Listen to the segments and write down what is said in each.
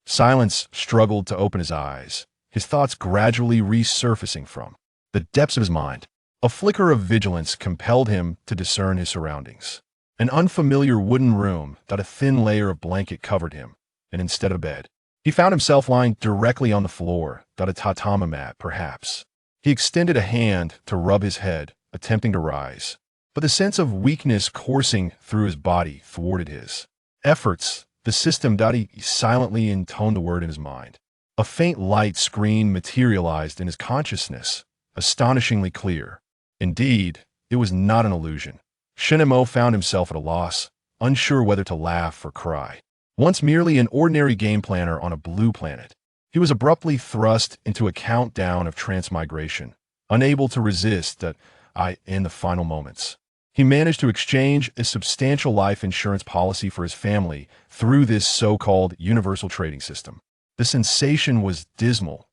Silence struggled to open his eyes, his thoughts gradually resurfacing from the depths of his mind. A flicker of vigilance compelled him to discern his surroundings. An unfamiliar wooden room that a thin layer of blanket covered him, and instead of bed, he found himself lying directly on the floor, a tatami mat, perhaps. He extended a hand to rub his head, attempting to rise, but the sense of weakness coursing through his body thwarted his efforts. The system he silently intoned the word in his mind. A faint light screen materialized in his consciousness, astonishingly clear. Indeed, it was not an illusion. Shinemo found himself at a loss, unsure whether to laugh or cry. Once merely an ordinary game planner on a blue planet, he was abruptly thrust into a countdown of transmigration, unable to resist in the final moments. He managed to exchange a substantial life insurance policy for his family through this so-called universal trading system. The sensation was dismal,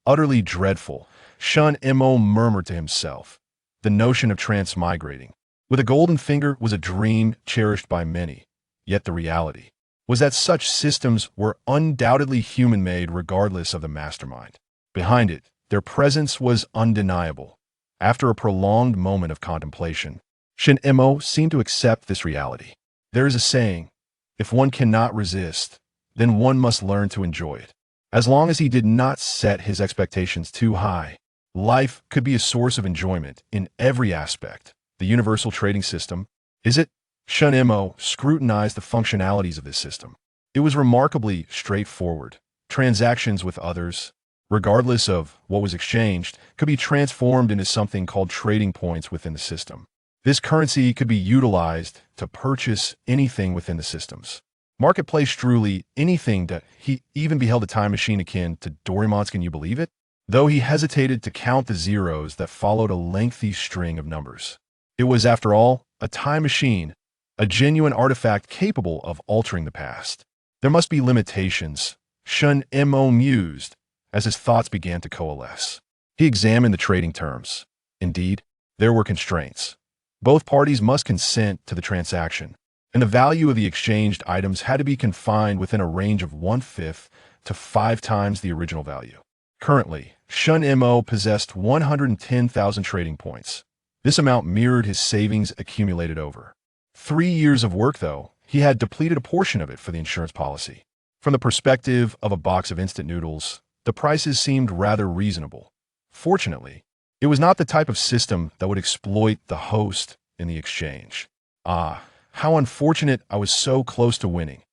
utterly dreadful. Shun-emo murmured to himself. The notion of transmigrating with a golden finger was a dream cherished by many, yet the reality was that such systems were undoubtedly human-made regardless of the mastermind. Behind it, their presence was undeniable. After a prolonged moment of contemplation, Shin-emo seemed to accept this reality. There is a saying, if one cannot resist, then one must learn to enjoy it. As long as he did not set his expectations too high, life could be a source of enjoyment in every aspect. The universal trading system, is it? Shun-emo scrutinized the functionalities of this system. It was remarkably straightforward. Transactions with others, regardless of what was exchanged, could be transformed into something called trading points within the system. This currency could be utilized to purchase anything within the systems. Marketplace truly anything that he even beheld a time machine akin to Doraemon's Can You Believe It? Though he hesitated to count the zeros that followed a lengthy string of numbers. It was, after all, a time machine, a genuine artifact capable of altering the past. There must be limitations, Shun-emo mused, as his thoughts began to coalesce. He examined the trading terms. Indeed, there were constraints. Both parties must consent to the transaction, and the value of the exchanged items had to be confined within a range of 1/5 to 5 times the original value. Currently, Shun-emo possessed 110,000 trading points. This amount mirrored his savings accumulated over 3 years of work, though. He had depleted a portion of it for the insurance policy. From the perspective of a box of instant noodles, the prices seemed rather reasonable. Fortunately, it was not the type of system that would exploit the host in the exchange. Ah, how unfortunate I was so close to winning.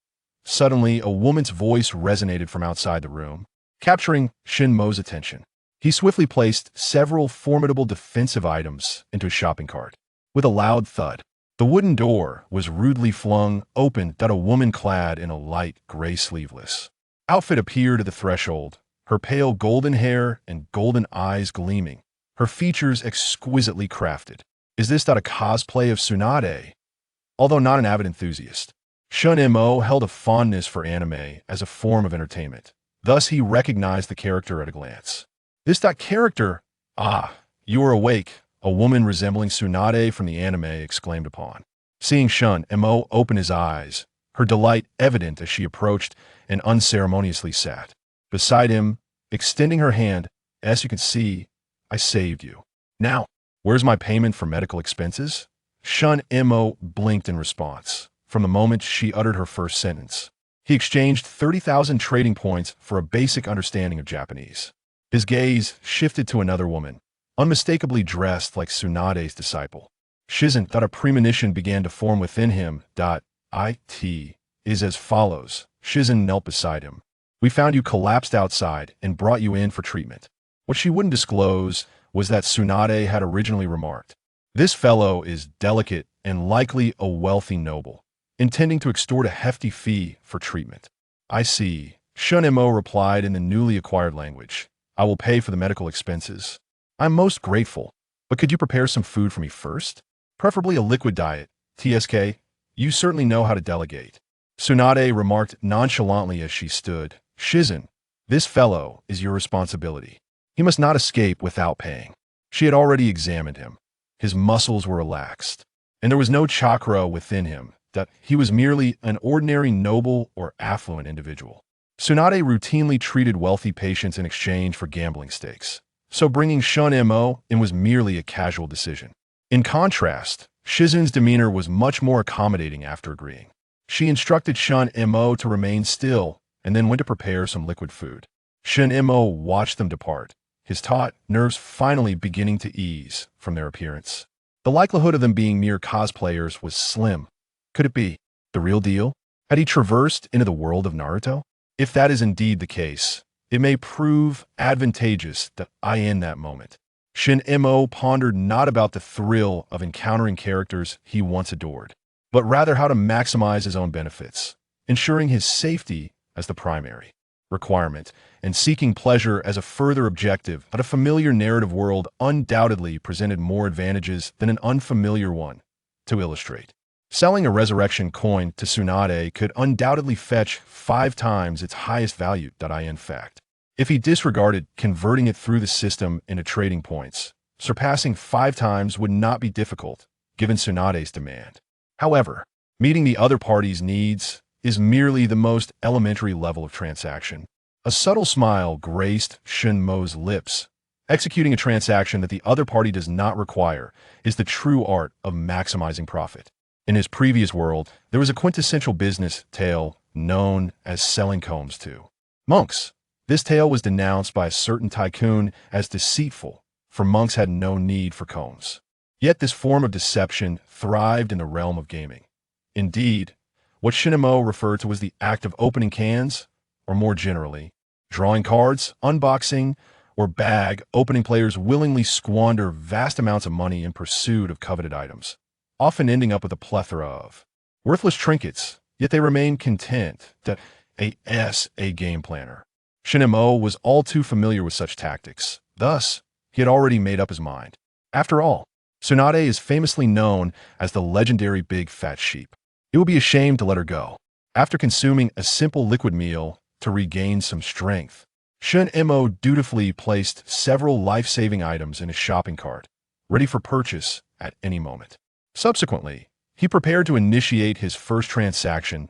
Suddenly, a woman's voice resonated from outside the room, capturing Shin-mo's attention. He swiftly placed several formidable defensive items into his shopping cart. With a loud thud, the wooden door was rudely flung open that a woman clad in a light gray sleeveless outfit appeared at the threshold, her pale golden hair and golden eyes gleaming, her features exquisitely crafted. Is this not a cosplay of Tsunade? Although not an avid enthusiast, Shun-emo held a fondness for anime as a form of entertainment. Thus he recognized the character at a glance. This character? Ah, you are awake, a woman resembling Tsunade from the anime exclaimed upon. Seeing Shun-emo open his eyes, her delight evident as she approached and unceremoniously sat beside him, extending her hand. As you can see, I saved you. Now, where's my payment for medical expenses? Shun-emo blinked in response. From the moment she uttered her first sentence, he exchanged 30,000 trading points for a basic understanding of Japanese. His gaze shifted to another woman, unmistakably dressed like Tsunade's disciple. Shizune thought a premonition began to form within him. It is as follows. Shizune knelt beside him. We found you collapsed outside and brought you in for treatment. What she wouldn't disclose was that Tsunade had originally remarked, this fellow is delicate and likely a wealthy noble, intending to extort a hefty fee for treatment. I see. Shun-emo replied in the newly acquired language. I will pay for the medical expenses. I'm most grateful, but could you prepare some food for me first? Preferably a liquid diet. TSK, you certainly know how to delegate. Tsunade remarked nonchalantly as she stood. Shizune, this fellow is your responsibility. He must not escape without paying. She had already examined him. His muscles were relaxed, and there was no chakra within him, that he was merely an ordinary noble or affluent individual. Tsunade routinely treated wealthy patients in exchange for gambling stakes, so bringing Shun Mo in was merely a casual decision. In contrast, Shizune's demeanor was much more accommodating after agreeing. She instructed Shun Mo to remain still and then went to prepare some liquid food. Shun Mo watched them depart, his taut nerves finally beginning to ease from their appearance. The likelihood of them being mere cosplayers was slim. Could it be the real deal? Had he traversed into the world of Naruto? If that is indeed the case, it may prove advantageous that I end that moment. Shin Mo pondered not about the thrill of encountering characters he once adored, but rather how to maximize his own benefits, ensuring his safety as the primary requirement and seeking pleasure as a further objective. But a familiar narrative world undoubtedly presented more advantages than an unfamiliar one. To illustrate, selling a resurrection coin to Tsunade could undoubtedly fetch 5 times its highest value. In fact, if he disregarded converting it through the system into trading points, surpassing 5 times would not be difficult, given Tsunade's demand. However, meeting the other party's needs is merely the most elementary level of transaction. A subtle smile graced Shun Mo's lips. Executing a transaction that the other party does not require is the true art of maximizing profit. In his previous world, there was a quintessential business tale known as selling combs to monks. This tale was denounced by a certain tycoon as deceitful, for monks had no need for combs. Yet this form of deception thrived in the realm of gaming. Indeed, what Shinamo referred to as the act of opening cans, or more generally, drawing cards, unboxing, or bag opening, players willingly squander vast amounts of money in pursuit of coveted items, often ending up with a plethora of worthless trinkets, yet they remain content that a game planner. Shinamo was all too familiar with such tactics. Thus, he had already made up his mind. After all, Tsunade is famously known as the legendary big fat sheep. It would be a shame to let her go. After consuming a simple liquid meal to regain some strength, Shun Mo dutifully placed several life-saving items in his shopping cart, ready for purchase at any moment. Subsequently, he prepared to initiate his first transaction.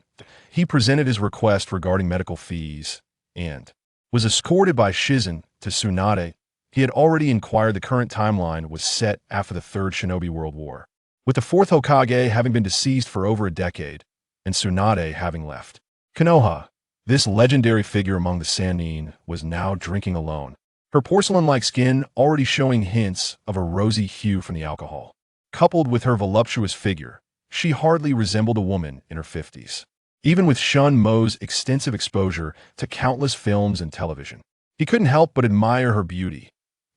He presented his request regarding medical fees and was escorted by Shizune to Tsunade. He had already inquired the current timeline was set after the Third Shinobi World War, with the Fourth Hokage having been deceased for over a decade, and Tsunade having left Konoha. This legendary figure among the Sannin was now drinking alone, her porcelain-like skin already showing hints of a rosy hue from the alcohol. Coupled with her voluptuous figure, she hardly resembled a woman in her 50s. Even with Shun Mo's extensive exposure to countless films and television, he couldn't help but admire her beauty.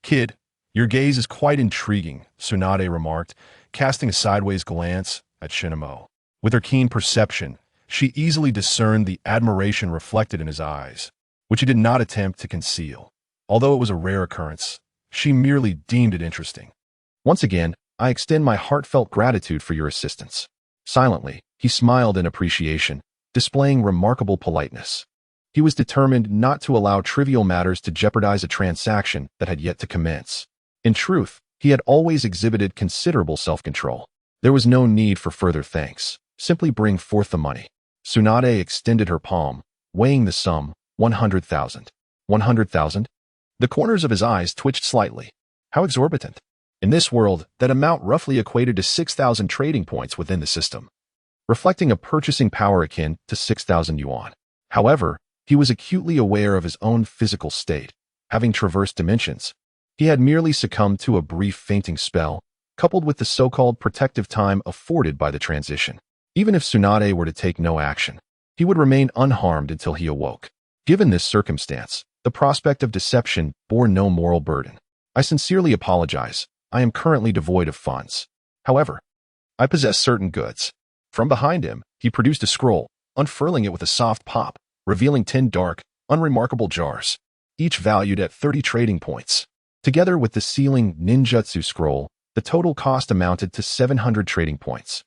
"Kid, your gaze is quite intriguing," Tsunade remarked, casting a sideways glance at Shinamo. With her keen perception, she easily discerned the admiration reflected in his eyes, which he did not attempt to conceal. Although it was a rare occurrence, she merely deemed it interesting. "Once again, I extend my heartfelt gratitude for your assistance." Silently, he smiled in appreciation, displaying remarkable politeness. He was determined not to allow trivial matters to jeopardize a transaction that had yet to commence. In truth, he had always exhibited considerable self-control. There was no need for further thanks. Simply bring forth the money. Tsunade extended her palm, weighing the sum, 100,000. 100,000? The corners of his eyes twitched slightly. How exorbitant. In this world, that amount roughly equated to 6,000 trading points within the system, reflecting a purchasing power akin to 6,000 yuan. However, he was acutely aware of his own physical state. Having traversed dimensions, he had merely succumbed to a brief fainting spell, coupled with the so-called protective time afforded by the transition. Even if Tsunade were to take no action, he would remain unharmed until he awoke. Given this circumstance, the prospect of deception bore no moral burden. "I sincerely apologize. I am currently devoid of funds. However, I possess certain goods." From behind him, he produced a scroll, unfurling it with a soft pop, revealing 10 dark, unremarkable jars, each valued at 30 trading points. Together with the sealing ninjutsu scroll, the total cost amounted to 700 trading points.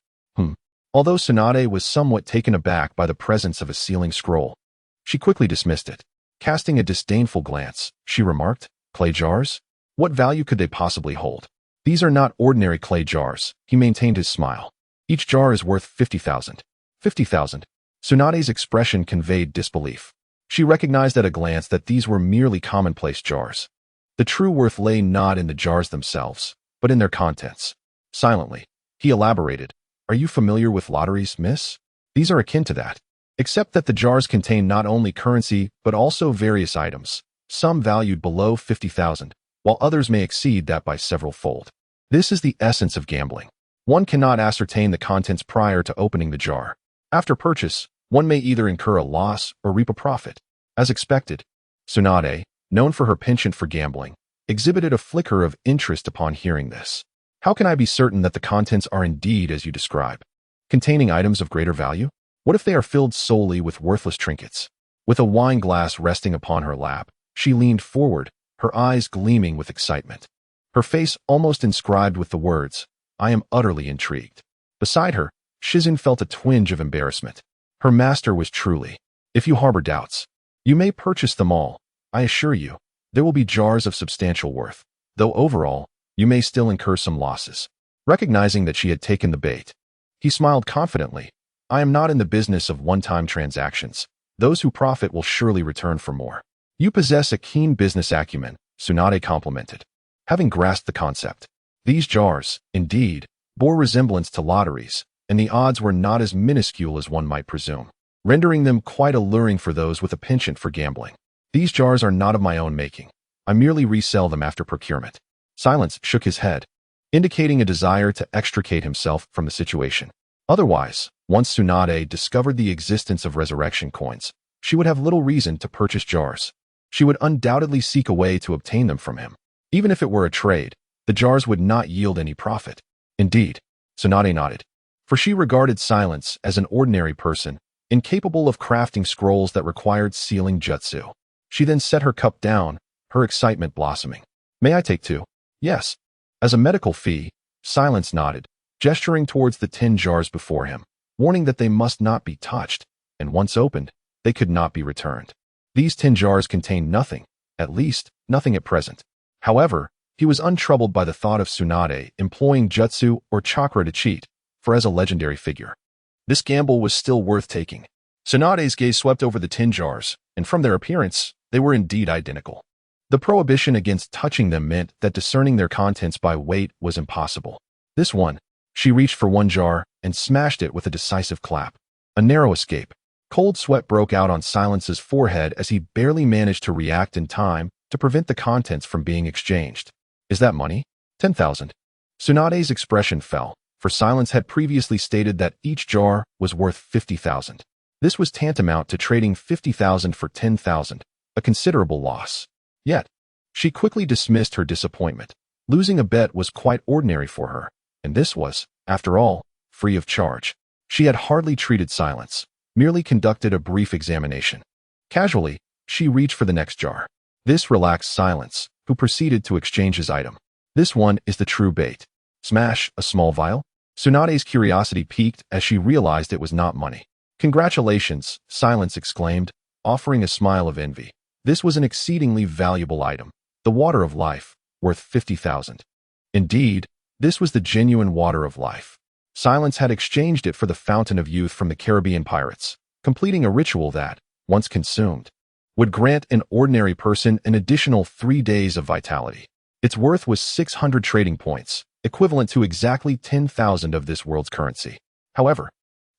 Although Tsunade was somewhat taken aback by the presence of a sealing scroll, she quickly dismissed it. Casting a disdainful glance, she remarked, "Clay jars? What value could they possibly hold?" "These are not ordinary clay jars," he maintained his smile. "Each jar is worth 50,000. 50,000. Tsunade's expression conveyed disbelief. She recognized at a glance that these were merely commonplace jars. The true worth lay not in the jars themselves, but in their contents. Silently, he elaborated, "Are you familiar with lotteries, miss? These are akin to that, except that the jars contain not only currency but also various items, some valued below 50,000, while others may exceed that by several fold. This is the essence of gambling. One cannot ascertain the contents prior to opening the jar. After purchase, one may either incur a loss or reap a profit." As expected, Tsunade, known for her penchant for gambling, exhibited a flicker of interest upon hearing this. "How can I be certain that the contents are indeed as you describe? Containing items of greater value? What if they are filled solely with worthless trinkets?" With a wine glass resting upon her lap, she leaned forward, her eyes gleaming with excitement. Her face almost inscribed with the words, "I am utterly intrigued." Beside her, Shizune felt a twinge of embarrassment. Her master was truly, "If you harbor doubts, you may purchase them all. I assure you, there will be jars of substantial worth, though overall, you may still incur some losses." Recognizing that she had taken the bait, he smiled confidently. "I am not in the business of one-time transactions. Those who profit will surely return for more." "You possess a keen business acumen," Tsunade complimented. Having grasped the concept, these jars, indeed, bore resemblance to lotteries, and the odds were not as minuscule as one might presume, rendering them quite alluring for those with a penchant for gambling. "These jars are not of my own making. I merely resell them after procurement." Silence shook his head, indicating a desire to extricate himself from the situation. Otherwise, once Tsunade discovered the existence of resurrection coins, she would have little reason to purchase jars. She would undoubtedly seek a way to obtain them from him. Even if it were a trade, the jars would not yield any profit. Indeed, Tsunade nodded, for she regarded Silence as an ordinary person, incapable of crafting scrolls that required sealing jutsu. She then set her cup down, her excitement blossoming. "May I take two?" "Yes." As a medical fee, Silence nodded, gesturing towards the 10 jars before him, warning that they must not be touched, and once opened, they could not be returned. These 10 jars contained nothing, at least, nothing at present. However, he was untroubled by the thought of Tsunade employing jutsu or chakra to cheat, for as a legendary figure, this gamble was still worth taking. Tsunade's gaze swept over the 10 jars, and from their appearance, they were indeed identical. The prohibition against touching them meant that discerning their contents by weight was impossible. This one, she reached for one jar and smashed it with a decisive clap. A narrow escape. Cold sweat broke out on Silence's forehead as he barely managed to react in time to prevent the contents from being exchanged. "Is that money?" 10,000. Tsunade's expression fell, for Silence had previously stated that each jar was worth 50,000. This was tantamount to trading 50,000 for 10,000, a considerable loss. Yet, she quickly dismissed her disappointment. Losing a bet was quite ordinary for her, and this was, after all, free of charge. She had hardly treated Silence, merely conducted a brief examination. Casually, she reached for the next jar. This relaxed Silence, who proceeded to exchange his item. "This one is the true bait." "Smash, a small vial?" Tsunade's curiosity piqued as she realized it was not money. "Congratulations," Silence exclaimed, offering a smile of envy. This was an exceedingly valuable item, the water of life, worth 50,000. Indeed, this was the genuine water of life. Silence had exchanged it for the fountain of youth from the Caribbean pirates, completing a ritual that, once consumed, would grant an ordinary person an additional 3 days of vitality. Its worth was 600 trading points, equivalent to exactly 10,000 of this world's currency. However,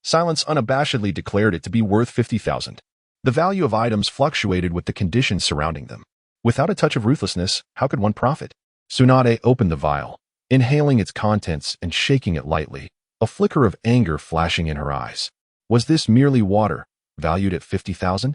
Silence unabashedly declared it to be worth 50,000. The value of items fluctuated with the conditions surrounding them. Without a touch of ruthlessness, how could one profit? Tsunade opened the vial, inhaling its contents and shaking it lightly, a flicker of anger flashing in her eyes. Was this merely water, valued at 50,000?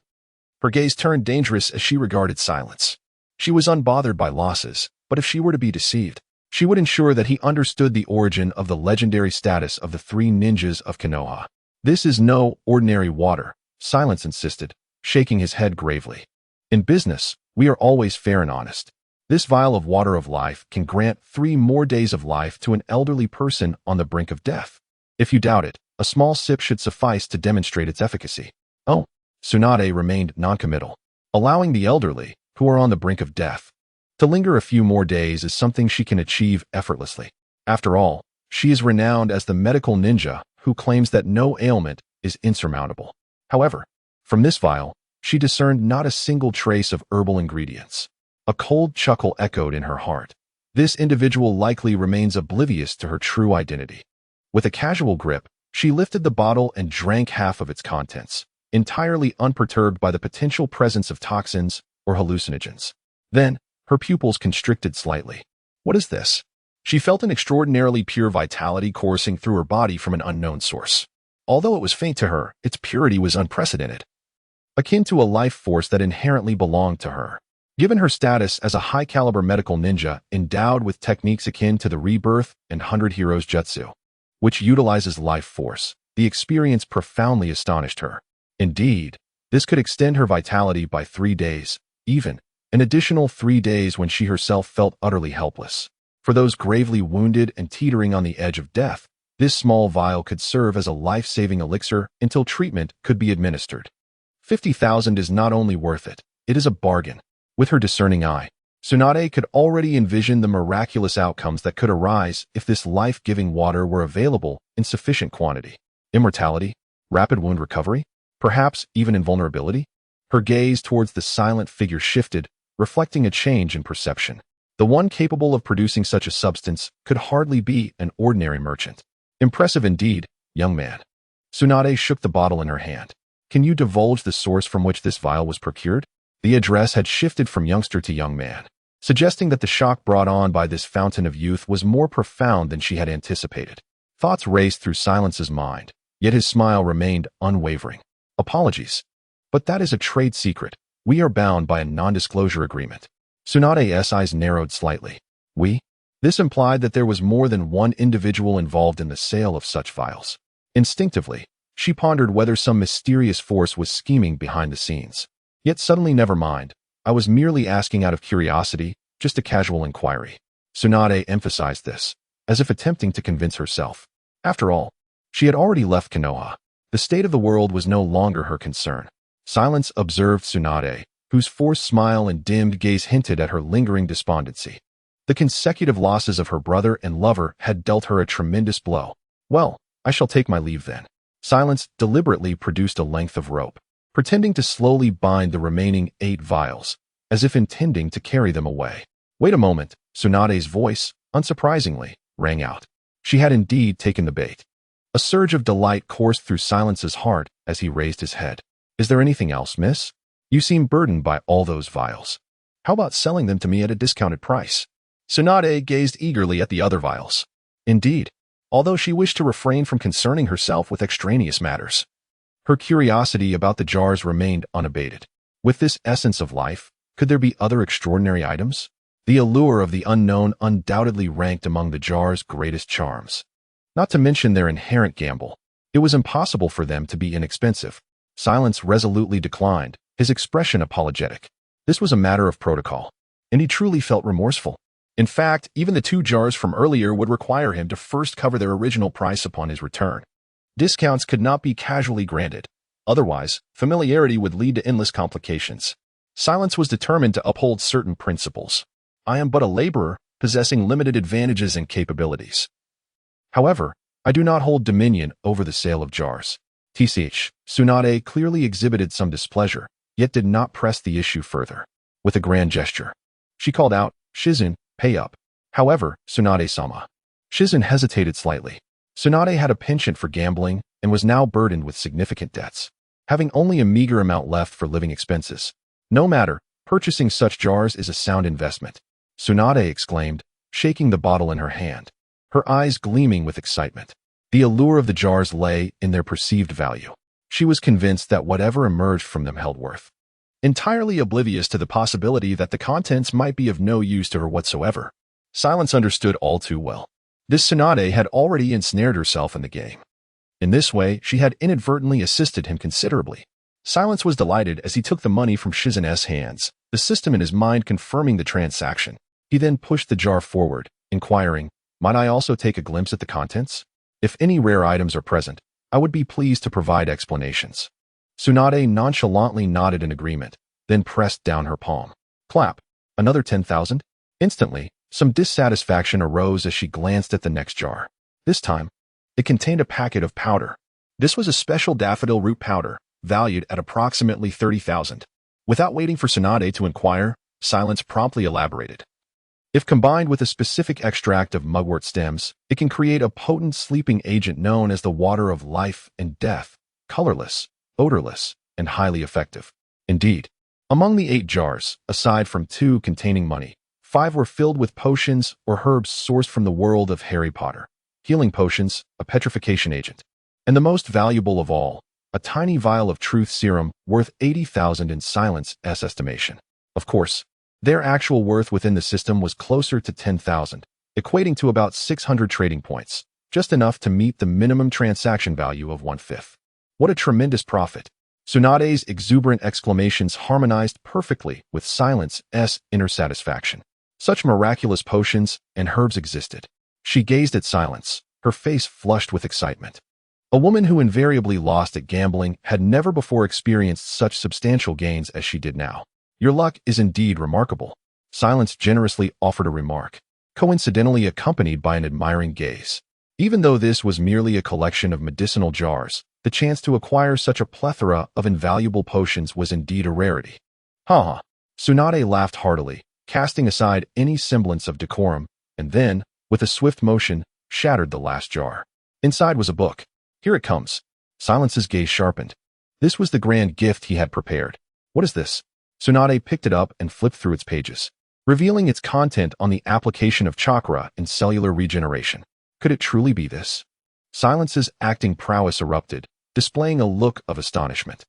Her gaze turned dangerous as she regarded Silence. She was unbothered by losses, but if she were to be deceived, she would ensure that he understood the origin of the legendary status of the 3 ninjas of Konoha. "This is no ordinary water," Silence insisted, shaking his head gravely. "In business, we are always fair and honest. This vial of water of life can grant 3 more days of life to an elderly person on the brink of death. If you doubt it, a small sip should suffice to demonstrate its efficacy." "Oh." Tsunade remained noncommittal. Allowing the elderly, who are on the brink of death, to linger a few more days is something she can achieve effortlessly. After all, she is renowned as the medical ninja who claims that no ailment is insurmountable. However, from this vial, she discerned not a single trace of herbal ingredients. A cold chuckle echoed in her heart. This individual likely remains oblivious to her true identity. With a casual grip, she lifted the bottle and drank half of its contents, entirely unperturbed by the potential presence of toxins or hallucinogens. Then, her pupils constricted slightly. What is this? She felt an extraordinarily pure vitality coursing through her body from an unknown source. Although it was faint to her, its purity was unprecedented, akin to a life force that inherently belonged to her. Given her status as a high-caliber medical ninja endowed with techniques akin to the Rebirth and 100 Heroes Jutsu, which utilizes life force, the experience profoundly astonished her. Indeed, this could extend her vitality by 3 days, even an additional 3 days when she herself felt utterly helpless. For those gravely wounded and teetering on the edge of death, this small vial could serve as a life-saving elixir until treatment could be administered. 50,000 is not only worth it, it is a bargain. With her discerning eye, Tsunade could already envision the miraculous outcomes that could arise if this life-giving water were available in sufficient quantity. Immortality, rapid wound recovery, perhaps even invulnerability? Her gaze towards the silent figure shifted, reflecting a change in perception. The one capable of producing such a substance could hardly be an ordinary merchant. Impressive indeed, young man. Tsunade shook the bottle in her hand. Can you divulge the source from which this vial was procured? The address had shifted from youngster to young man, suggesting that the shock brought on by this fountain of youth was more profound than she had anticipated. Thoughts raced through Silence's mind, yet his smile remained unwavering. Apologies. But that is a trade secret. We are bound by a non-disclosure agreement. Tsunade's eyes narrowed slightly. We? This implied that there was more than one individual involved in the sale of such vials. Instinctively, she pondered whether some mysterious force was scheming behind the scenes. Yet suddenly, never mind. I was merely asking out of curiosity, just a casual inquiry. Tsunade emphasized this, as if attempting to convince herself. After all, she had already left Konoha. The state of the world was no longer her concern. Silence observed Tsunade, whose forced smile and dimmed gaze hinted at her lingering despondency. The consecutive losses of her brother and lover had dealt her a tremendous blow. Well, I shall take my leave then. Silence deliberately produced a length of rope, pretending to slowly bind the remaining 8 vials, as if intending to carry them away. Wait a moment, Tsunade's voice, unsurprisingly, rang out. She had indeed taken the bait. A surge of delight coursed through Silence's heart as he raised his head. Is there anything else, miss? You seem burdened by all those vials. How about selling them to me at a discounted price? Tsunade gazed eagerly at the other vials. Indeed, although she wished to refrain from concerning herself with extraneous matters, her curiosity about the jars remained unabated. With this essence of life, could there be other extraordinary items? The allure of the unknown undoubtedly ranked among the jar's greatest charms. Not to mention their inherent gamble. It was impossible for them to be inexpensive. Silence resolutely declined, his expression apologetic. This was a matter of protocol, and he truly felt remorseful. In fact, even the 2 jars from earlier would require him to first cover their original price upon his return. Discounts could not be casually granted. Otherwise, familiarity would lead to endless complications. Silence was determined to uphold certain principles. I am but a laborer, possessing limited advantages and capabilities. However, I do not hold dominion over the sale of jars. Tsunade clearly exhibited some displeasure, yet did not press the issue further. With a grand gesture, she called out, Shizune, pay up. However, Tsunade-sama. Shizune hesitated slightly. Tsunade had a penchant for gambling and was now burdened with significant debts, having only a meager amount left for living expenses. No matter, purchasing such jars is a sound investment, Tsunade exclaimed, shaking the bottle in her hand, her eyes gleaming with excitement. The allure of the jars lay in their perceived value. She was convinced that whatever emerged from them held worth. Entirely oblivious to the possibility that the contents might be of no use to her whatsoever, Silence understood all too well. This Tsunade had already ensnared herself in the game. In this way, she had inadvertently assisted him considerably. Silence was delighted as he took the money from Shizune's hands, the system in his mind confirming the transaction. He then pushed the jar forward, inquiring, might I also take a glimpse at the contents? If any rare items are present, I would be pleased to provide explanations. Tsunade nonchalantly nodded in agreement, then pressed down her palm. Clap. Another 10,000? Instantly, some dissatisfaction arose as she glanced at the next jar. This time, it contained a packet of powder. This was a special daffodil root powder, valued at approximately 30,000. Without waiting for Tsunade to inquire, Silence promptly elaborated. If combined with a specific extract of mugwort stems, it can create a potent sleeping agent known as the water of life and death, colorless, odorless, and highly effective. Indeed, among the 8 jars, aside from 2 containing money, 5 were filled with potions or herbs sourced from the world of Harry Potter, healing potions, a petrification agent, and the most valuable of all, a tiny vial of truth serum worth 80,000 in Silence's estimation. Of course, their actual worth within the system was closer to 10,000, equating to about 600 trading points, just enough to meet the minimum transaction value of 1/5. What a tremendous profit! Tsunade's exuberant exclamations harmonized perfectly with Silence's inner satisfaction. Such miraculous potions and herbs existed. She gazed at Silence, her face flushed with excitement. A woman who invariably lost at gambling had never before experienced such substantial gains as she did now. Your luck is indeed remarkable. Silence generously offered a remark, coincidentally accompanied by an admiring gaze. Even though this was merely a collection of medicinal jars, the chance to acquire such a plethora of invaluable potions was indeed a rarity. Ha! Tsunade laughed heartily, casting aside any semblance of decorum, and then, with a swift motion, shattered the last jar. Inside was a book. Here it comes. Silence's gaze sharpened. This was the grand gift he had prepared. What is this? Tsunade picked it up and flipped through its pages, revealing its content on the application of chakra and cellular regeneration. Could it truly be this? Silence's acting prowess erupted, displaying a look of astonishment.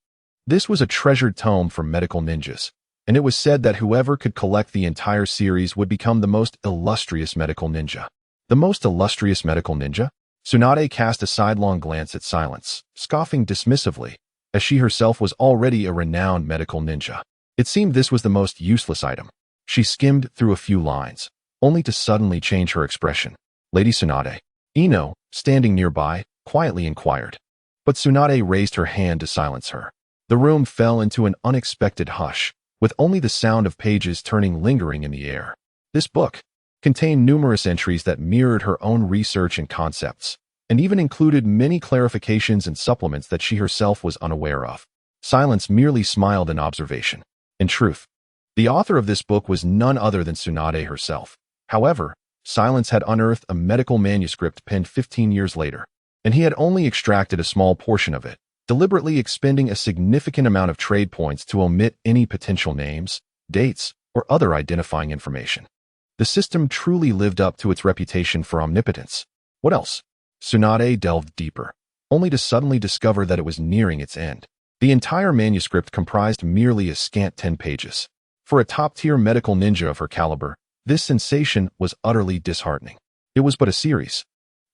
This was a treasured tome for medical ninjas, and it was said that whoever could collect the entire series would become the most illustrious medical ninja. The most illustrious medical ninja? Tsunade cast a sidelong glance at Silence, scoffing dismissively, as she herself was already a renowned medical ninja. It seemed this was the most useless item. She skimmed through a few lines, only to suddenly change her expression. Lady Tsunade. Ino, standing nearby, quietly inquired. But Tsunade raised her hand to silence her. The room fell into an unexpected hush, with only the sound of pages turning lingering in the air. This book contained numerous entries that mirrored her own research and concepts, and even included many clarifications and supplements that she herself was unaware of. Silence merely smiled in observation. In truth, the author of this book was none other than Tsunade herself. However, Silence had unearthed a medical manuscript penned 15 years later, and he had only extracted a small portion of it, deliberately expending a significant amount of trade points to omit any potential names, dates, or other identifying information. The system truly lived up to its reputation for omnipotence. What else? Tsunade delved deeper, only to suddenly discover that it was nearing its end. The entire manuscript comprised merely a scant 10 pages. For a top-tier medical ninja of her caliber, this sensation was utterly disheartening. It was but a series.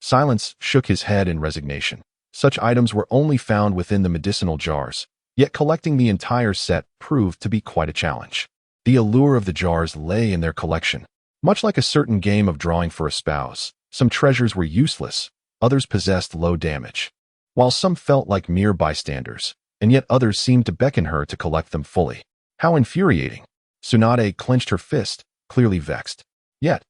Silence shook his head in resignation. Such items were only found within the medicinal jars, yet collecting the entire set proved to be quite a challenge. The allure of the jars lay in their collection. Much like a certain game of drawing for a spouse, some treasures were useless, others possessed low damage. While some felt like mere bystanders, and yet others seemed to beckon her to collect them fully. How infuriating! Tsunade clenched her fist, clearly vexed. Yet,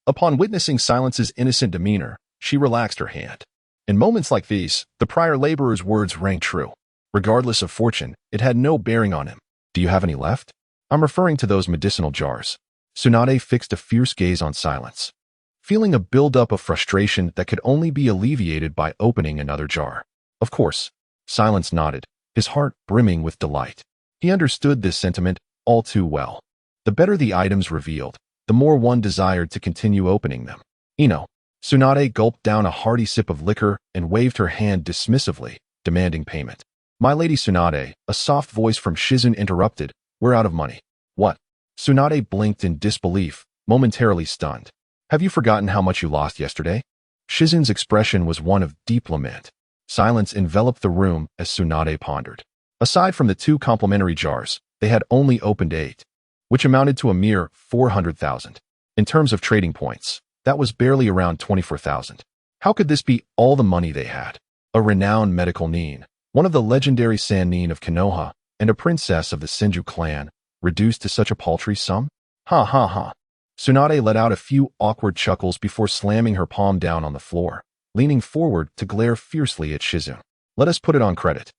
upon witnessing Silence's innocent demeanor, she relaxed her hand. In moments like these, the prior laborer's words rang true. Regardless of fortune, it had no bearing on him. Do you have any left? I'm referring to those medicinal jars. Tsunade fixed a fierce gaze on Silence, feeling a buildup of frustration that could only be alleviated by opening another jar. Of course, Silence nodded, his heart brimming with delight. He understood this sentiment all too well. The better the items revealed, the more one desired to continue opening them. Ino. Tsunade gulped down a hearty sip of liquor and waved her hand dismissively, demanding payment. My lady Tsunade, a soft voice from Shizune interrupted, we're out of money. What? Tsunade blinked in disbelief, momentarily stunned. Have you forgotten how much you lost yesterday? Shizune's expression was one of deep lament. Silence enveloped the room as Tsunade pondered. Aside from the 2 complimentary jars, they had only opened 8, which amounted to a mere 400,000. In terms of trading points, that was barely around 24,000. How could this be all the money they had? A renowned medical nin, one of the legendary Sannin of Konoha, and a princess of the Senju clan, reduced to such a paltry sum? Ha ha ha. Tsunade let out a few awkward chuckles before slamming her palm down on the floor, leaning forward to glare fiercely at Shizune. Let us put it on credit.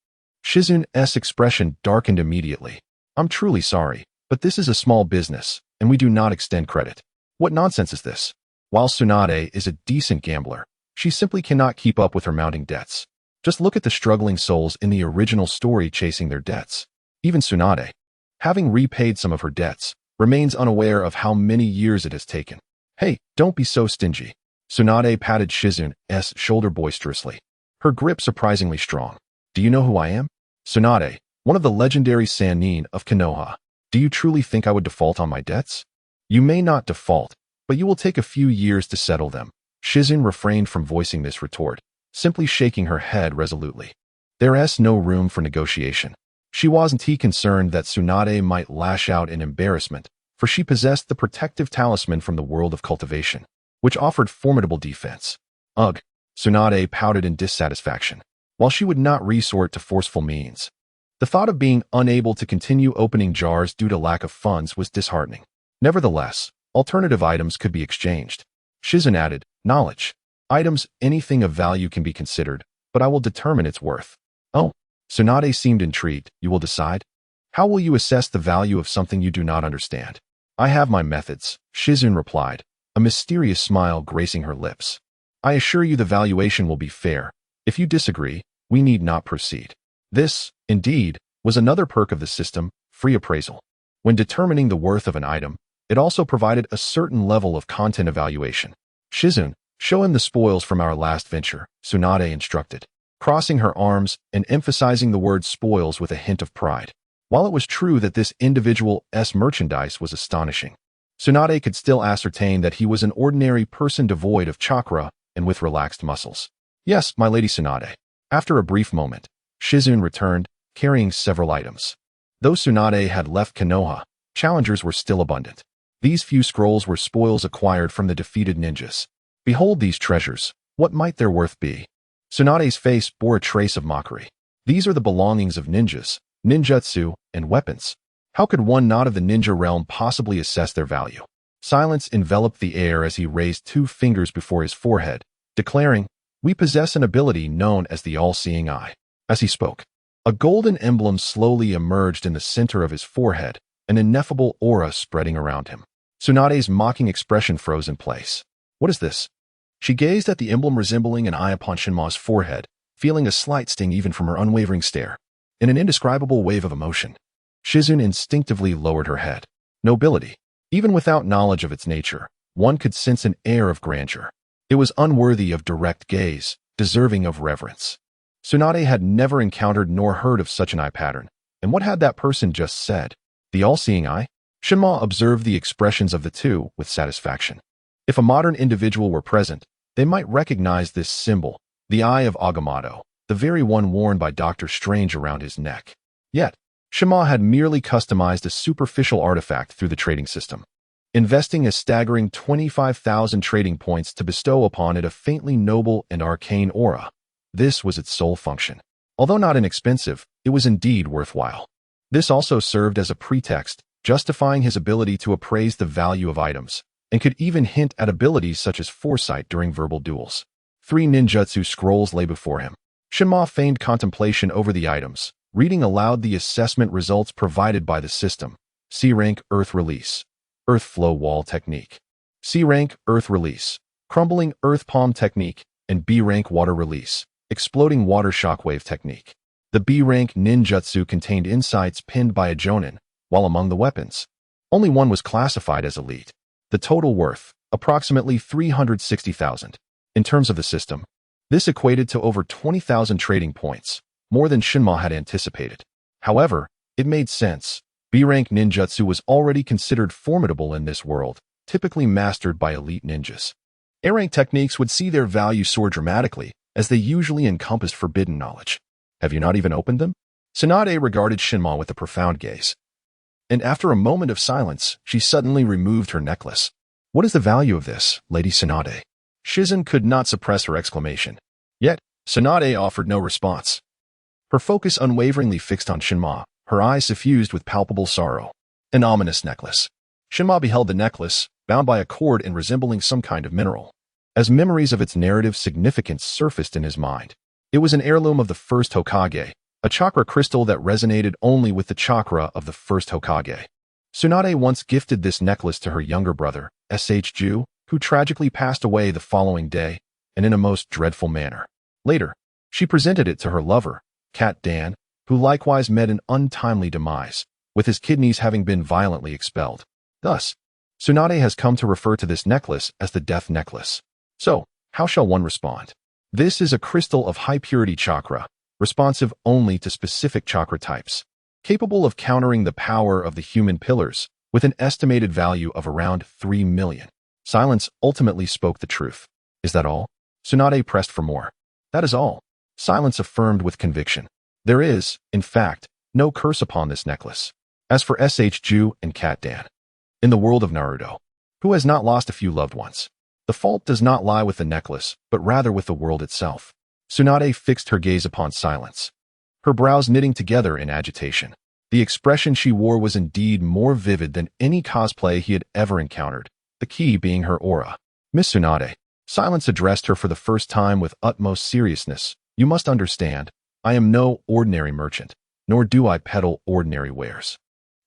Shizune's expression darkened immediately. I'm truly sorry, but this is a small business, and we do not extend credit. What nonsense is this? While Tsunade is a decent gambler, she simply cannot keep up with her mounting debts. Just look at the struggling souls in the original story chasing their debts. Even Tsunade, having repaid some of her debts, remains unaware of how many years it has taken. Hey, don't be so stingy. Tsunade patted Shizune's shoulder boisterously, her grip surprisingly strong. Do you know who I am? Tsunade, one of the legendary Sannin of Konoha. Do you truly think I would default on my debts? You may not default, but you will take a few years to settle them. Shizune refrained from voicing this retort, simply shaking her head resolutely. There's no room for negotiation. She wasn't concerned that Tsunade might lash out in embarrassment, for she possessed the protective talisman from the world of cultivation, which offered formidable defense. Ugh, Tsunade pouted in dissatisfaction. While she would not resort to forceful means, the thought of being unable to continue opening jars due to lack of funds was disheartening. Nevertheless, alternative items could be exchanged. Shizune added, knowledge. Items, anything of value can be considered, but I will determine its worth. Oh, Tsunade seemed intrigued. You will decide? How will you assess the value of something you do not understand? I have my methods, Shizune replied, a mysterious smile gracing her lips. I assure you the valuation will be fair. If you disagree, we need not proceed. This, indeed, was another perk of the system, free appraisal. When determining the worth of an item, it also provided a certain level of content evaluation. Shizune, show him the spoils from our last venture, Tsunade instructed, crossing her arms and emphasizing the word spoils with a hint of pride. While it was true that this individual's merchandise was astonishing, Tsunade could still ascertain that he was an ordinary person devoid of chakra and with relaxed muscles. Yes, my lady Tsunade. After a brief moment, Shizune returned, carrying several items. Though Tsunade had left Konoha, challengers were still abundant. These few scrolls were spoils acquired from the defeated ninjas. Behold these treasures. What might their worth be? Tsunade's face bore a trace of mockery. These are the belongings of ninjas, ninjutsu, and weapons. How could one not of the ninja realm possibly assess their value? Silence enveloped the air as he raised 2 fingers before his forehead, declaring, we possess an ability known as the all-seeing eye. As he spoke, a golden emblem slowly emerged in the center of his forehead, an ineffable aura spreading around him. Tsunade's mocking expression froze in place. What is this? She gazed at the emblem resembling an eye upon Shinma's forehead, feeling a slight sting even from her unwavering stare. In an indescribable wave of emotion, Shizune instinctively lowered her head. Nobility. Even without knowledge of its nature, one could sense an air of grandeur. It was unworthy of direct gaze, deserving of reverence. Tsunade had never encountered nor heard of such an eye pattern, and what had that person just said? The all-seeing eye? Shinma observed the expressions of the two with satisfaction. If a modern individual were present, they might recognize this symbol, the Eye of Agamotto, the very one worn by Dr. Strange around his neck. Yet, Shinma had merely customized a superficial artifact through the trading system, investing a staggering 25,000 trading points to bestow upon it a faintly noble and arcane aura. This was its sole function. Although not inexpensive, it was indeed worthwhile. This also served as a pretext, justifying his ability to appraise the value of items, and could even hint at abilities such as foresight during verbal duels. 3 ninjutsu scrolls lay before him. Shinma feigned contemplation over the items, reading aloud the assessment results provided by the system. C rank Earth Release, Earth Flow Wall Technique. C rank Earth Release, Crumbling Earth Palm Technique, and B rank Water Release, Exploding Water Shockwave Technique. The B rank ninjutsu contained insights pinned by a jonin, while among the weapons, only one was classified as elite. The total worth, approximately 360,000. In terms of the system, this equated to over 20,000 trading points, more than Shinma had anticipated. However, it made sense. B-rank ninjutsu was already considered formidable in this world, typically mastered by elite ninjas. A-rank techniques would see their value soar dramatically, as they usually encompassed forbidden knowledge. Have you not even opened them? Tsunade regarded Shinma with a profound gaze. And after a moment of silence, she suddenly removed her necklace. What is the value of this, Lady Tsunade? Shizune could not suppress her exclamation. Yet, Tsunade offered no response. Her focus unwaveringly fixed on Shinma, her eyes suffused with palpable sorrow. An ominous necklace. Shinma beheld the necklace, bound by a cord and resembling some kind of mineral. As memories of its narrative significance surfaced in his mind, it was an heirloom of the first Hokage, a chakra crystal that resonated only with the chakra of the first Hokage. Tsunade once gifted this necklace to her younger brother, Shizune, who tragically passed away the following day, and in a most dreadful manner. Later, she presented it to her lover, Cat Dan, who likewise met an untimely demise, with his kidneys having been violently expelled. Thus, Tsunade has come to refer to this necklace as the Death Necklace. So, how shall one respond? This is a crystal of high-purity chakra, responsive only to specific chakra types, capable of countering the power of the human pillars, with an estimated value of around 3 million. Silence ultimately spoke the truth. Is that all? Tsunade pressed for more. That is all. Silence affirmed with conviction. There is, in fact, no curse upon this necklace. As for Shizune and Cat Dan, in the world of Naruto, who has not lost a few loved ones? The fault does not lie with the necklace, but rather with the world itself. Tsunade fixed her gaze upon Silence, her brows knitting together in agitation. The expression she wore was indeed more vivid than any cosplay he had ever encountered, the key being her aura. Miss Tsunade, Silence addressed her for the first time with utmost seriousness. You must understand, I am no ordinary merchant, nor do I peddle ordinary wares.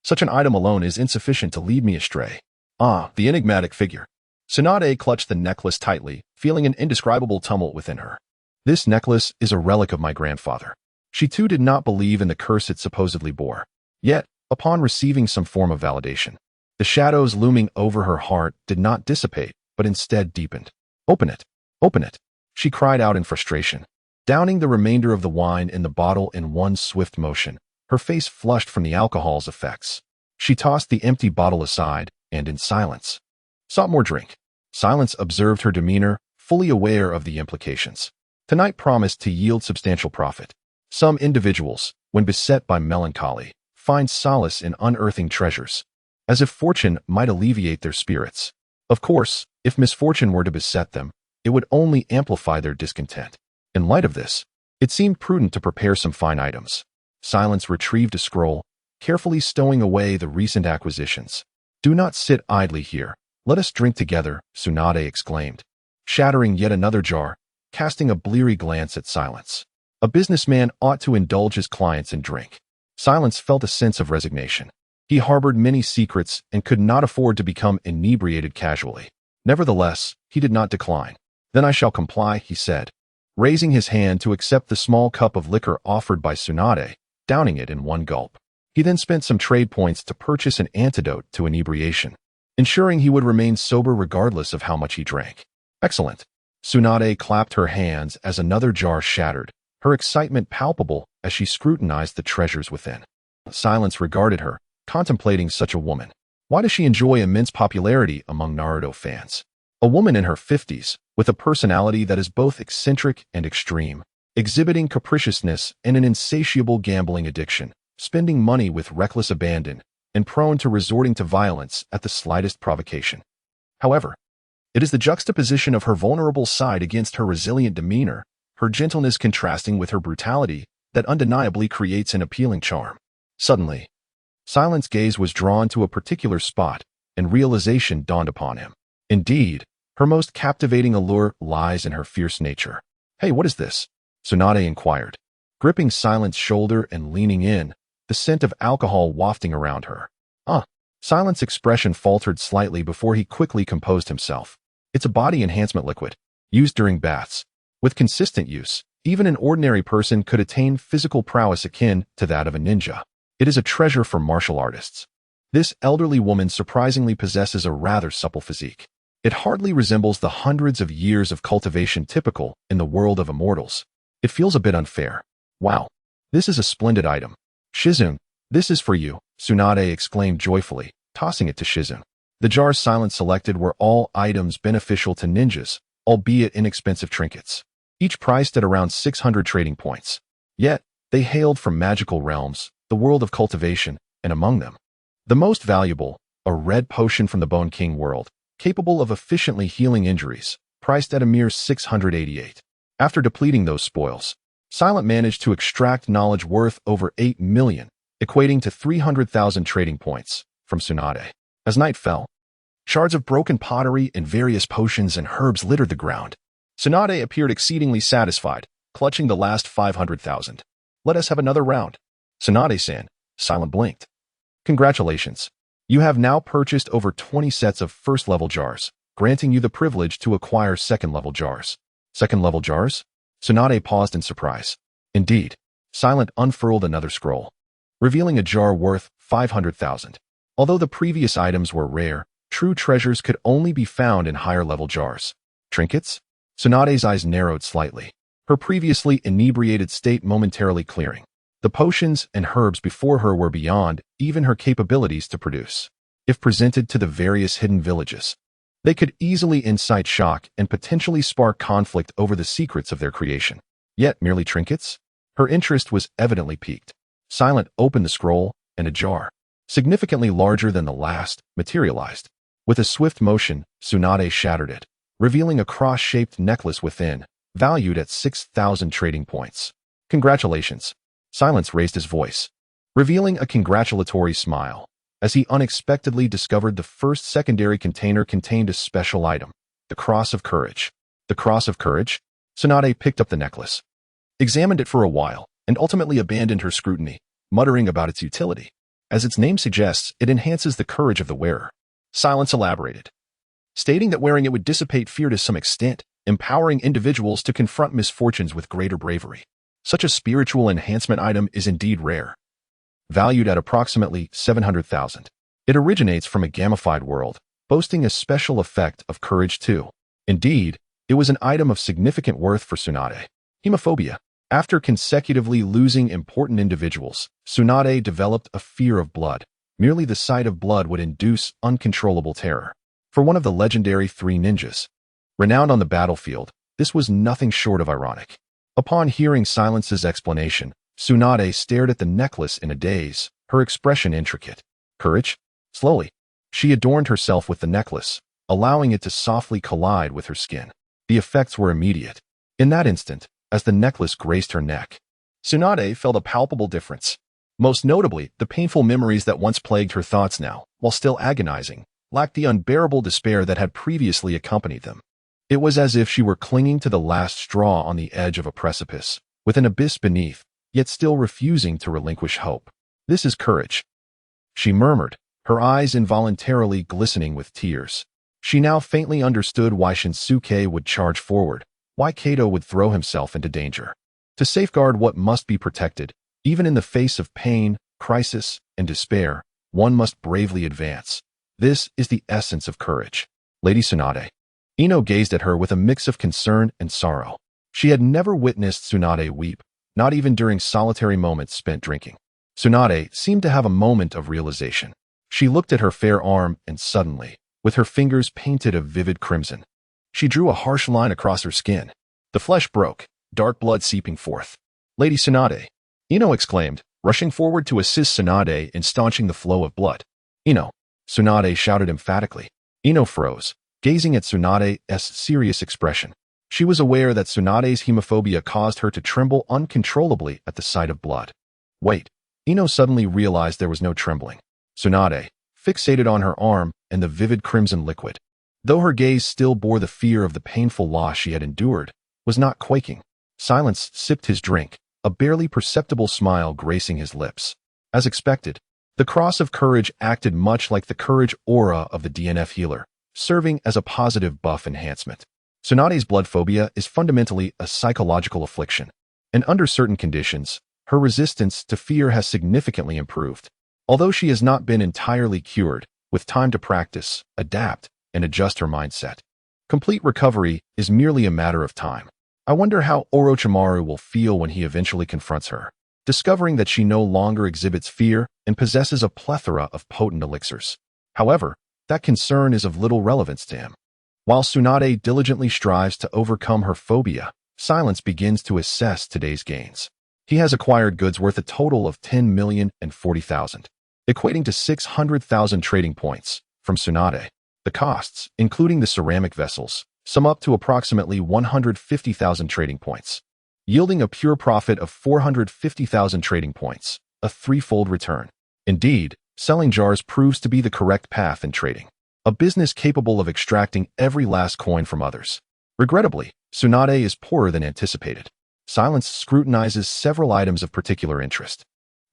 Such an item alone is insufficient to lead me astray. Ah, the enigmatic figure. Tsunade clutched the necklace tightly, feeling an indescribable tumult within her. This necklace is a relic of my grandfather. She too did not believe in the curse it supposedly bore. Yet, upon receiving some form of validation, the shadows looming over her heart did not dissipate, but instead deepened. Open it! Open it! She cried out in frustration, downing the remainder of the wine in the bottle in one swift motion, her face flushed from the alcohol's effects. She tossed the empty bottle aside, and in silence sought more drink. Silence observed her demeanor, fully aware of the implications. Tonight promised to yield substantial profit. Some individuals, when beset by melancholy, find solace in unearthing treasures, as if fortune might alleviate their spirits. Of course, if misfortune were to beset them, it would only amplify their discontent. In light of this, it seemed prudent to prepare some fine items. Silence retrieved a scroll, carefully stowing away the recent acquisitions. Do not sit idly here. Let us drink together, Tsunade exclaimed, shattering yet another jar, casting a bleary glance at Silence. A businessman ought to indulge his clients in drink. Silence felt a sense of resignation. He harbored many secrets and could not afford to become inebriated casually. Nevertheless, he did not decline. Then I shall comply, he said, raising his hand to accept the small cup of liquor offered by Tsunade, downing it in one gulp. He then spent some trade points to purchase an antidote to inebriation, ensuring he would remain sober regardless of how much he drank. Excellent. Tsunade clapped her hands as another jar shattered, her excitement palpable as she scrutinized the treasures within. Silence regarded her, contemplating such a woman. Why does she enjoy immense popularity among Naruto fans? A woman in her 50s, with a personality that is both eccentric and extreme, exhibiting capriciousness and an insatiable gambling addiction, spending money with reckless abandon, and prone to resorting to violence at the slightest provocation. However, it is the juxtaposition of her vulnerable side against her resilient demeanor, her gentleness contrasting with her brutality, that undeniably creates an appealing charm. Suddenly, Silence's gaze was drawn to a particular spot, and realization dawned upon him. Indeed, her most captivating allure lies in her fierce nature. Hey, what is this? Tsunade inquired, gripping Silence's shoulder and leaning in, the scent of alcohol wafting around her. Silence's expression faltered slightly before he quickly composed himself. It's a body enhancement liquid, used during baths. With consistent use, even an ordinary person could attain physical prowess akin to that of a ninja. It is a treasure for martial artists. This elderly woman surprisingly possesses a rather supple physique. It hardly resembles the hundreds of years of cultivation typical in the world of immortals. It feels a bit unfair. Wow, this is a splendid item. Shizune, this is for you, Tsunade exclaimed joyfully, tossing it to Shizune. The jars Silence selected were all items beneficial to ninjas, albeit inexpensive trinkets, each priced at around 600 trading points. Yet, they hailed from magical realms, the world of cultivation, and among them, the most valuable, a red potion from the Bone King world, capable of efficiently healing injuries, priced at a mere 688. After depleting those spoils, Silent managed to extract knowledge worth over 8 million, equating to 300,000 trading points, from Tsunade. As night fell, shards of broken pottery and various potions and herbs littered the ground. Tsunade appeared exceedingly satisfied, clutching the last 500,000. Let us have another round. Tsunade-san, Silent blinked. Congratulations. You have now purchased over 20 sets of first-level jars, granting you the privilege to acquire second-level jars. Second-level jars? Tsunade paused in surprise. Indeed. Silent unfurled another scroll, revealing a jar worth 500,000. Although the previous items were rare, true treasures could only be found in higher-level jars. Trinkets? Tsunade's eyes narrowed slightly, her previously inebriated state momentarily clearing. The potions and herbs before her were beyond even her capabilities to produce. If presented to the various hidden villages, they could easily incite shock and potentially spark conflict over the secrets of their creation. Yet merely trinkets? Her interest was evidently piqued. Silent opened the scroll, and a jar, significantly larger than the last, materialized. With a swift motion, Tsunade shattered it, revealing a cross-shaped necklace within, valued at 6,000 trading points. Congratulations. Silence raised his voice, revealing a congratulatory smile, as he unexpectedly discovered the first secondary container contained a special item, the Cross of Courage. The Cross of Courage? Tsunade picked up the necklace, examined it for a while, and ultimately abandoned her scrutiny, muttering about its utility. As its name suggests, it enhances the courage of the wearer. Silence elaborated, stating that wearing it would dissipate fear to some extent, empowering individuals to confront misfortunes with greater bravery. Such a spiritual enhancement item is indeed rare. Valued at approximately 700,000. It originates from a gamified world, boasting a special effect of courage too. Indeed, it was an item of significant worth for Tsunade. Hemophobia. After consecutively losing important individuals, Tsunade developed a fear of blood. Merely the sight of blood would induce uncontrollable terror. For one of the legendary three ninjas, renowned on the battlefield, this was nothing short of ironic. Upon hearing Silence's explanation, Tsunade stared at the necklace in a daze, her expression intricate. Courage? Slowly, she adorned herself with the necklace, allowing it to softly collide with her skin. The effects were immediate. In that instant, as the necklace graced her neck, Tsunade felt a palpable difference. Most notably, the painful memories that once plagued her thoughts now, while still agonizing, lacked the unbearable despair that had previously accompanied them. It was as if she were clinging to the last straw on the edge of a precipice, with an abyss beneath, yet still refusing to relinquish hope. This is courage, she murmured, her eyes involuntarily glistening with tears. She now faintly understood why Shinsuke would charge forward, why Kato would throw himself into danger. To safeguard what must be protected, even in the face of pain, crisis, and despair, one must bravely advance. This is the essence of courage. Lady Tsunade. Ino gazed at her with a mix of concern and sorrow. She had never witnessed Tsunade weep, not even during solitary moments spent drinking. Tsunade seemed to have a moment of realization. She looked at her fair arm and suddenly, with her fingers painted a vivid crimson, she drew a harsh line across her skin. The flesh broke, dark blood seeping forth. Lady Tsunade, Ino exclaimed, rushing forward to assist Tsunade in staunching the flow of blood. Ino, Tsunade shouted emphatically. Ino froze, gazing at Tsunade's serious expression. She was aware that Tsunade's hemophobia caused her to tremble uncontrollably at the sight of blood. Wait, Ino suddenly realized there was no trembling. Tsunade, fixated on her arm and the vivid crimson liquid, though her gaze still bore the fear of the painful loss she had endured, was not quaking. Silence sipped his drink, a barely perceptible smile gracing his lips. As expected, the Cross of Courage acted much like the courage aura of the DNF healer, serving as a positive buff enhancement. Tsunade's blood phobia is fundamentally a psychological affliction, and under certain conditions, her resistance to fear has significantly improved. Although she has not been entirely cured, with time to practice, adapt, and adjust her mindset, complete recovery is merely a matter of time. I wonder how Orochimaru will feel when he eventually confronts her, discovering that she no longer exhibits fear and possesses a plethora of potent elixirs. However, that concern is of little relevance to him. While Tsunade diligently strives to overcome her phobia, Silence begins to assess today's gains. He has acquired goods worth a total of 10,040,000, equating to 600,000 trading points from Tsunade. The costs, including the ceramic vessels, sum up to approximately 150,000 trading points, yielding a pure profit of 450,000 trading points, a threefold return. Indeed, selling jars proves to be the correct path in trading, a business capable of extracting every last coin from others. Regrettably, Tsunade is poorer than anticipated. Silence scrutinizes several items of particular interest.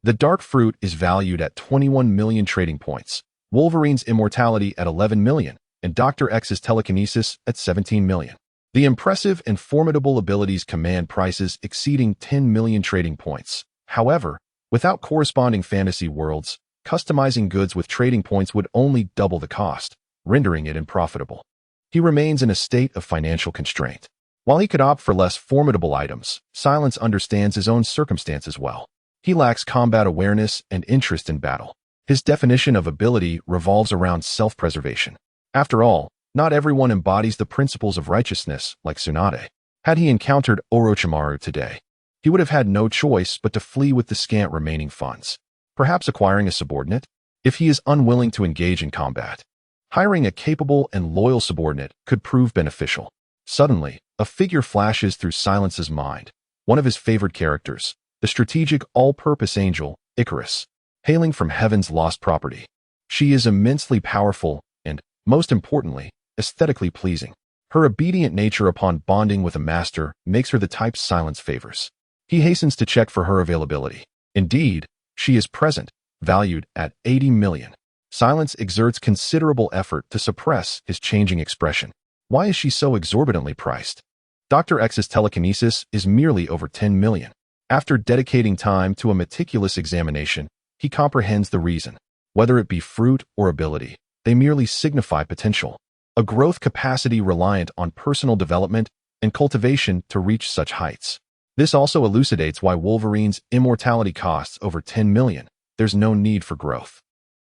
The dark fruit is valued at 21 million trading points, Wolverine's immortality at 11 million, and Dr. X's telekinesis at 17 million. The impressive and formidable abilities command prices exceeding 10 million trading points. However, without corresponding fantasy worlds, customizing goods with trading points would only double the cost, rendering it unprofitable. He remains in a state of financial constraint. While he could opt for less formidable items, Silence understands his own circumstances well. He lacks combat awareness and interest in battle. His definition of ability revolves around self-preservation. After all, not everyone embodies the principles of righteousness like Tsunade. Had he encountered Orochimaru today, he would have had no choice but to flee with the scant remaining funds, perhaps acquiring a subordinate, if he is unwilling to engage in combat. Hiring a capable and loyal subordinate could prove beneficial. Suddenly, a figure flashes through Silence's mind, one of his favorite characters, the strategic all-purpose angel, Icarus, hailing from heaven's lost property. She is immensely powerful and, most importantly, aesthetically pleasing. Her obedient nature upon bonding with a master makes her the type Silence favors. He hastens to check for her availability. Indeed, she is present, valued at 80 million. Silence exerts considerable effort to suppress his changing expression. Why is she so exorbitantly priced? Dr. X's telekinesis is merely over 10 million. After dedicating time to a meticulous examination, he comprehends the reason. Whether it be fruit or ability, they merely signify potential. A growth capacity reliant on personal development and cultivation to reach such heights. This also elucidates why Wolverine's immortality costs over 10 million. There's no need for growth.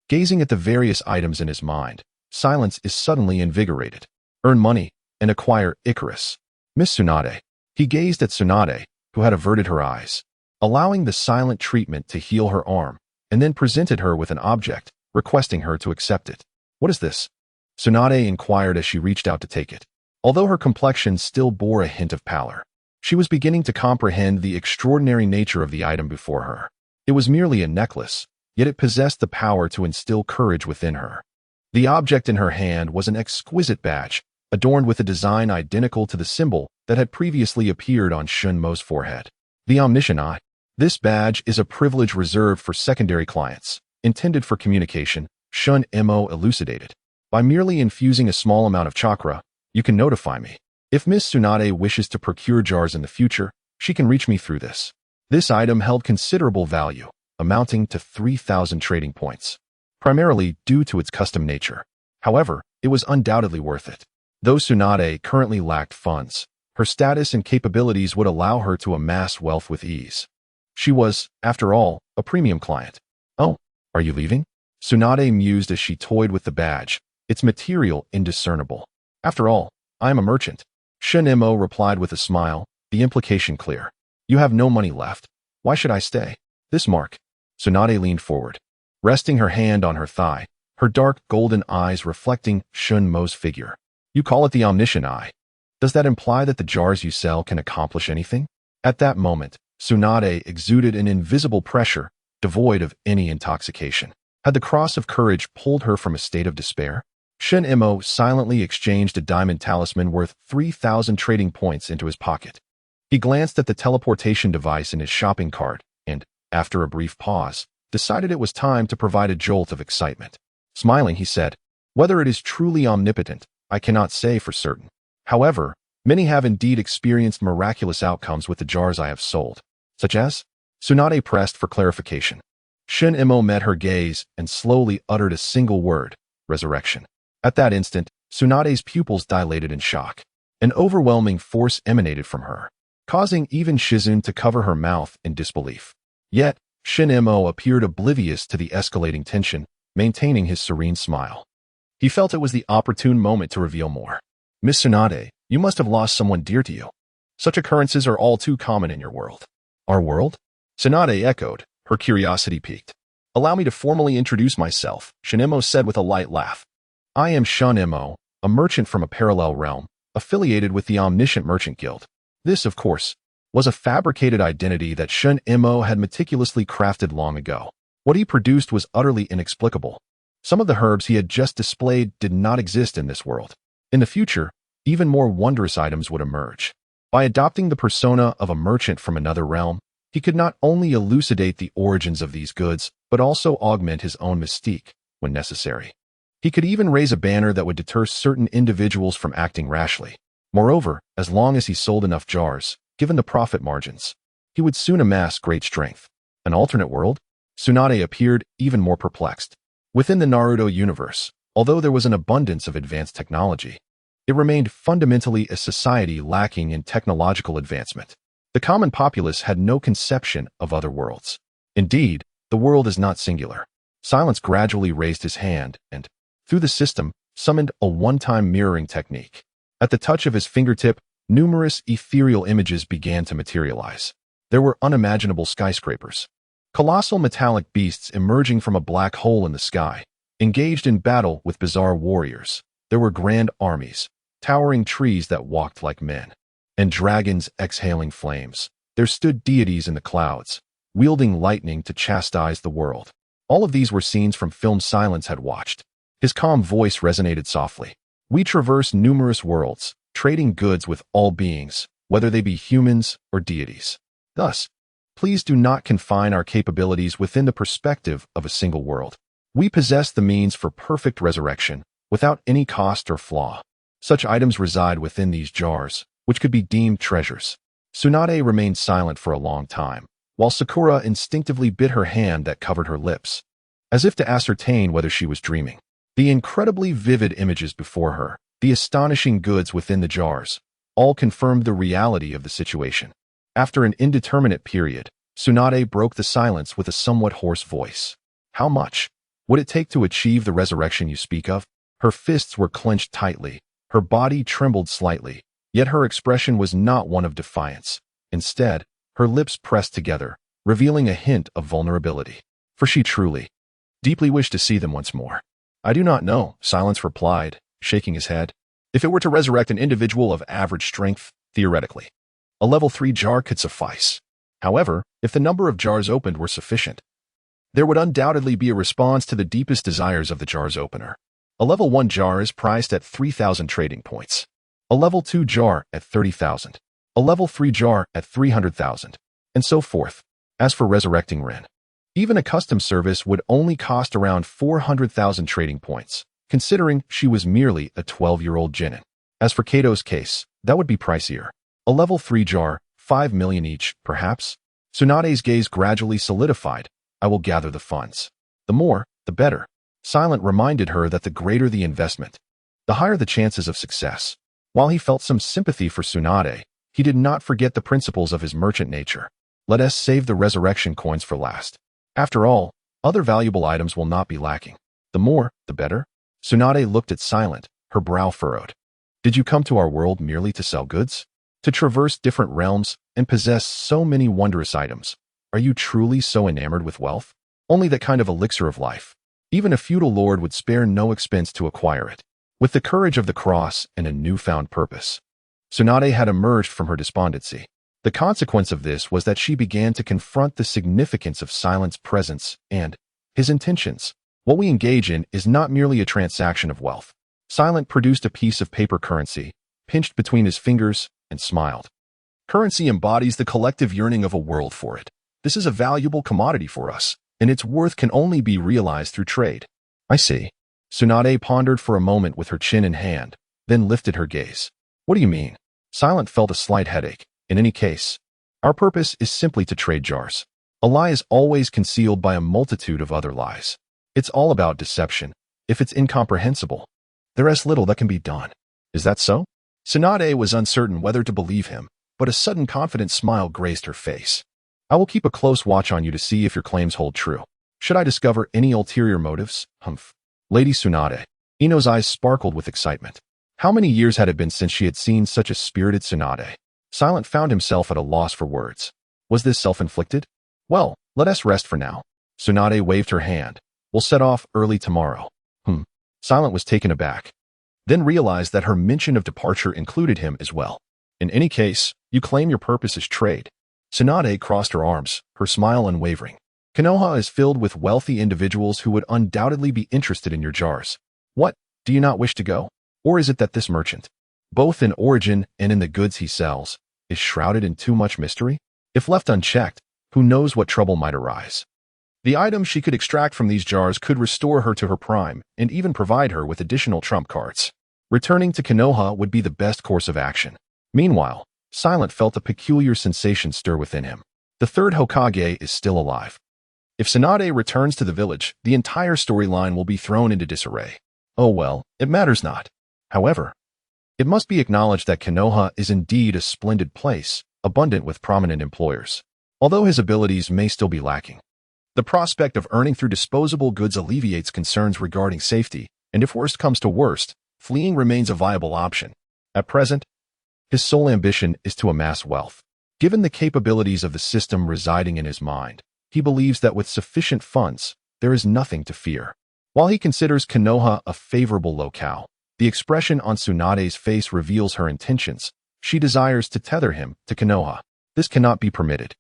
Gazing at the various items in his mind, Silence is suddenly invigorated. Earn money and acquire Icarus. Miss Tsunade. He gazed at Tsunade, who had averted her eyes, allowing the silent treatment to heal her arm, and then presented her with an object, requesting her to accept it. What is this? Tsunade inquired as she reached out to take it. Although her complexion still bore a hint of pallor, she was beginning to comprehend the extraordinary nature of the item before her. It was merely a necklace, yet it possessed the power to instill courage within her. The object in her hand was an exquisite badge, adorned with a design identical to the symbol that had previously appeared on Shun Mo's forehead. The Omniscient Eye. This badge is a privilege reserved for secondary clients, intended for communication, Shun Mo elucidated. By merely infusing a small amount of chakra, you can notify me. If Miss Tsunade wishes to procure jars in the future, she can reach me through this. This item held considerable value, amounting to 3,000 trading points, primarily due to its custom nature. However, it was undoubtedly worth it. Though Tsunade currently lacked funds, her status and capabilities would allow her to amass wealth with ease. She was, after all, a premium client. Oh, are you leaving? Tsunade mused as she toyed with the badge, its material indiscernible. After all, I am a merchant. Shun Mo replied with a smile, the implication clear. You have no money left. Why should I stay? This mark. Tsunade leaned forward, resting her hand on her thigh, her dark golden eyes reflecting Shun Mo's figure. You call it the Omniscient Eye. Does that imply that the jars you sell can accomplish anything? At that moment, Tsunade exuded an invisible pressure, devoid of any intoxication. Had the cross of courage pulled her from a state of despair? Shun Mo silently exchanged a diamond talisman worth 3,000 trading points into his pocket. He glanced at the teleportation device in his shopping cart and, after a brief pause, decided it was time to provide a jolt of excitement. Smiling, he said, whether it is truly omnipotent, I cannot say for certain. However, many have indeed experienced miraculous outcomes with the jars I have sold. Such as? Tsunade pressed for clarification. Shun Mo met her gaze and slowly uttered a single word, resurrection. At that instant, Tsunade's pupils dilated in shock. An overwhelming force emanated from her, causing even Shizune to cover her mouth in disbelief. Yet, Shun Mo appeared oblivious to the escalating tension, maintaining his serene smile. He felt it was the opportune moment to reveal more. Miss Tsunade, you must have lost someone dear to you. Such occurrences are all too common in your world. Our world? Tsunade echoed, her curiosity piqued. Allow me to formally introduce myself, Shun Mo said with a light laugh. I am Shun Mo, a merchant from a parallel realm, affiliated with the Omniscient Merchant Guild. This, of course, was a fabricated identity that Shun Mo had meticulously crafted long ago. What he produced was utterly inexplicable. Some of the herbs he had just displayed did not exist in this world. In the future, even more wondrous items would emerge. By adopting the persona of a merchant from another realm, he could not only elucidate the origins of these goods, but also augment his own mystique when necessary. He could even raise a banner that would deter certain individuals from acting rashly. Moreover, as long as he sold enough jars, given the profit margins, he would soon amass great strength. An alternate world? Tsunade appeared even more perplexed. Within the Naruto universe, although there was an abundance of advanced technology, it remained fundamentally a society lacking in technological advancement. The common populace had no conception of other worlds. Indeed, the world is not singular. Silence gradually raised his hand and, through the system, summoned a one-time mirroring technique. At the touch of his fingertip, numerous ethereal images began to materialize. There were unimaginable skyscrapers, colossal metallic beasts emerging from a black hole in the sky, engaged in battle with bizarre warriors. There were grand armies, towering trees that walked like men, and dragons exhaling flames. There stood deities in the clouds, wielding lightning to chastise the world. All of these were scenes from films Silence had watched. His calm voice resonated softly. We traverse numerous worlds, trading goods with all beings, whether they be humans or deities. Thus, please do not confine our capabilities within the perspective of a single world. We possess the means for perfect resurrection, without any cost or flaw. Such items reside within these jars, which could be deemed treasures. Tsunade remained silent for a long time, while Sakura instinctively bit her hand that covered her lips, as if to ascertain whether she was dreaming. The incredibly vivid images before her, the astonishing goods within the jars, all confirmed the reality of the situation. After an indeterminate period, Tsunade broke the silence with a somewhat hoarse voice. How much would it take to achieve the resurrection you speak of? Her fists were clenched tightly, her body trembled slightly, yet her expression was not one of defiance. Instead, her lips pressed together, revealing a hint of vulnerability. For she truly, deeply wished to see them once more. I do not know, Silence replied, shaking his head. If it were to resurrect an individual of average strength, theoretically, a level 3 jar could suffice. However, if the number of jars opened were sufficient, there would undoubtedly be a response to the deepest desires of the jar's opener. A level 1 jar is priced at 3,000 trading points. A level 2 jar at 30,000. A level 3 jar at 300,000. And so forth. As for resurrecting Rin, even a custom service would only cost around 400,000 trading points, considering she was merely a 12-year-old genin. As for Kato's case, that would be pricier. A level 3 jar, 5 million each, perhaps? Tsunade's gaze gradually solidified. I will gather the funds. The more, the better. Silent reminded her that the greater the investment, the higher the chances of success. While he felt some sympathy for Tsunade, he did not forget the principles of his merchant nature. Let us save the resurrection coins for last. After all, other valuable items will not be lacking. The more, the better. Tsunade looked at Silent, her brow furrowed. Did you come to our world merely to sell goods? To traverse different realms and possess so many wondrous items? Are you truly so enamored with wealth? Only that kind of elixir of life. Even a feudal lord would spare no expense to acquire it. With the courage of the cross and a newfound purpose, Tsunade had emerged from her despondency. The consequence of this was that she began to confront the significance of Silent's presence and his intentions. What we engage in is not merely a transaction of wealth. Silent produced a piece of paper currency, pinched between his fingers, and smiled. Currency embodies the collective yearning of a world for it. This is a valuable commodity for us, and its worth can only be realized through trade. I see. Tsunade pondered for a moment with her chin in hand, then lifted her gaze. What do you mean? Silent felt a slight headache. In any case, our purpose is simply to trade jars. A lie is always concealed by a multitude of other lies. It's all about deception. If it's incomprehensible, there is little that can be done. Is that so? Tsunade was uncertain whether to believe him, but a sudden confident smile graced her face. I will keep a close watch on you to see if your claims hold true. Should I discover any ulterior motives? Humph. Lady Tsunade. Ino's eyes sparkled with excitement. How many years had it been since she had seen such a spirited Tsunade? Silent found himself at a loss for words. Was this self-inflicted? Well, let us rest for now. Tsunade waved her hand. We'll set off early tomorrow. Silent was taken aback, then realized that her mention of departure included him as well. In any case, you claim your purpose is trade. Tsunade crossed her arms, her smile unwavering. Konoha is filled with wealthy individuals who would undoubtedly be interested in your jars. What, do you not wish to go? Or is it that this merchant, both in origin and in the goods he sells, is shrouded in too much mystery? If left unchecked, who knows what trouble might arise? The items she could extract from these jars could restore her to her prime and even provide her with additional trump cards. Returning to Konoha would be the best course of action. Meanwhile, Silent felt a peculiar sensation stir within him. The third Hokage is still alive. If Tsunade returns to the village, the entire storyline will be thrown into disarray. Oh well, it matters not. However, it must be acknowledged that Konoha is indeed a splendid place, abundant with prominent employers. Although his abilities may still be lacking, the prospect of earning through disposable goods alleviates concerns regarding safety, and if worst comes to worst, fleeing remains a viable option. At present, his sole ambition is to amass wealth. Given the capabilities of the system residing in his mind, he believes that with sufficient funds, there is nothing to fear. While he considers Konoha a favorable locale, the expression on Tsunade's face reveals her intentions. She desires to tether him to Konoha. This cannot be permitted.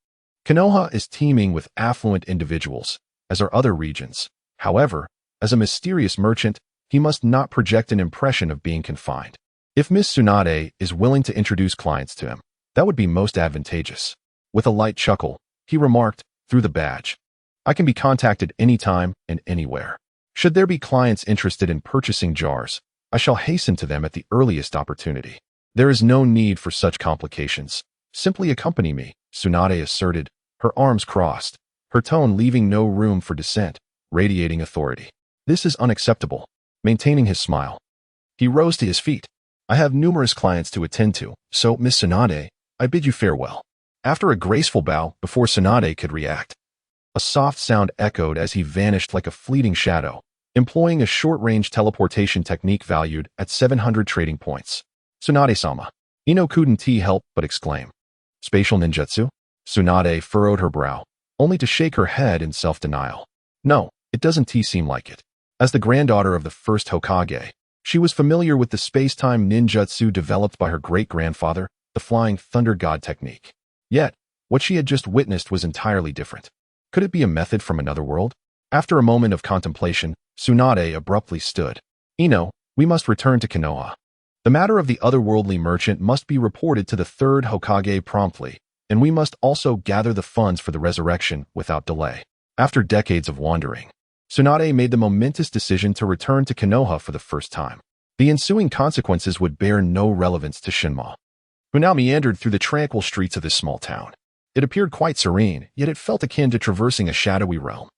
Konoha is teeming with affluent individuals, as are other regions. However, as a mysterious merchant, he must not project an impression of being confined. If Miss Tsunade is willing to introduce clients to him, that would be most advantageous. With a light chuckle, he remarked, through the badge, I can be contacted anytime and anywhere. Should there be clients interested in purchasing jars, I shall hasten to them at the earliest opportunity. There is no need for such complications. Simply accompany me, Tsunade asserted, her arms crossed, her tone leaving no room for dissent, radiating authority. This is unacceptable. Maintaining his smile, he rose to his feet. I have numerous clients to attend to, so, Miss Tsunade, I bid you farewell. After a graceful bow, before Tsunade could react, a soft sound echoed as he vanished like a fleeting shadow, employing a short-range teleportation technique valued at 700 trading points. Tsunade-sama. Ino couldn't help but exclaim. Spatial ninjutsu? Tsunade furrowed her brow, only to shake her head in self-denial. No, it doesn't seem like it. As the granddaughter of the first Hokage, she was familiar with the space-time ninjutsu developed by her great-grandfather, the Flying Thunder God technique. Yet, what she had just witnessed was entirely different. Could it be a method from another world? After a moment of contemplation, Tsunade abruptly stood. Ino, we must return to Konoha. The matter of the otherworldly merchant must be reported to the third Hokage promptly, and we must also gather the funds for the resurrection without delay. After decades of wandering, Tsunade made the momentous decision to return to Konoha for the first time. The ensuing consequences would bear no relevance to Shinma, who now meandered through the tranquil streets of this small town. It appeared quite serene, yet it felt akin to traversing a shadowy realm.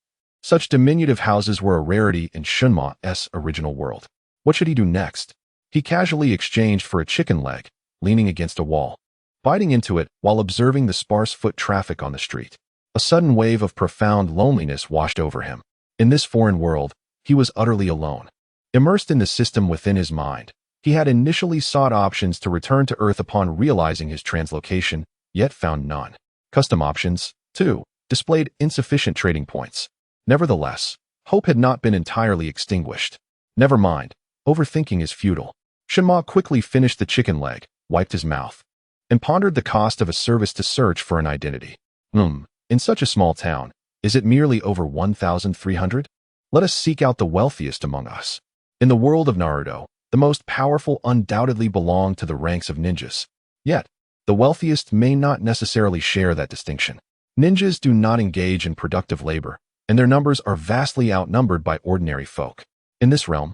Such diminutive houses were a rarity in Shinma's original world. What should he do next? He casually exchanged for a chicken leg, leaning against a wall, biting into it while observing the sparse foot traffic on the street. A sudden wave of profound loneliness washed over him. In this foreign world, he was utterly alone. Immersed in the system within his mind, he had initially sought options to return to Earth upon realizing his translocation, yet found none. Custom options, too, displayed insufficient trading points. Nevertheless, hope had not been entirely extinguished. Never mind, overthinking is futile. Shinma quickly finished the chicken leg, wiped his mouth, and pondered the cost of a service to search for an identity. In such a small town, is it merely over 1,300? Let us seek out the wealthiest among us. In the world of Naruto, the most powerful undoubtedly belong to the ranks of ninjas. Yet, the wealthiest may not necessarily share that distinction. Ninjas do not engage in productive labor, and their numbers are vastly outnumbered by ordinary folk. In this realm,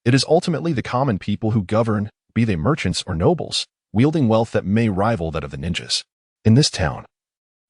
it is ultimately the common people who govern, be they merchants or nobles, wielding wealth that may rival that of the ninjas. In this town,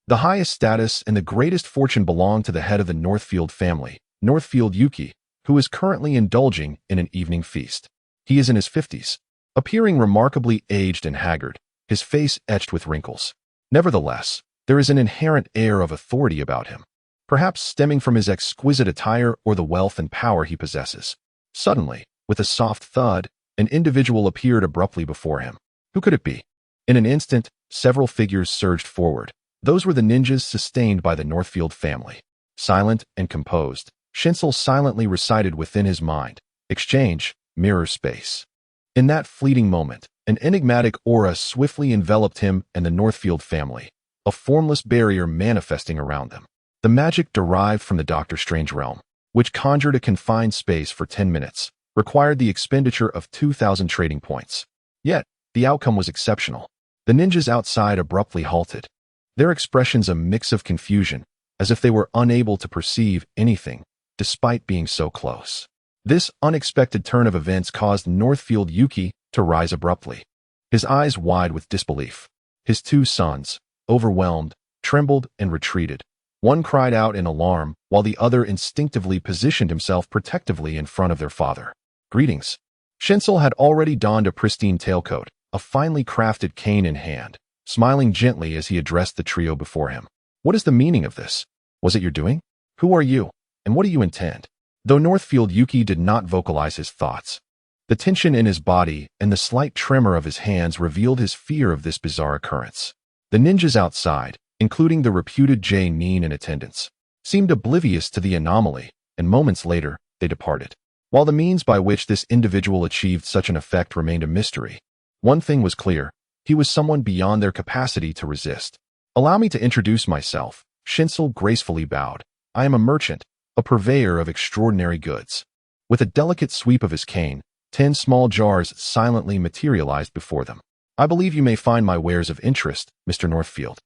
the highest status and the greatest fortune belong to the head of the Northfield family, Northfield Yuki, who is currently indulging in an evening feast. He is in his 50s, appearing remarkably aged and haggard, his face etched with wrinkles. Nevertheless, there is an inherent air of authority about him, perhaps stemming from his exquisite attire or the wealth and power he possesses. Suddenly, with a soft thud, an individual appeared abruptly before him. Who could it be? In an instant, several figures surged forward. Those were the ninjas sustained by the Northfield family. Silent and composed, Shinsel silently recited within his mind, "Exchange, mirror space." In that fleeting moment, an enigmatic aura swiftly enveloped him and the Northfield family, a formless barrier manifesting around them. The magic derived from the Doctor Strange realm, which conjured a confined space for 10 minutes, required the expenditure of 2,000 trading points. Yet, the outcome was exceptional. The ninjas outside abruptly halted, their expressions a mix of confusion, as if they were unable to perceive anything, despite being so close. This unexpected turn of events caused Northfield Yuki to rise abruptly, his eyes wide with disbelief. His two sons, overwhelmed, trembled and retreated. One cried out in alarm, while the other instinctively positioned himself protectively in front of their father. Greetings. Shinsel had already donned a pristine tailcoat, a finely crafted cane in hand, smiling gently as he addressed the trio before him. What is the meaning of this? Was it your doing? Who are you, and what do you intend? Though Northfield Yuki did not vocalize his thoughts, the tension in his body and the slight tremor of his hands revealed his fear of this bizarre occurrence. The ninjas outside, including the reputed Nin in attendance, seemed oblivious to the anomaly, and moments later, they departed. While the means by which this individual achieved such an effect remained a mystery, one thing was clear: he was someone beyond their capacity to resist. Allow me to introduce myself. Shinsel gracefully bowed. I am a merchant, a purveyor of extraordinary goods. With a delicate sweep of his cane, 10 small jars silently materialized before them. I believe you may find my wares of interest, Mr. Northfield.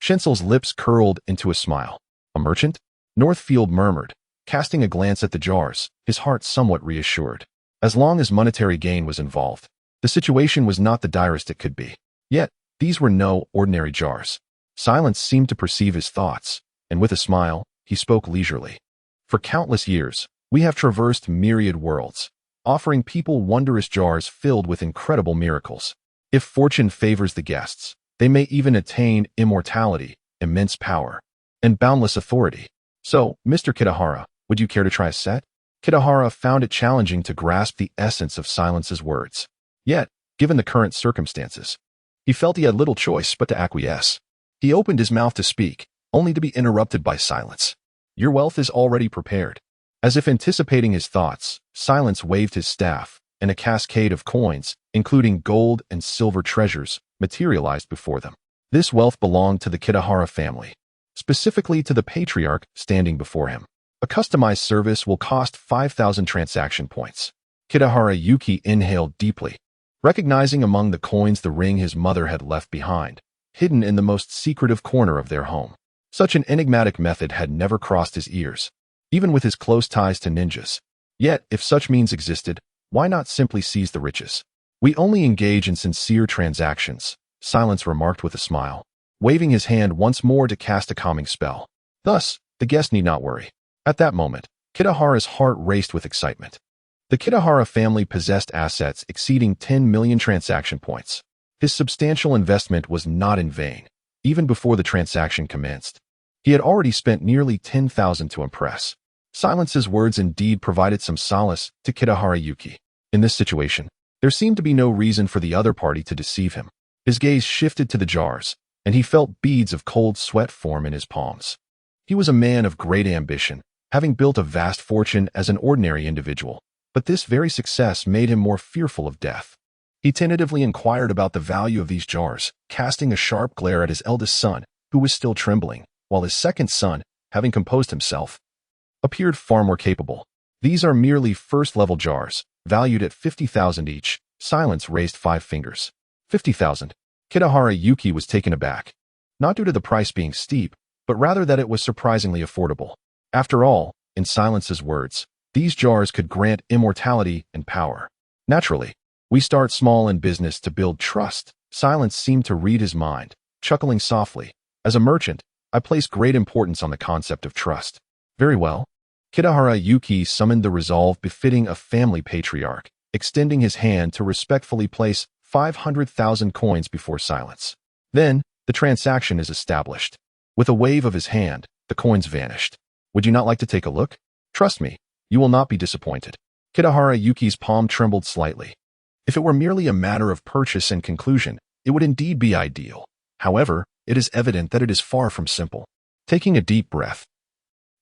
Shinsel's lips curled into a smile. A merchant? Northfield murmured, casting a glance at the jars, his heart somewhat reassured. As long as monetary gain was involved, the situation was not the direst it could be. Yet, these were no ordinary jars. Silence seemed to perceive his thoughts, and with a smile, he spoke leisurely. For countless years, we have traversed myriad worlds, offering people wondrous jars filled with incredible miracles. If fortune favors the guests, they may even attain immortality, immense power, and boundless authority. So, Mr. Kitahara, would you care to try a set? Kitahara found it challenging to grasp the essence of Silence's words. Yet, given the current circumstances, he felt he had little choice but to acquiesce. He opened his mouth to speak, only to be interrupted by Silence. Your wealth is already prepared. As if anticipating his thoughts, Silence waved his staff, and a cascade of coins, including gold and silver treasures, materialized before them. This wealth belonged to the Kitahara family, specifically to the patriarch standing before him. A customized service will cost 5,000 transaction points. Kitahara Yuki inhaled deeply, recognizing among the coins the ring his mother had left behind, hidden in the most secretive corner of their home. Such an enigmatic method had never crossed his ears, even with his close ties to ninjas. Yet, if such means existed, why not simply seize the riches? We only engage in sincere transactions, Silence remarked with a smile, waving his hand once more to cast a calming spell. Thus, the guest need not worry. At that moment, Kitahara's heart raced with excitement. The Kitahara family possessed assets exceeding 10 million transaction points. His substantial investment was not in vain. Even before the transaction commenced, he had already spent nearly 10,000 to impress. Silence's words indeed provided some solace to Kitahara Yuki. In this situation, there seemed to be no reason for the other party to deceive him. His gaze shifted to the jars, and he felt beads of cold sweat form in his palms. He was a man of great ambition, having built a vast fortune as an ordinary individual, but this very success made him more fearful of death. He tentatively inquired about the value of these jars, casting a sharp glare at his eldest son, who was still trembling, while his second son, having composed himself, appeared far more capable. These are merely first-level jars, valued at 50,000 each. Silence raised 5 fingers. 50,000. Kitahara Yuki was taken aback, not due to the price being steep, but rather that it was surprisingly affordable. After all, in Silence's words, these jars could grant immortality and power. Naturally, we start small in business to build trust. Silence seemed to read his mind, chuckling softly. As a merchant, I place great importance on the concept of trust. Very well. Kitahara Yuki summoned the resolve befitting a family patriarch, extending his hand to respectfully place 500,000 coins before Silence. Then, the transaction is established. With a wave of his hand, the coins vanished. Would you not like to take a look? Trust me, you will not be disappointed. Kitahara Yuki's palm trembled slightly. If it were merely a matter of purchase and conclusion, it would indeed be ideal. However, it is evident that it is far from simple. Taking a deep breath,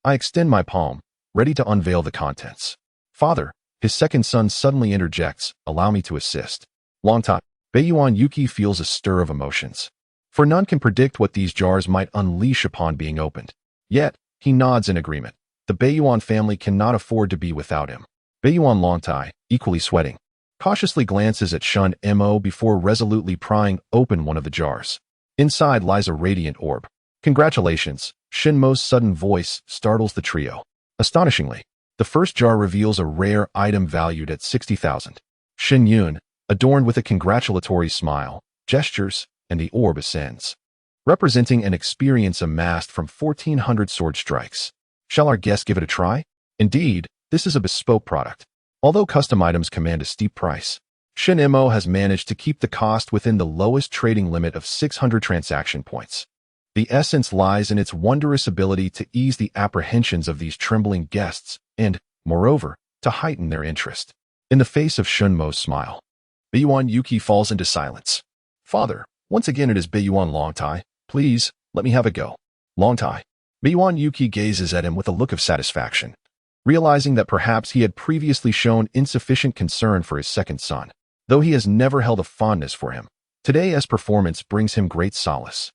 I extend my palm, ready to unveil the contents. Father, his second son suddenly interjects, allow me to assist. Long time, Baiyuan Yuki feels a stir of emotions. For none can predict what these jars might unleash upon being opened. Yet, he nods in agreement. The Baiyuan family cannot afford to be without him. Baiyuan Longtai, equally sweating, cautiously glances at Shun Mo before resolutely prying open one of the jars. Inside lies a radiant orb. Congratulations, Shinmo's sudden voice startles the trio. Astonishingly, the first jar reveals a rare item valued at 60,000. Shin Yun, adorned with a congratulatory smile, gestures, and the orb ascends, representing an experience amassed from 1,400 sword strikes. Shall our guest give it a try? Indeed, this is a bespoke product. Although custom items command a steep price, Shin Mo has managed to keep the cost within the lowest trading limit of 600 transaction points. The essence lies in its wondrous ability to ease the apprehensions of these trembling guests and, moreover, to heighten their interest. In the face of Shunmo's smile, Beiyuan Yuki falls into silence. Father, once again it is Beiyuan Longtai. Please, let me have a go. Longtai. Beiyuan Yuki gazes at him with a look of satisfaction, realizing that perhaps he had previously shown insufficient concern for his second son. Though he has never held a fondness for him, today's performance brings him great solace.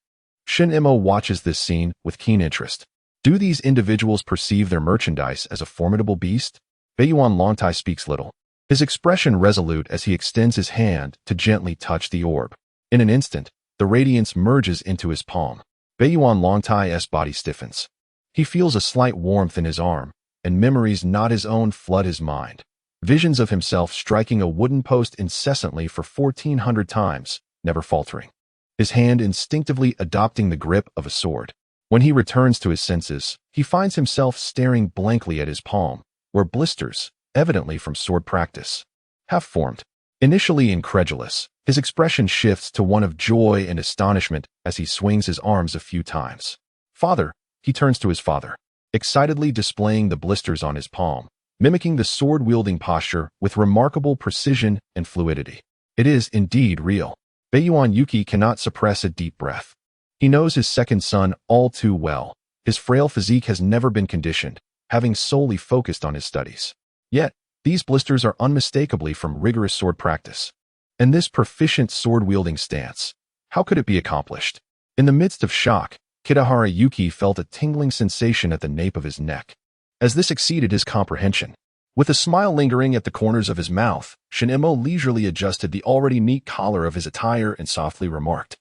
Shin Mo watches this scene with keen interest. Do these individuals perceive their merchandise as a formidable beast? Beiyuan Longtai speaks little, his expression resolute as he extends his hand to gently touch the orb. In an instant, the radiance merges into his palm. Beiyuan Longtai's body stiffens. He feels a slight warmth in his arm, and memories not his own flood his mind. Visions of himself striking a wooden post incessantly for 1,400 times, never faltering. His hand instinctively adopting the grip of a sword. When he returns to his senses, he finds himself staring blankly at his palm, where blisters, evidently from sword practice, have formed. Initially incredulous, his expression shifts to one of joy and astonishment as he swings his arms a few times. Father, he turns to his father, excitedly displaying the blisters on his palm, mimicking the sword-wielding posture with remarkable precision and fluidity. It is indeed real. Beiyuan Yuki cannot suppress a deep breath. He knows his second son all too well. His frail physique has never been conditioned, having solely focused on his studies. Yet, these blisters are unmistakably from rigorous sword practice. And this proficient sword-wielding stance, how could it be accomplished? In the midst of shock, Kitahara Yuki felt a tingling sensation at the nape of his neck, as this exceeded his comprehension. With a smile lingering at the corners of his mouth, Shin-Mo leisurely adjusted the already neat collar of his attire and softly remarked,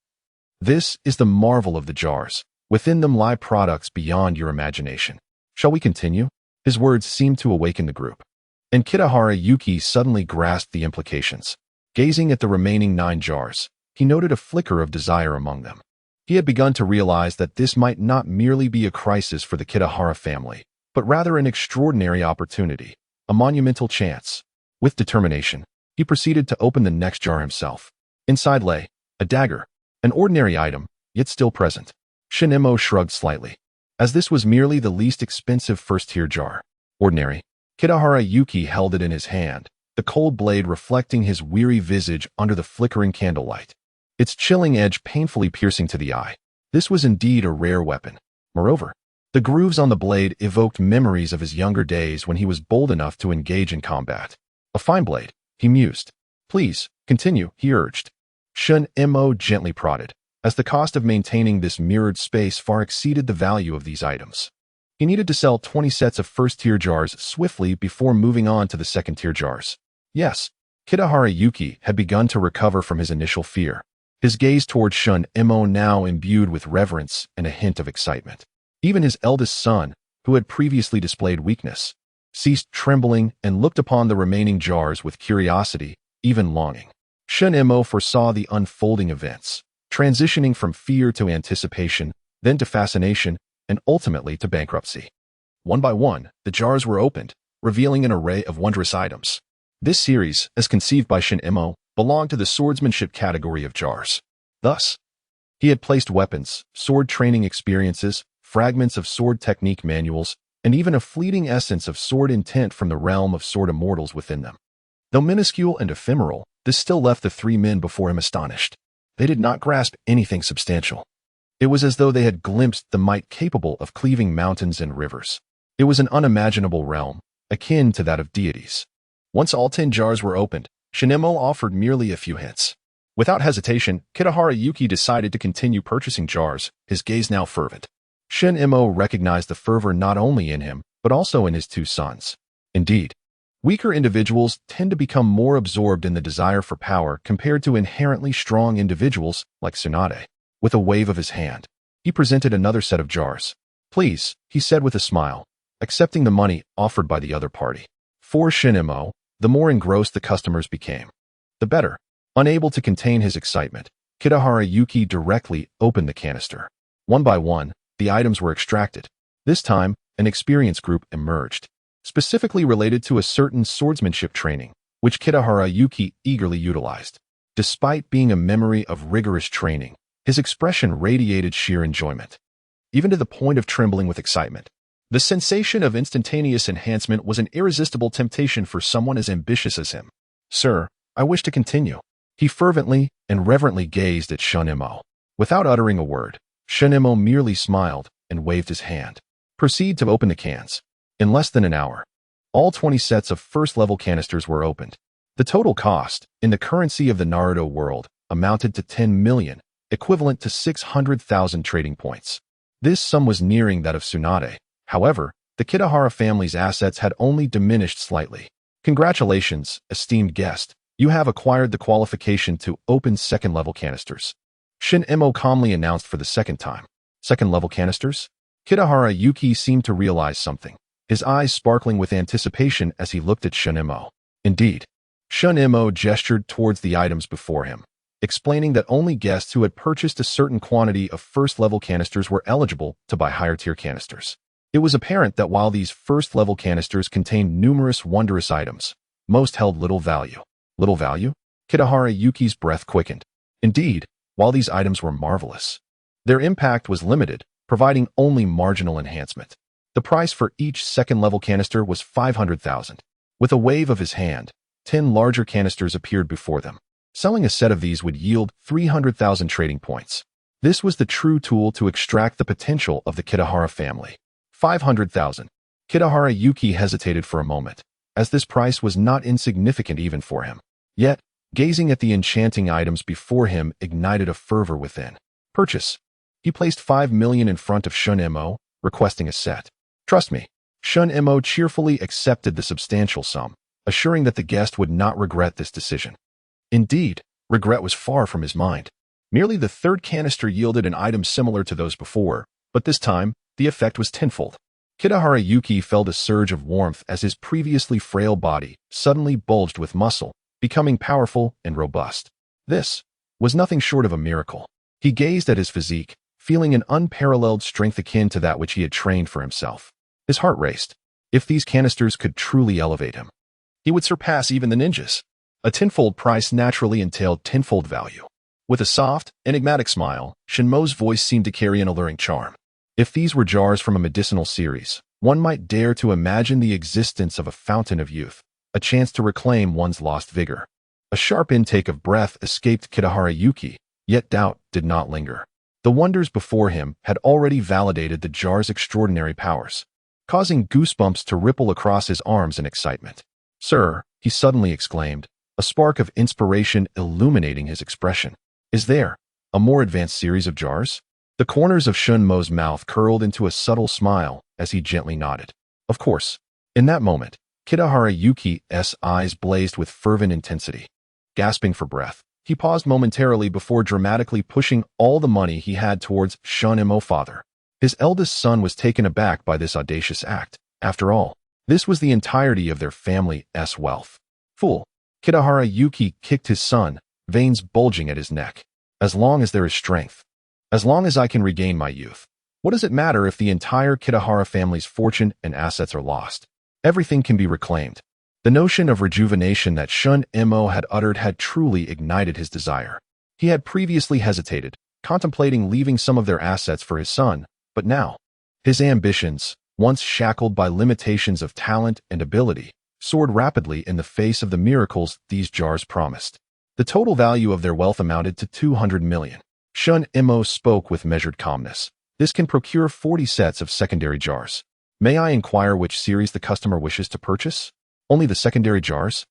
"This is the marvel of the jars. Within them lie products beyond your imagination. Shall we continue?" His words seemed to awaken the group, and Kitahara Yuki suddenly grasped the implications. Gazing at the remaining 9 jars, he noted a flicker of desire among them. He had begun to realize that this might not merely be a crisis for the Kitahara family, but rather an extraordinary opportunity, a monumental chance. With determination, he proceeded to open the next jar himself. Inside lay a dagger, an ordinary item, yet still present. Shin-Mo shrugged slightly, as this was merely the least expensive first-tier jar. Ordinary. Kitahara Yuki held it in his hand, the cold blade reflecting his weary visage under the flickering candlelight, its chilling edge painfully piercing to the eye. This was indeed a rare weapon. Moreover, the grooves on the blade evoked memories of his younger days when he was bold enough to engage in combat. A fine blade, he mused. Please, continue, he urged. Shin-Mo gently prodded, as the cost of maintaining this mirrored space far exceeded the value of these items. He needed to sell 20 sets of first-tier jars swiftly before moving on to the second-tier jars. Yes, Kitahara Yuki had begun to recover from his initial fear, his gaze toward Shin-Mo now imbued with reverence and a hint of excitement. Even his eldest son, who had previously displayed weakness, ceased trembling and looked upon the remaining jars with curiosity, even longing. Shin-Mo foresaw the unfolding events, transitioning from fear to anticipation, then to fascination, and ultimately to bankruptcy. One by one, the jars were opened, revealing an array of wondrous items. This series, as conceived by Shin-Mo, belonged to the swordsmanship category of jars. Thus, he had placed weapons, sword training experiences, fragments of sword technique manuals, and even a fleeting essence of sword intent from the realm of sword immortals within them. Though minuscule and ephemeral, this still left the 3 men before him astonished. They did not grasp anything substantial. It was as though they had glimpsed the might capable of cleaving mountains and rivers. It was an unimaginable realm, akin to that of deities. Once all 10 jars were opened, Shin-Mo offered merely a few hints. Without hesitation, Kitahara Yuki decided to continue purchasing jars, his gaze now fervent. Shin-Mo recognized the fervor not only in him, but also in his 2 sons. Indeed, Weaker individuals tend to become more absorbed in the desire for power compared to inherently strong individuals like Tsunade. With a wave of his hand, he presented another set of jars. "Please," he said with a smile, accepting the money offered by the other party. For Shinemo, the more engrossed the customers became, the better. Unable to contain his excitement, Kitahara Yuki directly opened the canister. One by one, the items were extracted. This time, an experienced group emerged, specifically related to a certain swordsmanship training, which Kitahara Yuki eagerly utilized. Despite being a memory of rigorous training, his expression radiated sheer enjoyment, even to the point of trembling with excitement. The sensation of instantaneous enhancement was an irresistible temptation for someone as ambitious as him. "Sir, I wish to continue." He fervently and reverently gazed at Shinemo. Without uttering a word, Shinemo merely smiled and waved his hand. "Proceed to open the cans." In less than an hour, all 20 sets of first-level canisters were opened. The total cost, in the currency of the Naruto world, amounted to 10 million, equivalent to 600,000 trading points. This sum was nearing that of Tsunade. However, the Kitahara family's assets had only diminished slightly. "Congratulations, esteemed guest. You have acquired the qualification to open second-level canisters," Shinemo calmly announced for the second time. "Second-level canisters?" Kitahara Yuki seemed to realize something, his eyes sparkling with anticipation as he looked at Shinemo. "Indeed." Shinemo gestured towards the items before him, explaining that only guests who had purchased a certain quantity of first-level canisters were eligible to buy higher-tier canisters. It was apparent that while these first-level canisters contained numerous wondrous items, most held little value. Little value? Kitahara Yuki's breath quickened. Indeed, while these items were marvelous, their impact was limited, providing only marginal enhancement. The price for each second-level canister was 500,000. With a wave of his hand, 10 larger canisters appeared before them. Selling a set of these would yield 300,000 trading points. This was the true tool to extract the potential of the Kitahara family. 500,000. Kitahara Yuki hesitated for a moment, as this price was not insignificant even for him. Yet, gazing at the enchanting items before him ignited a fervor within. "Purchase." He placed 5 million in front of Shinemo, requesting a set. "Trust me." Shinemo cheerfully accepted the substantial sum, assuring that the guest would not regret this decision. Indeed, regret was far from his mind. Merely the third canister yielded an item similar to those before, but this time, the effect was tenfold. Kitahara Yuki felt a surge of warmth as his previously frail body suddenly bulged with muscle, becoming powerful and robust. This was nothing short of a miracle. He gazed at his physique, feeling an unparalleled strength akin to that which he had trained for himself. His heart raced. If these canisters could truly elevate him, he would surpass even the ninjas. A tenfold price naturally entailed tenfold value. With a soft, enigmatic smile, Shinmo's voice seemed to carry an alluring charm. If these were jars from a medicinal series, one might dare to imagine the existence of a fountain of youth, a chance to reclaim one's lost vigor. A sharp intake of breath escaped Kitahara Yuki, yet doubt did not linger. The wonders before him had already validated the jar's extraordinary powers, causing goosebumps to ripple across his arms in excitement. "Sir," he suddenly exclaimed, a spark of inspiration illuminating his expression. "Is there a more advanced series of jars?" The corners of Shinmo's mouth curled into a subtle smile as he gently nodded. Of course. In that moment, Kitahara Yuki's eyes blazed with fervent intensity. Gasping for breath, he paused momentarily before dramatically pushing all the money he had towards Shinmo's father. His eldest son was taken aback by this audacious act. After all, this was the entirety of their family's wealth. "Fool." Kitahara Yuki kicked his son, veins bulging at his neck. "As long as there is strength, as long as I can regain my youth, what does it matter if the entire Kitahara family's fortune and assets are lost? Everything can be reclaimed." The notion of rejuvenation that Shinmo had uttered had truly ignited his desire. He had previously hesitated, contemplating leaving some of their assets for his son, but now, his ambitions, once shackled by limitations of talent and ability, soared rapidly in the face of the miracles these jars promised. The total value of their wealth amounted to 200 million. Shinmo spoke with measured calmness. "This can procure 40 sets of secondary jars. May I inquire which series the customer wishes to purchase?" "Only the secondary jars?"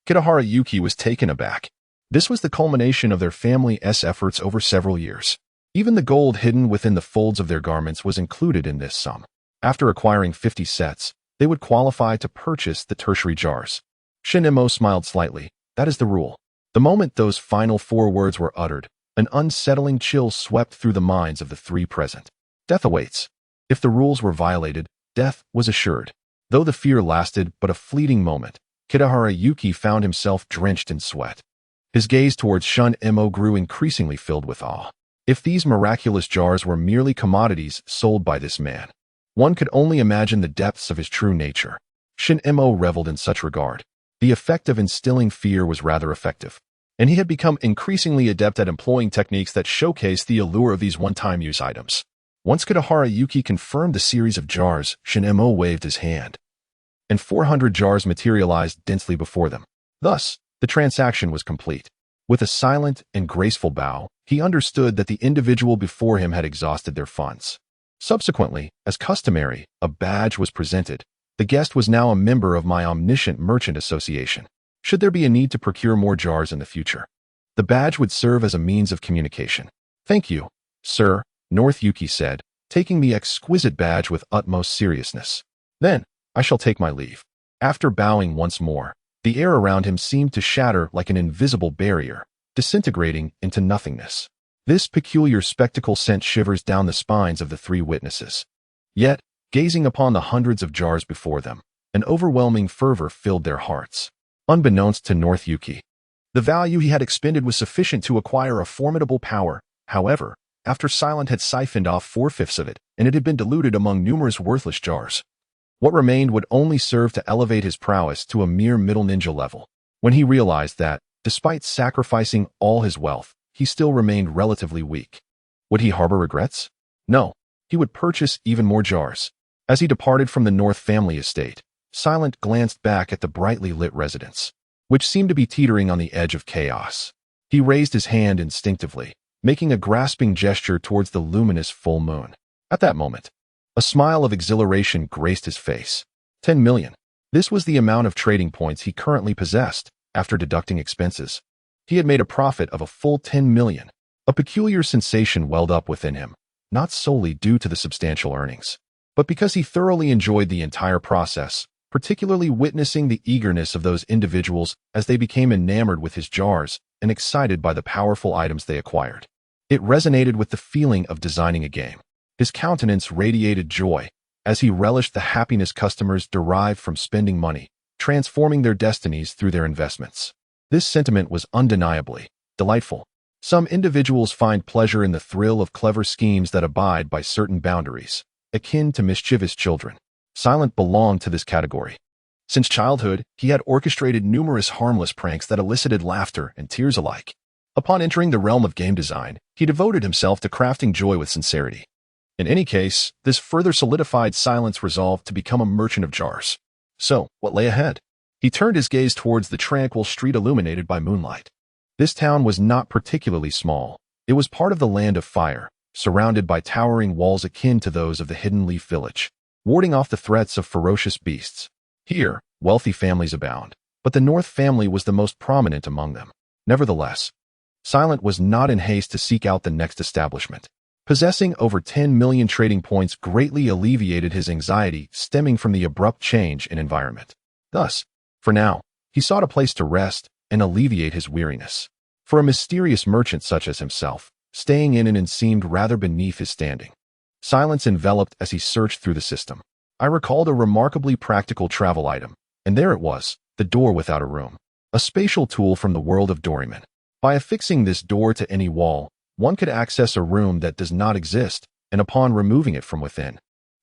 Kitahara Yuki was taken aback. This was the culmination of their family's efforts over several years. Even the gold hidden within the folds of their garments was included in this sum. After acquiring 50 sets, they would qualify to purchase the tertiary jars. Shin-Emo smiled slightly. That is the rule. The moment those final 4 words were uttered, an unsettling chill swept through the minds of the 3 present. Death awaits. If the rules were violated, death was assured. Though the fear lasted but a fleeting moment, Kitahara Yuki found himself drenched in sweat. His gaze towards Shun-Emo grew increasingly filled with awe. If these miraculous jars were merely commodities sold by this man, one could only imagine the depths of his true nature. Shin-Emo reveled in such regard. The effect of instilling fear was rather effective, and he had become increasingly adept at employing techniques that showcased the allure of these one-time use items. Once Kitahara Yuki confirmed the series of jars, Shin-Emo waved his hand, and 400 jars materialized densely before them. Thus, the transaction was complete. With a silent and graceful bow, he understood that the individual before him had exhausted their funds. Subsequently, as customary, a badge was presented. The guest was now a member of my Omniscient Merchant Association. Should there be a need to procure more jars in the future, the badge would serve as a means of communication. Thank you, sir, North Yuki said, taking the exquisite badge with utmost seriousness. Then, I shall take my leave. After bowing once more, the air around him seemed to shatter like an invisible barrier, disintegrating into nothingness. This peculiar spectacle sent shivers down the spines of the 3 witnesses. Yet, gazing upon the hundreds of jars before them, an overwhelming fervor filled their hearts. Unbeknownst to North Yuki, the value he had expended was sufficient to acquire a formidable power. However, after Silent had siphoned off 4/5 of it, and it had been diluted among numerous worthless jars, what remained would only serve to elevate his prowess to a mere middle ninja level. When he realized that, despite sacrificing all his wealth, he still remained relatively weak. Would he harbor regrets? No. He would purchase even more jars. As he departed from the North family estate, Silent glanced back at the brightly lit residence, which seemed to be teetering on the edge of chaos. He raised his hand instinctively, making a grasping gesture towards the luminous full moon. At that moment, a smile of exhilaration graced his face. 10 million. This was the amount of trading points he currently possessed, after deducting expenses. He had made a profit of a full 10 million. A peculiar sensation welled up within him, not solely due to the substantial earnings, but because he thoroughly enjoyed the entire process, particularly witnessing the eagerness of those individuals as they became enamored with his jars and excited by the powerful items they acquired. It resonated with the feeling of designing a game. His countenance radiated joy as he relished the happiness customers derived from spending money, transforming their destinies through their investments. This sentiment was undeniably delightful. Some individuals find pleasure in the thrill of clever schemes that abide by certain boundaries, akin to mischievous children. Silent belonged to this category. Since childhood, he had orchestrated numerous harmless pranks that elicited laughter and tears alike. Upon entering the realm of game design, he devoted himself to crafting joy with sincerity. In any case, this further solidified Silent's resolve to become a merchant of jars. So, what lay ahead? He turned his gaze towards the tranquil street illuminated by moonlight. This town was not particularly small. It was part of the Land of Fire, surrounded by towering walls akin to those of the Hidden Leaf Village, warding off the threats of ferocious beasts. Here, wealthy families abound, but the North family was the most prominent among them. Nevertheless, Silent was not in haste to seek out the next establishment. Possessing over 10 million trading points greatly alleviated his anxiety stemming from the abrupt change in environment. Thus, for now, he sought a place to rest and alleviate his weariness. For a mysterious merchant such as himself, staying in an inn seemed rather beneath his standing. Silence enveloped as he searched through the system. I recalled a remarkably practical travel item, and there it was, the door without a room. A spatial tool from the world of Doryman. By affixing this door to any wall, one could access a room that does not exist, and upon removing it from within,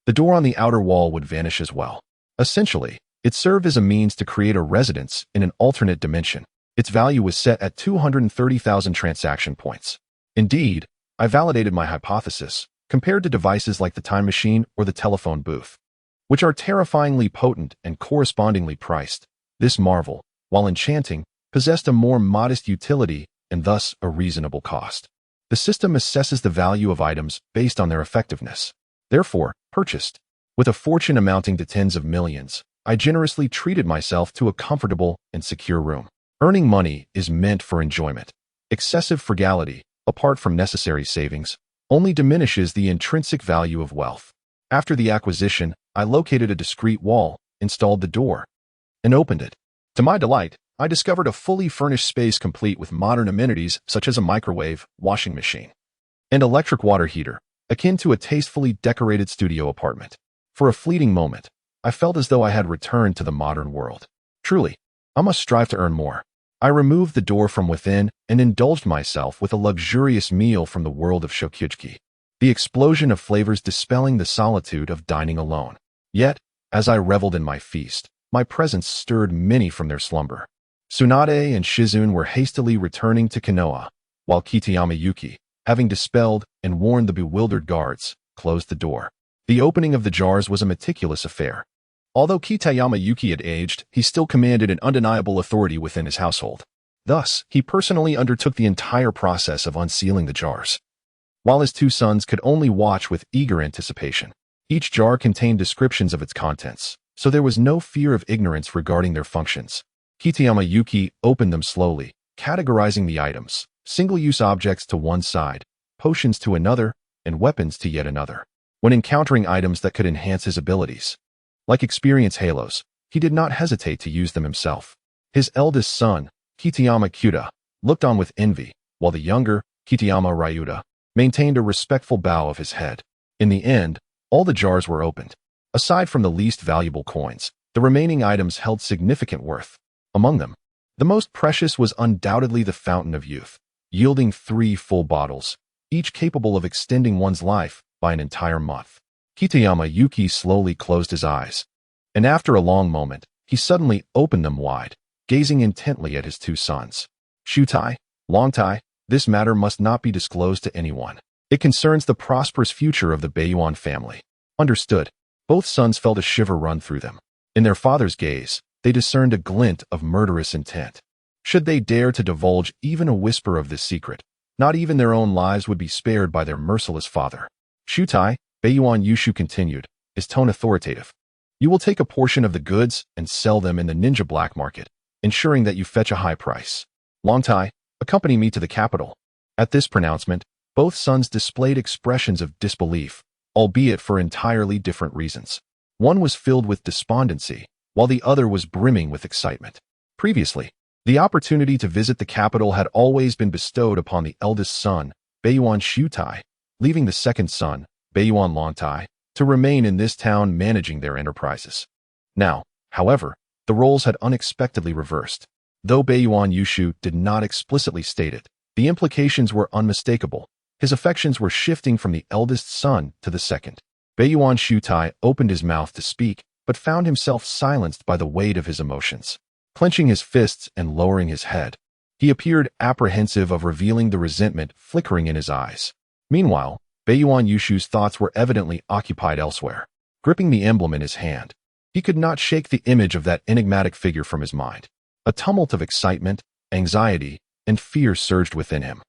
the door on the outer wall would vanish as well. Essentially, it served as a means to create a residence in an alternate dimension. Its value was set at 230,000 transaction points. Indeed, I validated my hypothesis, compared to devices like the time machine or the telephone booth, which are terrifyingly potent and correspondingly priced. This marvel, while enchanting, possessed a more modest utility and thus a reasonable cost. The system assesses the value of items based on their effectiveness. Therefore, purchased. With a fortune amounting to tens of millions, I generously treated myself to a comfortable and secure room. Earning money is meant for enjoyment. Excessive frugality, apart from necessary savings, only diminishes the intrinsic value of wealth. After the acquisition, I located a discreet wall, installed the door, and opened it. To my delight, I discovered a fully furnished space complete with modern amenities such as a microwave, washing machine, and electric water heater, akin to a tastefully decorated studio apartment. For a fleeting moment, I felt as though I had returned to the modern world. Truly, I must strive to earn more. I removed the door from within and indulged myself with a luxurious meal from the world of Shokuji, the explosion of flavors dispelling the solitude of dining alone. Yet, as I reveled in my feast, my presence stirred many from their slumber. Tsunade and Shizune were hastily returning to Konoha, while Kitayama Yuki, having dispelled and warned the bewildered guards, closed the door. The opening of the jars was a meticulous affair. Although Kitayama Yuki had aged, he still commanded an undeniable authority within his household. Thus, he personally undertook the entire process of unsealing the jars, while his two sons could only watch with eager anticipation. Each jar contained descriptions of its contents, so there was no fear of ignorance regarding their functions. Kitayama Yuki opened them slowly, categorizing the items: single-use objects to one side, potions to another, and weapons to yet another. When encountering items that could enhance his abilities, like experience halos, he did not hesitate to use them himself. His eldest son, Kitayama Kyuta, looked on with envy, while the younger, Kitayama Ryuta, maintained a respectful bow of his head. In the end, all the jars were opened. Aside from the least valuable coins, the remaining items held significant worth. Among them, the most precious was undoubtedly the Fountain of Youth, yielding 3 full bottles, each capable of extending one's life by an entire month. Kitayama Yuki slowly closed his eyes, and after a long moment, he suddenly opened them wide, gazing intently at his two sons. Shutai, Longtai, this matter must not be disclosed to anyone. It concerns the prosperous future of the Baiyuan family. Understood. Both sons felt a shiver run through them. In their father's gaze, they discerned a glint of murderous intent. Should they dare to divulge even a whisper of this secret, not even their own lives would be spared by their merciless father. Shutai, Baiyuan Yushu continued, his tone authoritative. You will take a portion of the goods and sell them in the ninja black market, ensuring that you fetch a high price. Longtai, accompany me to the capital. At this pronouncement, both sons displayed expressions of disbelief, albeit for entirely different reasons. One was filled with despondency, while the other was brimming with excitement. Previously, the opportunity to visit the capital had always been bestowed upon the eldest son, Baiyuan Shutai, leaving the second son, Baiyuan Longtai, to remain in this town managing their enterprises. Now, however, the roles had unexpectedly reversed. Though Baiyuan Yushu did not explicitly state it, the implications were unmistakable. His affections were shifting from the eldest son to the second. Baiyuan Shutai opened his mouth to speak, but found himself silenced by the weight of his emotions. Clenching his fists and lowering his head, he appeared apprehensive of revealing the resentment flickering in his eyes. Meanwhile, Baiyuan Yushu's thoughts were evidently occupied elsewhere. Gripping the emblem in his hand, he could not shake the image of that enigmatic figure from his mind. A tumult of excitement, anxiety, and fear surged within him.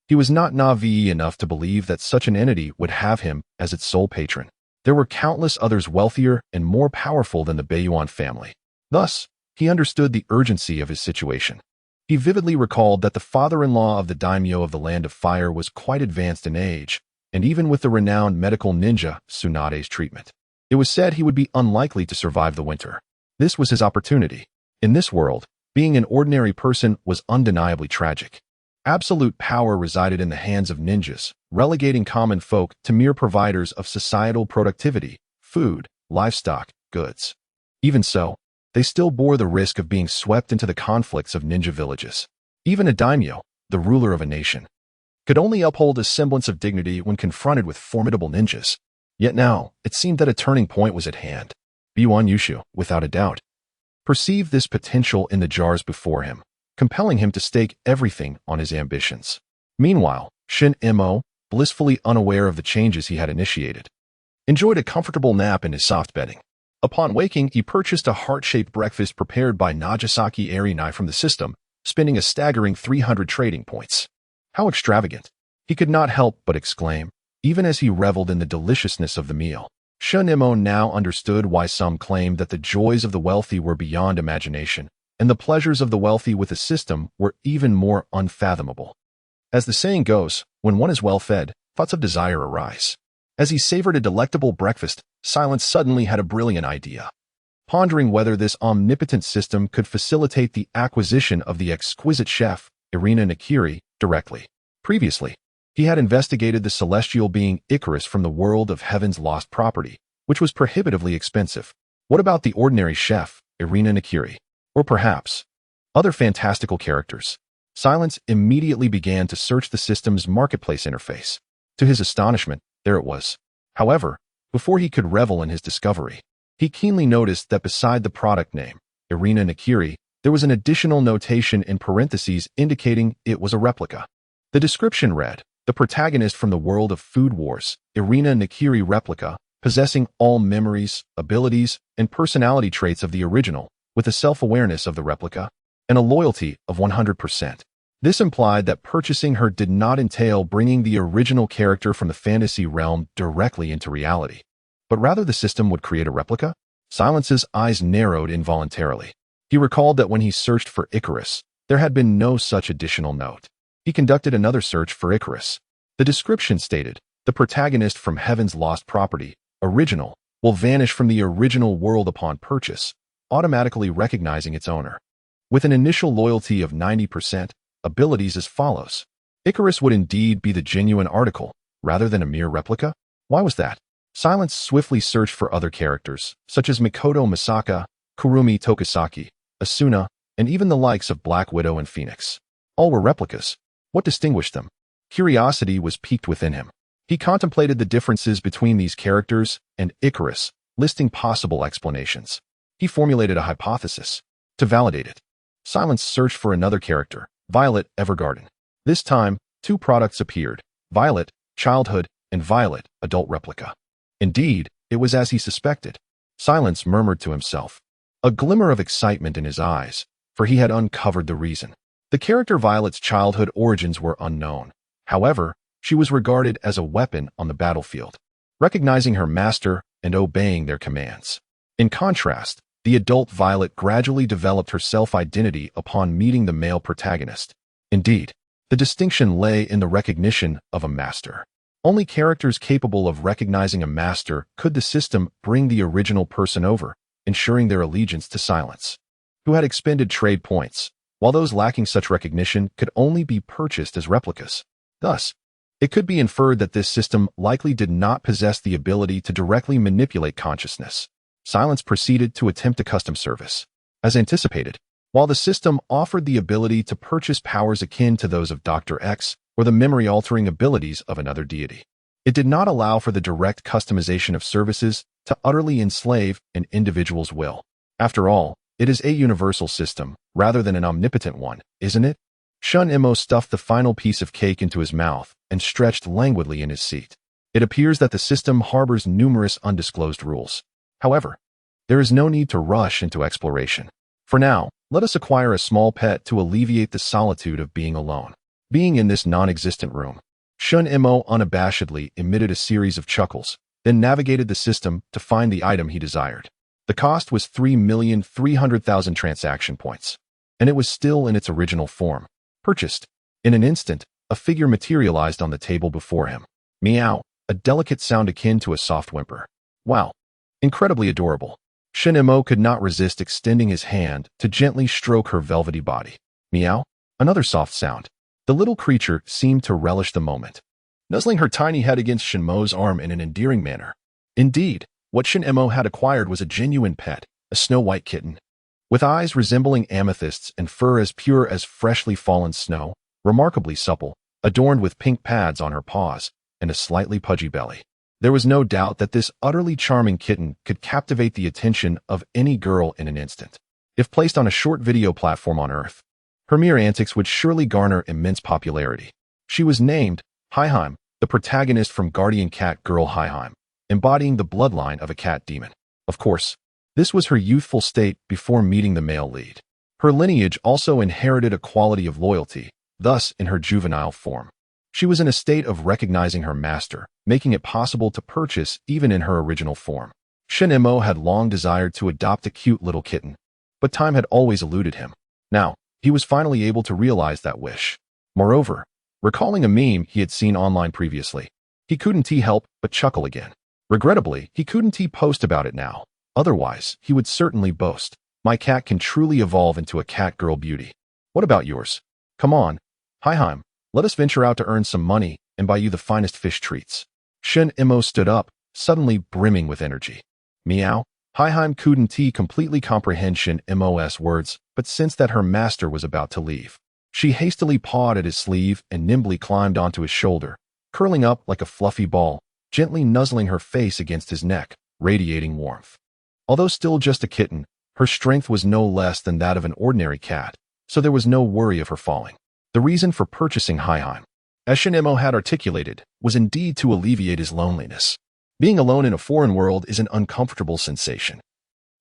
He was not naive enough to believe that such an entity would have him as its sole patron. There were countless others wealthier and more powerful than the Baiyuan family. Thus, he understood the urgency of his situation. He vividly recalled that the father-in-law of the daimyo of the Land of Fire was quite advanced in age, and even with the renowned medical ninja Tsunade's treatment, it was said he would be unlikely to survive the winter. This was his opportunity. In this world, being an ordinary person was undeniably tragic. Absolute power resided in the hands of ninjas, relegating common folk to mere providers of societal productivity, food, livestock, goods. Even so, they still bore the risk of being swept into the conflicts of ninja villages. Even a daimyo, the ruler of a nation, could only uphold a semblance of dignity when confronted with formidable ninjas. Yet now, it seemed that a turning point was at hand. Baiyuan Yushu, without a doubt, perceived this potential in the jars before him, compelling him to stake everything on his ambitions. Meanwhile, Shin Mo, blissfully unaware of the changes he had initiated, enjoyed a comfortable nap in his soft bedding. Upon waking, he purchased a heart-shaped breakfast prepared by Nagasaki Erinai from the system, spending a staggering 300 trading points. How extravagant! He could not help but exclaim, even as he reveled in the deliciousness of the meal. Shin Mo now understood why some claimed that the joys of the wealthy were beyond imagination, and the pleasures of the wealthy with a system were even more unfathomable. As the saying goes, when one is well fed, thoughts of desire arise. As he savored a delectable breakfast, Silence suddenly had a brilliant idea. pondering whether this omnipotent system could facilitate the acquisition of the exquisite chef, Irina Nakiri, directly. Previously, he had investigated the celestial being Icarus from the world of Heaven's lost property, which was prohibitively expensive. What about the ordinary chef, Irina Nakiri? Or perhaps other fantastical characters? Silence immediately began to search the system's marketplace interface. To his astonishment, there it was. However, before he could revel in his discovery, he keenly noticed that beside the product name, Irina Nakiri, there was an additional notation in parentheses indicating it was a replica. The description read, "The protagonist from the world of Food Wars, Irina Nakiri replica, possessing all memories, abilities, and personality traits of the original, with a self-awareness of the replica, and a loyalty of 100%. This implied that purchasing her did not entail bringing the original character from the fantasy realm directly into reality, but rather the system would create a replica? Silence's eyes narrowed involuntarily. He recalled that when he searched for Icarus, there had been no such additional note. He conducted another search for Icarus. The description stated, "The protagonist from Heaven's lost property, original, will vanish from the original world upon purchase, automatically recognizing its owner. With an initial loyalty of 90%, abilities as follows." Icarus would indeed be the genuine article, rather than a mere replica? Why was that? Silence swiftly searched for other characters, such as Mikoto Misaka, Kurumi Tokisaki, Asuna, and even the likes of Black Widow and Phoenix. All were replicas. What distinguished them? Curiosity was piqued within him. He contemplated the differences between these characters and Icarus, listing possible explanations. He formulated a hypothesis. To validate it, Silence searched for another character, Violet Evergarden. This time, two products appeared, Violet, childhood, and Violet, adult replica. Indeed, it was as he suspected. Silence murmured to himself, a glimmer of excitement in his eyes, for he had uncovered the reason. The character Violet's childhood origins were unknown. However, she was regarded as a weapon on the battlefield, recognizing her master and obeying their commands. In contrast, the adult Violet gradually developed her self-identity upon meeting the male protagonist. Indeed, the distinction lay in the recognition of a master. Only characters capable of recognizing a master could the system bring the original person over, ensuring their allegiance to Silence, who had expended trade points, while those lacking such recognition could only be purchased as replicas. Thus, it could be inferred that this system likely did not possess the ability to directly manipulate consciousness. Silence proceeded to attempt a custom service. As anticipated, while the system offered the ability to purchase powers akin to those of Dr. X or the memory-altering abilities of another deity, it did not allow for the direct customization of services to utterly enslave an individual's will. After all, it is a universal system, rather than an omnipotent one, isn't it? Shun Imo stuffed the final piece of cake into his mouth and stretched languidly in his seat. It appears that the system harbors numerous undisclosed rules. However, there is no need to rush into exploration. For now, let us acquire a small pet to alleviate the solitude of being alone. Being in this non-existent room, Shun Imo unabashedly emitted a series of chuckles, then navigated the system to find the item he desired. The cost was 3,300,000 transaction points, and it was still in its original form. Purchased. In an instant, a figure materialized on the table before him. Meow, a delicate sound akin to a soft whimper. Wow. Incredibly adorable. Shun Imo could not resist extending his hand to gently stroke her velvety body. Meow. Another soft sound. The little creature seemed to relish the moment, nuzzling her tiny head against Shinmo's arm in an endearing manner. Indeed, what Shun Imo had acquired was a genuine pet, a snow-white kitten. With eyes resembling amethysts and fur as pure as freshly fallen snow, remarkably supple, adorned with pink pads on her paws, and a slightly pudgy belly. There was no doubt that this utterly charming kitten could captivate the attention of any girl in an instant. If placed on a short video platform on Earth, her mere antics would surely garner immense popularity. She was named Haiheim, the protagonist from Guardian Cat Girl Haiheim, embodying the bloodline of a cat demon. Of course, this was her youthful state before meeting the male lead. Her lineage also inherited a quality of loyalty, thus in her juvenile form. She was in a state of recognizing her master, making it possible to purchase even in her original form. Shun Imo had long desired to adopt a cute little kitten, but time had always eluded him. Now, he was finally able to realize that wish. Moreover, recalling a meme he had seen online previously, he couldn't help but chuckle again. Regrettably, he couldn't post about it now, Otherwise, he would certainly boast, "My cat can truly evolve into a cat girl beauty." What about yours? Come on, Hiheim, let us venture out to earn some money and buy you the finest fish treats. Shin Imo stood up, suddenly brimming with energy. Meow. Hiheim couldn't completely comprehend Shin Imo's words, but sensed that her master was about to leave. She hastily pawed at his sleeve and nimbly climbed onto his shoulder, curling up like a fluffy ball, gently nuzzling her face against his neck, radiating warmth. Although still just a kitten, her strength was no less than that of an ordinary cat, so there was no worry of her falling. The reason for purchasing Hiheim, as Shin Imo had articulated, was indeed to alleviate his loneliness. Being alone in a foreign world is an uncomfortable sensation.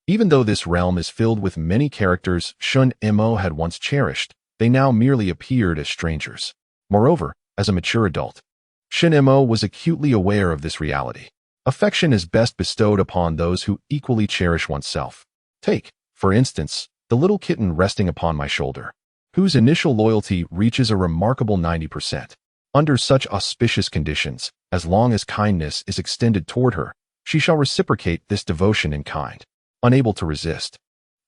Even though this realm is filled with many characters Shin Imo had once cherished, they now merely appeared as strangers. Moreover, as a mature adult, Shin Imo was acutely aware of this reality. Affection is best bestowed upon those who equally cherish oneself. Take, for instance, the little kitten resting upon my shoulder, whose initial loyalty reaches a remarkable 90%. Under such auspicious conditions, as long as kindness is extended toward her, she shall reciprocate this devotion in kind. Unable to resist,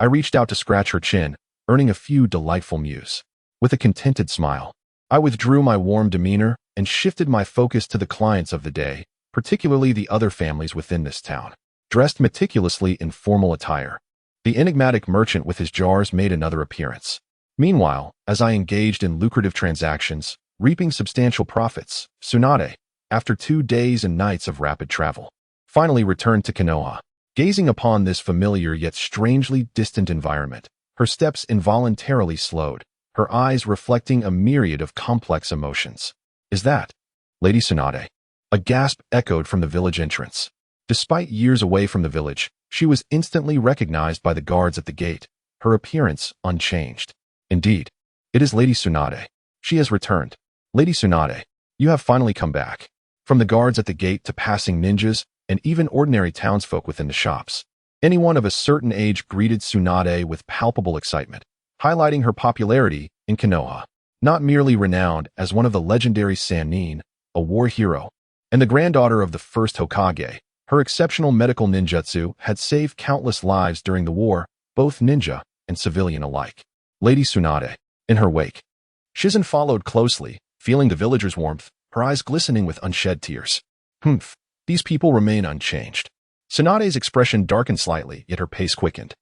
I reached out to scratch her chin, earning a few delightful mews. With a contented smile, I withdrew my warm demeanor and shifted my focus to the clients of the day, particularly the other families within this town. Dressed meticulously in formal attire, the enigmatic merchant with his jars made another appearance. Meanwhile, as I engaged in lucrative transactions, reaping substantial profits, Tsunade, after 2 days and nights of rapid travel, finally returned to Konoha. Gazing upon this familiar yet strangely distant environment, her steps involuntarily slowed, her eyes reflecting a myriad of complex emotions. "Is that Lady Tsunade?" A gasp echoed from the village entrance. Despite years away from the village, she was instantly recognized by the guards at the gate, her appearance unchanged. "Indeed, it is Lady Tsunade. She has returned. Lady Tsunade, you have finally come back." From the guards at the gate to passing ninjas and even ordinary townsfolk within the shops, anyone of a certain age greeted Tsunade with palpable excitement, highlighting her popularity in Konoha. Not merely renowned as one of the legendary Sannin, a war hero, and the granddaughter of the first Hokage, her exceptional medical ninjutsu had saved countless lives during the war, both ninja and civilian alike. Lady Tsunade, in her wake, Shizune followed closely, feeling the villagers' warmth, her eyes glistening with unshed tears. "Humph, these people remain unchanged." Tsunade's expression darkened slightly, yet her pace quickened,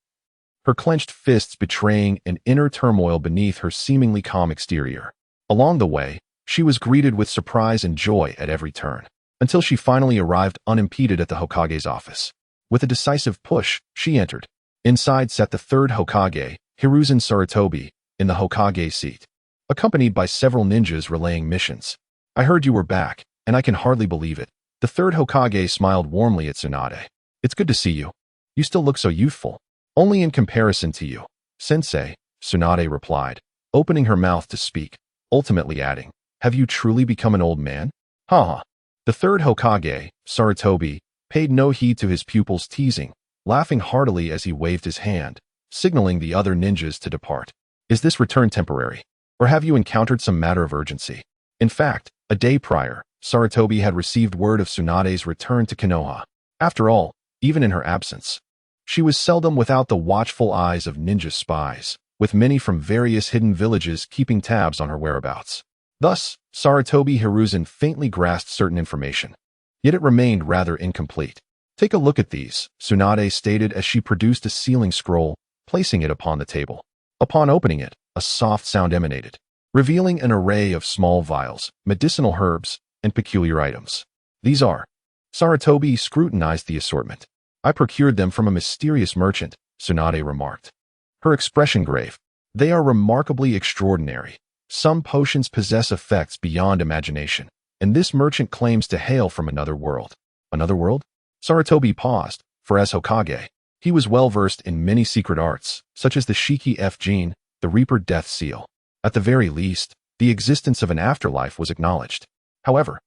her clenched fists betraying an inner turmoil beneath her seemingly calm exterior. Along the way, she was greeted with surprise and joy at every turn, until she finally arrived unimpeded at the Hokage's office. With a decisive push, she entered. Inside sat the third Hokage, Hiruzen Sarutobi, in the Hokage seat, accompanied by several ninjas relaying missions. "I heard you were back, and I can hardly believe it." The third Hokage smiled warmly at Tsunade. "It's good to see you. You still look so youthful." "Only in comparison to you, Sensei," Tsunade replied, opening her mouth to speak, ultimately adding, "Have you truly become an old man?" "Haha." The third Hokage, Sarutobi, paid no heed to his pupil's teasing, laughing heartily as he waved his hand, signaling the other ninjas to depart. "Is this return temporary, or have you encountered some matter of urgency?" In fact, a day prior, Sarutobi had received word of Tsunade's return to Konoha. After all, even in her absence, she was seldom without the watchful eyes of ninja spies, with many from various hidden villages keeping tabs on her whereabouts. Thus, Sarutobi Hiruzen faintly grasped certain information, yet it remained rather incomplete. "Take a look at these," Tsunade stated as she produced a sealing scroll, placing it upon the table. Upon opening it, a soft sound emanated, revealing an array of small vials, medicinal herbs, and peculiar items. "These are..." Sarutobi scrutinized the assortment. "I procured them from a mysterious merchant," Tsunade remarked, her expression grave. "They are remarkably extraordinary. Some potions possess effects beyond imagination, and this merchant claims to hail from another world." "Another world?" Sarutobi paused, for as Hokage, he was well versed in many secret arts, such as the Shiki F gene, the Reaper Death Seal. At the very least, the existence of an afterlife was acknowledged. However,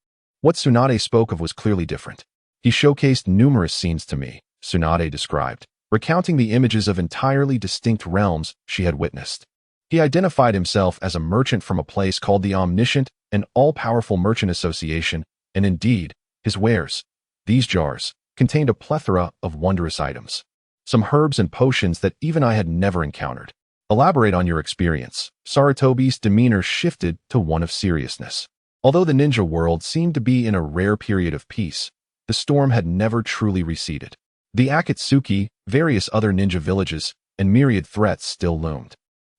what Tsunade spoke of was clearly different. "He showcased numerous scenes to me," Tsunade described, recounting the images of entirely distinct realms she had witnessed. He identified himself as a merchant from a place called the Omniscient and All-Powerful Merchant Association, and indeed, his wares, these jars, contained a plethora of wondrous items. some herbs and potions that even I had never encountered. Elaborate on your experience. Sarutobi's demeanor shifted to one of seriousness. Although the ninja world seemed to be in a rare period of peace, the storm had never truly receded. The Akatsuki, various other ninja villages, and myriad threats still loomed.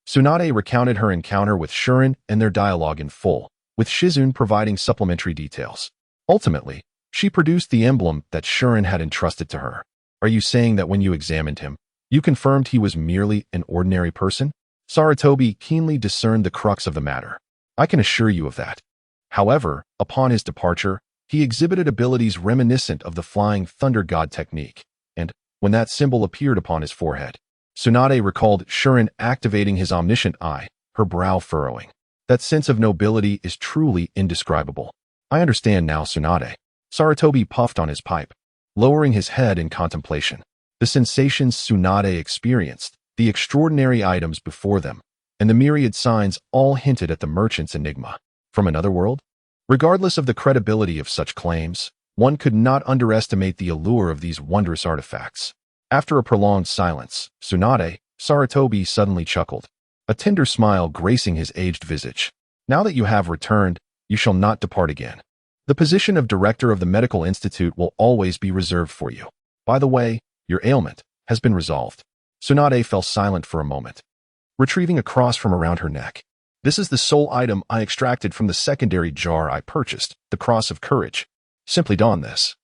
Tsunade recounted her encounter with Shuren and their dialogue in full, with Shizune providing supplementary details. Ultimately, she produced the emblem that Shuren had entrusted to her. Are you saying that when you examined him, you confirmed he was merely an ordinary person? Sarutobi keenly discerned the crux of the matter. I can assure you of that. However, upon his departure, he exhibited abilities reminiscent of the Flying Thunder God technique, and, when that symbol appeared upon his forehead, Tsunade recalled Shuren activating his omniscient eye, her brow furrowing. That sense of nobility is truly indescribable. I understand now, Tsunade. Sarutobi puffed on his pipe, lowering his head in contemplation. The sensations Tsunade experienced, the extraordinary items before them, and the myriad signs all hinted at the merchant's enigma. From another world? Regardless of the credibility of such claims, one could not underestimate the allure of these wondrous artifacts. After a prolonged silence, Sarutobi suddenly chuckled, a tender smile gracing his aged visage. Now that you have returned, you shall not depart again. The position of director of the medical institute will always be reserved for you. By the way, your ailment has been resolved. Tsunade fell silent for a moment, retrieving a cross from around her neck. This is the sole item I extracted from the secondary jar I purchased, the Cross of Courage. Simply don this,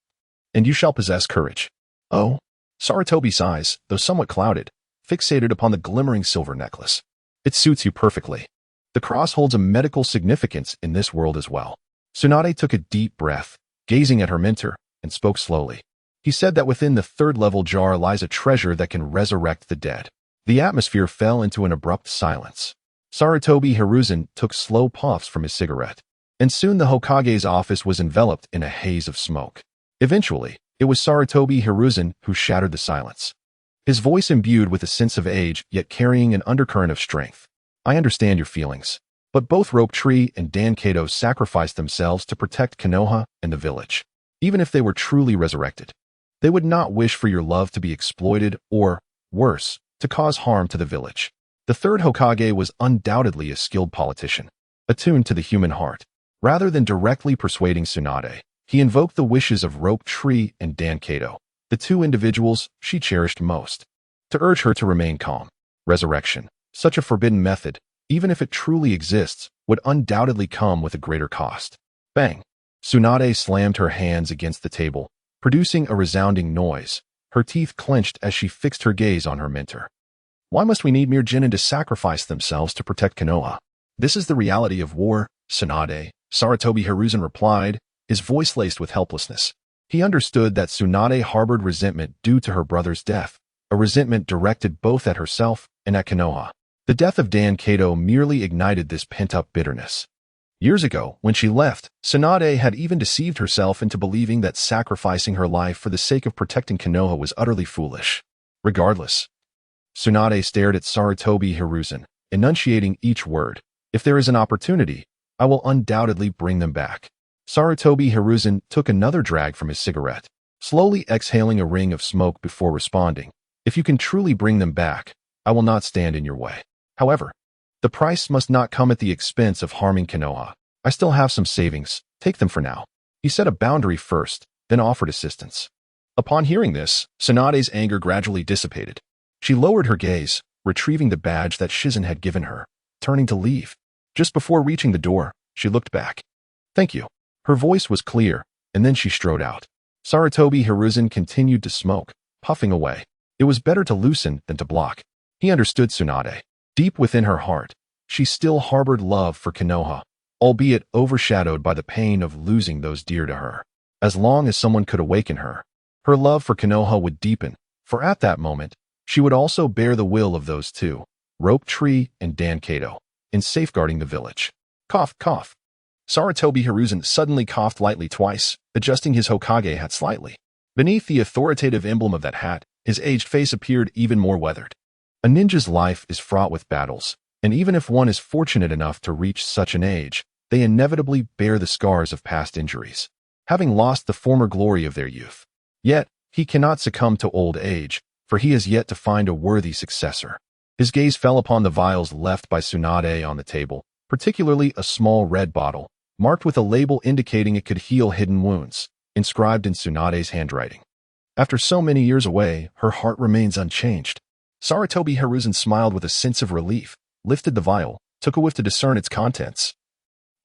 and you shall possess courage. Oh? Sarutobi's eyes, though somewhat clouded, fixated upon the glimmering silver necklace. It suits you perfectly. The cross holds a medical significance in this world as well. Tsunade took a deep breath, gazing at her mentor, and spoke slowly. He said that within the third-level jar lies a treasure that can resurrect the dead. The atmosphere fell into an abrupt silence. Sarutobi Hiruzen took slow puffs from his cigarette, and soon the Hokage's office was enveloped in a haze of smoke. Eventually, it was Sarutobi Hiruzen who shattered the silence. His voice imbued with a sense of age, yet carrying an undercurrent of strength. I understand your feelings, but both Rope Tree and Dankato sacrificed themselves to protect Konoha and the village. Even if they were truly resurrected, they would not wish for your love to be exploited or, worse, to cause harm to the village. The third Hokage was undoubtedly a skilled politician, attuned to the human heart. Rather than directly persuading Tsunade, he invoked the wishes of Rope Tree and Dankato, the two individuals she cherished most, to urge her to remain calm. Resurrection, such a forbidden method, even if it truly exists, would undoubtedly come with a greater cost. Bang! Tsunade slammed her hands against the table, producing a resounding noise. Her teeth clenched as she fixed her gaze on her mentor. Why must we need mere genin to sacrifice themselves to protect Konoha? This is the reality of war, Tsunade, Sarutobi Hiruzen replied, his voice laced with helplessness. He understood that Tsunade harbored resentment due to her brother's death, a resentment directed both at herself and at Konoha. The death of Dankato merely ignited this pent-up bitterness. Years ago, when she left, Tsunade had even deceived herself into believing that sacrificing her life for the sake of protecting Konoha was utterly foolish. Regardless, Tsunade stared at Sarutobi Hiruzen, enunciating each word. If there is an opportunity, I will undoubtedly bring them back. Sarutobi Hiruzen took another drag from his cigarette, slowly exhaling a ring of smoke before responding. If you can truly bring them back, I will not stand in your way. However, the price must not come at the expense of harming Konoha. I still have some savings. Take them for now. He set a boundary first, then offered assistance. Upon hearing this, Tsunade's anger gradually dissipated. She lowered her gaze, retrieving the badge that Shizune had given her, turning to leave. Just before reaching the door, she looked back. Thank you. Her voice was clear, and then she strode out. Sarutobi Hiruzen continued to smoke, puffing away. It was better to loosen than to block. He understood Tsunade. Deep within her heart, she still harbored love for Konoha, albeit overshadowed by the pain of losing those dear to her. As long as someone could awaken her, her love for Konoha would deepen, for at that moment, she would also bear the will of those two, Rope Tree and Dankato, in safeguarding the village. Cough, cough. Sarutobi Hiruzen suddenly coughed lightly twice, adjusting his Hokage hat slightly. Beneath the authoritative emblem of that hat, his aged face appeared even more weathered. A ninja's life is fraught with battles, and even if one is fortunate enough to reach such an age, they inevitably bear the scars of past injuries, having lost the former glory of their youth. Yet, he cannot succumb to old age, for he has yet to find a worthy successor. His gaze fell upon the vials left by Tsunade on the table, particularly a small red bottle, marked with a label indicating it could heal hidden wounds, inscribed in Tsunade's handwriting. After so many years away, her heart remains unchanged. Sarutobi Hiruzen smiled with a sense of relief, lifted the vial, took a whiff to discern its contents,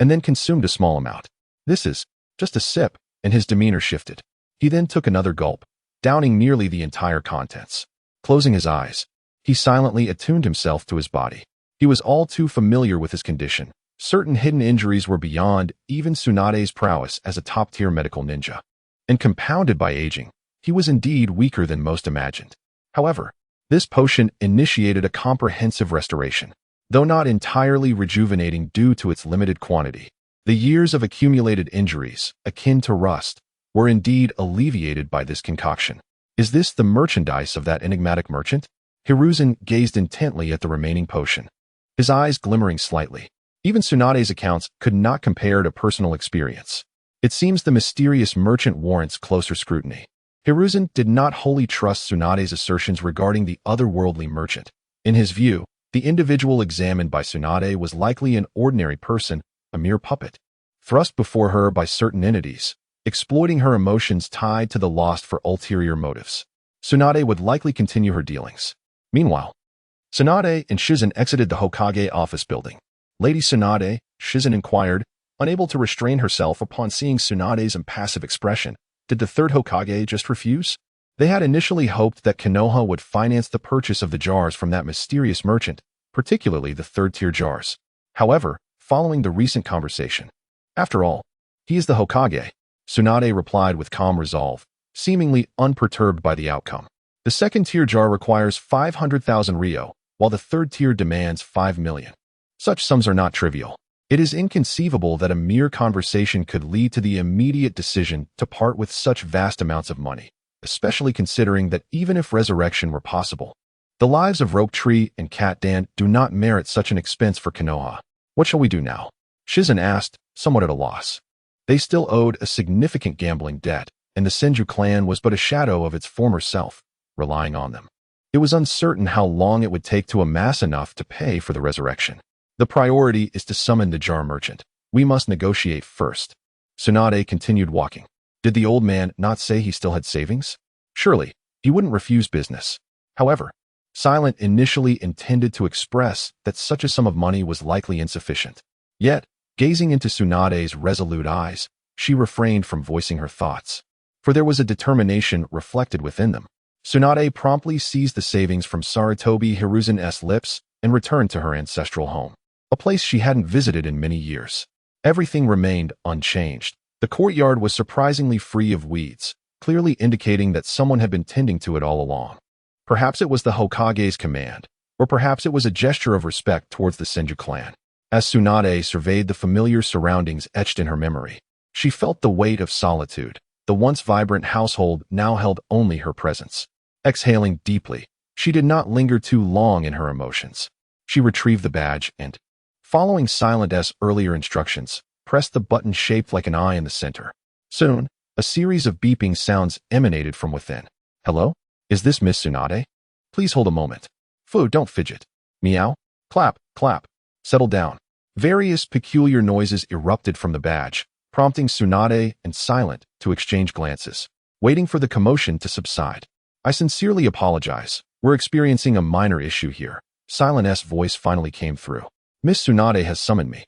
and then consumed a small amount. This is just a sip, and his demeanor shifted. He then took another gulp, downing nearly the entire contents. Closing his eyes, he silently attuned himself to his body. He was all too familiar with his condition. Certain hidden injuries were beyond even Tsunade's prowess as a top-tier medical ninja. And compounded by aging, he was indeed weaker than most imagined. However, this potion initiated a comprehensive restoration, though not entirely rejuvenating due to its limited quantity. The years of accumulated injuries, akin to rust, were indeed alleviated by this concoction. Is this the merchandise of that enigmatic merchant? Hiruzen gazed intently at the remaining potion, his eyes glimmering slightly. Even Tsunade's accounts could not compare to personal experience. It seems the mysterious merchant warrants closer scrutiny. Hiruzen did not wholly trust Tsunade's assertions regarding the otherworldly merchant. In his view, the individual examined by Tsunade was likely an ordinary person, a mere puppet, thrust before her by certain entities, exploiting her emotions tied to the lost for ulterior motives. Tsunade would likely continue her dealings. Meanwhile, Tsunade and Shizune exited the Hokage office building. Lady Tsunade, Shizune inquired, unable to restrain herself upon seeing Tsunade's impassive expression. Did the third Hokage just refuse? They had initially hoped that Konoha would finance the purchase of the jars from that mysterious merchant, particularly the third-tier jars. However, following the recent conversation, after all, he is the Hokage, Tsunade replied with calm resolve, seemingly unperturbed by the outcome. The second-tier jar requires 500,000 ryo, while the third tier demands 5 million. Such sums are not trivial. It is inconceivable that a mere conversation could lead to the immediate decision to part with such vast amounts of money, especially considering that even if resurrection were possible, the lives of Rogue Tree and Cat Dan do not merit such an expense for Konoha. What shall we do now? Shizune asked, somewhat at a loss. They still owed a significant gambling debt, and the Senju clan was but a shadow of its former self, relying on them. It was uncertain how long it would take to amass enough to pay for the resurrection. The priority is to summon the jar merchant. We must negotiate first. Tsunade continued walking. Did the old man not say he still had savings? Surely, he wouldn't refuse business. However, Silent initially intended to express that such a sum of money was likely insufficient. Yet, gazing into Tsunade's resolute eyes, she refrained from voicing her thoughts, for there was a determination reflected within them. Tsunade promptly seized the savings from Sarutobi Hiruzen's lips and returned to her ancestral home, a place she hadn't visited in many years. Everything remained unchanged. The courtyard was surprisingly free of weeds, clearly indicating that someone had been tending to it all along. Perhaps it was the Hokage's command, or perhaps it was a gesture of respect towards the Senju clan. As Tsunade surveyed the familiar surroundings etched in her memory, she felt the weight of solitude. The once vibrant household now held only her presence. Exhaling deeply, she did not linger too long in her emotions. She retrieved the badge and, following Silent's earlier instructions, pressed the button shaped like an eye in the center. Soon, a series of beeping sounds emanated from within. Hello? Is this Miss Tsunade? Please hold a moment. Fu, don't fidget. Meow. Clap, clap. Settle down. Various peculiar noises erupted from the badge, prompting Tsunade and Silent to exchange glances, waiting for the commotion to subside. I sincerely apologize. We're experiencing a minor issue here. Silent's voice finally came through. Miss Tsunade has summoned me.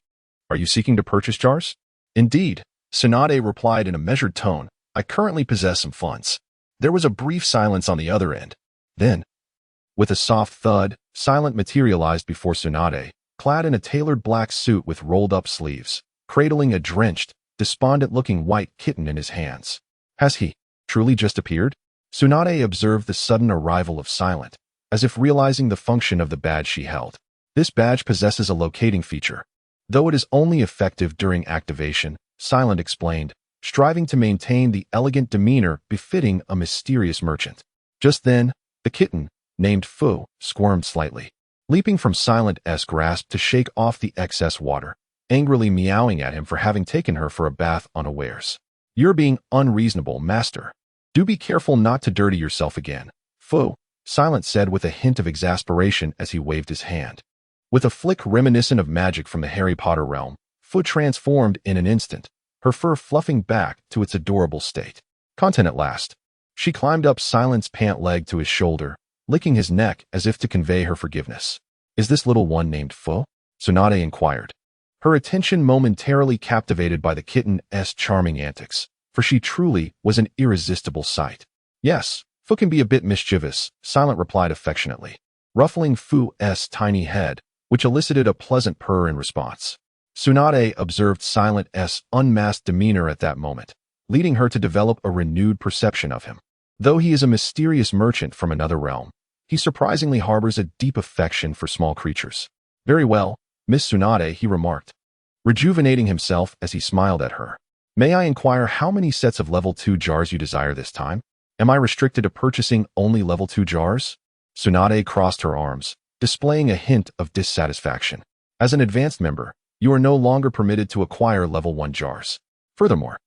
Are you seeking to purchase jars? Indeed, Tsunade replied in a measured tone. I currently possess some funds. There was a brief silence on the other end. Then, with a soft thud, Silent materialized before Tsunade, clad in a tailored black suit with rolled-up sleeves, cradling a drenched, despondent-looking white kitten in his hands. Has he truly just appeared? Tsunade observed the sudden arrival of Silent, as if realizing the function of the badge she held. This badge possesses a locating feature. Though it is only effective during activation, Silent explained, striving to maintain the elegant demeanor befitting a mysterious merchant. Just then, the kitten, named Fu, squirmed slightly, leaping from Silent's grasp to shake off the excess water, angrily meowing at him for having taken her for a bath unawares. You're being unreasonable, master. Do be careful not to dirty yourself again. Fu, Silent said with a hint of exasperation as he waved his hand. With a flick reminiscent of magic from the Harry Potter realm, Fu transformed in an instant, her fur fluffing back to its adorable state. Content at last. She climbed up Silent's pant leg to his shoulder, licking his neck as if to convey her forgiveness. Is this little one named Fu? Tsunade inquired, her attention momentarily captivated by the kitten's charming antics, for she truly was an irresistible sight. Yes, Fu can be a bit mischievous, Silent replied affectionately, ruffling Fu's tiny head, which elicited a pleasant purr in response. Tsunade observed Silent's unmasked demeanor at that moment, leading her to develop a renewed perception of him. Though he is a mysterious merchant from another realm, he surprisingly harbors a deep affection for small creatures. Very well, Miss Tsunade, he remarked, rejuvenating himself as he smiled at her. May I inquire how many sets of level 2 jars you desire this time? Am I restricted to purchasing only level 2 jars? Tsunade crossed her arms, displaying a hint of dissatisfaction. As an advanced member, you are no longer permitted to acquire level 1 jars. Furthermore,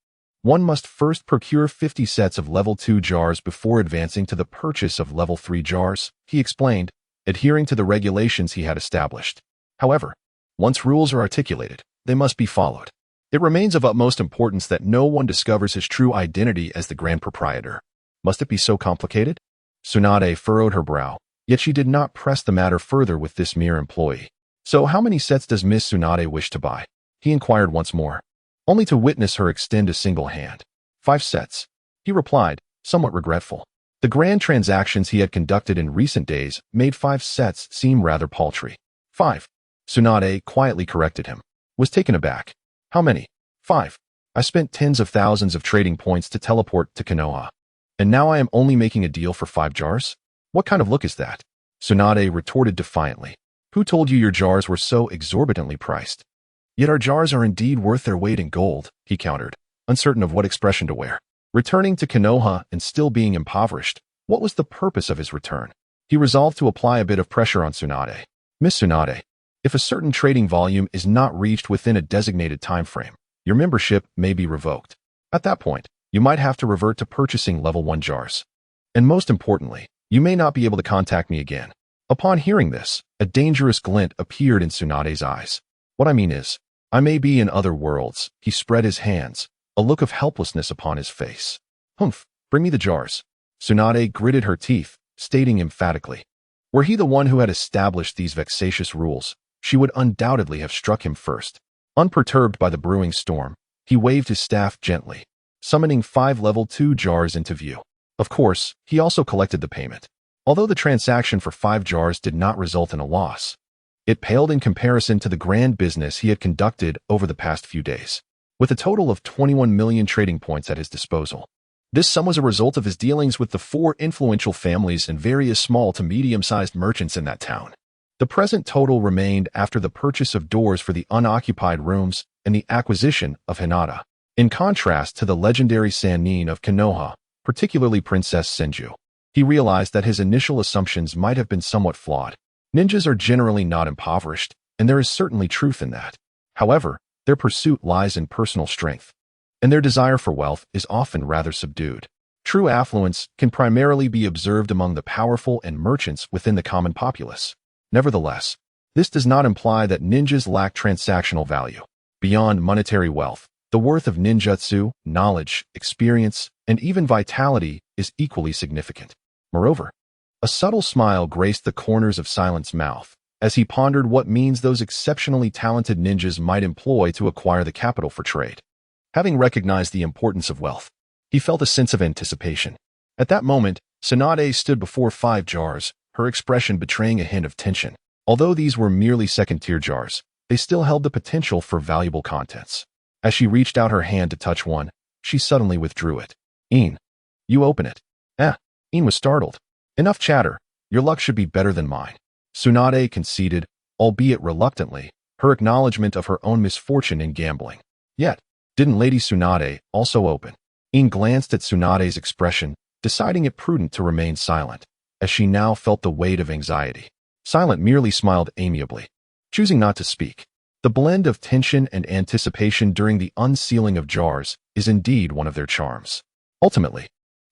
one must first procure 50 sets of level 2 jars before advancing to the purchase of level 3 jars, he explained, adhering to the regulations he had established. However, once rules are articulated, they must be followed. It remains of utmost importance that no one discovers his true identity as the grand proprietor. Must it be so complicated? Tsunade furrowed her brow, yet she did not press the matter further with this mere employee. So how many sets does Miss Tsunade wish to buy? He inquired once more, only to witness her extend a single hand. 5 sets, he replied, somewhat regretful. The grand transactions he had conducted in recent days made 5 sets seem rather paltry. 5. Tsunade quietly corrected him, was taken aback. How many? 5. I spent tens of thousands of trading points to teleport to Konoha. And now I am only making a deal for 5 jars? What kind of look is that? Tsunade retorted defiantly. Who told you your jars were so exorbitantly priced? Yet our jars are indeed worth their weight in gold, he countered, uncertain of what expression to wear. Returning to Konoha and still being impoverished, what was the purpose of his return? He resolved to apply a bit of pressure on Tsunade. Miss Tsunade, if a certain trading volume is not reached within a designated time frame, your membership may be revoked. At that point, you might have to revert to purchasing level 1 jars. And most importantly, you may not be able to contact me again. Upon hearing this, a dangerous glint appeared in Tsunade's eyes. What I mean is, I may be in other worlds. He spread his hands, a look of helplessness upon his face. Humph, bring me the jars. Tsunade gritted her teeth, stating emphatically. Were he the one who had established these vexatious rules, she would undoubtedly have struck him first. Unperturbed by the brewing storm, he waved his staff gently, summoning 5 level 2 jars into view. Of course, he also collected the payment. Although the transaction for 5 jars did not result in a loss, it paled in comparison to the grand business he had conducted over the past few days. With a total of 21 million trading points at his disposal, this sum was a result of his dealings with the 4 influential families and various small to medium-sized merchants in that town. The present total remained after the purchase of doors for the unoccupied rooms and the acquisition of Hinata. In contrast to the legendary Sannin of Konoha, particularly Princess Senju, he realized that his initial assumptions might have been somewhat flawed. Ninjas are generally not impoverished, and there is certainly truth in that. However, their pursuit lies in personal strength, and their desire for wealth is often rather subdued. True affluence can primarily be observed among the powerful and merchants within the common populace. Nevertheless, this does not imply that ninjas lack transactional value. Beyond monetary wealth, the worth of ninjutsu, knowledge, experience, and even vitality is equally significant. Moreover, a subtle smile graced the corners of Silent's mouth as he pondered what means those exceptionally talented ninjas might employ to acquire the capital for trade. Having recognized the importance of wealth, he felt a sense of anticipation. At that moment, Tsunade stood before 5 jars, her expression betraying a hint of tension. Although these were merely second-tier jars, they still held the potential for valuable contents. As she reached out her hand to touch one, she suddenly withdrew it. "Een, you open it." Een was startled. "Enough chatter. Your luck should be better than mine." Tsunade conceded, albeit reluctantly, her acknowledgement of her own misfortune in gambling. Yet, didn't Lady Tsunade also open? Een glanced at Tsunade's expression, deciding it prudent to remain silent, as she now felt the weight of anxiety. Silent merely smiled amiably, choosing not to speak. The blend of tension and anticipation during the unsealing of jars is indeed one of their charms. Ultimately,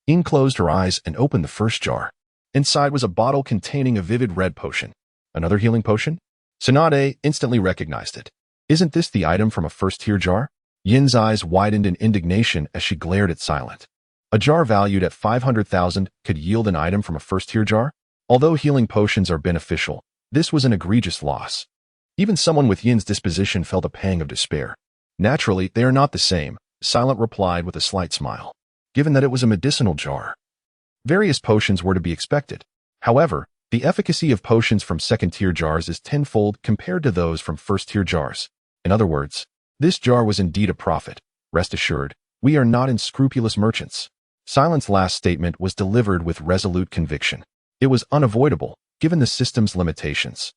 Een closed her eyes and opened the first jar. Inside was a bottle containing a vivid red potion. Another healing potion? Tsunade instantly recognized it. Isn't this the item from a first-tier jar? Yin's eyes widened in indignation as she glared at Silent. A jar valued at 500,000 could yield an item from a first-tier jar? Although healing potions are beneficial, this was an egregious loss. Even someone with Yin's disposition felt a pang of despair. Naturally, they are not the same, Silent replied with a slight smile. Given that it was a medicinal jar, various potions were to be expected. However, the efficacy of potions from second-tier jars is tenfold compared to those from first-tier jars. In other words, this jar was indeed a profit. Rest assured, we are not unscrupulous merchants. Silent's last statement was delivered with resolute conviction. It was unavoidable, given the system's limitations.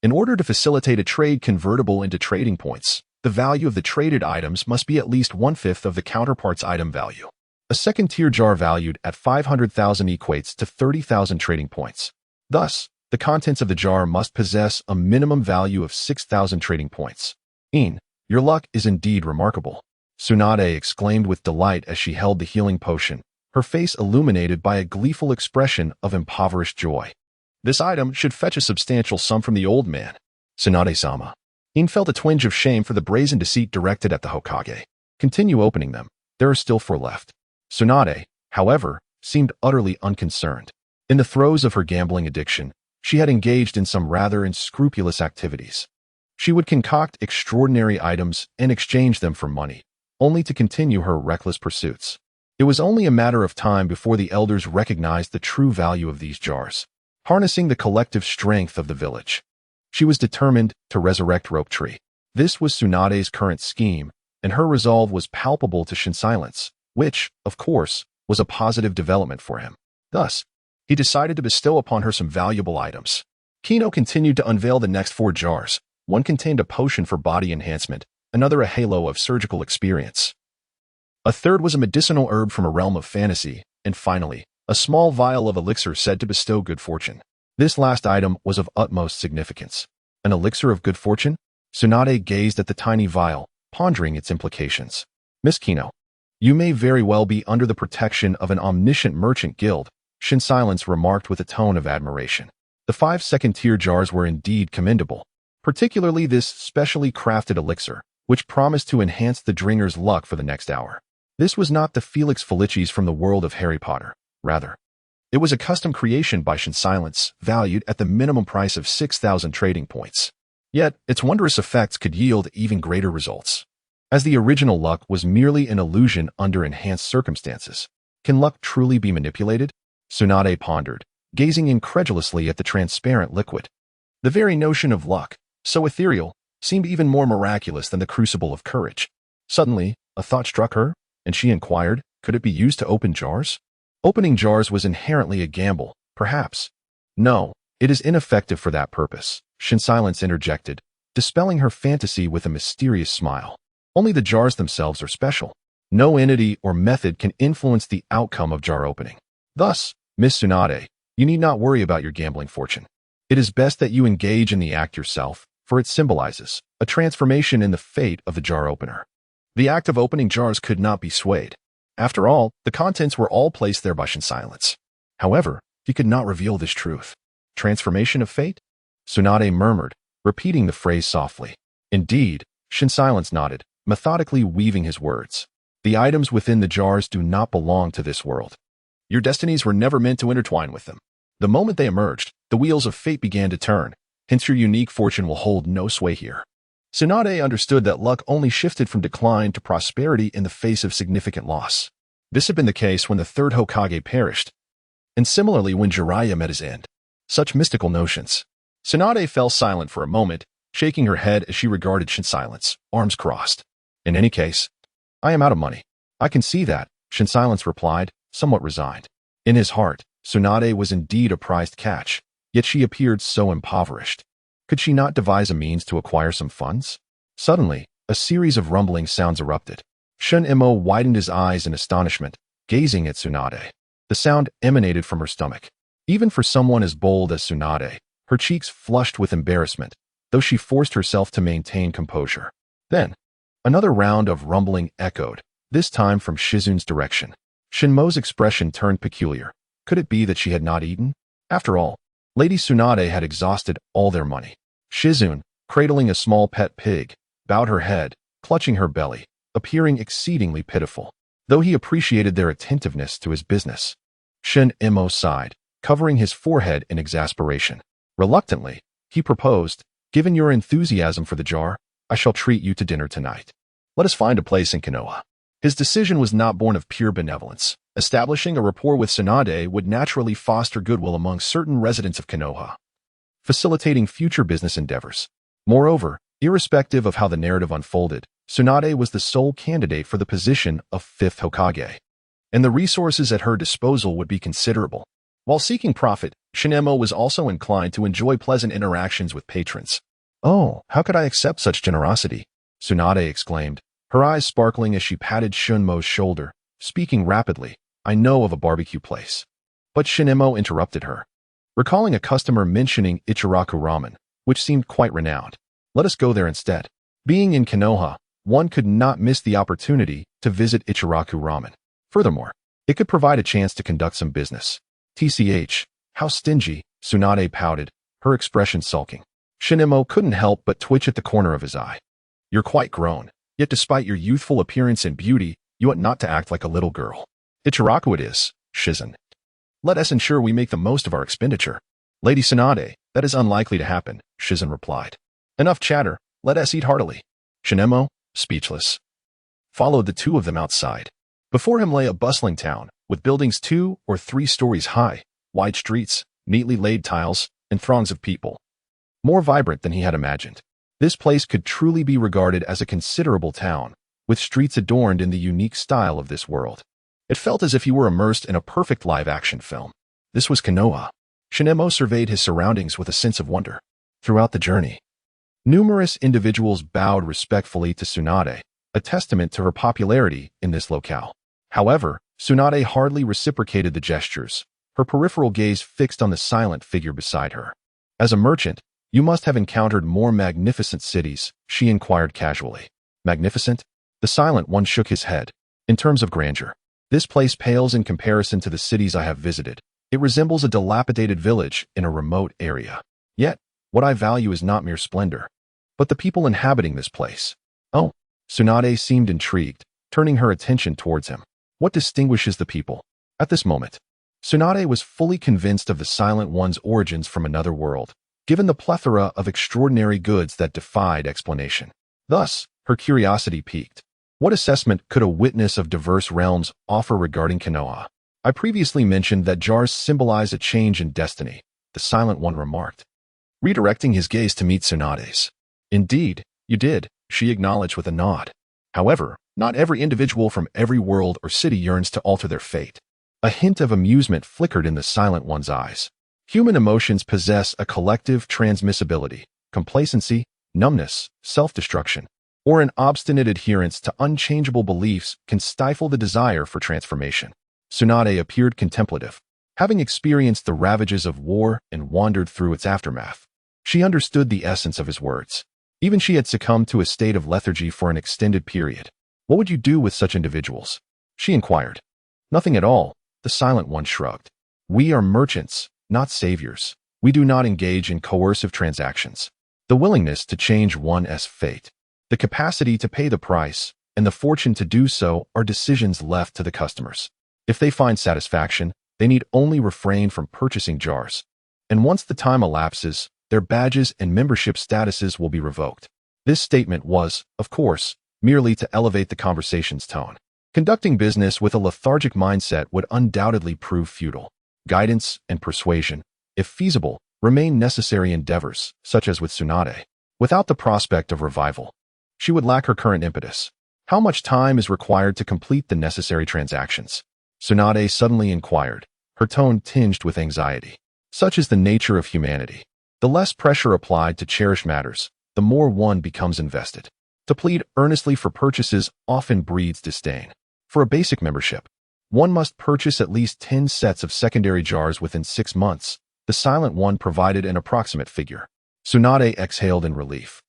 In order to facilitate a trade convertible into trading points, the value of the traded items must be at least 1/5 of the counterpart's item value. A second-tier jar valued at 500,000 equates to 30,000 trading points. Thus, the contents of the jar must possess a minimum value of 6,000 trading points. Your luck is indeed remarkable. Tsunade exclaimed with delight as she held the healing potion, her face illuminated by a gleeful expression of impoverished joy. This item should fetch a substantial sum from the old man. Tsunade-sama. Felt a twinge of shame for the brazen deceit directed at the Hokage. Continue opening them. There are still 4 left. Tsunade, however, seemed utterly unconcerned. In the throes of her gambling addiction, she had engaged in some rather unscrupulous activities. She would concoct extraordinary items and exchange them for money, only to continue her reckless pursuits. It was only a matter of time before the elders recognized the true value of these jars. Harnessing the collective strength of the village, she was determined to resurrect Rope Tree. This was Tsunade's current scheme, and her resolve was palpable to Shinsilence, which, of course, was a positive development for him. Thus, he decided to bestow upon her some valuable items. Kino continued to unveil the next 4 jars. One contained a potion for body enhancement, another a halo of surgical experience. A third was a medicinal herb from a realm of fantasy, and finally, a small vial of elixir said to bestow good fortune. This last item was of utmost significance. An elixir of good fortune? Tsunade gazed at the tiny vial, pondering its implications. Miss Kino, you may very well be under the protection of an omniscient merchant guild, Shinsilence remarked with a tone of admiration. The 5 second-tier jars were indeed commendable, particularly this specially crafted elixir, which promised to enhance the drinker's luck for the next hour. This was not the Felix Felicis from the world of Harry Potter. Rather, it was a custom creation by Shinsilence, valued at the minimum price of 6,000 trading points. Yet, its wondrous effects could yield even greater results. As the original luck was merely an illusion under enhanced circumstances, can luck truly be manipulated? Tsunade pondered, gazing incredulously at the transparent liquid. The very notion of luck, so ethereal, seemed even more miraculous than the crucible of courage. Suddenly, a thought struck her, and she inquired, could it be used to open jars? Opening jars was inherently a gamble, perhaps. No, it is ineffective for that purpose, Shinsilence interjected, dispelling her fantasy with a mysterious smile. Only the jars themselves are special. No entity or method can influence the outcome of jar opening. Thus, Miss Tsunade, you need not worry about your gambling fortune. It is best that you engage in the act yourself, for it symbolizes a transformation in the fate of the jar opener. The act of opening jars could not be swayed. After all, the contents were all placed there by Shinsilence. However, he could not reveal this truth. Transformation of fate? Tsunade murmured, repeating the phrase softly. Indeed, Shinsilence nodded, methodically weaving his words. The items within the jars do not belong to this world. Your destinies were never meant to intertwine with them. The moment they emerged, the wheels of fate began to turn, hence your unique fortune will hold no sway here. Tsunade understood that luck only shifted from decline to prosperity in the face of significant loss. This had been the case when the 3rd Hokage perished, and similarly when Jiraiya met his end. Such mystical notions. Tsunade fell silent for a moment, shaking her head as she regarded Shinsilence, arms crossed. In any case, I am out of money. I can see that, Shinsilence replied, somewhat resigned. In his heart, Tsunade was indeed a prized catch, yet she appeared so impoverished. Could she not devise a means to acquire some funds? Suddenly, a series of rumbling sounds erupted. Shun Imo widened his eyes in astonishment, gazing at Tsunade. The sound emanated from her stomach. Even for someone as bold as Tsunade, her cheeks flushed with embarrassment, though she forced herself to maintain composure. Then, another round of rumbling echoed, this time from Shizune's direction. Shinmo's expression turned peculiar. Could it be that she had not eaten? After all, Lady Tsunade had exhausted all their money. Shizune, cradling a small pet pig, bowed her head, clutching her belly, appearing exceedingly pitiful, though he appreciated their attentiveness to his business. Shin Imo sighed, covering his forehead in exasperation. Reluctantly, he proposed, "Given your enthusiasm for the jar, I shall treat you to dinner tonight. Let us find a place in Konoha." His decision was not born of pure benevolence. Establishing a rapport with Tsunade would naturally foster goodwill among certain residents of Konoha, facilitating future business endeavors. Moreover, irrespective of how the narrative unfolded, Tsunade was the sole candidate for the position of fifth Hokage, and the resources at her disposal would be considerable. While seeking profit, Shinemo was also inclined to enjoy pleasant interactions with patrons. "Oh, how could I accept such generosity?" Tsunade exclaimed, her eyes sparkling as she patted Shunmo's shoulder, speaking rapidly. "I know of a barbecue place." But Shinemo interrupted her, recalling a customer mentioning Ichiraku ramen, which seemed quite renowned. "Let us go there instead." Being in Konoha, one could not miss the opportunity to visit Ichiraku ramen. Furthermore, it could provide a chance to conduct some business. "TCH, how stingy," Tsunade pouted, her expression sulking. Shinemo couldn't help but twitch at the corner of his eye. "You're quite grown, yet despite your youthful appearance and beauty, you ought not to act like a little girl." "Ichiraku it is, Shizune. Let us ensure we make the most of our expenditure." "Lady Tsunade, that is unlikely to happen," Shizune replied. "Enough chatter, let us eat heartily." Shinemo, speechless, followed the two of them outside. Before him lay a bustling town, with buildings 2 or 3 stories high, wide streets, neatly laid tiles, and throngs of people. More vibrant than he had imagined. This place could truly be regarded as a considerable town, with streets adorned in the unique style of this world. It felt as if he were immersed in a perfect live-action film. This was Konoha. Shinemo surveyed his surroundings with a sense of wonder. Throughout the journey, numerous individuals bowed respectfully to Tsunade, a testament to her popularity in this locale. However, Tsunade hardly reciprocated the gestures, her peripheral gaze fixed on the silent figure beside her. "As a merchant, you must have encountered more magnificent cities," she inquired casually. "Magnificent?" The silent one shook his head. "In terms of grandeur, this place pales in comparison to the cities I have visited. It resembles a dilapidated village in a remote area. Yet, what I value is not mere splendor, but the people inhabiting this place." "Oh," Tsunade seemed intrigued, turning her attention towards him. "What distinguishes the people?" At this moment, Tsunade was fully convinced of the Silent One's origins from another world, given the plethora of extraordinary goods that defied explanation. Thus, her curiosity piqued. What assessment could a witness of diverse realms offer regarding Konoha? "I previously mentioned that jars symbolize a change in destiny," the Silent One remarked, redirecting his gaze to meet Tsunade's. "Indeed, you did," she acknowledged with a nod. "However, not every individual from every world or city yearns to alter their fate." A hint of amusement flickered in the Silent One's eyes. Human emotions possess a collective transmissibility. Complacency, numbness, self-destruction, or an obstinate adherence to unchangeable beliefs can stifle the desire for transformation. Tsunade appeared contemplative, having experienced the ravages of war and wandered through its aftermath. She understood the essence of his words. Even she had succumbed to a state of lethargy for an extended period. "What would you do with such individuals?" she inquired. "Nothing at all," the Silent One shrugged. "We are merchants, not saviors. We do not engage in coercive transactions. The willingness to change one's fate, the capacity to pay the price, and the fortune to do so are decisions left to the customers. If they find satisfaction, they need only refrain from purchasing jars. And once the time elapses, their badges and membership statuses will be revoked." This statement was, of course, merely to elevate the conversation's tone. Conducting business with a lethargic mindset would undoubtedly prove futile. Guidance and persuasion, if feasible, remain necessary endeavors, such as with Tsunade. Without the prospect of revival, she would lack her current impetus. "How much time is required to complete the necessary transactions?" Tsunade suddenly inquired, her tone tinged with anxiety. Such is the nature of humanity. The less pressure applied to cherished matters, the more one becomes invested. To plead earnestly for purchases often breeds disdain. For a basic membership, one must purchase at least 10 sets of secondary jars within 6 months. The Silent One provided an approximate figure. Tsunade exhaled in relief.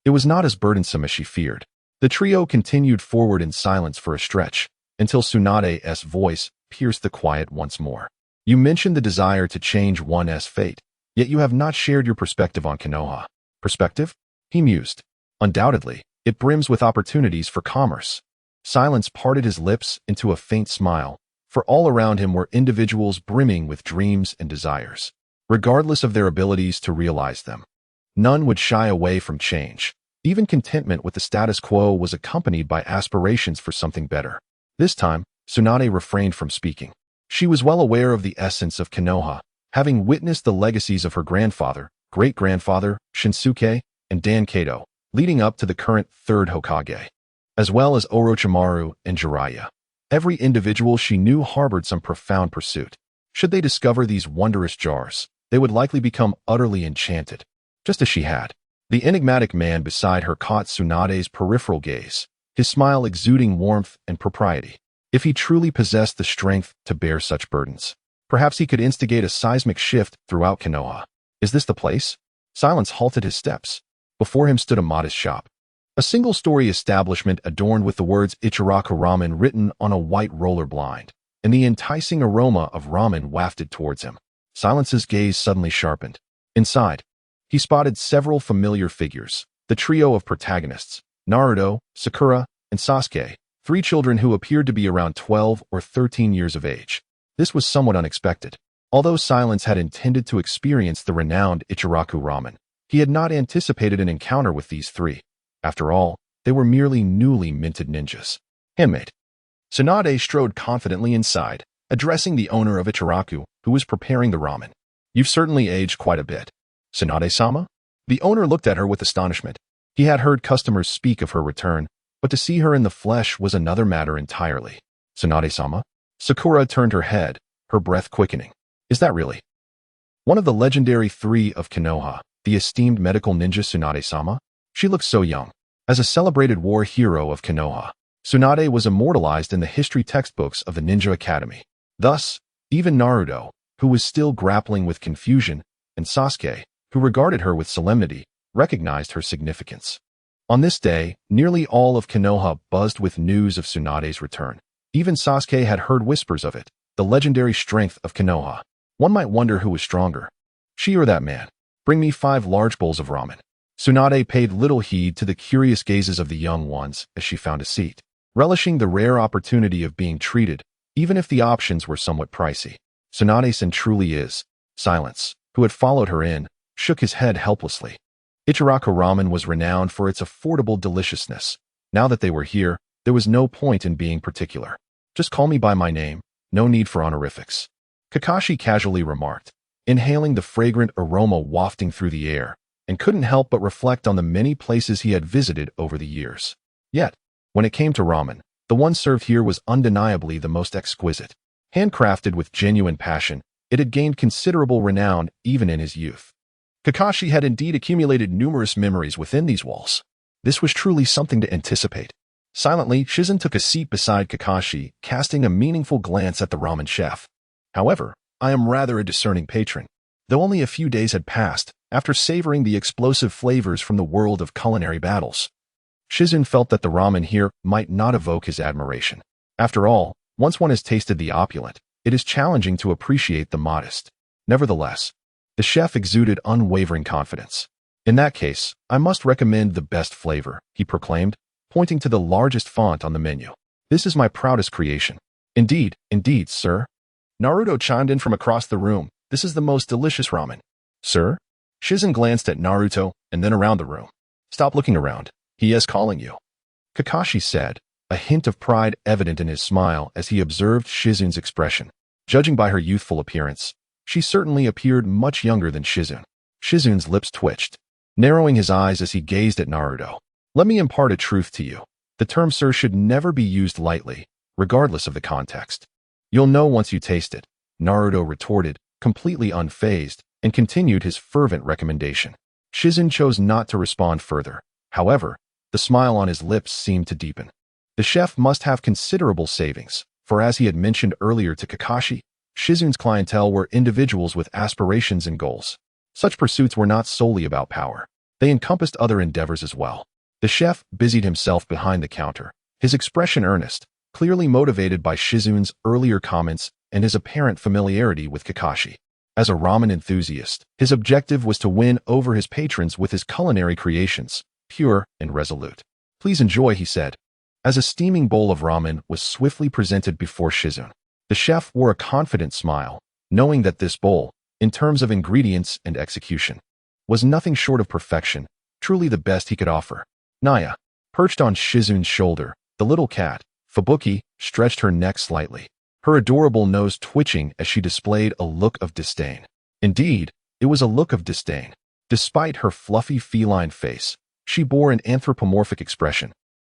It was not as burdensome as she feared. The trio continued forward in silence for a stretch, until Tsunade's voice pierced the quiet once more. You mentioned the desire to change one's fate, yet you have not shared your perspective on Konoha. Perspective? He mused. Undoubtedly, it brims with opportunities for commerce. Silence parted his lips into a faint smile, for all around him were individuals brimming with dreams and desires, regardless of their abilities to realize them. None would shy away from change. Even contentment with the status quo was accompanied by aspirations for something better. This time, Tsunade refrained from speaking. She was well aware of the essence of Konoha, having witnessed the legacies of her grandfather, great-grandfather, Shinsuke, and Dan Kato, leading up to the current third Hokage, as well as Orochimaru and Jiraiya. Every individual she knew harbored some profound pursuit. Should they discover these wondrous jars, they would likely become utterly enchanted, just as she had. The enigmatic man beside her caught Tsunade's peripheral gaze, his smile exuding warmth and propriety. If he truly possessed the strength to bear such burdens, perhaps he could instigate a seismic shift throughout Konoha. Is this the place? Silence halted his steps. Before him stood a modest shop. A single-story establishment adorned with the words Ichiraku Ramen written on a white roller blind, and the enticing aroma of ramen wafted towards him. Silence's gaze suddenly sharpened. Inside, he spotted several familiar figures, the trio of protagonists, Naruto, Sakura, and Sasuke, three children who appeared to be around 12 or 13 years of age. This was somewhat unexpected. Although Silence had intended to experience the renowned Ichiraku Ramen, he had not anticipated an encounter with these three. After all, they were merely newly minted ninjas. Handmade. Tsunade strode confidently inside, addressing the owner of Ichiraku, who was preparing the ramen. You've certainly aged quite a bit. Tsunade-sama? The owner looked at her with astonishment. He had heard customers speak of her return, but to see her in the flesh was another matter entirely. Tsunade-sama? Sakura turned her head, her breath quickening. Is that really one of the legendary three of Konoha, the esteemed medical ninja Tsunade-sama? She looked so young. As a celebrated war hero of Konoha, Tsunade was immortalized in the history textbooks of the Ninja Academy. Thus, even Naruto, who was still grappling with confusion, and Sasuke, who regarded her with solemnity, recognized her significance. On this day, nearly all of Konoha buzzed with news of Tsunade's return. Even Sasuke had heard whispers of it, the legendary strength of Konoha. One might wonder who was stronger, she or that man. Bring me 5 large bowls of ramen. Tsunade paid little heed to the curious gazes of the young ones as she found a seat, relishing the rare opportunity of being treated, even if the options were somewhat pricey. Tsunade-san truly is. Silence, who had followed her in, shook his head helplessly. Ichiraku Ramen was renowned for its affordable deliciousness. Now that they were here, there was no point in being particular. Just call me by my name, no need for honorifics. Kakashi casually remarked, inhaling the fragrant aroma wafting through the air, and couldn't help but reflect on the many places he had visited over the years. Yet, when it came to ramen, the one served here was undeniably the most exquisite. Handcrafted with genuine passion, it had gained considerable renown even in his youth. Kakashi had indeed accumulated numerous memories within these walls. This was truly something to anticipate. Silently, Shizune took a seat beside Kakashi, casting a meaningful glance at the ramen chef. However, I am rather a discerning patron. Though only a few days had passed, after savoring the explosive flavors from the world of culinary battles, Shizune felt that the ramen here might not evoke his admiration. After all, once one has tasted the opulent, it is challenging to appreciate the modest. Nevertheless, the chef exuded unwavering confidence. In that case, I must recommend the best flavor, he proclaimed, pointing to the largest font on the menu. This is my proudest creation. Indeed, sir. Naruto chimed in from across the room. This is the most delicious ramen. Sir? Shizune glanced at Naruto and then around the room. Stop looking around. He is calling you. Kakashi said, a hint of pride evident in his smile as he observed Shizune's expression. Judging by her youthful appearance, she certainly appeared much younger than Shizune. Shizune's lips twitched, narrowing his eyes as he gazed at Naruto. Let me impart a truth to you. The term sir should never be used lightly, regardless of the context. You'll know once you taste it, Naruto retorted, completely unfazed, and continued his fervent recommendation. Shizune chose not to respond further. However, the smile on his lips seemed to deepen. The chef must have considerable savings, for as he had mentioned earlier to Kakashi, Shizune's clientele were individuals with aspirations and goals. Such pursuits were not solely about power. They encompassed other endeavors as well. The chef busied himself behind the counter, his expression earnest, clearly motivated by Shizune's earlier comments and his apparent familiarity with Kakashi. As a ramen enthusiast, his objective was to win over his patrons with his culinary creations, pure and resolute. "Please enjoy," he said, as a steaming bowl of ramen was swiftly presented before Shizune. The chef wore a confident smile, knowing that this bowl, in terms of ingredients and execution, was nothing short of perfection, truly the best he could offer. Naya, perched on Shizune's shoulder, the little cat, Fubuki, stretched her neck slightly, her adorable nose twitching as she displayed a look of disdain. Indeed, it was a look of disdain. Despite her fluffy feline face, she bore an anthropomorphic expression,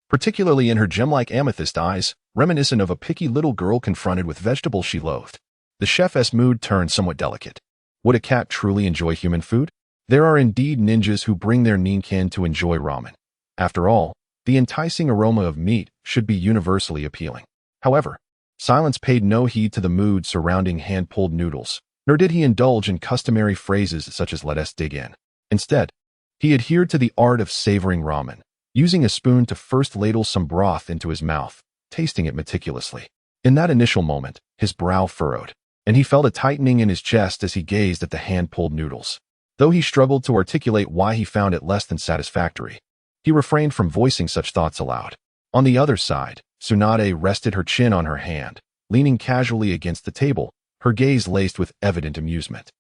particularly in her gem-like amethyst eyes, reminiscent of a picky little girl confronted with vegetables she loathed. The chef's mood turned somewhat delicate. Would a cat truly enjoy human food? There are indeed ninjas who bring their ninkin to enjoy ramen. After all, the enticing aroma of meat should be universally appealing. However, Silence paid no heed to the mood surrounding hand-pulled noodles, nor did he indulge in customary phrases such as "let us dig in." Instead, he adhered to the art of savoring ramen, using a spoon to first ladle some broth into his mouth, tasting it meticulously. In that initial moment, his brow furrowed, and he felt a tightening in his chest as he gazed at the hand-pulled noodles. Though he struggled to articulate why he found it less than satisfactory, he refrained from voicing such thoughts aloud. On the other side, Tsunade rested her chin on her hand, leaning casually against the table, her gaze laced with evident amusement.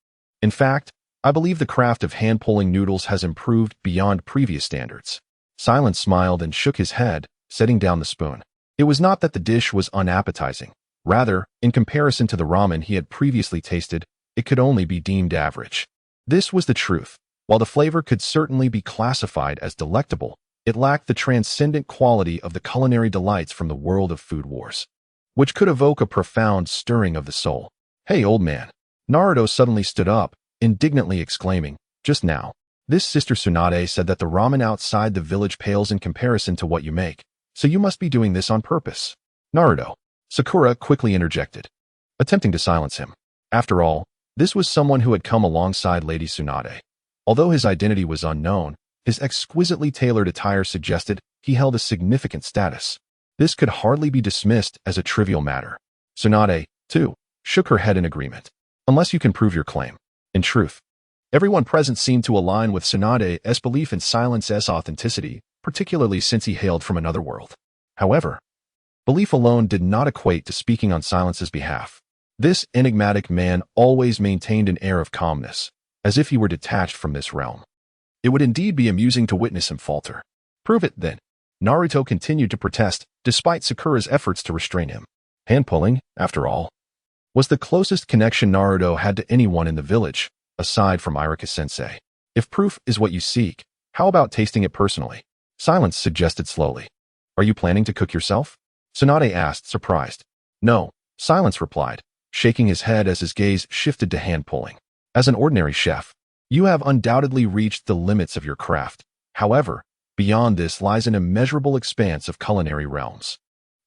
"In fact, I believe the craft of hand-pulling noodles has improved beyond previous standards." Silence smiled and shook his head, setting down the spoon. It was not that the dish was unappetizing. Rather, in comparison to the ramen he had previously tasted, it could only be deemed average. This was the truth. While the flavor could certainly be classified as delectable, it lacked the transcendent quality of the culinary delights from the world of Food Wars, which could evoke a profound stirring of the soul. "Hey, old man." Naruto suddenly stood up, indignantly exclaiming, "Just now, this Sister Tsunade said that the ramen outside the village pales in comparison to what you make, so you must be doing this on purpose." "Naruto," Sakura quickly interjected, attempting to silence him. After all, this was someone who had come alongside Lady Tsunade. Although his identity was unknown, his exquisitely tailored attire suggested he held a significant status. This could hardly be dismissed as a trivial matter. Tsunade, too, shook her head in agreement. "Unless you can prove your claim." In truth, everyone present seemed to align with Tsunade's belief in Silence's authenticity, particularly since he hailed from another world. However, belief alone did not equate to speaking on Silence's behalf. This enigmatic man always maintained an air of calmness, as if he were detached from this realm. It would indeed be amusing to witness him falter. "Prove it, then." Naruto continued to protest, despite Sakura's efforts to restrain him. Hand-pulling, after all, was the closest connection Naruto had to anyone in the village, aside from Irika-sensei. "If proof is what you seek, how about tasting it personally?" Silence suggested slowly. "Are you planning to cook yourself?" Tsunade asked, surprised. "No," Silence replied, shaking his head as his gaze shifted to hand-pulling. "As an ordinary chef, you have undoubtedly reached the limits of your craft. However, beyond this lies an immeasurable expanse of culinary realms.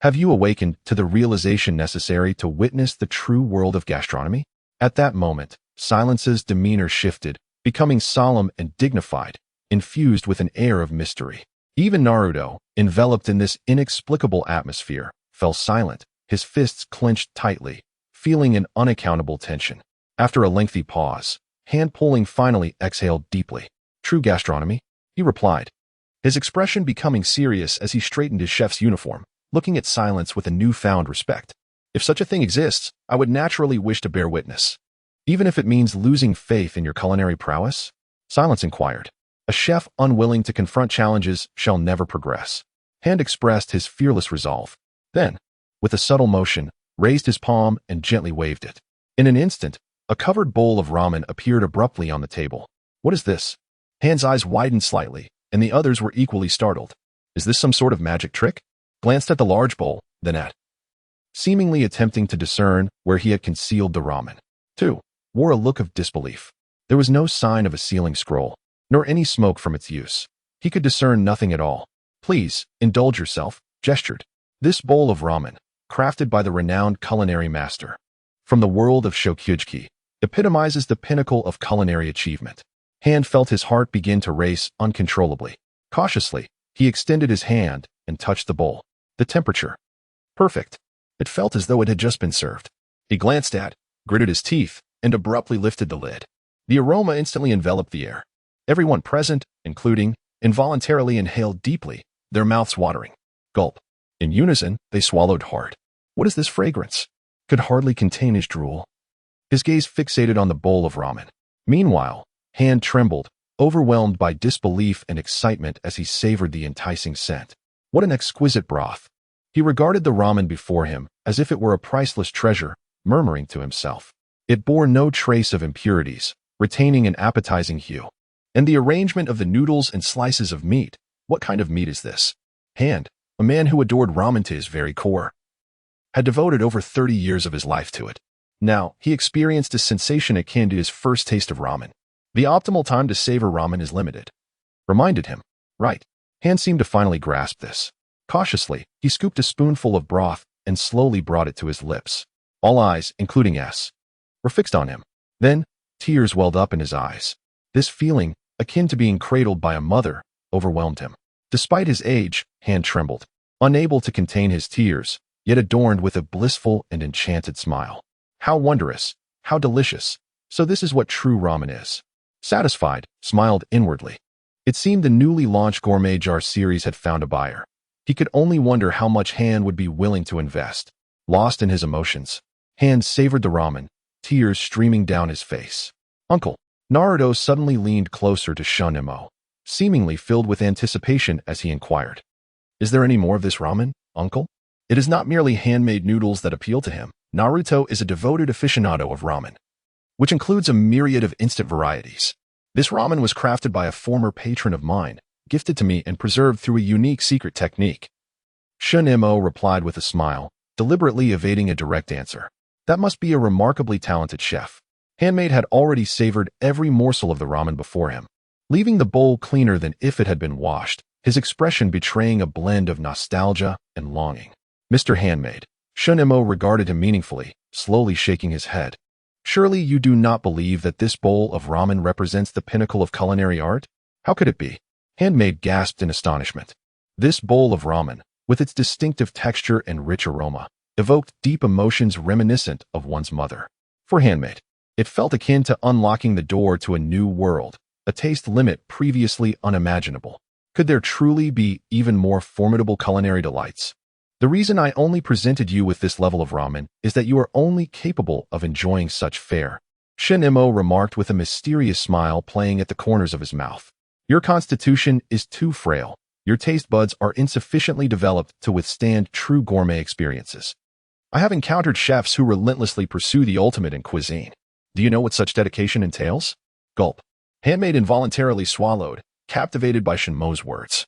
Have you awakened to the realization necessary to witness the true world of gastronomy?" At that moment, Silence's demeanor shifted, becoming solemn and dignified, infused with an air of mystery. Even Naruto, enveloped in this inexplicable atmosphere, fell silent, his fists clenched tightly, feeling an unaccountable tension. After a lengthy pause, hand-pulling finally exhaled deeply. "True gastronomy?" he replied, his expression becoming serious as he straightened his chef's uniform, looking at Silence with a newfound respect. "If such a thing exists, I would naturally wish to bear witness. Even if it means losing faith in your culinary prowess?" Silence inquired. A chef unwilling to confront challenges shall never progress. Hand expressed his fearless resolve. Then, with a subtle motion, raised his palm and gently waved it. In an instant, a covered bowl of ramen appeared abruptly on the table. "What is this?" Hand's eyes widened slightly, and the others were equally startled. "Is this some sort of magic trick?" Glanced at the large bowl, then at, seemingly attempting to discern where he had concealed the ramen. Two, wore a look of disbelief. There was no sign of a sealing scroll, nor any smoke from its use. He could discern nothing at all. "Please, indulge yourself," gestured. This bowl of ramen, crafted by the renowned culinary master from the world of Shokyuji, epitomizes the pinnacle of culinary achievement. Hand felt his heart begin to race uncontrollably. Cautiously, he extended his hand and touched the bowl. The temperature. Perfect. It felt as though it had just been served. He glanced at, gritted his teeth, and abruptly lifted the lid. The aroma instantly enveloped the air. Everyone present, including, involuntarily inhaled deeply, their mouths watering. Gulp. In unison, they swallowed hard. What is this fragrance? Could hardly contain his drool. His gaze fixated on the bowl of ramen. Meanwhile, hand trembled, overwhelmed by disbelief and excitement as he savored the enticing scent. What an exquisite broth. He regarded the ramen before him as if it were a priceless treasure, murmuring to himself. It bore no trace of impurities, retaining an appetizing hue. And the arrangement of the noodles and slices of meat, what kind of meat is this? Hand, a man who adored ramen to his very core, had devoted over 30 years of his life to it. Now, he experienced a sensation akin to his first taste of ramen. The optimal time to savor ramen is limited. Reminded him. Right. Hand seemed to finally grasp this. Cautiously, he scooped a spoonful of broth and slowly brought it to his lips. All eyes, including S, were fixed on him. Then, tears welled up in his eyes. This feeling, akin to being cradled by a mother, overwhelmed him. Despite his age, Hand trembled, unable to contain his tears, yet adorned with a blissful and enchanted smile. How wondrous, how delicious. So this is what true ramen is. Satisfied, smiled inwardly. It seemed the newly launched gourmet jar series had found a buyer. He could only wonder how much Hand would be willing to invest. Lost in his emotions, Hand savored the ramen, tears streaming down his face. Uncle. Naruto suddenly leaned closer to Shunemo, seemingly filled with anticipation as he inquired. Is there any more of this ramen, uncle? It is not merely handmade noodles that appeal to him. Naruto is a devoted aficionado of ramen, which includes a myriad of instant varieties. This ramen was crafted by a former patron of mine, gifted to me and preserved through a unique secret technique. Shunemo replied with a smile, deliberately evading a direct answer. That must be a remarkably talented chef. Handmaid had already savored every morsel of the ramen before him, leaving the bowl cleaner than if it had been washed, his expression betraying a blend of nostalgia and longing. Mr. Handmaid. Shunemo regarded him meaningfully, slowly shaking his head. Surely you do not believe that this bowl of ramen represents the pinnacle of culinary art? How could it be? Handmaid gasped in astonishment. This bowl of ramen, with its distinctive texture and rich aroma, evoked deep emotions reminiscent of one's mother. For Handmaid, it felt akin to unlocking the door to a new world, a taste limit previously unimaginable. Could there truly be even more formidable culinary delights? The reason I only presented you with this level of ramen is that you are only capable of enjoying such fare. Shunemo remarked with a mysterious smile playing at the corners of his mouth. Your constitution is too frail. Your taste buds are insufficiently developed to withstand true gourmet experiences. I have encountered chefs who relentlessly pursue the ultimate in cuisine. Do you know what such dedication entails? Gulp. Handmaid involuntarily swallowed, captivated by Shinmo's words.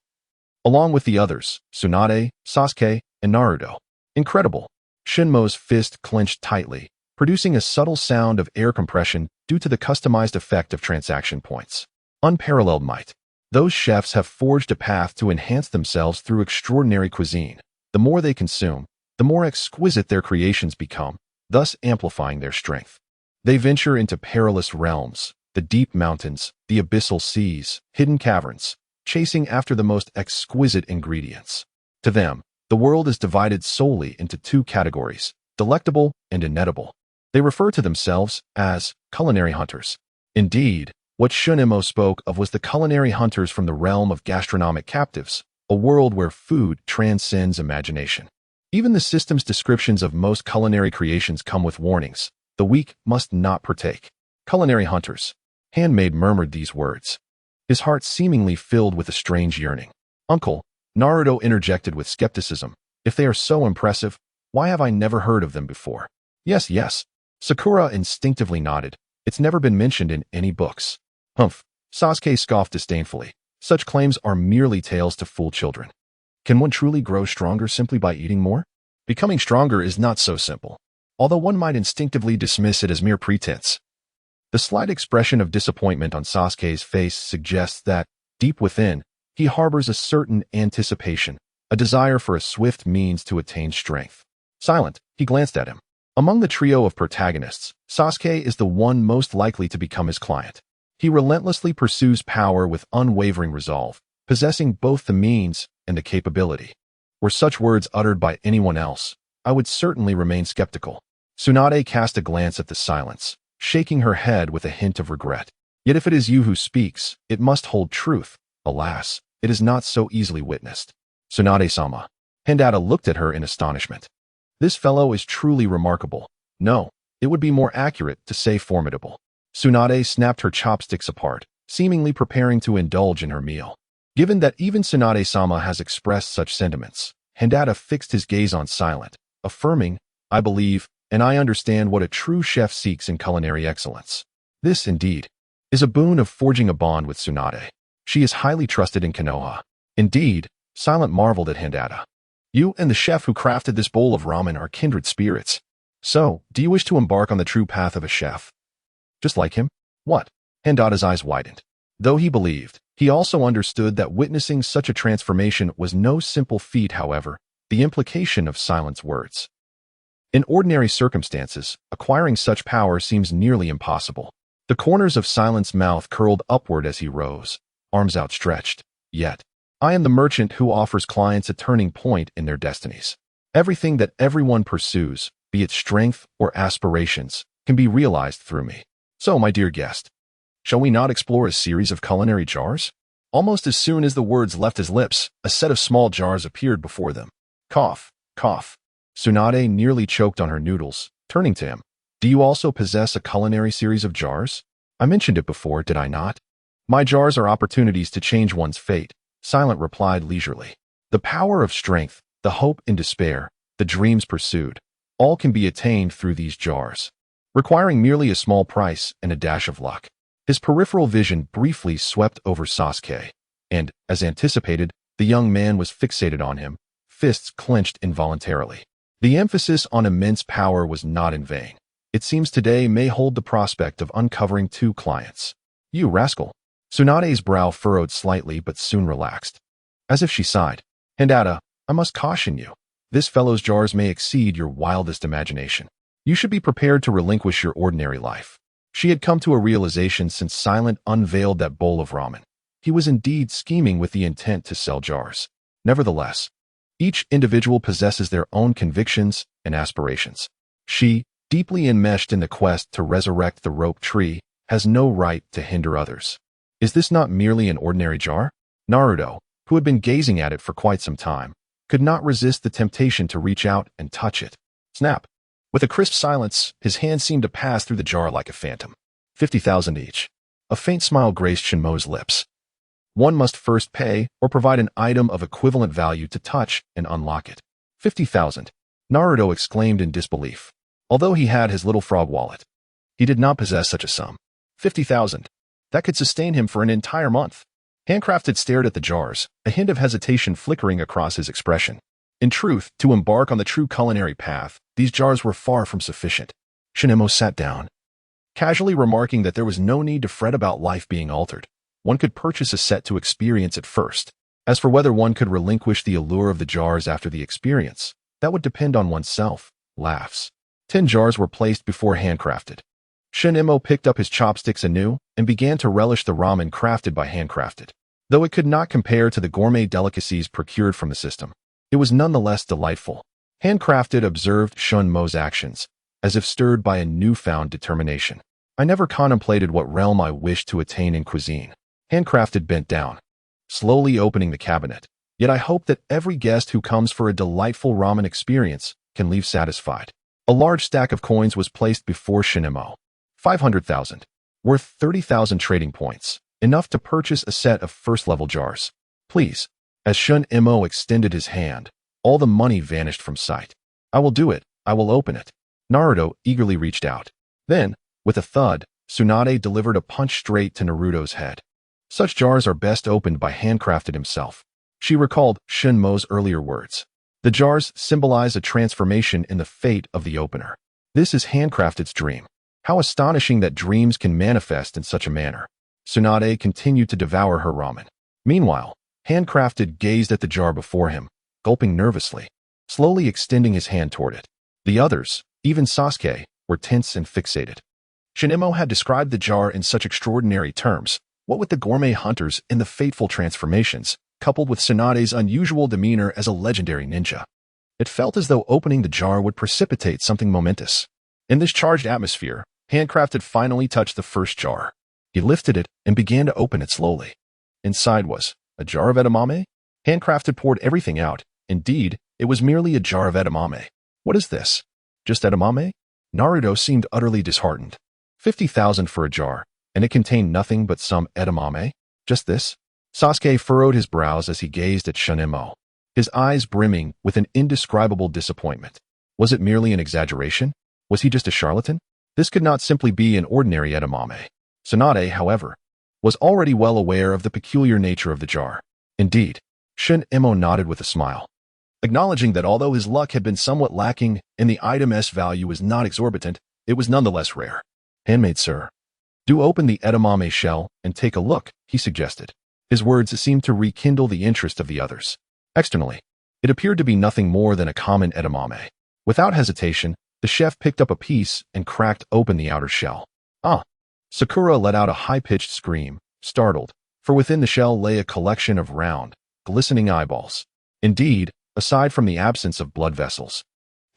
Along with the others, Tsunade, Sasuke, and Naruto. Incredible. Shinmo's fist clenched tightly, producing a subtle sound of air compression due to the customized effect of transaction points. Unparalleled might. Those chefs have forged a path to enhance themselves through extraordinary cuisine. The more they consume, the more exquisite their creations become, thus amplifying their strength. They venture into perilous realms, the deep mountains, the abyssal seas, hidden caverns, chasing after the most exquisite ingredients. To them, the world is divided solely into two categories, delectable and inedible. They refer to themselves as culinary hunters. Indeed, what Shunemo spoke of was the culinary hunters from the realm of gastronomic captives, a world where food transcends imagination. Even the system's descriptions of most culinary creations come with warnings. The weak must not partake. Culinary hunters. Handmaid murmured these words, his heart seemingly filled with a strange yearning. Uncle, Naruto interjected with skepticism. If they are so impressive, why have I never heard of them before? Yes. Sakura instinctively nodded. It's never been mentioned in any books. Humph. Sasuke scoffed disdainfully. Such claims are merely tales to fool children. Can one truly grow stronger simply by eating more? Becoming stronger is not so simple, although one might instinctively dismiss it as mere pretense. The slight expression of disappointment on Sasuke's face suggests that, deep within, he harbors a certain anticipation, a desire for a swift means to attain strength. Silent, he glanced at him. Among the trio of protagonists, Sasuke is the one most likely to become his client. He relentlessly pursues power with unwavering resolve, possessing both the means and the capability. Were such words uttered by anyone else, I would certainly remain skeptical. Tsunade cast a glance at the silence, shaking her head with a hint of regret. Yet if it is you who speaks, it must hold truth. Alas, it is not so easily witnessed. Tsunade-sama. Hinata looked at her in astonishment. This fellow is truly remarkable. No, it would be more accurate to say formidable. Tsunade snapped her chopsticks apart, seemingly preparing to indulge in her meal. Given that even Tsunade-sama has expressed such sentiments, Hinata fixed his gaze on Silent, affirming, I believe, and I understand what a true chef seeks in culinary excellence. This, indeed, is a boon of forging a bond with Tsunade. She is highly trusted in Konoha. Indeed, Silent marveled at Hinata. You and the chef who crafted this bowl of ramen are kindred spirits. So, do you wish to embark on the true path of a chef? Just like him? What? Hindata's eyes widened. Though he believed, he also understood that witnessing such a transformation was no simple feat. However, the implication of Silent's words. In ordinary circumstances, acquiring such power seems nearly impossible. The corners of Silent's mouth curled upward as he rose, arms outstretched. Yet, I am the merchant who offers clients a turning point in their destinies. Everything that everyone pursues, be it strength or aspirations, can be realized through me. So, my dear guest, shall we not explore a series of culinary jars? Almost as soon as the words left his lips, a set of small jars appeared before them. Cough, cough. Tsunade nearly choked on her noodles, turning to him. Do you also possess a culinary series of jars? I mentioned it before, did I not? My jars are opportunities to change one's fate, Silent replied leisurely. The power of strength, the hope in despair, the dreams pursued, all can be attained through these jars, requiring merely a small price and a dash of luck. His peripheral vision briefly swept over Sasuke, and, as anticipated, the young man was fixated on him, fists clenched involuntarily. The emphasis on immense power was not in vain. It seems today may hold the prospect of uncovering 2 clients. You rascal. Tsunade's brow furrowed slightly but soon relaxed. As if she sighed. Hinata, I must caution you. This fellow's jars may exceed your wildest imagination. You should be prepared to relinquish your ordinary life. She had come to a realization since Silent unveiled that bowl of ramen. He was indeed scheming with the intent to sell jars. Nevertheless, each individual possesses their own convictions and aspirations. She, deeply enmeshed in the quest to resurrect the rope tree, has no right to hinder others. Is this not merely an ordinary jar? Naruto, who had been gazing at it for quite some time, could not resist the temptation to reach out and touch it. Snap! With a crisp silence, his hand seemed to pass through the jar like a phantom. 50,000 each. A faint smile graced Shinmo's lips. One must first pay or provide an item of equivalent value to touch and unlock it. 50,000. Naruto exclaimed in disbelief. Although he had his little frog wallet, he did not possess such a sum. 50,000. That could sustain him for an entire month. Handcrafted stared at the jars, a hint of hesitation flickering across his expression. In truth, to embark on the true culinary path, these jars were far from sufficient. Shinemo sat down, casually remarking that there was no need to fret about life being altered. One could purchase a set to experience it first. As for whether one could relinquish the allure of the jars after the experience, that would depend on oneself. Laughs. 10 jars were placed before Handcrafted. Shinemo picked up his chopsticks anew and began to relish the ramen crafted by Handcrafted. Though it could not compare to the gourmet delicacies procured from the system, it was nonetheless delightful. Handcrafted observed Shinmo's actions, as if stirred by a newfound determination. I never contemplated what realm I wished to attain in cuisine. Handcrafted bent down, slowly opening the cabinet. Yet I hope that every guest who comes for a delightful ramen experience can leave satisfied. A large stack of coins was placed before Shinemo. 500,000. Worth 30,000 trading points. Enough to purchase a set of first-level jars. Please. As Shinemo extended his hand, all the money vanished from sight. I will do it. I will open it. Naruto eagerly reached out. Then, with a thud, Tsunade delivered a punch straight to Naruto's head. Such jars are best opened by Handcrafted himself. She recalled Shinmo's earlier words. The jars symbolize a transformation in the fate of the opener. This is Handcrafted's dream. How astonishing that dreams can manifest in such a manner. Tsunade continued to devour her ramen. Meanwhile, Handcrafted gazed at the jar before him, gulping nervously, slowly extending his hand toward it. The others, even Sasuke, were tense and fixated. Shinemo had described the jar in such extraordinary terms. What with the gourmet hunters and the fateful transformations, coupled with Tsunade's unusual demeanor as a legendary ninja, it felt as though opening the jar would precipitate something momentous. In this charged atmosphere, Handcrafted finally touched the first jar. He lifted it and began to open it slowly. Inside was a jar of edamame. Handcrafted poured everything out. Indeed, it was merely a jar of edamame. What is this? Just edamame? Naruto seemed utterly disheartened. 50,000 for a jar, and it contained nothing but some edamame? Just this? Sasuke furrowed his brows as he gazed at Shunemo, his eyes brimming with an indescribable disappointment. Was it merely an exaggeration? Was he just a charlatan? This could not simply be an ordinary edamame. Tsunade, however, was already well aware of the peculiar nature of the jar. Indeed, Shunemo nodded with a smile, acknowledging that although his luck had been somewhat lacking and the item's value was not exorbitant, it was nonetheless rare. Handmaid, sir, do open the edamame shell and take a look, he suggested. His words seemed to rekindle the interest of the others. Externally, it appeared to be nothing more than a common edamame. Without hesitation, the chef picked up a piece and cracked open the outer shell. Ah! Sakura let out a high-pitched scream, startled, for within the shell lay a collection of round, glistening eyeballs. Indeed, aside from the absence of blood vessels,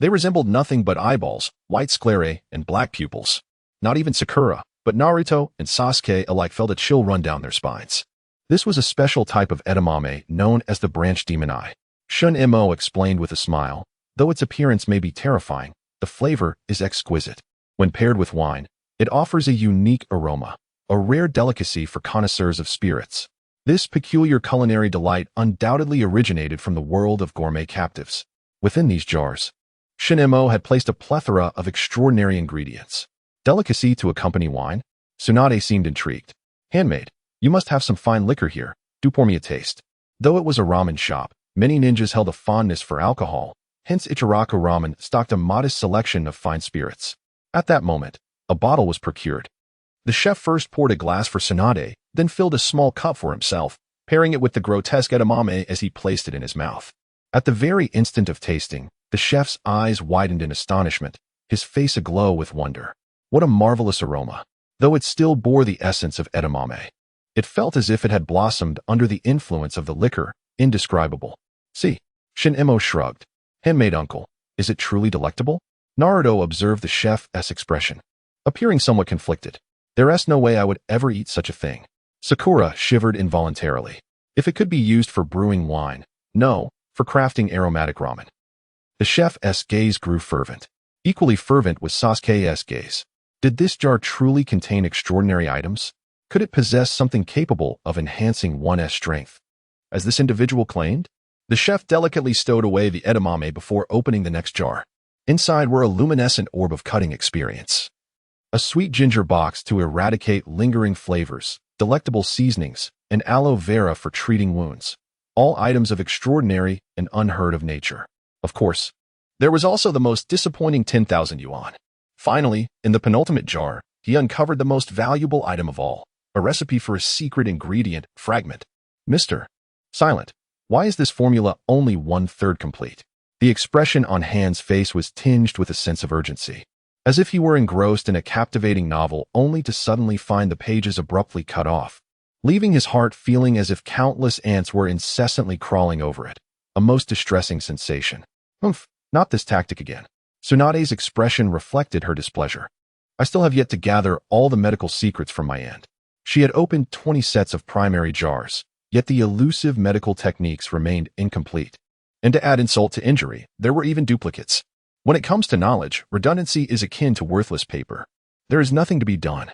they resembled nothing but eyeballs, white sclerae, and black pupils. Not even Sakura, but Naruto and Sasuke alike felt a chill run down their spines. This was a special type of edamame known as the branch demon eye. Shunemo explained with a smile. Though its appearance may be terrifying, the flavor is exquisite. When paired with wine, it offers a unique aroma, a rare delicacy for connoisseurs of spirits. This peculiar culinary delight undoubtedly originated from the world of gourmet captives. Within these jars, Shunemo had placed a plethora of extraordinary ingredients. Delicacy to accompany wine? Tsunade seemed intrigued. Handmaid, you must have some fine liquor here. Do pour me a taste. Though it was a ramen shop, many ninjas held a fondness for alcohol. Hence Ichiraku Ramen stocked a modest selection of fine spirits. At that moment, a bottle was procured. The chef first poured a glass for Tsunade, then filled a small cup for himself, pairing it with the grotesque edamame as he placed it in his mouth. At the very instant of tasting, the chef's eyes widened in astonishment, his face aglow with wonder. What a marvelous aroma! Though it still bore the essence of edamame, it felt as if it had blossomed under the influence of the liquor, indescribable. See, Shunemo shrugged. Handmaid uncle, is it truly delectable? Naruto observed the chef's expression, appearing somewhat conflicted. There's no way I would ever eat such a thing. Sakura shivered involuntarily. If it could be used for brewing wine, no, for crafting aromatic ramen. The chef's gaze grew fervent. Equally fervent was Sasuke's gaze. Did this jar truly contain extraordinary items? Could it possess something capable of enhancing one's strength? As this individual claimed? The chef delicately stowed away the edamame before opening the next jar. Inside were a luminescent orb of cutting experience, a sweet ginger box to eradicate lingering flavors, delectable seasonings, and aloe vera for treating wounds, all items of extraordinary and unheard of nature. Of course, there was also the most disappointing 10,000 yuan. Finally, in the penultimate jar, he uncovered the most valuable item of all, a recipe for a secret ingredient fragment. Mr. Silent, why is this formula only 1/3 complete? The expression on Han's face was tinged with a sense of urgency, as if he were engrossed in a captivating novel only to suddenly find the pages abruptly cut off, leaving his heart feeling as if countless ants were incessantly crawling over it, a most distressing sensation. Humph, not this tactic again. Tsunade's expression reflected her displeasure. I still have yet to gather all the medical secrets from my end. She had opened 20 sets of primary jars, yet the elusive medical techniques remained incomplete. And to add insult to injury, there were even duplicates. When it comes to knowledge, redundancy is akin to worthless paper. There is nothing to be done.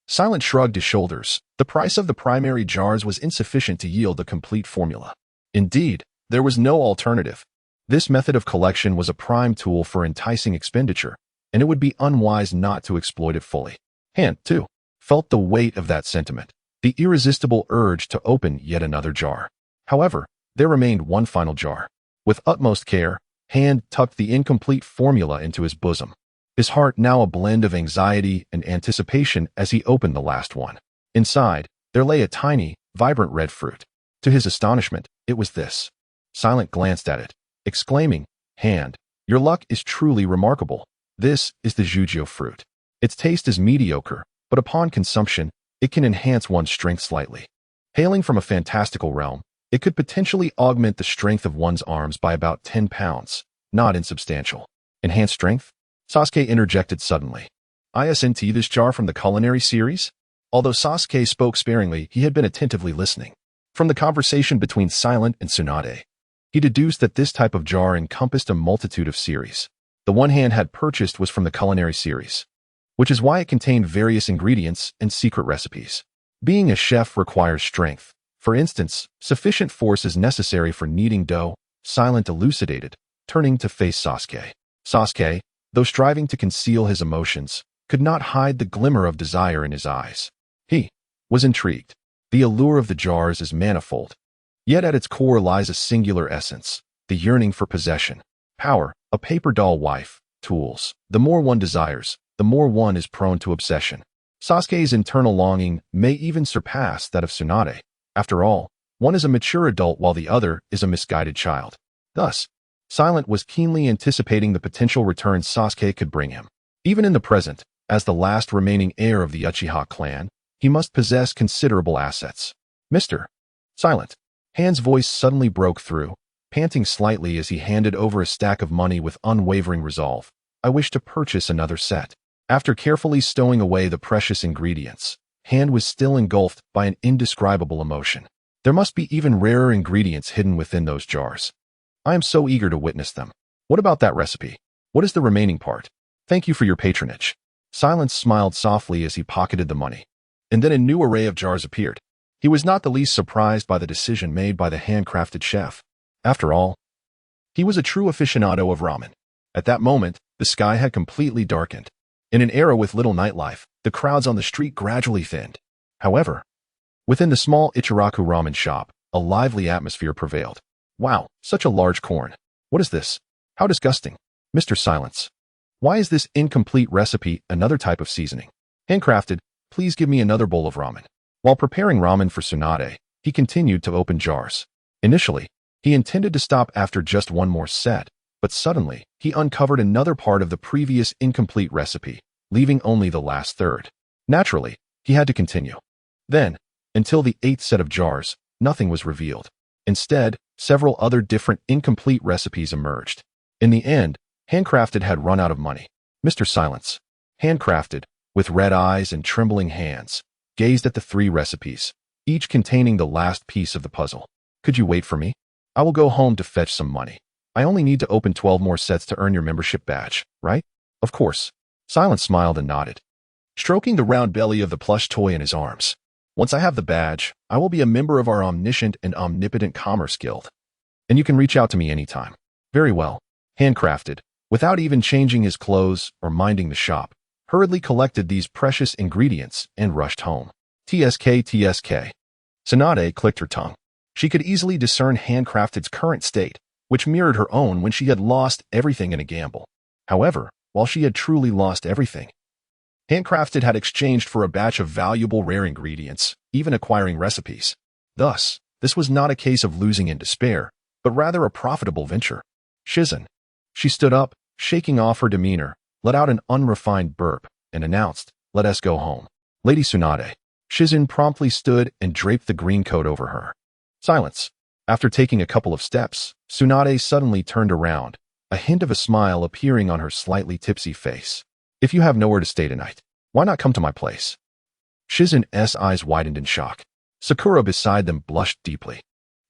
Silent shrugged his shoulders. The price of the primary jars was insufficient to yield a complete formula. Indeed, there was no alternative. This method of collection was a prime tool for enticing expenditure, and it would be unwise not to exploit it fully. Han, too, felt the weight of that sentiment, the irresistible urge to open yet another jar. However, there remained one final jar. With utmost care, Han tucked the incomplete formula into his bosom, his heart now a blend of anxiety and anticipation as he opened the last one. Inside, there lay a tiny, vibrant red fruit. To his astonishment, it was this. Silent glanced at it, exclaiming, "Hand, your luck is truly remarkable. This is the Jujio fruit. Its taste is mediocre, but upon consumption, it can enhance one's strength slightly. Hailing from a fantastical realm, it could potentially augment the strength of one's arms by about 10 pounds, not insubstantial. Enhanced strength?" Sasuke interjected suddenly. Isn't this jar from the culinary series? Although Sasuke spoke sparingly, he had been attentively listening. From the conversation between Silent and Tsunade, he deduced that this type of jar encompassed a multitude of series. The one Hand had purchased was from the culinary series, which is why it contained various ingredients and secret recipes. Being a chef requires strength. For instance, sufficient force is necessary for kneading dough, Silent elucidated, turning to face Sasuke. Sasuke, though striving to conceal his emotions, could not hide the glimmer of desire in his eyes. He was intrigued. The allure of the jars is manifold, yet at its core lies a singular essence, the yearning for possession, power, a paper doll wife, tools. The more one desires, the more one is prone to obsession. Sasuke's internal longing may even surpass that of Tsunade. After all, one is a mature adult while the other is a misguided child. Thus, Silent was keenly anticipating the potential returns Sasuke could bring him. Even in the present, as the last remaining heir of the Uchiha clan, he must possess considerable assets. Mr. Silent. Hand's voice suddenly broke through, panting slightly as he handed over a stack of money with unwavering resolve. I wish to purchase another set. After carefully stowing away the precious ingredients, Hand was still engulfed by an indescribable emotion. There must be even rarer ingredients hidden within those jars. I am so eager to witness them. What about that recipe? What is the remaining part? Thank you for your patronage. Silence smiled softly as he pocketed the money. And then a new array of jars appeared. He was not the least surprised by the decision made by the handcrafted chef. After all, he was a true aficionado of ramen. At that moment, the sky had completely darkened. In an era with little nightlife, the crowds on the street gradually thinned. However, within the small Ichiraku ramen shop, a lively atmosphere prevailed. Wow, such a large corn. What is this? How disgusting. Mr. Silence. Why is this incomplete recipe another type of seasoning? Handcrafted, please give me another bowl of ramen. While preparing ramen for Tsunade, he continued to open jars. Initially, he intended to stop after just one more set, but suddenly, he uncovered another part of the previous incomplete recipe, leaving only the last third. Naturally, he had to continue. Then, until the 8th set of jars, nothing was revealed. Instead, several other different incomplete recipes emerged. In the end, Handcrafted had run out of money. Mr. Silence. Handcrafted, with red eyes and trembling hands, gazed at the 3 recipes, each containing the last piece of the puzzle. Could you wait for me? I will go home to fetch some money. I only need to open 12 more sets to earn your membership badge, right? Of course. Silence smiled and nodded, stroking the round belly of the plush toy in his arms. Once I have the badge, I will be a member of our omniscient and omnipotent commerce guild. And you can reach out to me anytime. Very well. Handcrafted, without even changing his clothes or minding the shop, hurriedly collected these precious ingredients and rushed home. TSK. Tsunade clicked her tongue. She could easily discern Handcrafted's current state, which mirrored her own when she had lost everything in a gamble. However, while she had truly lost everything, Handcrafted had exchanged for a batch of valuable rare ingredients, even acquiring recipes. Thus, this was not a case of losing in despair, but rather a profitable venture. Shizune. She stood up, shaking off her demeanor, let out an unrefined burp, and announced, "Let us go home." Lady Tsunade. Shizune promptly stood and draped the green coat over her. Silence. After taking a couple of steps, Tsunade suddenly turned around, a hint of a smile appearing on her slightly tipsy face. If you have nowhere to stay tonight, why not come to my place? Shizune's eyes widened in shock. Sakura beside them blushed deeply.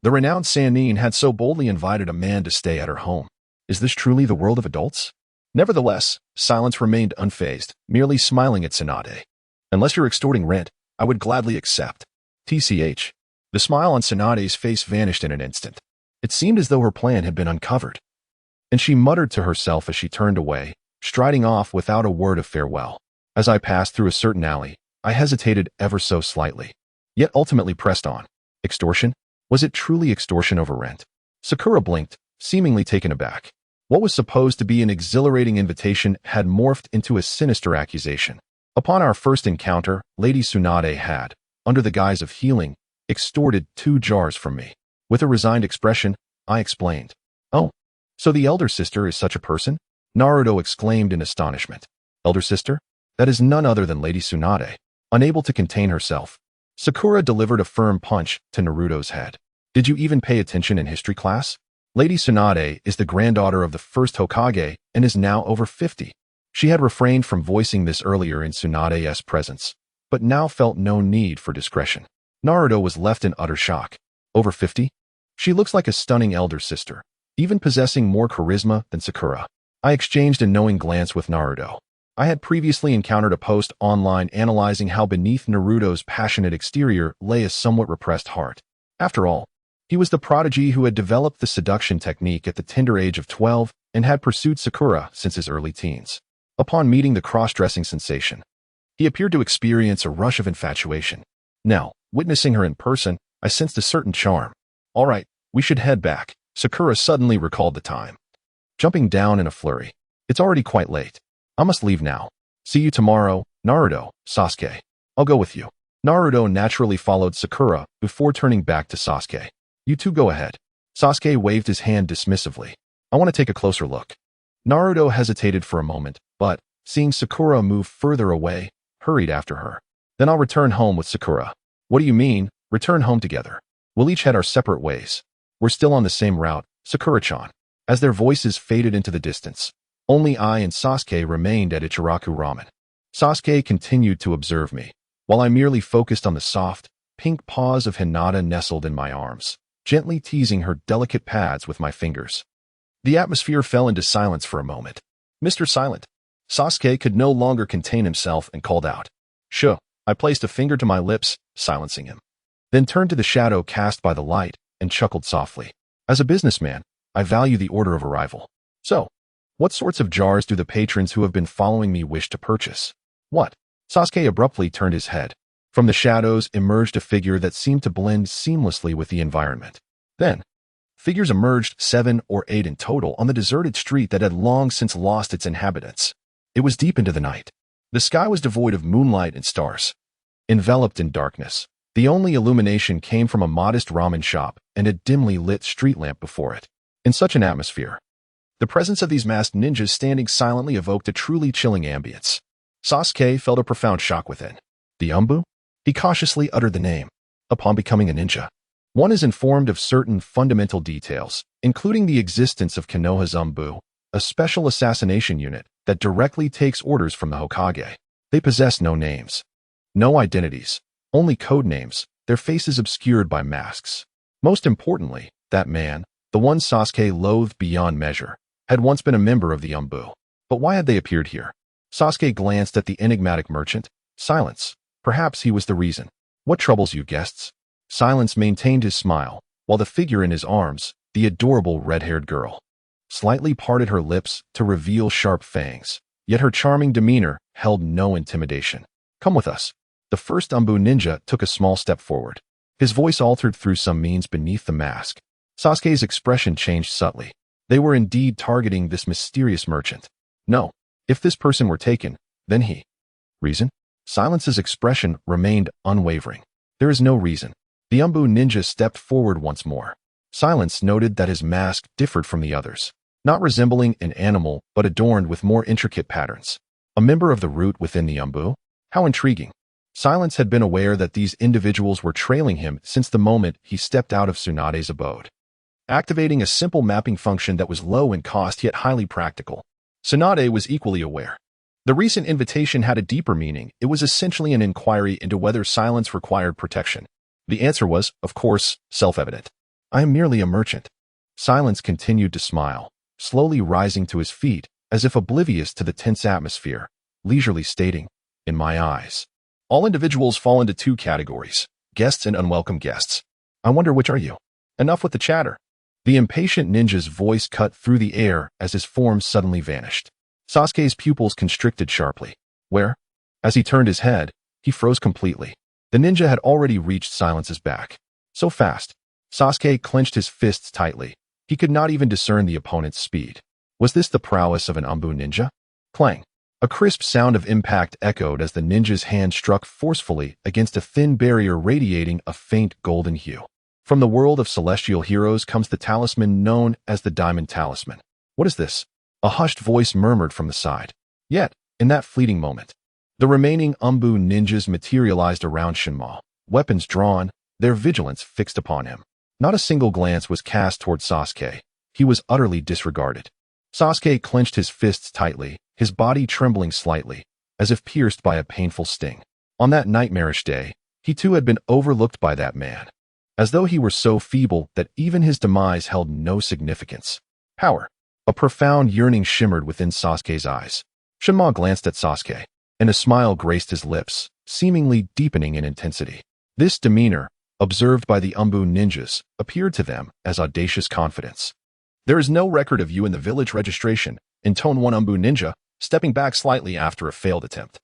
The renowned Sannin had so boldly invited a man to stay at her home. Is this truly the world of adults? Nevertheless, Silence remained unfazed, merely smiling at Tsunade. Unless you're extorting rent, I would gladly accept. TCH. The smile on Tsunade's face vanished in an instant. It seemed as though her plan had been uncovered. And she muttered to herself as she turned away, striding off without a word of farewell. As I passed through a certain alley, I hesitated ever so slightly, yet ultimately pressed on. Extortion? Was it truly extortion over rent? Sakura blinked, seemingly taken aback. What was supposed to be an exhilarating invitation had morphed into a sinister accusation. Upon our first encounter, Lady Tsunade had, under the guise of healing, extorted 2 jars from me. With a resigned expression, I explained. Oh, so the elder sister is such a person? Naruto exclaimed in astonishment. Elder sister? That is none other than Lady Tsunade. Unable to contain herself, Sakura delivered a firm punch to Naruto's head. Did you even pay attention in history class? Lady Tsunade is the granddaughter of the first Hokage and is now over 50. She had refrained from voicing this earlier in Tsunade's presence, but now felt no need for discretion. Naruto was left in utter shock. Over 50? She looks like a stunning elder sister, even possessing more charisma than Sakura. I exchanged a knowing glance with Naruto. I had previously encountered a post online analyzing how beneath Naruto's passionate exterior lay a somewhat repressed heart. After all, he was the prodigy who had developed the seduction technique at the tender age of 12 and had pursued Sakura since his early teens. Upon meeting the cross-dressing sensation, he appeared to experience a rush of infatuation. Now, witnessing her in person, I sensed a certain charm. All right, we should head back. Sakura suddenly recalled the time. Jumping down in a flurry. It's already quite late. I must leave now. See you tomorrow, Naruto, Sasuke. I'll go with you. Naruto naturally followed Sakura before turning back to Sasuke. You two go ahead. Sasuke waved his hand dismissively. I want to take a closer look. Naruto hesitated for a moment, but, seeing Sakura move further away, hurried after her. Then I'll return home with Sakura. What do you mean, return home together? We'll each head our separate ways. We're still on the same route, Sakura-chan. As their voices faded into the distance, only I and Sasuke remained at Ichiraku Ramen. Sasuke continued to observe me, while I merely focused on the soft, pink paws of Hinata nestled in my arms, gently teasing her delicate pads with my fingers. The atmosphere fell into silence for a moment. Mr. Silent. Sasuke could no longer contain himself and called out. Sure. I placed a finger to my lips, silencing him. Then turned to the shadow cast by the light and chuckled softly. As a businessman, I value the order of arrival. So, what sorts of jars do the patrons who have been following me wish to purchase? What? Sasuke abruptly turned his head. From the shadows emerged a figure that seemed to blend seamlessly with the environment. Then, figures emerged, 7 or 8 in total, on the deserted street that had long since lost its inhabitants. It was deep into the night. The sky was devoid of moonlight and stars. Enveloped in darkness, the only illumination came from a modest ramen shop and a dimly lit street lamp before it. In such an atmosphere, the presence of these masked ninjas standing silently evoked a truly chilling ambience. Sasuke felt a profound shock within. The Umbu? He cautiously uttered the name. Upon becoming a ninja, one is informed of certain fundamental details, including the existence of Konoha's Umbu, a special assassination unit that directly takes orders from the Hokage. They possess no names, no identities, only code names, their faces obscured by masks. Most importantly, that man, the one Sasuke loathed beyond measure, had once been a member of the Umbu. But why had they appeared here? Sasuke glanced at the enigmatic merchant. Silence. Perhaps he was the reason. What troubles you, guests? Silence maintained his smile, while the figure in his arms, the adorable red-haired girl, slightly parted her lips to reveal sharp fangs, yet her charming demeanor held no intimidation. Come with us. The first Umbu ninja took a small step forward. His voice altered through some means beneath the mask. Sasuke's expression changed subtly. They were indeed targeting this mysterious merchant. No, if this person were taken, then he. Reason? Silence's expression remained unwavering. There is no reason. The Umbu ninja stepped forward once more. Silence noted that his mask differed from the others, not resembling an animal but adorned with more intricate patterns. A member of the root within the Umbu? How intriguing. Silence had been aware that these individuals were trailing him since the moment he stepped out of Tsunade's abode, activating a simple mapping function that was low in cost yet highly practical. Tsunade was equally aware. The recent invitation had a deeper meaning. It was essentially an inquiry into whether Silence required protection. The answer was, of course, self-evident. I am merely a merchant. Silence continued to smile, slowly rising to his feet, as if oblivious to the tense atmosphere, leisurely stating, in my eyes, all individuals fall into 2 categories, guests and unwelcome guests. I wonder which are you? Enough with the chatter. The impatient ninja's voice cut through the air as his form suddenly vanished. Sasuke's pupils constricted sharply. Where? As he turned his head, he froze completely. The ninja had already reached Silence's back. So fast. Sasuke clenched his fists tightly. He could not even discern the opponent's speed. Was this the prowess of an Umbu ninja? Clang. A crisp sound of impact echoed as the ninja's hand struck forcefully against a thin barrier radiating a faint golden hue. From the world of celestial heroes comes the talisman known as the Diamond Talisman. What is this? A hushed voice murmured from the side. Yet, in that fleeting moment, the remaining Umbu ninjas materialized around Shinmao, weapons drawn, their vigilance fixed upon him. Not a single glance was cast toward Sasuke. He was utterly disregarded. Sasuke clenched his fists tightly, his body trembling slightly, as if pierced by a painful sting. On that nightmarish day, he too had been overlooked by that man, as though he were so feeble that even his demise held no significance. Power. A profound yearning shimmered within Sasuke's eyes. Shinma glanced at Sasuke, and a smile graced his lips, seemingly deepening in intensity. This demeanor, observed by the Umbu ninjas, appeared to them as audacious confidence. "There is no record of you in the village registration," intoned one Umbu ninja, stepping back slightly after a failed attempt.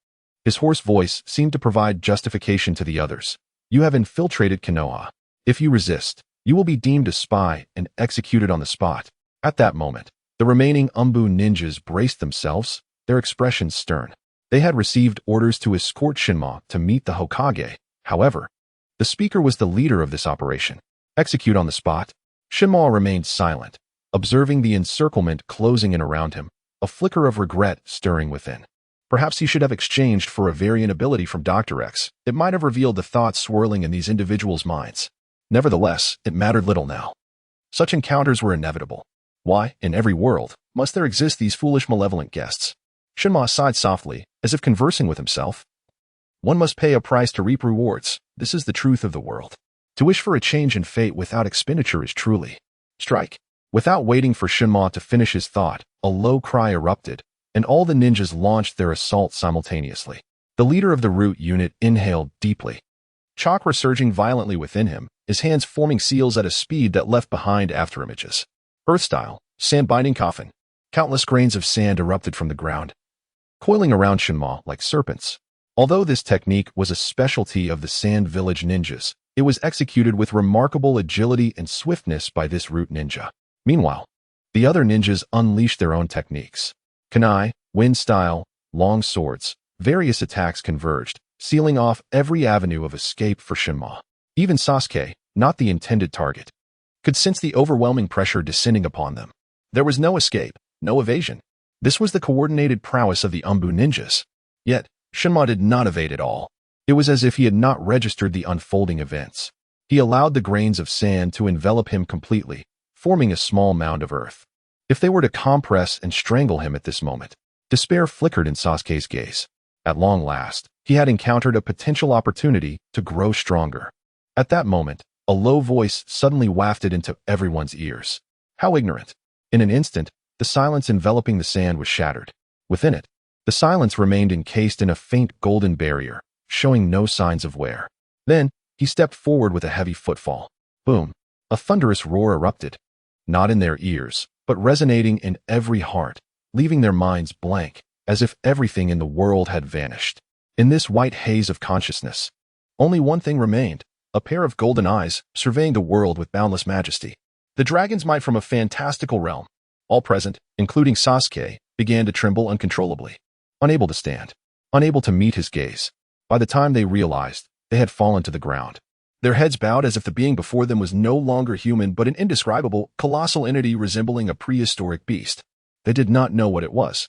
His hoarse voice seemed to provide justification to the others. "You have infiltrated Konoha. If you resist, you will be deemed a spy and executed on the spot." At that moment, the remaining Umbu ninjas braced themselves, their expressions stern. They had received orders to escort Shinma to meet the Hokage. However, the speaker was the leader of this operation. Execute on the spot? Shinma remained silent, observing the encirclement closing in around him, a flicker of regret stirring within. Perhaps he should have exchanged for a variant ability from Dr. X. It might have revealed the thoughts swirling in these individuals' minds. Nevertheless, it mattered little now. Such encounters were inevitable. Why, in every world, must there exist these foolish malevolent guests? Shinma sighed softly, as if conversing with himself. One must pay a price to reap rewards. This is the truth of the world. To wish for a change in fate without expenditure is truly strike. Without waiting for Shinma to finish his thought, a low cry erupted, and all the ninjas launched their assault simultaneously. The leader of the root unit inhaled deeply, chakra surging violently within him, his hands forming seals at a speed that left behind afterimages. Earth-style, sand-binding coffin. Countless grains of sand erupted from the ground, coiling around Shinma like serpents. Although this technique was a specialty of the Sand Village ninjas, it was executed with remarkable agility and swiftness by this root ninja. Meanwhile, the other ninjas unleashed their own techniques. Kunai, wind style, long swords, various attacks converged, sealing off every avenue of escape for Shinma. Even Sasuke, not the intended target, could sense the overwhelming pressure descending upon them. There was no escape, no evasion. This was the coordinated prowess of the Umbu ninjas. Yet, Shinma did not evade at all. It was as if he had not registered the unfolding events. He allowed the grains of sand to envelop him completely, forming a small mound of earth. If they were to compress and strangle him at this moment, despair flickered in Sasuke's gaze. At long last, he had encountered a potential opportunity to grow stronger. At that moment, a low voice suddenly wafted into everyone's ears. How ignorant! In an instant, the silence enveloping the sand was shattered. Within it, the silence remained encased in a faint golden barrier, showing no signs of wear. Then, he stepped forward with a heavy footfall. Boom! A thunderous roar erupted, not in their ears, but resonating in every heart, leaving their minds blank, as if everything in the world had vanished. In this white haze of consciousness, only one thing remained, a pair of golden eyes surveying the world with boundless majesty. The dragon's might from a fantastical realm. All present, including Sasuke, began to tremble uncontrollably. Unable to stand, unable to meet his gaze. By the time they realized, they had fallen to the ground. Their heads bowed as if the being before them was no longer human but an indescribable, colossal entity resembling a prehistoric beast. They did not know what it was.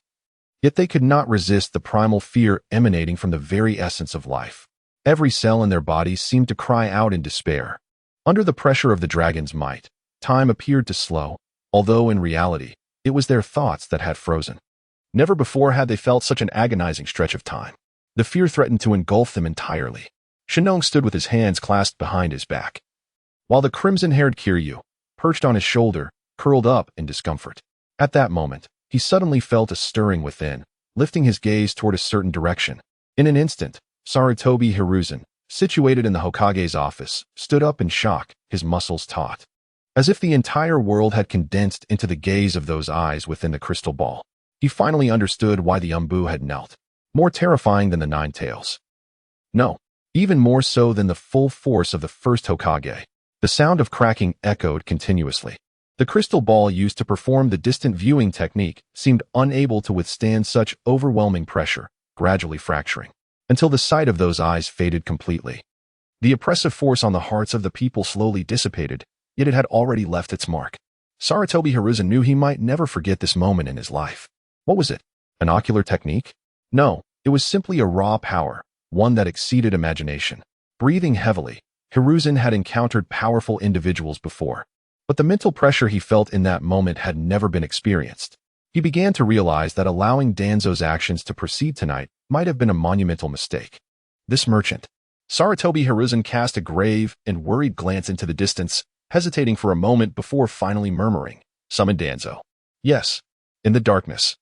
Yet they could not resist the primal fear emanating from the very essence of life. Every cell in their bodies seemed to cry out in despair. Under the pressure of the dragon's might, time appeared to slow, although in reality, it was their thoughts that had frozen. Never before had they felt such an agonizing stretch of time. The fear threatened to engulf them entirely. Shizune stood with his hands clasped behind his back, while the crimson-haired Kiryu, perched on his shoulder, curled up in discomfort. At that moment, he suddenly felt a stirring within, lifting his gaze toward a certain direction. In an instant, Sarutobi Hiruzen, situated in the Hokage's office, stood up in shock, his muscles taut, as if the entire world had condensed into the gaze of those eyes within the crystal ball. He finally understood why the Umbu had knelt. More terrifying than the Nine Tails. No, even more so than the full force of the first Hokage. The sound of cracking echoed continuously. The crystal ball used to perform the distant viewing technique seemed unable to withstand such overwhelming pressure, gradually fracturing, until the sight of those eyes faded completely. The oppressive force on the hearts of the people slowly dissipated, yet it had already left its mark. Sarutobi Hiruzen knew he might never forget this moment in his life. What was it? An ocular technique? No, it was simply a raw power, one that exceeded imagination. Breathing heavily, Hiruzen had encountered powerful individuals before, but the mental pressure he felt in that moment had never been experienced. He began to realize that allowing Danzo's actions to proceed tonight might have been a monumental mistake. This merchant. Sarutobi Hiruzen cast a grave and worried glance into the distance, hesitating for a moment before finally murmuring, "Summon Danzo." Yes. In the darkness,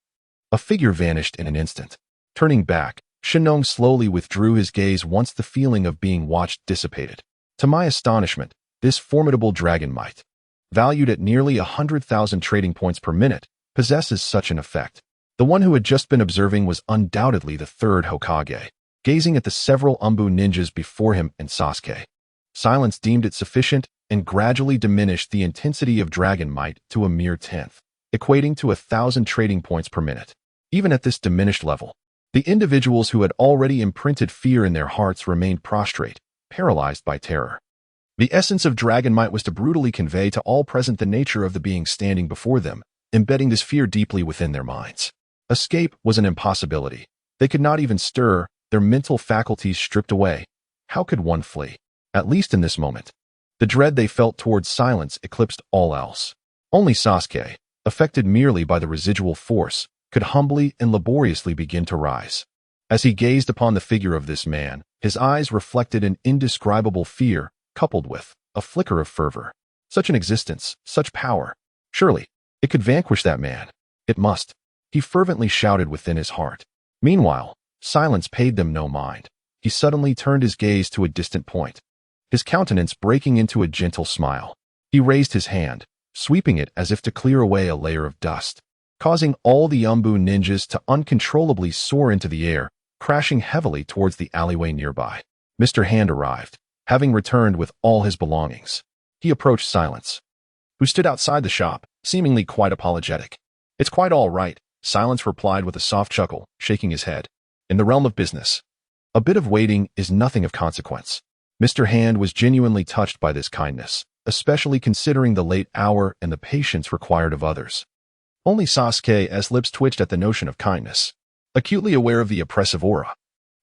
a figure vanished in an instant. Turning back, Shinong slowly withdrew his gaze once the feeling of being watched dissipated. To my astonishment, this formidable dragon might, valued at nearly 100,000 trading points per minute, possesses such an effect. The one who had just been observing was undoubtedly the third Hokage, gazing at the several Umbu ninjas before him and Sasuke. Silence deemed it sufficient and gradually diminished the intensity of dragon might to a mere tenth, equating to 1,000 trading points per minute. Even at this diminished level, the individuals who had already imprinted fear in their hearts remained prostrate, paralyzed by terror. The essence of dragon might was to brutally convey to all present the nature of the being standing before them, embedding this fear deeply within their minds. Escape was an impossibility. They could not even stir, their mental faculties stripped away. How could one flee? At least in this moment. The dread they felt towards silence eclipsed all else. Only Sasuke, affected merely by the residual force, could humbly and laboriously begin to rise. As he gazed upon the figure of this man, his eyes reflected an indescribable fear, coupled with a flicker of fervor. Such an existence, such power. Surely, it could vanquish that man. It must. He fervently shouted within his heart. Meanwhile, silence paid them no mind. He suddenly turned his gaze to a distant point, his countenance breaking into a gentle smile. He raised his hand, sweeping it as if to clear away a layer of dust, causing all the Umbu ninjas to uncontrollably soar into the air, crashing heavily towards the alleyway nearby. Mr. Hand arrived, having returned with all his belongings. He approached Silence, who stood outside the shop, seemingly quite apologetic. "It's quite all right," Silence replied with a soft chuckle, shaking his head. "In the realm of business, a bit of waiting is nothing of consequence." Mr. Hand was genuinely touched by this kindness, especially considering the late hour and the patience required of others. Only Sasuke's lips twitched at the notion of kindness. Acutely aware of the oppressive aura,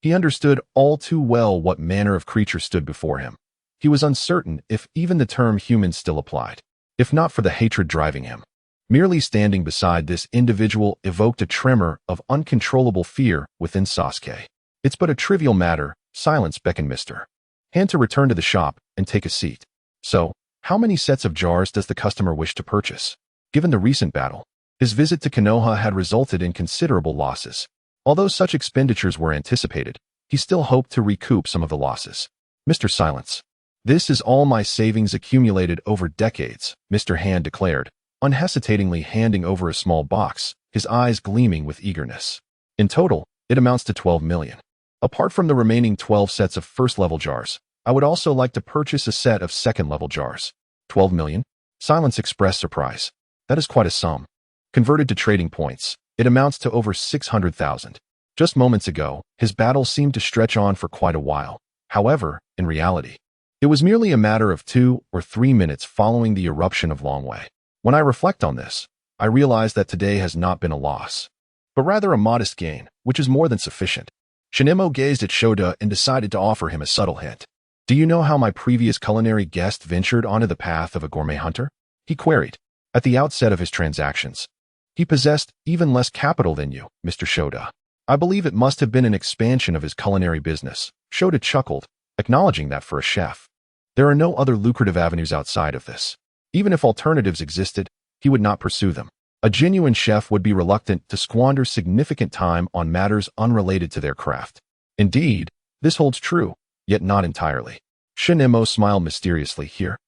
he understood all too well what manner of creature stood before him. He was uncertain if even the term human still applied, if not for the hatred driving him. Merely standing beside this individual evoked a tremor of uncontrollable fear within Sasuke. "It's but a trivial matter," Silence beckoned Mr. Hand to return to the shop and take a seat. "So, how many sets of jars does the customer wish to purchase?" Given the recent battle, his visit to Konoha had resulted in considerable losses. Although such expenditures were anticipated, he still hoped to recoup some of the losses. "Mr. Silence, this is all my savings accumulated over decades," Mr. Hand declared, unhesitatingly handing over a small box, his eyes gleaming with eagerness. "In total, it amounts to 12 million. Apart from the remaining 12 sets of first-level jars, I would also like to purchase a set of second-level jars." 12 million? Silence expressed surprise. "That is quite a sum. Converted to trading points, it amounts to over 600,000. Just moments ago, his battle seemed to stretch on for quite a while. However, in reality, it was merely a matter of 2 or 3 minutes following the eruption of Longwei. When I reflect on this, I realize that today has not been a loss, but rather a modest gain, which is more than sufficient." Shinemo gazed at Shoda and decided to offer him a subtle hint. "Do you know how my previous culinary guest ventured onto the path of a gourmet hunter?" he queried. "At the outset of his transactions, he possessed even less capital than you, Mr. Shoda. I believe it must have been an expansion of his culinary business." Shoda chuckled, acknowledging that for a chef, there are no other lucrative avenues outside of this. Even if alternatives existed, he would not pursue them. A genuine chef would be reluctant to squander significant time on matters unrelated to their craft. Indeed, this holds true, yet not entirely. Shinemo smiled mysteriously here.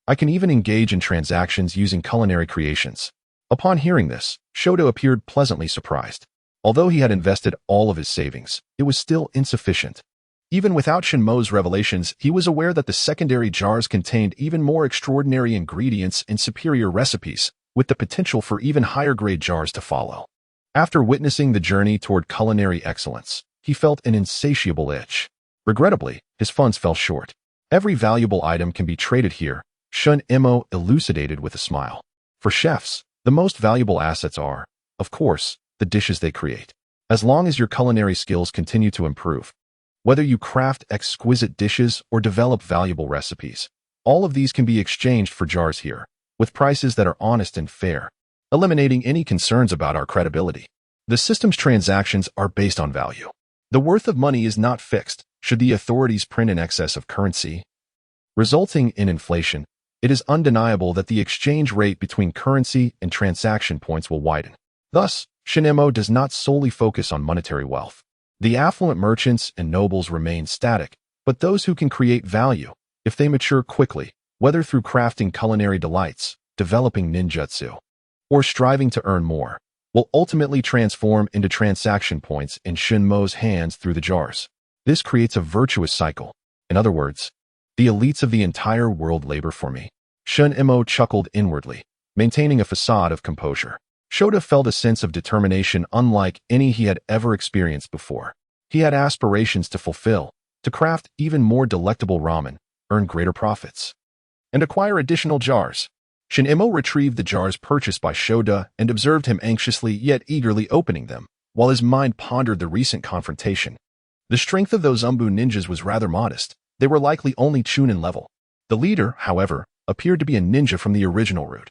"I can even engage in transactions using culinary creations." Upon hearing this, Shoto appeared pleasantly surprised. Although he had invested all of his savings, it was still insufficient. Even without Shinmo's revelations, he was aware that the secondary jars contained even more extraordinary ingredients and superior recipes, with the potential for even higher-grade jars to follow. After witnessing the journey toward culinary excellence, he felt an insatiable itch. Regrettably, his funds fell short. "Every valuable item can be traded here," Shun Emo elucidated with a smile. "For chefs, the most valuable assets are, of course, the dishes they create. As long as your culinary skills continue to improve, whether you craft exquisite dishes or develop valuable recipes, all of these can be exchanged for jars here, with prices that are honest and fair." eliminating any concerns about our credibility. The system's transactions are based on value. The worth of money is not fixed. Should the authorities print in excess of currency, resulting in inflation, it is undeniable that the exchange rate between currency and transaction points will widen. Thus, Shinemo does not solely focus on monetary wealth. The affluent merchants and nobles remain static, but those who can create value, if they mature quickly, whether through crafting culinary delights, developing ninjutsu, or striving to earn more, will ultimately transform into transaction points in Shinmo's hands through the jars. This creates a virtuous cycle. In other words, the elites of the entire world labor for me. Shinmo chuckled inwardly, maintaining a facade of composure. Shota felt a sense of determination unlike any he had ever experienced before. He had aspirations to fulfill, to craft even more delectable ramen, earn greater profits, and acquire additional jars. Shinemo retrieved the jars purchased by Shota and observed him anxiously yet eagerly opening them, while his mind pondered the recent confrontation. The strength of those Umbu ninjas was rather modest. They were likely only Chunin level. The leader, however, appeared to be a ninja from the original route,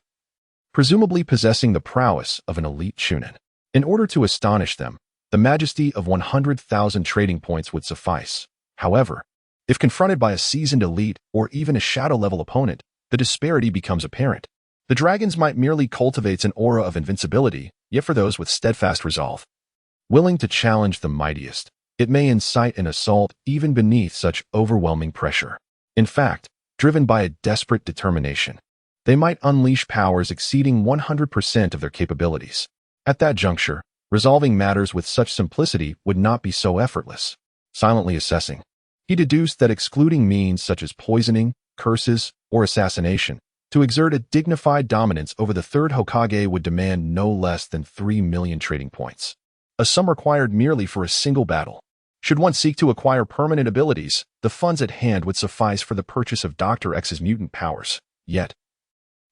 presumably possessing the prowess of an elite Chunin. In order to astonish them, the majesty of 100,000 trading points would suffice. However, if confronted by a seasoned elite or even a shadow-level opponent, the disparity becomes apparent. The dragons might merely cultivate an aura of invincibility, yet for those with steadfast resolve, willing to challenge the mightiest, it may incite an assault even beneath such overwhelming pressure. In fact, driven by a desperate determination, they might unleash powers exceeding 100% of their capabilities. At that juncture, resolving matters with such simplicity would not be so effortless. Silently assessing, he deduced that excluding means such as poisoning, curses, or assassination to exert a dignified dominance over the third Hokage would demand no less than 3 million trading points, a sum required merely for a single battle. Should one seek to acquire permanent abilities, the funds at hand would suffice for the purchase of Dr. X's mutant powers. Yet,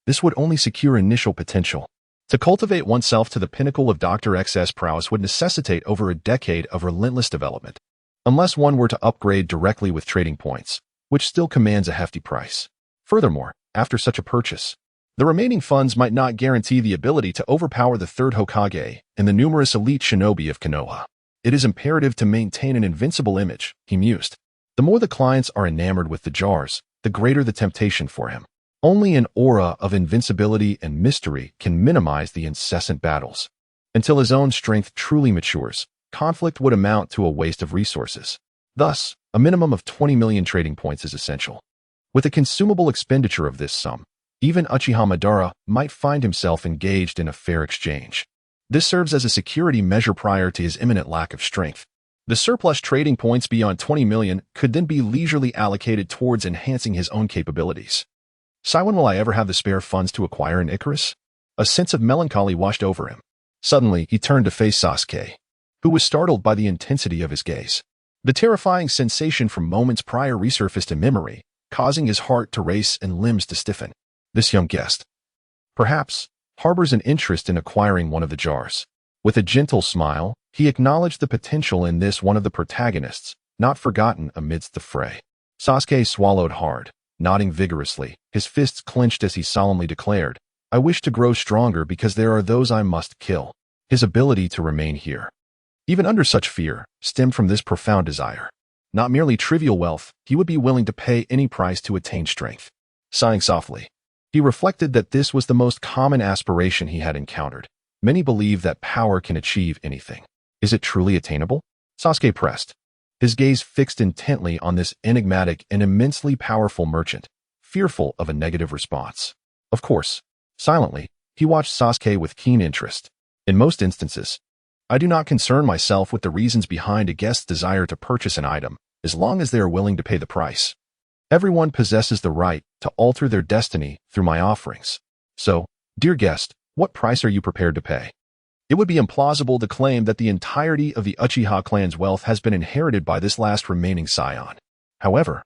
this would only secure initial potential. To cultivate oneself to the pinnacle of Dr. X's prowess would necessitate over a decade of relentless development, unless one were to upgrade directly with trading points, which still commands a hefty price. Furthermore, after such a purchase, the remaining funds might not guarantee the ability to overpower the third Hokage and the numerous elite shinobi of Konoha. It is imperative to maintain an invincible image, he mused. The more the clients are enamored with the jars, the greater the temptation for him. Only an aura of invincibility and mystery can minimize the incessant battles. Until his own strength truly matures, conflict would amount to a waste of resources. Thus, a minimum of 20 million trading points is essential. With a consumable expenditure of this sum, even Uchiha Madara might find himself engaged in a fair exchange. This serves as a security measure prior to his imminent lack of strength. The surplus trading points beyond 20 million could then be leisurely allocated towards enhancing his own capabilities. When will I ever have the spare funds to acquire an Icarus? A sense of melancholy washed over him. Suddenly, he turned to face Sasuke, who was startled by the intensity of his gaze. The terrifying sensation from moments prior resurfaced in memory, causing his heart to race and limbs to stiffen. This young guest, perhaps, harbors an interest in acquiring one of the jars. With a gentle smile, he acknowledged the potential in this one of the protagonists, not forgotten amidst the fray. Sasuke swallowed hard, nodding vigorously, his fists clenched as he solemnly declared, I wish to grow stronger because there are those I must kill. His ability to remain here, even under such fear, stemmed from this profound desire. Not merely trivial wealth, he would be willing to pay any price to attain strength. Sighing softly, he reflected that this was the most common aspiration he had encountered. Many believe that power can achieve anything. Is it truly attainable? Sasuke pressed, his gaze fixed intently on this enigmatic and immensely powerful merchant, fearful of a negative response. Of course, silently, he watched Sasuke with keen interest. In most instances, I do not concern myself with the reasons behind a guest's desire to purchase an item, as long as they are willing to pay the price. Everyone possesses the right to alter their destiny through my offerings. So, dear guest, what price are you prepared to pay? It would be implausible to claim that the entirety of the Uchiha clan's wealth has been inherited by this last remaining scion. However,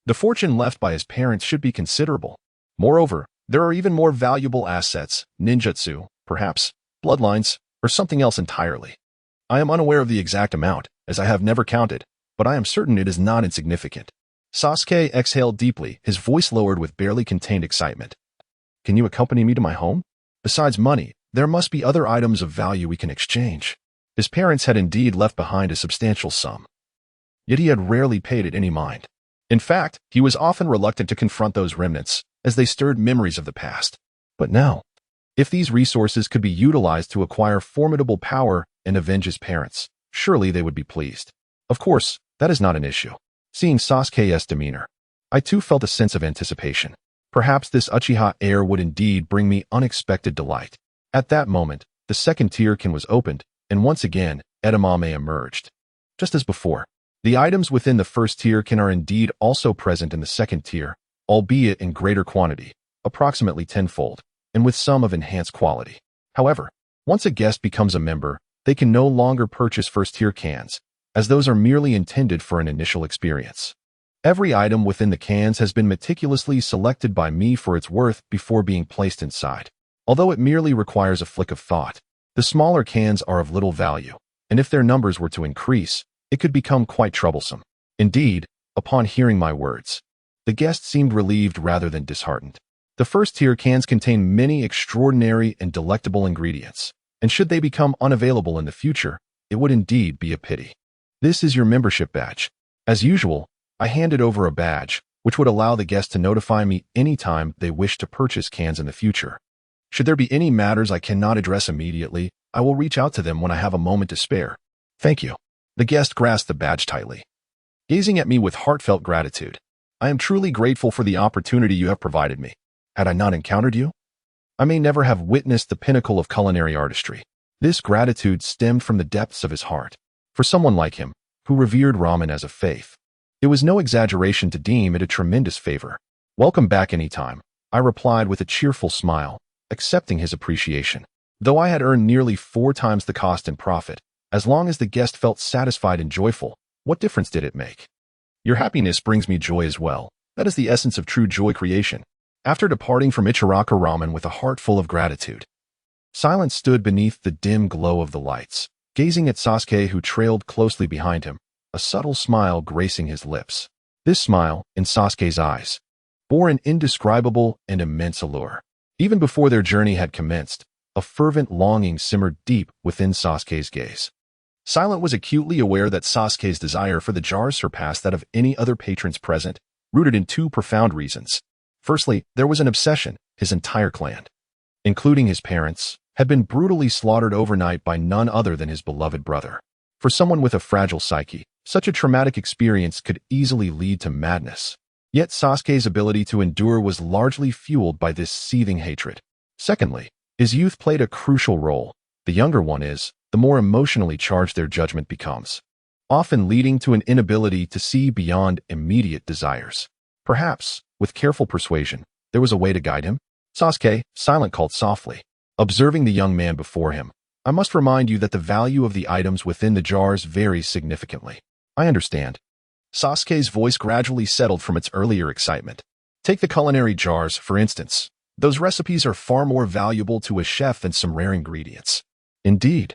the fortune left by his parents should be considerable. Moreover, there are even more valuable assets, ninjutsu, perhaps, bloodlines, or something else entirely. I am unaware of the exact amount, as I have never counted, but I am certain it is not insignificant. Sasuke exhaled deeply, his voice lowered with barely contained excitement. Can you accompany me to my home? Besides money, There must be other items of value we can exchange. His parents had indeed left behind a substantial sum, yet he had rarely paid it any mind. In fact, he was often reluctant to confront those remnants, as they stirred memories of the past. But now, if these resources could be utilized to acquire formidable power and avenge his parents, surely they would be pleased. Of course, that is not an issue. Seeing Sasuke's demeanor, I too felt a sense of anticipation. Perhaps this Uchiha heir would indeed bring me unexpected delight. At that moment, the second tier can was opened, and once again, edamame emerged. Just as before, the items within the first tier can are indeed also present in the second tier, albeit in greater quantity, approximately tenfold, and with some of enhanced quality. However, once a guest becomes a member, they can no longer purchase first-tier cans, as those are merely intended for an initial experience. Every item within the cans has been meticulously selected by me for its worth before being placed inside. Although it merely requires a flick of thought, the smaller cans are of little value, and if their numbers were to increase, it could become quite troublesome. Indeed, upon hearing my words, the guest seemed relieved rather than disheartened. The first-tier cans contain many extraordinary and delectable ingredients, and should they become unavailable in the future, it would indeed be a pity. This is your membership badge. As usual, I handed over a badge, which would allow the guest to notify me anytime they wish to purchase cans in the future. Should there be any matters I cannot address immediately, I will reach out to them when I have a moment to spare. Thank you. The guest grasped the badge tightly, gazing at me with heartfelt gratitude. I am truly grateful for the opportunity you have provided me. Had I not encountered you, I may never have witnessed the pinnacle of culinary artistry. This gratitude stemmed from the depths of his heart. For someone like him, who revered ramen as a faith, it was no exaggeration to deem it a tremendous favor. Welcome back anytime, I replied with a cheerful smile, accepting his appreciation. Though I had earned nearly 4 times the cost in profit, as long as the guest felt satisfied and joyful, what difference did it make? Your happiness brings me joy as well. That is the essence of true joy creation. After departing from Ichiraka Ramen with a heart full of gratitude, Silence stood beneath the dim glow of the lights, gazing at Sasuke who trailed closely behind him, a subtle smile gracing his lips. This smile, in Sasuke's eyes, bore an indescribable and immense allure. Even before their journey had commenced, a fervent longing simmered deep within Sasuke's gaze. Silent was acutely aware that Sasuke's desire for the jars surpassed that of any other patrons present, rooted in 2 profound reasons. Firstly, there was an obsession. His entire clan, including his parents, had been brutally slaughtered overnight by none other than his beloved brother. For someone with a fragile psyche, such a traumatic experience could easily lead to madness. Yet Sasuke's ability to endure was largely fueled by this seething hatred. Secondly, his youth played a crucial role. The younger one is, the more emotionally charged their judgment becomes, often leading to an inability to see beyond immediate desires. Perhaps, with careful persuasion, there was a way to guide him. Sasuke, Silent called softly, observing the young man before him. I must remind you that the value of the items within the jars varies significantly. I understand. Sasuke's voice gradually settled from its earlier excitement. Take the culinary jars, for instance. Those recipes are far more valuable to a chef than some rare ingredients. Indeed.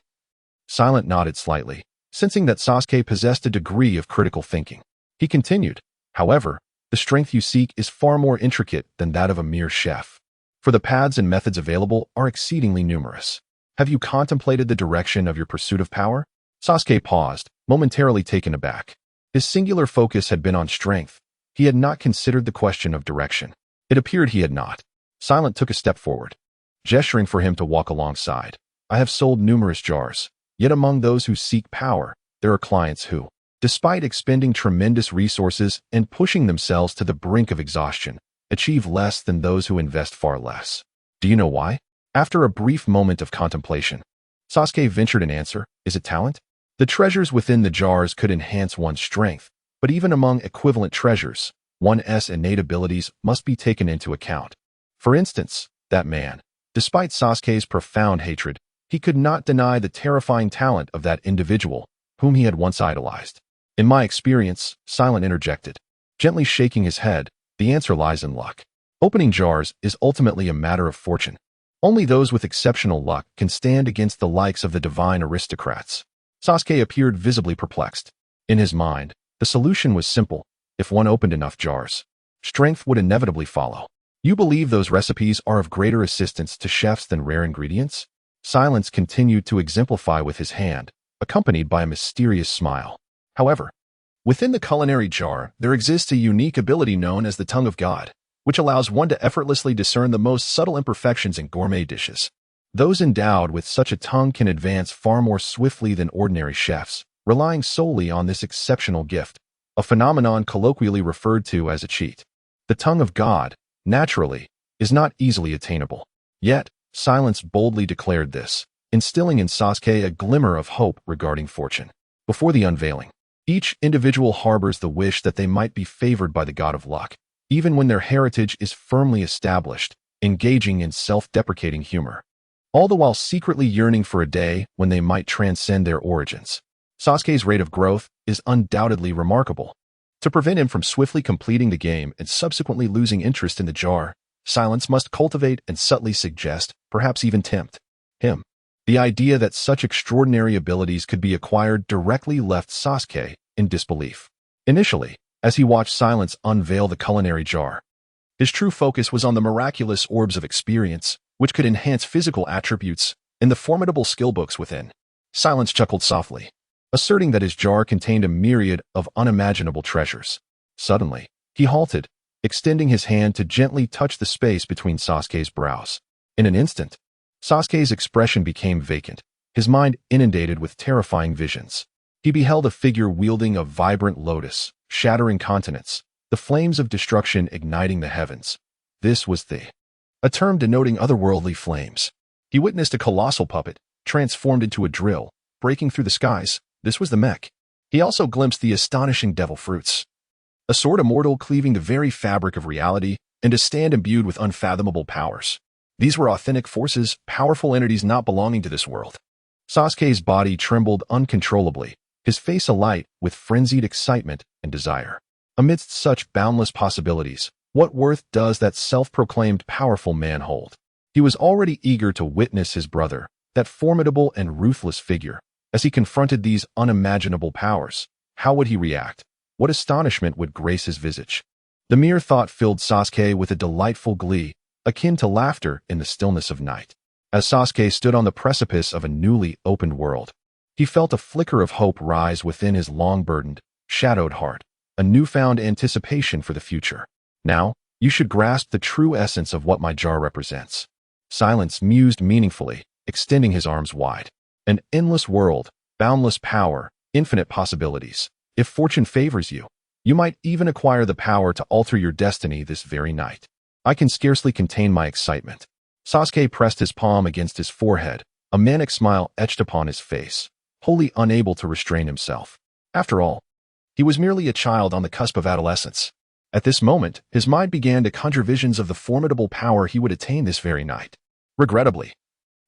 Silent nodded slightly, sensing that Sasuke possessed a degree of critical thinking. He continued, however, the strength you seek is far more intricate than that of a mere chef. For the paths and methods available are exceedingly numerous. Have you contemplated the direction of your pursuit of power? Sasuke paused, momentarily taken aback. His singular focus had been on strength. He had not considered the question of direction. It appeared he had not. Silent took a step forward, gesturing for him to walk alongside. I have sold numerous jars, yet among those who seek power, there are clients who, despite expending tremendous resources and pushing themselves to the brink of exhaustion, achieve less than those who invest far less. Do you know why? After a brief moment of contemplation, Sasuke ventured an answer. Is it talent? The treasures within the jars could enhance one's strength, but even among equivalent treasures, one's innate abilities must be taken into account. For instance, that man, despite Sasuke's profound hatred, he could not deny the terrifying talent of that individual, whom he had once idolized. In my experience, Silent interjected, gently shaking his head, the answer lies in luck. Opening jars is ultimately a matter of fortune. Only those with exceptional luck can stand against the likes of the divine aristocrats. Sasuke appeared visibly perplexed. In his mind, the solution was simple. If one opened enough jars, strength would inevitably follow. You believe those recipes are of greater assistance to chefs than rare ingredients? Silence continued to exemplify with his hand, accompanied by a mysterious smile. However, within the culinary jar, there exists a unique ability known as the Tongue of God, which allows one to effortlessly discern the most subtle imperfections in gourmet dishes. Those endowed with such a tongue can advance far more swiftly than ordinary chefs, relying solely on this exceptional gift, a phenomenon colloquially referred to as a cheat. The tongue of God, naturally, is not easily attainable. Yet, Silence boldly declared this, instilling in Sasuke a glimmer of hope regarding fortune. Before the unveiling, each individual harbors the wish that they might be favored by the god of luck, even when their heritage is firmly established, engaging in self-deprecating humor, all the while secretly yearning for a day when they might transcend their origins. Sasuke's rate of growth is undoubtedly remarkable. To prevent him from swiftly completing the game and subsequently losing interest in the jar, Silence must cultivate and subtly suggest, perhaps even tempt, him. The idea that such extraordinary abilities could be acquired directly left Sasuke in disbelief. Initially, as he watched Silence unveil the culinary jar, his true focus was on the miraculous orbs of experience, which could enhance physical attributes, and the formidable skill books within. Silence chuckled softly, asserting that his jar contained a myriad of unimaginable treasures. Suddenly, he halted, extending his hand to gently touch the space between Sasuke's brows. In an instant, Sasuke's expression became vacant, his mind inundated with terrifying visions. He beheld a figure wielding a vibrant lotus, shattering continents, the flames of destruction igniting the heavens. This was a term denoting otherworldly flames. He witnessed a colossal puppet, transformed into a drill, breaking through the skies. This was the mech. He also glimpsed the astonishing devil fruits, a sword immortal cleaving the very fabric of reality, and a stand imbued with unfathomable powers. These were authentic forces, powerful entities not belonging to this world. Sasuke's body trembled uncontrollably, his face alight with frenzied excitement and desire. Amidst such boundless possibilities, what worth does that self-proclaimed powerful man hold? He was already eager to witness his brother, that formidable and ruthless figure, as he confronted these unimaginable powers. How would he react? What astonishment would grace his visage? The mere thought filled Sasuke with a delightful glee, akin to laughter in the stillness of night. As Sasuke stood on the precipice of a newly opened world, he felt a flicker of hope rise within his long-burdened, shadowed heart, a newfound anticipation for the future. Now, you should grasp the true essence of what my jar represents. Silence mused meaningfully, extending his arms wide. An endless world, boundless power, infinite possibilities. If fortune favors you, you might even acquire the power to alter your destiny this very night. I can scarcely contain my excitement. Sasuke pressed his palm against his forehead, a manic smile etched upon his face, wholly unable to restrain himself. After all, he was merely a child on the cusp of adolescence. At this moment, his mind began to conjure visions of the formidable power he would attain this very night. Regrettably,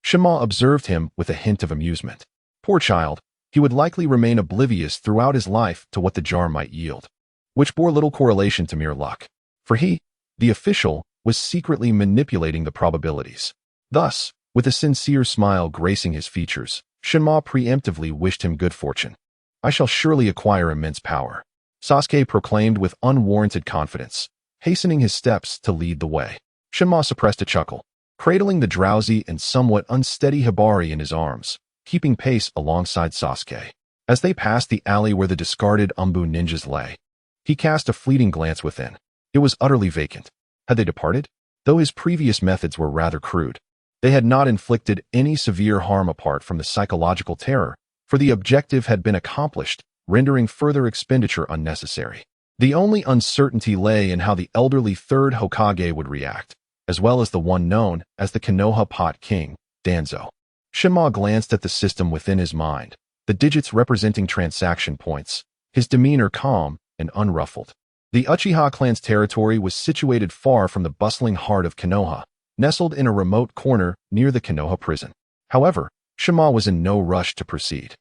Shima observed him with a hint of amusement. Poor child, he would likely remain oblivious throughout his life to what the jar might yield, which bore little correlation to mere luck. For he, the official, was secretly manipulating the probabilities. Thus, with a sincere smile gracing his features, Shinma preemptively wished him good fortune. I shall surely acquire immense power, Sasuke proclaimed with unwarranted confidence, hastening his steps to lead the way. Shinma suppressed a chuckle, cradling the drowsy and somewhat unsteady Hibari in his arms, keeping pace alongside Sasuke. As they passed the alley where the discarded Umbu ninjas lay, he cast a fleeting glance within. It was utterly vacant. Had they departed? Though his previous methods were rather crude, they had not inflicted any severe harm apart from the psychological terror, for the objective had been accomplished, rendering further expenditure unnecessary. The only uncertainty lay in how the elderly third Hokage would react, as well as the one known as the Konoha Pot King, Danzo. Shinma glanced at the system within his mind, the digits representing transaction points, his demeanor calm and unruffled. The Uchiha clan's territory was situated far from the bustling heart of Konoha, nestled in a remote corner near the Konoha prison. However, Shinma was in no rush to proceed.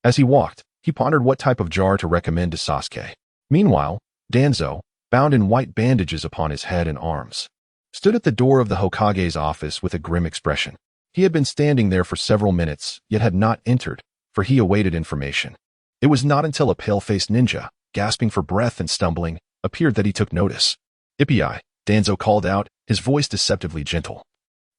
As he walked, he pondered what type of jar to recommend to Sasuke. Meanwhile, Danzo, bound in white bandages upon his head and arms, stood at the door of the Hokage's office with a grim expression. He had been standing there for several minutes, yet had not entered, for he awaited information. It was not until a pale-faced ninja, gasping for breath and stumbling, appeared that he took notice. "Ippii," Danzo called out, his voice deceptively gentle.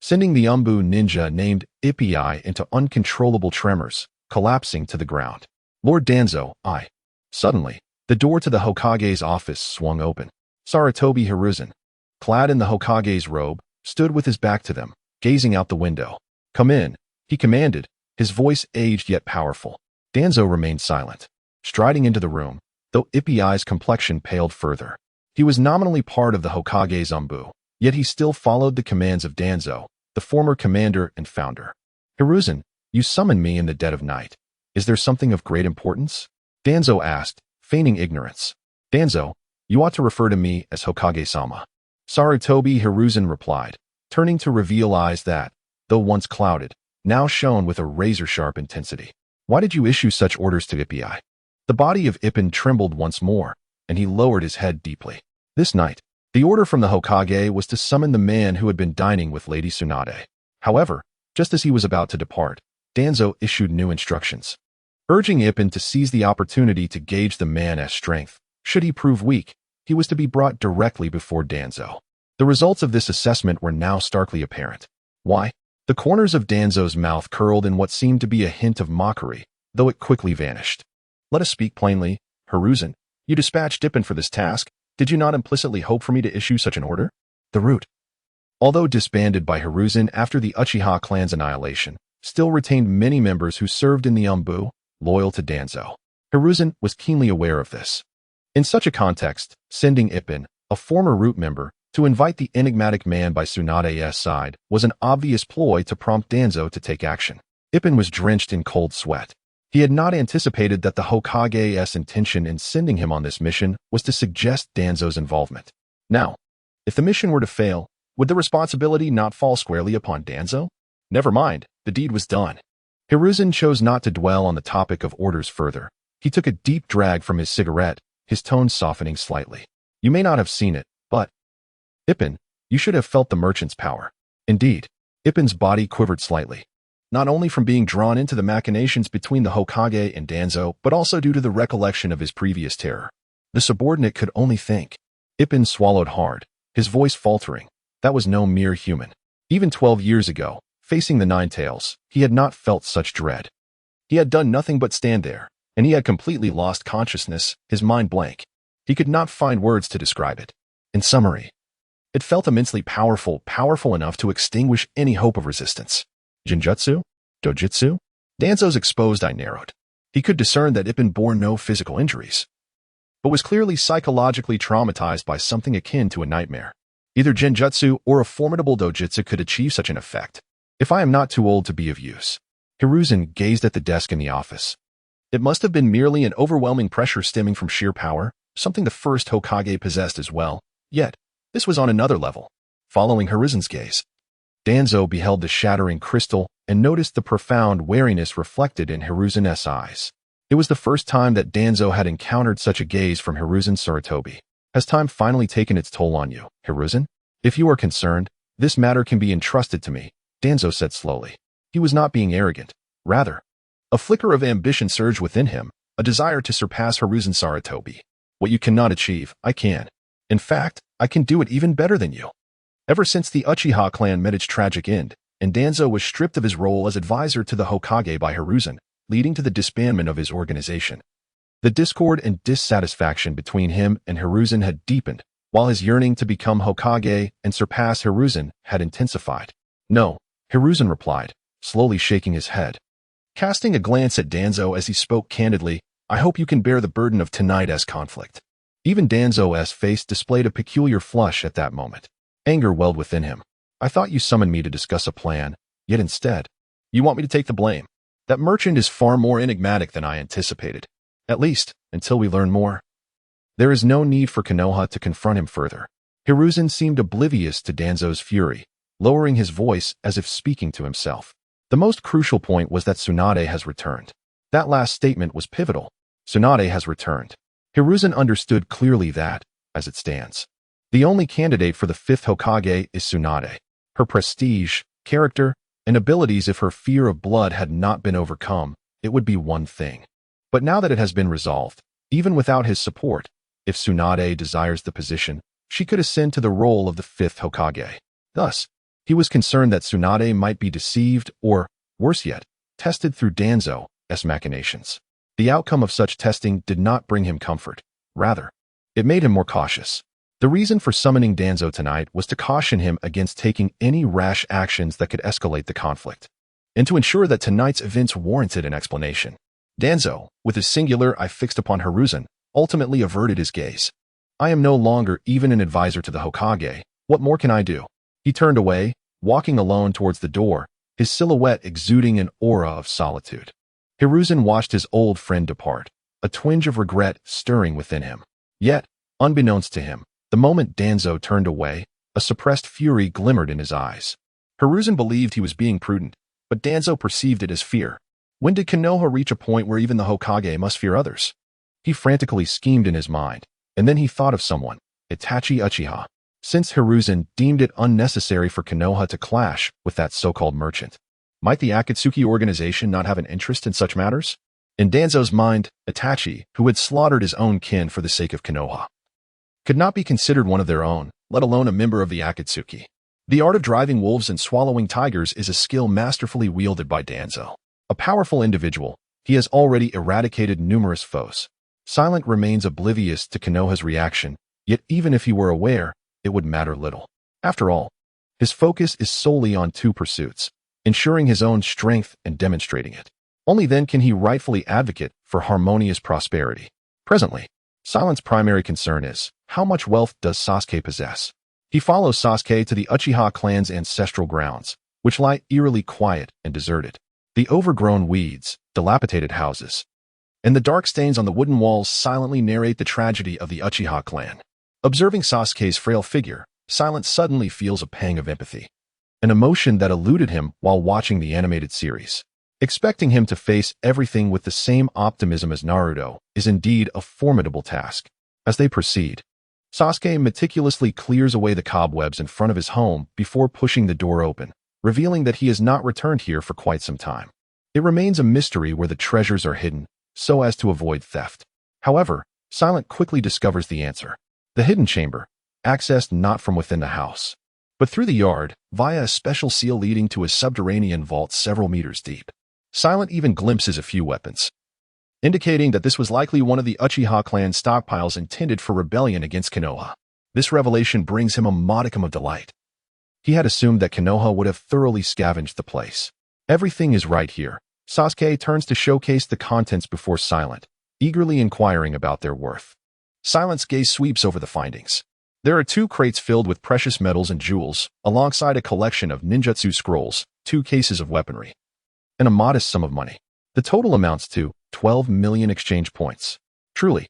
sending the Umbu ninja named Ippei into uncontrollable tremors, collapsing to the ground. Lord Danzo, I. Suddenly, the door to the Hokage's office swung open. Sarutobi Hiruzen, clad in the Hokage's robe, stood with his back to them, gazing out the window. Come in, he commanded, his voice aged yet powerful. Danzo remained silent, striding into the room, though Ippei's complexion paled further. He was nominally part of the Hokage's Umbu, yet he still followed the commands of Danzo, the former commander and founder. Hiruzen, you summoned me in the dead of night. Is there something of great importance? Danzo asked, feigning ignorance. Danzo, you ought to refer to me as Hokage-sama. Sarutobi Hiruzen replied, turning to reveal eyes that, though once clouded, now shone with a razor-sharp intensity. Why did you issue such orders to Ippei? The body of Ipin trembled once more, and he lowered his head deeply. This night, the order from the Hokage was to summon the man who had been dining with Lady Tsunade. However, just as he was about to depart, Danzo issued new instructions, urging Ipin to seize the opportunity to gauge the man's strength. Should he prove weak, he was to be brought directly before Danzo. The results of this assessment were now starkly apparent. Why? The corners of Danzo's mouth curled in what seemed to be a hint of mockery, though it quickly vanished. Let us speak plainly, Hiruzen. You dispatched Ipin for this task. Did you not implicitly hope for me to issue such an order? The Root, although disbanded by Hiruzen after the Uchiha clan's annihilation, still retained many members who served in the Umbu, loyal to Danzo. Hiruzen was keenly aware of this. In such a context, sending Ipin, a former Root member, to invite the enigmatic man by Tsunade's side was an obvious ploy to prompt Danzo to take action. Ipin was drenched in cold sweat. He had not anticipated that the Hokage's intention in sending him on this mission was to suggest Danzo's involvement. Now, if the mission were to fail, would the responsibility not fall squarely upon Danzo? Never mind, the deed was done. Hiruzen chose not to dwell on the topic of orders further. He took a deep drag from his cigarette, his tone softening slightly. You may not have seen it, but Ipin, you should have felt the merchant's power. Indeed, Ipin's body quivered slightly, not only from being drawn into the machinations between the Hokage and Danzo, but also due to the recollection of his previous terror. The subordinate could only think. Ipin swallowed hard, his voice faltering. That was no mere human. Even 12 years ago, facing the Nine Tails, he had not felt such dread. He had done nothing but stand there, and he had completely lost consciousness, his mind blank. He could not find words to describe it. In summary, it felt immensely powerful enough to extinguish any hope of resistance. Genjutsu? Dojutsu? Danzo's exposed eye narrowed. He could discern that Ipin bore no physical injuries, but was clearly psychologically traumatized by something akin to a nightmare. Either Genjutsu or a formidable dojutsu could achieve such an effect. If I am not too old to be of use. Hiruzen gazed at the desk in the office. It must have been merely an overwhelming pressure stemming from sheer power, something the first Hokage possessed as well. Yet, this was on another level. Following Hiruzen's gaze, Danzo beheld the shattering crystal and noticed the profound wariness reflected in Hiruzen's eyes. It was the first time that Danzo had encountered such a gaze from Hiruzen Sarutobi. Has time finally taken its toll on you, Hiruzen? If you are concerned, this matter can be entrusted to me, Danzo said slowly. He was not being arrogant. Rather, a flicker of ambition surged within him, a desire to surpass Hiruzen Sarutobi. What you cannot achieve, I can. In fact, I can do it even better than you. Ever since the Uchiha clan met its tragic end, and Danzo was stripped of his role as advisor to the Hokage by Hiruzen, leading to the disbandment of his organization, the discord and dissatisfaction between him and Hiruzen had deepened, while his yearning to become Hokage and surpass Hiruzen had intensified. No, Hiruzen replied, slowly shaking his head. Casting a glance at Danzo as he spoke candidly, I hope you can bear the burden of tonight's conflict. Even Danzo's face displayed a peculiar flush at that moment. Anger welled within him. I thought you summoned me to discuss a plan, yet instead, you want me to take the blame. That merchant is far more enigmatic than I anticipated. At least, until we learn more. There is no need for Konoha to confront him further. Hiruzen seemed oblivious to Danzo's fury, lowering his voice as if speaking to himself. The most crucial point was that Tsunade has returned. That last statement was pivotal. Tsunade has returned. Hiruzen understood clearly that, as it stands, the only candidate for the fifth Hokage is Tsunade. Her prestige, character, and abilities, if her fear of blood had not been overcome, it would be one thing. But now that it has been resolved, even without his support, if Tsunade desires the position, she could ascend to the role of the fifth Hokage. Thus, He was concerned that Tsunade might be deceived or, worse yet, tested through Danzo's machinations. The outcome of such testing did not bring him comfort. Rather, it made him more cautious. The reason for summoning Danzo tonight was to caution him against taking any rash actions that could escalate the conflict, and to ensure that tonight's events warranted an explanation. Danzo, with his singular eye fixed upon Hiruzen, ultimately averted his gaze. I am no longer even an advisor to the Hokage. What more can I do? He turned away, walking alone towards the door, his silhouette exuding an aura of solitude. Hiruzen watched his old friend depart, a twinge of regret stirring within him. Yet, unbeknownst to him, the moment Danzo turned away, a suppressed fury glimmered in his eyes. Hiruzen believed he was being prudent, but Danzo perceived it as fear. When did Konoha reach a point where even the Hokage must fear others? He frantically schemed in his mind, and then he thought of someone, Itachi Uchiha. Since Hiruzen deemed it unnecessary for Konoha to clash with that so-called merchant, might the Akatsuki organization not have an interest in such matters? In Danzo's mind, Itachi, who had slaughtered his own kin for the sake of Konoha, could not be considered one of their own, let alone a member of the Akatsuki. The art of driving wolves and swallowing tigers is a skill masterfully wielded by Danzo. A powerful individual, he has already eradicated numerous foes. Silent remains oblivious to Konoha's reaction, yet even if he were aware, it would matter little. After all, his focus is solely on two pursuits, ensuring his own strength and demonstrating it. Only then can he rightfully advocate for harmonious prosperity. Presently, Silent's primary concern is, how much wealth does Sasuke possess? He follows Sasuke to the Uchiha clan's ancestral grounds, which lie eerily quiet and deserted. The overgrown weeds, dilapidated houses, and the dark stains on the wooden walls silently narrate the tragedy of the Uchiha clan. Observing Sasuke's frail figure, Silent suddenly feels a pang of empathy, an emotion that eluded him while watching the animated series. Expecting him to face everything with the same optimism as Naruto is indeed a formidable task. As they proceed, Sasuke meticulously clears away the cobwebs in front of his home before pushing the door open, revealing that he has not returned here for quite some time. It remains a mystery where the treasures are hidden, so as to avoid theft. However, Silent quickly discovers the answer. The hidden chamber, accessed not from within the house, but through the yard, via a special seal leading to a subterranean vault several meters deep. Silent even glimpses a few weapons, indicating that this was likely one of the Uchiha clan stockpiles intended for rebellion against Konoha. This revelation brings him a modicum of delight. He had assumed that Konoha would have thoroughly scavenged the place. Everything is right here. Sasuke turns to showcase the contents before Silent, eagerly inquiring about their worth. Silent's gaze sweeps over the findings. There are 2 crates filled with precious metals and jewels, alongside a collection of ninjutsu scrolls, 2 cases of weaponry, and a modest sum of money. The total amounts to 12 million exchange points. Truly,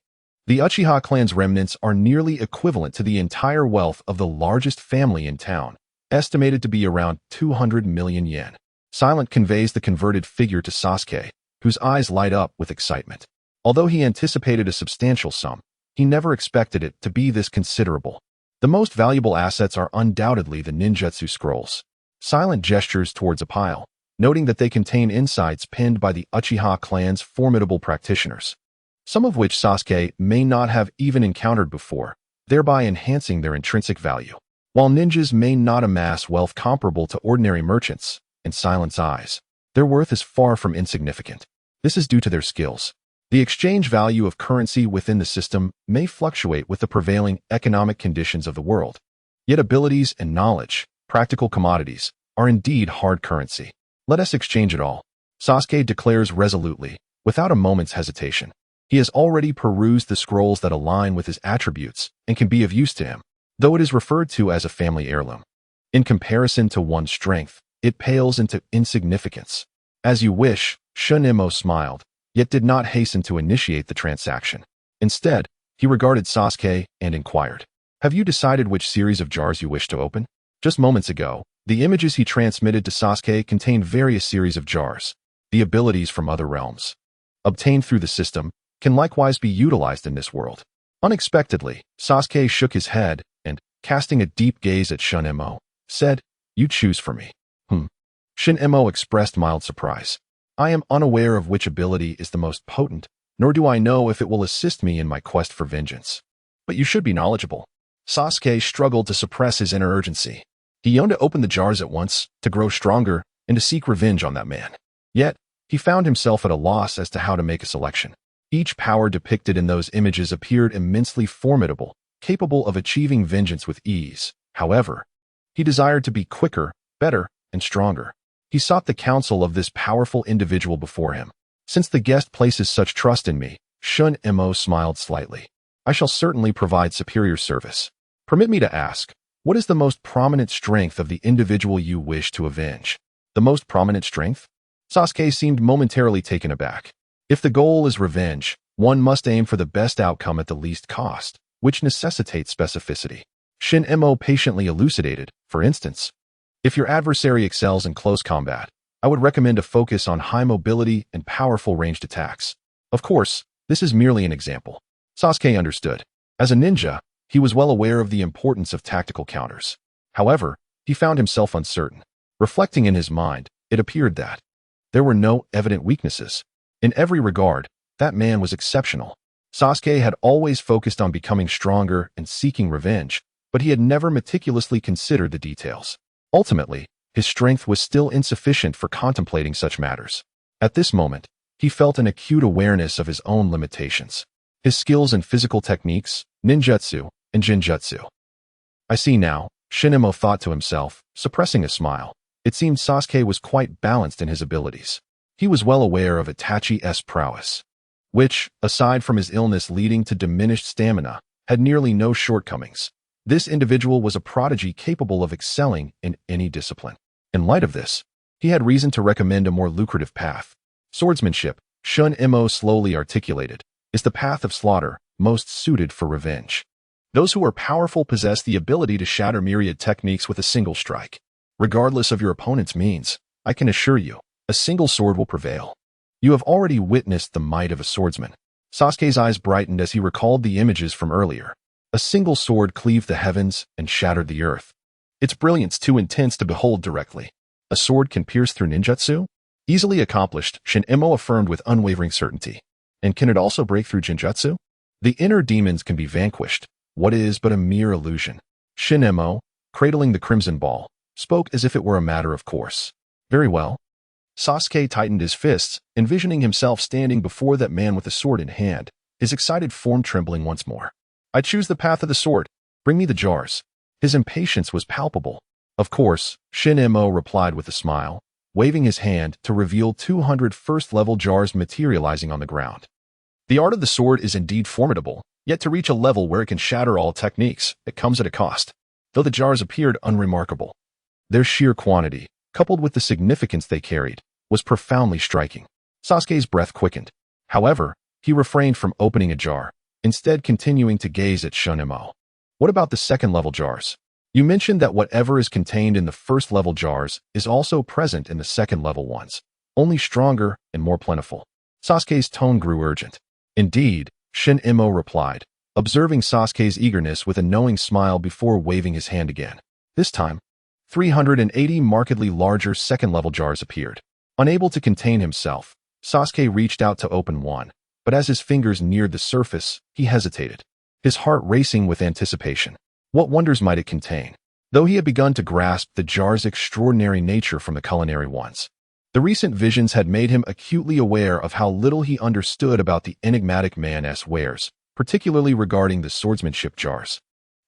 the Uchiha clan's remnants are nearly equivalent to the entire wealth of the largest family in town, estimated to be around 200 million yen. Silent conveys the converted figure to Sasuke, whose eyes light up with excitement. Although he anticipated a substantial sum, he never expected it to be this considerable. The most valuable assets are undoubtedly the ninjutsu scrolls. Silent gestures towards a pile, noting that they contain insights penned by the Uchiha clan's formidable practitioners, some of which Sasuke may not have even encountered before, thereby enhancing their intrinsic value. While ninjas may not amass wealth comparable to ordinary merchants, in Silent's eyes, their worth is far from insignificant. This is due to their skills. The exchange value of currency within the system may fluctuate with the prevailing economic conditions of the world, yet abilities and knowledge, practical commodities, are indeed hard currency. Let us exchange it all, Sasuke declares resolutely, without a moment's hesitation. He has already perused the scrolls that align with his attributes and can be of use to him, though it is referred to as a family heirloom. In comparison to one's strength, it pales into insignificance. As you wish, Shunemo smiled, yet did not hasten to initiate the transaction. Instead, he regarded Sasuke and inquired, "Have you decided which series of jars you wish to open?" Just moments ago, the images he transmitted to Sasuke contained various series of jars. The abilities from other realms, obtained through the system, can likewise be utilized in this world. Unexpectedly, Sasuke shook his head and, casting a deep gaze at Shunemo, said, "You choose for me." Shunemo expressed mild surprise. "I am unaware of which ability is the most potent, nor do I know if it will assist me in my quest for vengeance. But you should be knowledgeable." Sasuke struggled to suppress his inner urgency. He yearned to open the jars at once, to grow stronger, and to seek revenge on that man. Yet, he found himself at a loss as to how to make a selection. Each power depicted in those images appeared immensely formidable, capable of achieving vengeance with ease. However, he desired to be quicker, better, and stronger. He sought the counsel of this powerful individual before him. Since the guest places such trust in me, Shun Mo smiled slightly. I shall certainly provide superior service. Permit me to ask, what is the most prominent strength of the individual you wish to avenge? The most prominent strength? Sasuke seemed momentarily taken aback. If the goal is revenge, one must aim for the best outcome at the least cost, which necessitates specificity. Shin Mo patiently elucidated, for instance, if your adversary excels in close combat, I would recommend a focus on high mobility and powerful ranged attacks. Of course, this is merely an example. Sasuke understood. As a ninja, he was well aware of the importance of tactical counters. However, he found himself uncertain. Reflecting in his mind, it appeared that there were no evident weaknesses. In every regard, that man was exceptional. Sasuke had always focused on becoming stronger and seeking revenge, but he had never meticulously considered the details. Ultimately, his strength was still insufficient for contemplating such matters. At this moment, he felt an acute awareness of his own limitations. His skills in physical techniques, ninjutsu, and jinjutsu. I see now, Shinemo thought to himself, suppressing a smile. It seemed Sasuke was quite balanced in his abilities. He was well aware of Itachi's prowess, which, aside from his illness leading to diminished stamina, had nearly no shortcomings. This individual was a prodigy capable of excelling in any discipline. In light of this, he had reason to recommend a more lucrative path. Swordsmanship, Shun Mo slowly articulated, is the path of slaughter, most suited for revenge. Those who are powerful possess the ability to shatter myriad techniques with a single strike. Regardless of your opponent's means, I can assure you, a single sword will prevail. You have already witnessed the might of a swordsman. Sasuke's eyes brightened as he recalled the images from earlier. A single sword cleaved the heavens and shattered the earth. Its brilliance too intense to behold directly. A sword can pierce through ninjutsu? Easily accomplished, Shin Mo affirmed with unwavering certainty. And can it also break through jinjutsu? The inner demons can be vanquished. What is but a mere illusion? Shin Mo, cradling the crimson ball, spoke as if it were a matter of course. Very well. Sasuke tightened his fists, envisioning himself standing before that man with a sword in hand, his excited form trembling once more. I choose the path of the sword. Bring me the jars. His impatience was palpable. Of course, Shin Mo replied with a smile, waving his hand to reveal 200 first-level jars materializing on the ground. The art of the sword is indeed formidable, yet to reach a level where it can shatter all techniques, it comes at a cost. Though the jars appeared unremarkable, their sheer quantity, coupled with the significance they carried, was profoundly striking. Sasuke's breath quickened. However, he refrained from opening a jar, instead continuing to gaze at Shun Mo. What about the second-level jars? You mentioned that whatever is contained in the first-level jars is also present in the second-level ones, only stronger and more plentiful. Sasuke's tone grew urgent. Indeed, Shin Mo replied, observing Sasuke's eagerness with a knowing smile before waving his hand again. This time, 380 markedly larger second-level jars appeared. Unable to contain himself, Sasuke reached out to open one, but as his fingers neared the surface, he hesitated, his heart racing with anticipation. What wonders might it contain? Though he had begun to grasp the jar's extraordinary nature from the culinary ones, the recent visions had made him acutely aware of how little he understood about the enigmatic man's wares, particularly regarding the swordsmanship jars.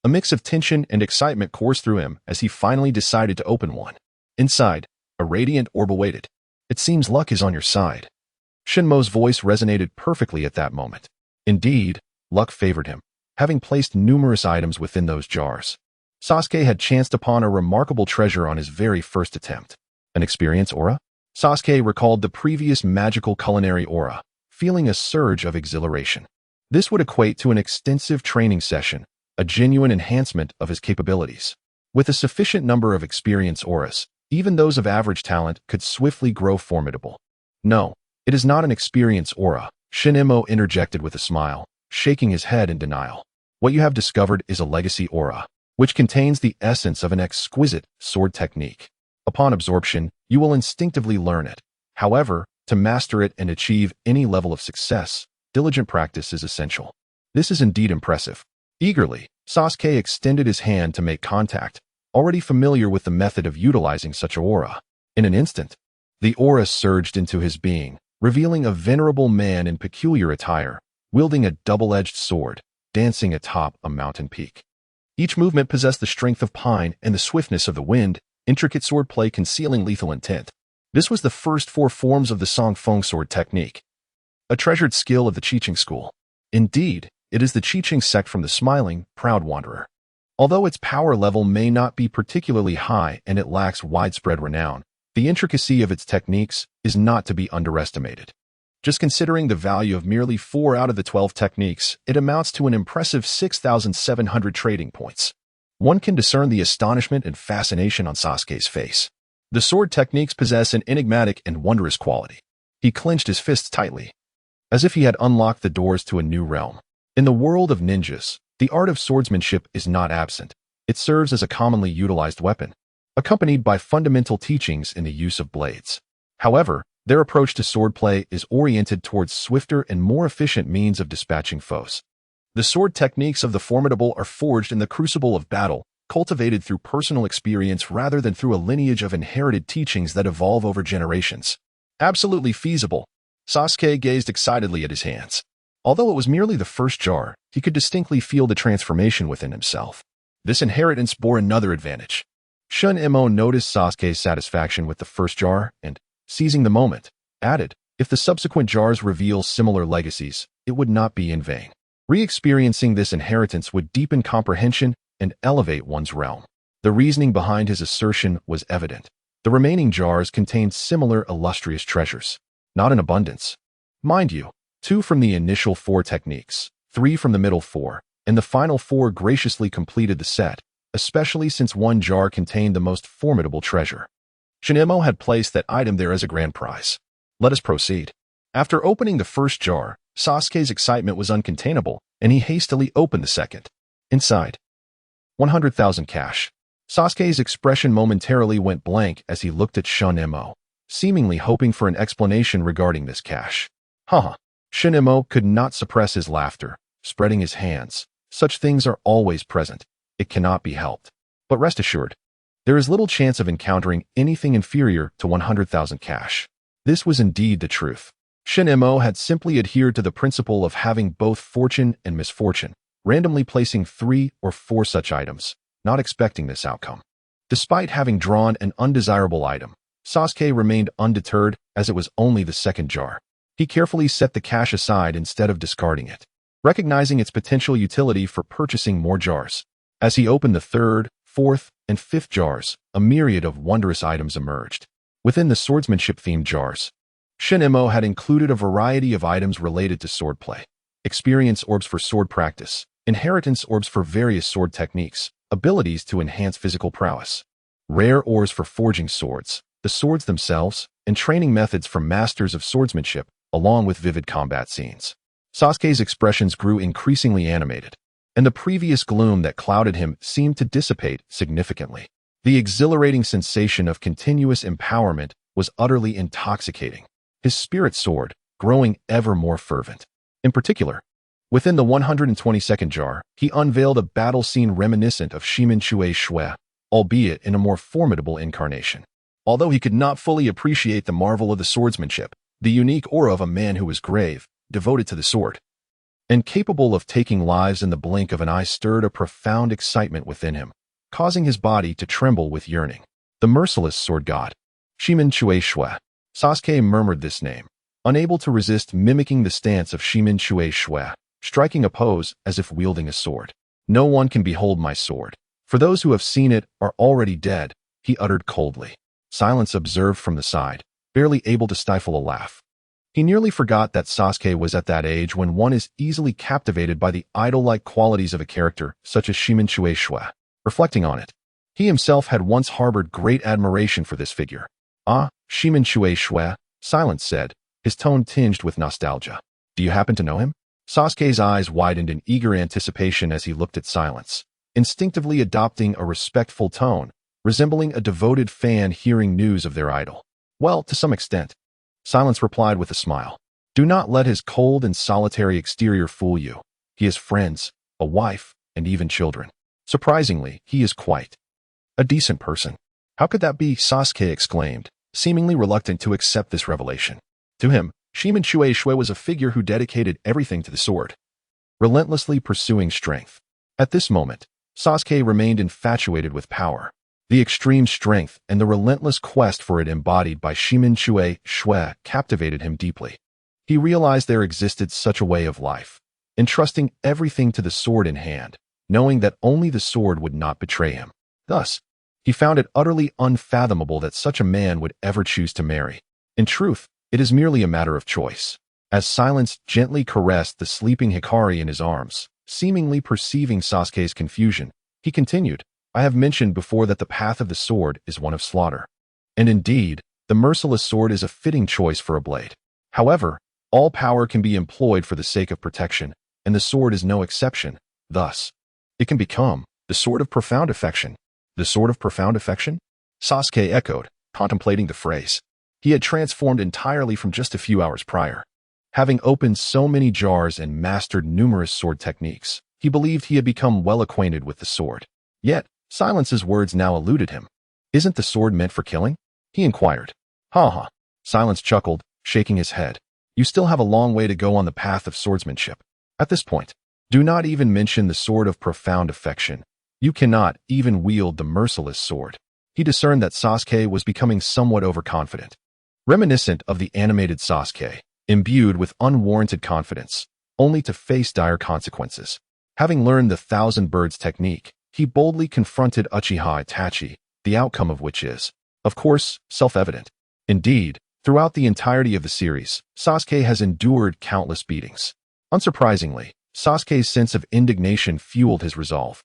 A mix of tension and excitement coursed through him as he finally decided to open one. Inside, a radiant orb awaited. It seems luck is on your side. Shinmo's voice resonated perfectly at that moment. Indeed, luck favored him, having placed numerous items within those jars. Sasuke had chanced upon a remarkable treasure on his very first attempt. An experience aura? Sasuke recalled the previous magical culinary aura, feeling a surge of exhilaration. This would equate to an extensive training session, a genuine enhancement of his capabilities. With a sufficient number of experience auras, even those of average talent could swiftly grow formidable. No, it is not an experience aura, Shin Mo interjected with a smile, shaking his head in denial. What you have discovered is a legacy aura, which contains the essence of an exquisite sword technique. Upon absorption, you will instinctively learn it. However, to master it and achieve any level of success, diligent practice is essential. This is indeed impressive. Eagerly, Sasuke extended his hand to make contact, already familiar with the method of utilizing such aura. In an instant, the aura surged into his being, revealing a venerable man in peculiar attire, wielding a double-edged sword, dancing atop a mountain peak. Each movement possessed the strength of pine and the swiftness of the wind, intricate swordplay concealing lethal intent. This was the first 4 forms of the Song Feng sword technique, a treasured skill of the Qiqing school. Indeed, it is the Qiqing sect from the smiling, proud wanderer. Although its power level may not be particularly high and it lacks widespread renown, the intricacy of its techniques is not to be underestimated. Just considering the value of merely 4 out of the 12 techniques, it amounts to an impressive 6,700 trading points. One can discern the astonishment and fascination on Sasuke's face. The sword techniques possess an enigmatic and wondrous quality. He clenched his fists tightly, as if he had unlocked the doors to a new realm. In the world of ninjas, the art of swordsmanship is not absent. It serves as a commonly utilized weapon, accompanied by fundamental teachings in the use of blades. However, their approach to swordplay is oriented towards swifter and more efficient means of dispatching foes. The sword techniques of the formidable are forged in the crucible of battle, cultivated through personal experience rather than through a lineage of inherited teachings that evolve over generations. Absolutely feasible. Sasuke gazed excitedly at his hands. Although it was merely the first jar, he could distinctly feel the transformation within himself. This inheritance bore another advantage. Shun Emo noticed Sasuke's satisfaction with the first jar and, seizing the moment, added, if the subsequent jars reveal similar legacies, it would not be in vain. Re-experiencing this inheritance would deepen comprehension and elevate one's realm. The reasoning behind his assertion was evident. The remaining jars contained similar illustrious treasures. Not in abundance. Mind you, 2 from the initial 4 techniques, 3 from the middle 4, and the final 4 graciously completed the set, especially since one jar contained the most formidable treasure. Shinemo had placed that item there as a grand prize. Let us proceed. After opening the first jar, Sasuke's excitement was uncontainable, and he hastily opened the second. Inside, 100,000 cash. Sasuke's expression momentarily went blank as he looked at Shun Emo, seemingly hoping for an explanation regarding this cash. Haha. Shun Emo could not suppress his laughter, spreading his hands. Such things are always present. It cannot be helped. But rest assured, there is little chance of encountering anything inferior to 100,000 cash. This was indeed the truth. Shun Emo had simply adhered to the principle of having both fortune and misfortune, randomly placing 3 or 4 such items, not expecting this outcome. Despite having drawn an undesirable item, Sasuke remained undeterred as it was only the second jar. He carefully set the cash aside instead of discarding it, recognizing its potential utility for purchasing more jars. As he opened the 3rd, 4th, and 5th jars, a myriad of wondrous items emerged. Within the swordsmanship-themed jars, Shun Emo had included a variety of items related to swordplay, experience orbs for sword practice, inheritance orbs for various sword techniques, abilities to enhance physical prowess, rare ores for forging swords, the swords themselves, and training methods from masters of swordsmanship, along with vivid combat scenes. Sasuke's expressions grew increasingly animated, and the previous gloom that clouded him seemed to dissipate significantly. The exhilarating sensation of continuous empowerment was utterly intoxicating, his spirit soared, growing ever more fervent. In particular, within the 122nd jar, he unveiled a battle scene reminiscent of Shimin Shui Shui, albeit in a more formidable incarnation. Although he could not fully appreciate the marvel of the swordsmanship, the unique aura of a man who was grave, devoted to the sword, and capable of taking lives in the blink of an eye stirred a profound excitement within him, causing his body to tremble with yearning. The merciless sword god, Shimin Shui Shui. Sasuke murmured this name, unable to resist mimicking the stance of Shimin Shui Shui, striking a pose as if wielding a sword. No one can behold my sword. For those who have seen it are already dead, he uttered coldly. Silence observed from the side, barely able to stifle a laugh. He nearly forgot that Sasuke was at that age when one is easily captivated by the idol-like qualities of a character such as Shimin Shui Shui. Reflecting on it, he himself had once harbored great admiration for this figure. Ah, Shimin Shui Shui, Silence said, his tone tinged with nostalgia. Do you happen to know him? Sasuke's eyes widened in eager anticipation as he looked at Silence, instinctively adopting a respectful tone, resembling a devoted fan hearing news of their idol. Well, to some extent. Silence replied with a smile. Do not let his cold and solitary exterior fool you. He has friends, a wife, and even children. Surprisingly, he is quite A decent person. How could that be? Sasuke exclaimed, seemingly reluctant to accept this revelation. To him, Shimon Shueishui was a figure who dedicated everything to the sword, relentlessly pursuing strength. At this moment, Sasuke remained infatuated with power. The extreme strength and the relentless quest for it embodied by Shimon Shueishui captivated him deeply. He realized there existed such a way of life, entrusting everything to the sword in hand, knowing that only the sword would not betray him. Thus, he found it utterly unfathomable that such a man would ever choose to marry. In truth, it is merely a matter of choice. As Silence gently caressed the sleeping Hikari in his arms, seemingly perceiving Sasuke's confusion, he continued, I have mentioned before that the path of the sword is one of slaughter. And indeed, the merciless sword is a fitting choice for a blade. However, all power can be employed for the sake of protection, and the sword is no exception. Thus, it can become the sword of profound affection. The sword of profound affection? Sasuke echoed, contemplating the phrase. He had transformed entirely from just a few hours prior. Having opened so many jars and mastered numerous sword techniques, he believed he had become well acquainted with the sword. Yet, Silence's words now eluded him. Isn't the sword meant for killing? He inquired. Ha ha. Silence chuckled, shaking his head. You still have a long way to go on the path of swordsmanship. At this point, do not even mention the sword of profound affection. You cannot even wield the merciless sword. He discerned that Sasuke was becoming somewhat overconfident. Reminiscent of the animated Sasuke, imbued with unwarranted confidence, only to face dire consequences. Having learned the Thousand Birds technique, he boldly confronted Uchiha Itachi, the outcome of which is, of course, self-evident. Indeed, throughout the entirety of the series, Sasuke has endured countless beatings. Unsurprisingly, Sasuke's sense of indignation fueled his resolve.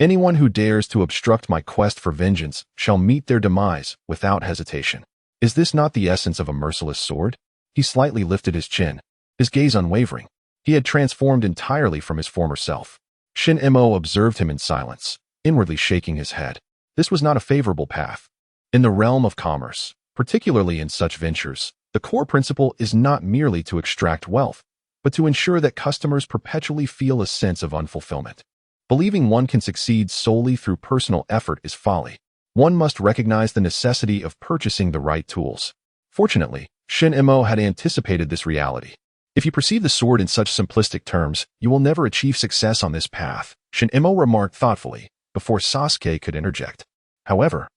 Anyone who dares to obstruct my quest for vengeance shall meet their demise without hesitation. Is this not the essence of a merciless sword? He slightly lifted his chin, his gaze unwavering. He had transformed entirely from his former self. Shin Mo observed him in silence, inwardly shaking his head. This was not a favorable path. In the realm of commerce, particularly in such ventures, the core principle is not merely to extract wealth, but to ensure that customers perpetually feel a sense of unfulfillment. Believing one can succeed solely through personal effort is folly. One must recognize the necessity of purchasing the right tools. Fortunately, Shin Mo had anticipated this reality. If you perceive the sword in such simplistic terms, you will never achieve success on this path, Shin Mo remarked thoughtfully, before Sasuke could interject. However,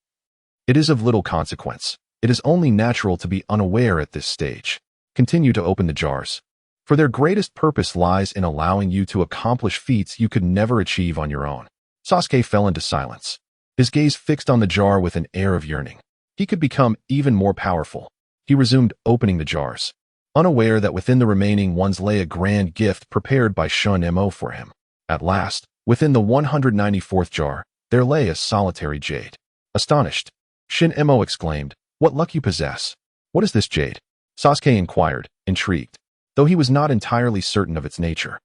it is of little consequence. It is only natural to be unaware at this stage. Continue to open the jars. For their greatest purpose lies in allowing you to accomplish feats you could never achieve on your own. Sasuke fell into silence, his gaze fixed on the jar with an air of yearning. He could become even more powerful. He resumed opening the jars, unaware that within the remaining ones lay a grand gift prepared by Shun Mo for him. At last, within the 194th jar, there lay a solitary jade. Astonished, Shin Mo exclaimed, What luck you possess! What is this jade? Sasuke inquired, intrigued, though he was not entirely certain of its nature.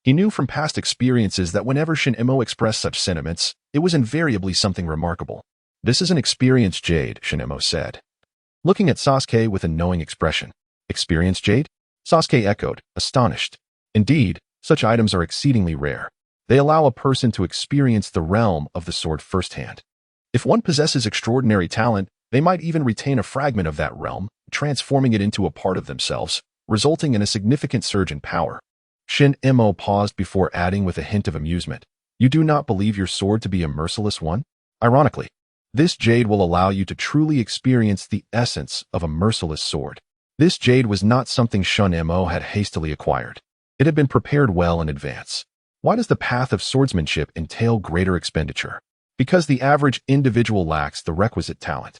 He knew from past experiences that whenever Shin Mo expressed such sentiments, it was invariably something remarkable. This is an experienced jade, Shin Mo said, looking at Sasuke with a knowing expression. Experienced jade? Sasuke echoed, astonished. Indeed, such items are exceedingly rare. They allow a person to experience the realm of the sword firsthand. If one possesses extraordinary talent, they might even retain a fragment of that realm, transforming it into a part of themselves, resulting in a significant surge in power. Shin Mo paused before adding with a hint of amusement, You do not believe your sword to be a merciless one? Ironically, this jade will allow you to truly experience the essence of a merciless sword. This jade was not something Shun Mo had hastily acquired. It had been prepared well in advance. Why does the path of swordsmanship entail greater expenditure? Because the average individual lacks the requisite talent.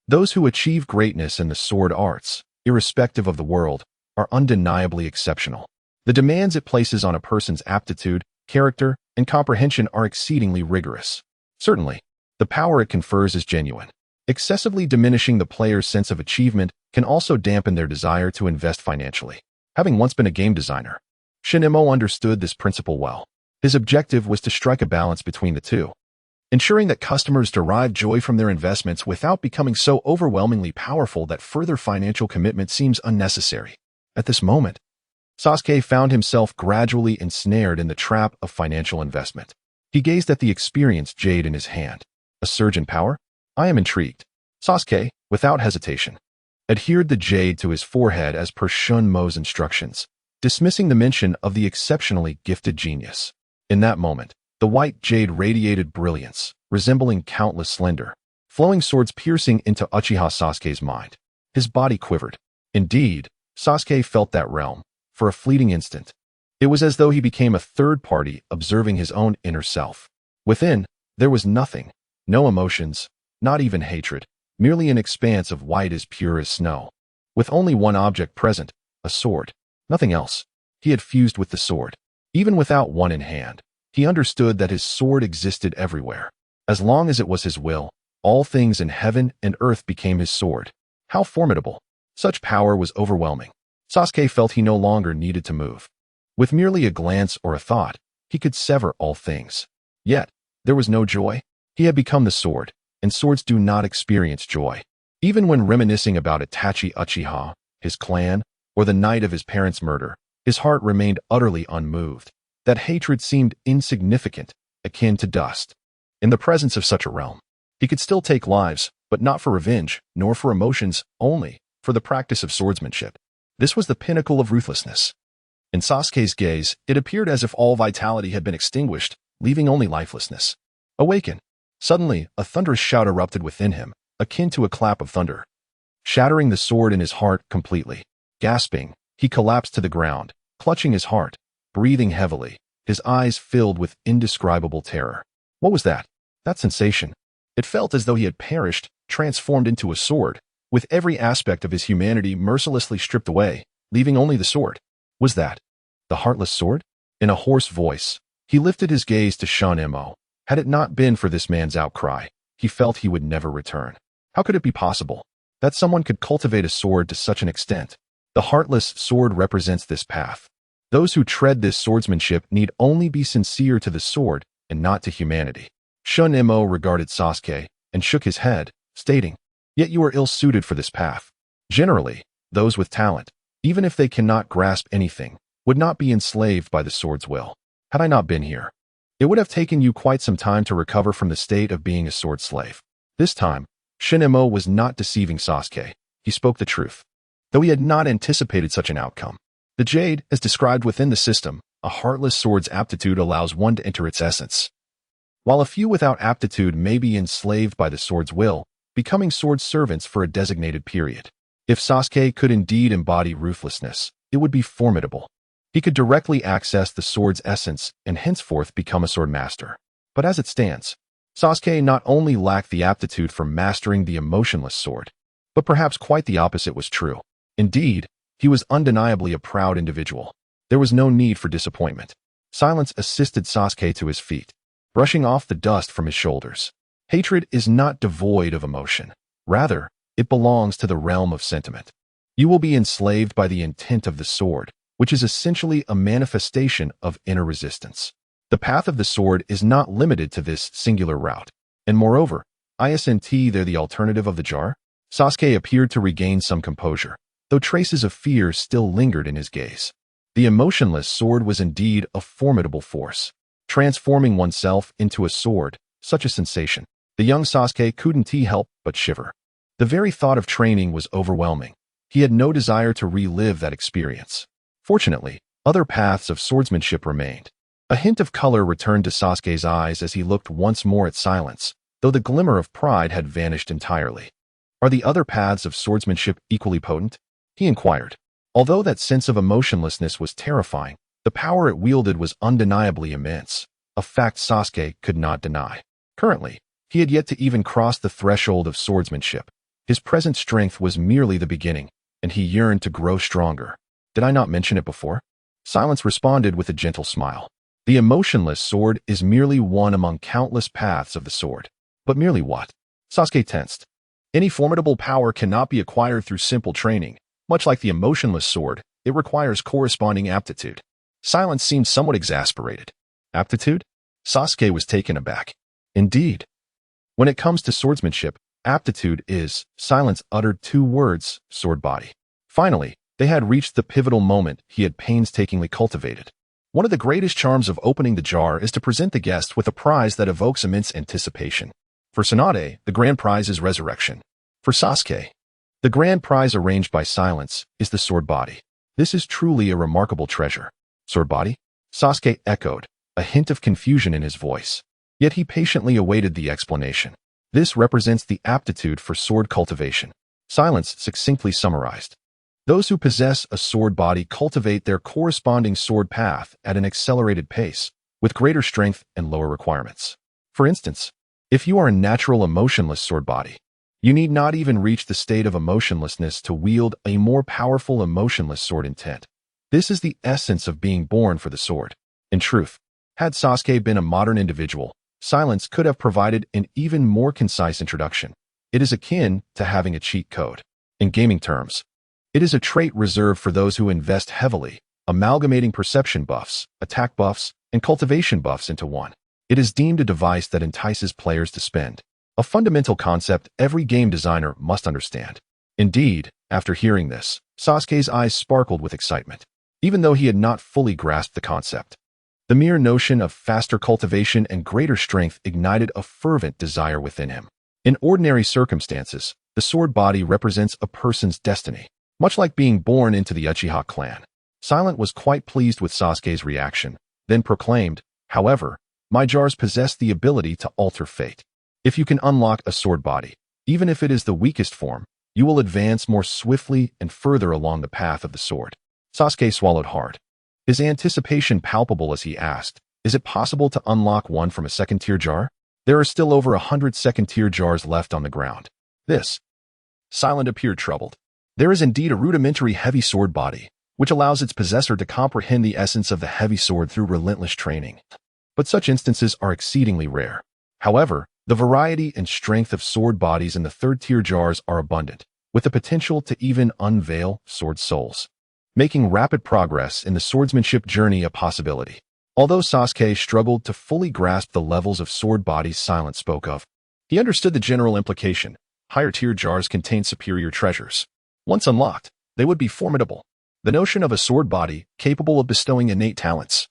Those who achieve greatness in the sword arts, irrespective of the world, are undeniably exceptional. The demands it places on a person's aptitude, character, and comprehension are exceedingly rigorous. Certainly, the power it confers is genuine. Excessively diminishing the player's sense of achievement can also dampen their desire to invest financially. Having once been a game designer, Shin Mo understood this principle well. His objective was to strike a balance between the two, ensuring that customers derive joy from their investments without becoming so overwhelmingly powerful that further financial commitment seems unnecessary. At this moment, Sasuke found himself gradually ensnared in the trap of financial investment. He gazed at the experienced jade in his hand. A surge in power? I am intrigued. Sasuke, without hesitation, adhered the jade to his forehead as per Shun Mo's instructions, dismissing the mention of the exceptionally gifted genius. In that moment, the white jade radiated brilliance, resembling countless slender, flowing swords piercing into Uchiha Sasuke's mind. His body quivered. Indeed, Sasuke felt that realm, for a fleeting instant. It was as though he became a third party observing his own inner self. Within, there was nothing, no emotions, not even hatred, merely an expanse of white as pure as snow. With only one object present, a sword. Nothing else. He had fused with the sword. Even without one in hand, he understood that his sword existed everywhere. As long as it was his will, all things in heaven and earth became his sword. How formidable! Such power was overwhelming. Sasuke felt he no longer needed to move. With merely a glance or a thought, he could sever all things. Yet, there was no joy. He had become the sword, and swords do not experience joy. Even when reminiscing about Itachi Uchiha, his clan, or the night of his parents' murder, his heart remained utterly unmoved. That hatred seemed insignificant, akin to dust. In the presence of such a realm, he could still take lives, but not for revenge, nor for emotions, only for the practice of swordsmanship. This was the pinnacle of ruthlessness. In Sasuke's gaze, it appeared as if all vitality had been extinguished, leaving only lifelessness. Awaken! Suddenly, a thunderous shout erupted within him, akin to a clap of thunder, shattering the sword in his heart completely. Gasping, he collapsed to the ground, clutching his heart, breathing heavily, his eyes filled with indescribable terror. What was that? That sensation. It felt as though he had perished, transformed into a sword, with every aspect of his humanity mercilessly stripped away, leaving only the sword. Was that the heartless sword? In a hoarse voice, he lifted his gaze to Shun Mo. Had it not been for this man's outcry, he felt he would never return. How could it be possible that someone could cultivate a sword to such an extent? The heartless sword represents this path. Those who tread this swordsmanship need only be sincere to the sword and not to humanity. Shun Mo regarded Sasuke and shook his head, stating, "Yet you are ill-suited for this path. Generally, those with talent, even if they cannot grasp anything, would not be enslaved by the sword's will. Had I not been here, it would have taken you quite some time to recover from the state of being a sword slave." This time, Shun Mo was not deceiving Sasuke. He spoke the truth, though he had not anticipated such an outcome. The jade, as described within the system, a heartless sword's aptitude allows one to enter its essence. While a few without aptitude may be enslaved by the sword's will, becoming sword servants for a designated period. If Sasuke could indeed embody ruthlessness, it would be formidable. He could directly access the sword's essence and henceforth become a sword master. But as it stands, Sasuke not only lacked the aptitude for mastering the emotionless sword, but perhaps quite the opposite was true. Indeed, he was undeniably a proud individual. There was no need for disappointment. Silence assisted Sasuke to his feet, brushing off the dust from his shoulders. Hatred is not devoid of emotion. Rather, it belongs to the realm of sentiment. You will be enslaved by the intent of the sword, which is essentially a manifestation of inner resistance. The path of the sword is not limited to this singular route. And moreover, isn't there the alternative of the jar? Sasuke appeared to regain some composure, though traces of fear still lingered in his gaze. The emotionless sword was indeed a formidable force. Transforming oneself into a sword, such a sensation. The young Sasuke couldn't help but shiver. The very thought of training was overwhelming. He had no desire to relive that experience. Fortunately, other paths of swordsmanship remained. A hint of color returned to Sasuke's eyes as he looked once more at Silence, though the glimmer of pride had vanished entirely. Are the other paths of swordsmanship equally potent? He inquired. Although that sense of emotionlessness was terrifying, the power it wielded was undeniably immense, a fact Sasuke could not deny. Currently, he had yet to even cross the threshold of swordsmanship. His present strength was merely the beginning, and he yearned to grow stronger. Did I not mention it before? Silence responded with a gentle smile. The emotionless sword is merely one among countless paths of the sword. But merely what? Sasuke tensed. Any formidable power cannot be acquired through simple training. Much like the emotionless sword, it requires corresponding aptitude. Silence seemed somewhat exasperated. Aptitude? Sasuke was taken aback. Indeed. When it comes to swordsmanship, aptitude is, Silence uttered two words, sword body. Finally, they had reached the pivotal moment he had painstakingly cultivated. One of the greatest charms of opening the jar is to present the guest with a prize that evokes immense anticipation. For Tsunade, the grand prize is resurrection. For Sasuke, the grand prize arranged by silence is the sword body. This is truly a remarkable treasure. Sword body? Sasuke echoed, a hint of confusion in his voice. Yet he patiently awaited the explanation. This represents the aptitude for sword cultivation. Silence succinctly summarized. Those who possess a sword body cultivate their corresponding sword path at an accelerated pace, with greater strength and lower requirements. For instance, if you are a natural emotionless sword body, you need not even reach the state of emotionlessness to wield a more powerful emotionless sword intent. This is the essence of being born for the sword. In truth, had Sasuke been a modern individual, silence could have provided an even more concise introduction. It is akin to having a cheat code. In gaming terms, it is a trait reserved for those who invest heavily, amalgamating perception buffs, attack buffs, and cultivation buffs into one. It is deemed a device that entices players to spend. A fundamental concept every game designer must understand. Indeed, after hearing this, Sasuke's eyes sparkled with excitement, even though he had not fully grasped the concept. The mere notion of faster cultivation and greater strength ignited a fervent desire within him. In ordinary circumstances, the sword body represents a person's destiny, much like being born into the Uchiha clan. Silent was quite pleased with Sasuke's reaction, then proclaimed, "However, my jars possess the ability to alter fate. If you can unlock a sword body, even if it is the weakest form, you will advance more swiftly and further along the path of the sword." Sasuke swallowed hard, his anticipation palpable as he asked, "Is it possible to unlock one from a second-tier jar? There are still over 100 second-tier jars left on the ground." Silent appeared troubled. There is indeed a rudimentary heavy sword body, which allows its possessor to comprehend the essence of the heavy sword through relentless training. But such instances are exceedingly rare. However, the variety and strength of sword bodies in the third-tier jars are abundant, with the potential to even unveil sword souls, making rapid progress in the swordsmanship journey a possibility. Although Sasuke struggled to fully grasp the levels of sword bodies Silent spoke of, he understood the general implication. Higher-tier jars contain superior treasures. Once unlocked, they would be formidable. The notion of a sword body capable of bestowing innate talents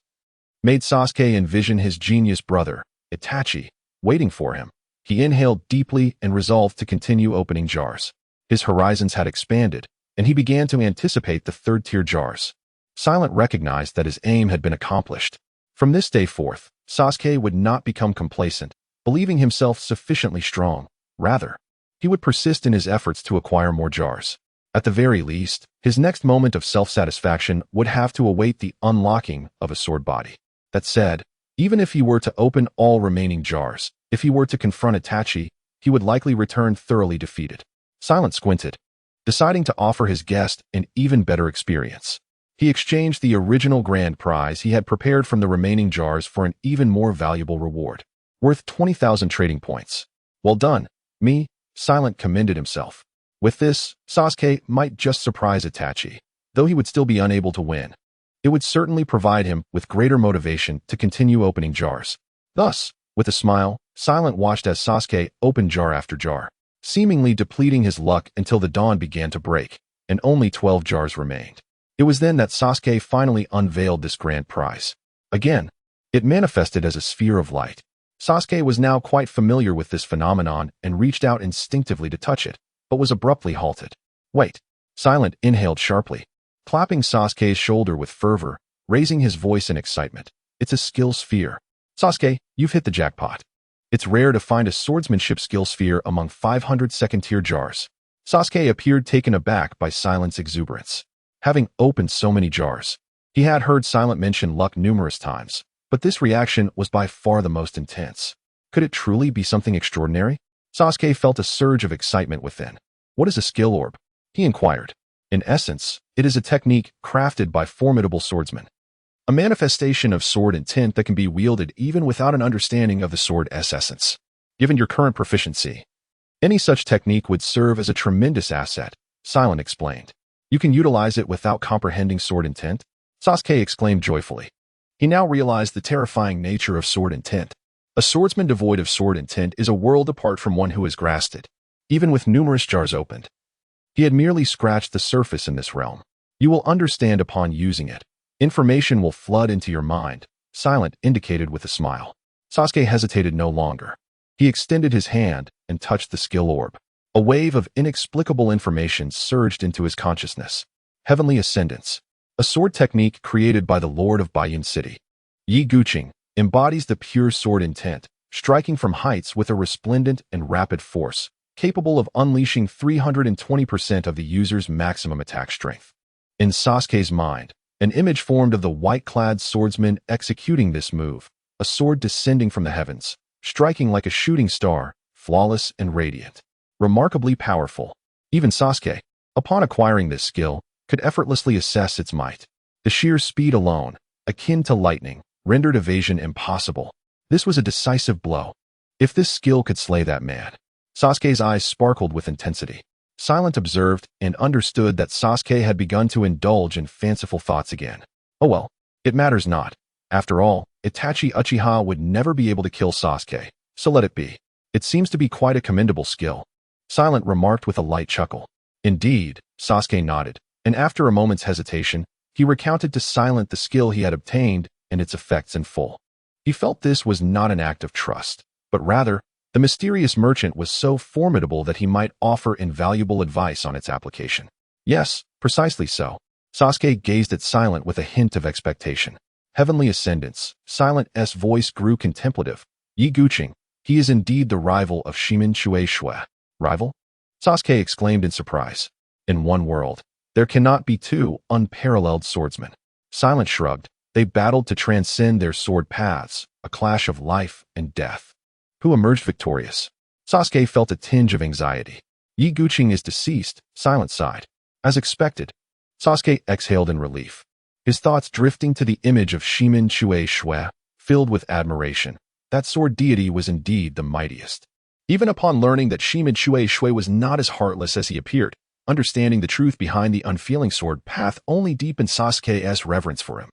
made Sasuke envision his genius brother, Itachi, waiting for him. He inhaled deeply and resolved to continue opening jars. His horizons had expanded, and he began to anticipate the third-tier jars. Silent recognized that his aim had been accomplished. From this day forth, Sasuke would not become complacent, believing himself sufficiently strong. Rather, he would persist in his efforts to acquire more jars. At the very least, his next moment of self-satisfaction would have to await the unlocking of a sword body. That said, even if he were to open all remaining jars, if he were to confront Itachi, he would likely return thoroughly defeated. Silent squinted, deciding to offer his guest an even better experience. He exchanged the original grand prize he had prepared from the remaining jars for an even more valuable reward, worth 20,000 trading points. "Well done, me," Silent commended himself. With this, Sasuke might just surprise Itachi, though he would still be unable to win. It would certainly provide him with greater motivation to continue opening jars. Thus, with a smile, Silent watched as Sasuke opened jar after jar, seemingly depleting his luck until the dawn began to break, and only 12 jars remained. It was then that Sasuke finally unveiled this grand prize. Again, it manifested as a sphere of light. Sasuke was now quite familiar with this phenomenon and reached out instinctively to touch it, but was abruptly halted. "Wait." Silent inhaled sharply, clapping Sasuke's shoulder with fervor, raising his voice in excitement. "It's a skill sphere. Sasuke, you've hit the jackpot. It's rare to find a swordsmanship skill sphere among 500 second-tier jars." Sasuke appeared taken aback by Silent's exuberance. Having opened so many jars, he had heard Silent mention luck numerous times, but this reaction was by far the most intense. Could it truly be something extraordinary? Sasuke felt a surge of excitement within. "What is a skill orb?" he inquired. "In essence, it is a technique crafted by formidable swordsmen. A manifestation of sword intent that can be wielded even without an understanding of the sword's essence. Given your current proficiency, any such technique would serve as a tremendous asset," Silent explained. "You can utilize it without comprehending sword intent?" Sasuke exclaimed joyfully. He now realized the terrifying nature of sword intent. A swordsman devoid of sword intent is a world apart from one who has grasped it, even with numerous jars opened. He had merely scratched the surface in this realm. You will understand upon using it. Information will flood into your mind, Silent indicated with a smile. Sasuke hesitated no longer. He extended his hand and touched the skill orb. A wave of inexplicable information surged into his consciousness. Heavenly Ascendance, a sword technique created by the Lord of Baiyun City. Yi Guqing embodies the pure sword intent, striking from heights with a resplendent and rapid force, capable of unleashing 320% of the user's maximum attack strength. In Sasuke's mind, an image formed of the white-clad swordsman executing this move, a sword descending from the heavens, striking like a shooting star, flawless and radiant. Remarkably powerful. Even Sasuke, upon acquiring this skill, could effortlessly assess its might. The sheer speed alone, akin to lightning, rendered evasion impossible. This was a decisive blow. If this skill could slay that man. Sasuke's eyes sparkled with intensity. Silent observed and understood that Sasuke had begun to indulge in fanciful thoughts again. Oh well, it matters not. After all, Itachi Uchiha would never be able to kill Sasuke, so let it be. It seems to be quite a commendable skill. Silent remarked with a light chuckle. Indeed, Sasuke nodded, and after a moment's hesitation, he recounted to Silent the skill he had obtained and its effects in full. He felt this was not an act of trust, but rather, the mysterious merchant was so formidable that he might offer invaluable advice on its application. Yes, precisely so. Sasuke gazed at Silent with a hint of expectation. Heavenly Ascendance, Silent's voice grew contemplative. Yi Guqing, he is indeed the rival of Shimin Shui Shui. Rival? Sasuke exclaimed in surprise. In one world, there cannot be two unparalleled swordsmen. Silent shrugged. They battled to transcend their sword paths, a clash of life and death. Who emerged victorious? Sasuke felt a tinge of anxiety. Yi Guqing is deceased, Silent sighed. As expected. Sasuke exhaled in relief. His thoughts drifting to the image of Shimin Shui Shui, filled with admiration. That sword deity was indeed the mightiest. Even upon learning that Shimin Shui Shui was not as heartless as he appeared, understanding the truth behind the unfeeling sword path only deepened Sasuke's reverence for him.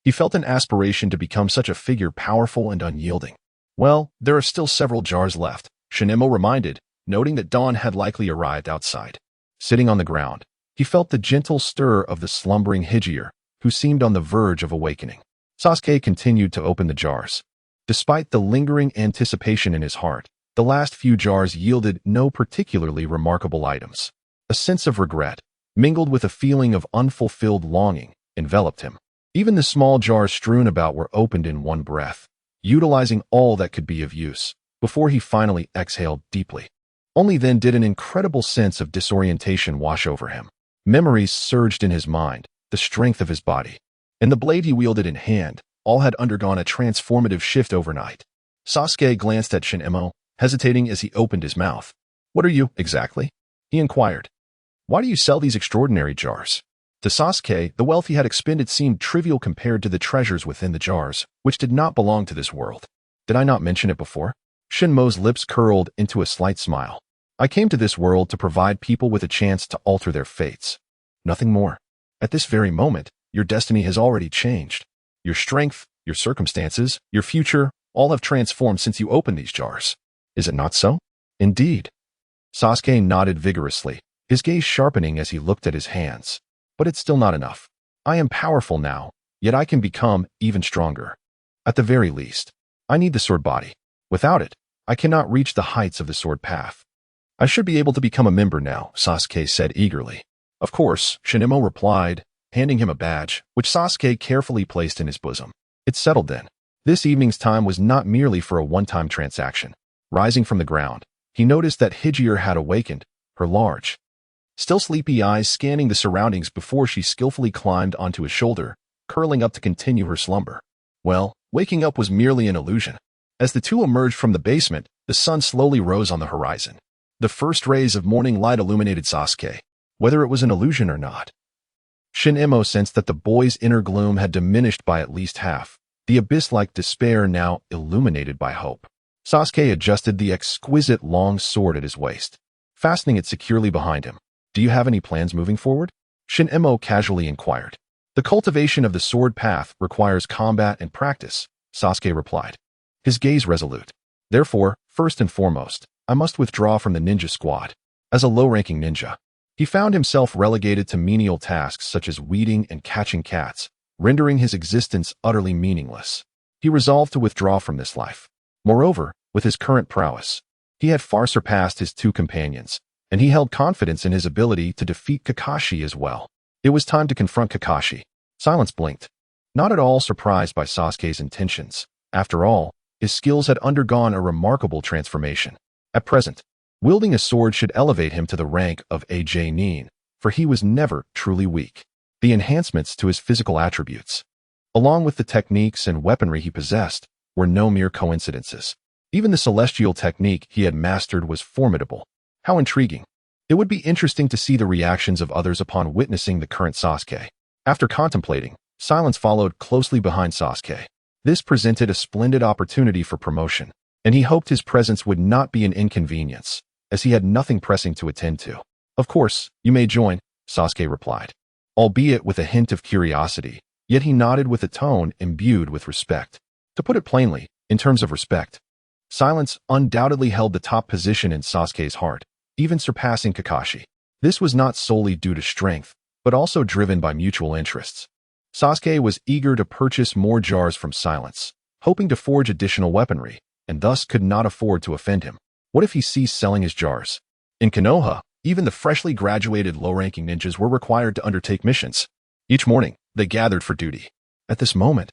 He felt an aspiration to become such a figure powerful and unyielding. Well, there are still several jars left, Shinemo reminded, noting that dawn had likely arrived outside. Sitting on the ground, he felt the gentle stir of the slumbering Hijier, who seemed on the verge of awakening. Sasuke continued to open the jars. Despite the lingering anticipation in his heart, the last few jars yielded no particularly remarkable items. A sense of regret, mingled with a feeling of unfulfilled longing, enveloped him. Even the small jars strewn about were opened in one breath, utilizing all that could be of use, before he finally exhaled deeply. Only then did an incredible sense of disorientation wash over him. Memories surged in his mind, the strength of his body, and the blade he wielded in hand, all had undergone a transformative shift overnight. Sasuke glanced at Shinemo, hesitating as he opened his mouth. "What are you, exactly?" he inquired. "Why do you sell these extraordinary jars?" To Sasuke, the wealth he had expended seemed trivial compared to the treasures within the jars, which did not belong to this world. "Did I not mention it before?" Shinmo's lips curled into a slight smile. "I came to this world to provide people with a chance to alter their fates. Nothing more. At this very moment, your destiny has already changed. Your strength, your circumstances, your future, all have transformed since you opened these jars. Is it not so?" "Indeed." Sasuke nodded vigorously, his gaze sharpening as he looked at his hands. "But it's still not enough. I am powerful now, yet I can become even stronger. At the very least, I need the sword body. Without it, I cannot reach the heights of the sword path." "I should be able to become a member now," Sasuke said eagerly. "Of course," Shinemo replied, handing him a badge, which Sasuke carefully placed in his bosom. "It's settled then." This evening's time was not merely for a one-time transaction. Rising from the ground, he noticed that Hijier had awakened, her large, still sleepy eyes scanning the surroundings before she skillfully climbed onto his shoulder, curling up to continue her slumber. Well, waking up was merely an illusion. As the two emerged from the basement, the sun slowly rose on the horizon. The first rays of morning light illuminated Sasuke, whether it was an illusion or not. Shinemo sensed that the boy's inner gloom had diminished by at least half, the abyss-like despair now illuminated by hope. Sasuke adjusted the exquisite long sword at his waist, fastening it securely behind him. "Do you have any plans moving forward?" Shinemo casually inquired. "The cultivation of the sword path requires combat and practice," Sasuke replied, his gaze resolute. "Therefore, first and foremost, I must withdraw from the ninja squad. As a low-ranking ninja, he found himself relegated to menial tasks such as weeding and catching cats, rendering his existence utterly meaningless. He resolved to withdraw from this life. Moreover, With his current prowess, he had far surpassed his two companions, and he held confidence in his ability to defeat Kakashi as well. It was time to confront Kakashi. Silence blinked, not at all surprised by Sasuke's intentions. After all, his skills had undergone a remarkable transformation. At present, wielding a sword should elevate him to the rank of a Nin, for he was never truly weak. The enhancements to his physical attributes, along with the techniques and weaponry he possessed, were no mere coincidences. Even the celestial technique he had mastered was formidable. How intriguing. It would be interesting to see the reactions of others upon witnessing the current Sasuke. After contemplating, Silence followed closely behind Sasuke. This presented a splendid opportunity for promotion, and he hoped his presence would not be an inconvenience, as he had nothing pressing to attend to. Of course, you may join, Sasuke replied, albeit with a hint of curiosity, yet he nodded with a tone imbued with respect. To put it plainly, in terms of respect, Silence undoubtedly held the top position in Sasuke's heart, even surpassing Kakashi. This was not solely due to strength, but also driven by mutual interests. Sasuke was eager to purchase more jars from Silence, hoping to forge additional weaponry, and thus could not afford to offend him. What if he ceased selling his jars? In Konoha, even the freshly graduated low-ranking ninjas were required to undertake missions. Each morning, they gathered for duty. At this moment,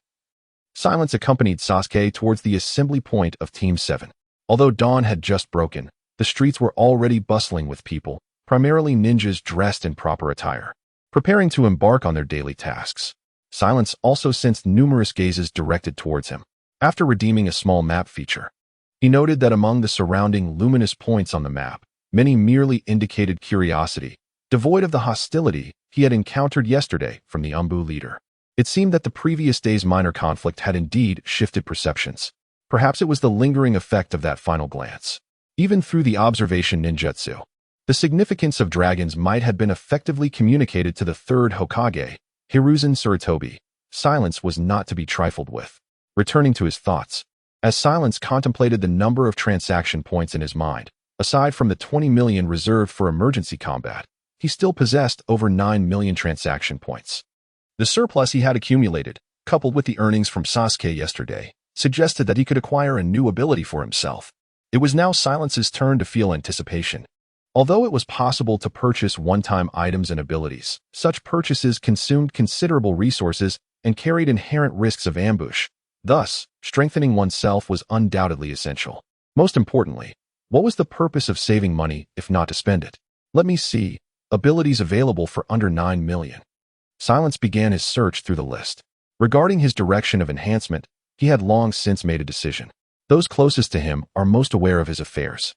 Silence accompanied Sasuke towards the assembly point of Team 7. Although dawn had just broken, the streets were already bustling with people, primarily ninjas dressed in proper attire, preparing to embark on their daily tasks. Silence also sensed numerous gazes directed towards him. After redeeming a small map feature, he noted that among the surrounding luminous points on the map, many merely indicated curiosity, devoid of the hostility he had encountered yesterday from the Umbu leader. It seemed that the previous day's minor conflict had indeed shifted perceptions. Perhaps it was the lingering effect of that final glance. Even through the observation ninjutsu, the significance of dragons might have been effectively communicated to the third Hokage, Hiruzen Sarutobi. Silence was not to be trifled with. Returning to his thoughts, as Silence contemplated the number of transaction points in his mind, aside from the 20 million reserved for emergency combat, he still possessed over 9 million transaction points. The surplus he had accumulated, coupled with the earnings from Sasuke yesterday, suggested that he could acquire a new ability for himself. It was now Silence's turn to feel anticipation. Although it was possible to purchase one-time items and abilities, such purchases consumed considerable resources and carried inherent risks of ambush. Thus, strengthening oneself was undoubtedly essential. Most importantly, what was the purpose of saving money if not to spend it? Let me see. Abilities available for under 9 million. Silence began his search through the list. Regarding his direction of enhancement, he had long since made a decision. Those closest to him are most aware of his affairs.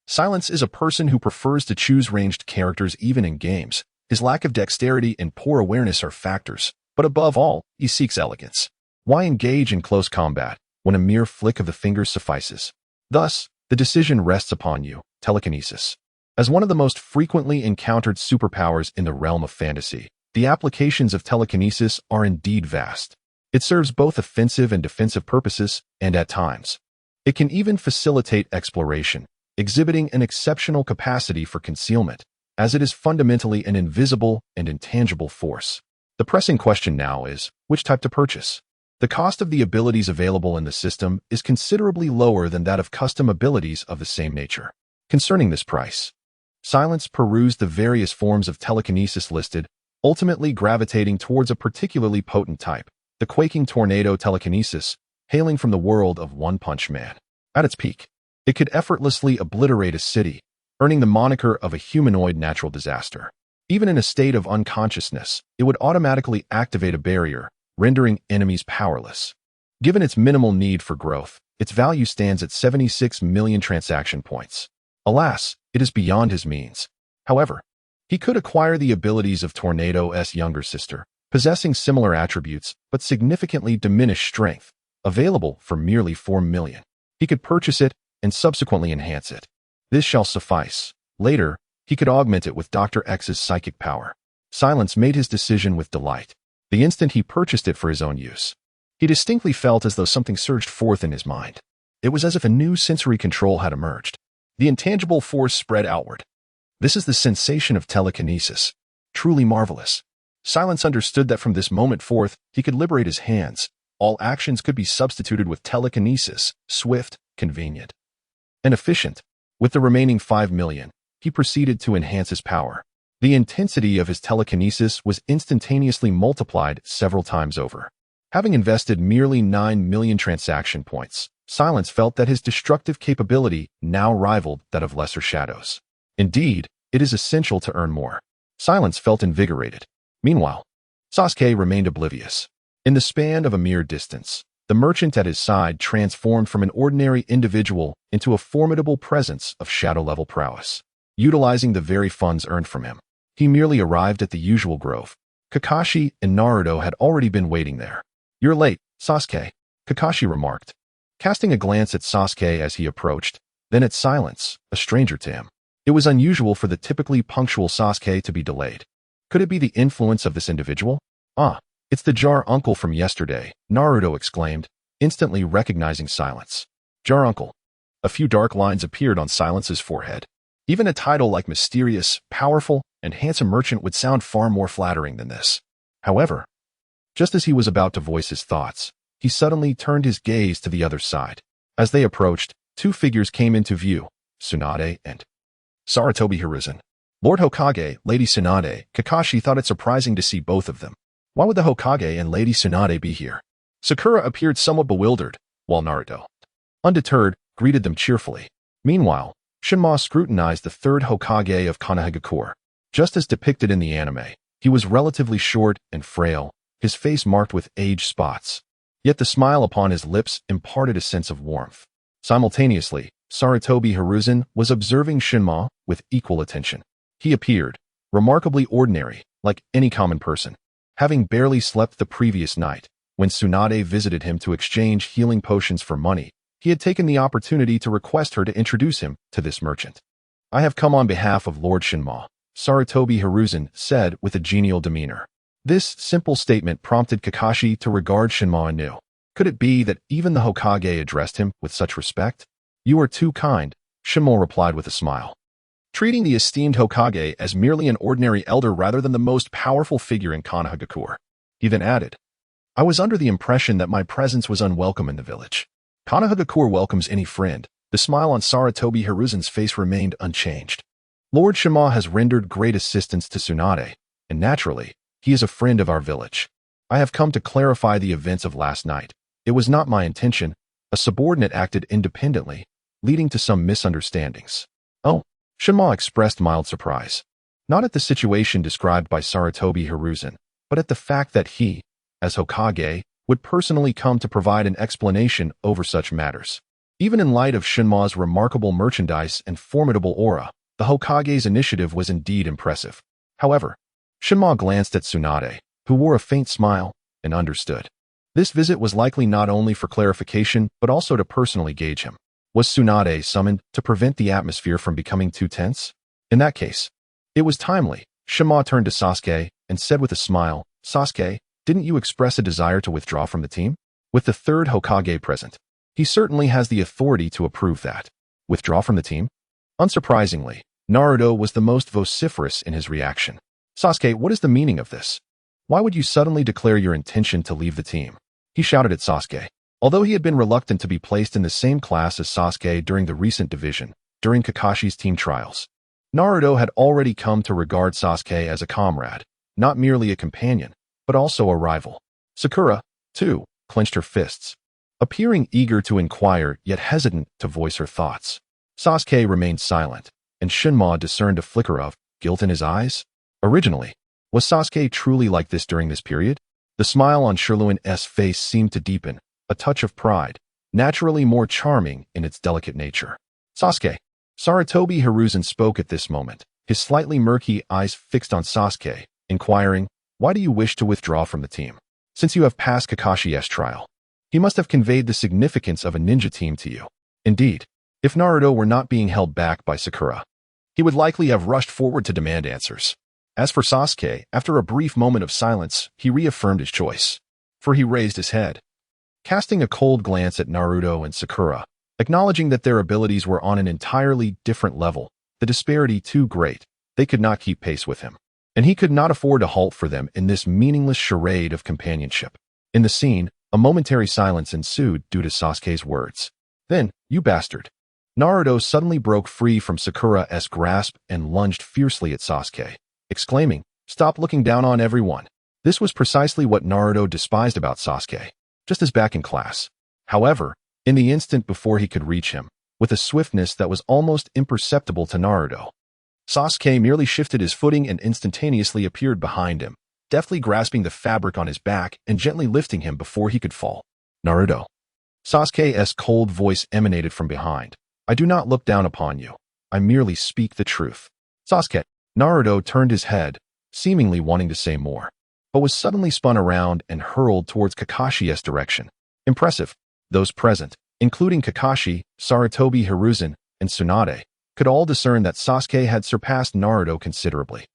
Silence is a person who prefers to choose ranged characters even in games. His lack of dexterity and poor awareness are factors, but above all, he seeks elegance. Why engage in close combat when a mere flick of the fingers suffices? Thus, the decision rests upon you, telekinesis. As one of the most frequently encountered superpowers in the realm of fantasy, the applications of telekinesis are indeed vast. It serves both offensive and defensive purposes, and at times, it can even facilitate exploration, exhibiting an exceptional capacity for concealment, as it is fundamentally an invisible and intangible force. The pressing question now is, which type to purchase? The cost of the abilities available in the system is considerably lower than that of custom abilities of the same nature. Concerning this price, Silence perused the various forms of telekinesis listed, ultimately gravitating towards a particularly potent type, the quaking tornado telekinesis, hailing from the world of One Punch Man. At its peak, it could effortlessly obliterate a city, earning the moniker of a humanoid natural disaster. Even in a state of unconsciousness, it would automatically activate a barrier, rendering enemies powerless. Given its minimal need for growth, its value stands at 76 million transaction points. Alas, it is beyond his means. However, he could acquire the abilities of Tornado's younger sister, possessing similar attributes but significantly diminished strength, available for merely 4 million. He could purchase it and subsequently enhance it. This shall suffice. Later, he could augment it with Dr. X's psychic power. Silence made his decision with delight. The instant he purchased it for his own use, he distinctly felt as though something surged forth in his mind. It was as if a new sensory control had emerged. The intangible force spread outward. This is the sensation of telekinesis. Truly marvelous. Silence understood that from this moment forth, he could liberate his hands. All actions could be substituted with telekinesis, swift, convenient. and efficient. With the remaining 5 million, he proceeded to enhance his power. The intensity of his telekinesis was instantaneously multiplied several times over. Having invested merely 9 million transaction points, Silence felt that his destructive capability now rivaled that of lesser shadows. Indeed, it is essential to earn more. Silence felt invigorated. Meanwhile, Sasuke remained oblivious. In the span of a mere distance, the merchant at his side transformed from an ordinary individual into a formidable presence of shadow-level prowess. Utilizing the very funds earned from him, he merely arrived at the usual grove. Kakashi and Naruto had already been waiting there. "You're late, Sasuke," Kakashi remarked, casting a glance at Sasuke as he approached, then at Silence, a stranger to him. It was unusual for the typically punctual Sasuke to be delayed. Could it be the influence of this individual? "Ah, it's the Jar Uncle from yesterday," Naruto exclaimed, instantly recognizing Silence. Jar Uncle. A few dark lines appeared on Silence's forehead. Even a title like mysterious, powerful, and handsome merchant would sound far more flattering than this. However, just as he was about to voice his thoughts, he suddenly turned his gaze to the other side. As they approached, two figures came into view, Tsunade and Sarutobi Hiruzen. Lord Hokage, Lady Tsunade. Kakashi thought it surprising to see both of them. Why would the Hokage and Lady Tsunade be here? Sakura appeared somewhat bewildered, while Naruto, undeterred, greeted them cheerfully. Meanwhile, Shinma scrutinized the third Hokage of Konoha. Just as depicted in the anime, he was relatively short and frail, his face marked with age spots. Yet the smile upon his lips imparted a sense of warmth. Simultaneously, Sarutobi Hiruzen was observing Shinma with equal attention. He appeared remarkably ordinary, like any common person. Having barely slept the previous night, when Tsunade visited him to exchange healing potions for money, he had taken the opportunity to request her to introduce him to this merchant. "I have come on behalf of Lord Shinma," Sarutobi Hiruzen said with a genial demeanor. This simple statement prompted Kakashi to regard Shinma anew. Could it be that even the Hokage addressed him with such respect? "You are too kind," Shinma replied with a smile, treating the esteemed Hokage as merely an ordinary elder rather than the most powerful figure in Konoha. He then added, "I was under the impression that my presence was unwelcome in the village." Konoha welcomes any friend. The smile on Sarutobi Hiruzen's face remained unchanged. Lord Shinma has rendered great assistance to Tsunade, and naturally, he is a friend of our village. I have come to clarify the events of last night. It was not my intention. A subordinate acted independently, leading to some misunderstandings. "Oh," Shinma expressed mild surprise. Not at the situation described by Sarutobi Hiruzen, but at the fact that he, as Hokage, would personally come to provide an explanation over such matters. Even in light of Shinma's remarkable merchandise and formidable aura, the Hokage's initiative was indeed impressive. However, Shinma glanced at Tsunade, who wore a faint smile, and understood. This visit was likely not only for clarification, but also to personally gauge him. Was Tsunade summoned to prevent the atmosphere from becoming too tense? In that case, it was timely. Shinma turned to Sasuke and said with a smile, "Sasuke, didn't you express a desire to withdraw from the team?" With the third Hokage present, he certainly has the authority to approve that. Withdraw from the team? Unsurprisingly, Naruto was the most vociferous in his reaction. "Sasuke, what is the meaning of this? Why would you suddenly declare your intention to leave the team?" He shouted at Sasuke. Although he had been reluctant to be placed in the same class as Sasuke during the recent division, during Kakashi's team trials, Naruto had already come to regard Sasuke as a comrade, not merely a companion, but also a rival. Sakura, too, clenched her fists, appearing eager to inquire yet hesitant to voice her thoughts. Sasuke remained silent, and Shinma discerned a flicker of guilt in his eyes. Originally, was Sasuke truly like this during this period? The smile on Shirluin's face seemed to deepen, a touch of pride, naturally more charming in its delicate nature. "Sasuke." Sarutobi Hiruzen spoke at this moment, his slightly murky eyes fixed on Sasuke, inquiring, "Why do you wish to withdraw from the team? Since you have passed Kakashi's trial, he must have conveyed the significance of a ninja team to you." Indeed, if Naruto were not being held back by Sakura, he would likely have rushed forward to demand answers. As for Sasuke, after a brief moment of silence, he reaffirmed his choice, for he raised his head, casting a cold glance at Naruto and Sakura, acknowledging that their abilities were on an entirely different level, the disparity too great. They could not keep pace with him, and he could not afford to halt for them in this meaningless charade of companionship. In the scene, a momentary silence ensued due to Sasuke's words. Then, "You bastard." Naruto suddenly broke free from Sakura's grasp and lunged fiercely at Sasuke, exclaiming, "Stop looking down on everyone." This was precisely what Naruto despised about Sasuke, just as back in class. However, in the instant before he could reach him, with a swiftness that was almost imperceptible to Naruto, Sasuke merely shifted his footing and instantaneously appeared behind him, deftly grasping the fabric on his back and gently lifting him before he could fall. "Naruto." Sasuke's cold voice emanated from behind. "I do not look down upon you. I merely speak the truth." "Sasuke." Naruto turned his head, seemingly wanting to say more, but was suddenly spun around and hurled towards Kakashi's direction. Impressive. Those present, including Kakashi, Sarutobi Hiruzen, and Tsunade, could all discern that Sasuke had surpassed Naruto considerably.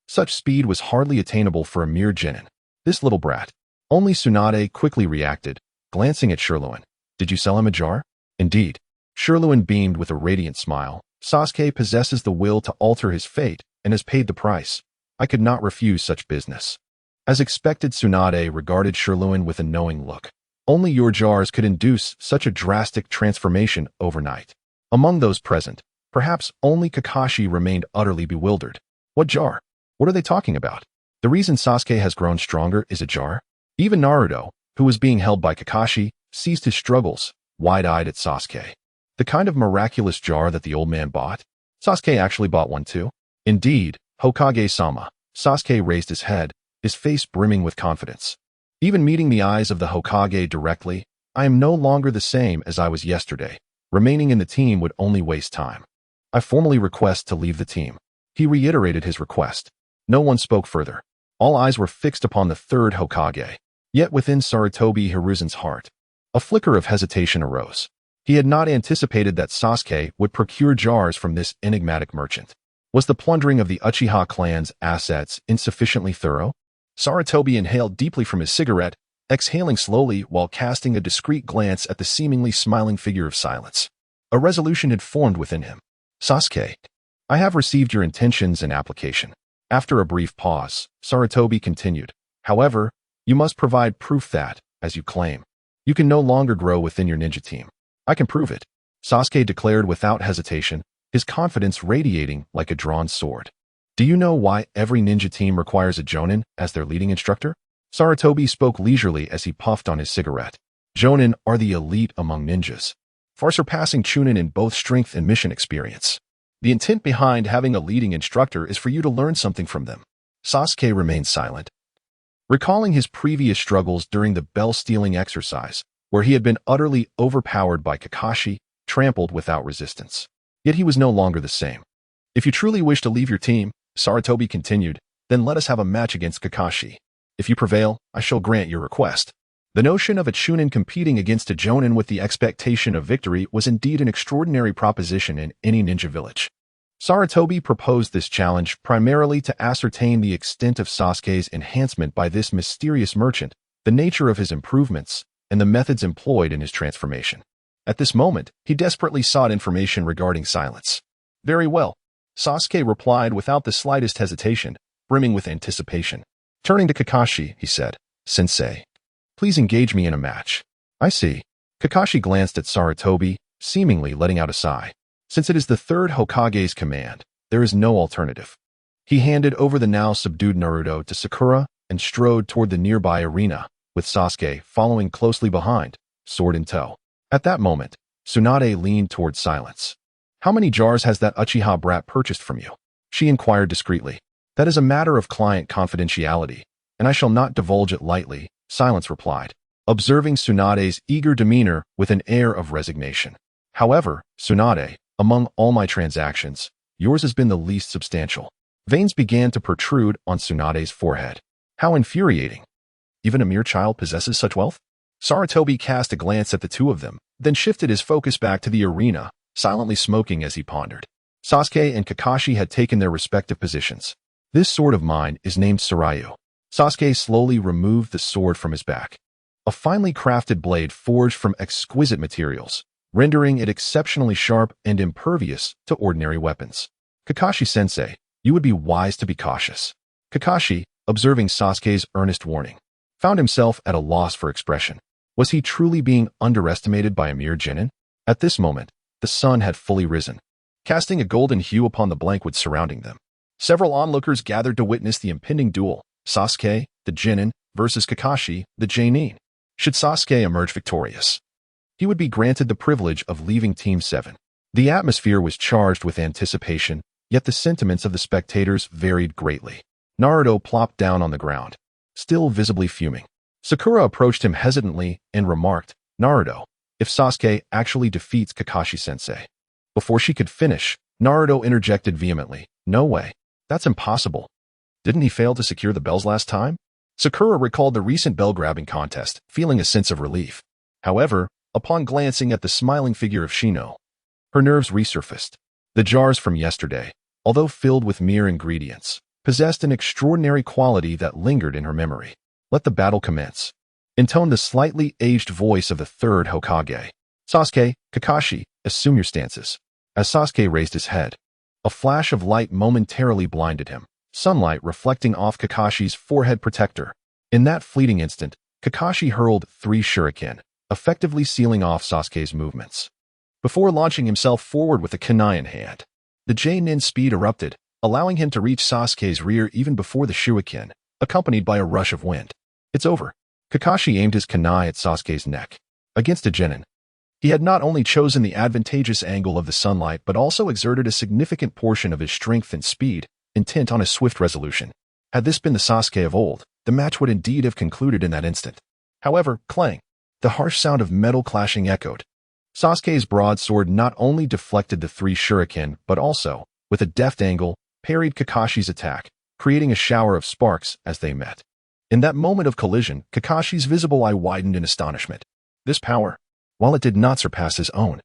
Such speed was hardly attainable for a mere genin. This little brat. Only Tsunade quickly reacted, glancing at Shirluen. "Did you sell him a jar?" "Indeed." Shirluen beamed with a radiant smile. "Sasuke possesses the will to alter his fate and has paid the price. I could not refuse such business." As expected, Tsunade regarded Shirluen with a knowing look. Only your jars could induce such a drastic transformation overnight. Among those present, perhaps only Kakashi remained utterly bewildered. "What jar? What are they talking about?" "The reason Sasuke has grown stronger is a jar?" Even Naruto, who was being held by Kakashi, ceased his struggles, wide-eyed at Sasuke. "The kind of miraculous jar that the old man bought?" "Sasuke actually bought one too." "Indeed, Hokage-sama." Sasuke raised his head, his face brimming with confidence. "Even meeting the eyes of the Hokage directly, I am no longer the same as I was yesterday. Remaining in the team would only waste time. I formally request to leave the team." He reiterated his request. No one spoke further. All eyes were fixed upon the third Hokage. Yet within Sarutobi Hiruzen's heart, a flicker of hesitation arose. He had not anticipated that Sasuke would procure jars from this enigmatic merchant. Was the plundering of the Uchiha clan's assets insufficiently thorough? Sarutobi inhaled deeply from his cigarette, exhaling slowly while casting a discreet glance at the seemingly smiling figure of Silence. A resolution had formed within him. "Sasuke, I have received your intentions and application." After a brief pause, Sarutobi continued, "However, you must provide proof that, as you claim, you can no longer grow within your ninja team." "I can prove it," Sasuke declared without hesitation, his confidence radiating like a drawn sword. "Do you know why every ninja team requires a jonin as their leading instructor?" Sarutobi spoke leisurely as he puffed on his cigarette. "Jonin are the elite among ninjas, far surpassing Chunin in both strength and mission experience. The intent behind having a leading instructor is for you to learn something from them." Sasuke remained silent, recalling his previous struggles during the bell-stealing exercise, where he had been utterly overpowered by Kakashi, trampled without resistance. Yet he was no longer the same. "If you truly wish to leave your team," Sarutobi continued, "then let us have a match against Kakashi. If you prevail, I shall grant your request." The notion of a Chunin competing against a Jonin with the expectation of victory was indeed an extraordinary proposition in any ninja village. Sarutobi proposed this challenge primarily to ascertain the extent of Sasuke's enhancement by this mysterious merchant, the nature of his improvements, and the methods employed in his transformation. At this moment, he desperately sought information regarding Silence. "Very well," Sasuke replied without the slightest hesitation, brimming with anticipation. Turning to Kakashi, he said, "Sensei, please engage me in a match." "I see." Kakashi glanced at Sarutobi, seemingly letting out a sigh. Since it is the third Hokage's command, there is no alternative. He handed over the now subdued Naruto to Sakura and strode toward the nearby arena, with Sasuke following closely behind, sword in tow. At that moment, Tsunade leaned toward Silence. "How many jars has that Uchiha brat purchased from you?" she inquired discreetly. "That is a matter of client confidentiality, and I shall not divulge it lightly," Silence replied, observing Tsunade's eager demeanor with an air of resignation. "However, Tsunade, among all my transactions, yours has been the least substantial." Veins began to protrude on Tsunade's forehead. How infuriating. Even a mere child possesses such wealth? Sarutobi cast a glance at the two of them, then shifted his focus back to the arena, silently smoking as he pondered. Sasuke and Kakashi had taken their respective positions. "This sword of mine is named Sarayu." Sasuke slowly removed the sword from his back. A finely crafted blade forged from exquisite materials, rendering it exceptionally sharp and impervious to ordinary weapons. "Kakashi-sensei, you would be wise to be cautious." Kakashi, observing Sasuke's earnest warning, found himself at a loss for expression. Was he truly being underestimated by a mere genin? At this moment, the sun had fully risen, casting a golden hue upon the blank wood surrounding them. Several onlookers gathered to witness the impending duel, Sasuke, the Genin, versus Kakashi, the Genin. Should Sasuke emerge victorious, he would be granted the privilege of leaving Team 7. The atmosphere was charged with anticipation, yet the sentiments of the spectators varied greatly. Naruto plopped down on the ground, still visibly fuming. Sakura approached him hesitantly and remarked, "Naruto, if Sasuke actually defeats Kakashi-sensei." Before she could finish, Naruto interjected vehemently, "No way. That's impossible. Didn't he fail to secure the bells last time?" Sakura recalled the recent bell-grabbing contest, feeling a sense of relief. However, upon glancing at the smiling figure of Shino, her nerves resurfaced. The jars from yesterday, although filled with mere ingredients, possessed an extraordinary quality that lingered in her memory. "Let the battle commence," intoned the slightly aged voice of the third Hokage. "Sasuke, Kakashi, assume your stances." As Sasuke raised his head, a flash of light momentarily blinded him, sunlight reflecting off Kakashi's forehead protector. In that fleeting instant, Kakashi hurled 3 shuriken, effectively sealing off Sasuke's movements. Before launching himself forward with a kunai in hand, the Genin speed erupted, allowing him to reach Sasuke's rear even before the shuriken, accompanied by a rush of wind. "It's over." Kakashi aimed his kunai at Sasuke's neck. Against a Genin, he had not only chosen the advantageous angle of the sunlight but also exerted a significant portion of his strength and speed, intent on a swift resolution. Had this been the Sasuke of old, the match would indeed have concluded in that instant. However, clang! The harsh sound of metal clashing echoed. Sasuke's broadsword not only deflected the 3 shuriken but also, with a deft angle, parried Kakashi's attack, creating a shower of sparks as they met. In that moment of collision, Kakashi's visible eye widened in astonishment. This power, while it did not surpass his own,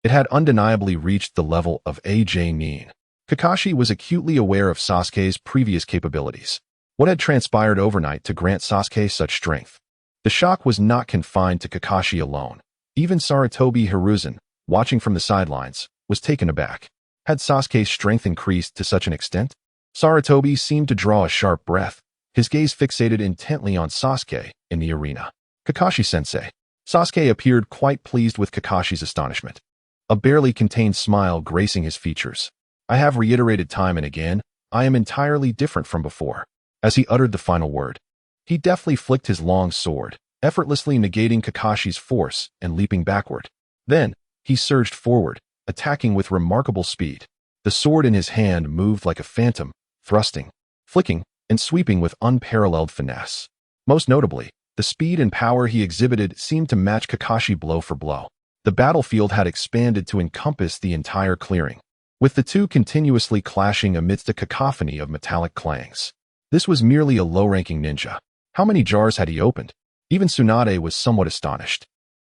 it had undeniably reached the level of a Genin. Kakashi was acutely aware of Sasuke's previous capabilities. What had transpired overnight to grant Sasuke such strength? The shock was not confined to Kakashi alone. Even Sarutobi Hiruzen, watching from the sidelines, was taken aback. Had Sasuke's strength increased to such an extent? Sarutobi seemed to draw a sharp breath, his gaze fixated intently on Sasuke in the arena. "Kakashi-sensei." Sasuke appeared quite pleased with Kakashi's astonishment, a barely contained smile gracing his features. "I have reiterated time and again, I am entirely different from before." As he uttered the final word, he deftly flicked his long sword, effortlessly negating Kakashi's force and leaping backward. Then, he surged forward, attacking with remarkable speed. The sword in his hand moved like a phantom, thrusting, flicking, and sweeping with unparalleled finesse. Most notably, the speed and power he exhibited seemed to match Kakashi blow for blow. The battlefield had expanded to encompass the entire clearing, with the two continuously clashing amidst a cacophony of metallic clangs. This was merely a low-ranking ninja. How many jars had he opened? Even Tsunade was somewhat astonished.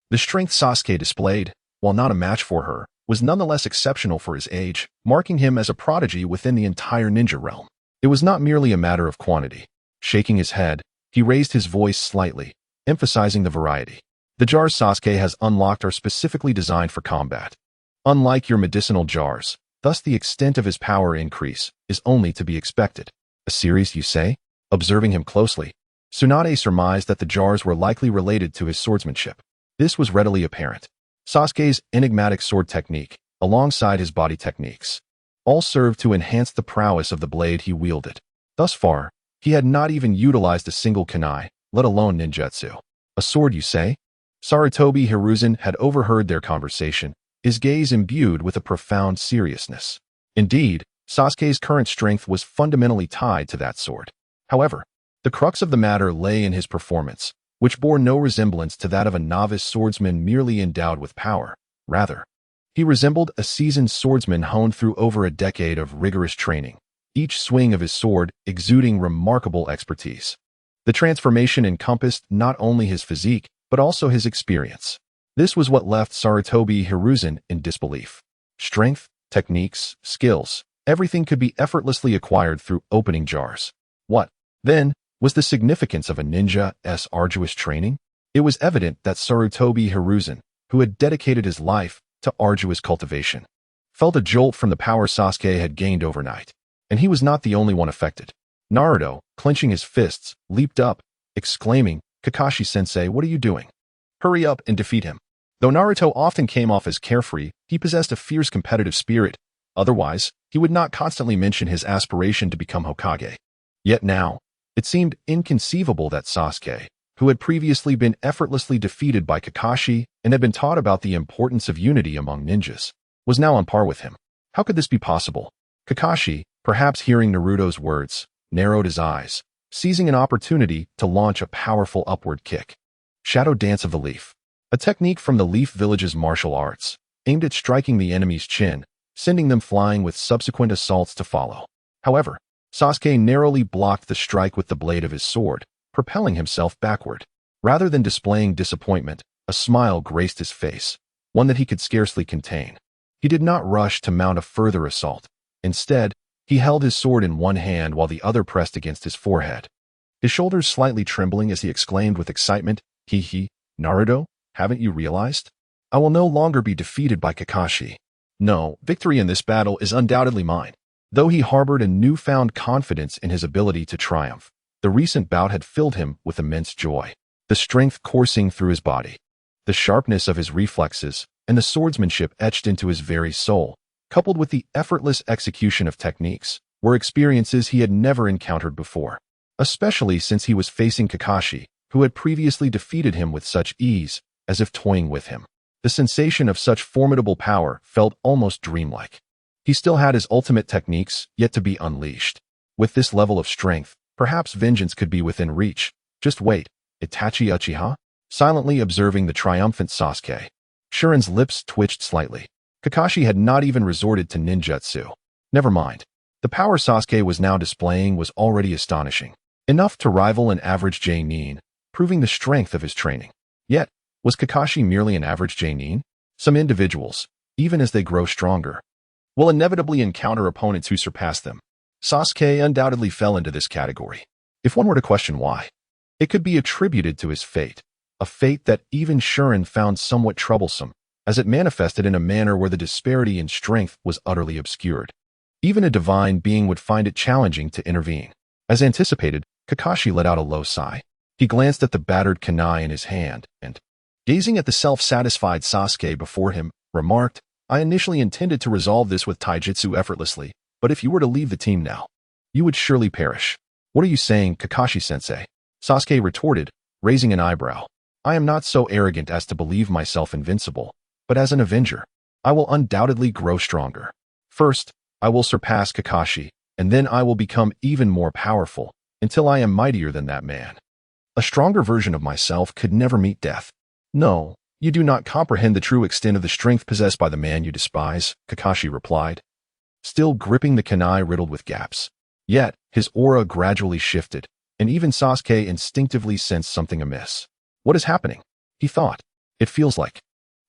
The strength Sasuke displayed, while not a match for her, was nonetheless exceptional for his age, marking him as a prodigy within the entire ninja realm. It was not merely a matter of quantity. Shaking his head, he raised his voice slightly, emphasizing the variety. "The jars Sasuke has unlocked are specifically designed for combat. Unlike your medicinal jars, thus the extent of his power increase is only to be expected." "A series, you say?" Observing him closely, Tsunade surmised that the jars were likely related to his swordsmanship. This was readily apparent. Sasuke's enigmatic sword technique, alongside his body techniques, all served to enhance the prowess of the blade he wielded. Thus far, he had not even utilized a single kunai, let alone ninjutsu. "A sword, you say?" Sarutobi Hiruzen had overheard their conversation, his gaze imbued with a profound seriousness. Indeed, Sasuke's current strength was fundamentally tied to that sword. However, the crux of the matter lay in his performance, which bore no resemblance to that of a novice swordsman merely endowed with power. Rather, he resembled a seasoned swordsman honed through over a decade of rigorous training, each swing of his sword exuding remarkable expertise. The transformation encompassed not only his physique, but also his experience. This was what left Sarutobi Hiruzen in disbelief. Strength, techniques, skills, everything could be effortlessly acquired through opening jars. What, then, was the significance of a ninja's arduous training? It was evident that Sarutobi Hiruzen, who had dedicated his life to arduous cultivation, felt a jolt from the power Sasuke had gained overnight. And he was not the only one affected. Naruto, clenching his fists, leaped up, exclaiming, "Kakashi-sensei, what are you doing? Hurry up and defeat him." Though Naruto often came off as carefree, he possessed a fierce competitive spirit. Otherwise, he would not constantly mention his aspiration to become Hokage. Yet now, it seemed inconceivable that Sasuke, who had previously been effortlessly defeated by Kakashi and had been taught about the importance of unity among ninjas, was now on par with him. How could this be possible? Kakashi, perhaps hearing Naruto's words, narrowed his eyes, seizing an opportunity to launch a powerful upward kick. Shadow Dance of the Leaf, a technique from the Leaf Village's martial arts, aimed at striking the enemy's chin, sending them flying with subsequent assaults to follow. However, Sasuke narrowly blocked the strike with the blade of his sword, propelling himself backward. Rather than displaying disappointment, a smile graced his face, one that he could scarcely contain. He did not rush to mount a further assault. Instead, he held his sword in one hand while the other pressed against his forehead. His shoulders slightly trembling as he exclaimed with excitement, "Hee, Naruto, haven't you realized? I will no longer be defeated by Kakashi. No, victory in this battle is undoubtedly mine." Though he harbored a newfound confidence in his ability to triumph, the recent bout had filled him with immense joy. The strength coursing through his body, the sharpness of his reflexes, and the swordsmanship etched into his very soul, coupled with the effortless execution of techniques, were experiences he had never encountered before. Especially since he was facing Kakashi, who had previously defeated him with such ease, as if toying with him. The sensation of such formidable power felt almost dreamlike. He still had his ultimate techniques yet to be unleashed. With this level of strength, perhaps vengeance could be within reach. Just wait, Itachi Uchiha? Silently observing the triumphant Sasuke, Shuren's lips twitched slightly. Kakashi had not even resorted to ninjutsu. Never mind. The power Sasuke was now displaying was already astonishing. Enough to rival an average Jonin, proving the strength of his training. Yet, was Kakashi merely an average Jonin? Some individuals, even as they grow stronger, will inevitably encounter opponents who surpass them. Sasuke undoubtedly fell into this category. If one were to question why, it could be attributed to his fate, a fate that even Shuren found somewhat troublesome, as it manifested in a manner where the disparity in strength was utterly obscured. Even a divine being would find it challenging to intervene. As anticipated, Kakashi let out a low sigh. He glanced at the battered kunai in his hand and, gazing at the self-satisfied Sasuke before him, remarked, "I initially intended to resolve this with taijutsu effortlessly, but if you were to leave the team now, you would surely perish." "What are you saying, Kakashi-sensei?" Sasuke retorted, raising an eyebrow. "I am not so arrogant as to believe myself invincible, but as an avenger, I will undoubtedly grow stronger. First, I will surpass Kakashi, and then I will become even more powerful, until I am mightier than that man. A stronger version of myself could never meet death." "No, you do not comprehend the true extent of the strength possessed by the man you despise," Kakashi replied, still gripping the kunai riddled with gaps. Yet, his aura gradually shifted, and even Sasuke instinctively sensed something amiss. "What is happening?" he thought. "It feels like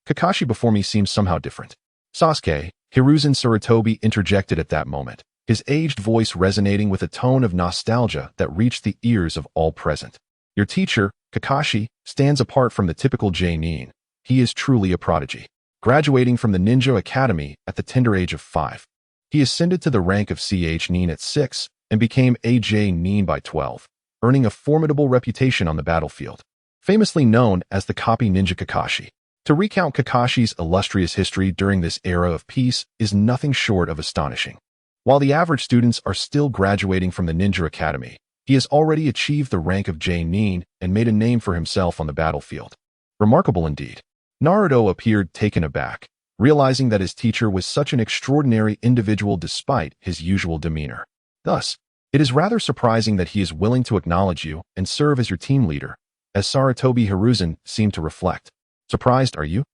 Kakashi before me seems somehow different." "Sasuke," Hiruzen Sarutobi interjected at that moment, his aged voice resonating with a tone of nostalgia that reached the ears of all present. "Your teacher, Kakashi, stands apart from the typical Jonin. He is truly a prodigy. Graduating from the Ninja Academy at the tender age of 5. He ascended to the rank of Nin at 6 and became AJ Nin by 12, earning a formidable reputation on the battlefield. Famously known as the Copy Ninja Kakashi. To recount Kakashi's illustrious history during this era of peace is nothing short of astonishing. While the average students are still graduating from the Ninja Academy, he has already achieved the rank of Jonin and made a name for himself on the battlefield. Remarkable indeed." Naruto appeared taken aback, realizing that his teacher was such an extraordinary individual despite his usual demeanor. "Thus, it is rather surprising that he is willing to acknowledge you and serve as your team leader," as Sarutobi Hiruzen seemed to reflect. "Surprised, are you?"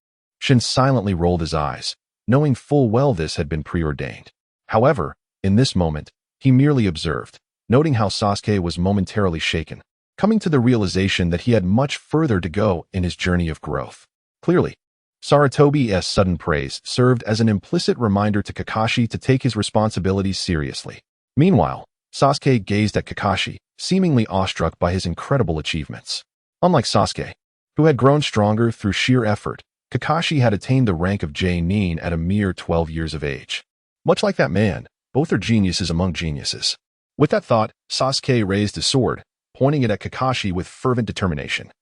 Shin silently rolled his eyes, knowing full well this had been preordained. However, in this moment, he merely observed, noting how Sasuke was momentarily shaken, coming to the realization that he had much further to go in his journey of growth. Clearly, Sarutobi's sudden praise served as an implicit reminder to Kakashi to take his responsibilities seriously. Meanwhile, Sasuke gazed at Kakashi, seemingly awestruck by his incredible achievements. Unlike Sasuke, who had grown stronger through sheer effort, Kakashi had attained the rank of Jonin at a mere 12 years of age. Much like that man, both are geniuses among geniuses. With that thought, Sasuke raised his sword, pointing it at Kakashi with fervent determination.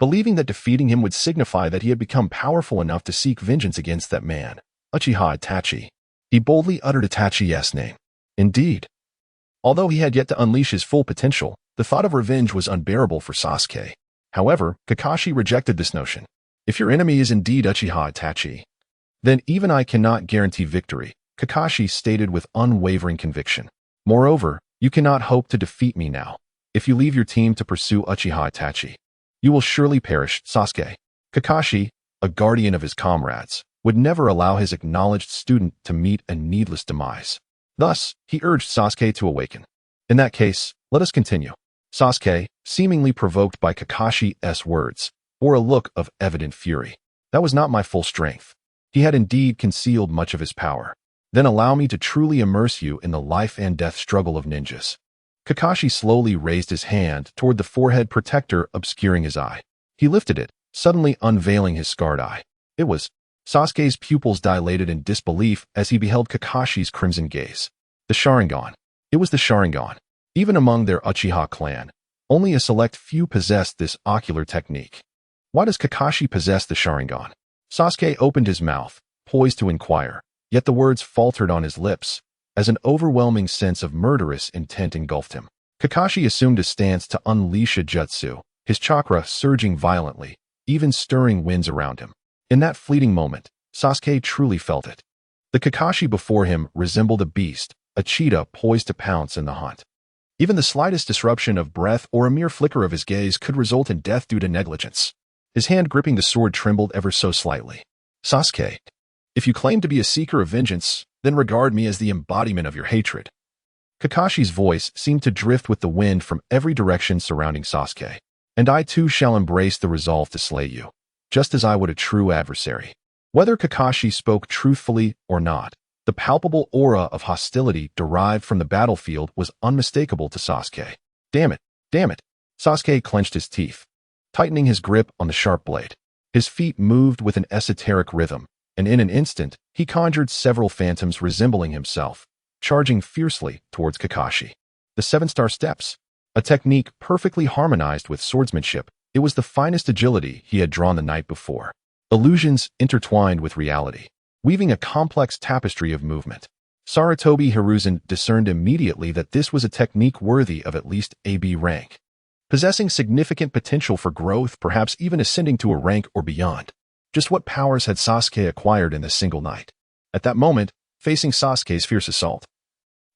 believing that defeating him would signify that he had become powerful enough to seek vengeance against that man, Uchiha Itachi. He boldly uttered Itachi's name. Indeed. Although he had yet to unleash his full potential, the thought of revenge was unbearable for Sasuke. However, Kakashi rejected this notion. If your enemy is indeed Uchiha Itachi, then even I cannot guarantee victory, Kakashi stated with unwavering conviction. Moreover, you cannot hope to defeat me now. If you leave your team to pursue Uchiha Itachi, you will surely perish, Sasuke. Kakashi, a guardian of his comrades, would never allow his acknowledged student to meet a needless demise. Thus, he urged Sasuke to awaken. In that case, let us continue. Sasuke, seemingly provoked by Kakashi's words, bore a look of evident fury. That was not my full strength. He had indeed concealed much of his power. Then allow me to truly immerse you in the life and death struggle of ninjas. Kakashi slowly raised his hand toward the forehead protector obscuring his eye. He lifted it, suddenly unveiling his scarred eye. It was. Sasuke's pupils dilated in disbelief as he beheld Kakashi's crimson gaze. The Sharingan. It was the Sharingan. Even among their Uchiha clan, only a select few possessed this ocular technique. Why does Kakashi possess the Sharingan? Sasuke opened his mouth, poised to inquire, yet the words faltered on his lips, as an overwhelming sense of murderous intent engulfed him. Kakashi assumed a stance to unleash a jutsu, his chakra surging violently, even stirring winds around him. In that fleeting moment, Sasuke truly felt it. The Kakashi before him resembled a beast, a cheetah poised to pounce in the hunt. Even the slightest disruption of breath or a mere flicker of his gaze could result in death due to negligence. His hand gripping the sword trembled ever so slightly. Sasuke, if you claim to be a seeker of vengeance, then regard me as the embodiment of your hatred. Kakashi's voice seemed to drift with the wind from every direction surrounding Sasuke. And I too shall embrace the resolve to slay you, just as I would a true adversary. Whether Kakashi spoke truthfully or not, the palpable aura of hostility derived from the battlefield was unmistakable to Sasuke. Damn it, damn it. Sasuke clenched his teeth, tightening his grip on the sharp blade. His feet moved with an esoteric rhythm, and in an instant, he conjured several phantoms resembling himself, charging fiercely towards Kakashi. The 7-star steps, a technique perfectly harmonized with swordsmanship, it was the finest agility he had drawn the night before. Illusions intertwined with reality, weaving a complex tapestry of movement. Sarutobi Hiruzen discerned immediately that this was a technique worthy of at least AB rank, possessing significant potential for growth, perhaps even ascending to a rank or beyond. Just what powers had Sasuke acquired in this single night? At that moment, facing Sasuke's fierce assault,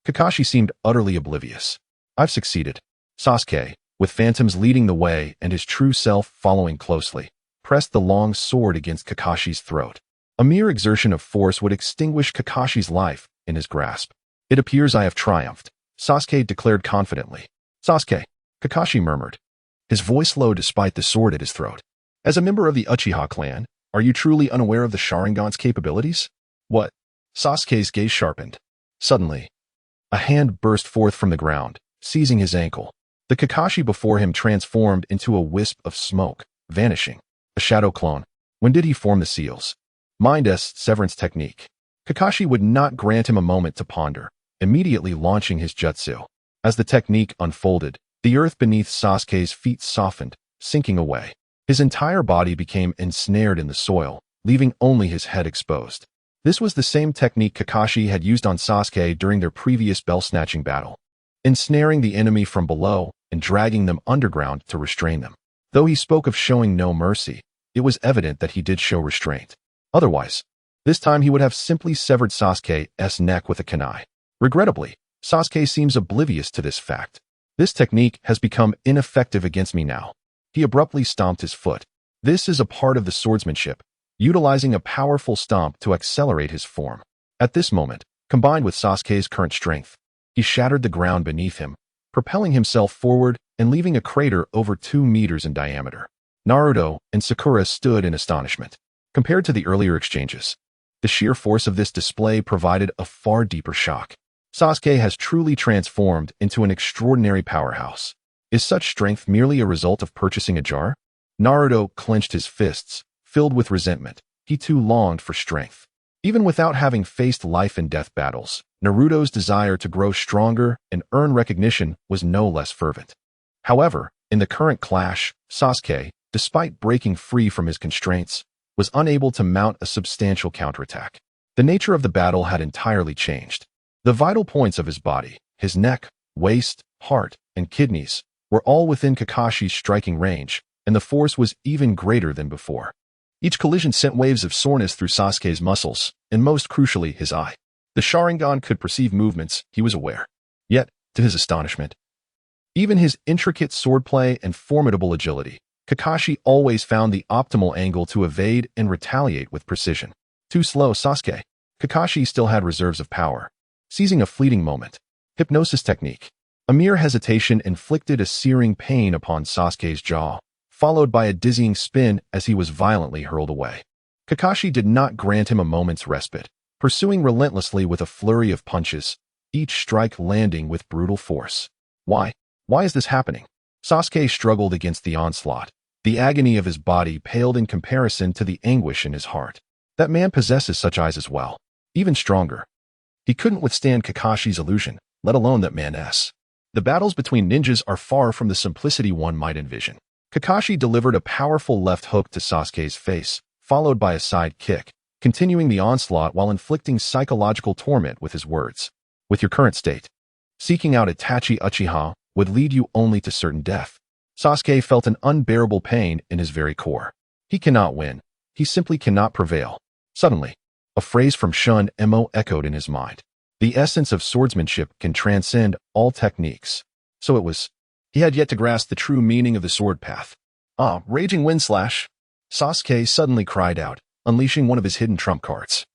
Kakashi seemed utterly oblivious. I've succeeded. Sasuke, with phantoms leading the way and his true self following closely, pressed the long sword against Kakashi's throat. A mere exertion of force would extinguish Kakashi's life in his grasp. It appears I have triumphed, Sasuke declared confidently. Sasuke, Kakashi murmured, his voice low despite the sword at his throat. As a member of the Uchiha clan, are you truly unaware of the Sharingan's capabilities? What? Sasuke's gaze sharpened. Suddenly, a hand burst forth from the ground, seizing his ankle. The Kakashi before him transformed into a wisp of smoke, vanishing. A shadow clone. When did he form the seals? Mind's severance technique. Kakashi would not grant him a moment to ponder, immediately launching his jutsu. As the technique unfolded, the earth beneath Sasuke's feet softened, sinking away. His entire body became ensnared in the soil, leaving only his head exposed. This was the same technique Kakashi had used on Sasuke during their previous bell-snatching battle, ensnaring the enemy from below and dragging them underground to restrain them. Though he spoke of showing no mercy, it was evident that he did show restraint. Otherwise, this time he would have simply severed Sasuke's neck with a kunai. Regrettably, Sasuke seems oblivious to this fact. This technique has become ineffective against me now. He abruptly stomped his foot. This is a part of the swordsmanship, utilizing a powerful stomp to accelerate his form. At this moment, combined with Sasuke's current strength, he shattered the ground beneath him, propelling himself forward and leaving a crater over 2 meters in diameter. Naruto and Sakura stood in astonishment. Compared to the earlier exchanges, the sheer force of this display provided a far deeper shock. Sasuke has truly transformed into an extraordinary powerhouse. Is such strength merely a result of purchasing a jar? Naruto clenched his fists, filled with resentment. He too longed for strength. Even without having faced life and death battles, Naruto's desire to grow stronger and earn recognition was no less fervent. However, in the current clash, Sasuke, despite breaking free from his constraints, was unable to mount a substantial counterattack. The nature of the battle had entirely changed. The vital points of his body, his neck, waist, heart, and kidneys, were all within Kakashi's striking range, and the force was even greater than before. Each collision sent waves of soreness through Sasuke's muscles, and most crucially, his eye. The Sharingan could perceive movements, he was aware. Yet, to his astonishment, even his intricate swordplay and formidable agility, Kakashi always found the optimal angle to evade and retaliate with precision. Too slow, Sasuke. Kakashi still had reserves of power. Seizing a fleeting moment. Hypnosis technique. A mere hesitation inflicted a searing pain upon Sasuke's jaw, followed by a dizzying spin as he was violently hurled away. Kakashi did not grant him a moment's respite, pursuing relentlessly with a flurry of punches, each strike landing with brutal force. Why? Why is this happening? Sasuke struggled against the onslaught. The agony of his body paled in comparison to the anguish in his heart. That man possesses such eyes as well. Even stronger. He couldn't withstand Kakashi's illusion, let alone that man's. The battles between ninjas are far from the simplicity one might envision. Kakashi delivered a powerful left hook to Sasuke's face, followed by a side kick, continuing the onslaught while inflicting psychological torment with his words. With your current state, seeking out Itachi Uchiha would lead you only to certain death. Sasuke felt an unbearable pain in his very core. He cannot win. He simply cannot prevail. Suddenly, a phrase from Shun Mo echoed in his mind. The essence of swordsmanship can transcend all techniques. So it was. He had yet to grasp the true meaning of the sword path. Ah, raging wind slash! Sasuke suddenly cried out, unleashing one of his hidden trump cards.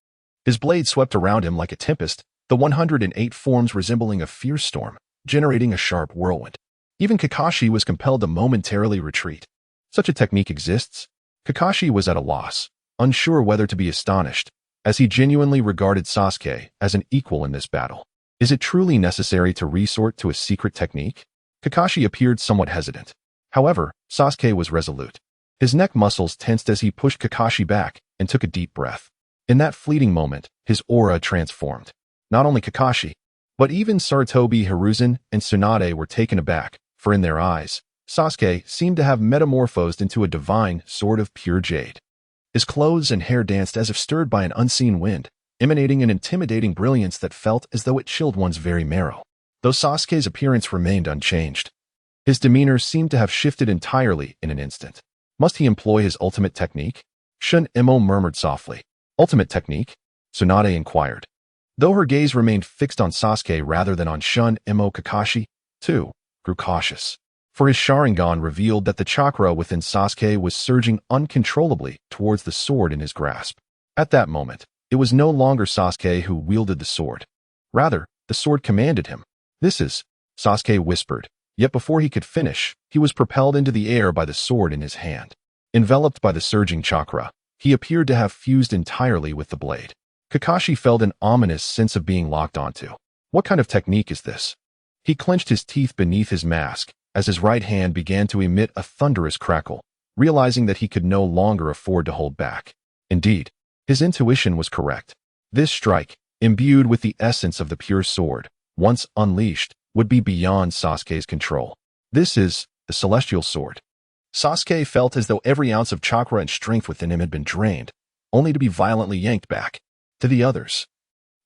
His blade swept around him like a tempest, the 108 forms resembling a fierce storm, generating a sharp whirlwind. Even Kakashi was compelled to momentarily retreat. Such a technique exists? Kakashi was at a loss, unsure whether to be astonished, as he genuinely regarded Sasuke as an equal in this battle. Is it truly necessary to resort to a secret technique? Kakashi appeared somewhat hesitant. However, Sasuke was resolute. His neck muscles tensed as he pushed Kakashi back and took a deep breath. In that fleeting moment, his aura transformed. Not only Kakashi, but even Sarutobi Hiruzen and Tsunade were taken aback, for in their eyes, Sasuke seemed to have metamorphosed into a divine sword of pure jade. His clothes and hair danced as if stirred by an unseen wind, emanating an intimidating brilliance that felt as though it chilled one's very marrow. Though Sasuke's appearance remained unchanged, his demeanor seemed to have shifted entirely in an instant. Must he employ his ultimate technique? Shun Emo murmured softly. Ultimate technique? Tsunade inquired. Though her gaze remained fixed on Sasuke rather than on Shun Emo, Kakashi, too, grew cautious. For his Sharingan revealed that the chakra within Sasuke was surging uncontrollably towards the sword in his grasp. At that moment, it was no longer Sasuke who wielded the sword. Rather, the sword commanded him. This is, Sasuke whispered, yet before he could finish, he was propelled into the air by the sword in his hand. Enveloped by the surging chakra, he appeared to have fused entirely with the blade. Kakashi felt an ominous sense of being locked onto. What kind of technique is this? He clenched his teeth beneath his mask as his right hand began to emit a thunderous crackle, realizing that he could no longer afford to hold back. Indeed, his intuition was correct. This strike, imbued with the essence of the pure sword, once unleashed, would be beyond Sasuke's control. This is the celestial sword. Sasuke felt as though every ounce of chakra and strength within him had been drained, only to be violently yanked back. To the others,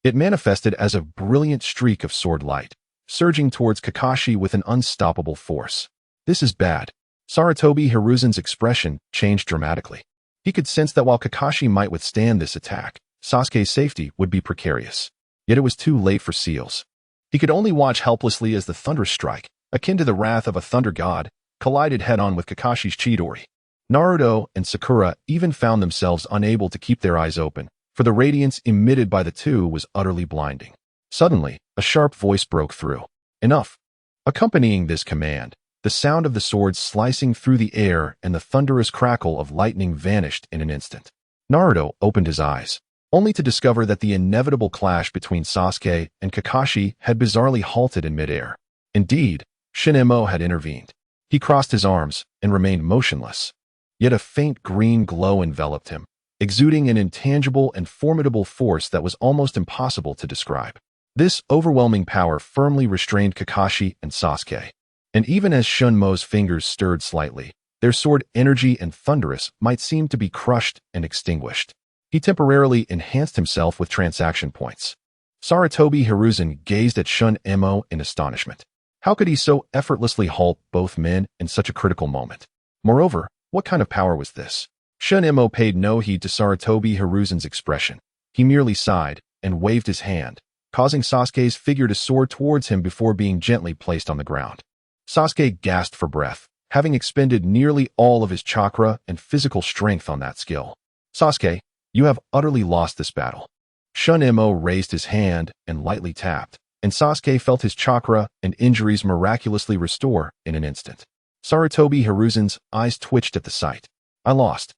it manifested as a brilliant streak of sword light, surging towards Kakashi with an unstoppable force. This is bad. Sarutobi Hiruzen's expression changed dramatically. He could sense that while Kakashi might withstand this attack, Sasuke's safety would be precarious. Yet it was too late for seals. He could only watch helplessly as the thunderous strike, akin to the wrath of a thunder god, collided head-on with Kakashi's Chidori. Naruto and Sakura even found themselves unable to keep their eyes open, for the radiance emitted by the two was utterly blinding. Suddenly, a sharp voice broke through. Enough. Accompanying this command, the sound of the sword slicing through the air and the thunderous crackle of lightning vanished in an instant. Naruto opened his eyes, only to discover that the inevitable clash between Sasuke and Kakashi had bizarrely halted in midair. Indeed, Shinemo had intervened. He crossed his arms and remained motionless. Yet a faint green glow enveloped him, exuding an intangible and formidable force that was almost impossible to describe. This overwhelming power firmly restrained Kakashi and Sasuke. And even as Shunmo's fingers stirred slightly, Their sword energy and thunderous might seem to be crushed and extinguished. He temporarily enhanced himself with transaction points. Sarutobi Hiruzen gazed at Shun Emo in astonishment. How could he so effortlessly halt both men in such a critical moment? Moreover, what kind of power was this? Shun Emo paid no heed to Sarutobi Hiruzen's expression. He merely sighed and waved his hand, causing Sasuke's figure to soar towards him before being gently placed on the ground. Sasuke gasped for breath, having expended nearly all of his chakra and physical strength on that skill. Sasuke, you have utterly lost this battle. Shun Emo raised his hand and lightly tapped, and Sasuke felt his chakra and injuries miraculously restore in an instant. Sarutobi Hiruzen's eyes twitched at the sight. I lost.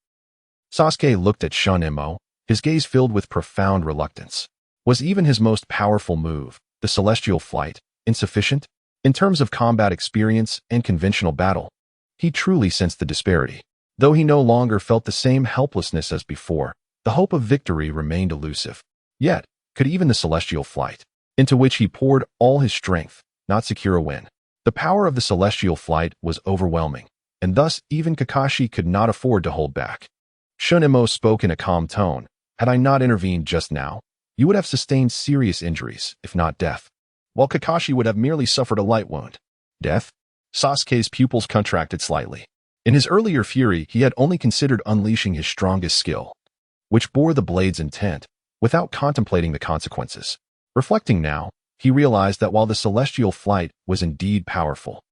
Sasuke looked at Shun Emo, his gaze filled with profound reluctance. Was even his most powerful move, the Celestial Flight, insufficient? In terms of combat experience and conventional battle, he truly sensed the disparity. Though he no longer felt the same helplessness as before, the hope of victory remained elusive. Yet, could even the Celestial Flight, into which he poured all his strength, not secure a win? The power of the Celestial Flight was overwhelming, and thus even Kakashi could not afford to hold back. Shun Emo spoke in a calm tone. Had I not intervened just now, you would have sustained serious injuries, if not death, while Kakashi would have merely suffered a light wound. Death? Sasuke's pupils contracted slightly. In his earlier fury, he had only considered unleashing his strongest skill, which bore the blade's intent, without contemplating the consequences. Reflecting now, he realized that while the Celestial Flight was indeed powerful,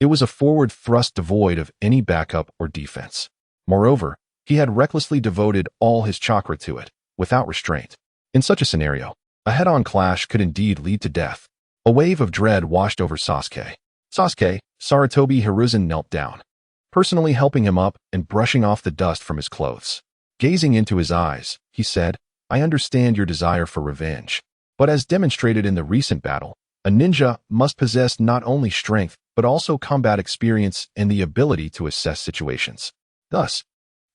it was a forward thrust devoid of any backup or defense. Moreover, he had recklessly devoted all his chakra to it, without restraint. In such a scenario, a head-on clash could indeed lead to death. A wave of dread washed over Sasuke. Sasuke, Sarutobi Hiruzen knelt down, personally helping him up and brushing off the dust from his clothes. Gazing into his eyes, he said, I understand your desire for revenge, but as demonstrated in the recent battle, a ninja must possess not only strength, but also combat experience and the ability to assess situations. Thus,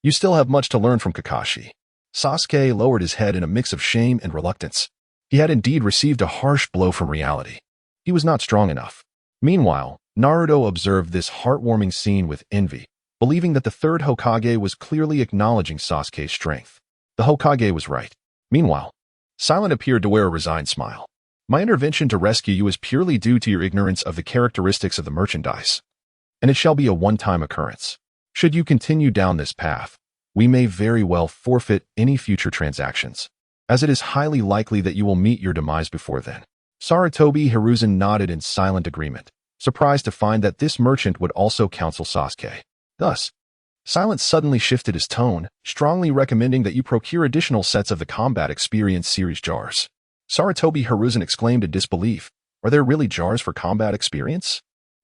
you still have much to learn from Kakashi. Sasuke lowered his head in a mix of shame and reluctance. He had indeed received a harsh blow from reality. He was not strong enough. Meanwhile, Naruto observed this heartwarming scene with envy, believing that the third Hokage was clearly acknowledging Sasuke's strength. The Hokage was right. Meanwhile, Silent appeared to wear a resigned smile. My intervention to rescue you is purely due to your ignorance of the characteristics of the merchandise, and it shall be a one-time occurrence. Should you continue down this path, we may very well forfeit any future transactions, as it is highly likely that you will meet your demise before then. Sarutobi Hiruzen nodded in silent agreement, surprised to find that this merchant would also counsel Sasuke. Thus, Silent suddenly shifted his tone, strongly recommending that you procure additional sets of the Combat Experience series jars. Sarutobi Hiruzen exclaimed in disbelief. Are there really jars for combat experience?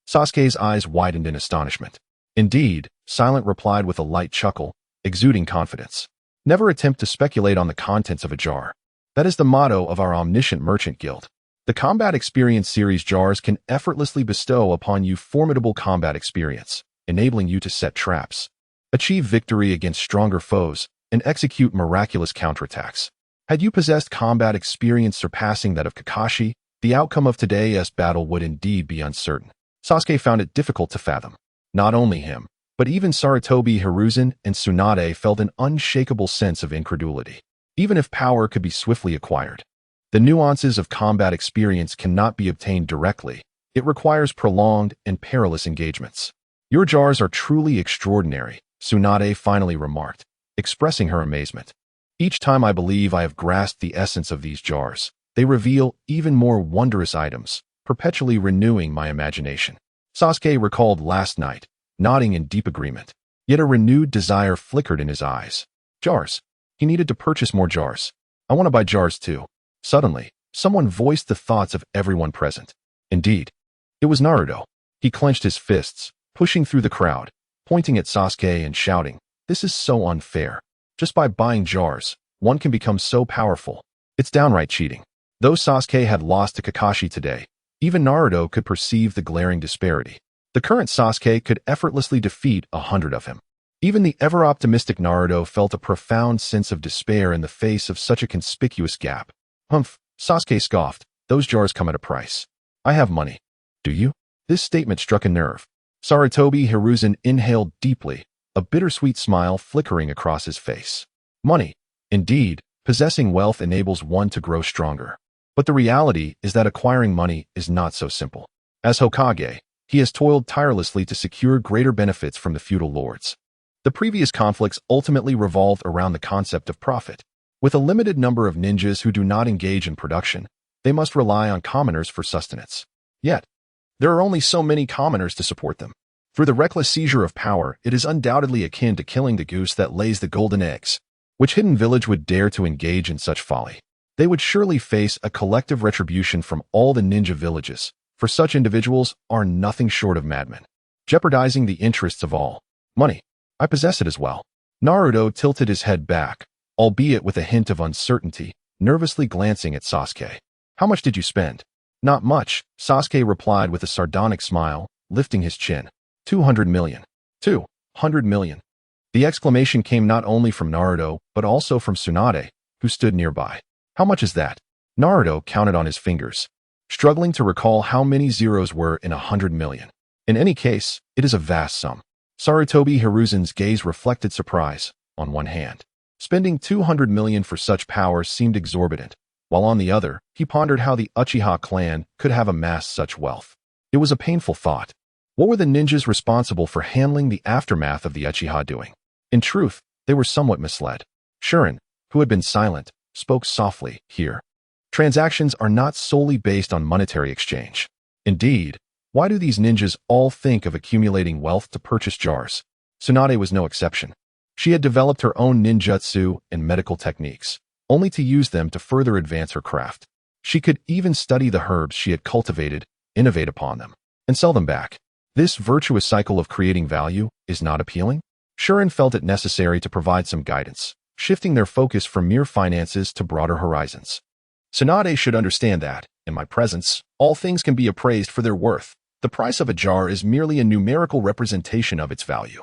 Sasuke's eyes widened in astonishment. Indeed, Silent replied with a light chuckle, exuding confidence. Never attempt to speculate on the contents of a jar. That is the motto of our omniscient merchant guild. The Combat Experience series jars can effortlessly bestow upon you formidable combat experience, enabling you to set traps, achieve victory against stronger foes, and execute miraculous counterattacks. Had you possessed combat experience surpassing that of Kakashi, the outcome of today's battle would indeed be uncertain. Sasuke found it difficult to fathom. Not only him, but even Sarutobi Hiruzen and Tsunade felt an unshakable sense of incredulity. Even if power could be swiftly acquired, the nuances of combat experience cannot be obtained directly. It requires prolonged and perilous engagements. Your jars are truly extraordinary, Tsunade finally remarked, expressing her amazement. Each time I believe I have grasped the essence of these jars, they reveal even more wondrous items, perpetually renewing my imagination. Sasuke recalled last night, nodding in deep agreement. Yet a renewed desire flickered in his eyes. Jars. He needed to purchase more jars. I want to buy jars too. Suddenly, someone voiced the thoughts of everyone present. Indeed, it was Naruto. He clenched his fists, pushing through the crowd, pointing at Sasuke and shouting, "This is so unfair. Just by buying jars, one can become so powerful. It's downright cheating." Though Sasuke had lost to Kakashi today, even Naruto could perceive the glaring disparity. The current Sasuke could effortlessly defeat 100 of him. Even the ever-optimistic Naruto felt a profound sense of despair in the face of such a conspicuous gap. Humph, Sasuke scoffed. Those jars come at a price. I have money. Do you? This statement struck a nerve. Sarutobi Hiruzen inhaled deeply, a bittersweet smile flickering across his face. Money. Indeed, possessing wealth enables one to grow stronger. But the reality is that acquiring money is not so simple. As Hokage, he has toiled tirelessly to secure greater benefits from the feudal lords. The previous conflicts ultimately revolved around the concept of profit. With a limited number of ninjas who do not engage in production, they must rely on commoners for sustenance. Yet, there are only so many commoners to support them. Through the reckless seizure of power, it is undoubtedly akin to killing the goose that lays the golden eggs. Which hidden village would dare to engage in such folly? They would surely face a collective retribution from all the ninja villages, for such individuals are nothing short of madmen, jeopardizing the interests of all. Money. I possess it as well. Naruto tilted his head back, albeit with a hint of uncertainty, nervously glancing at Sasuke. How much did you spend? Not much, Sasuke replied with a sardonic smile, lifting his chin. 200 million. 200 million. The exclamation came not only from Naruto, but also from Tsunade, who stood nearby. How much is that? Naruto counted on his fingers, struggling to recall how many zeros were in 100 million. In any case, it is a vast sum. Sarutobi Hiruzen's gaze reflected surprise. On one hand, spending 200 million for such power seemed exorbitant, while on the other, he pondered how the Uchiha clan could have amassed such wealth. It was a painful thought. What were the ninjas responsible for handling the aftermath of the Uchiha doing? In truth, they were somewhat misled. Shuren, who had been silent, spoke softly here. Transactions are not solely based on monetary exchange. Indeed, why do these ninjas all think of accumulating wealth to purchase jars? Tsunade was no exception. She had developed her own ninjutsu and medical techniques, only to use them to further advance her craft. She could even study the herbs she had cultivated, innovate upon them, and sell them back. This virtuous cycle of creating value is not appealing? Shuren felt it necessary to provide some guidance, shifting their focus from mere finances to broader horizons. Tsunade should understand that, in my presence, all things can be appraised for their worth. The price of a jar is merely a numerical representation of its value.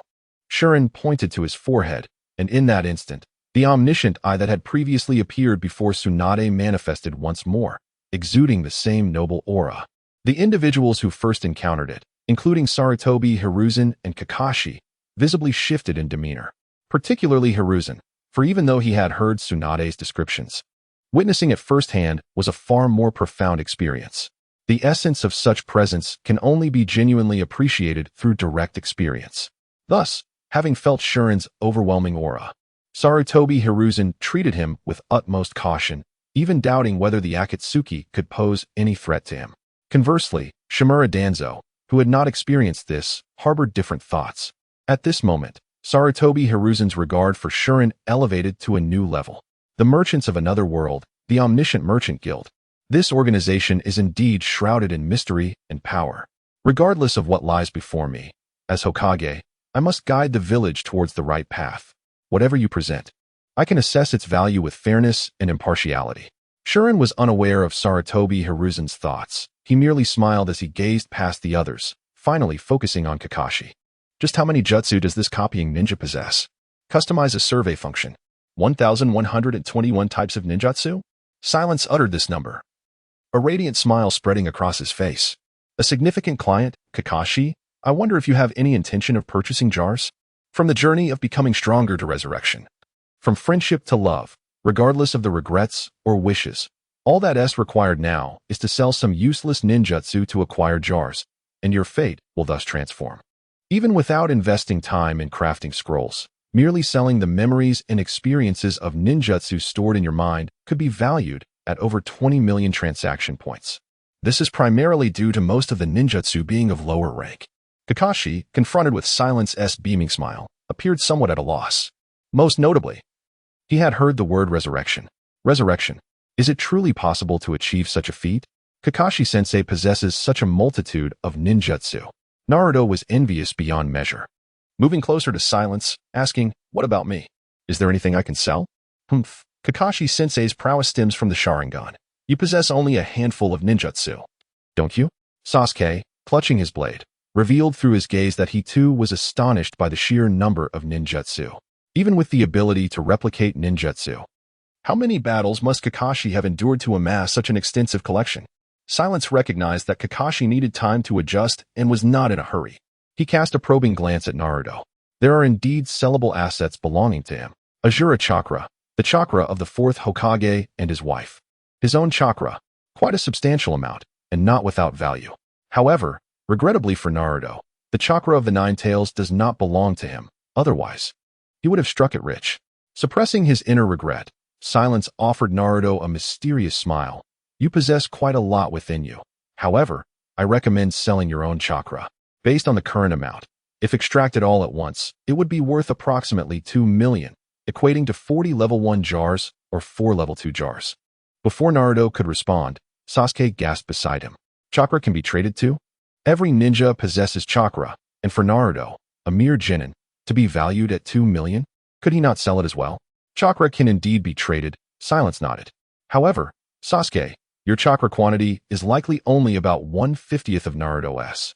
Shuren pointed to his forehead, and in that instant, the omniscient eye that had previously appeared before Tsunade manifested once more, exuding the same noble aura. The individuals who first encountered it, including Sarutobi Hiruzen and Kakashi, visibly shifted in demeanor, particularly Hiruzen, for even though he had heard Tsunade's descriptions, witnessing it firsthand was a far more profound experience. The essence of such presence can only be genuinely appreciated through direct experience. Thus, having felt Shuren's overwhelming aura, Sarutobi Hiruzen treated him with utmost caution, even doubting whether the Akatsuki could pose any threat to him. Conversely, Shimura Danzo, who had not experienced this, harbored different thoughts. At this moment, Sarutobi Hiruzen's regard for Shuren elevated to a new level. The Merchants of Another World, the Omniscient Merchant Guild. This organization is indeed shrouded in mystery and power. Regardless of what lies before me, as Hokage, I must guide the village towards the right path. Whatever you present, I can assess its value with fairness and impartiality. Shuren was unaware of Sarutobi Hiruzen's thoughts. He merely smiled as he gazed past the others, finally focusing on Kakashi. Just how many jutsu does this copying ninja possess? Customize a survey function. 1,121 types of ninjutsu? Silence uttered this number, a radiant smile spreading across his face. A significant client, Kakashi, I wonder if you have any intention of purchasing jars? From the journey of becoming stronger to resurrection. From friendship to love, regardless of the regrets or wishes. All that is required now is to sell some useless ninjutsu to acquire jars, and your fate will thus transform. Even without investing time in crafting scrolls, merely selling the memories and experiences of ninjutsu stored in your mind could be valued at over 20 million transaction points. This is primarily due to most of the ninjutsu being of lower rank. Kakashi, confronted with Silence's beaming smile, appeared somewhat at a loss. Most notably, he had heard the word resurrection. Resurrection. Is it truly possible to achieve such a feat? Kakashi-sensei possesses such a multitude of ninjutsu. Naruto was envious beyond measure. Moving closer to Silence, asking, what about me? Is there anything I can sell? Kakashi-sensei's prowess stems from the Sharingan. You possess only a handful of ninjutsu, don't you? Sasuke, clutching his blade, revealed through his gaze that he too was astonished by the sheer number of ninjutsu. Even with the ability to replicate ninjutsu, how many battles must Kakashi have endured to amass such an extensive collection? Silence recognized that Kakashi needed time to adjust and was not in a hurry. He cast a probing glance at Naruto. There are indeed sellable assets belonging to him. Azura Chakra, the chakra of the fourth Hokage and his wife. His own chakra, quite a substantial amount, and not without value. However, regrettably for Naruto, the chakra of the Nine Tails does not belong to him. Otherwise, he would have struck it rich. Suppressing his inner regret, Silence offered Naruto a mysterious smile. You possess quite a lot within you. However, I recommend selling your own chakra. Based on the current amount, if extracted all at once, it would be worth approximately 2 million, equating to 40 level 1 jars or 4 level 2 jars. Before Naruto could respond, Sasuke gasped beside him. Chakra can be traded too? Every ninja possesses chakra, and for Naruto, a mere genin, to be valued at 2 million? Could he not sell it as well? Chakra can indeed be traded, Silence nodded. However, Sasuke, your chakra quantity is likely only about 1/50th of Naruto's.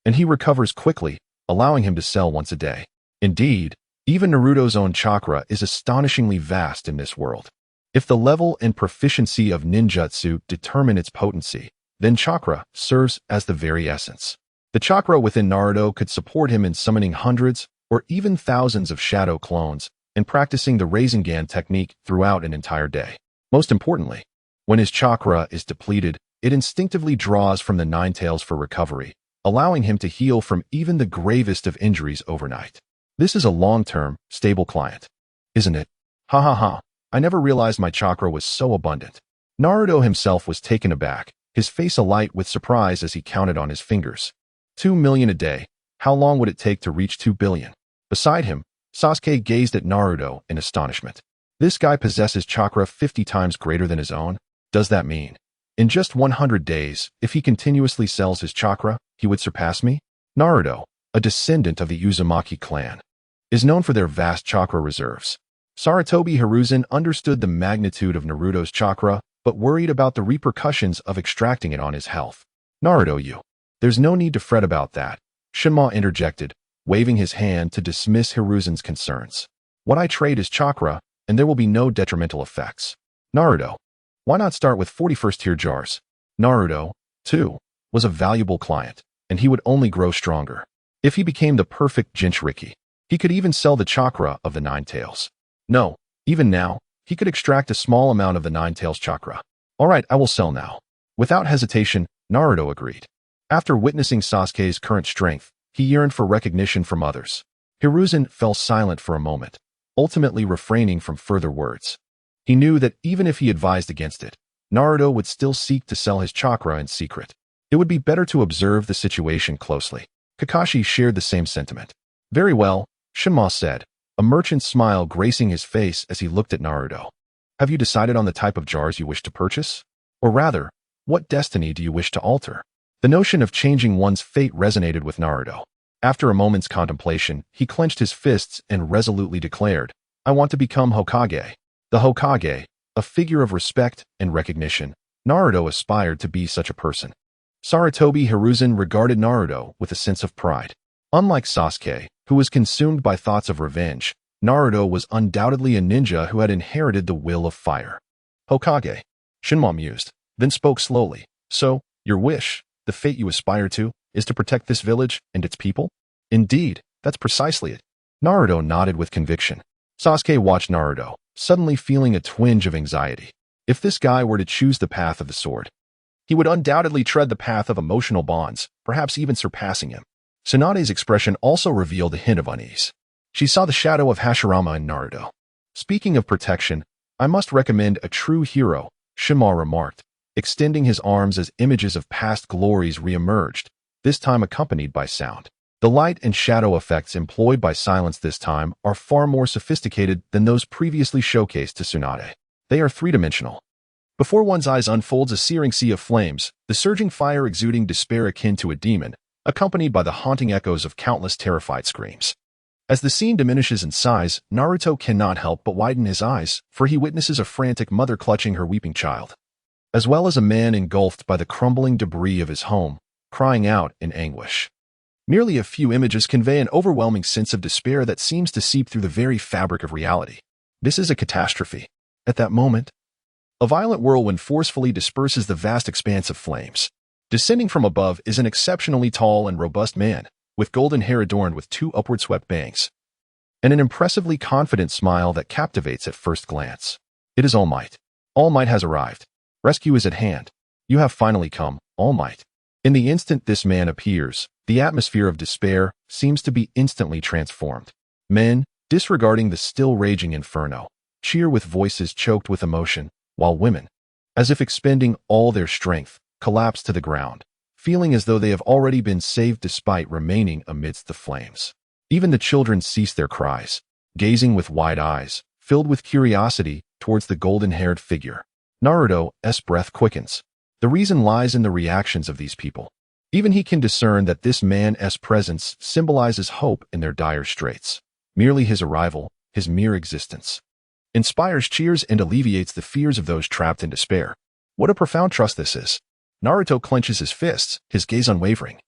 And he recovers quickly, allowing him to sell once a day. Indeed, even Naruto's own chakra is astonishingly vast in this world. If the level and proficiency of ninjutsu determine its potency, then chakra serves as the very essence. The chakra within Naruto could support him in summoning hundreds or even thousands of shadow clones and practicing the Rasengan technique throughout an entire day. Most importantly, when his chakra is depleted, it instinctively draws from the Nine Tails for recovery, allowing him to heal from even the gravest of injuries overnight. This is a long-term, stable client, isn't it? Ha ha ha, I never realized my chakra was so abundant. Naruto himself was taken aback, his face alight with surprise as he counted on his fingers. 2 million a day, how long would it take to reach 2 billion? Beside him, Sasuke gazed at Naruto in astonishment. This guy possesses chakra 50 times greater than his own? Does that mean, in just 100 days, if he continuously sells his chakra, he would surpass me? Naruto, a descendant of the Uzumaki clan, is known for their vast chakra reserves. Sarutobi Hiruzen understood the magnitude of Naruto's chakra, but worried about the repercussions of extracting it on his health. Naruto, there's no need to fret about that, Shinma interjected, waving his hand to dismiss Hiruzen's concerns. What I trade is chakra, and there will be no detrimental effects. Naruto, why not start with 41st tier jars? Naruto, too, was a valuable client, and he would only grow stronger. If he became the perfect Jinchuriki, he could even sell the chakra of the Nine Tails. No, even now, he could extract a small amount of the Nine Tails chakra. All right, I will sell now. Without hesitation, Naruto agreed. After witnessing Sasuke's current strength, he yearned for recognition from others. Hiruzen fell silent for a moment, ultimately refraining from further words. He knew that even if he advised against it, Naruto would still seek to sell his chakra in secret. It would be better to observe the situation closely. Kakashi shared the same sentiment. Very well, Shinma said, a merchant's smile gracing his face as he looked at Naruto. Have you decided on the type of jars you wish to purchase? Or rather, what destiny do you wish to alter? The notion of changing one's fate resonated with Naruto. After a moment's contemplation, he clenched his fists and resolutely declared, I want to become Hokage. The Hokage, a figure of respect and recognition, Naruto aspired to be such a person. Sarutobi Hiruzen regarded Naruto with a sense of pride. Unlike Sasuke, who was consumed by thoughts of revenge, Naruto was undoubtedly a ninja who had inherited the will of fire. Hokage, Shinma mused, then spoke slowly. So, your wish, the fate you aspire to, is to protect this village and its people? Indeed, that's precisely it. Naruto nodded with conviction. Sasuke watched Naruto, suddenly feeling a twinge of anxiety. If this guy were to choose the path of the sword, he would undoubtedly tread the path of emotional bonds, perhaps even surpassing him. Tsunade's expression also revealed a hint of unease. She saw the shadow of Hashirama in Naruto. Speaking of protection, I must recommend a true hero, Shinma remarked, extending his arms as images of past glories re-emerged, this time accompanied by sound. The light and shadow effects employed by Silence this time are far more sophisticated than those previously showcased to Tsunade. They are three-dimensional. Before one's eyes unfolds a searing sea of flames, the surging fire exuding despair akin to a demon, accompanied by the haunting echoes of countless terrified screams. As the scene diminishes in size, Naruto cannot help but widen his eyes, for he witnesses a frantic mother clutching her weeping child, as well as a man engulfed by the crumbling debris of his home, crying out in anguish. Merely a few images convey an overwhelming sense of despair that seems to seep through the very fabric of reality. This is a catastrophe. At that moment, a violent whirlwind forcefully disperses the vast expanse of flames. Descending from above is an exceptionally tall and robust man, with golden hair adorned with two upward-swept bangs, and an impressively confident smile that captivates at first glance. It is All Might. All Might has arrived. Rescue is at hand. You have finally come, All Might. In the instant this man appears, the atmosphere of despair seems to be instantly transformed. Men, disregarding the still raging inferno, cheer with voices choked with emotion, while women, as if expending all their strength, collapse to the ground, feeling as though they have already been saved despite remaining amidst the flames. Even the children cease their cries, gazing with wide eyes, filled with curiosity, towards the golden-haired figure. Naruto's breath quickens. The reason lies in the reactions of these people. Even he can discern that this man's presence symbolizes hope in their dire straits. Merely his arrival, his mere existence, inspires cheers and alleviates the fears of those trapped in despair. What a profound trust this is. Naruto clenches his fists, his gaze unwavering,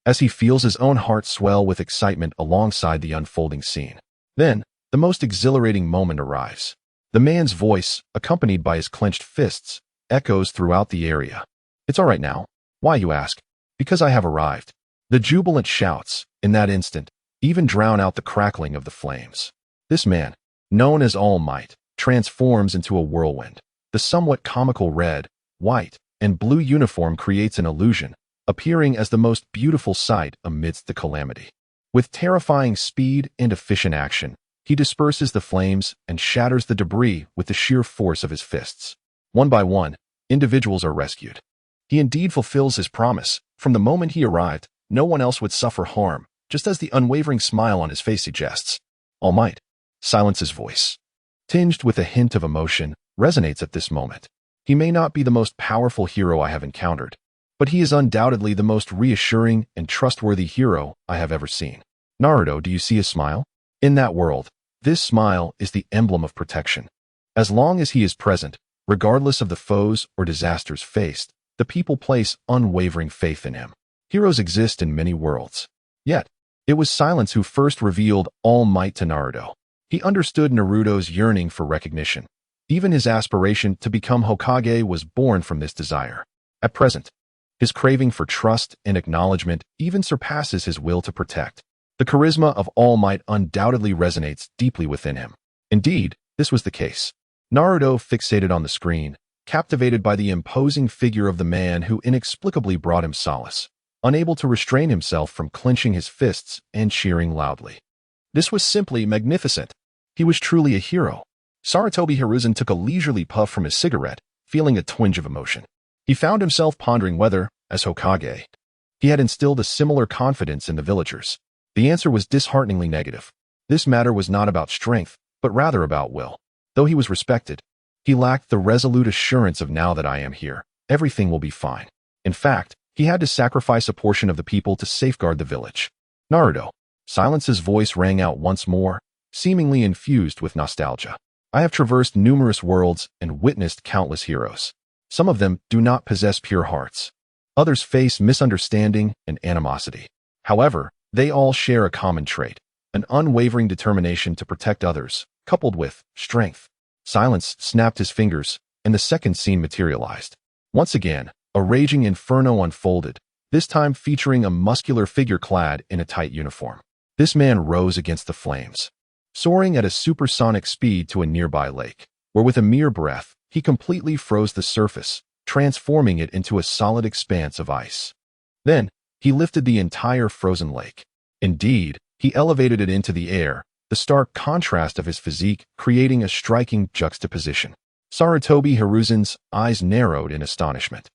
as he feels his own heart swell with excitement alongside the unfolding scene. Then, the most exhilarating moment arrives. The man's voice, accompanied by his clenched fists, echoes throughout the area. It's all right now. Why, you ask? Because I have arrived. The jubilant shouts, in that instant, even drown out the crackling of the flames. This man, known as All Might, transforms into a whirlwind. The somewhat comical red, white, and blue uniform creates an illusion, appearing as the most beautiful sight amidst the calamity. With terrifying speed and efficient action, he disperses the flames and shatters the debris with the sheer force of his fists. One by one, individuals are rescued. He indeed fulfills his promise. From the moment he arrived, no one else would suffer harm, just as the unwavering smile on his face suggests. All Might, silences voice, tinged with a hint of emotion, resonates at this moment. He may not be the most powerful hero I have encountered, but he is undoubtedly the most reassuring and trustworthy hero I have ever seen. Naruto, do you see his smile? In that world, this smile is the emblem of protection. As long as he is present, regardless of the foes or disasters faced, the people place unwavering faith in him. Heroes exist in many worlds. Yet, it was Silence who first revealed All Might to Naruto. He understood Naruto's yearning for recognition. Even his aspiration to become Hokage was born from this desire. At present, his craving for trust and acknowledgement even surpasses his will to protect. The charisma of All Might undoubtedly resonates deeply within him. Indeed, this was the case. Naruto fixated on the screen, captivated by the imposing figure of the man who inexplicably brought him solace, unable to restrain himself from clenching his fists and cheering loudly. This was simply magnificent. He was truly a hero. Sarutobi Hiruzen took a leisurely puff from his cigarette, feeling a twinge of emotion. He found himself pondering whether, as Hokage, he had instilled a similar confidence in the villagers. The answer was dishearteningly negative. This matter was not about strength, but rather about will. Though he was respected, he lacked the resolute assurance of now that I am here, everything will be fine. In fact, he had to sacrifice a portion of the people to safeguard the village. Naruto. Silence's voice rang out once more, seemingly infused with nostalgia. I have traversed numerous worlds and witnessed countless heroes. Some of them do not possess pure hearts. Others face misunderstanding and animosity. However, they all share a common trait, an unwavering determination to protect others, coupled with strength. Silence snapped his fingers, and the second scene materialized. Once again, a raging inferno unfolded, this time featuring a muscular figure clad in a tight uniform. This man rose against the flames, soaring at a supersonic speed to a nearby lake, where with a mere breath, he completely froze the surface, transforming it into a solid expanse of ice. Then, he lifted the entire frozen lake. Indeed, he elevated it into the air, the stark contrast of his physique creating a striking juxtaposition. Sarutobi Hiruzen's eyes narrowed in astonishment.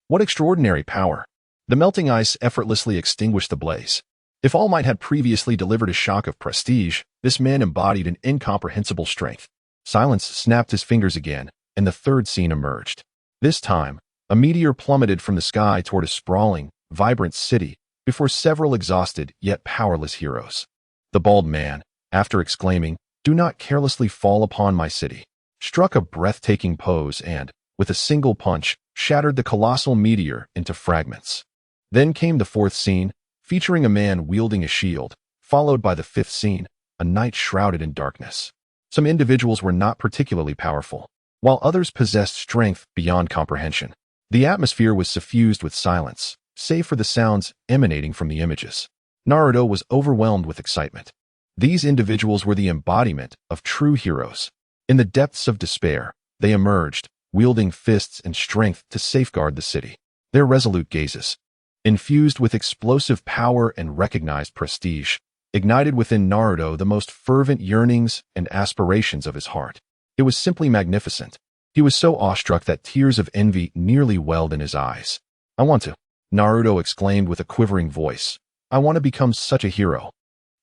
What extraordinary power! The melting ice effortlessly extinguished the blaze. If All Might had previously delivered a shock of prestige, this man embodied an incomprehensible strength. Silence snapped his fingers again, and the third scene emerged. This time, a meteor plummeted from the sky toward a sprawling, vibrant city before several exhausted yet powerless heroes. The bald man, after exclaiming, "Do not carelessly fall upon my city," struck a breathtaking pose and, with a single punch, shattered the colossal meteor into fragments. Then came the fourth scene, featuring a man wielding a shield, followed by the fifth scene, a night shrouded in darkness. Some individuals were not particularly powerful, while others possessed strength beyond comprehension. The atmosphere was suffused with silence, save for the sounds emanating from the images. Naruto was overwhelmed with excitement. These individuals were the embodiment of true heroes. In the depths of despair, they emerged, wielding fists and strength to safeguard the city. Their resolute gazes, infused with explosive power and recognized prestige, ignited within Naruto the most fervent yearnings and aspirations of his heart. It was simply magnificent. He was so awestruck that tears of envy nearly welled in his eyes. "I want to," Naruto exclaimed with a quivering voice. "I want to become such a hero.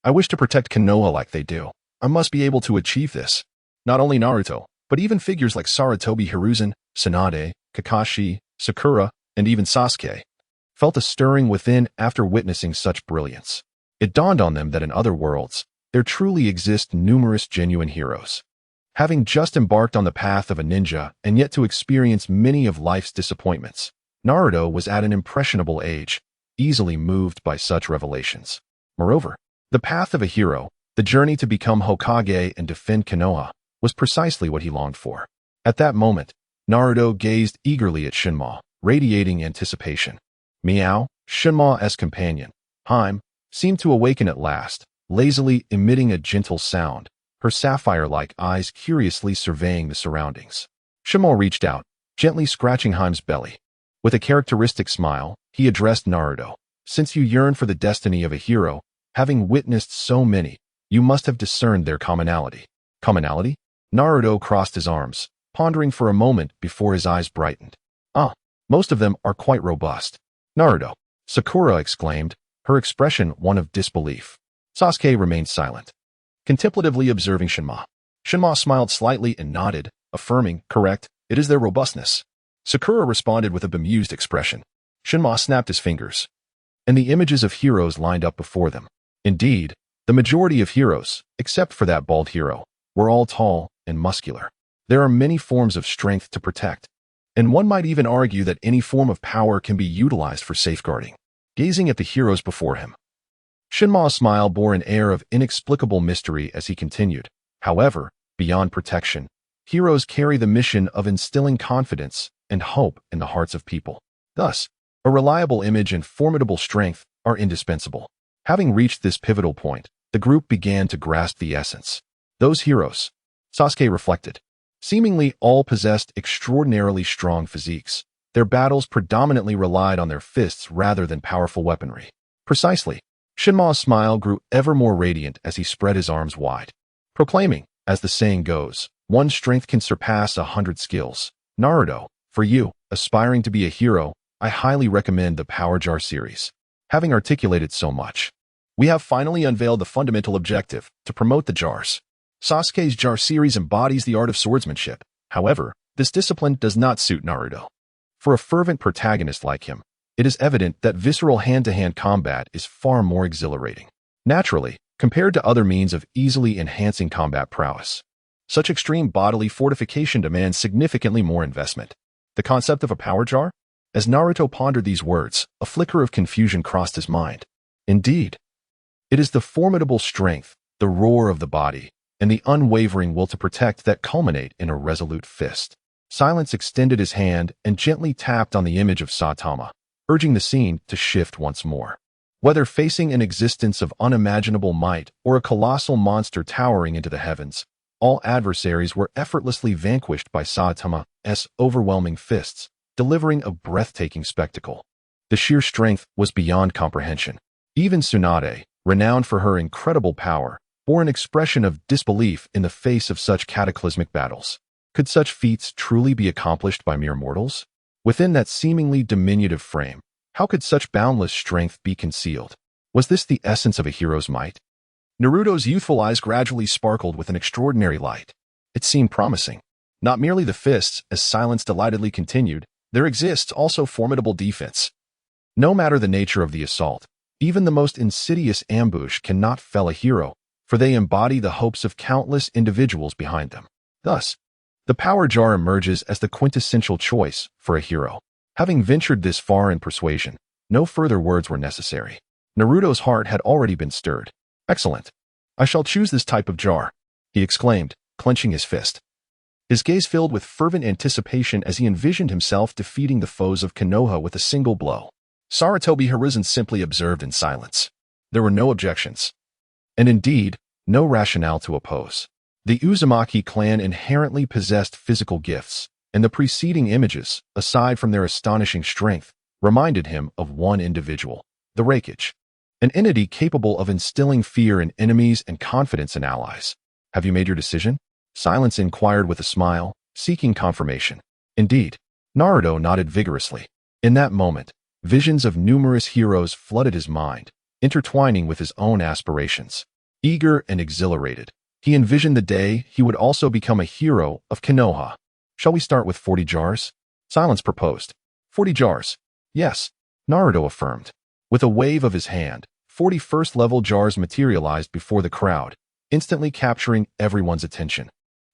I wish to protect Konoha like they do. I must be able to achieve this." Not only Naruto, but even figures like Sarutobi Hiruzen, Tsunade, Kakashi, Sakura, and even Sasuke felt a stirring within after witnessing such brilliance. It dawned on them that in other worlds, there truly exist numerous genuine heroes. Having just embarked on the path of a ninja and yet to experience many of life's disappointments, Naruto was at an impressionable age, easily moved by such revelations. Moreover, the path of a hero, the journey to become Hokage and defend Konoha, was precisely what he longed for. At that moment, Naruto gazed eagerly at Shinma, radiating anticipation. Meow, Shinma's companion, Haim, seemed to awaken at last, lazily emitting a gentle sound, her sapphire-like eyes curiously surveying the surroundings. Shinma reached out, gently scratching Haim's belly. With a characteristic smile, he addressed Naruto. "Since you yearn for the destiny of a hero, having witnessed so many, you must have discerned their commonality." "Commonality?" Naruto crossed his arms, pondering for a moment before his eyes brightened. "Ah, most of them are quite robust." "Naruto!" Sakura exclaimed, her expression one of disbelief. Sasuke remained silent, contemplatively observing Shinma. Shinma smiled slightly and nodded, affirming, "Correct, it is their robustness." Sakura responded with a bemused expression. Shinma snapped his fingers, and the images of heroes lined up before them. Indeed, the majority of heroes, except for that bald hero, were all tall and muscular. There are many forms of strength to protect, and one might even argue that any form of power can be utilized for safeguarding. Gazing at the heroes before him, Shinma's smile bore an air of inexplicable mystery as he continued. However, beyond protection, heroes carry the mission of instilling confidence and hope in the hearts of people. Thus, a reliable image and formidable strength are indispensable. Having reached this pivotal point, the group began to grasp the essence. Those heroes, Sasuke reflected, seemingly all possessed extraordinarily strong physiques. Their battles predominantly relied on their fists rather than powerful weaponry. Precisely. Shinma's smile grew ever more radiant as he spread his arms wide, proclaiming, as the saying goes, "One strength can surpass 100 skills." Naruto, for you, aspiring to be a hero, I highly recommend the Power Jar series. Having articulated so much, we have finally unveiled the fundamental objective, to promote the jars. Sasuke's jar series embodies the art of swordsmanship. However, this discipline does not suit Naruto. For a fervent protagonist like him, it is evident that visceral hand-to-hand combat is far more exhilarating. Naturally, compared to other means of easily enhancing combat prowess, such extreme bodily fortification demands significantly more investment. The concept of a power jar? As Naruto pondered these words, a flicker of confusion crossed his mind. Indeed, it is the formidable strength, the roar of the body, and the unwavering will to protect that culminate in a resolute fist. Silence extended his hand and gently tapped on the image of Saitama, urging the scene to shift once more. Whether facing an existence of unimaginable might or a colossal monster towering into the heavens, all adversaries were effortlessly vanquished by Saitama's overwhelming fists, delivering a breathtaking spectacle. The sheer strength was beyond comprehension. Even Tsunade, renowned for her incredible power, bore an expression of disbelief in the face of such cataclysmic battles. Could such feats truly be accomplished by mere mortals? Within that seemingly diminutive frame, how could such boundless strength be concealed? Was this the essence of a hero's might? Naruto's youthful eyes gradually sparkled with an extraordinary light. It seemed promising. Not merely the fists, as silence delightedly continued, there exists also formidable defense. No matter the nature of the assault, even the most insidious ambush cannot fell a hero, for they embody the hopes of countless individuals behind them. Thus, the power jar emerges as the quintessential choice for a hero. Having ventured this far in persuasion, no further words were necessary. Naruto's heart had already been stirred. "Excellent. I shall choose this type of jar," he exclaimed, clenching his fist. His gaze filled with fervent anticipation as he envisioned himself defeating the foes of Konoha with a single blow. Sarutobi Hiruzen simply observed in silence. There were no objections, and indeed, no rationale to oppose. The Uzumaki clan inherently possessed physical gifts, and the preceding images, aside from their astonishing strength, reminded him of one individual, the Raikage, an entity capable of instilling fear in enemies and confidence in allies. Have you made your decision? Silence inquired with a smile, seeking confirmation. Indeed, Naruto nodded vigorously. In that moment, visions of numerous heroes flooded his mind, intertwining with his own aspirations. Eager and exhilarated, he envisioned the day he would also become a hero of Konoha. Shall we start with 40 jars? Silence proposed. 40 jars. Yes, Naruto affirmed. With a wave of his hand, 40 first-level jars materialized before the crowd, instantly capturing everyone's attention,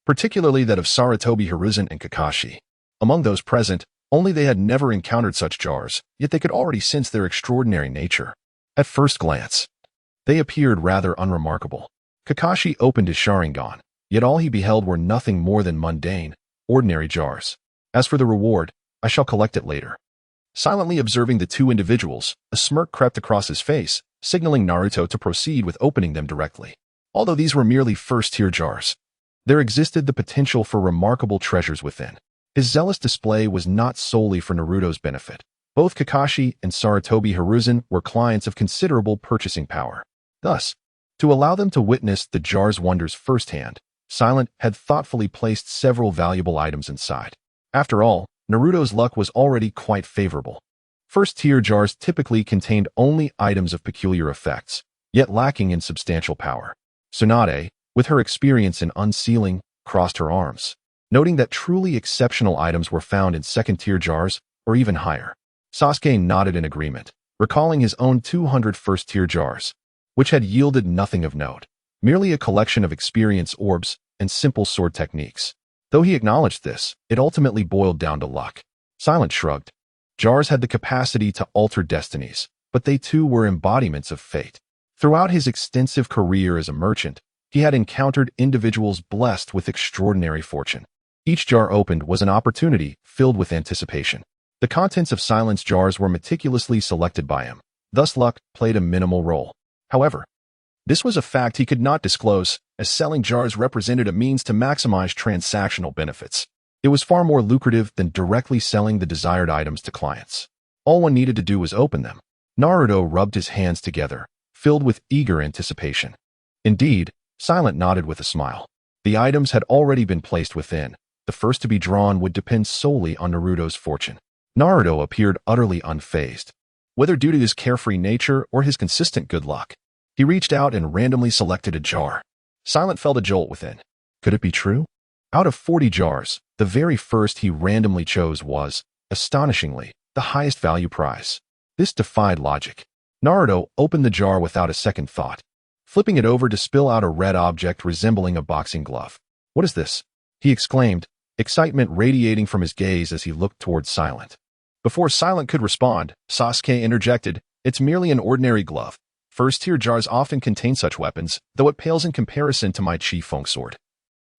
particularly that of Sarutobi Hiruzen and Kakashi. Among those present, only they had never encountered such jars, yet they could already sense their extraordinary nature. At first glance, they appeared rather unremarkable. Kakashi opened his Sharingan, yet all he beheld were nothing more than mundane, ordinary jars. As for the reward, I shall collect it later. Silently observing the two individuals, a smirk crept across his face, signaling Naruto to proceed with opening them directly. Although these were merely first-tier jars, there existed the potential for remarkable treasures within. His zealous display was not solely for Naruto's benefit. Both Kakashi and Sarutobi Hiruzen were clients of considerable purchasing power. Thus, to allow them to witness the jar's wonders firsthand, Silent had thoughtfully placed several valuable items inside. After all, Naruto's luck was already quite favorable. First-tier jars typically contained only items of peculiar effects, yet lacking in substantial power. Tsunade, with her experience in unsealing, crossed her arms, noting that truly exceptional items were found in second-tier jars or even higher. Sasuke nodded in agreement, recalling his own 200 first-tier jars, which had yielded nothing of note, merely a collection of experience orbs and simple sword techniques. Though he acknowledged this, it ultimately boiled down to luck. Silent shrugged. Jars had the capacity to alter destinies, but they too were embodiments of fate. Throughout his extensive career as a merchant, he had encountered individuals blessed with extraordinary fortune. Each jar opened was an opportunity filled with anticipation. The contents of Silent's jars were meticulously selected by him, thus luck played a minimal role. However, this was a fact he could not disclose, as selling jars represented a means to maximize transactional benefits. It was far more lucrative than directly selling the desired items to clients. All one needed to do was open them. Naruto rubbed his hands together, filled with eager anticipation. Indeed, Silent nodded with a smile. The items had already been placed within. The first to be drawn would depend solely on Naruto's fortune. Naruto appeared utterly unfazed. Whether due to his carefree nature or his consistent good luck, he reached out and randomly selected a jar. Silent felt a jolt within. Could it be true? Out of 40 jars, the very first he randomly chose was, astonishingly, the highest value prize. This defied logic. Naruto opened the jar without a second thought, flipping it over to spill out a red object resembling a boxing glove. What is this? He exclaimed, excitement radiating from his gaze as he looked towards Silent. Before Silent could respond, Sasuke interjected, "It's merely an ordinary glove. First-tier jars often contain such weapons, though it pales in comparison to my Chi Feng sword,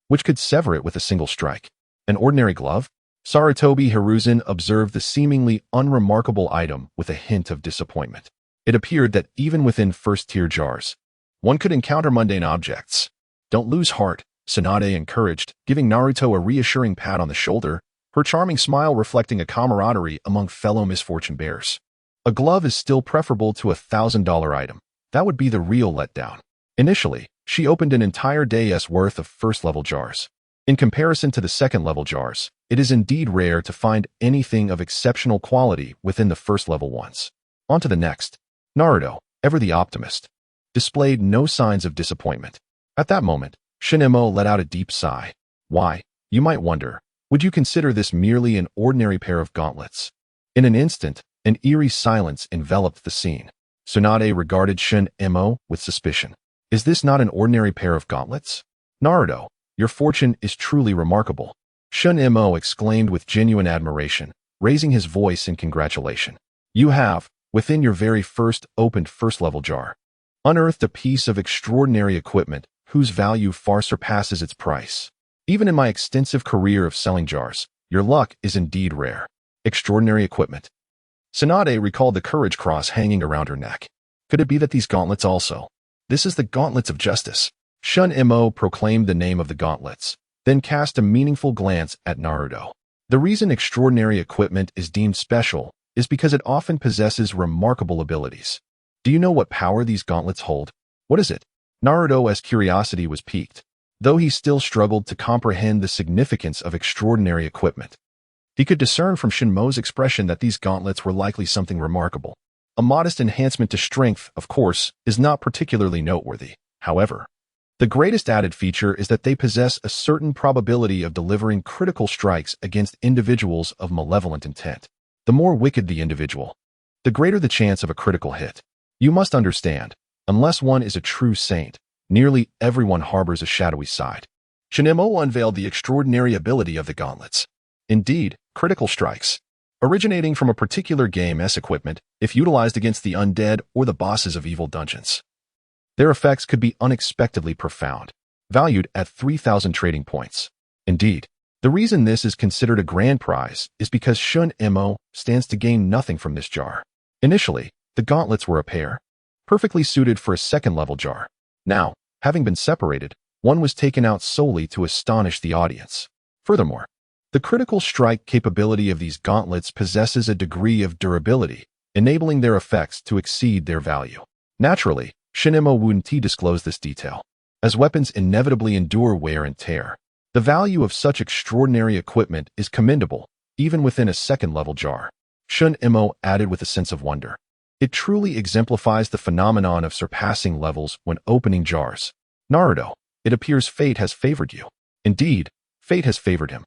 which could sever it with a single strike." An ordinary glove? Sarutobi Hiruzen observed the seemingly unremarkable item with a hint of disappointment. It appeared that even within first-tier jars, one could encounter mundane objects. "Don't lose heart," Tsunade encouraged, giving Naruto a reassuring pat on the shoulder, her charming smile reflecting a camaraderie among fellow misfortune bearers. "A glove is still preferable to a $1,000 item. That would be the real letdown." Initially, she opened an entire day's worth of first-level jars. In comparison to the second-level jars, it is indeed rare to find anything of exceptional quality within the first-level ones. On to the next. Naruto, ever the optimist, displayed no signs of disappointment. At that moment, Shinemo let out a deep sigh. "Why, you might wonder, would you consider this merely an ordinary pair of gauntlets?" In an instant, an eerie silence enveloped the scene. Tsunade regarded Shinemo with suspicion. "Is this not an ordinary pair of gauntlets? Naruto, your fortune is truly remarkable." Shinemo exclaimed with genuine admiration, raising his voice in congratulation. "You have, within your very first opened first-level jar, unearthed a piece of extraordinary equipment whose value far surpasses its price. Even in my extensive career of selling jars, your luck is indeed rare." Extraordinary equipment. Tsunade recalled the courage cross hanging around her neck. Could it be that these gauntlets also? This is the gauntlets of justice. Shun-Mo proclaimed the name of the gauntlets, then cast a meaningful glance at Naruto. The reason extraordinary equipment is deemed special is because it often possesses remarkable abilities. Do you know what power these gauntlets hold? What is it? Naruto's curiosity was piqued, though he still struggled to comprehend the significance of extraordinary equipment. He could discern from Shinmo's expression that these gauntlets were likely something remarkable. A modest enhancement to strength, of course, is not particularly noteworthy. However, the greatest added feature is that they possess a certain probability of delivering critical strikes against individuals of malevolent intent. The more wicked the individual, the greater the chance of a critical hit. You must understand, unless one is a true saint, nearly everyone harbors a shadowy side. Shun-Mo unveiled the extraordinary ability of the gauntlets. Indeed, critical strikes, originating from a particular game's equipment, if utilized against the undead or the bosses of evil dungeons. Their effects could be unexpectedly profound, valued at 3,000 trading points. Indeed, the reason this is considered a grand prize is because Shun-Mo stands to gain nothing from this jar. Initially, the gauntlets were a pair, perfectly suited for a second-level jar. Now, having been separated, one was taken out solely to astonish the audience. Furthermore, the critical strike capability of these gauntlets possesses a degree of durability, enabling their effects to exceed their value. Naturally, Shun-Mo wouldn't disclose this detail, as weapons inevitably endure wear and tear. The value of such extraordinary equipment is commendable, even within a second-level jar. Shun-Mo added with a sense of wonder. It truly exemplifies the phenomenon of surpassing levels when opening jars. Naruto, it appears fate has favored you. Indeed, fate has favored him.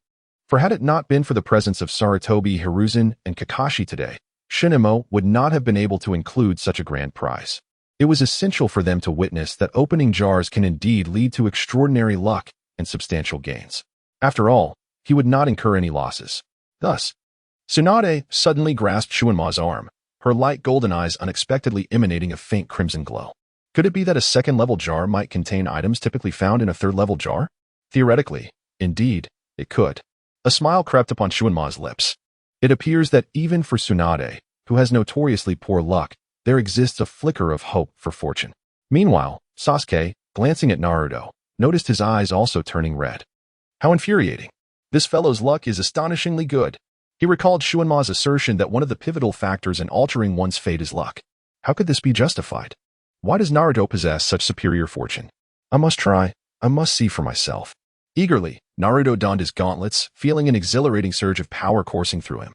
For had it not been for the presence of Sarutobi, Hiruzen, and Kakashi today, Shun-Mo would not have been able to include such a grand prize. It was essential for them to witness that opening jars can indeed lead to extraordinary luck and substantial gains. After all, he would not incur any losses. Thus, Tsunade suddenly grasped Shun-Mo's arm, her light golden eyes unexpectedly emanating a faint crimson glow. Could it be that a second-level jar might contain items typically found in a third-level jar? Theoretically, indeed, it could. A smile crept upon Shun-Mo's lips. It appears that even for Tsunade, who has notoriously poor luck, there exists a flicker of hope for fortune. Meanwhile, Sasuke, glancing at Naruto, noticed his eyes also turning red. How infuriating. This fellow's luck is astonishingly good. He recalled Shun-Mo's assertion that one of the pivotal factors in altering one's fate is luck. How could this be justified? Why does Naruto possess such superior fortune? I must try. I must see for myself. Eagerly, Naruto donned his gauntlets, feeling an exhilarating surge of power coursing through him.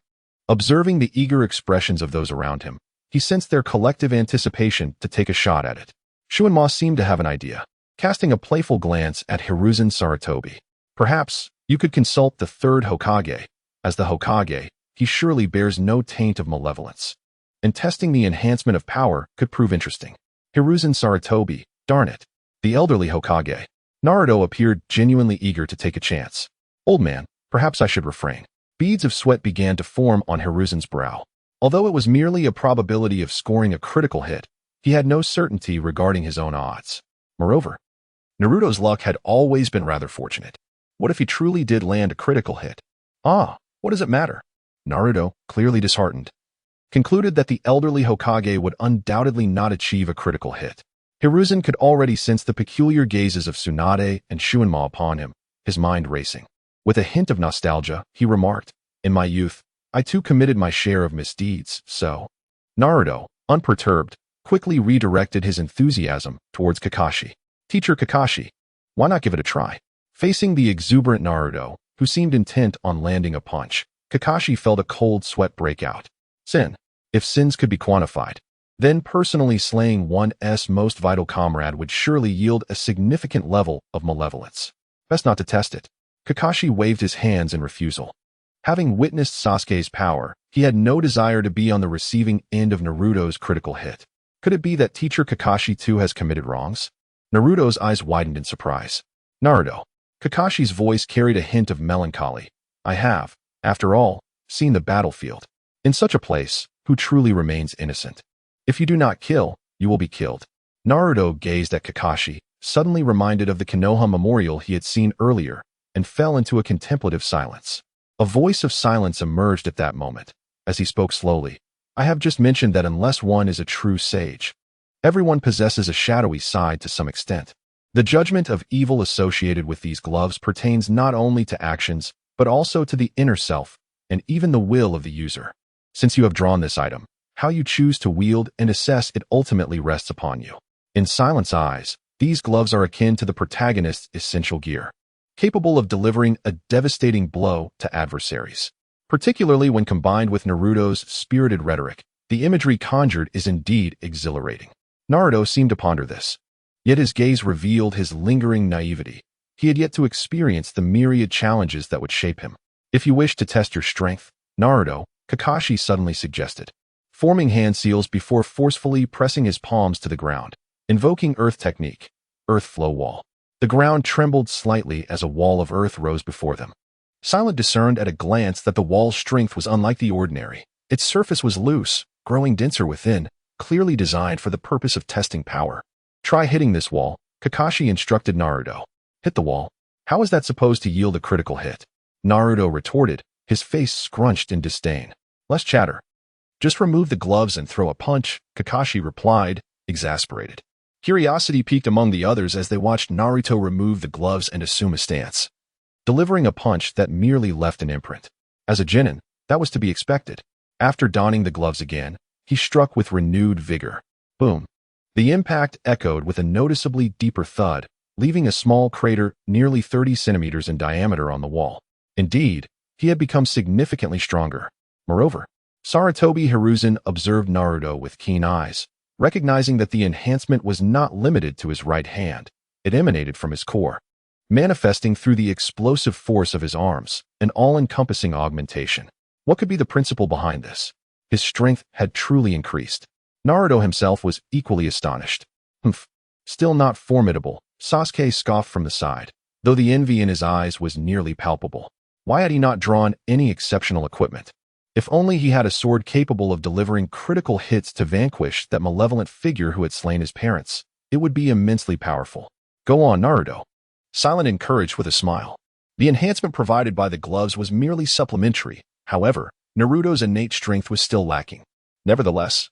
Observing the eager expressions of those around him, he sensed their collective anticipation to take a shot at it. Shun-Mo seemed to have an idea, casting a playful glance at Hiruzen Sarutobi. Perhaps you could consult the third Hokage. As the Hokage, he surely bears no taint of malevolence. And testing the enhancement of power could prove interesting. Hiruzen Sarutobi, darn it. The elderly Hokage. Naruto appeared genuinely eager to take a chance. Old man, perhaps I should refrain. Beads of sweat began to form on Hiruzen's brow. Although it was merely a probability of scoring a critical hit, he had no certainty regarding his own odds. Moreover, Naruto's luck had always been rather fortunate. What if he truly did land a critical hit? What does it matter? Naruto, clearly disheartened, concluded that the elderly Hokage would undoubtedly not achieve a critical hit. Hiruzen could already sense the peculiar gazes of Tsunade and Shun-Mo upon him, his mind racing. With a hint of nostalgia, he remarked, "In my youth, I too committed my share of misdeeds, so..." Naruto, unperturbed, quickly redirected his enthusiasm towards Kakashi. "Teacher Kakashi, why not give it a try?" Facing the exuberant Naruto, who seemed intent on landing a punch, Kakashi felt a cold sweat break out. Sin. If sins could be quantified, then personally slaying one's most vital comrade would surely yield a significant level of malevolence. Best not to test it. Kakashi waved his hands in refusal. Having witnessed Sasuke's power, he had no desire to be on the receiving end of Naruto's critical hit. Could it be that teacher Kakashi too has committed wrongs? Naruto's eyes widened in surprise. Naruto. Kakashi's voice carried a hint of melancholy. I have, after all, seen the battlefield. In such a place, who truly remains innocent? If you do not kill, you will be killed. Naruto gazed at Kakashi, suddenly reminded of the Konoha memorial he had seen earlier, and fell into a contemplative silence. A voice of silence emerged at that moment, as he spoke slowly. I have just mentioned that unless one is a true sage, Everyone possesses a shadowy side to some extent. The judgment of evil associated with these gloves pertains not only to actions, but also to the inner self, and even the will of the user. Since you have drawn this item, how you choose to wield and assess it ultimately rests upon you. In Silent's eyes, these gloves are akin to the protagonist's essential gear, capable of delivering a devastating blow to adversaries. Particularly when combined with Naruto's spirited rhetoric, the imagery conjured is indeed exhilarating. Naruto seemed to ponder this. Yet his gaze revealed his lingering naivety. He had yet to experience the myriad challenges that would shape him. If you wish to test your strength, Naruto, Kakashi suddenly suggested, forming hand seals before forcefully pressing his palms to the ground, invoking earth technique, earth flow wall. The ground trembled slightly as a wall of earth rose before them. Silent discerned at a glance that the wall's strength was unlike the ordinary. Its surface was loose, growing denser within, clearly designed for the purpose of testing power. Try hitting this wall, Kakashi instructed Naruto. Hit the wall. How is that supposed to yield a critical hit? Naruto retorted, his face scrunched in disdain. Less chatter. Just remove the gloves and throw a punch, Kakashi replied, exasperated. Curiosity peaked among the others as they watched Naruto remove the gloves and assume a stance, delivering a punch that merely left an imprint. As a genin, that was to be expected. After donning the gloves again, he struck with renewed vigor. Boom. The impact echoed with a noticeably deeper thud, leaving a small crater nearly 30 centimeters in diameter on the wall. Indeed, he had become significantly stronger. Moreover, Sarutobi Hiruzen observed Naruto with keen eyes, recognizing that the enhancement was not limited to his right hand. It emanated from his core, manifesting through the explosive force of his arms, an all-encompassing augmentation. What could be the principle behind this? His strength had truly increased. Naruto himself was equally astonished. Humph. Still not formidable, Sasuke scoffed from the side, though the envy in his eyes was nearly palpable. Why had he not drawn any exceptional equipment? If only he had a sword capable of delivering critical hits to vanquish that malevolent figure who had slain his parents, it would be immensely powerful. Go on, Naruto. Silent encouraged with a smile. The enhancement provided by the gloves was merely supplementary. However, Naruto's innate strength was still lacking. Nevertheless,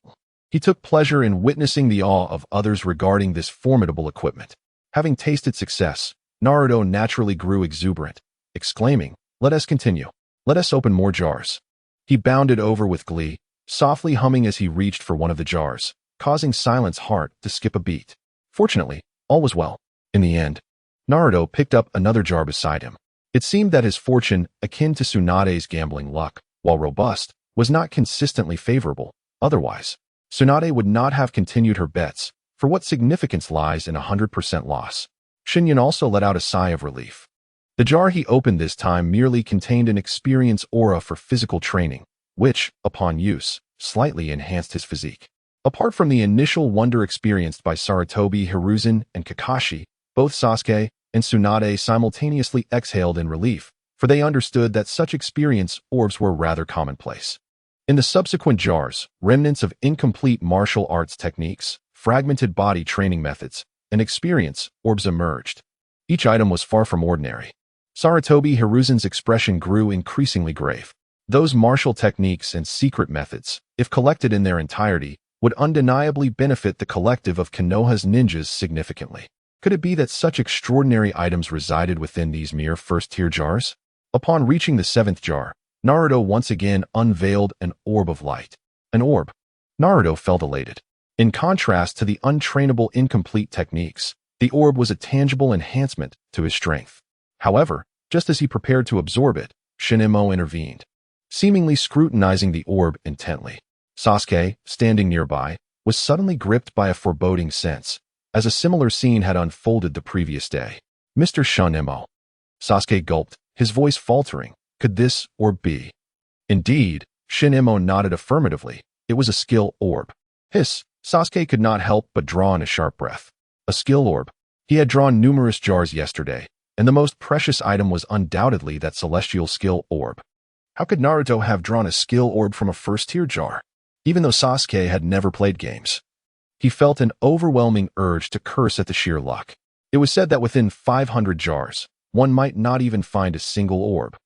he took pleasure in witnessing the awe of others regarding this formidable equipment. Having tasted success, Naruto naturally grew exuberant, exclaiming, "Let us continue. Let us open more jars." He bounded over with glee, softly humming as he reached for one of the jars, causing Silent's heart to skip a beat. Fortunately, all was well. In the end, Naruto picked up another jar beside him. It seemed that his fortune, akin to Tsunade's gambling luck, while robust, was not consistently favorable. Otherwise, Tsunade would not have continued her bets, for what significance lies in 100% loss? Shinyan also let out a sigh of relief. The jar he opened this time merely contained an experience aura for physical training, which, upon use, slightly enhanced his physique. Apart from the initial wonder experienced by Sarutobi Hiruzen and Kakashi, both Sasuke and Tsunade simultaneously exhaled in relief, for they understood that such experience orbs were rather commonplace. In the subsequent jars, remnants of incomplete martial arts techniques, fragmented body training methods, and experience orbs emerged. Each item was far from ordinary. Sarutobi Hiruzen's expression grew increasingly grave. Those martial techniques and secret methods, if collected in their entirety, would undeniably benefit the collective of Konoha's ninjas significantly. Could it be that such extraordinary items resided within these mere first-tier jars? Upon reaching the 7th jar, Naruto once again unveiled an orb of light. An orb. Naruto felt elated. In contrast to the untrainable incomplete techniques, the orb was a tangible enhancement to his strength. However, just as he prepared to absorb it, Shinemo intervened, seemingly scrutinizing the orb intently. Sasuke, standing nearby, was suddenly gripped by a foreboding sense, as a similar scene had unfolded the previous day. "Mr. Shinemo." Sasuke gulped, his voice faltering. Could this orb be? Indeed, Shinemo nodded affirmatively. It was a skill orb. Hiss, Sasuke could not help but draw in a sharp breath. A skill orb. He had drawn numerous jars yesterday, and the most precious item was undoubtedly that celestial skill orb. How could Naruto have drawn a skill orb from a first-tier jar? Even though Sasuke had never played games, he felt an overwhelming urge to curse at the sheer luck. It was said that within 500 jars, one might not even find a single orb.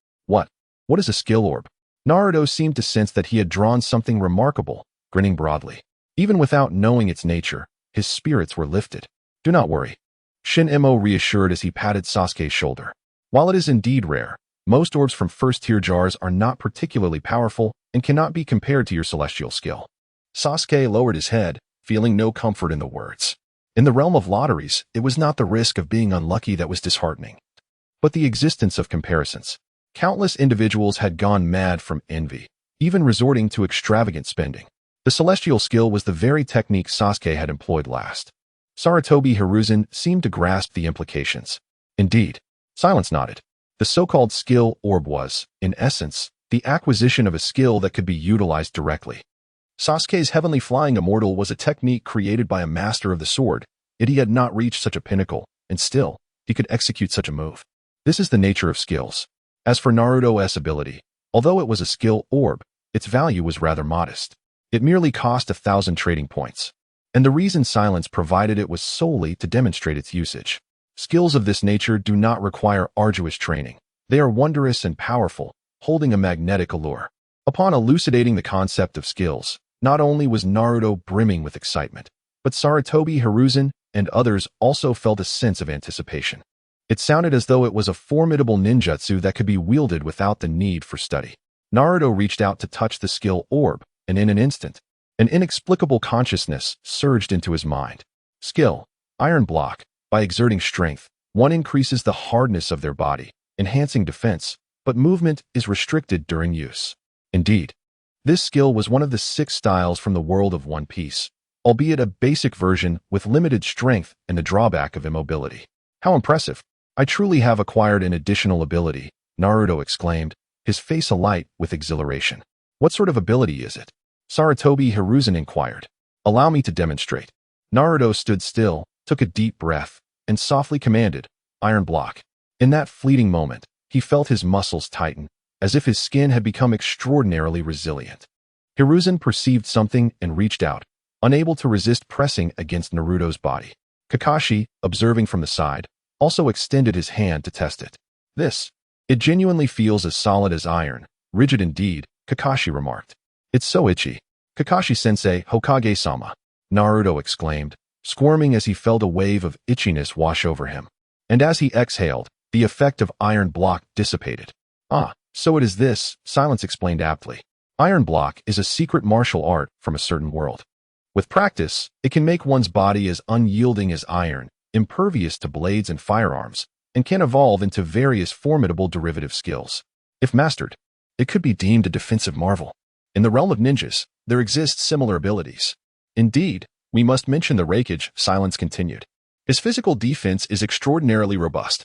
What is a skill orb? Naruto seemed to sense that he had drawn something remarkable, grinning broadly. Even without knowing its nature, his spirits were lifted. "Do not worry," Shin-Emo reassured as he patted Sasuke's shoulder. "While it is indeed rare, most orbs from first-tier jars are not particularly powerful and cannot be compared to your celestial skill." Sasuke lowered his head, feeling no comfort in the words. In the realm of lotteries, it was not the risk of being unlucky that was disheartening, but the existence of comparisons. Countless individuals had gone mad from envy, even resorting to extravagant spending. The celestial skill was the very technique Sasuke had employed last. Sarutobi Hiruzen seemed to grasp the implications. Indeed, Silence nodded. The so-called skill orb was, in essence, the acquisition of a skill that could be utilized directly. Sasuke's heavenly flying immortal was a technique created by a master of the sword, yet he had not reached such a pinnacle, and still, he could execute such a move. This is the nature of skills. As for Naruto's ability, although it was a skill orb, its value was rather modest. It merely cost 1,000 trading points. And the reason Silence provided it was solely to demonstrate its usage. Skills of this nature do not require arduous training. They are wondrous and powerful, holding a magnetic allure. Upon elucidating the concept of skills, not only was Naruto brimming with excitement, but Sarutobi Hiruzen and others also felt a sense of anticipation. It sounded as though it was a formidable ninjutsu that could be wielded without the need for study. Naruto reached out to touch the skill orb, and in an instant, an inexplicable consciousness surged into his mind. Skill, Iron Block. By exerting strength, one increases the hardness of their body, enhancing defense, but movement is restricted during use. Indeed, this skill was one of the 6 styles from the world of One Piece, albeit a basic version with limited strength and the drawback of immobility. How impressive! I truly have acquired an additional ability, Naruto exclaimed, his face alight with exhilaration. What sort of ability is it? Sarutobi Hiruzen inquired. Allow me to demonstrate. Naruto stood still, took a deep breath, and softly commanded, Iron Block. In that fleeting moment, he felt his muscles tighten, as if his skin had become extraordinarily resilient. Hiruzen perceived something and reached out, unable to resist pressing against Naruto's body. Kakashi, observing from the side, also extended his hand to test it. It genuinely feels as solid as iron, rigid indeed, Kakashi remarked. It's so itchy. Kakashi-sensei Hokage-sama, Naruto exclaimed, squirming as he felt a wave of itchiness wash over him. And as he exhaled, the effect of Iron Block dissipated. Ah, so it is this, Silence explained aptly. Iron Block is a secret martial art from a certain world. With practice, it can make one's body as unyielding as iron, impervious to blades and firearms, and can evolve into various formidable derivative skills. If mastered, it could be deemed a defensive marvel. In the realm of ninjas, there exist similar abilities. Indeed, we must mention the Raikage, Silence continued. His physical defense is extraordinarily robust.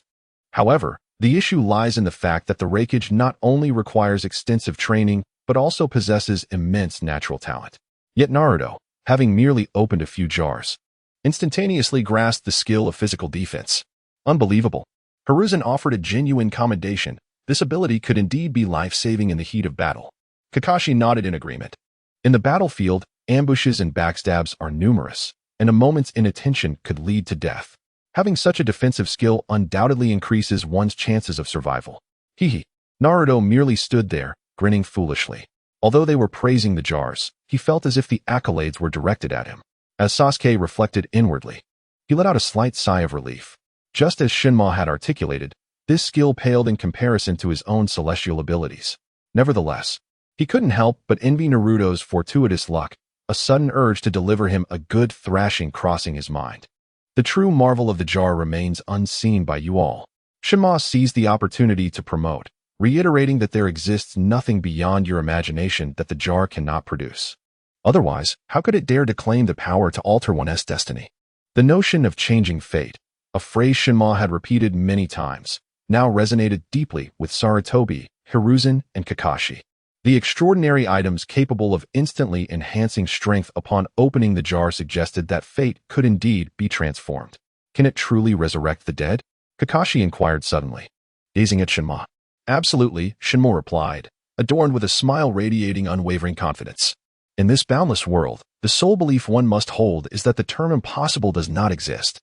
However, the issue lies in the fact that the Raikage not only requires extensive training, but also possesses immense natural talent. Yet Naruto, having merely opened a few jars, instantaneously grasped the skill of physical defense. Unbelievable. Hiruzen offered a genuine commendation. This ability could indeed be life-saving in the heat of battle. Kakashi nodded in agreement. In the battlefield, ambushes and backstabs are numerous, and a moment's inattention could lead to death. Having such a defensive skill undoubtedly increases one's chances of survival. Hehe. Naruto merely stood there, grinning foolishly. Although they were praising the jars, he felt as if the accolades were directed at him. As Sasuke reflected inwardly, he let out a slight sigh of relief. Just as Shinma had articulated, this skill paled in comparison to his own celestial abilities. Nevertheless, he couldn't help but envy Naruto's fortuitous luck, a sudden urge to deliver him a good thrashing crossing his mind. The true marvel of the jar remains unseen by you all. Shinma seized the opportunity to promote, reiterating that there exists nothing beyond your imagination that the jar cannot produce. Otherwise, how could it dare to claim the power to alter one's destiny? The notion of changing fate, a phrase Shinma had repeated many times, now resonated deeply with Sarutobi, Hiruzen, and Kakashi. The extraordinary items capable of instantly enhancing strength upon opening the jar suggested that fate could indeed be transformed. Can it truly resurrect the dead? Kakashi inquired suddenly, gazing at Shinma. Absolutely, Shinma replied, adorned with a smile radiating unwavering confidence. In this boundless world, the sole belief one must hold is that the term impossible does not exist.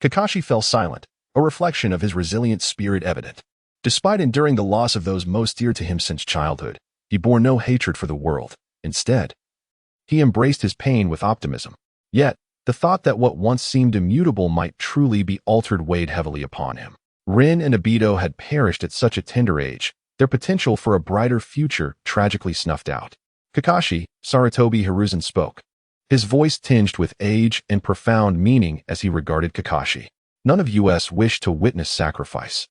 Kakashi fell silent, a reflection of his resilient spirit evident. Despite enduring the loss of those most dear to him since childhood, he bore no hatred for the world. Instead, he embraced his pain with optimism. Yet, The thought that what once seemed immutable might truly be altered weighed heavily upon him. Rin and Obito had perished at such a tender age, their potential for a brighter future tragically snuffed out. Kakashi, Sarutobi Hiruzen spoke, his voice tinged with age and profound meaning as he regarded Kakashi. None of us wish to witness sacrifice.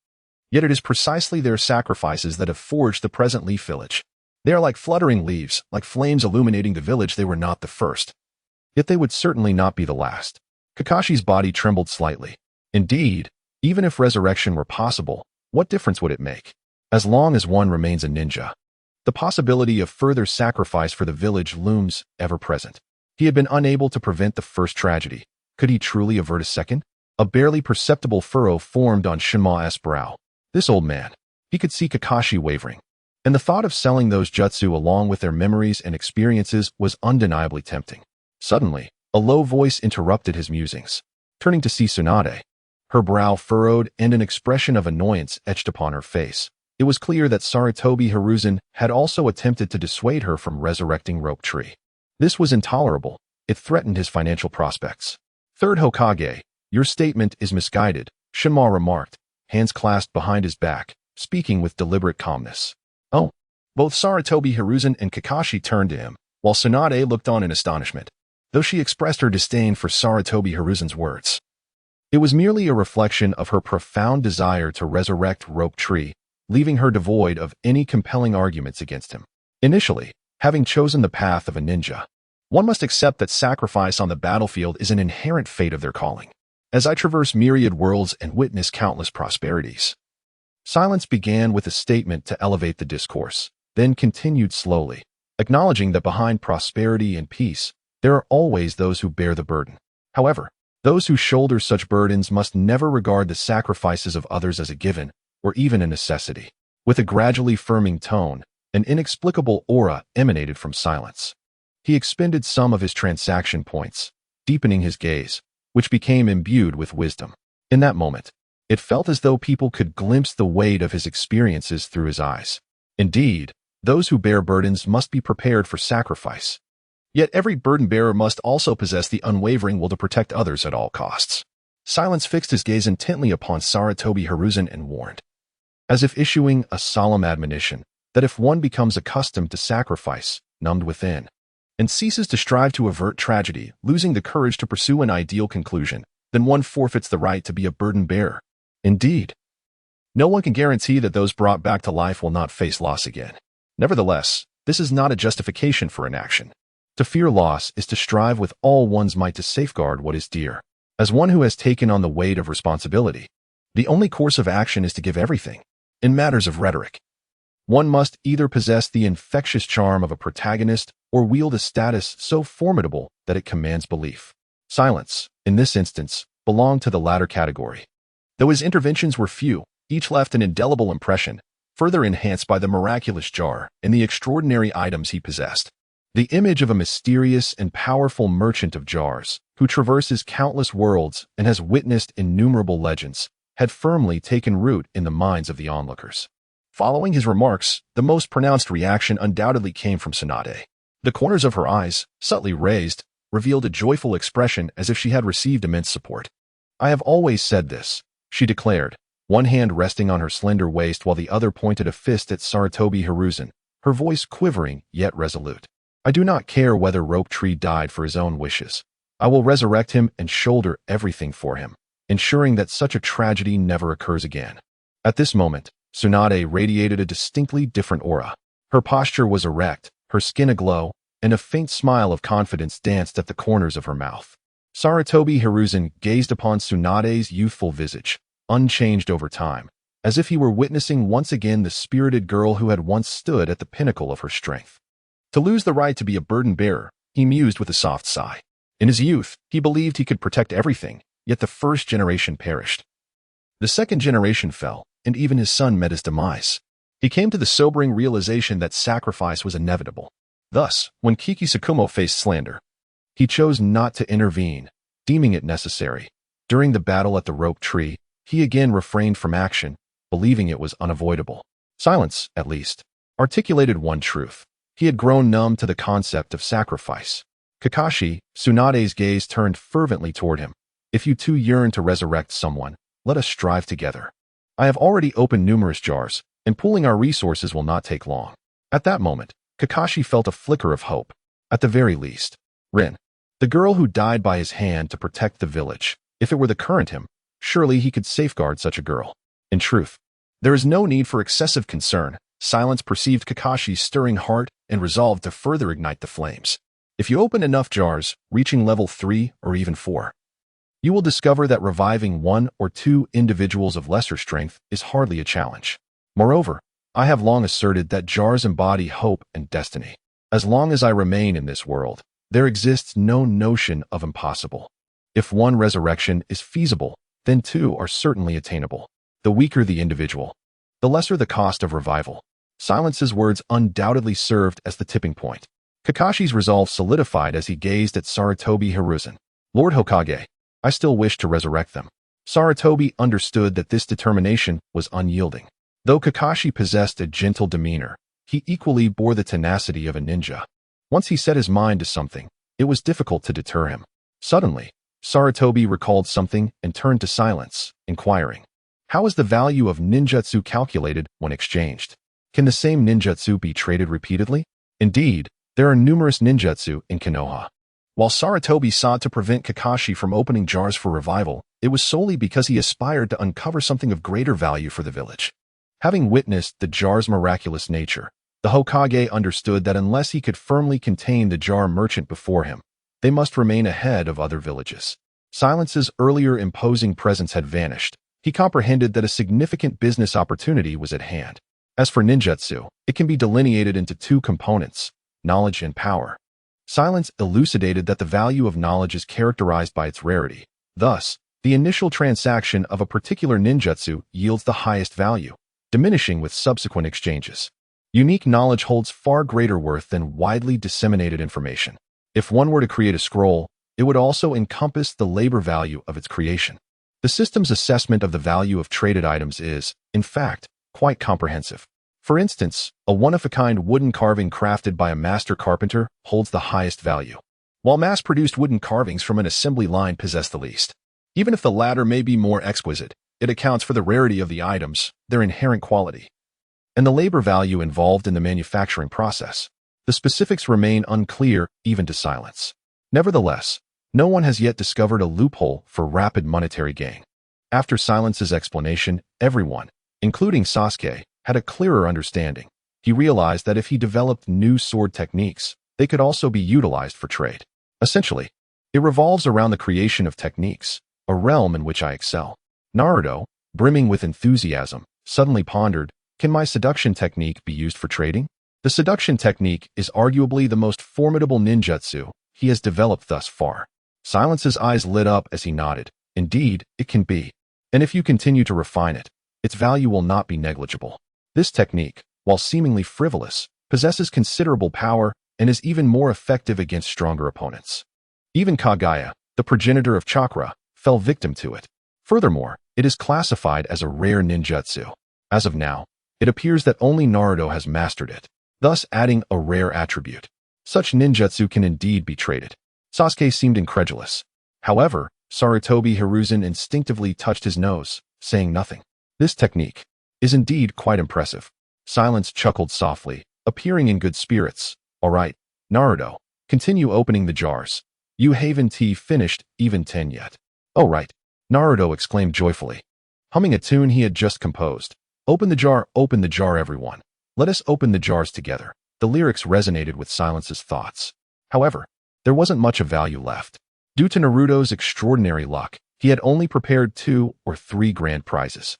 Yet it is precisely their sacrifices that have forged the present Leaf Village. They are like fluttering leaves, like flames illuminating the village. They were not the first. Yet they would certainly not be the last. Kakashi's body trembled slightly. Indeed, even if resurrection were possible, what difference would it make? As long as one remains a ninja. The possibility of further sacrifice for the village looms ever present. He had been unable to prevent the first tragedy. Could he truly avert a second? A barely perceptible furrow formed on Shinma's brow. This old man. He could see Kakashi wavering. And the thought of selling those jutsu along with their memories and experiences was undeniably tempting. Suddenly, a low voice interrupted his musings. Turning to see Tsunade, her brow furrowed and an expression of annoyance etched upon her face. It was clear that Sarutobi Hiruzen had also attempted to dissuade her from resurrecting Rope Tree. This was intolerable. It threatened his financial prospects. Third Hokage, your statement is misguided, Shinma remarked, hands clasped behind his back, speaking with deliberate calmness. Oh. Both Sarutobi Hiruzen and Kakashi turned to him, while Tsunade looked on in astonishment, though she expressed her disdain for Sarutobi Hiruzen's words. It was merely a reflection of her profound desire to resurrect Rope Tree, leaving her devoid of any compelling arguments against him. Initially, having chosen the path of a ninja, one must accept that sacrifice on the battlefield is an inherent fate of their calling. As I traverse myriad worlds and witness countless prosperities. Silence began with a statement to elevate the discourse, then continued slowly, acknowledging that behind prosperity and peace, there are always those who bear the burden. However, those who shoulder such burdens must never regard the sacrifices of others as a given, or even a necessity. With a gradually firming tone, an inexplicable aura emanated from silence. He expended some of his transaction points, deepening his gaze, which became imbued with wisdom. In that moment, it felt as though people could glimpse the weight of his experiences through his eyes. Indeed, those who bear burdens must be prepared for sacrifice. Yet every burden-bearer must also possess the unwavering will to protect others at all costs. Silence fixed his gaze intently upon Sarutobi Hiruzen and warned, as if issuing a solemn admonition, that if one becomes accustomed to sacrifice, numbed within, and ceases to strive to avert tragedy, losing the courage to pursue an ideal conclusion, then one forfeits the right to be a burden-bearer. Indeed, no one can guarantee that those brought back to life will not face loss again. Nevertheless, this is not a justification for inaction. To fear loss is to strive with all one's might to safeguard what is dear. As one who has taken on the weight of responsibility, the only course of action is to give everything. In matters of rhetoric, one must either possess the infectious charm of a protagonist or wield a status so formidable that it commands belief. Silence, in this instance, belonged to the latter category. Though his interventions were few, each left an indelible impression, further enhanced by the miraculous jar and the extraordinary items he possessed. The image of a mysterious and powerful merchant of jars, who traverses countless worlds and has witnessed innumerable legends, had firmly taken root in the minds of the onlookers. Following his remarks, the most pronounced reaction undoubtedly came from Tsunade. The corners of her eyes, subtly raised, revealed a joyful expression as if she had received immense support. I have always said this, she declared, one hand resting on her slender waist while the other pointed a fist at Sarutobi Hiruzen, her voice quivering yet resolute. I do not care whether Rope Tree died for his own wishes. I will resurrect him and shoulder everything for him, ensuring that such a tragedy never occurs again. At this moment, Tsunade radiated a distinctly different aura. Her posture was erect, her skin aglow, and a faint smile of confidence danced at the corners of her mouth. Sarutobi Hiruzen gazed upon Tsunade's youthful visage, unchanged over time, as if he were witnessing once again the spirited girl who had once stood at the pinnacle of her strength. To lose the right to be a burden-bearer, he mused with a soft sigh. In his youth, he believed he could protect everything, yet the first generation perished. The second generation fell, and even his son met his demise. He came to the sobering realization that sacrifice was inevitable. Thus, when Kikisakumo faced slander, he chose not to intervene, deeming it necessary. During the battle at the Rope Tree, he again refrained from action, believing it was unavoidable. Silence, at least, articulated one truth. He had grown numb to the concept of sacrifice. Kakashi, Tsunade's gaze turned fervently toward him. If you two yearn to resurrect someone, let us strive together. I have already opened numerous jars, and pooling our resources will not take long. At that moment, Kakashi felt a flicker of hope. At the very least, Rin, the girl who died by his hand to protect the village, if it were the current him, surely he could safeguard such a girl. In truth, there is no need for excessive concern. Silence perceived Kakashi's stirring heart and resolved to further ignite the flames. If you open enough jars, reaching level 3 or even 4, you will discover that reviving 1 or 2 individuals of lesser strength is hardly a challenge. Moreover, I have long asserted that jars embody hope and destiny. As long as I remain in this world, there exists no notion of impossible. If 1 resurrection is feasible, then 2 are certainly attainable. The weaker the individual, the lesser the cost of revival. Silence's words undoubtedly served as the tipping point. Kakashi's resolve solidified as he gazed at Sarutobi Hiruzen. Lord Hokage, I still wish to resurrect them. Sarutobi understood that this determination was unyielding. Though Kakashi possessed a gentle demeanor, he equally bore the tenacity of a ninja. Once he set his mind to something, it was difficult to deter him. Suddenly, Sarutobi recalled something and turned to Silence, inquiring, how is the value of ninjutsu calculated when exchanged? Can the same ninjutsu be traded repeatedly? Indeed, there are numerous ninjutsu in Konoha. While Sarutobi sought to prevent Kakashi from opening jars for revival, it was solely because he aspired to uncover something of greater value for the village. Having witnessed the jar's miraculous nature, the Hokage understood that unless he could firmly contain the jar merchant before him, they must remain ahead of other villages. Silence's earlier imposing presence had vanished. He comprehended that a significant business opportunity was at hand. As for ninjutsu, it can be delineated into 2 components, knowledge and power. Silence elucidated that the value of knowledge is characterized by its rarity. Thus, the initial transaction of a particular ninjutsu yields the highest value, diminishing with subsequent exchanges. Unique knowledge holds far greater worth than widely disseminated information. If one were to create a scroll, it would also encompass the labor value of its creation. The system's assessment of the value of traded items is, in fact, quite comprehensive. For instance, a one-of-a-kind wooden carving crafted by a master carpenter holds the highest value, while mass-produced wooden carvings from an assembly line possess the least. Even if the latter may be more exquisite, it accounts for the rarity of the items, their inherent quality, and the labor value involved in the manufacturing process. The specifics remain unclear even to Silence. Nevertheless, no one has yet discovered a loophole for rapid monetary gain. After Silence's explanation, everyone, including Sasuke, had a clearer understanding. He realized that if he developed new sword techniques, they could also be utilized for trade. Essentially, it revolves around the creation of techniques, a realm in which I excel. Naruto, brimming with enthusiasm, suddenly pondered, can my seduction technique be used for trading? The seduction technique is arguably the most formidable ninjutsu he has developed thus far. Silence's eyes lit up as he nodded. Indeed, it can be. And if you continue to refine it, its value will not be negligible. This technique, while seemingly frivolous, possesses considerable power and is even more effective against stronger opponents. Even Kaguya, the progenitor of chakra, fell victim to it. Furthermore, it is classified as a rare ninjutsu. As of now, it appears that only Naruto has mastered it, thus adding a rare attribute. Such ninjutsu can indeed be traded. Sasuke seemed incredulous. However, Sarutobi Hiruzen instinctively touched his nose, saying nothing. This technique is indeed quite impressive. Silence chuckled softly, appearing in good spirits. All right, Naruto, continue opening the jars. You haven't finished even 10 yet. Oh right, Naruto exclaimed joyfully, humming a tune he had just composed. Open the jar everyone. Let us open the jars together. The lyrics resonated with Silence's thoughts. However, there wasn't much of value left. Due to Naruto's extraordinary luck, he had only prepared 2 or 3 grand prizes,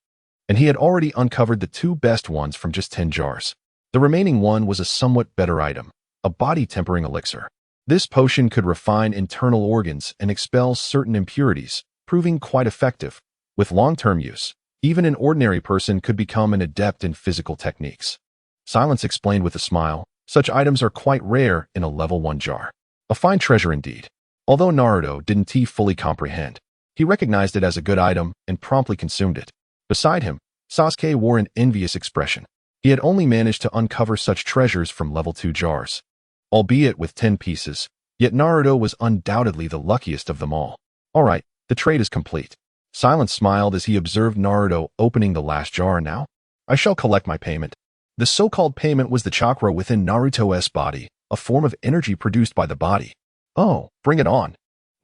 and he had already uncovered the 2 best ones from just 10 jars. The remaining one was a somewhat better item, a body-tempering elixir. This potion could refine internal organs and expel certain impurities, proving quite effective. With long-term use, even an ordinary person could become an adept in physical techniques. Silence explained with a smile, such items are quite rare in a level 1 jar. A fine treasure indeed. Although Naruto didn't fully comprehend, he recognized it as a good item and promptly consumed it. Beside him, Sasuke wore an envious expression. He had only managed to uncover such treasures from level 2 jars. Albeit with 10 pieces, Yet Naruto was undoubtedly the luckiest of them all. All right, the trade is complete. Silence smiled as he observed Naruto opening the last jar. Now, I shall collect my payment. The so-called payment was the chakra within Naruto's body, a form of energy produced by the body. Oh, bring it on.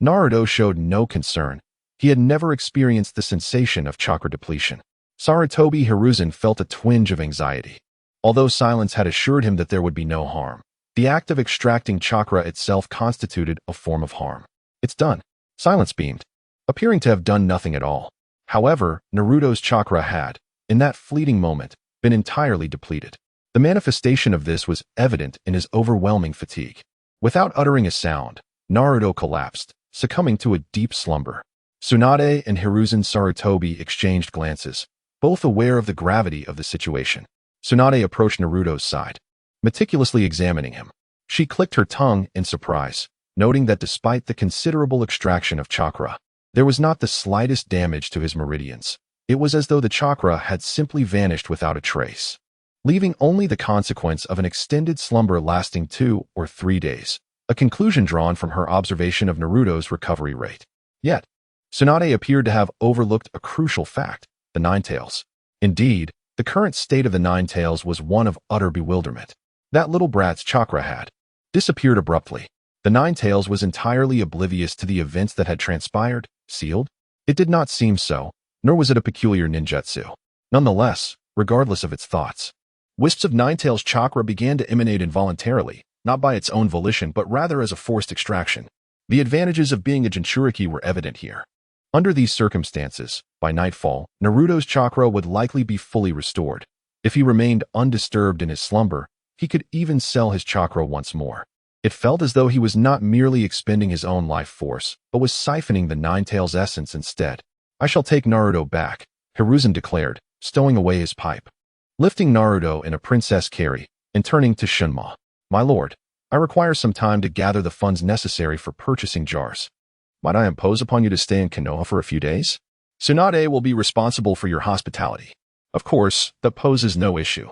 Naruto showed no concern. He had never experienced the sensation of chakra depletion. Sarutobi Hiruzen felt a twinge of anxiety. Although Silence had assured him that there would be no harm, the act of extracting chakra itself constituted a form of harm. It's done. Silence beamed, appearing to have done nothing at all. However, Naruto's chakra had, in that fleeting moment, been entirely depleted. The manifestation of this was evident in his overwhelming fatigue. Without uttering a sound, Naruto collapsed, succumbing to a deep slumber. Tsunade and Hiruzen Sarutobi exchanged glances, both aware of the gravity of the situation. Tsunade approached Naruto's side, meticulously examining him. She clicked her tongue in surprise, noting that despite the considerable extraction of chakra, there was not the slightest damage to his meridians. It was as though the chakra had simply vanished without a trace, leaving only the consequence of an extended slumber lasting 2 or 3 days, a conclusion drawn from her observation of Naruto's recovery rate. Yet, Tsunade appeared to have overlooked a crucial fact: the Nine Tails. Indeed, the current state of the Nine Tails was one of utter bewilderment. That little brat's chakra had disappeared abruptly. The Nine Tails was entirely oblivious to the events that had transpired. Sealed? It did not seem so, nor was it a peculiar ninjutsu. Nonetheless, regardless of its thoughts, wisps of Ninetail's chakra began to emanate involuntarily, not by its own volition but rather as a forced extraction. The advantages of being a Jinchuriki were evident here. Under these circumstances, by nightfall, Naruto's chakra would likely be fully restored. If he remained undisturbed in his slumber, he could even sell his chakra once more. It felt as though he was not merely expending his own life force, but was siphoning the Ninetail's essence instead. I shall take Naruto back, Hiruzen declared, stowing away his pipe. Lifting Naruto in a princess carry, and turning to Shunma. My lord, I require some time to gather the funds necessary for purchasing jars. Might I impose upon you to stay in Konoha for a few days? Tsunade will be responsible for your hospitality. Of course, that poses no issue.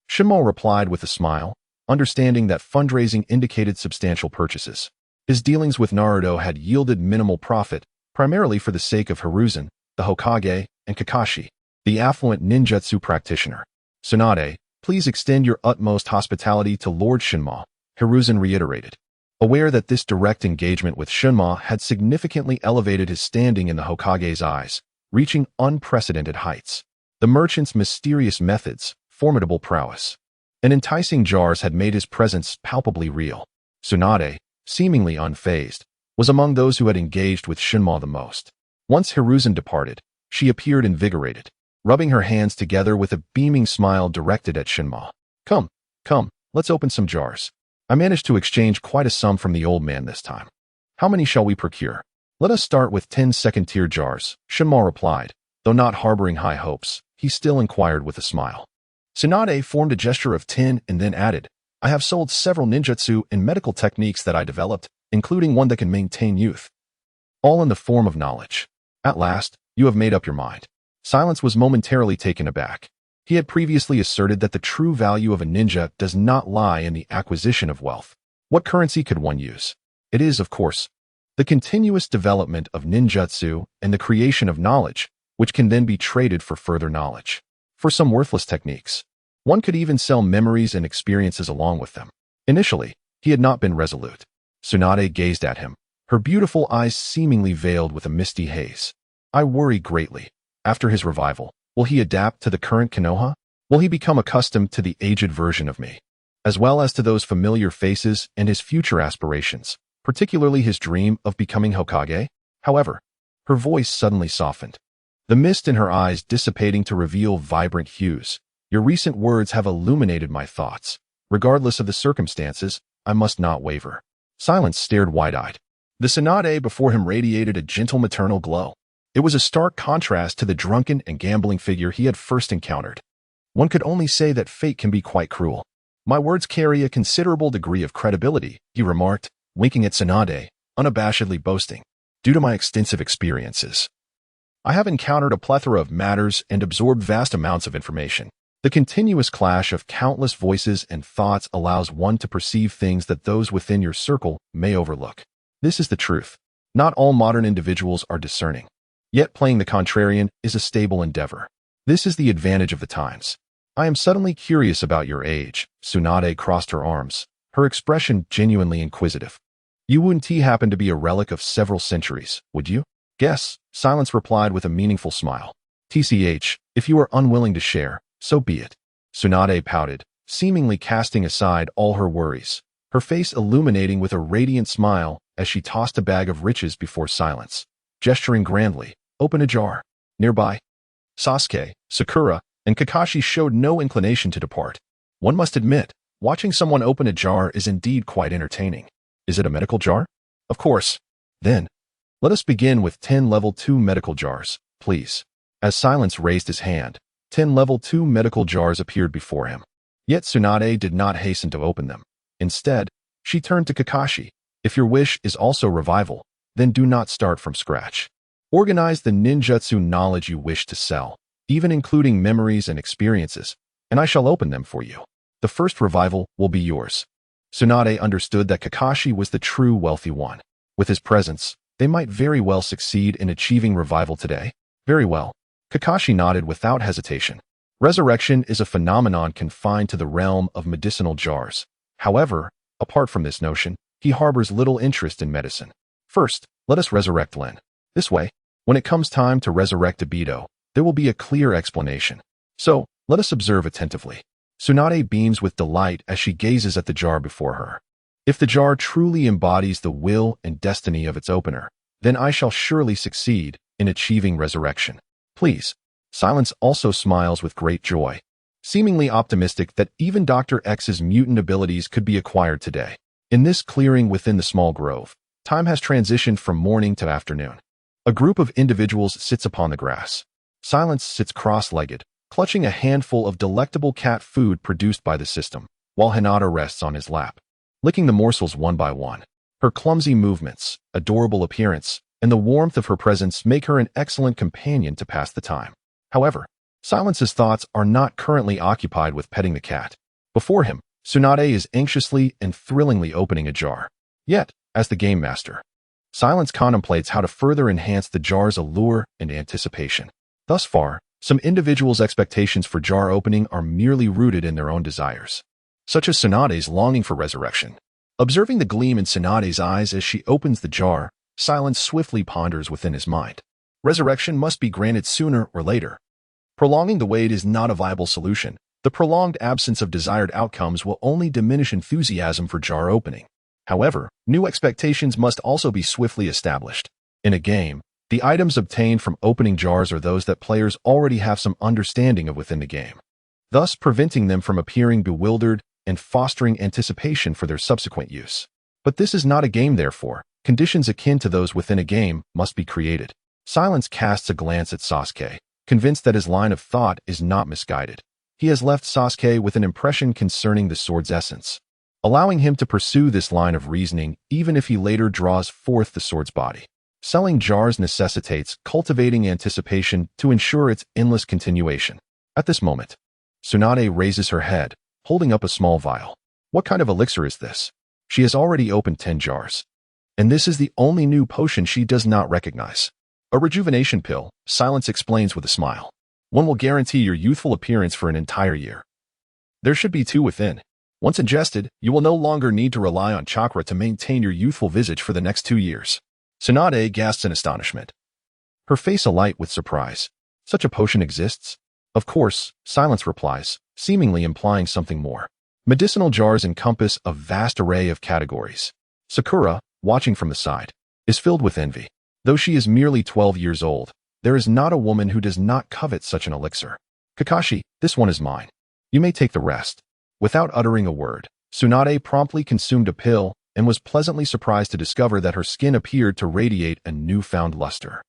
Shunma replied with a smile, understanding that fundraising indicated substantial purchases. His dealings with Naruto had yielded minimal profit, primarily for the sake of Hiruzen, the Hokage, and Kakashi, the affluent ninjutsu practitioner. Tsunade, please extend your utmost hospitality to Lord Shunma, Hiruzen reiterated. Aware that this direct engagement with Shunma had significantly elevated his standing in the Hokage's eyes, reaching unprecedented heights. The merchant's mysterious methods, formidable prowess, and enticing jars had made his presence palpably real. Tsunade, seemingly unfazed, was among those who had engaged with Shunma the most. Once Hiruzen departed, she appeared invigorated, rubbing her hands together with a beaming smile directed at Shunma. Come, let's open some jars. I managed to exchange quite a sum from the old man this time. How many shall we procure? Let us start with 10 second-tier jars, Shunma replied. Though not harboring high hopes, he still inquired with a smile. Tsunade formed a gesture of 10 and then added, I have sold several ninjutsu and medical techniques that I developed, including one that can maintain youth. All in the form of knowledge. At last, you have made up your mind. Silence was momentarily taken aback. He had previously asserted that the true value of a ninja does not lie in the acquisition of wealth. What currency could one use? It is, of course, the continuous development of ninjutsu and the creation of knowledge, which can then be traded for further knowledge. For some worthless techniques, one could even sell memories and experiences along with them. Initially, he had not been resolute. Tsunade gazed at him, her beautiful eyes seemingly veiled with a misty haze. I worry greatly. After his revival, will he adapt to the current Konoha? Will he become accustomed to the aged version of me, as well as to those familiar faces and his future aspirations, particularly his dream of becoming Hokage? However, her voice suddenly softened, the mist in her eyes dissipating to reveal vibrant hues. Your recent words have illuminated my thoughts. Regardless of the circumstances, I must not waver. Silence stared wide-eyed. The Tsunade before him radiated a gentle maternal glow. It was a stark contrast to the drunken and gambling figure he had first encountered. One could only say that fate can be quite cruel. My words carry a considerable degree of credibility, he remarked, winking at Tsunade, unabashedly boasting. Due to my extensive experiences, I have encountered a plethora of matters and absorbed vast amounts of information. The continuous clash of countless voices and thoughts allows one to perceive things that those within your circle may overlook. This is the truth. Not all modern individuals are discerning. Yet playing the contrarian is a stable endeavor. This is the advantage of the times. I am suddenly curious about your age. Tsunade crossed her arms, her expression genuinely inquisitive. You wouldn't happen to be a relic of several centuries, would you? Guess, Silence replied with a meaningful smile. TCH, if you are unwilling to share, so be it. Tsunade pouted, seemingly casting aside all her worries, her face illuminating with a radiant smile as she tossed a bag of riches before Silence, gesturing grandly, open a jar. Nearby, Sasuke, Sakura, and Kakashi showed no inclination to depart. One must admit, watching someone open a jar is indeed quite entertaining. Is it a medical jar? Of course. Then, let us begin with 10 level 2 medical jars, please. As Silence raised his hand, 10 level 2 medical jars appeared before him. Yet Tsunade did not hasten to open them. Instead, she turned to Kakashi. If your wish is also revival, then do not start from scratch. Organize the ninjutsu knowledge you wish to sell, even including memories and experiences, and I shall open them for you. The first revival will be yours. Tsunade understood that Kakashi was the true wealthy one. With his presence, they might very well succeed in achieving revival today. Very well. Kakashi nodded without hesitation. Resurrection is a phenomenon confined to the realm of medicinal jars. However, apart from this notion, he harbors little interest in medicine. First, let us resurrect Len. This way, when it comes time to resurrect Obito, there will be a clear explanation. So, let us observe attentively. Tsunade beams with delight as she gazes at the jar before her. If the jar truly embodies the will and destiny of its opener, then I shall surely succeed in achieving resurrection. Please. Silence also smiles with great joy, seemingly optimistic that even Dr. X's mutant abilities could be acquired today. In this clearing within the small grove, time has transitioned from morning to afternoon. A group of individuals sits upon the grass. Silence sits cross-legged, clutching a handful of delectable cat food produced by the system, while Hinata rests on his lap, licking the morsels one by one. Her clumsy movements, adorable appearance, and the warmth of her presence make her an excellent companion to pass the time. However, Silence's thoughts are not currently occupied with petting the cat. Before him, Tsunade is anxiously and thrillingly opening a jar. Yet, as the game master, Silence contemplates how to further enhance the jar's allure and anticipation. Thus far, some individuals' expectations for jar opening are merely rooted in their own desires, such as Tsunade's longing for resurrection. Observing the gleam in Tsunade's eyes as she opens the jar, Silence swiftly ponders within his mind. Resurrection must be granted sooner or later. Prolonging the wait is not a viable solution. The prolonged absence of desired outcomes will only diminish enthusiasm for jar opening. However, new expectations must also be swiftly established. In a game, the items obtained from opening jars are those that players already have some understanding of within the game, thus preventing them from appearing bewildered and fostering anticipation for their subsequent use. But this is not a game, therefore. Conditions akin to those within a game must be created. Silence casts a glance at Sasuke, convinced that his line of thought is not misguided. He has left Sasuke with an impression concerning the sword's essence, allowing him to pursue this line of reasoning even if he later draws forth the sword's body. Selling jars necessitates cultivating anticipation to ensure its endless continuation. At this moment, Tsunade raises her head, holding up a small vial. What kind of elixir is this? She has already opened 10 jars. And this is the only new potion she does not recognize. A rejuvenation pill, Silence explains with a smile. One will guarantee your youthful appearance for an entire year. There should be 2 within. Once ingested, you will no longer need to rely on chakra to maintain your youthful visage for the next 2 years. Tsunade gasps in astonishment, her face alight with surprise. Such a potion exists? Of course, Silence replies, seemingly implying something more. Medicinal jars encompass a vast array of categories. Sakura, watching from the side, is filled with envy. Though she is merely 12 years old, there is not a woman who does not covet such an elixir. Kakashi, this one is mine. You may take the rest. Without uttering a word, Tsunade promptly consumed a pill and was pleasantly surprised to discover that her skin appeared to radiate a newfound luster.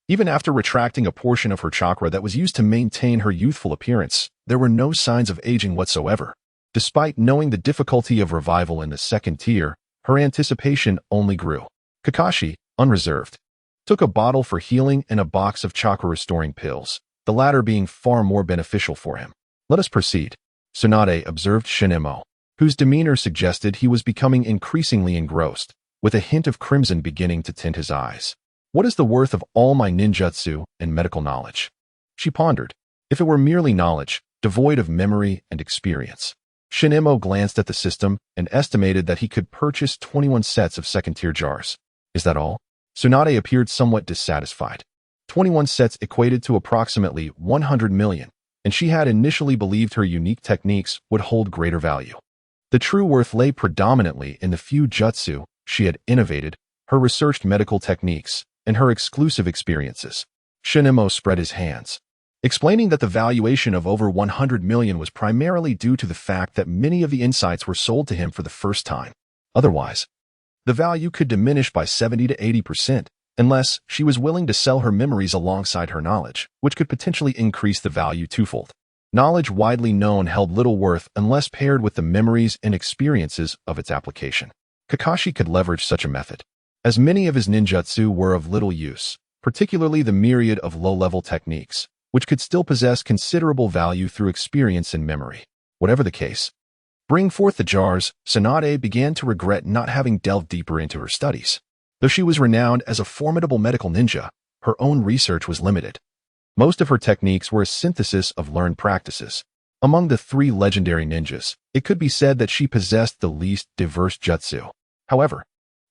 Even after retracting a portion of her chakra that was used to maintain her youthful appearance, there were no signs of aging whatsoever. Despite knowing the difficulty of revival in the second tier, her anticipation only grew. Kakashi, unreserved, took a bottle for healing and a box of chakra-restoring pills, the latter being far more beneficial for him. Let us proceed. Tsunade observed Shinemo, whose demeanor suggested he was becoming increasingly engrossed, with a hint of crimson beginning to tint his eyes. What is the worth of all my ninjutsu and medical knowledge? She pondered. If it were merely knowledge, devoid of memory and experience. Shinemo glanced at the system and estimated that he could purchase 21 sets of second-tier jars. Is that all? Tsunade appeared somewhat dissatisfied. 21 sets equated to approximately 100 million, and she had initially believed her unique techniques would hold greater value. The true worth lay predominantly in the few jutsu she had innovated, her researched medical techniques, and her exclusive experiences. Shinemo spread his hands, explaining that the valuation of over 100 million was primarily due to the fact that many of the insights were sold to him for the first time. Otherwise, the value could diminish by 70 to 80%, unless she was willing to sell her memories alongside her knowledge, which could potentially increase the value twofold. Knowledge widely known held little worth unless paired with the memories and experiences of its application. Kakashi could leverage such a method, as many of his ninjutsu were of little use, particularly the myriad of low-level techniques, which could still possess considerable value through experience and memory. Whatever the case, bring forth the jars. Tsunade began to regret not having delved deeper into her studies. Though she was renowned as a formidable medical ninja, her own research was limited. Most of her techniques were a synthesis of learned practices. Among the three legendary ninjas, it could be said that she possessed the least diverse jutsu. However,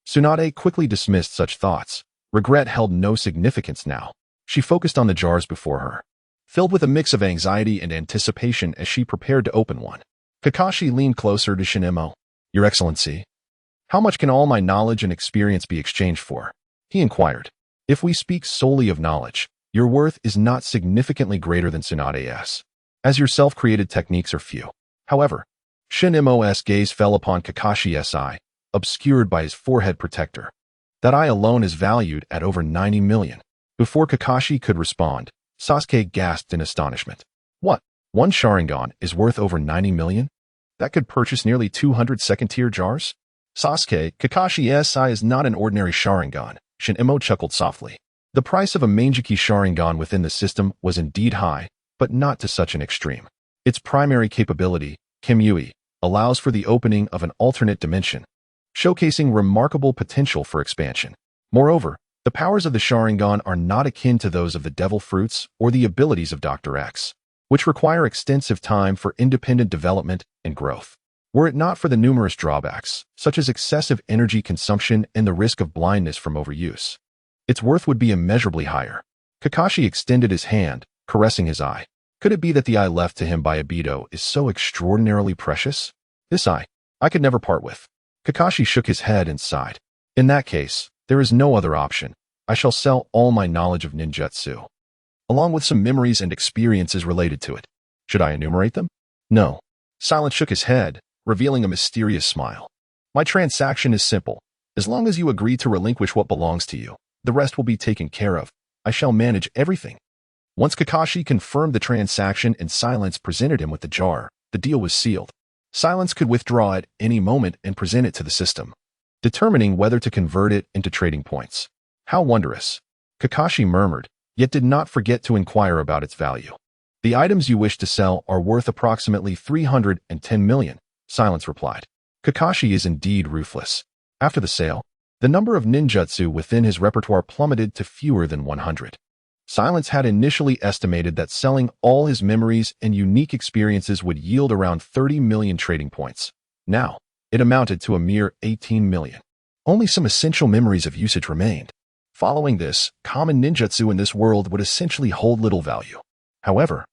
Tsunade quickly dismissed such thoughts. Regret held no significance now. She focused on the jars before her, filled with a mix of anxiety and anticipation as she prepared to open one. Kakashi leaned closer to Shinemo. Your Excellency, how much can all my knowledge and experience be exchanged for? He inquired. If we speak solely of knowledge, your worth is not significantly greater than Tsunade's, as your self-created techniques are few. However, Shinemo's gaze fell upon Kakashi's eye, obscured by his forehead protector. That eye alone is valued at over 90 million. Before Kakashi could respond, Sasuke gasped in astonishment. What? One Sharingan is worth over 90 million? That could purchase nearly 200 second-tier jars? Sasuke, Kakashi's eye is not an ordinary Sharingan. Shinemo chuckled softly. The price of a Mangeki Sharingan within the system was indeed high, but not to such an extreme. Its primary capability, Kimui, allows for the opening of an alternate dimension, showcasing remarkable potential for expansion. Moreover, the powers of the Sharingan are not akin to those of the Devil Fruits or the abilities of Dr. X, which require extensive time for independent development and growth. Were it not for the numerous drawbacks, such as excessive energy consumption and the risk of blindness from overuse, its worth would be immeasurably higher. Kakashi extended his hand, caressing his eye. Could it be that the eye left to him by Obito is so extraordinarily precious? This eye, I could never part with. Kakashi shook his head and sighed. In that case, there is no other option. I shall sell all my knowledge of ninjutsu, along with some memories and experiences related to it. Should I enumerate them? No. Silence shook his head, revealing a mysterious smile. My transaction is simple. As long as you agree to relinquish what belongs to you, the rest will be taken care of. I shall manage everything. Once Kakashi confirmed the transaction and Silence presented him with the jar, the deal was sealed. Silence could withdraw at any moment and present it to the system, determining whether to convert it into trading points. How wondrous! Kakashi murmured, yet did not forget to inquire about its value. The items you wish to sell are worth approximately 310 million, Silence replied. Kakashi is indeed ruthless. After the sale, the number of ninjutsu within his repertoire plummeted to fewer than 100. Silence had initially estimated that selling all his memories and unique experiences would yield around 30 million trading points. Now, it amounted to a mere 18 million. Only some essential memories of usage remained. Following this, common ninjutsu in this world would essentially hold little value. However,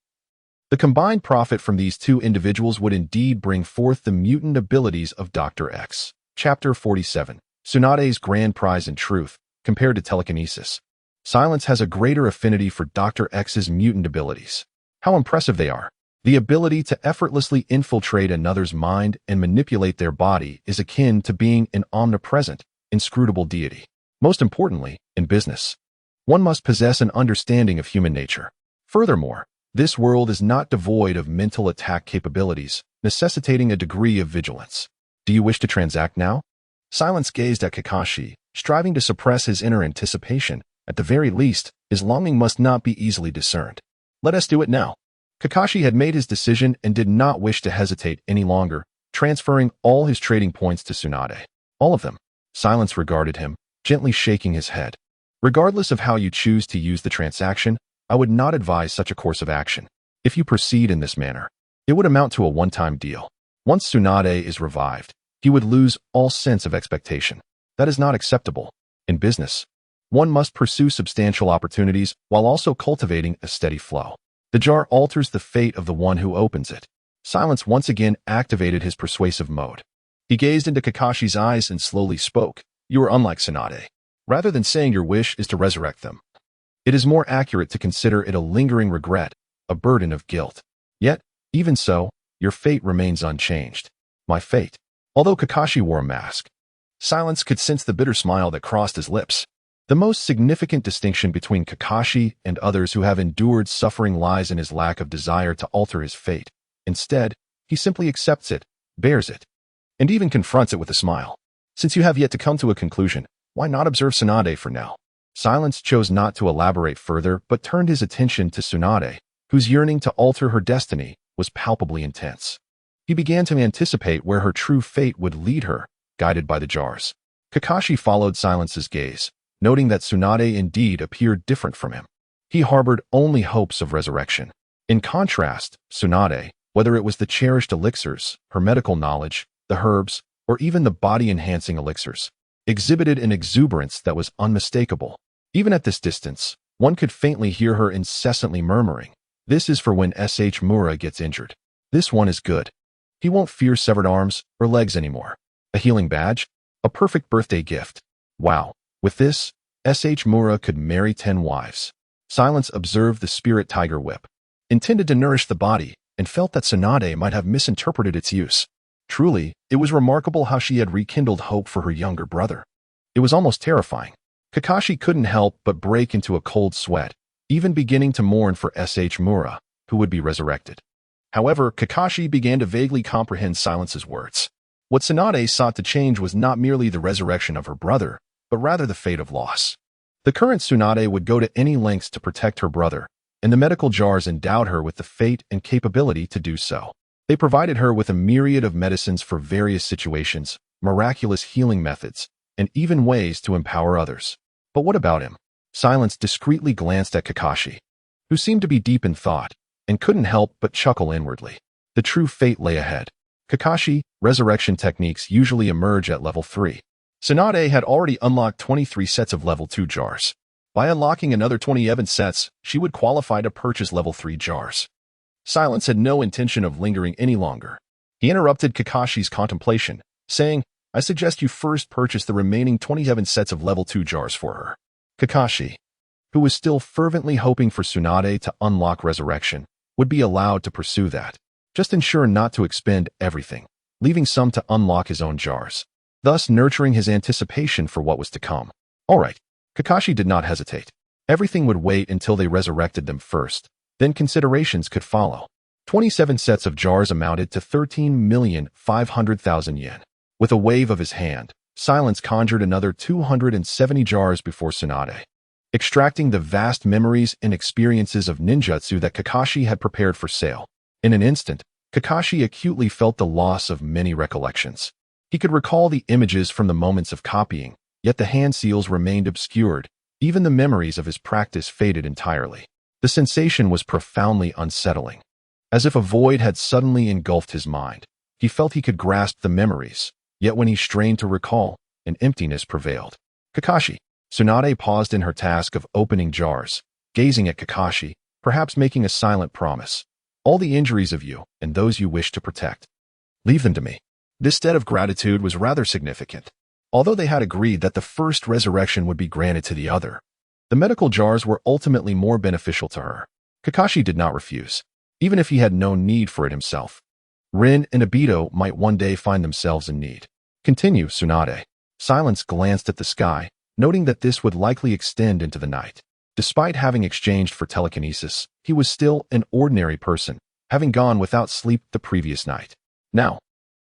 the combined profit from these two individuals would indeed bring forth the mutant abilities of Dr. X. Chapter 47. Tsunade's grand prize in truth, compared to telekinesis. Silence has a greater affinity for Dr. X's mutant abilities. How impressive they are. The ability to effortlessly infiltrate another's mind and manipulate their body is akin to being an omnipresent, inscrutable deity. Most importantly, in business, one must possess an understanding of human nature. Furthermore, this world is not devoid of mental attack capabilities, necessitating a degree of vigilance. Do you wish to transact now? Silence gazed at Kakashi, striving to suppress his inner anticipation. At the very least, his longing must not be easily discerned. Let us do it now. Kakashi had made his decision and did not wish to hesitate any longer, transferring all his trading points to Tsunade. All of them. Silence regarded him, gently shaking his head. Regardless of how you choose to use the transaction, I would not advise such a course of action. If you proceed in this manner, it would amount to a one-time deal. Once Tsunade is revived, he would lose all sense of expectation. That is not acceptable. In business, one must pursue substantial opportunities while also cultivating a steady flow. The jar alters the fate of the one who opens it. Silence once again activated his persuasive mode. He gazed into Kakashi's eyes and slowly spoke. You are unlike Tsunade. Rather than saying your wish is to resurrect them, it is more accurate to consider it a lingering regret, a burden of guilt. Yet, even so, your fate remains unchanged. My fate. Although Kakashi wore a mask, Silence could sense the bitter smile that crossed his lips. The most significant distinction between Kakashi and others who have endured suffering lies in his lack of desire to alter his fate. Instead, he simply accepts it, bears it, and even confronts it with a smile. Since you have yet to come to a conclusion, why not observe Tsunade for now? Silence chose not to elaborate further but turned his attention to Tsunade, whose yearning to alter her destiny was palpably intense. He began to anticipate where her true fate would lead her, guided by the jars. Kakashi followed Silence's gaze, noting that Tsunade indeed appeared different from him. He harbored only hopes of resurrection. In contrast, Tsunade, whether it was the cherished elixirs, her medical knowledge, the herbs, or even the body-enhancing elixirs, exhibited an exuberance that was unmistakable. Even at this distance, one could faintly hear her incessantly murmuring, "This is for when SH Mura gets injured. This one is good. He won't fear severed arms or legs anymore. A healing badge? A perfect birthday gift. Wow. With this, SH Mura could marry 10 wives." Silence observed the spirit tiger whip, intended to nourish the body, and felt that Tsunade might have misinterpreted its use. Truly, it was remarkable how she had rekindled hope for her younger brother. It was almost terrifying. Kakashi couldn't help but break into a cold sweat, even beginning to mourn for SH Mura, who would be resurrected. However, Kakashi began to vaguely comprehend Silence's words. What Tsunade sought to change was not merely the resurrection of her brother, but rather the fate of loss. The current Tsunade would go to any lengths to protect her brother, and the medical jars endowed her with the fate and capability to do so. They provided her with a myriad of medicines for various situations, miraculous healing methods, and even ways to empower others. But what about him? Silence discreetly glanced at Kakashi, who seemed to be deep in thought, and couldn't help but chuckle inwardly. The true fate lay ahead. Kakashi, resurrection techniques usually emerge at level 3. Tsunade had already unlocked 23 sets of level 2 jars. By unlocking another 27 sets, she would qualify to purchase level 3 jars. Silence had no intention of lingering any longer. He interrupted Kakashi's contemplation, saying, "I suggest you first purchase the remaining 27 sets of level 2 jars for her." Kakashi, who was still fervently hoping for Tsunade to unlock resurrection, would be allowed to pursue that. Just ensure not to expend everything, leaving some to unlock his own jars, thus nurturing his anticipation for what was to come. All right. Kakashi did not hesitate. Everything would wait until they resurrected them first. Then considerations could follow. 27 sets of jars amounted to 13,500,000 yen. With a wave of his hand, Silence conjured another 270 jars before Tsunade, extracting the vast memories and experiences of ninjutsu that Kakashi had prepared for sale. In an instant, Kakashi acutely felt the loss of many recollections. He could recall the images from the moments of copying, yet the hand seals remained obscured. Even the memories of his practice faded entirely. The sensation was profoundly unsettling. As if a void had suddenly engulfed his mind. He felt he could grasp the memories, yet when he strained to recall, an emptiness prevailed. Kakashi. Tsunade paused in her task of opening jars, gazing at Kakashi, perhaps making a silent promise. All the injuries of you, and those you wish to protect. Leave them to me. This debt of gratitude was rather significant. Although they had agreed that the first resurrection would be granted to the other, the medical jars were ultimately more beneficial to her. Kakashi did not refuse, even if he had no need for it himself. Rin and Obito might one day find themselves in need. Continue, Tsunade. Silence glanced at the sky, noting that this would likely extend into the night. Despite having exchanged for telekinesis, he was still an ordinary person, having gone without sleep the previous night. Now,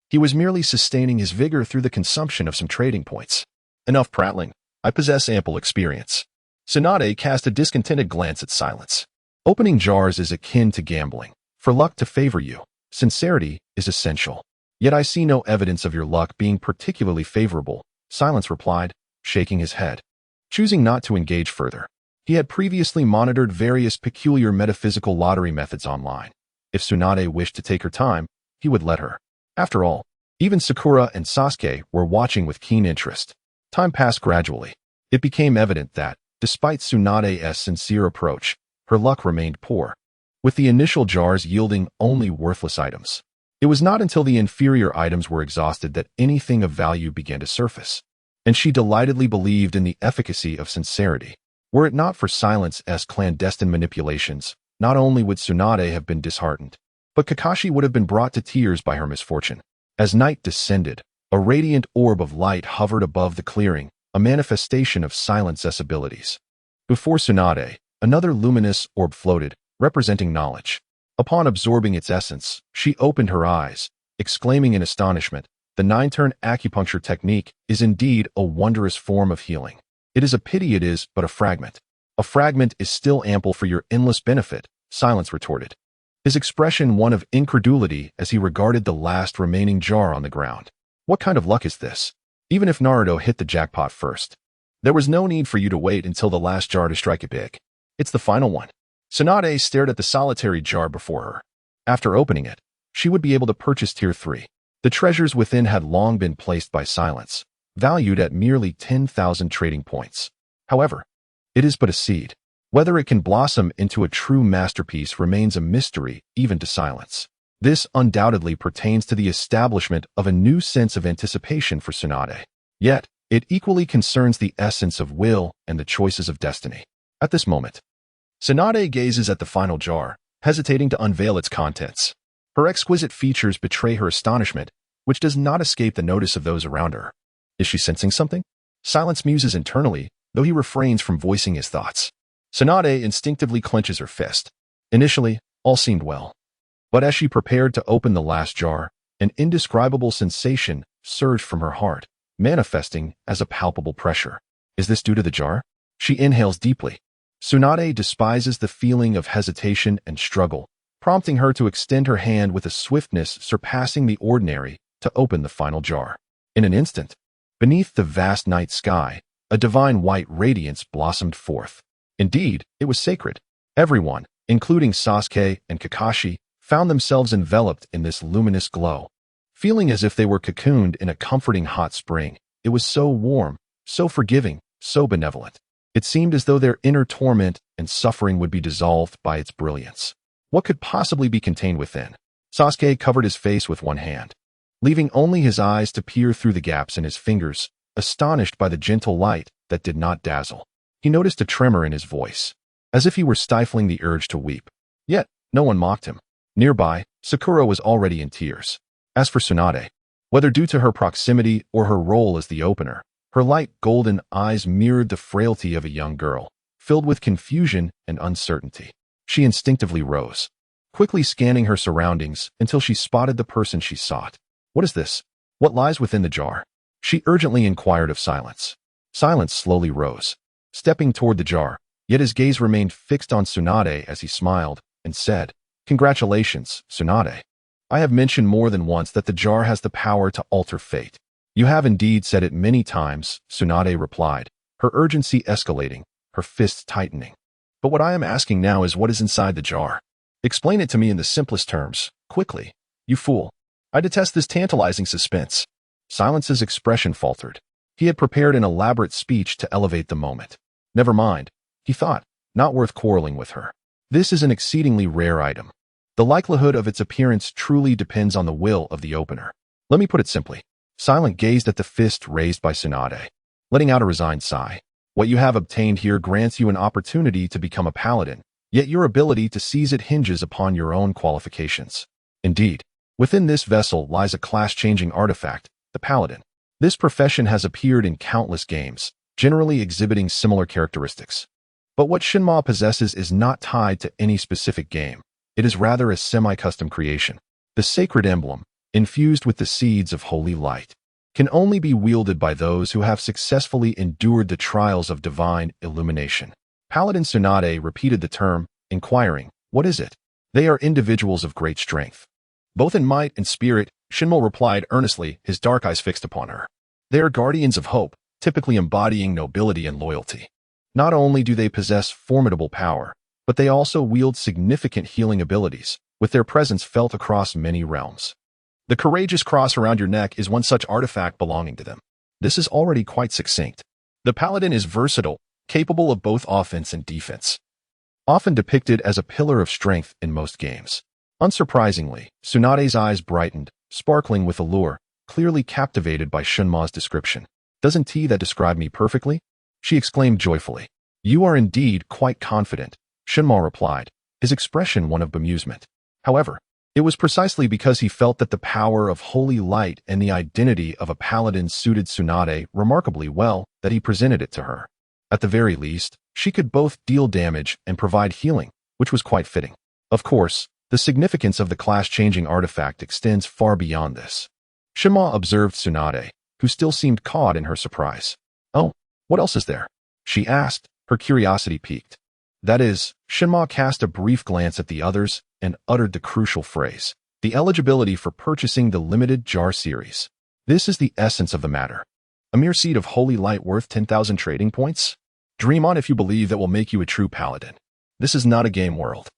he was merely sustaining his vigor through the consumption of some trading points. Enough prattling. I possess ample experience. Tsunade cast a discontented glance at Silence. Opening jars is akin to gambling. For luck to favor you, sincerity is essential. Yet I see no evidence of your luck being particularly favorable, Silence replied, shaking his head. Choosing not to engage further. He had previously monitored various peculiar metaphysical lottery methods online. If Tsunade wished to take her time, he would let her. After all, even Sakura and Sasuke were watching with keen interest. Time passed gradually. It became evident that, despite Tsunade's sincere approach, her luck remained poor, with the initial jars yielding only worthless items. It was not until the inferior items were exhausted that anything of value began to surface, and she delightedly believed in the efficacy of sincerity. Were it not for Silence's clandestine manipulations, not only would Tsunade have been disheartened, but Kakashi would have been brought to tears by her misfortune. As night descended, a radiant orb of light hovered above the clearing, a manifestation of Silence's abilities. Before Tsunade, another luminous orb floated, representing knowledge. Upon absorbing its essence, she opened her eyes, exclaiming in astonishment, "The 9-turn acupuncture technique is indeed a wondrous form of healing. It is a pity it is but a fragment." "A fragment is still ample for your endless benefit," Silence retorted, his expression one of incredulity as he regarded the last remaining jar on the ground. "What kind of luck is this? Even if Naruto hit the jackpot first, there was no need for you to wait until the last jar to strike it big. It's the final one." Tsunade stared at the solitary jar before her. After opening it, she would be able to purchase Tier 3. The treasures within had long been placed by Silence, valued at merely 10,000 trading points. However, it is but a seed. Whether it can blossom into a true masterpiece remains a mystery even to Silence. This undoubtedly pertains to the establishment of a new sense of anticipation for Tsunade. Yet, it equally concerns the essence of will and the choices of destiny. At this moment, Tsunade gazes at the final jar, hesitating to unveil its contents. Her exquisite features betray her astonishment, which does not escape the notice of those around her. Is she sensing something? Silence muses internally, though he refrains from voicing his thoughts. Tsunade instinctively clenches her fist. Initially, all seemed well. But as she prepared to open the last jar, an indescribable sensation surged from her heart, manifesting as a palpable pressure. Is this due to the jar? She inhales deeply. Tsunade despises the feeling of hesitation and struggle, prompting her to extend her hand with a swiftness surpassing the ordinary to open the final jar. In an instant, beneath the vast night sky, a divine white radiance blossomed forth. Indeed, it was sacred. Everyone, including Sasuke and Kakashi, found themselves enveloped in this luminous glow. Feeling as if they were cocooned in a comforting hot spring, it was so warm, so forgiving, so benevolent. It seemed as though their inner torment and suffering would be dissolved by its brilliance. What could possibly be contained within? Sasuke covered his face with one hand, leaving only his eyes to peer through the gaps in his fingers, astonished by the gentle light that did not dazzle. He noticed a tremor in his voice, as if he were stifling the urge to weep. Yet, no one mocked him. Nearby, Sakura was already in tears. As for Tsunade, whether due to her proximity or her role as the opener, her light golden eyes mirrored the frailty of a young girl, filled with confusion and uncertainty. She instinctively rose, quickly scanning her surroundings until she spotted the person she sought. "What is this? What lies within the jar?" she urgently inquired of Silence. Silence slowly rose, stepping toward the jar, yet his gaze remained fixed on Tsunade as he smiled and said, "Congratulations, Tsunade. I have mentioned more than once that the jar has the power to alter fate." "You have indeed said it many times," Tsunade replied, her urgency escalating, her fists tightening. "But what I am asking now is what is inside the jar. Explain it to me in the simplest terms, quickly. You fool. I detest this tantalizing suspense." Silence's expression faltered. He had prepared an elaborate speech to elevate the moment. Never mind, he thought, not worth quarreling with her. This is an exceedingly rare item. The likelihood of its appearance truly depends on the will of the opener. Let me put it simply. Silent gazed at the fist raised by Tsunade, letting out a resigned sigh. What you have obtained here grants you an opportunity to become a paladin, yet your ability to seize it hinges upon your own qualifications. Indeed, within this vessel lies a class-changing artifact, the paladin. This profession has appeared in countless games, generally exhibiting similar characteristics. But what Shinma possesses is not tied to any specific game. It is rather a semi-custom creation. The sacred emblem, infused with the seeds of holy light, can only be wielded by those who have successfully endured the trials of divine illumination. Paladin Tsunade repeated the term, inquiring, "What is it?" They are individuals of great strength. Both in might and spirit, Shinmo replied earnestly, his dark eyes fixed upon her. They are guardians of hope, typically embodying nobility and loyalty. Not only do they possess formidable power, but they also wield significant healing abilities, with their presence felt across many realms. The courageous cross around your neck is one such artifact belonging to them. This is already quite succinct. The paladin is versatile, capable of both offense and defense, often depicted as a pillar of strength in most games. Unsurprisingly, Tsunade's eyes brightened, sparkling with allure, clearly captivated by Shinmo's description. Doesn't that describe me perfectly? She exclaimed joyfully. You are indeed quite confident, Shinmo replied, his expression one of bemusement. However, it was precisely because he felt that the power of holy light and the identity of a paladin suited Tsunade remarkably well that he presented it to her. At the very least, she could both deal damage and provide healing, which was quite fitting. Of course, the significance of the class-changing artifact extends far beyond this. Shinmo observed Tsunade, who still seemed caught in her surprise. Oh, what else is there? She asked, her curiosity piqued. That is, Shinmo cast a brief glance at the others and uttered the crucial phrase, the eligibility for purchasing the limited jar series. This is the essence of the matter. A mere seed of holy light worth 10,000 trading points? Dream on if you believe that will make you a true paladin. This is not a game world.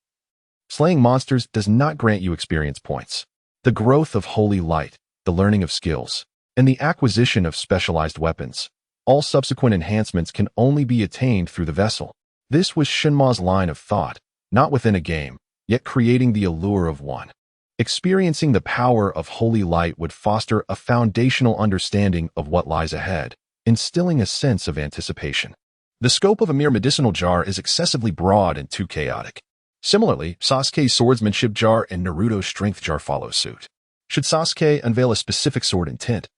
Slaying monsters does not grant you experience points. The growth of holy light, the learning of skills, and the acquisition of specialized weapons, all subsequent enhancements can only be attained through the vessel. This was Shinmo's line of thought, not within a game, yet creating the allure of one. Experiencing the power of holy light would foster a foundational understanding of what lies ahead, instilling a sense of anticipation. The scope of a mere medicinal jar is excessively broad and too chaotic. Similarly, Sasuke's swordsmanship jar and Naruto's strength jar follow suit. Should Sasuke unveil a specific sword intent,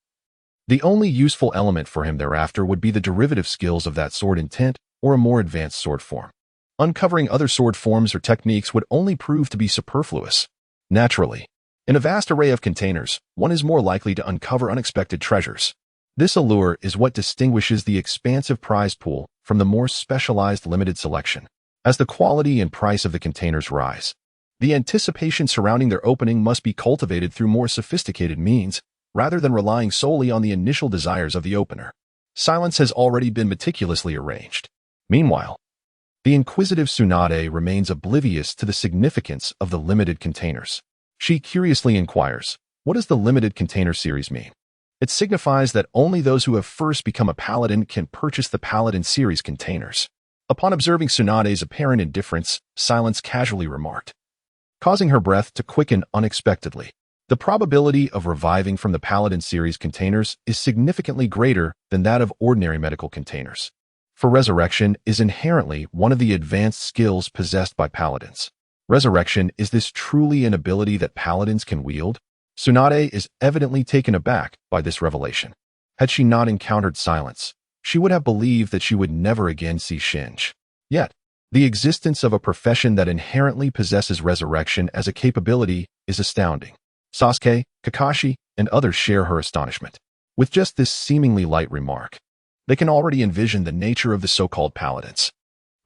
the only useful element for him thereafter would be the derivative skills of that sword intent or a more advanced sword form. Uncovering other sword forms or techniques would only prove to be superfluous. Naturally, in a vast array of containers, one is more likely to uncover unexpected treasures. This allure is what distinguishes the expansive prize pool from the more specialized limited selection. As the quality and price of the containers rise, the anticipation surrounding their opening must be cultivated through more sophisticated means, rather than relying solely on the initial desires of the opener. Silence has already been meticulously arranged. Meanwhile, the inquisitive Tsunade remains oblivious to the significance of the limited containers. She curiously inquires, what does the limited container series mean? It signifies that only those who have first become a paladin can purchase the paladin series containers. Upon observing Tsunade's apparent indifference, Silence casually remarked, causing her breath to quicken unexpectedly. The probability of reviving from the paladin series containers is significantly greater than that of ordinary medical containers. For resurrection is inherently one of the advanced skills possessed by paladins. Resurrection, is this truly an ability that paladins can wield? Tsunade is evidently taken aback by this revelation. Had she not encountered Silence, she would have believed that she would never again see Shinji. Yet, the existence of a profession that inherently possesses resurrection as a capability is astounding. Sasuke, Kakashi, and others share her astonishment. With just this seemingly light remark, they can already envision the nature of the so-called paladins.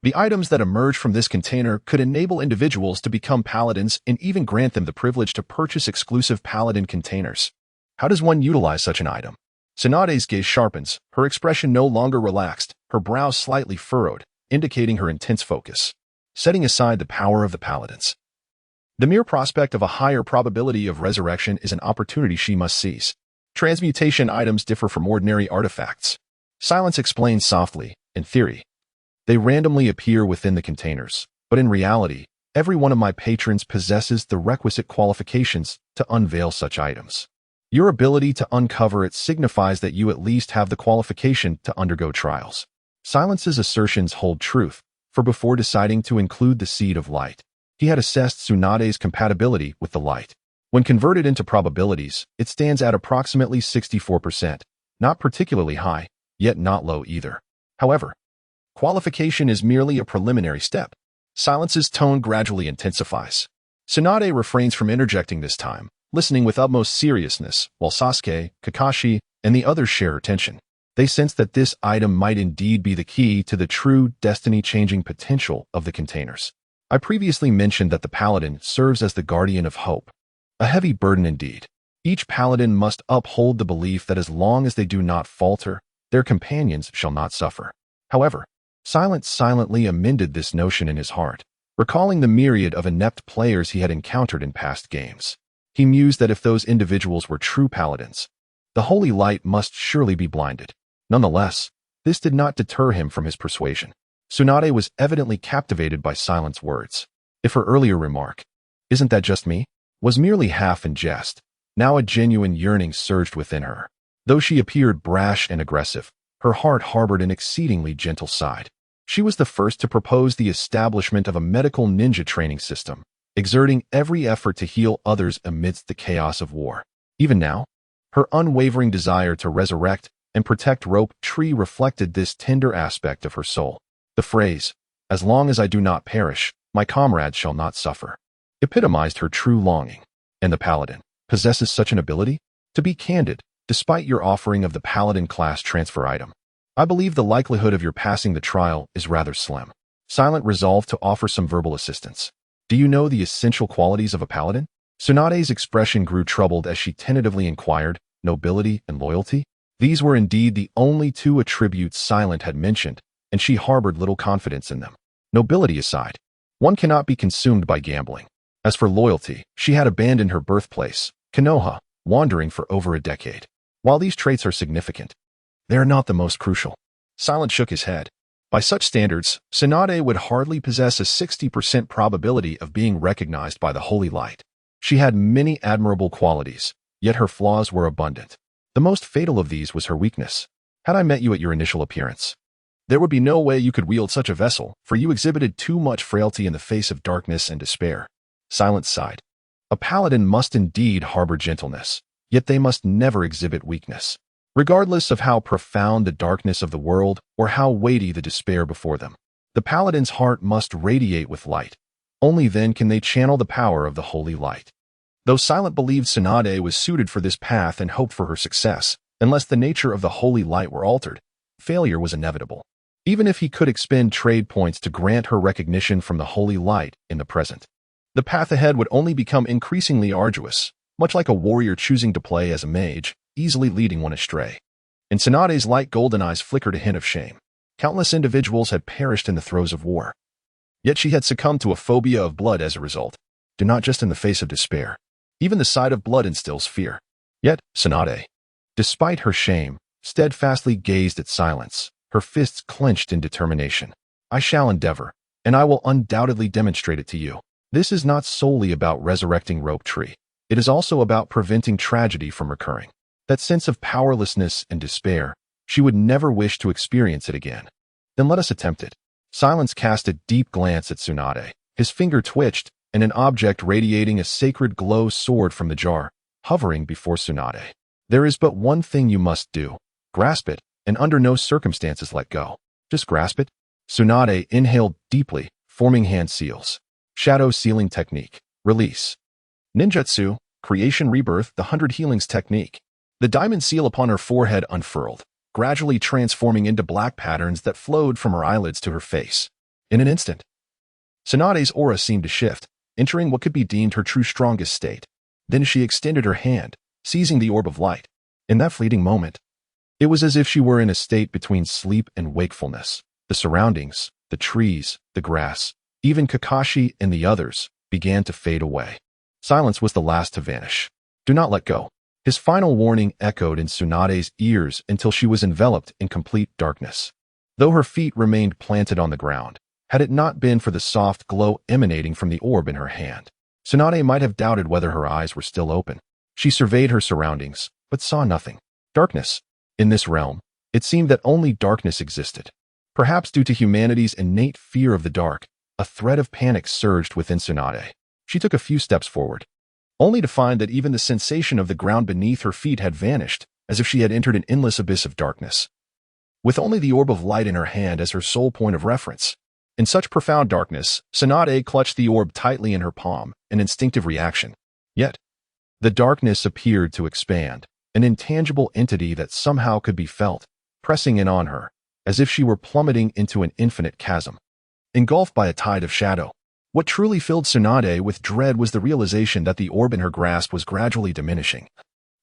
The items that emerge from this container could enable individuals to become paladins and even grant them the privilege to purchase exclusive paladin containers. How does one utilize such an item? Tsunade's gaze sharpens, her expression no longer relaxed, her brows slightly furrowed, indicating her intense focus. Setting aside the power of the paladins, the mere prospect of a higher probability of resurrection is an opportunity she must seize. Transmutation items differ from ordinary artifacts. Silence explains softly, in theory, they randomly appear within the containers, but in reality, every one of my patrons possesses the requisite qualifications to unveil such items. Your ability to uncover it signifies that you at least have the qualification to undergo trials. Silence's assertions hold truth, for before deciding to include the seed of light, he had assessed Tsunade's compatibility with the light. When converted into probabilities, it stands at approximately 64%, not particularly high, yet not low either. However, qualification is merely a preliminary step. Silence's tone gradually intensifies. Tsunade refrains from interjecting this time, listening with utmost seriousness, while Sasuke, Kakashi, and the others share her tension. They sense that this item might indeed be the key to the true destiny-changing potential of the containers. I previously mentioned that the paladin serves as the guardian of hope. A heavy burden indeed. Each paladin must uphold the belief that as long as they do not falter, their companions shall not suffer. However, Silence silently amended this notion in his heart, recalling the myriad of inept players he had encountered in past games. He mused that if those individuals were true paladins, the holy light must surely be blinded. Nonetheless, this did not deter him from his persuasion. Tsunade was evidently captivated by Silence's words. If her earlier remark, "Isn't that just me?" was merely half in jest, now a genuine yearning surged within her. Though she appeared brash and aggressive, her heart harbored an exceedingly gentle side. She was the first to propose the establishment of a medical ninja training system, exerting every effort to heal others amidst the chaos of war. Even now, her unwavering desire to resurrect and protect Rope Tree reflected this tender aspect of her soul. The phrase, "As long as I do not perish, my comrades shall not suffer," epitomized her true longing. And the paladin possesses such an ability? To be candid, despite your offering of the paladin class transfer item, I believe the likelihood of your passing the trial is rather slim. Silent resolved to offer some verbal assistance. Do you know the essential qualities of a paladin? Tsunade's expression grew troubled as she tentatively inquired, nobility and loyalty? These were indeed the only two attributes Silent had mentioned, and she harbored little confidence in them. Nobility aside, one cannot be consumed by gambling. As for loyalty, she had abandoned her birthplace, Konoha, wandering for over a decade. While these traits are significant, they are not the most crucial. Silent shook his head. By such standards, Tsunade would hardly possess a 60% probability of being recognized by the Holy Light. She had many admirable qualities, yet her flaws were abundant. The most fatal of these was her weakness. Had I met you at your initial appearance, there would be no way you could wield such a vessel, for you exhibited too much frailty in the face of darkness and despair. Silent sighed. A paladin must indeed harbor gentleness, yet they must never exhibit weakness. Regardless of how profound the darkness of the world or how weighty the despair before them, the paladin's heart must radiate with light. Only then can they channel the power of the holy light. Though Silent believed Tsunade was suited for this path and hoped for her success, unless the nature of the holy light were altered, failure was inevitable. Even if he could expend trade points to grant her recognition from the holy light in the present, the path ahead would only become increasingly arduous, much like a warrior choosing to play as a mage, easily leading one astray. In Tsunade's light golden eyes flickered a hint of shame. Countless individuals had perished in the throes of war. Yet she had succumbed to a phobia of blood as a result. Do not just in the face of despair. Even the sight of blood instills fear. Yet, Tsunade, despite her shame, steadfastly gazed at Silence, her fists clenched in determination. I shall endeavor, and I will undoubtedly demonstrate it to you. This is not solely about resurrecting Rope Tree. It is also about preventing tragedy from recurring. That sense of powerlessness and despair, she would never wish to experience it again. Then let us attempt it. Silence cast a deep glance at Tsunade. His finger twitched, and an object radiating a sacred glow soared from the jar, hovering before Tsunade. There is but one thing you must do. Grasp it, and under no circumstances let go. Just grasp it. Tsunade inhaled deeply, forming hand seals. Shadow sealing technique. Release. Ninjutsu. Creation rebirth. The 100 healings technique. The diamond seal upon her forehead unfurled, gradually transforming into black patterns that flowed from her eyelids to her face. In an instant, Tsunade's aura seemed to shift, entering what could be deemed her true strongest state. Then she extended her hand, seizing the orb of light. In that fleeting moment, it was as if she were in a state between sleep and wakefulness. The surroundings, the trees, the grass, even Kakashi and the others, began to fade away. Silence was the last to vanish. Do not let go. His final warning echoed in Tsunade's ears until she was enveloped in complete darkness. Though her feet remained planted on the ground, had it not been for the soft glow emanating from the orb in her hand, Tsunade might have doubted whether her eyes were still open. She surveyed her surroundings, but saw nothing. Darkness. In this realm, it seemed that only darkness existed. Perhaps due to humanity's innate fear of the dark, a thread of panic surged within Tsunade. She took a few steps forward, only to find that even the sensation of the ground beneath her feet had vanished, as if she had entered an endless abyss of darkness. With only the orb of light in her hand as her sole point of reference, in such profound darkness, Tsunade clutched the orb tightly in her palm, an instinctive reaction. Yet, the darkness appeared to expand, an intangible entity that somehow could be felt, pressing in on her, as if she were plummeting into an infinite chasm. Engulfed by a tide of shadow, What truly filled Tsunade with dread was the realization that the orb in her grasp was gradually diminishing,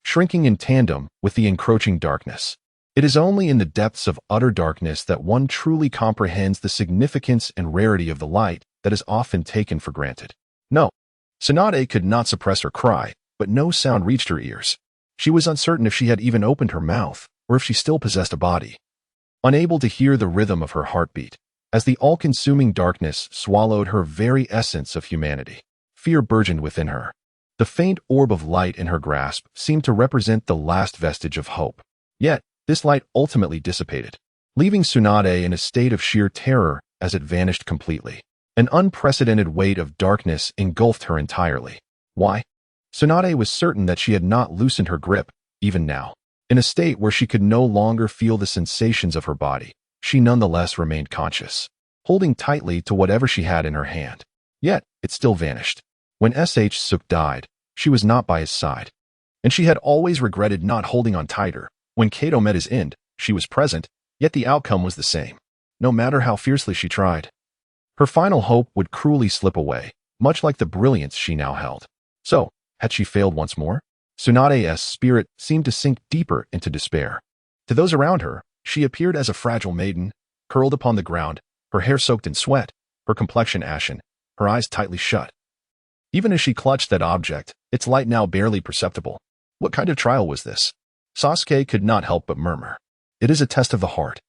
shrinking in tandem with the encroaching darkness. It is only in the depths of utter darkness that one truly comprehends the significance and rarity of the light that is often taken for granted. No, Tsunade could not suppress her cry, but no sound reached her ears. She was uncertain if she had even opened her mouth, or if she still possessed a body. Unable to hear the rhythm of her heartbeat, as the all-consuming darkness swallowed her very essence of humanity, fear burgeoned within her. The faint orb of light in her grasp seemed to represent the last vestige of hope. Yet, this light ultimately dissipated, leaving Tsunade in a state of sheer terror as it vanished completely. An unprecedented weight of darkness engulfed her entirely. Why? Tsunade was certain that she had not loosened her grip, even now. In a state where she could no longer feel the sensations of her body, she nonetheless remained conscious, holding tightly to whatever she had in her hand. Yet, it still vanished. When Sasuke died, she was not by his side, and she had always regretted not holding on tighter. When Kato met his end, she was present, yet the outcome was the same, no matter how fiercely she tried. Her final hope would cruelly slip away, much like the brilliance she now held. So, had she failed once more? Tsunade's spirit seemed to sink deeper into despair. To those around her, she appeared as a fragile maiden, curled upon the ground, her hair soaked in sweat, her complexion ashen, her eyes tightly shut. Even as she clutched that object, its light now barely perceptible. What kind of trial was this? Sasuke could not help but murmur. It is a test of the heart.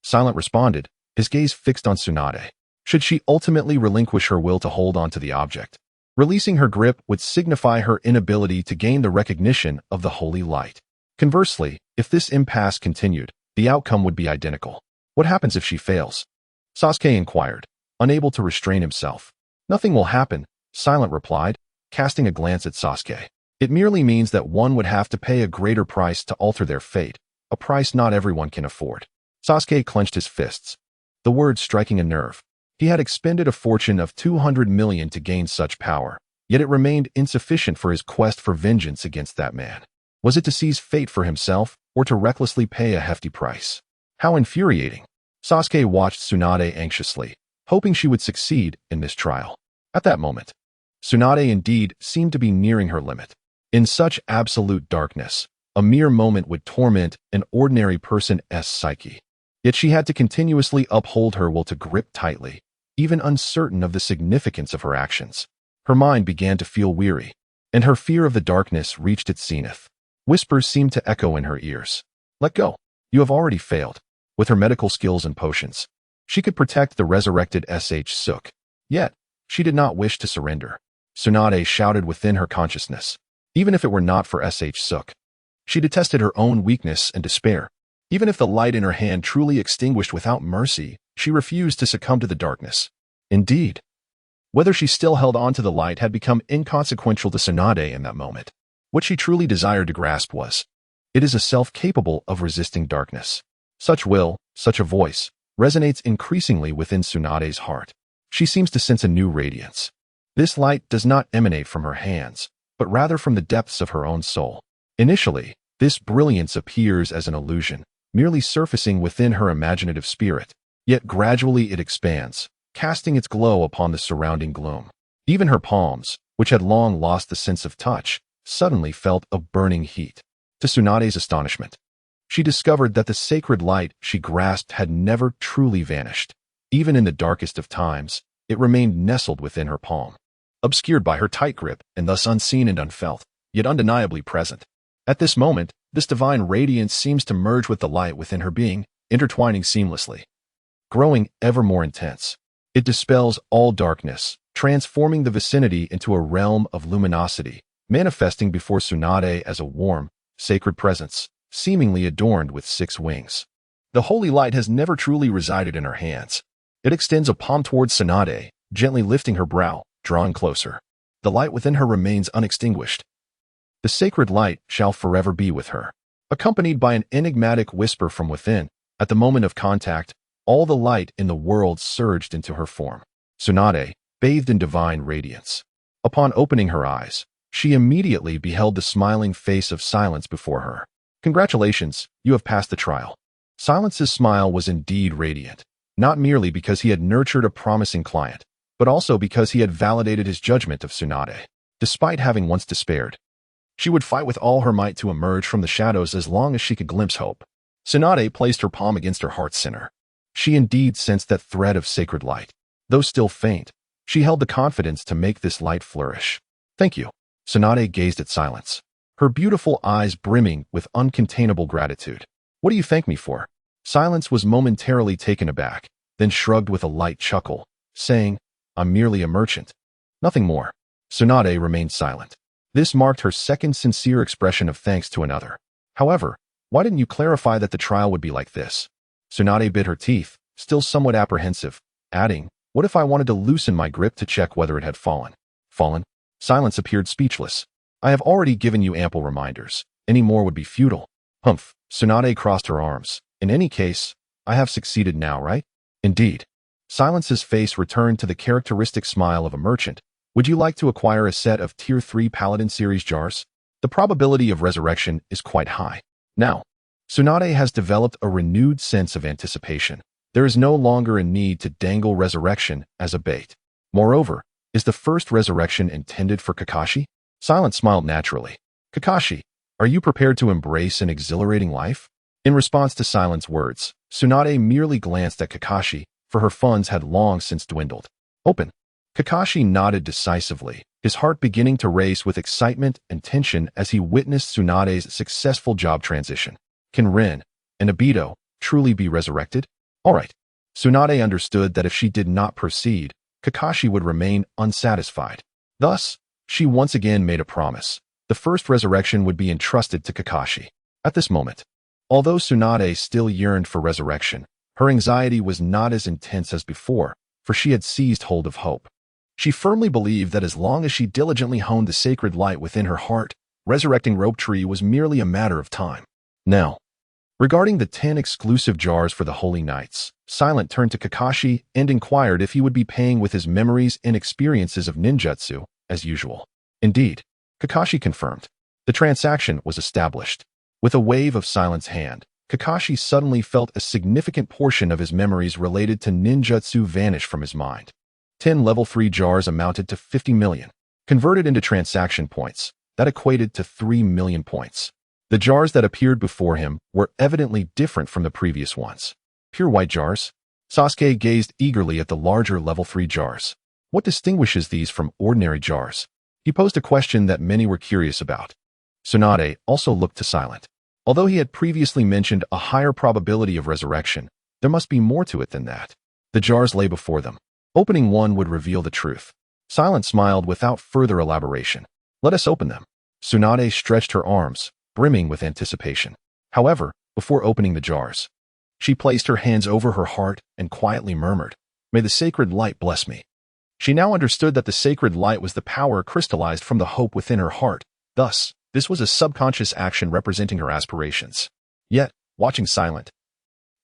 Silent responded, his gaze fixed on Tsunade. Should she ultimately relinquish her will to hold on to the object? Releasing her grip would signify her inability to gain the recognition of the holy light. Conversely, if this impasse continued, the outcome would be identical. What happens if she fails? Sasuke inquired, unable to restrain himself. Nothing will happen, Silent replied, casting a glance at Sasuke. It merely means that one would have to pay a greater price to alter their fate, a price not everyone can afford. Sasuke clenched his fists, the words striking a nerve. He had expended a fortune of 200 million to gain such power, yet it remained insufficient for his quest for vengeance against that man. Was it to seize fate for himself, or to recklessly pay a hefty price? How infuriating! Sasuke watched Tsunade anxiously, hoping she would succeed in this trial. At that moment, Tsunade indeed seemed to be nearing her limit. In such absolute darkness, a mere moment would torment an ordinary person's psyche. Yet she had to continuously uphold her will to grip tightly, even uncertain of the significance of her actions. Her mind began to feel weary, and her fear of the darkness reached its zenith. Whispers seemed to echo in her ears. Let go. You have already failed. With her medical skills and potions, she could protect the resurrected Sasuke. Yet, she did not wish to surrender. Tsunade shouted within her consciousness. Even if it were not for Sasuke. She detested her own weakness and despair. Even if the light in her hand truly extinguished without mercy, she refused to succumb to the darkness. Indeed, whether she still held on to the light had become inconsequential to Tsunade in that moment. What she truly desired to grasp was, it is a self capable of resisting darkness. Such will, such a voice, resonates increasingly within Tsunade's heart. She seems to sense a new radiance. This light does not emanate from her hands, but rather from the depths of her own soul. Initially, this brilliance appears as an illusion, merely surfacing within her imaginative spirit. Yet gradually it expands, casting its glow upon the surrounding gloom. Even her palms, which had long lost the sense of touch, suddenly felt a burning heat. To Tsunade's astonishment, she discovered that the sacred light she grasped had never truly vanished. Even in the darkest of times, it remained nestled within her palm, obscured by her tight grip and thus unseen and unfelt, yet undeniably present. At this moment, this divine radiance seems to merge with the light within her being, intertwining seamlessly. Growing ever more intense, it dispels all darkness, transforming the vicinity into a realm of luminosity, manifesting before Tsunade as a warm, sacred presence, seemingly adorned with 6 wings. The holy light has never truly resided in her hands. It extends a palm towards Tsunade, gently lifting her brow, drawing closer. The light within her remains unextinguished. The sacred light shall forever be with her. Accompanied by an enigmatic whisper from within, at the moment of contact, all the light in the world surged into her form. Tsunade, bathed in divine radiance. Upon opening her eyes, she immediately beheld the smiling face of Silence before her. Congratulations, you have passed the trial. Silence's smile was indeed radiant, not merely because he had nurtured a promising client, but also because he had validated his judgment of Tsunade. Despite having once despaired, she would fight with all her might to emerge from the shadows as long as she could glimpse hope. Tsunade placed her palm against her heart's center. She indeed sensed that thread of sacred light. Though still faint, she held the confidence to make this light flourish. Thank you. Tsunade gazed at Silence, her beautiful eyes brimming with uncontainable gratitude. What do you thank me for? Silence was momentarily taken aback, then shrugged with a light chuckle, saying, I'm merely a merchant. Nothing more. Tsunade remained silent. This marked her second sincere expression of thanks to another. However, why didn't you clarify that the trial would be like this? Tsunade bit her teeth, still somewhat apprehensive, adding, what if I wanted to loosen my grip to check whether it had fallen? Fallen? Silence appeared speechless. I have already given you ample reminders. Any more would be futile. Humph. Tsunade crossed her arms. In any case, I have succeeded now, right? Indeed. Silence's face returned to the characteristic smile of a merchant. Would you like to acquire a set of Tier 3 Paladin Series jars? The probability of resurrection is quite high. Now, Tsunade has developed a renewed sense of anticipation. There is no longer a need to dangle resurrection as a bait. Moreover, is the first resurrection intended for Kakashi? Silence smiled naturally. Kakashi, are you prepared to embrace an exhilarating life? In response to Silence's words, Tsunade merely glanced at Kakashi, for her funds had long since dwindled. Open. Kakashi nodded decisively, his heart beginning to race with excitement and tension as he witnessed Tsunade's successful job transition. Can Rin and Obito truly be resurrected? All right. Tsunade understood that if she did not proceed, Kakashi would remain unsatisfied. Thus, she once again made a promise. The first resurrection would be entrusted to Kakashi. At this moment, although Tsunade still yearned for resurrection, her anxiety was not as intense as before, for she had seized hold of hope. She firmly believed that as long as she diligently honed the sacred light within her heart, resurrecting Rope Tree was merely a matter of time. Now, regarding the 10 exclusive jars for the Holy Knights, Silent turned to Kakashi and inquired if he would be paying with his memories and experiences of ninjutsu, as usual. Indeed, Kakashi confirmed. The transaction was established. With a wave of Silent's hand, Kakashi suddenly felt a significant portion of his memories related to ninjutsu vanish from his mind. 10 level 3 jars amounted to 50 million. Converted into transaction points, that equated to 3 million points. The jars that appeared before him were evidently different from the previous ones. Pure white jars? Sasuke gazed eagerly at the larger level 3 jars. What distinguishes these from ordinary jars? He posed a question that many were curious about. Tsunade also looked to Silent. Although he had previously mentioned a higher probability of resurrection, there must be more to it than that. The jars lay before them. Opening one would reveal the truth. Silent smiled without further elaboration. Let us open them. Tsunade stretched her arms, brimming with anticipation. However, before opening the jars, she placed her hands over her heart and quietly murmured, May the sacred light bless me. She now understood that the sacred light was the power crystallized from the hope within her heart. Thus, this was a subconscious action representing her aspirations. Yet, watching Silent,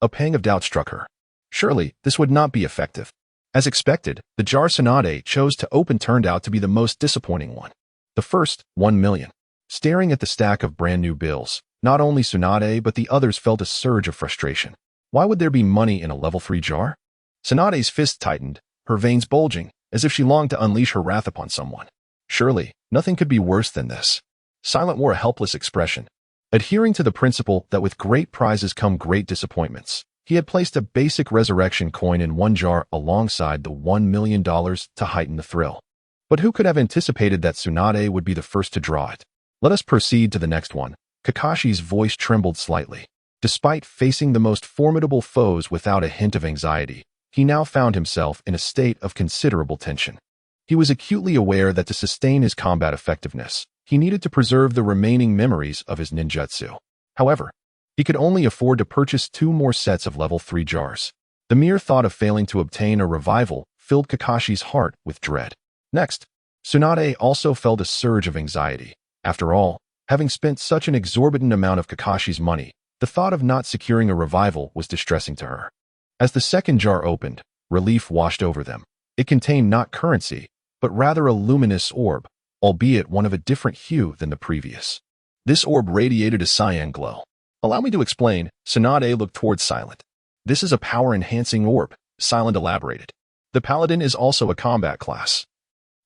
a pang of doubt struck her. Surely, this would not be effective. As expected, the jar Tsunade chose to open turned out to be the most disappointing one. The first, 1 million. Staring at the stack of brand new bills, not only Tsunade but the others felt a surge of frustration. Why would there be money in a level 3 jar? Tsunade's fist tightened, her veins bulging, as if she longed to unleash her wrath upon someone. Surely, nothing could be worse than this. Silent wore a helpless expression. Adhering to the principle that with great prizes come great disappointments, he had placed a basic resurrection coin in one jar alongside the $1 million to heighten the thrill. But who could have anticipated that Tsunade would be the first to draw it? Let us proceed to the next one. Kakashi's voice trembled slightly. Despite facing the most formidable foes without a hint of anxiety, he now found himself in a state of considerable tension. He was acutely aware that to sustain his combat effectiveness, he needed to preserve the remaining memories of his ninjutsu. However, he could only afford to purchase 2 more sets of level 3 jars. The mere thought of failing to obtain a revival filled Kakashi's heart with dread. Next, Tsunade also felt a surge of anxiety. After all, having spent such an exorbitant amount of Kakashi's money, the thought of not securing a revival was distressing to her. As the second jar opened, relief washed over them. It contained not currency, but rather a luminous orb, albeit one of a different hue than the previous. This orb radiated a cyan glow. Allow me to explain. Tsunade looked towards Silent. This is a power-enhancing orb, Silent elaborated. The Paladin is also a combat class,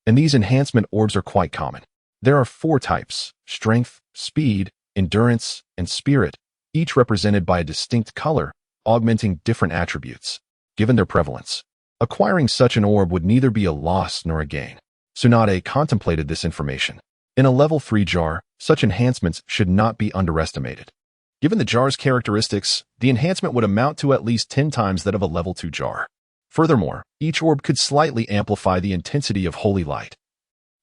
and these enhancement orbs are quite common. There are 4 types: strength, speed, endurance, and spirit, each represented by a distinct color, augmenting different attributes. Given their prevalence, acquiring such an orb would neither be a loss nor a gain. Tsunade contemplated this information. In a level 3 jar, such enhancements should not be underestimated. Given the jar's characteristics, the enhancement would amount to at least 10 times that of a level 2 jar. Furthermore, each orb could slightly amplify the intensity of holy light,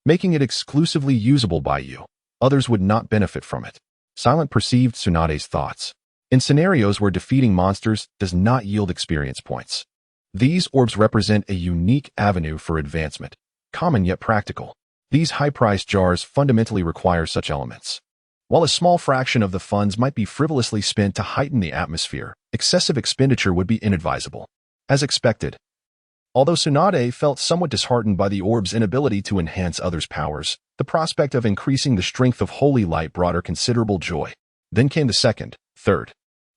making it exclusively usable by you. Others would not benefit from it. Silent perceived Tsunade's thoughts. In scenarios where defeating monsters does not yield experience points, these orbs represent a unique avenue for advancement, common yet practical. These high-priced jars fundamentally require such elements. While a small fraction of the funds might be frivolously spent to heighten the atmosphere, excessive expenditure would be inadvisable. As expected, although Tsunade felt somewhat disheartened by the orb's inability to enhance others' powers, the prospect of increasing the strength of holy light brought her considerable joy. Then came the second, third,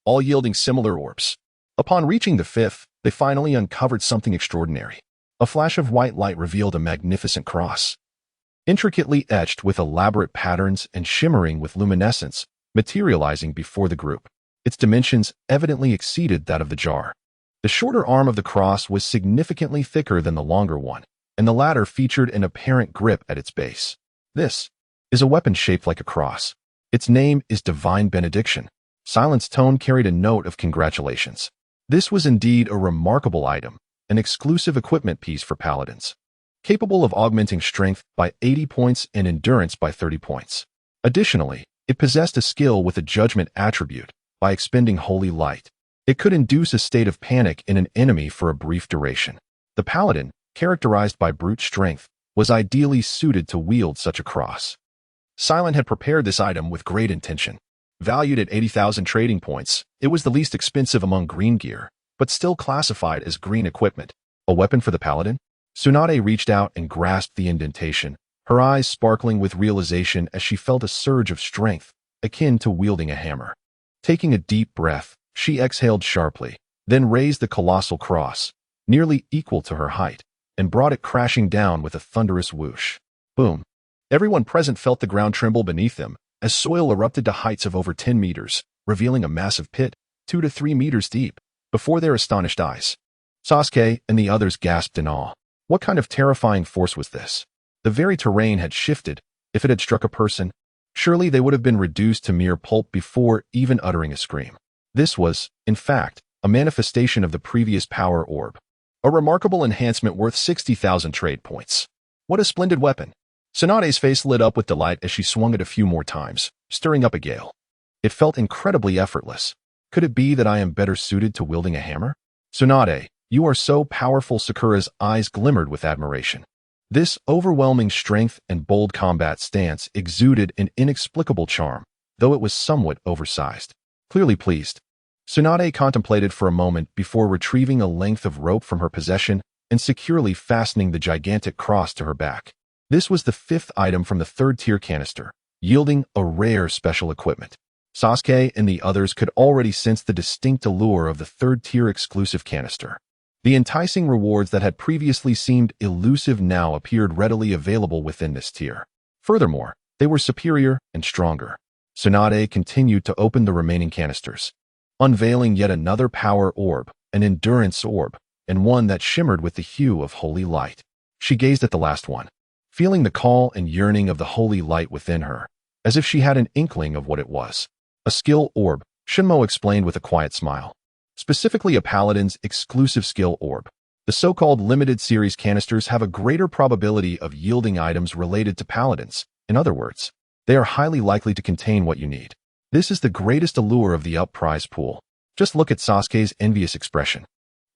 all yielding similar orbs. Upon reaching the 5th, they finally uncovered something extraordinary. A flash of white light revealed a magnificent cross, intricately etched with elaborate patterns and shimmering with luminescence, materializing before the group. Its dimensions evidently exceeded that of the jar. The shorter arm of the cross was significantly thicker than the longer one, and the latter featured an apparent grip at its base. This is a weapon shaped like a cross. Its name is Divine Benediction. Silent's tone carried a note of congratulations. This was indeed a remarkable item, an exclusive equipment piece for paladins, capable of augmenting strength by 80 points and endurance by 30 points. Additionally, it possessed a skill with a judgment attribute. By expending holy light, it could induce a state of panic in an enemy for a brief duration. The paladin, characterized by brute strength, was ideally suited to wield such a cross. Silent had prepared this item with great intention. Valued at 80,000 trading points, it was the least expensive among green gear, but still classified as green equipment. A weapon for the paladin? Tsunade reached out and grasped the indentation, her eyes sparkling with realization as she felt a surge of strength, akin to wielding a hammer. Taking a deep breath, she exhaled sharply, then raised the colossal cross, nearly equal to her height, and brought it crashing down with a thunderous whoosh. Boom! Everyone present felt the ground tremble beneath them, as soil erupted to heights of over 10 meters, revealing a massive pit, 2 to 3 meters deep, before their astonished eyes. Sasuke and the others gasped in awe. What kind of terrifying force was this? The very terrain had shifted. If it had struck a person, surely they would have been reduced to mere pulp before even uttering a scream. This was, in fact, a manifestation of the previous power orb. A remarkable enhancement worth 60,000 trade points. What a splendid weapon! Tsunade's face lit up with delight as she swung it a few more times, stirring up a gale. It felt incredibly effortless. Could it be that I am better suited to wielding a hammer? Tsunade, you are so powerful. Sakura's eyes glimmered with admiration. This overwhelming strength and bold combat stance exuded an inexplicable charm, though it was somewhat oversized. Clearly pleased, Tsunade contemplated for a moment before retrieving a length of rope from her possession and securely fastening the gigantic cross to her back. This was the 5th item from the 3rd-tier canister, yielding a rare special equipment. Sasuke and the others could already sense the distinct allure of the 3rd-tier exclusive canister. The enticing rewards that had previously seemed elusive now appeared readily available within this tier. Furthermore, they were superior and stronger. Tsunade continued to open the remaining canisters, unveiling yet another power orb, an endurance orb, and one that shimmered with the hue of holy light. She gazed at the last one, feeling the call and yearning of the holy light within her, as if she had an inkling of what it was. A skill orb, Shinmo explained with a quiet smile. Specifically a paladin's exclusive skill orb. The so-called limited series canisters have a greater probability of yielding items related to paladins. In other words, they are highly likely to contain what you need. This is the greatest allure of the up prize pool. Just look at Sasuke's envious expression.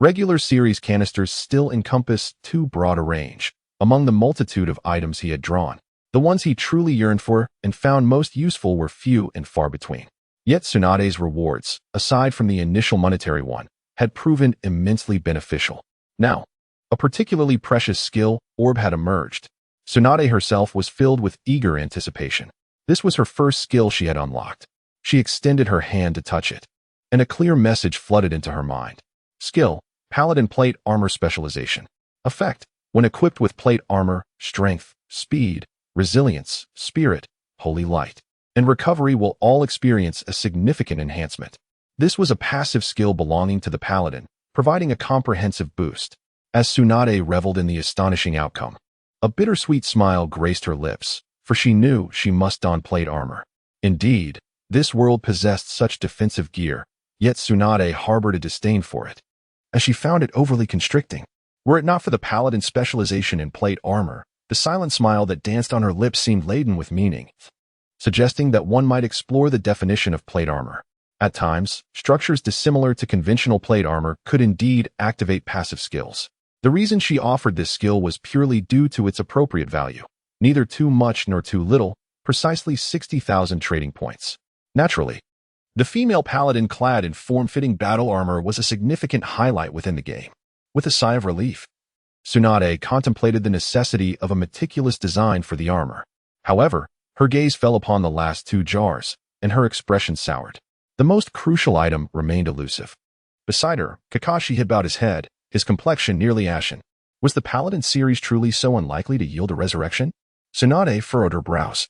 Regular series canisters still encompass too broad a range. Among the multitude of items he had drawn, the ones he truly yearned for and found most useful were few and far between. Yet Tsunade's rewards, aside from the initial monetary one, had proven immensely beneficial. Now, a particularly precious skill orb had emerged. Tsunade herself was filled with eager anticipation. This was her first skill she had unlocked. She extended her hand to touch it, and a clear message flooded into her mind. Skill, Paladin Plate Armor Specialization. Effect: when equipped with plate armor, strength, speed, resilience, spirit, holy light, and recovery will all experience a significant enhancement. This was a passive skill belonging to the paladin, providing a comprehensive boost. As Tsunade reveled in the astonishing outcome, a bittersweet smile graced her lips, for she knew she must don plate armor. Indeed, this world possessed such defensive gear, yet Tsunade harbored a disdain for it, as she found it overly constricting. Were it not for the paladin's specialization in plate armor, the silent smile that danced on her lips seemed laden with meaning, suggesting that one might explore the definition of plate armor. At times, structures dissimilar to conventional plate armor could indeed activate passive skills. The reason she offered this skill was purely due to its appropriate value. Neither too much nor too little, precisely 60,000 trading points. Naturally, the female paladin clad in form-fitting battle armor was a significant highlight within the game. With a sigh of relief, Tsunade contemplated the necessity of a meticulous design for the armor. However, her gaze fell upon the last two jars, and her expression soured. The most crucial item remained elusive. Beside her, Kakashi had bowed his head, his complexion nearly ashen. Was the Paladin series truly so unlikely to yield a resurrection? Tsunade furrowed her brows,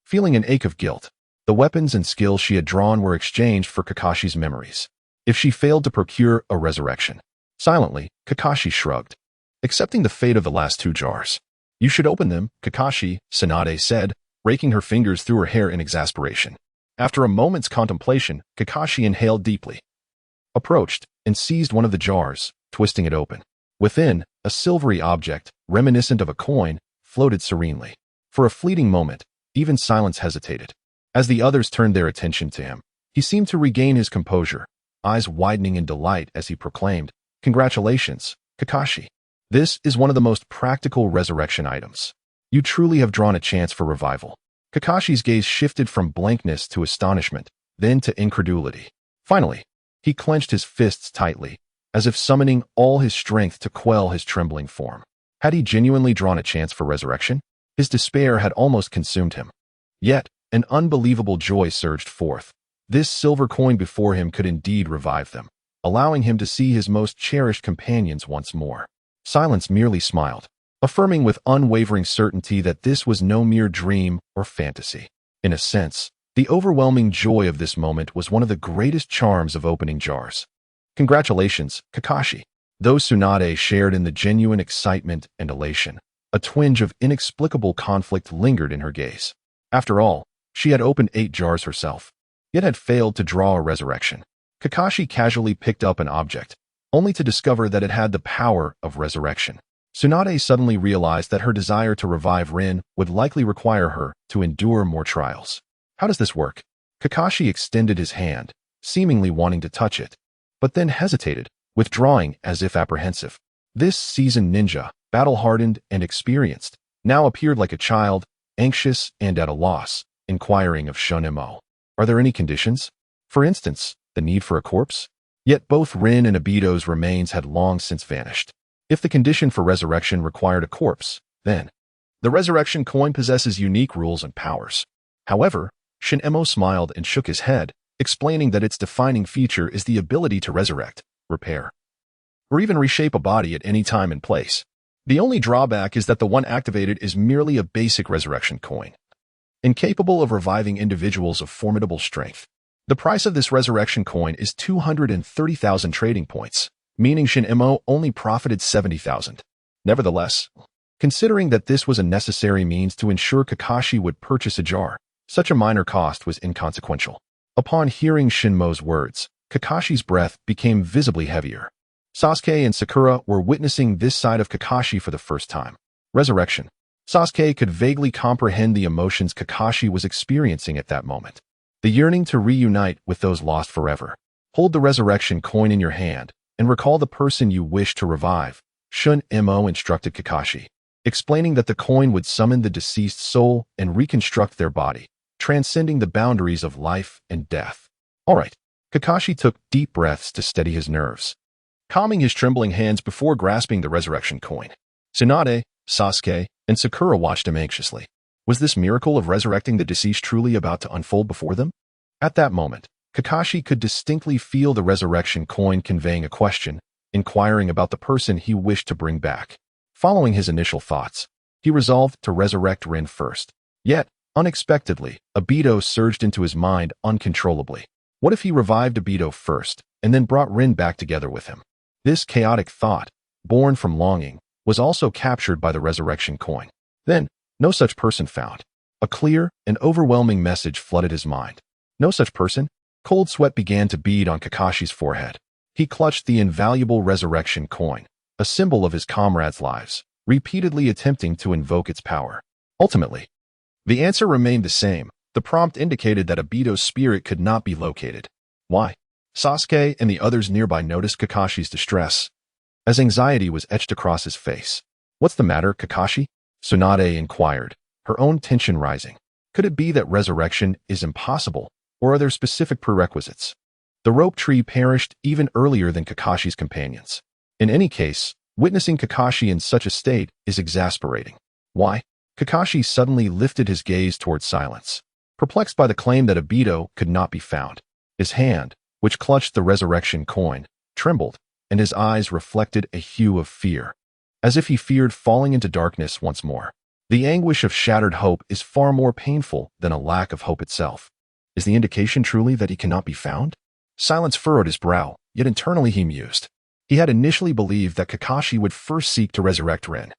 feeling an ache of guilt. The weapons and skills she had drawn were exchanged for Kakashi's memories. If she failed to procure a resurrection, silently, Kakashi shrugged, accepting the fate of the last two jars. You should open them, Kakashi, Tsunade said, raking her fingers through her hair in exasperation. After a moment's contemplation, Kakashi inhaled deeply, approached, and seized one of the jars, twisting it open. Within, a silvery object, reminiscent of a coin, floated serenely. For a fleeting moment, even silence hesitated. As the others turned their attention to him, he seemed to regain his composure, eyes widening in delight as he proclaimed, "Congratulations, Kakashi. This is one of the most practical resurrection items. You truly have drawn a chance for revival." Kakashi's gaze shifted from blankness to astonishment, then to incredulity. Finally, he clenched his fists tightly, as if summoning all his strength to quell his trembling form. Had he genuinely drawn a chance for resurrection? His despair had almost consumed him. Yet, an unbelievable joy surged forth. This silver coin before him could indeed revive them, allowing him to see his most cherished companions once more. Silence merely smiled, affirming with unwavering certainty that this was no mere dream or fantasy. In a sense, the overwhelming joy of this moment was one of the greatest charms of opening jars. Congratulations, Kakashi. Though Tsunade shared in the genuine excitement and elation, a twinge of inexplicable conflict lingered in her gaze. After all, she had opened 8 jars herself, yet had failed to draw a resurrection. Kakashi casually picked up an object, only to discover that it had the power of resurrection. Tsunade suddenly realized that her desire to revive Rin would likely require her to endure more trials. How does this work? Kakashi extended his hand, seemingly wanting to touch it, but then hesitated, withdrawing as if apprehensive. This seasoned ninja, battle-hardened and experienced, now appeared like a child, anxious and at a loss, inquiring of Shunemo. Are there any conditions? For instance, the need for a corpse? Yet both Rin and Obito's remains had long since vanished. If the condition for resurrection required a corpse, then the resurrection coin possesses unique rules and powers. However, Shunemo smiled and shook his head, explaining that its defining feature is the ability to resurrect, repair, or even reshape a body at any time and place. The only drawback is that the one activated is merely a basic resurrection coin, incapable of reviving individuals of formidable strength. The price of this resurrection coin is 230,000 trading points, meaning Shunemo only profited 70,000. Nevertheless, considering that this was a necessary means to ensure Kakashi would purchase a jar, such a minor cost was inconsequential. Upon hearing Shinmo's words, Kakashi's breath became visibly heavier. Sasuke and Sakura were witnessing this side of Kakashi for the first time. Resurrection. Sasuke could vaguely comprehend the emotions Kakashi was experiencing at that moment. The yearning to reunite with those lost forever. Hold the resurrection coin in your hand, and recall the person you wish to revive, Shunemo instructed Kakashi, explaining that the coin would summon the deceased soul and reconstruct their body, transcending the boundaries of life and death. All right. Kakashi took deep breaths to steady his nerves, calming his trembling hands before grasping the resurrection coin. Tsunade, Sasuke, and Sakura watched him anxiously. Was this miracle of resurrecting the deceased truly about to unfold before them? At that moment, Kakashi could distinctly feel the resurrection coin conveying a question, inquiring about the person he wished to bring back. Following his initial thoughts, he resolved to resurrect Rin first. Yet, unexpectedly, Obito surged into his mind uncontrollably. What if he revived Obito first, and then brought Rin back together with him? This chaotic thought, born from longing, was also captured by the resurrection coin. Then, no such person found. A clear and overwhelming message flooded his mind. No such person? Cold sweat began to bead on Kakashi's forehead. He clutched the invaluable resurrection coin, a symbol of his comrades' lives, repeatedly attempting to invoke its power. Ultimately, the answer remained the same. The prompt indicated that Obito's spirit could not be located. Why? Sasuke and the others nearby noticed Kakashi's distress, as anxiety was etched across his face. What's the matter, Kakashi? Tsunade inquired, her own tension rising. Could it be that resurrection is impossible, or are there specific prerequisites? The rope tree perished even earlier than Kakashi's companions. In any case, witnessing Kakashi in such a state is exasperating. Why? Kakashi suddenly lifted his gaze toward silence, perplexed by the claim that Obito could not be found. His hand, which clutched the resurrection coin, trembled, and his eyes reflected a hue of fear, as if he feared falling into darkness once more. The anguish of shattered hope is far more painful than a lack of hope itself. Is the indication truly that he cannot be found? Silence furrowed his brow, yet internally he mused. He had initially believed that Kakashi would first seek to resurrect Rin,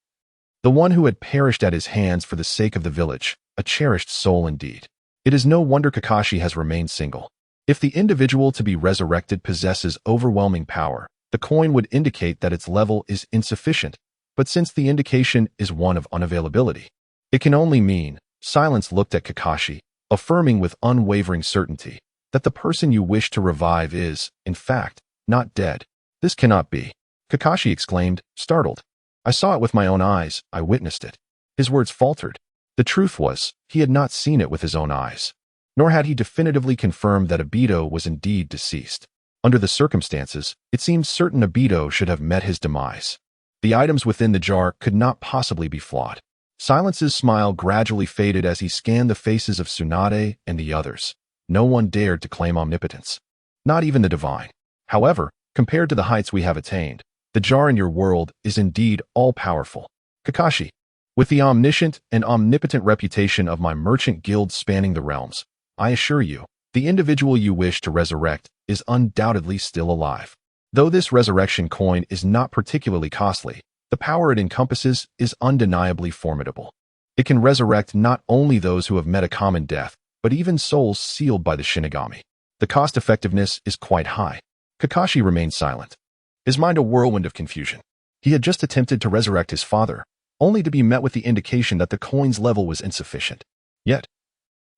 the one who had perished at his hands for the sake of the village, a cherished soul indeed. It is no wonder Kakashi has remained single. If the individual to be resurrected possesses overwhelming power, the coin would indicate that its level is insufficient, but since the indication is one of unavailability, it can only mean. Silence looked at Kakashi, affirming with unwavering certainty that the person you wish to revive is, in fact, not dead. This cannot be, Kakashi exclaimed, startled. I saw it with my own eyes, I witnessed it. His words faltered. The truth was, he had not seen it with his own eyes, nor had he definitively confirmed that Obito was indeed deceased. Under the circumstances, it seemed certain Obito should have met his demise. The items within the jar could not possibly be flawed. Silence's smile gradually faded as he scanned the faces of Tsunade and the others. No one dared to claim omnipotence. Not even the divine. However, compared to the heights we have attained, the jar in your world is indeed all-powerful. Kakashi, with the omniscient and omnipotent reputation of my merchant guild spanning the realms, I assure you, the individual you wish to resurrect is undoubtedly still alive. Though this resurrection coin is not particularly costly, the power it encompasses is undeniably formidable. It can resurrect not only those who have met a common death, but even souls sealed by the Shinigami. The cost-effectiveness is quite high. Kakashi remained silent, his mind a whirlwind of confusion. He had just attempted to resurrect his father, only to be met with the indication that the coin's level was insufficient. Yet,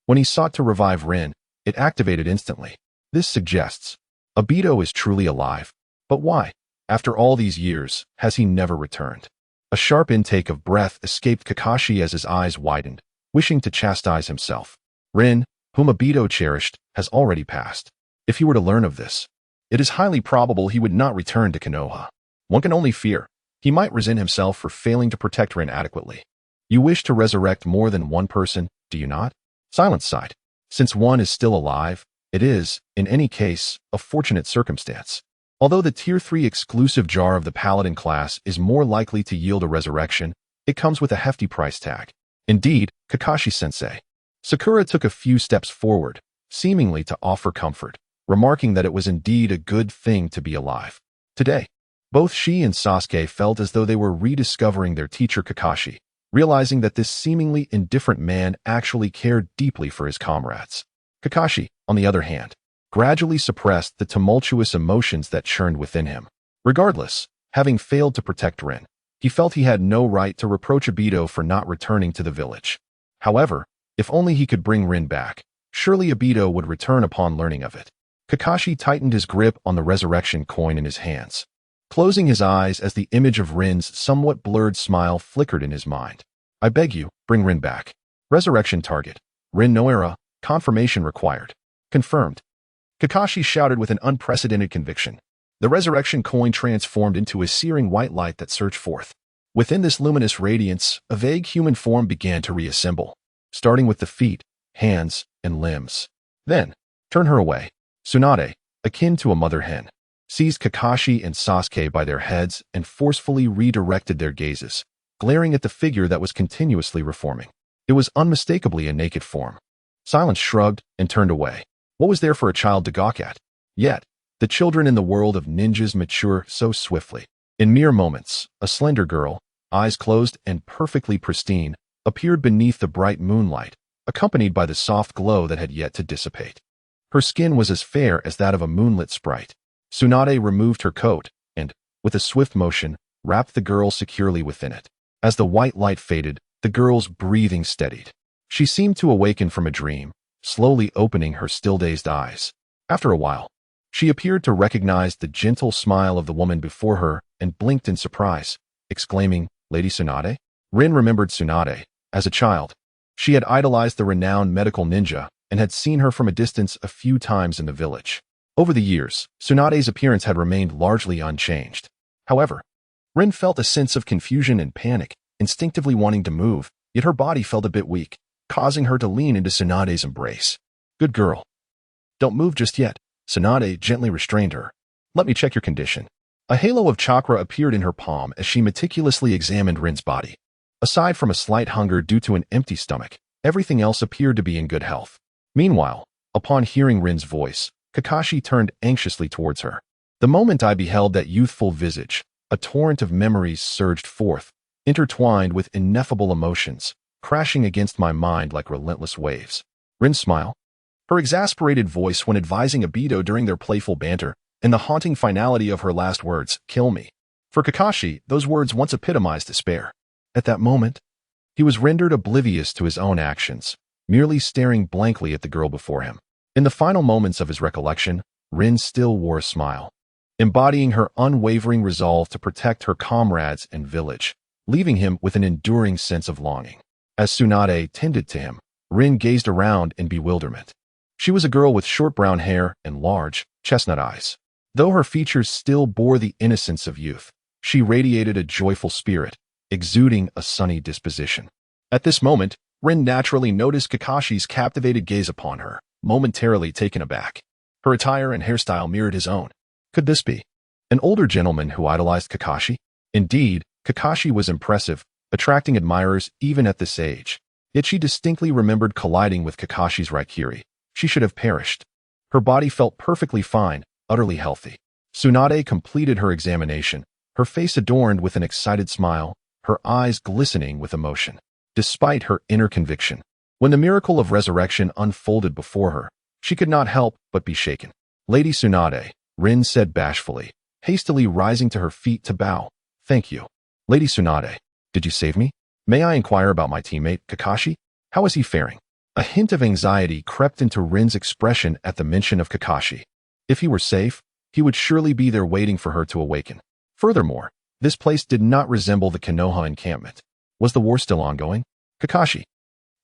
when he sought to revive Rin, it activated instantly. This suggests Obito is truly alive. But why, after all these years, has he never returned? A sharp intake of breath escaped Kakashi as his eyes widened, wishing to chastise himself. Rin, whom Obito cherished, has already passed. If he were to learn of this, it is highly probable he would not return to Konoha. One can only fear he might resent himself for failing to protect Rin adequately. You wish to resurrect more than one person, do you not? Silence sighed. Since one is still alive, it is, in any case, a fortunate circumstance. Although the Tier 3 exclusive jar of the Paladin class is more likely to yield a resurrection, it comes with a hefty price tag. Indeed, Kakashi-sensei. Sakura took a few steps forward, seemingly to offer comfort, remarking that it was indeed a good thing to be alive. Today, both she and Sasuke felt as though they were rediscovering their teacher Kakashi, realizing that this seemingly indifferent man actually cared deeply for his comrades. Kakashi, on the other hand, gradually suppressed the tumultuous emotions that churned within him. Regardless, having failed to protect Rin, he felt he had no right to reproach Obito for not returning to the village. However, if only he could bring Rin back, surely Obito would return upon learning of it. Kakashi tightened his grip on the resurrection coin in his hands, closing his eyes as the image of Rin's somewhat blurred smile flickered in his mind. I beg you, bring Rin back. Resurrection target. Rin no era. Confirmation required. Confirmed. Kakashi shouted with an unprecedented conviction. The resurrection coin transformed into a searing white light that surged forth. Within this luminous radiance, a vague human form began to reassemble, starting with the feet, hands, and limbs. Then, turn her away. Tsunade, akin to a mother hen, seized Kakashi and Sasuke by their heads and forcefully redirected their gazes, glaring at the figure that was continuously reforming. It was unmistakably a naked form. Silence shrugged and turned away. What was there for a child to gawk at? Yet, the children in the world of ninjas mature so swiftly. In mere moments, a slender girl, eyes closed and perfectly pristine, appeared beneath the bright moonlight, accompanied by the soft glow that had yet to dissipate. Her skin was as fair as that of a moonlit sprite. Tsunade removed her coat and, with a swift motion, wrapped the girl securely within it. As the white light faded, the girl's breathing steadied. She seemed to awaken from a dream, slowly opening her still-dazed eyes. After a while, she appeared to recognize the gentle smile of the woman before her and blinked in surprise, exclaiming, "Lady Tsunade?" Rin remembered Tsunade. As a child, she had idolized the renowned medical ninja and had seen her from a distance a few times in the village. Over the years, Tsunade's appearance had remained largely unchanged. However, Rin felt a sense of confusion and panic, instinctively wanting to move, yet her body felt a bit weak, causing her to lean into Tsunade's embrace. "Good girl. Don't move just yet." Tsunade gently restrained her. "Let me check your condition." A halo of chakra appeared in her palm as she meticulously examined Rin's body. Aside from a slight hunger due to an empty stomach, everything else appeared to be in good health. Meanwhile, upon hearing Rin's voice, Kakashi turned anxiously towards her. The moment I beheld that youthful visage, a torrent of memories surged forth, intertwined with ineffable emotions, crashing against my mind like relentless waves. Rin's smile, her exasperated voice when advising Obito during their playful banter, and the haunting finality of her last words, "Kill me." For Kakashi, those words once epitomized despair. At that moment, he was rendered oblivious to his own actions, merely staring blankly at the girl before him. In the final moments of his recollection, Rin still wore a smile, embodying her unwavering resolve to protect her comrades and village, leaving him with an enduring sense of longing. As Tsunade tended to him, Rin gazed around in bewilderment. She was a girl with short brown hair and large, chestnut eyes. Though her features still bore the innocence of youth, she radiated a joyful spirit, exuding a sunny disposition. At this moment, Rin naturally noticed Kakashi's captivated gaze upon her, momentarily taken aback. Her attire and hairstyle mirrored his own. Could this be an older gentleman who idolized Kakashi? Indeed, Kakashi was impressive, attracting admirers even at this age. Yet she distinctly remembered colliding with Kakashi's Raikiri. She should have perished. Her body felt perfectly fine, utterly healthy. Tsunade completed her examination, her face adorned with an excited smile, her eyes glistening with emotion. Despite her inner conviction, when the miracle of resurrection unfolded before her, she could not help but be shaken. "Lady Tsunade," Rin said bashfully, hastily rising to her feet to bow. "Thank you." "Lady Tsunade, did you save me? May I inquire about my teammate, Kakashi? How is he faring?" A hint of anxiety crept into Rin's expression at the mention of Kakashi. If he were safe, he would surely be there waiting for her to awaken. Furthermore, this place did not resemble the Konoha encampment. Was the war still ongoing? "Kakashi."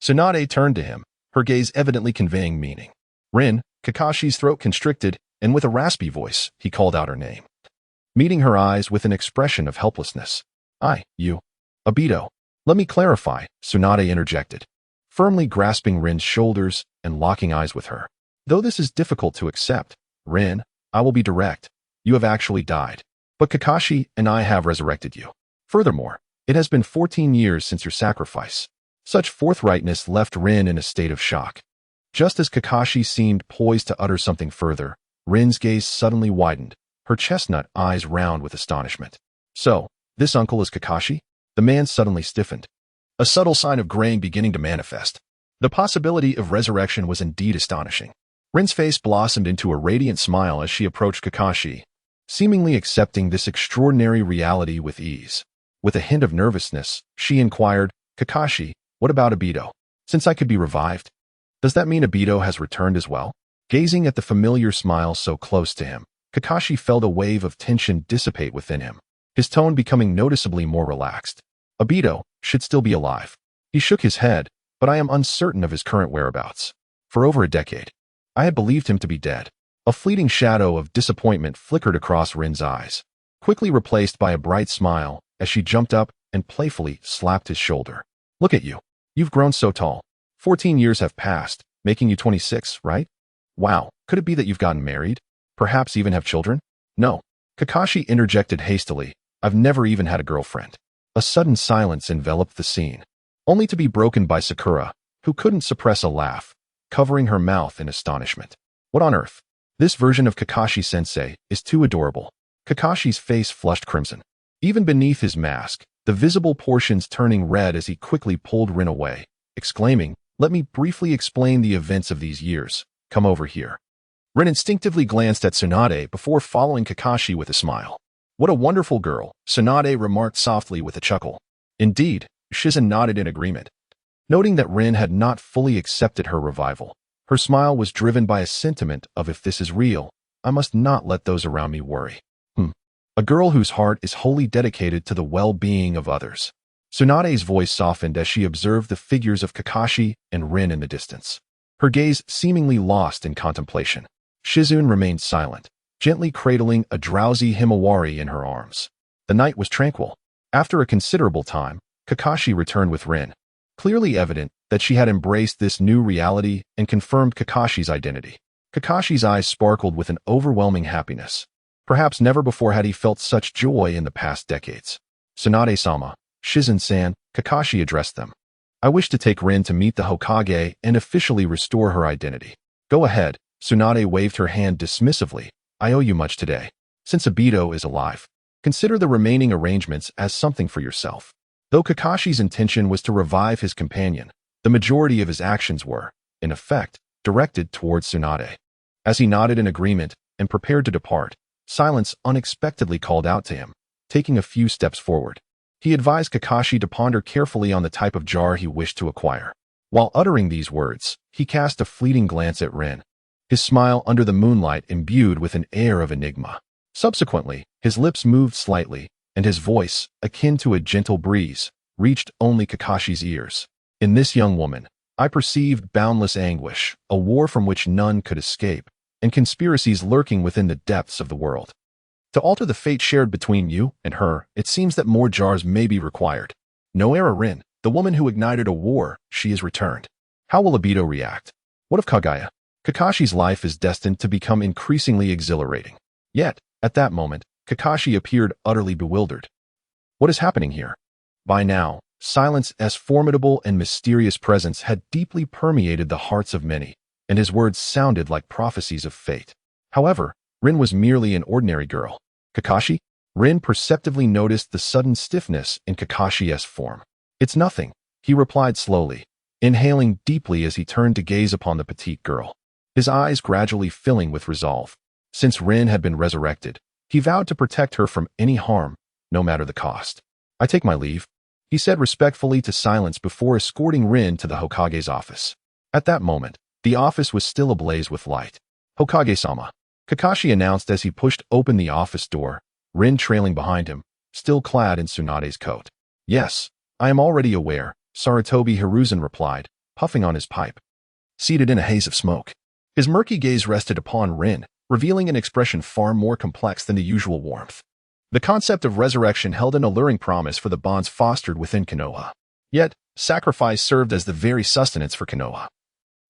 Tsunade turned to him, her gaze evidently conveying meaning. Rin, Kakashi's throat constricted, and with a raspy voice, he called out her name, meeting her eyes with an expression of helplessness. You. Obito. Let me clarify," Tsunade interjected, firmly grasping Rin's shoulders and locking eyes with her. "Though this is difficult to accept, Rin, I will be direct. You have actually died. But Kakashi and I have resurrected you. Furthermore, it has been 14 years since your sacrifice." Such forthrightness left Rin in a state of shock. Just as Kakashi seemed poised to utter something further, Rin's gaze suddenly widened, her chestnut eyes round with astonishment. "So, this uncle is Kakashi?" The man suddenly stiffened, a subtle sign of graying beginning to manifest. The possibility of resurrection was indeed astonishing. Rin's face blossomed into a radiant smile as she approached Kakashi, seemingly accepting this extraordinary reality with ease. With a hint of nervousness, she inquired, "Kakashi, what about Obito? Since I could be revived, does that mean Obito has returned as well?" Gazing at the familiar smile so close to him, Kakashi felt a wave of tension dissipate within him, his tone becoming noticeably more relaxed. "Obito should still be alive." He shook his head, "but I am uncertain of his current whereabouts. For over a decade, I had believed him to be dead." A fleeting shadow of disappointment flickered across Rin's eyes, quickly replaced by a bright smile as she jumped up and playfully slapped his shoulder. "Look at you. You've grown so tall. 14 years have passed, making you 26, right? Wow, could it be that you've gotten married? Perhaps even have children?" "No." Kakashi interjected hastily. "I've never even had a girlfriend." A sudden silence enveloped the scene, only to be broken by Sakura, who couldn't suppress a laugh, covering her mouth in astonishment. What on earth? This version of Kakashi-sensei is too adorable. Kakashi's face flushed crimson. Even beneath his mask, the visible portions turning red as he quickly pulled Rin away, exclaiming, "Let me briefly explain the events of these years. Come over here." Rin instinctively glanced at Tsunade before following Kakashi with a smile. "What a wonderful girl," Tsunade remarked softly with a chuckle. Indeed, Shizune nodded in agreement. Noting that Rin had not fully accepted her revival, her smile was driven by a sentiment of, if this is real, I must not let those around me worry. A girl whose heart is wholly dedicated to the well-being of others. Tsunade's voice softened as she observed the figures of Kakashi and Rin in the distance, her gaze seemingly lost in contemplation. Shizune remained silent, gently cradling a drowsy Himawari in her arms. The night was tranquil. After a considerable time, Kakashi returned with Rin, clearly evident that she had embraced this new reality and confirmed Kakashi's identity. Kakashi's eyes sparkled with an overwhelming happiness. Perhaps never before had he felt such joy in the past decades. "Tsunade-sama, Shizune-san," Kakashi addressed them. "I wish to take Rin to meet the Hokage and officially restore her identity." "Go ahead," Tsunade waved her hand dismissively. "I owe you much today. Since Obito is alive, consider the remaining arrangements as something for yourself." Though Kakashi's intention was to revive his companion, the majority of his actions were, in effect, directed towards Tsunade. As he nodded in agreement and prepared to depart, silence unexpectedly called out to him, taking a few steps forward. He advised Kakashi to ponder carefully on the type of jar he wished to acquire. While uttering these words, he cast a fleeting glance at Rin, his smile under the moonlight imbued with an air of enigma. Subsequently, his lips moved slightly, and his voice, akin to a gentle breeze, reached only Kakashi's ears. "In this young woman, I perceived boundless anguish, a war from which none could escape, and conspiracies lurking within the depths of the world. To alter the fate shared between you and her, it seems that more jars may be required. Noera Rin, the woman who ignited a war, she is returned. How will Obito react? What of Kaguya?" Kakashi's life is destined to become increasingly exhilarating. Yet, at that moment, Kakashi appeared utterly bewildered. What is happening here? By now, Silence's formidable and mysterious presence had deeply permeated the hearts of many, and his words sounded like prophecies of fate. However, Rin was merely an ordinary girl. "Kakashi?" Rin perceptively noticed the sudden stiffness in Kakashi's form. "It's nothing," he replied slowly, inhaling deeply as he turned to gaze upon the petite girl, his eyes gradually filling with resolve. Since Rin had been resurrected, he vowed to protect her from any harm, no matter the cost. "I take my leave," he said respectfully to Silence before escorting Rin to the Hokage's office. At that moment, the office was still ablaze with light. "Hokage-sama," Kakashi announced as he pushed open the office door, Rin trailing behind him, still clad in Tsunade's coat. "Yes, I am already aware," Sarutobi Hiruzen replied, puffing on his pipe. Seated in a haze of smoke, his murky gaze rested upon Rin, revealing an expression far more complex than the usual warmth. The concept of resurrection held an alluring promise for the bonds fostered within Konoha. Yet, sacrifice served as the very sustenance for Konoha.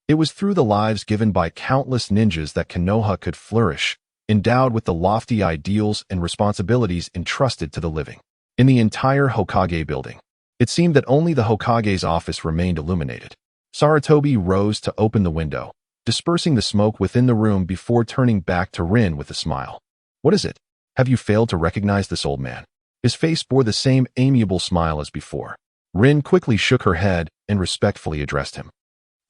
It was through the lives given by countless ninjas that Konoha could flourish, endowed with the lofty ideals and responsibilities entrusted to the living. In the entire Hokage building, it seemed that only the Hokage's office remained illuminated. Sarutobi rose to open the window, dispersing the smoke within the room before turning back to Rin with a smile. "What is it? Have you failed to recognize this old man?" His face bore the same amiable smile as before. Rin quickly shook her head and respectfully addressed him.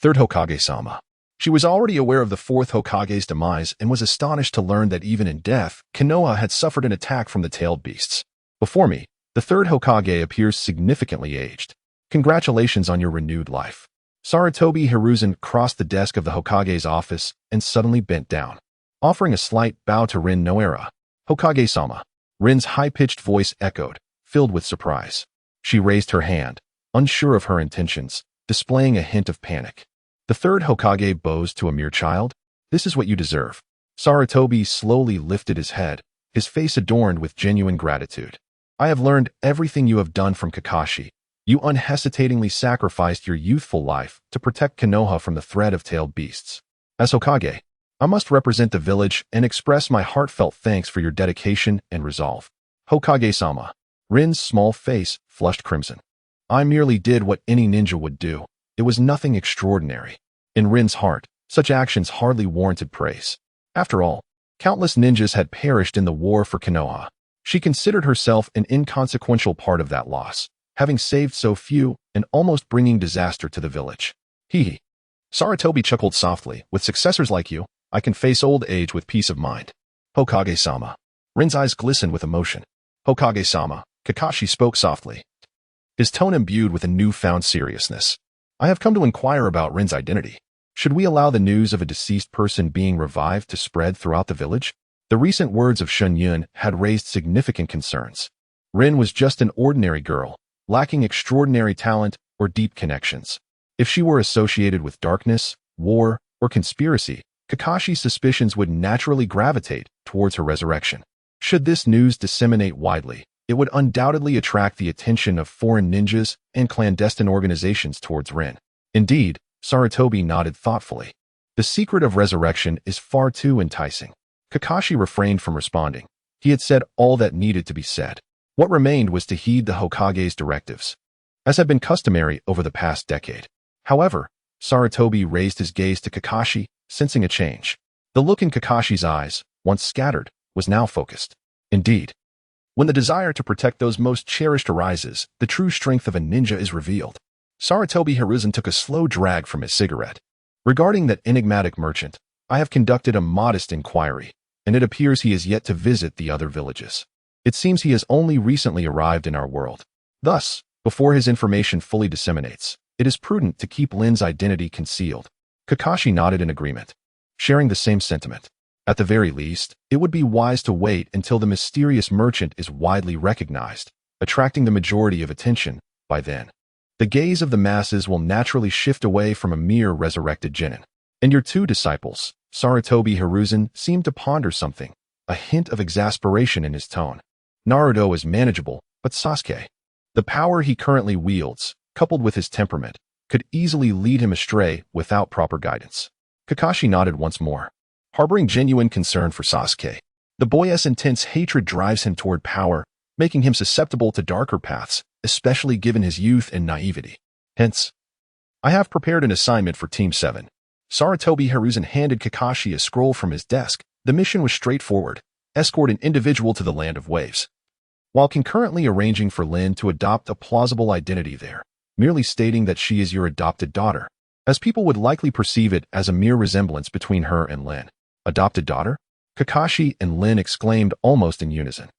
"Third Hokage-sama." She was already aware of the fourth Hokage's demise and was astonished to learn that even in death, Konoha had suffered an attack from the tailed beasts. "Before me, the third Hokage appears significantly aged. Congratulations on your renewed life." Sarutobi Hiruzen crossed the desk of the Hokage's office and suddenly bent down, offering a slight bow to Rin Noera. "Hokage-sama." Rin's high-pitched voice echoed, filled with surprise. She raised her hand, unsure of her intentions, displaying a hint of panic. "The third Hokage bows to a mere child? This is what you deserve." Sarutobi slowly lifted his head, his face adorned with genuine gratitude. "I have learned everything you have done from Kakashi. You unhesitatingly sacrificed your youthful life to protect Konoha from the threat of tailed beasts. As Hokage, I must represent the village and express my heartfelt thanks for your dedication and resolve." "Hokage-sama." Rin's small face flushed crimson. I merely did what any ninja would do. It was nothing extraordinary. In Rin's heart, such actions hardly warranted praise. After all, countless ninjas had perished in the war for Konoha. She considered herself an inconsequential part of that loss, having saved so few and almost bringing disaster to the village. Hee. Sarutobi chuckled softly. With successors like you, I can face old age with peace of mind. Hokage-sama. Rin's eyes glistened with emotion. Hokage-sama, Kakashi spoke softly, his tone imbued with a newfound seriousness. I have come to inquire about Rin's identity. Should we allow the news of a deceased person being revived to spread throughout the village? The recent words of Shun Yun had raised significant concerns. Rin was just an ordinary girl, lacking extraordinary talent or deep connections. If she were associated with darkness, war, or conspiracy, Kakashi's suspicions would naturally gravitate towards her resurrection. Should this news disseminate widely, it would undoubtedly attract the attention of foreign ninjas and clandestine organizations towards Rin. Indeed, Sarutobi nodded thoughtfully. The secret of resurrection is far too enticing. Kakashi refrained from responding. He had said all that needed to be said. What remained was to heed the Hokage's directives, as had been customary over the past decade. However, Sarutobi raised his gaze to Kakashi, sensing a change. The look in Kakashi's eyes, once scattered, was now focused. Indeed, when the desire to protect those most cherished arises, the true strength of a ninja is revealed. Sarutobi Hiruzen took a slow drag from his cigarette. Regarding that enigmatic merchant, I have conducted a modest inquiry, and it appears he is yet to visit the other villages. It seems he has only recently arrived in our world. Thus, before his information fully disseminates, it is prudent to keep Lin's identity concealed. Kakashi nodded in agreement, sharing the same sentiment. At the very least, it would be wise to wait until the mysterious merchant is widely recognized, attracting the majority of attention. By then, the gaze of the masses will naturally shift away from a mere resurrected genin. And your two disciples, Sarutobi Hiruzen, seemed to ponder something, a hint of exasperation in his tone. Naruto is manageable, but Sasuke, the power he currently wields, coupled with his temperament, could easily lead him astray without proper guidance. Kakashi nodded once more, harboring genuine concern for Sasuke. The boy's intense hatred drives him toward power, making him susceptible to darker paths, especially given his youth and naivety. Hence, I have prepared an assignment for Team 7. Sarutobi Hiruzen handed Kakashi a scroll from his desk. The mission was straightforward: escort an individual to the Land of Waves, while concurrently arranging for Lin to adopt a plausible identity there, merely stating that she is your adopted daughter, as people would likely perceive it as a mere resemblance between her and Lin. Adopted daughter? Kakashi and Lin exclaimed almost in unison.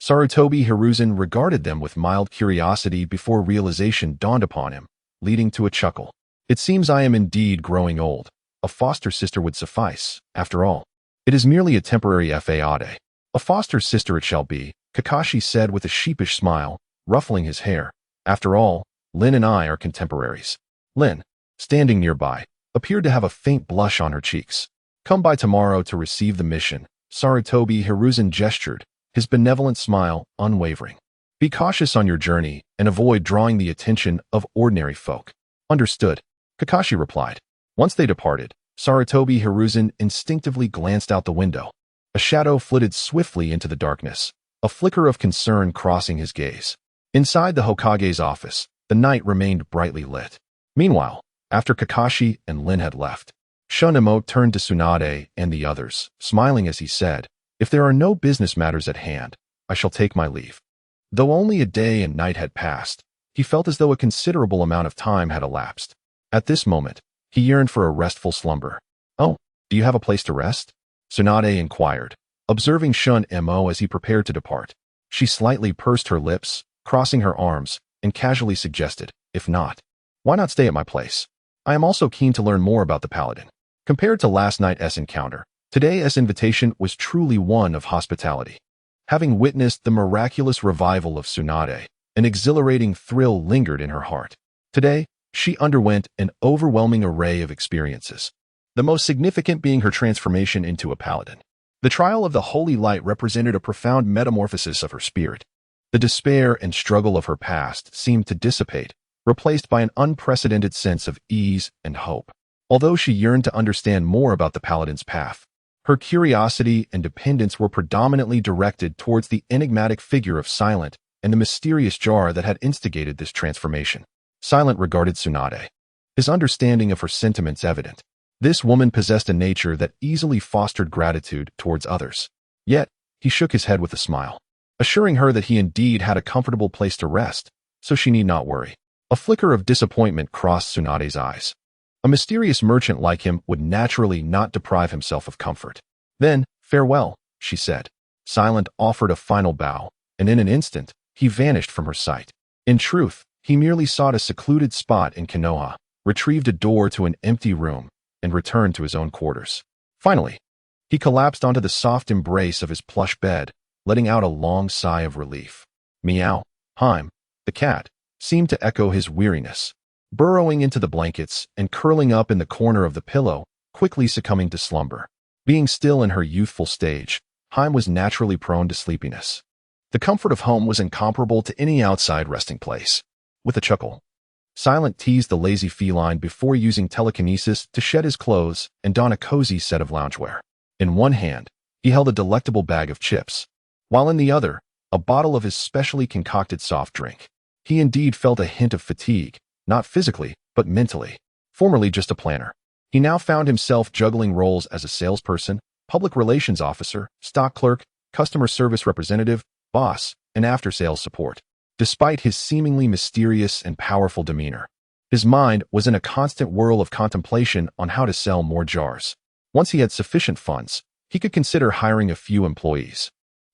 Sarutobi Hiruzen regarded them with mild curiosity before realization dawned upon him, leading to a chuckle. It seems I am indeed growing old. A foster sister would suffice, after all. It is merely a temporary fade. A foster sister it shall be, Kakashi said with a sheepish smile, ruffling his hair. After all, Lin and I are contemporaries. Lin, standing nearby, appeared to have a faint blush on her cheeks. Come by tomorrow to receive the mission. Sarutobi Hiruzen gestured, his benevolent smile unwavering. Be cautious on your journey and avoid drawing the attention of ordinary folk. Understood, Kakashi replied. Once they departed, Sarutobi Hiruzen instinctively glanced out the window. A shadow flitted swiftly into the darkness, a flicker of concern crossing his gaze. Inside the Hokage's office, the night remained brightly lit. Meanwhile, after Kakashi and Lin had left, Shunemo turned to Tsunade and the others, smiling as he said, "If there are no business matters at hand, I shall take my leave." Though only a day and night had passed, he felt as though a considerable amount of time had elapsed. At this moment, he yearned for a restful slumber. "Oh, do you have a place to rest?" Tsunade inquired, observing Shun-mo as he prepared to depart. She slightly pursed her lips, crossing her arms, and casually suggested, "If not, why not stay at my place? I am also keen to learn more about the paladin." Compared to last night's encounter, today's invitation was truly one of hospitality. Having witnessed the miraculous revival of Tsunade, an exhilarating thrill lingered in her heart. Today, she underwent an overwhelming array of experiences, the most significant being her transformation into a paladin. The trial of the holy light represented a profound metamorphosis of her spirit. The despair and struggle of her past seemed to dissipate, replaced by an unprecedented sense of ease and hope. Although she yearned to understand more about the paladin's path, her curiosity and dependence were predominantly directed towards the enigmatic figure of silent, and the mysterious jar that had instigated this transformation. Silent regarded Tsunade, his understanding of her sentiments evident. This woman possessed a nature that easily fostered gratitude towards others. Yet, he shook his head with a smile, assuring her that he indeed had a comfortable place to rest, so she need not worry. A flicker of disappointment crossed Tsunade's eyes. A mysterious merchant like him would naturally not deprive himself of comfort. Then, farewell, she said. Silent offered a final bow, and in an instant, he vanished from her sight. In truth, he merely sought a secluded spot in Konoha, retrieved a door to an empty room, and returned to his own quarters. Finally, he collapsed onto the soft embrace of his plush bed, letting out a long sigh of relief. Meow. Heim, the cat, seemed to echo his weariness, burrowing into the blankets and curling up in the corner of the pillow, quickly succumbing to slumber. Being still in her youthful stage, Heim was naturally prone to sleepiness. The comfort of home was incomparable to any outside resting place. With a chuckle, Silent teased the lazy feline before using telekinesis to shed his clothes and don a cozy set of loungewear. In one hand, he held a delectable bag of chips, while in the other, a bottle of his specially concocted soft drink. He indeed felt a hint of fatigue, not physically, but mentally. Formerly just a planner, he now found himself juggling roles as a salesperson, public relations officer, stock clerk, customer service representative, boss, and after-sales support. Despite his seemingly mysterious and powerful demeanor, his mind was in a constant whirl of contemplation on how to sell more jars. Once he had sufficient funds, he could consider hiring a few employees.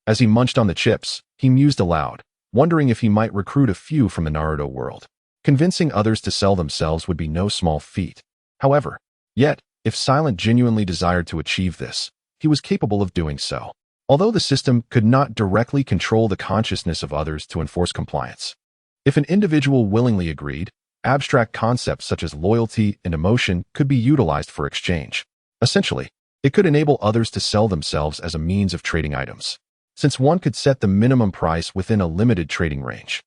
As he munched on the chips, he mused aloud, wondering if he might recruit a few from the Naruto world. Convincing others to sell themselves would be no small feat. However, yet, if Silent genuinely desired to achieve this, he was capable of doing so. Although the system could not directly control the consciousness of others to enforce compliance. If an individual willingly agreed, abstract concepts such as loyalty and emotion could be utilized for exchange. Essentially, it could enable others to sell themselves as a means of trading items, since one could set the minimum price within a limited trading range.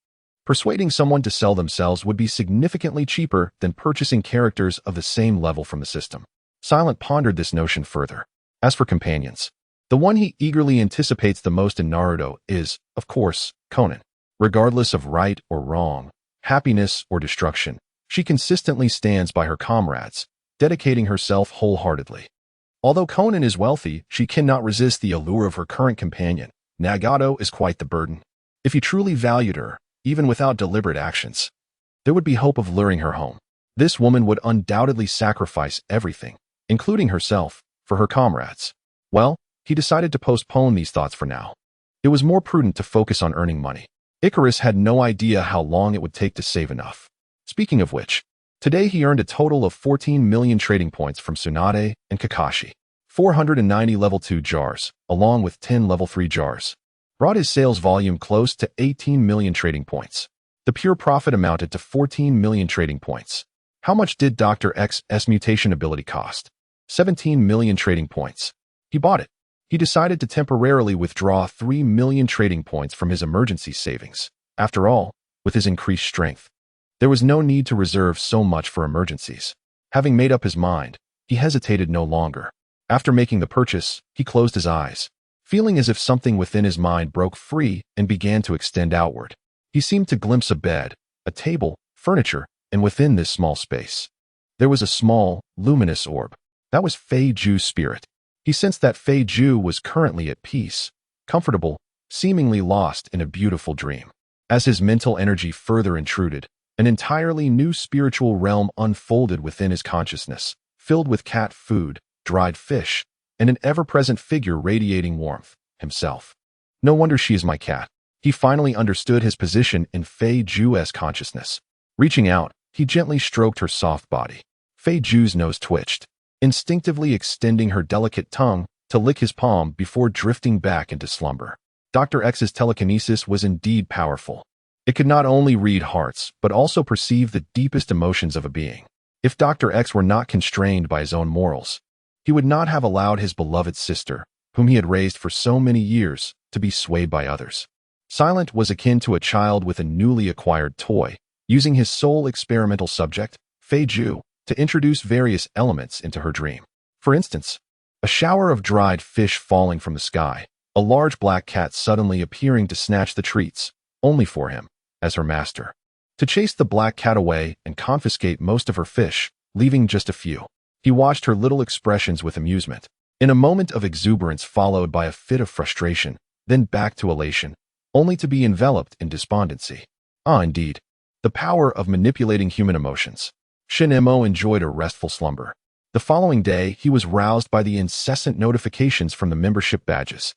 Persuading someone to sell themselves would be significantly cheaper than purchasing characters of the same level from the system. Silent pondered this notion further. As for companions, the one he eagerly anticipates the most in Naruto is, of course, Konan. Regardless of right or wrong, happiness or destruction, she consistently stands by her comrades, dedicating herself wholeheartedly. Although Konan is wealthy, she cannot resist the allure of her current companion. Nagato is quite the burden. If he truly valued her, even without deliberate actions, there would be hope of luring her home. This woman would undoubtedly sacrifice everything, including herself, for her comrades. Well, he decided to postpone these thoughts for now. It was more prudent to focus on earning money. Icarus had no idea how long it would take to save enough. Speaking of which, today he earned a total of 14 million trading points from Tsunade and Kakashi. 490 level 2 jars, along with 10 level 3 jars, brought his sales volume close to 18 million trading points. The pure profit amounted to 14 million trading points. How much did Dr. X's mutation ability cost? 17 million trading points. He bought it. He decided to temporarily withdraw 3 million trading points from his emergency savings. After all, with his increased strength, there was no need to reserve so much for emergencies. Having made up his mind, he hesitated no longer. After making the purchase, he closed his eyes, feeling as if something within his mind broke free and began to extend outward. He seemed to glimpse a bed, a table, furniture, and within this small space, there was a small, luminous orb. That was Fei Ju's spirit. He sensed that Fei Ju was currently at peace, comfortable, seemingly lost in a beautiful dream. As his mental energy further intruded, an entirely new spiritual realm unfolded within his consciousness, filled with cat food, dried fish, and an ever-present figure radiating warmth, himself. No wonder she is my cat. He finally understood his position in Fei Ju's consciousness. Reaching out, he gently stroked her soft body. Fei Ju's nose twitched, instinctively extending her delicate tongue to lick his palm before drifting back into slumber. Dr. X's telekinesis was indeed powerful. It could not only read hearts, but also perceive the deepest emotions of a being. If Dr. X were not constrained by his own morals, he would not have allowed his beloved sister, whom he had raised for so many years, to be swayed by others. Silent was akin to a child with a newly acquired toy, using his sole experimental subject, Fei Ju, to introduce various elements into her dream. For instance, a shower of dried fish falling from the sky, a large black cat suddenly appearing to snatch the treats, only for him, as her master, to chase the black cat away and confiscate most of her fish, leaving just a few. He watched her little expressions with amusement. In a moment of exuberance followed by a fit of frustration, then back to elation, only to be enveloped in despondency. Ah, indeed. The power of manipulating human emotions. Shin-emo enjoyed a restful slumber. The following day, he was roused by the incessant notifications from the membership badges.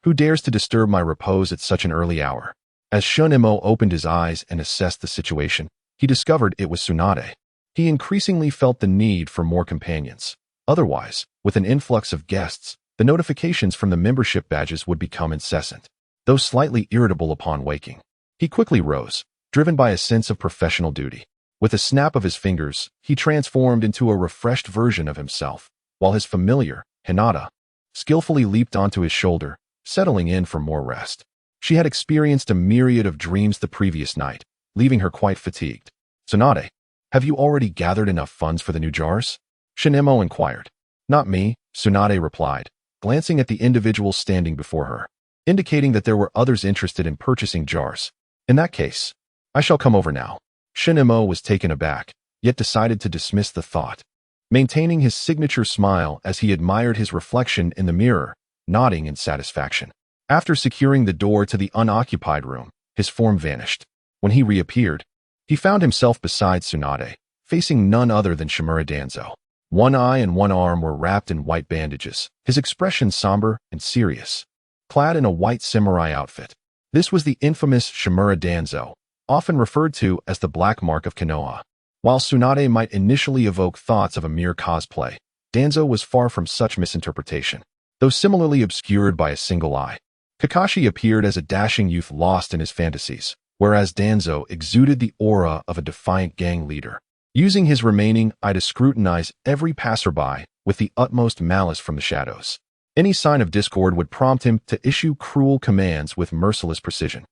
Who dares to disturb my repose at such an early hour? As Shin-emo opened his eyes and assessed the situation, he discovered it was Tsunade. He increasingly felt the need for more companions. Otherwise, with an influx of guests, the notifications from the membership badges would become incessant. Though slightly irritable upon waking, he quickly rose, driven by a sense of professional duty. With a snap of his fingers, he transformed into a refreshed version of himself, while his familiar, Hinata, skillfully leaped onto his shoulder, settling in for more rest. She had experienced a myriad of dreams the previous night, leaving her quite fatigued. "Tsunade, have you already gathered enough funds for the new jars?" Shin-emo inquired. "Not me," Tsunade replied, glancing at the individuals standing before her, indicating that there were others interested in purchasing jars. "In that case, I shall come over now." Shin-emo was taken aback, yet decided to dismiss the thought, maintaining his signature smile as he admired his reflection in the mirror, nodding in satisfaction. After securing the door to the unoccupied room, his form vanished. When he reappeared, he found himself beside Tsunade, facing none other than Shimura Danzo. One eye and one arm were wrapped in white bandages, his expression somber and serious. Clad in a white samurai outfit, this was the infamous Shimura Danzo, often referred to as the Black Mark of Konoha. While Tsunade might initially evoke thoughts of a mere cosplay, Danzo was far from such misinterpretation, though similarly obscured by a single eye. Kakashi appeared as a dashing youth lost in his fantasies, whereas Danzo exuded the aura of a defiant gang leader. Using his remaining eye to scrutinize every passerby with the utmost malice from the shadows. Any sign of discord would prompt him to issue cruel commands with merciless precision.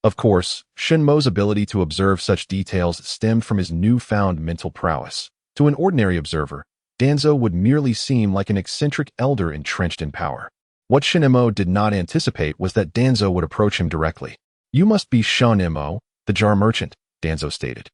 Of course, Shinmo's ability to observe such details stemmed from his newfound mental prowess. To an ordinary observer, Danzo would merely seem like an eccentric elder entrenched in power. What Shin-emo did not anticipate was that Danzo would approach him directly. "You must be Shun-emo, the jar merchant," Danzo stated,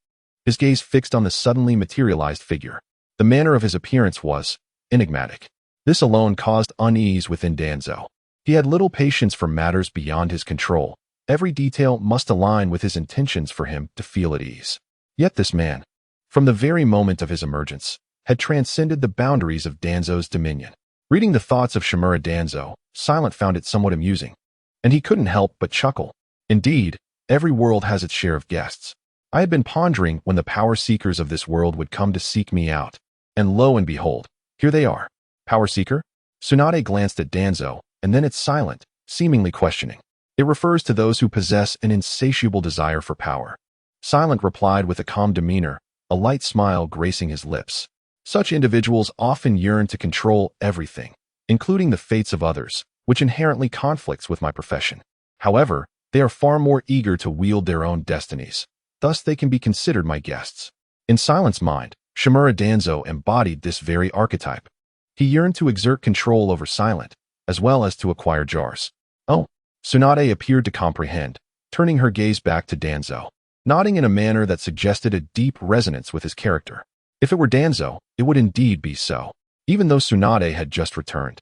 his gaze fixed on the suddenly materialized figure. The manner of his appearance was enigmatic. This alone caused unease within Danzo. He had little patience for matters beyond his control. Every detail must align with his intentions for him to feel at ease. Yet this man, from the very moment of his emergence, had transcended the boundaries of Danzo's dominion. Reading the thoughts of Shimura Danzo, Silent found it somewhat amusing, and he couldn't help but chuckle. Indeed, every world has its share of guests. I had been pondering when the power seekers of this world would come to seek me out, and lo and behold, here they are. Power seeker? Tsunade glanced at Danzo, and then at Silent, seemingly questioning. It refers to those who possess an insatiable desire for power. Silent replied with a calm demeanor, a light smile gracing his lips. Such individuals often yearn to control everything, including the fates of others, which inherently conflicts with my profession. However, they are far more eager to wield their own destinies. Thus they can be considered my guests. In Silent's mind, Shimura Danzo embodied this very archetype. He yearned to exert control over Silent, as well as to acquire jars. "Oh," Tsunade appeared to comprehend, turning her gaze back to Danzo, nodding in a manner that suggested a deep resonance with his character. If it were Danzo, it would indeed be so. Even though Tsunade had just returned,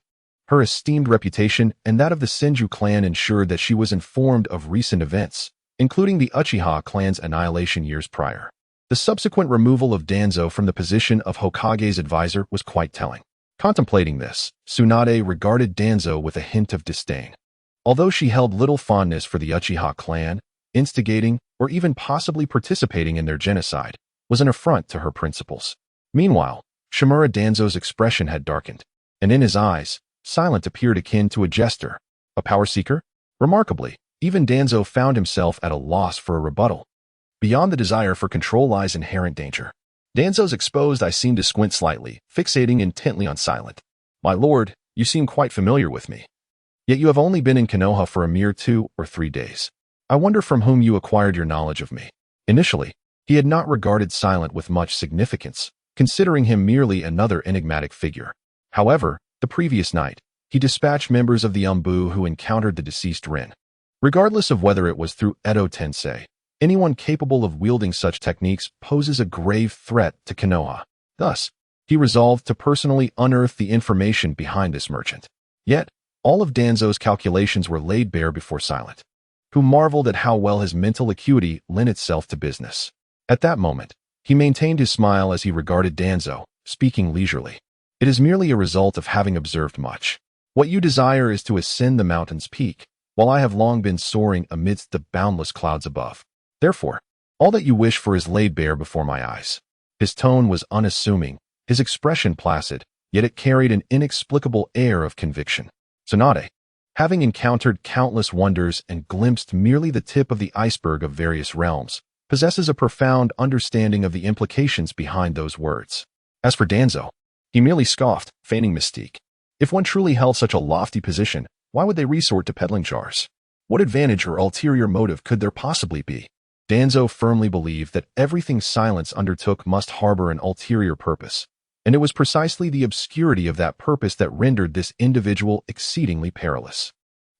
her esteemed reputation and that of the Senju clan ensured that she was informed of recent events, including the Uchiha clan's annihilation years prior. The subsequent removal of Danzo from the position of Hokage's advisor was quite telling. Contemplating this, Tsunade regarded Danzo with a hint of disdain. Although she held little fondness for the Uchiha clan, instigating or even possibly participating in their genocide was an affront to her principles. Meanwhile, Shimura Danzo's expression had darkened, and in his eyes, Silent appeared akin to a jester, a power seeker. Remarkably, even Danzo found himself at a loss for a rebuttal. Beyond the desire for control lies inherent danger. Danzo's exposed eye seemed to squint slightly, fixating intently on Silent. "My lord, you seem quite familiar with me. Yet you have only been in Konoha for a mere 2 or 3 days. I wonder from whom you acquired your knowledge of me." Initially, he had not regarded Silent with much significance, considering him merely another enigmatic figure. However, the previous night, he dispatched members of the Umbu who encountered the deceased Rin. Regardless of whether it was through Edo Tensei, anyone capable of wielding such techniques poses a grave threat to Konoha. Thus, he resolved to personally unearth the information behind this merchant. Yet, all of Danzo's calculations were laid bare before Silent, who marveled at how well his mental acuity lent itself to business. At that moment, he maintained his smile as he regarded Danzo, speaking leisurely. It is merely a result of having observed much. What you desire is to ascend the mountain's peak, while I have long been soaring amidst the boundless clouds above. Therefore, all that you wish for is laid bare before my eyes. His tone was unassuming, his expression placid, yet it carried an inexplicable air of conviction. Tsunade, having encountered countless wonders and glimpsed merely the tip of the iceberg of various realms, possesses a profound understanding of the implications behind those words. As for Danzo, he merely scoffed, feigning mystique. If one truly held such a lofty position, why would they resort to peddling jars? What advantage or ulterior motive could there possibly be? Danzo firmly believed that everything Silence undertook must harbor an ulterior purpose, and it was precisely the obscurity of that purpose that rendered this individual exceedingly perilous.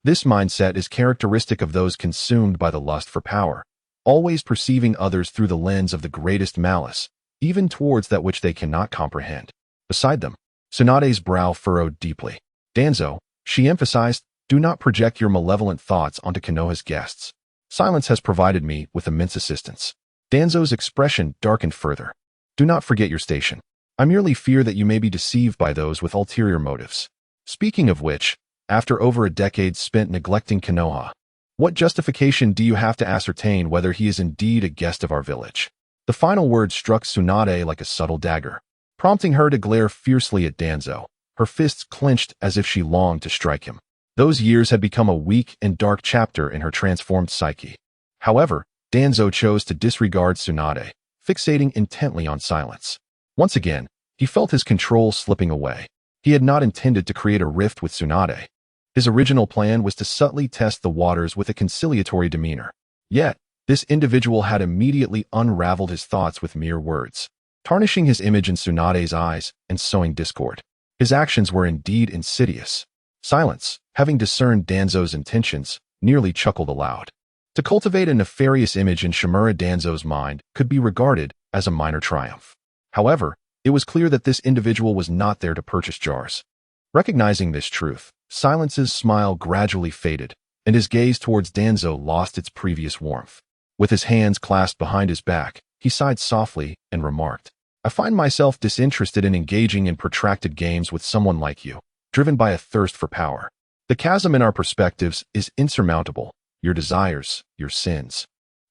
This mindset is characteristic of those consumed by the lust for power, always perceiving others through the lens of the greatest malice, even towards that which they cannot comprehend. Beside them, Tsunade's brow furrowed deeply. Danzo, she emphasized, do not project your malevolent thoughts onto Konoha's guests. Silence has provided me with immense assistance. Danzo's expression darkened further. Do not forget your station. I merely fear that you may be deceived by those with ulterior motives. Speaking of which, after over a decade spent neglecting Konoha, what justification do you have to ascertain whether he is indeed a guest of our village? The final word struck Tsunade like a subtle dagger, prompting her to glare fiercely at Danzo, her fists clenched as if she longed to strike him. Those years had become a weak and dark chapter in her transformed psyche. However, Danzo chose to disregard Tsunade, fixating intently on Silence. Once again, he felt his control slipping away. He had not intended to create a rift with Tsunade. His original plan was to subtly test the waters with a conciliatory demeanor. Yet, this individual had immediately unraveled his thoughts with mere words, tarnishing his image in Tsunade's eyes and sowing discord. His actions were indeed insidious. Silence, having discerned Danzo's intentions, nearly chuckled aloud. To cultivate a nefarious image in Shimura Danzo's mind could be regarded as a minor triumph. However, it was clear that this individual was not there to purchase jars. Recognizing this truth, Silence's smile gradually faded, and his gaze towards Danzo lost its previous warmth. With his hands clasped behind his back, he sighed softly and remarked, I find myself disinterested in engaging in protracted games with someone like you, driven by a thirst for power. The chasm in our perspectives is insurmountable. Your desires, your sins,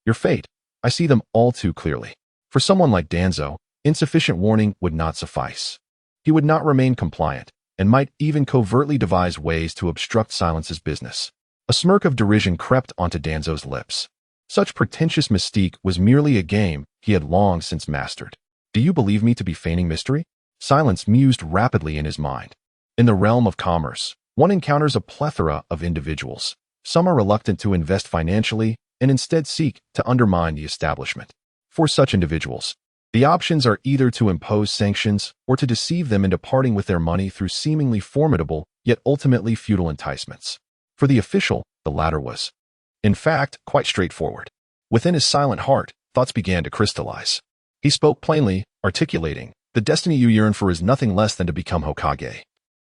your fate, I see them all too clearly. For someone like Danzo, insufficient warning would not suffice. He would not remain compliant, and might even covertly devise ways to obstruct Silence's business. A smirk of derision crept onto Danzo's lips. Such pretentious mystique was merely a game he had long since mastered. Do you believe me to be feigning mystery? Silence mused rapidly in his mind. In the realm of commerce, one encounters a plethora of individuals. Some are reluctant to invest financially and instead seek to undermine the establishment. For such individuals, the options are either to impose sanctions or to deceive them into parting with their money through seemingly formidable yet ultimately futile enticements. For the official, the latter was, in fact, quite straightforward. Within his silent heart, thoughts began to crystallize. He spoke plainly, articulating, the destiny you yearn for is nothing less than to become Hokage,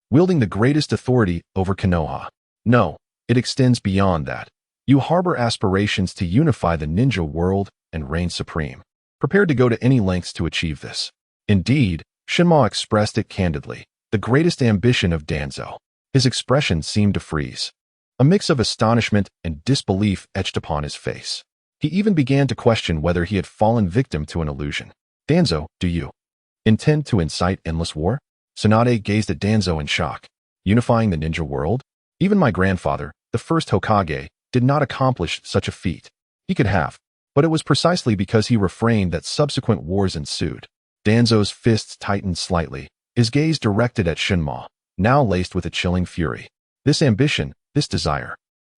wielding the greatest authority over Konoha. No, it extends beyond that. You harbor aspirations to unify the ninja world and reign supreme, prepared to go to any lengths to achieve this. Indeed, Shinma expressed it candidly, the greatest ambition of Danzo. His expression seemed to freeze. A mix of astonishment and disbelief etched upon his face. He even began to question whether he had fallen victim to an illusion. Danzo, do you intend to incite endless war? Tsunade gazed at Danzo in shock. Unifying the ninja world? Even my grandfather, the first Hokage, did not accomplish such a feat. He could have, but it was precisely because he refrained that subsequent wars ensued. Danzo's fists tightened slightly, his gaze directed at Shinma, now laced with a chilling fury. This ambition, this desire,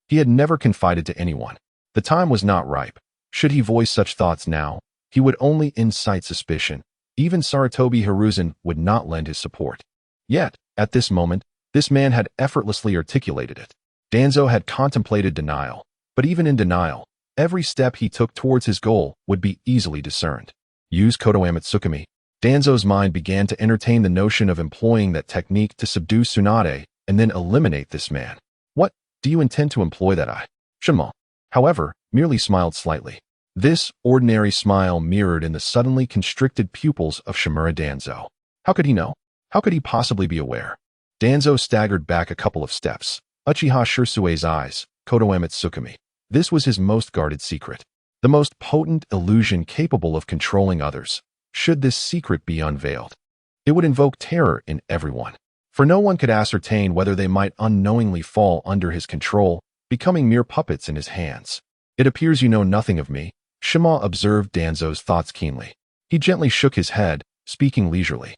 he had never confided to anyone. The time was not ripe. Should he voice such thoughts now, he would only incite suspicion. Even Sarutobi Hiruzen would not lend his support. Yet, at this moment, this man had effortlessly articulated it. Danzo had contemplated denial, But even in denial, every step he took towards his goal would be easily discerned. Use Konoha Tsukumi. Danzo's mind began to entertain the notion of employing that technique to subdue Tsunade and then eliminate this man. What, do you intend to employ that? Shunma, however, merely smiled slightly. This ordinary smile mirrored in the suddenly constricted pupils of Shimura Danzo. How could he know? How could he possibly be aware? Danzo staggered back a couple of steps. Uchiha Sasuke's eyes, Konoha Tsukumi. This was his most guarded secret. The most potent illusion capable of controlling others. Should this secret be unveiled, it would invoke terror in everyone. For no one could ascertain whether they might unknowingly fall under his control, becoming mere puppets in his hands. It appears you know nothing of me, Shima observed Danzo's thoughts keenly. He gently shook his head, speaking leisurely.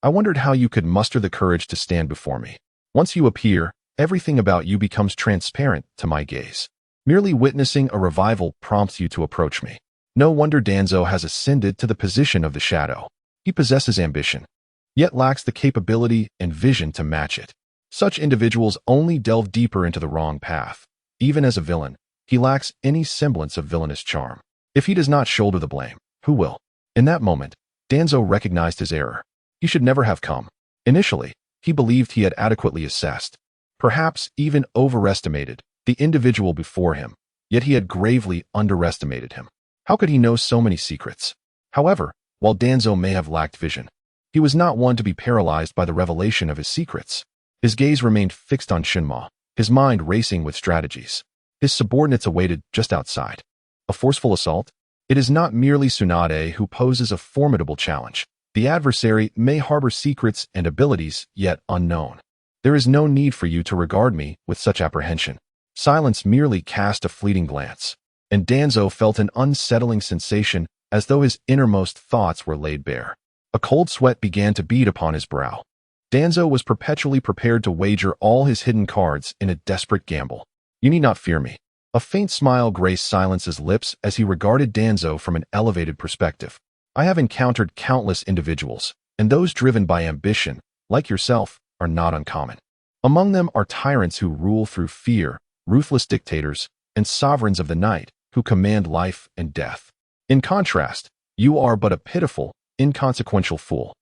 I wondered how you could muster the courage to stand before me. Once you appear, everything about you becomes transparent to my gaze. Merely witnessing a revival prompts you to approach me. No wonder Danzo has ascended to the position of the shadow. He possesses ambition, yet lacks the capability and vision to match it. Such individuals only delve deeper into the wrong path. Even as a villain, he lacks any semblance of villainous charm. If he does not shoulder the blame, who will? In that moment, Danzo recognized his error. He should never have come. Initially, he believed he had adequately assessed, perhaps even overestimated, the individual before him, yet he had gravely underestimated him. How could he know so many secrets? However, while Danzo may have lacked vision, he was not one to be paralyzed by the revelation of his secrets. His gaze remained fixed on Shinma, his mind racing with strategies. His subordinates awaited just outside. A forceful assault? It is not merely Tsunade who poses a formidable challenge. The adversary may harbor secrets and abilities yet unknown. There is no need for you to regard me with such apprehension. Silence merely cast a fleeting glance, and Danzo felt an unsettling sensation as though his innermost thoughts were laid bare. A cold sweat began to bead upon his brow. Danzo was perpetually prepared to wager all his hidden cards in a desperate gamble. You need not fear me. A faint smile graced Silence's lips as he regarded Danzo from an elevated perspective. I have encountered countless individuals, and those driven by ambition, like yourself, are not uncommon. Among them are tyrants who rule through fear, ruthless dictators, and sovereigns of the night who command life and death. In contrast, you are but a pitiful, inconsequential fool,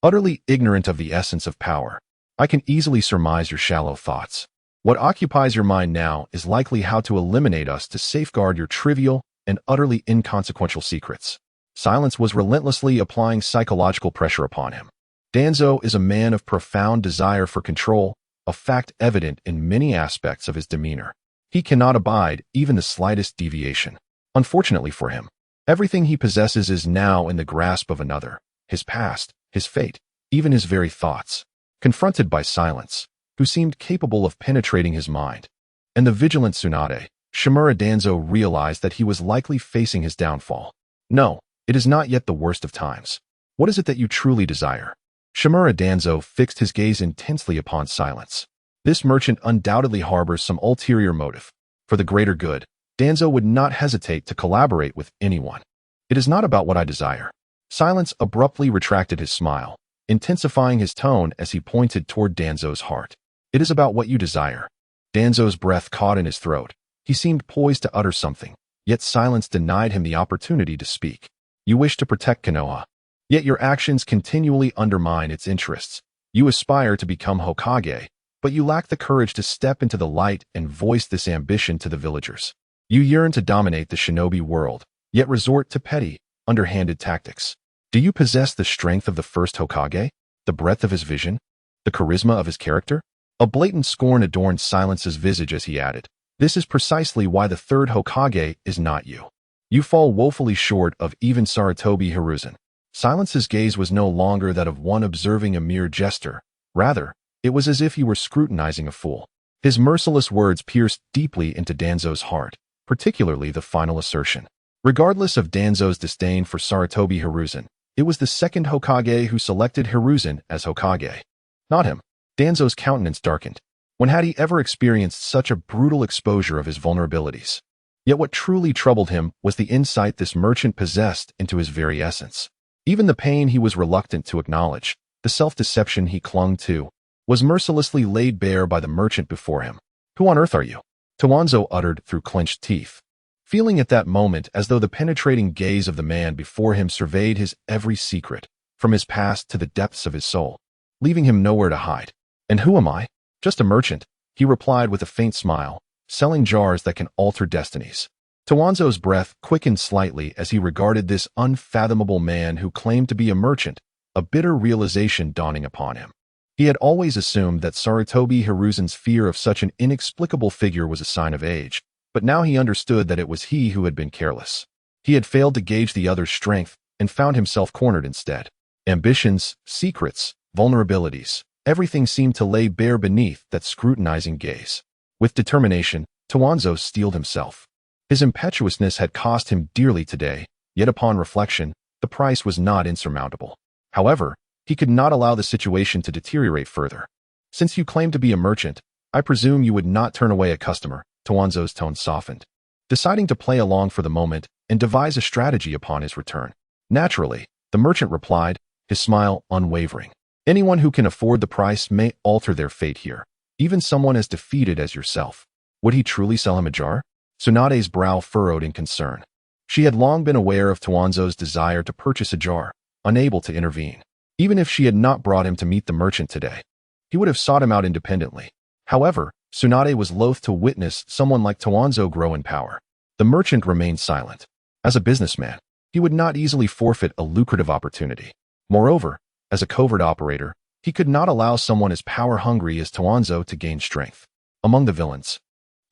utterly ignorant of the essence of power. I can easily surmise your shallow thoughts. What occupies your mind now is likely how to eliminate us to safeguard your trivial and utterly inconsequential secrets. Silence was relentlessly applying psychological pressure upon him. Danzo is a man of profound desire for control, a fact evident in many aspects of his demeanor. He cannot abide even the slightest deviation. Unfortunately for him, everything he possesses is now in the grasp of another. His past, his fate, even his very thoughts. Confronted by Silence, who seemed capable of penetrating his mind, and the vigilant Tsunade, Shimura Danzo realized that he was likely facing his downfall. No, it is not yet the worst of times. What is it that you truly desire? Shimura Danzo fixed his gaze intensely upon Silence. This merchant undoubtedly harbors some ulterior motive. For the greater good, Danzo would not hesitate to collaborate with anyone. It is not about what I desire. Silence abruptly retracted his smile, intensifying his tone as he pointed toward Danzo's heart. It is about what you desire. Danzo's breath caught in his throat. He seemed poised to utter something, yet Silence denied him the opportunity to speak. You wish to protect Konoha, yet your actions continually undermine its interests. You aspire to become Hokage, but you lack the courage to step into the light and voice this ambition to the villagers. You yearn to dominate the shinobi world, yet resort to petty, underhanded tactics. Do you possess the strength of the first Hokage, the breadth of his vision, the charisma of his character? A blatant scorn adorned Silence's visage as he added, this is precisely why the third Hokage is not you. You fall woefully short of even Sarutobi Hiruzen. Silence's gaze was no longer that of one observing a mere jester. Rather, it was as if he were scrutinizing a fool. His merciless words pierced deeply into Danzo's heart, particularly the final assertion. Regardless of Danzo's disdain for Sarutobi Hiruzen, it was the second Hokage who selected Hiruzen as Hokage. Not him. Danzo's countenance darkened. When had he ever experienced such a brutal exposure of his vulnerabilities? Yet what truly troubled him was the insight this merchant possessed into his very essence. Even the pain he was reluctant to acknowledge, the self-deception he clung to, was mercilessly laid bare by the merchant before him. Who on earth are you? Tawanzo uttered through clenched teeth, feeling at that moment as though the penetrating gaze of the man before him surveyed his every secret, from his past to the depths of his soul, leaving him nowhere to hide. "And who am I?" "Just a merchant," he replied with a faint smile, "selling jars that can alter destinies." Tawanzo's breath quickened slightly as he regarded this unfathomable man who claimed to be a merchant, a bitter realization dawning upon him. He had always assumed that Sarutobi Hiruzen's fear of such an inexplicable figure was a sign of age, but now he understood that it was he who had been careless. He had failed to gauge the other's strength and found himself cornered instead. Ambitions, secrets, vulnerabilities, everything seemed to lay bare beneath that scrutinizing gaze. With determination, Tawanzo steeled himself. His impetuousness had cost him dearly today, yet upon reflection, the price was not insurmountable. However, he could not allow the situation to deteriorate further. "Since you claim to be a merchant, I presume you would not turn away a customer," Tawanzo's tone softened, deciding to play along for the moment and devise a strategy upon his return. "Naturally," the merchant replied, his smile unwavering. "Anyone who can afford the price may alter their fate here, even someone as defeated as yourself." Would he truly sell him a jar? Tsunade's brow furrowed in concern. She had long been aware of Tawanzo's desire to purchase a jar, unable to intervene. Even if she had not brought him to meet the merchant today, he would have sought him out independently. However, Tsunade was loath to witness someone like Tawanzo grow in power. The merchant remained silent. As a businessman, he would not easily forfeit a lucrative opportunity. Moreover, as a covert operator, he could not allow someone as power-hungry as Tawanzo to gain strength. Among the villains,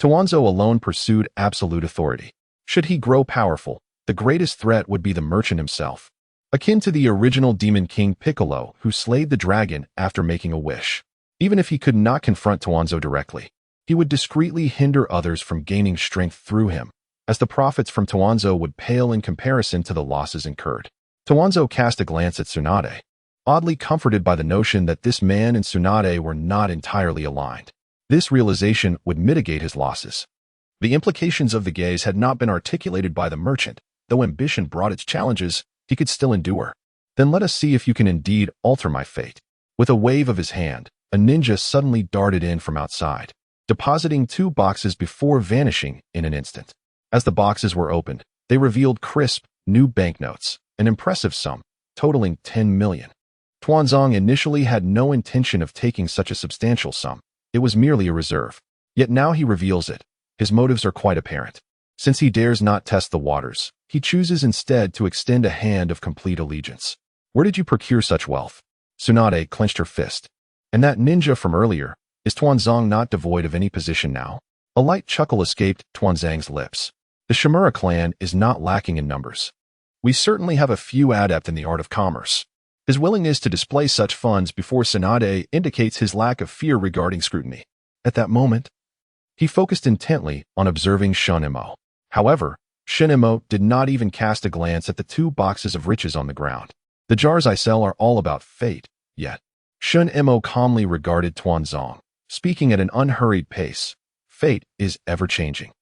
Tawanzo alone pursued absolute authority. Should he grow powerful, the greatest threat would be the merchant himself. Akin to the original Demon King Piccolo who slayed the dragon after making a wish. Even if he could not confront Tawanzo directly, he would discreetly hinder others from gaining strength through him, as the profits from Tawanzo would pale in comparison to the losses incurred. Tawanzo cast a glance at Tsunade, oddly comforted by the notion that this man and Tsunade were not entirely aligned. This realization would mitigate his losses. The implications of the gaze had not been articulated by the merchant, though ambition brought its challenges. He could still endure. "Then let us see if you can indeed alter my fate." With a wave of his hand, a ninja suddenly darted in from outside, depositing 2 boxes before vanishing in an instant. As the boxes were opened, they revealed crisp, new banknotes, an impressive sum, totaling 10 million. Tuanzong initially had no intention of taking such a substantial sum. It was merely a reserve. Yet now he reveals it. His motives are quite apparent. Since he dares not test the waters, he chooses instead to extend a hand of complete allegiance. "Where did you procure such wealth?" Tsunade clenched her fist. "And that ninja from earlier, is Tuanzong not devoid of any position now?" A light chuckle escaped Tuanzang's lips. "The Shimura clan is not lacking in numbers. We certainly have a few adept in the art of commerce." His willingness to display such funds before Tsunade indicates his lack of fear regarding scrutiny. At that moment, he focused intently on observing Shunemo. However, Shunemo did not even cast a glance at the 2 boxes of riches on the ground. "The jars I sell are all about fate, yet." Shunemo calmly regarded Tuanzong, speaking at an unhurried pace. "Fate is ever-changing.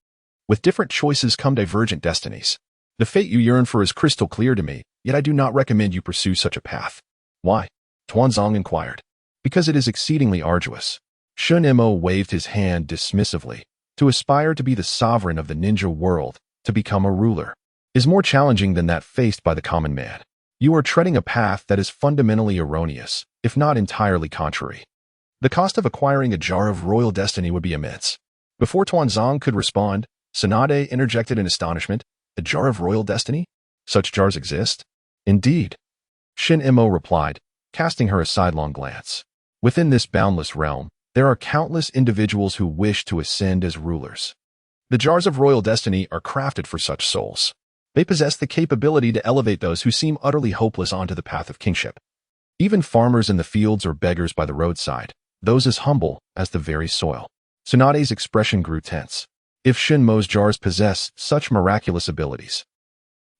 With different choices come divergent destinies. The fate you yearn for is crystal clear to me, yet I do not recommend you pursue such a path." "Why?" Tuanzong inquired. "Because it is exceedingly arduous." Shunemo waved his hand dismissively. "To aspire to be the sovereign of the ninja world, to become a ruler, is more challenging than that faced by the common man. You are treading a path that is fundamentally erroneous, if not entirely contrary. The cost of acquiring a jar of royal destiny would be immense." Before Tuanzong could respond, Tsunade interjected in astonishment. "A jar of royal destiny? Such jars exist?" "Indeed," Shunemo replied, casting her a sidelong glance. "Within this boundless realm, there are countless individuals who wish to ascend as rulers. The jars of royal destiny are crafted for such souls. They possess the capability to elevate those who seem utterly hopeless onto the path of kingship. Even farmers in the fields or beggars by the roadside, those as humble as the very soil." Tsunade's expression grew tense. If Shinmo's jars possess such miraculous abilities.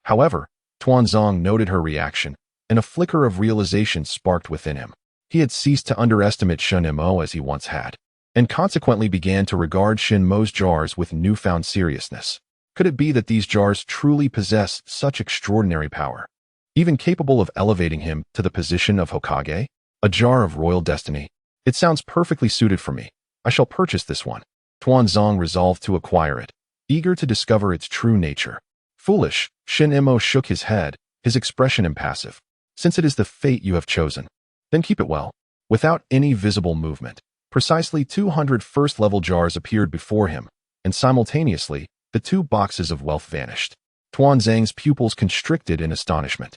However, Tuanzong noted her reaction, and a flicker of realization sparked within him. He had ceased to underestimate Shunemo as he once had, and consequently began to regard Shinmo's jars with newfound seriousness. Could it be that these jars truly possessed such extraordinary power, even capable of elevating him to the position of Hokage? "A jar of royal destiny. It sounds perfectly suited for me. I shall purchase this one." Tuanzong resolved to acquire it, eager to discover its true nature. Foolish, Shin Imo shook his head, his expression impassive. Since it is the fate you have chosen, then keep it well. Without any visible movement, precisely 200 first-level jars appeared before him, and simultaneously, the 2 boxes of wealth vanished. Tuanzang's pupils constricted in astonishment.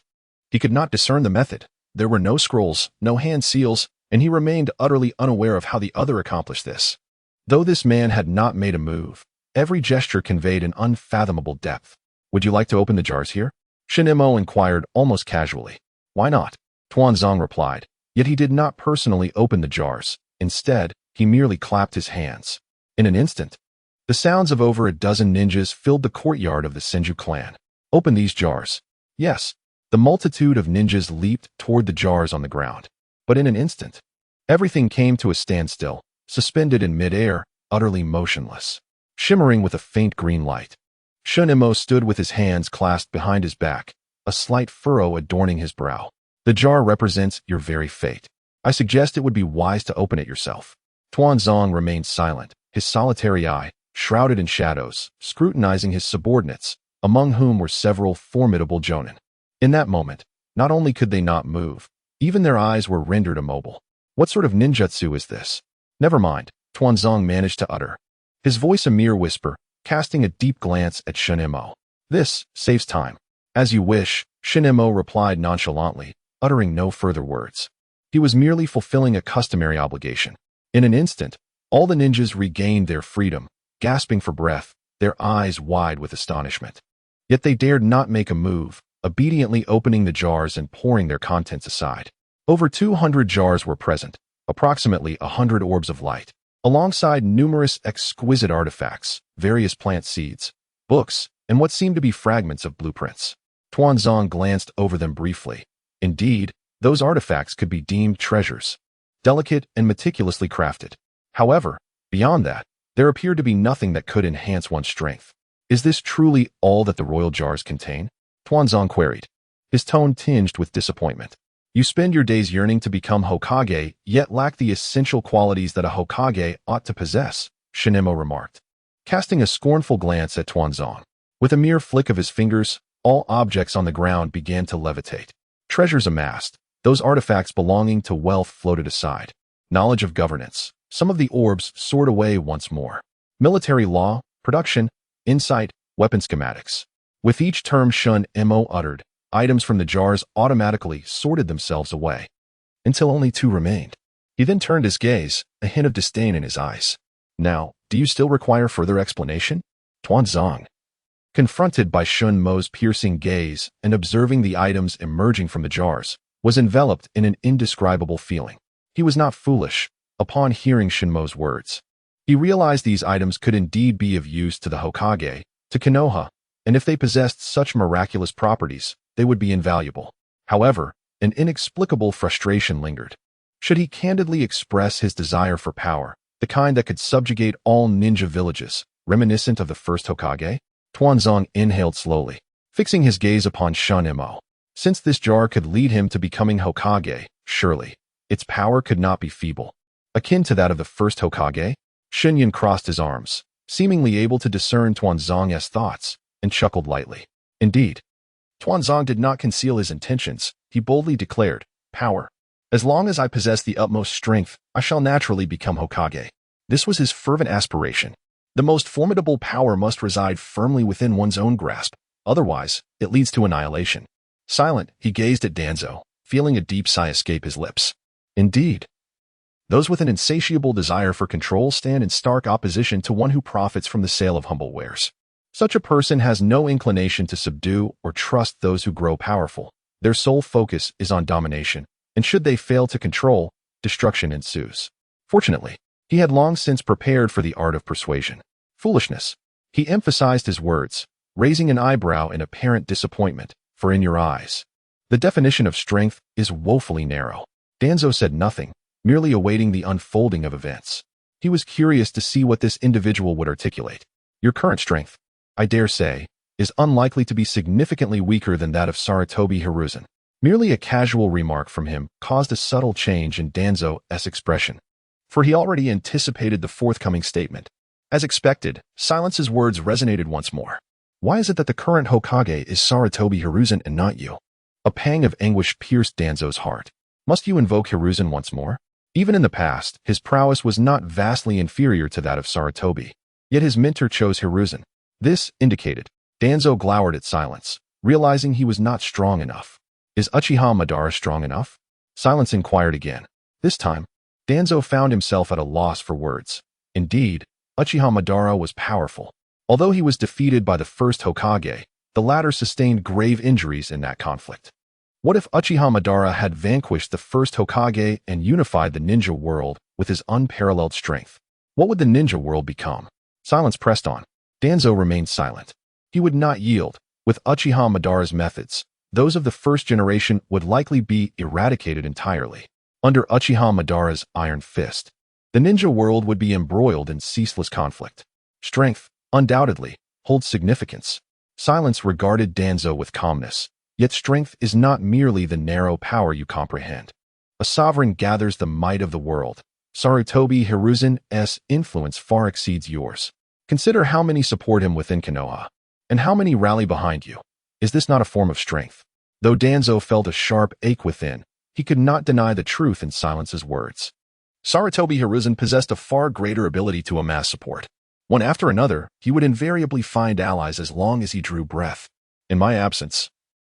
He could not discern the method. There were no scrolls, no hand seals, and he remained utterly unaware of how the other accomplished this. Though this man had not made a move, every gesture conveyed an unfathomable depth. Would you like to open the jars here? Shin Imo inquired almost casually. Why not? Tuanzong replied, yet he did not personally open the jars. Instead, he merely clapped his hands. In an instant, the sounds of over a dozen ninjas filled the courtyard of the Senju clan. Open these jars. Yes, the multitude of ninjas leaped toward the jars on the ground. But in an instant, everything came to a standstill, suspended in mid-air, utterly motionless, shimmering with a faint green light. Shin Imo stood with his hands clasped behind his back, a slight furrow adorning his brow. The jar represents your very fate. I suggest it would be wise to open it yourself. Tuanzong remained silent, his solitary eye, shrouded in shadows, scrutinizing his subordinates, among whom were several formidable jonin. In that moment, not only could they not move, even their eyes were rendered immobile. What sort of ninjutsu is this? Never mind, Tuanzong managed to utter, his voice a mere whisper, casting a deep glance at Shin Imo. This saves time. As you wish, Shin Imo replied nonchalantly, uttering no further words. He was merely fulfilling a customary obligation. In an instant, all the ninjas regained their freedom, gasping for breath, their eyes wide with astonishment. Yet they dared not make a move, obediently opening the jars and pouring their contents aside. Over 200 jars were present, approximately 100 orbs of light, alongside numerous exquisite artifacts, various plant seeds, books, and what seemed to be fragments of blueprints. Tuanzong glanced over them briefly. Indeed, those artifacts could be deemed treasures, delicate and meticulously crafted. However, beyond that, there appeared to be nothing that could enhance one's strength. Is this truly all that the royal jars contain? Tuanzong queried, his tone tinged with disappointment. You spend your days yearning to become Hokage, yet lack the essential qualities that a Hokage ought to possess, Shin Imo remarked, casting a scornful glance at Tuanzong. With a mere flick of his fingers, all objects on the ground began to levitate. Treasures amassed, those artifacts belonging to wealth floated aside. Knowledge of governance, some of the orbs soared away once more. Military law, production, insight, weapon schematics. With each term Shin Imo uttered, items from the jars automatically sorted themselves away, until only 2 remained. He then turned his gaze, a hint of disdain in his eyes. Now, do you still require further explanation? Tuanzong, confronted by Shin Mo's piercing gaze and observing the items emerging from the jars, was enveloped in an indescribable feeling. He was not foolish. Upon hearing Shin Mo's words, he realized these items could indeed be of use to the Hokage, to Konoha, and if they possessed such miraculous properties, they would be invaluable. However, an inexplicable frustration lingered. Should he candidly express his desire for power, the kind that could subjugate all ninja villages, reminiscent of the first Hokage? Tuanzong inhaled slowly, fixing his gaze upon Shin Imo. Since this jar could lead him to becoming Hokage, surely, its power could not be feeble. Akin to that of the first Hokage? Shinyan crossed his arms, seemingly able to discern Tuanzong's thoughts, and chuckled lightly. Indeed, Tuanzong did not conceal his intentions. He boldly declared, power. As long as I possess the utmost strength, I shall naturally become Hokage. This was his fervent aspiration. The most formidable power must reside firmly within one's own grasp. Otherwise, it leads to annihilation. Silent, he gazed at Danzo, feeling a deep sigh escape his lips. Indeed, those with an insatiable desire for control stand in stark opposition to one who profits from the sale of humble wares. Such a person has no inclination to subdue or trust those who grow powerful. Their sole focus is on domination, and should they fail to control, destruction ensues. Fortunately, he had long since prepared for the art of persuasion. Foolishness. He emphasized his words, raising an eyebrow in apparent disappointment, for in your eyes, the definition of strength is woefully narrow. Danzo said nothing, merely awaiting the unfolding of events. He was curious to see what this individual would articulate. Your current strength, I dare say, is unlikely to be significantly weaker than that of Sarutobi Hiruzen. Merely a casual remark from him caused a subtle change in Danzo's expression, for he already anticipated the forthcoming statement. As expected, Silence's words resonated once more. Why is it that the current Hokage is Sarutobi Hiruzen and not you? A pang of anguish pierced Danzo's heart. Must you invoke Hiruzen once more? Even in the past, his prowess was not vastly inferior to that of Sarutobi. Yet his mentor chose Hiruzen. This indicated. Danzo glowered at Silence, realizing he was not strong enough. Is Uchiha Madara strong enough? Silence inquired again. This time, Danzo found himself at a loss for words. Indeed, Uchiha Madara was powerful. Although he was defeated by the first Hokage, the latter sustained grave injuries in that conflict. What if Uchiha Madara had vanquished the first Hokage and unified the ninja world with his unparalleled strength? What would the ninja world become? Silence pressed on. Danzo remained silent. He would not yield. With Uchiha Madara's methods, those of the first generation would likely be eradicated entirely. Under Uchiha Madara's iron fist, the ninja world would be embroiled in ceaseless conflict. Strength, undoubtedly, holds significance. Silence regarded Danzo with calmness. Yet strength is not merely the narrow power you comprehend. A sovereign gathers the might of the world. Sarutobi Hiruzen's influence far exceeds yours. Consider how many support him within Konoha, and how many rally behind you. Is this not a form of strength? Though Danzo felt a sharp ache within, he could not deny the truth in Silence's words. Sarutobi Hiruzen possessed a far greater ability to amass support. One after another, he would invariably find allies as long as he drew breath. In my absence,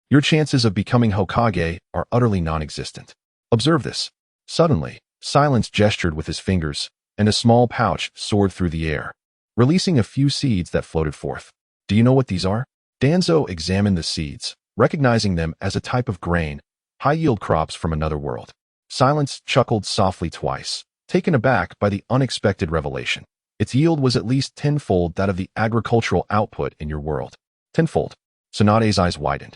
your chances of becoming Hokage are utterly non-existent. Observe this. Suddenly, Silence gestured with his fingers, and a small pouch soared through the air, releasing a few seeds that floated forth. Do you know what these are? Danzo examined the seeds, recognizing them as a type of grain, high-yield crops from another world. Silence chuckled softly twice, taken aback by the unexpected revelation. Its yield was at least tenfold that of the agricultural output in your world. Tenfold. Tsunade's eyes widened,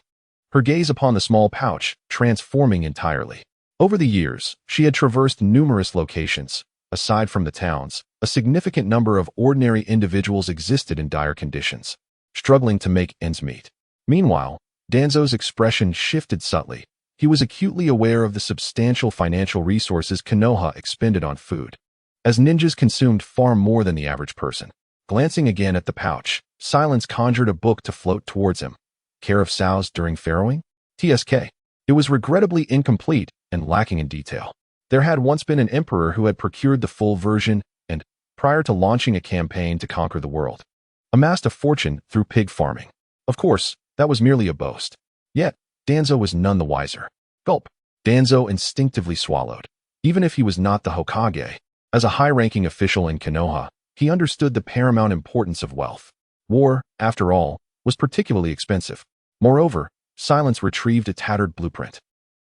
her gaze upon the small pouch transforming entirely. Over the years, she had traversed numerous locations. Aside from the towns, a significant number of ordinary individuals existed in dire conditions, struggling to make ends meet. Meanwhile, Danzo's expression shifted subtly. He was acutely aware of the substantial financial resources Konoha expended on food, as ninjas consumed far more than the average person. Glancing again at the pouch, Silence conjured a book to float towards him. Care of Sows during farrowing? TSK. It was regrettably incomplete and lacking in detail. There had once been an emperor who had procured the full version and, prior to launching a campaign to conquer the world, amassed a fortune through pig farming. Of course, that was merely a boast. Yet, Danzo was none the wiser. Gulp. Danzo instinctively swallowed. Even if he was not the Hokage, as a high-ranking official in Konoha, he understood the paramount importance of wealth. War, after all, was particularly expensive. Moreover, Silence retrieved a tattered blueprint.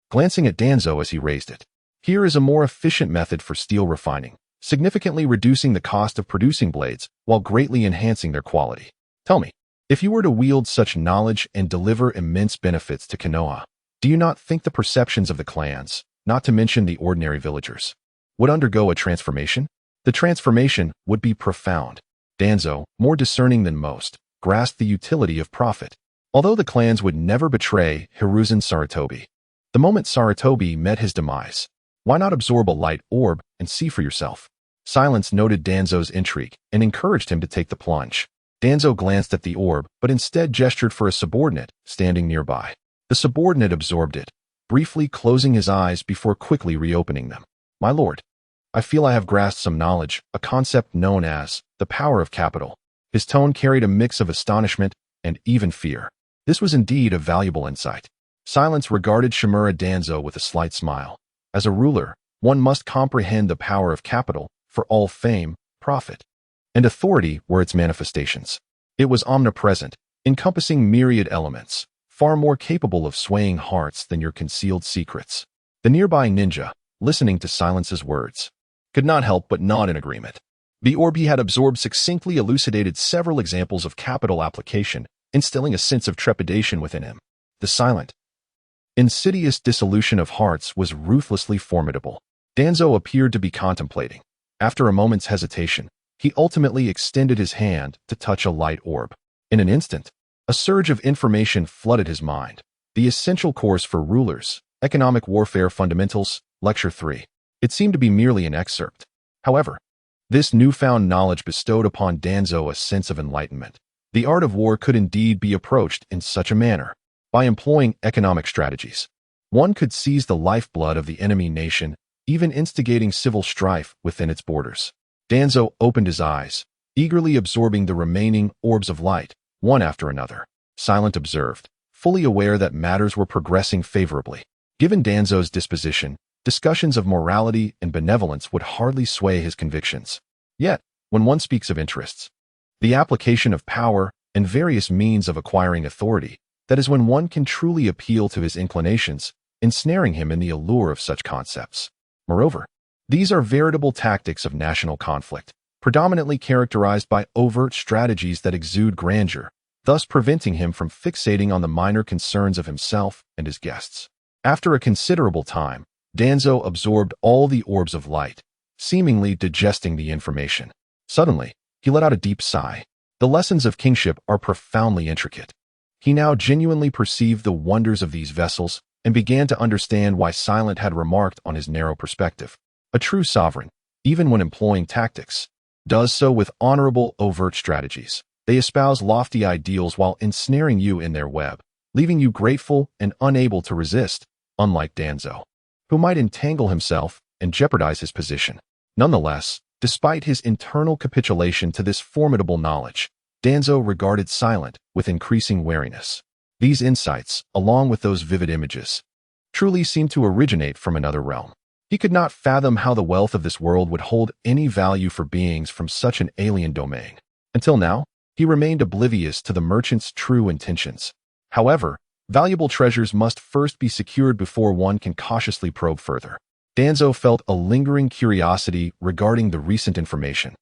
Glancing at Danzo as he raised it. Here is a more efficient method for steel refining, significantly reducing the cost of producing blades while greatly enhancing their quality. Tell me, if you were to wield such knowledge and deliver immense benefits to Konoha, do you not think the perceptions of the clans, not to mention the ordinary villagers, would undergo a transformation? The transformation would be profound. Danzo, more discerning than most, grasped the utility of profit. Although the clans would never betray Hiruzen Sarutobi, the moment Sarutobi met his demise, why not absorb a light orb and see for yourself? Silence noted Danzo's intrigue and encouraged him to take the plunge. Danzo glanced at the orb, but instead gestured for a subordinate standing nearby. The subordinate absorbed it, briefly closing his eyes before quickly reopening them. My lord, I feel I have grasped some knowledge, a concept known as the power of capital. His tone carried a mix of astonishment and even fear. This was indeed a valuable insight. Silence regarded Shimura Danzo with a slight smile. As a ruler, one must comprehend the power of capital, for all fame, profit, and authority were its manifestations. It was omnipresent, encompassing myriad elements, far more capable of swaying hearts than your concealed secrets. The nearby ninja, listening to Silence's words, could not help but nod in agreement. The orb he had absorbed succinctly elucidated several examples of capital application, instilling a sense of trepidation within him. The silent, insidious dissolution of hearts was ruthlessly formidable. Danzo appeared to be contemplating. After a moment's hesitation, he ultimately extended his hand to touch a light orb. In an instant, a surge of information flooded his mind. The Essential Course for Rulers, Economic Warfare Fundamentals, Lecture 3. It seemed to be merely an excerpt. However, This newfound knowledge bestowed upon Danzo a sense of enlightenment. The art of war could indeed be approached in such a manner. By employing economic strategies, one could seize the lifeblood of the enemy nation, even instigating civil strife within its borders. Danzo opened his eyes, eagerly absorbing the remaining orbs of light, one after another. Silent observed, fully aware that matters were progressing favorably. Given Danzo's disposition, discussions of morality and benevolence would hardly sway his convictions. Yet, when one speaks of interests, the application of power, and various means of acquiring authority, that is when one can truly appeal to his inclinations, ensnaring him in the allure of such concepts. Moreover, these are veritable tactics of national conflict, predominantly characterized by overt strategies that exude grandeur, thus preventing him from fixating on the minor concerns of himself and his guests. After a considerable time, Danzo absorbed all the orbs of light, seemingly digesting the information. Suddenly, he let out a deep sigh. The lessons of kingship are profoundly intricate. He now genuinely perceived the wonders of these vessels and began to understand why Silent had remarked on his narrow perspective. A true sovereign, even when employing tactics, does so with honorable, overt strategies. They espouse lofty ideals while ensnaring you in their web, leaving you grateful and unable to resist, unlike Danzo, who might entangle himself and jeopardize his position. Nonetheless, despite his internal capitulation to this formidable knowledge, Danzo regarded Silent with increasing wariness. These insights, along with those vivid images, truly seemed to originate from another realm. He could not fathom how the wealth of this world would hold any value for beings from such an alien domain. Until now, he remained oblivious to the merchant's true intentions. However, valuable treasures must first be secured before one can cautiously probe further. Danzo felt a lingering curiosity regarding the recent information,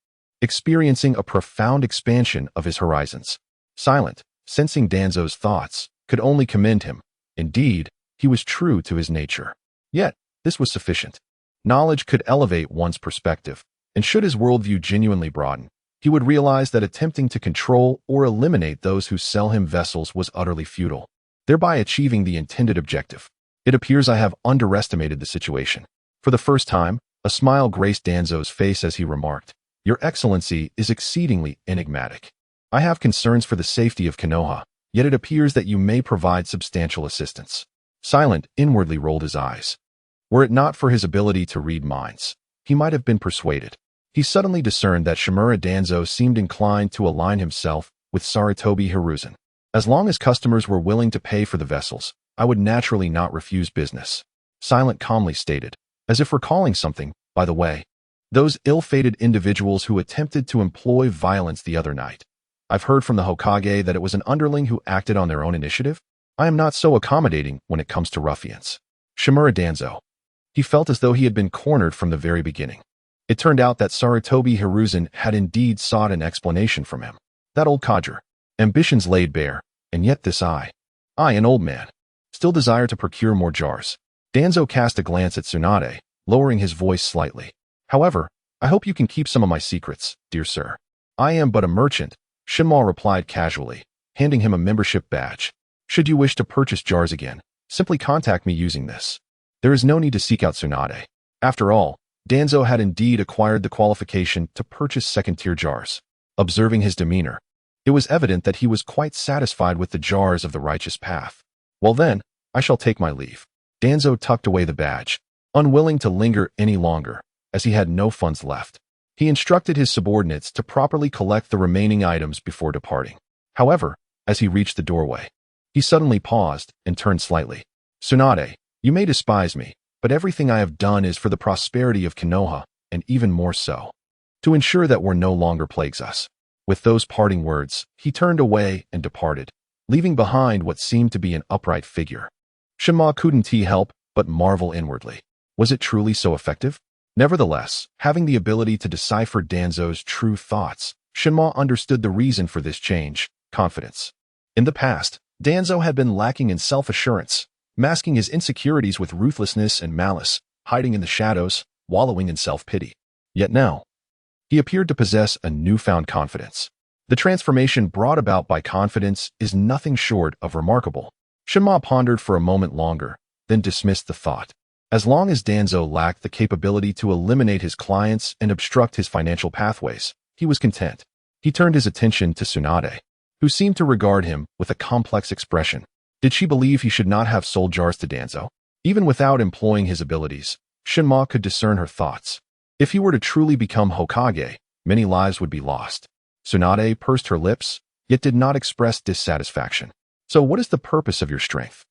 experiencing a profound expansion of his horizons. Silent, sensing Danzo's thoughts, could only commend him. Indeed, he was true to his nature. Yet, this was sufficient. Knowledge could elevate one's perspective, and should his worldview genuinely broaden, he would realize that attempting to control or eliminate those who sell him vessels was utterly futile, thereby achieving the intended objective. It appears I have underestimated the situation. For the first time, a smile graced Danzo's face as he remarked, "Your Excellency is exceedingly enigmatic. I have concerns for the safety of Konoha, yet it appears that you may provide substantial assistance." Silent inwardly rolled his eyes. Were it not for his ability to read minds, he might have been persuaded. He suddenly discerned that Shimura Danzo seemed inclined to align himself with Sarutobi Hiruzen. As long as customers were willing to pay for the vessels, I would naturally not refuse business. Silent calmly stated, as if recalling something. By the way, those ill-fated individuals who attempted to employ violence the other night. I've heard from the Hokage that it was an underling who acted on their own initiative. I am not so accommodating when it comes to ruffians. Shimura Danzo. He felt as though he had been cornered from the very beginning. It turned out that Sarutobi Hiruzen had indeed sought an explanation from him. That old codger. Ambitions laid bare, and yet this I, an old man, still desire to procure more jars. Danzo cast a glance at Tsunade, lowering his voice slightly. However, I hope you can keep some of my secrets, dear sir. I am but a merchant, Shinma replied casually, handing him a membership badge. Should you wish to purchase jars again, simply contact me using this. There is no need to seek out Tsunade. After all, Danzo had indeed acquired the qualification to purchase second-tier jars. Observing his demeanor, it was evident that he was quite satisfied with the jars of the righteous path. Well then, I shall take my leave. Danzo tucked away the badge, unwilling to linger any longer, as he had no funds left. He instructed his subordinates to properly collect the remaining items before departing. However, as he reached the doorway, he suddenly paused and turned slightly. Tsunade, you may despise me, but everything I have done is for the prosperity of Konoha, and even more so, to ensure that war no longer plagues us. With those parting words, he turned away and departed, leaving behind what seemed to be an upright figure. Shinma couldn't help but marvel inwardly. Was it truly so effective? Nevertheless, having the ability to decipher Danzo's true thoughts, Shinma understood the reason for this change: confidence. In the past, Danzo had been lacking in self-assurance, masking his insecurities with ruthlessness and malice, hiding in the shadows, wallowing in self-pity. Yet now, he appeared to possess a newfound confidence. The transformation brought about by confidence is nothing short of remarkable. Shinma pondered for a moment longer, then dismissed the thought. As long as Danzo lacked the capability to eliminate his clients and obstruct his financial pathways, he was content. He turned his attention to Tsunade, who seemed to regard him with a complex expression. Did she believe he should not have sold jars to Danzo? Even without employing his abilities, Shinma could discern her thoughts. If he were to truly become Hokage, many lives would be lost. Tsunade pursed her lips, yet did not express dissatisfaction. So what is the purpose of your strength?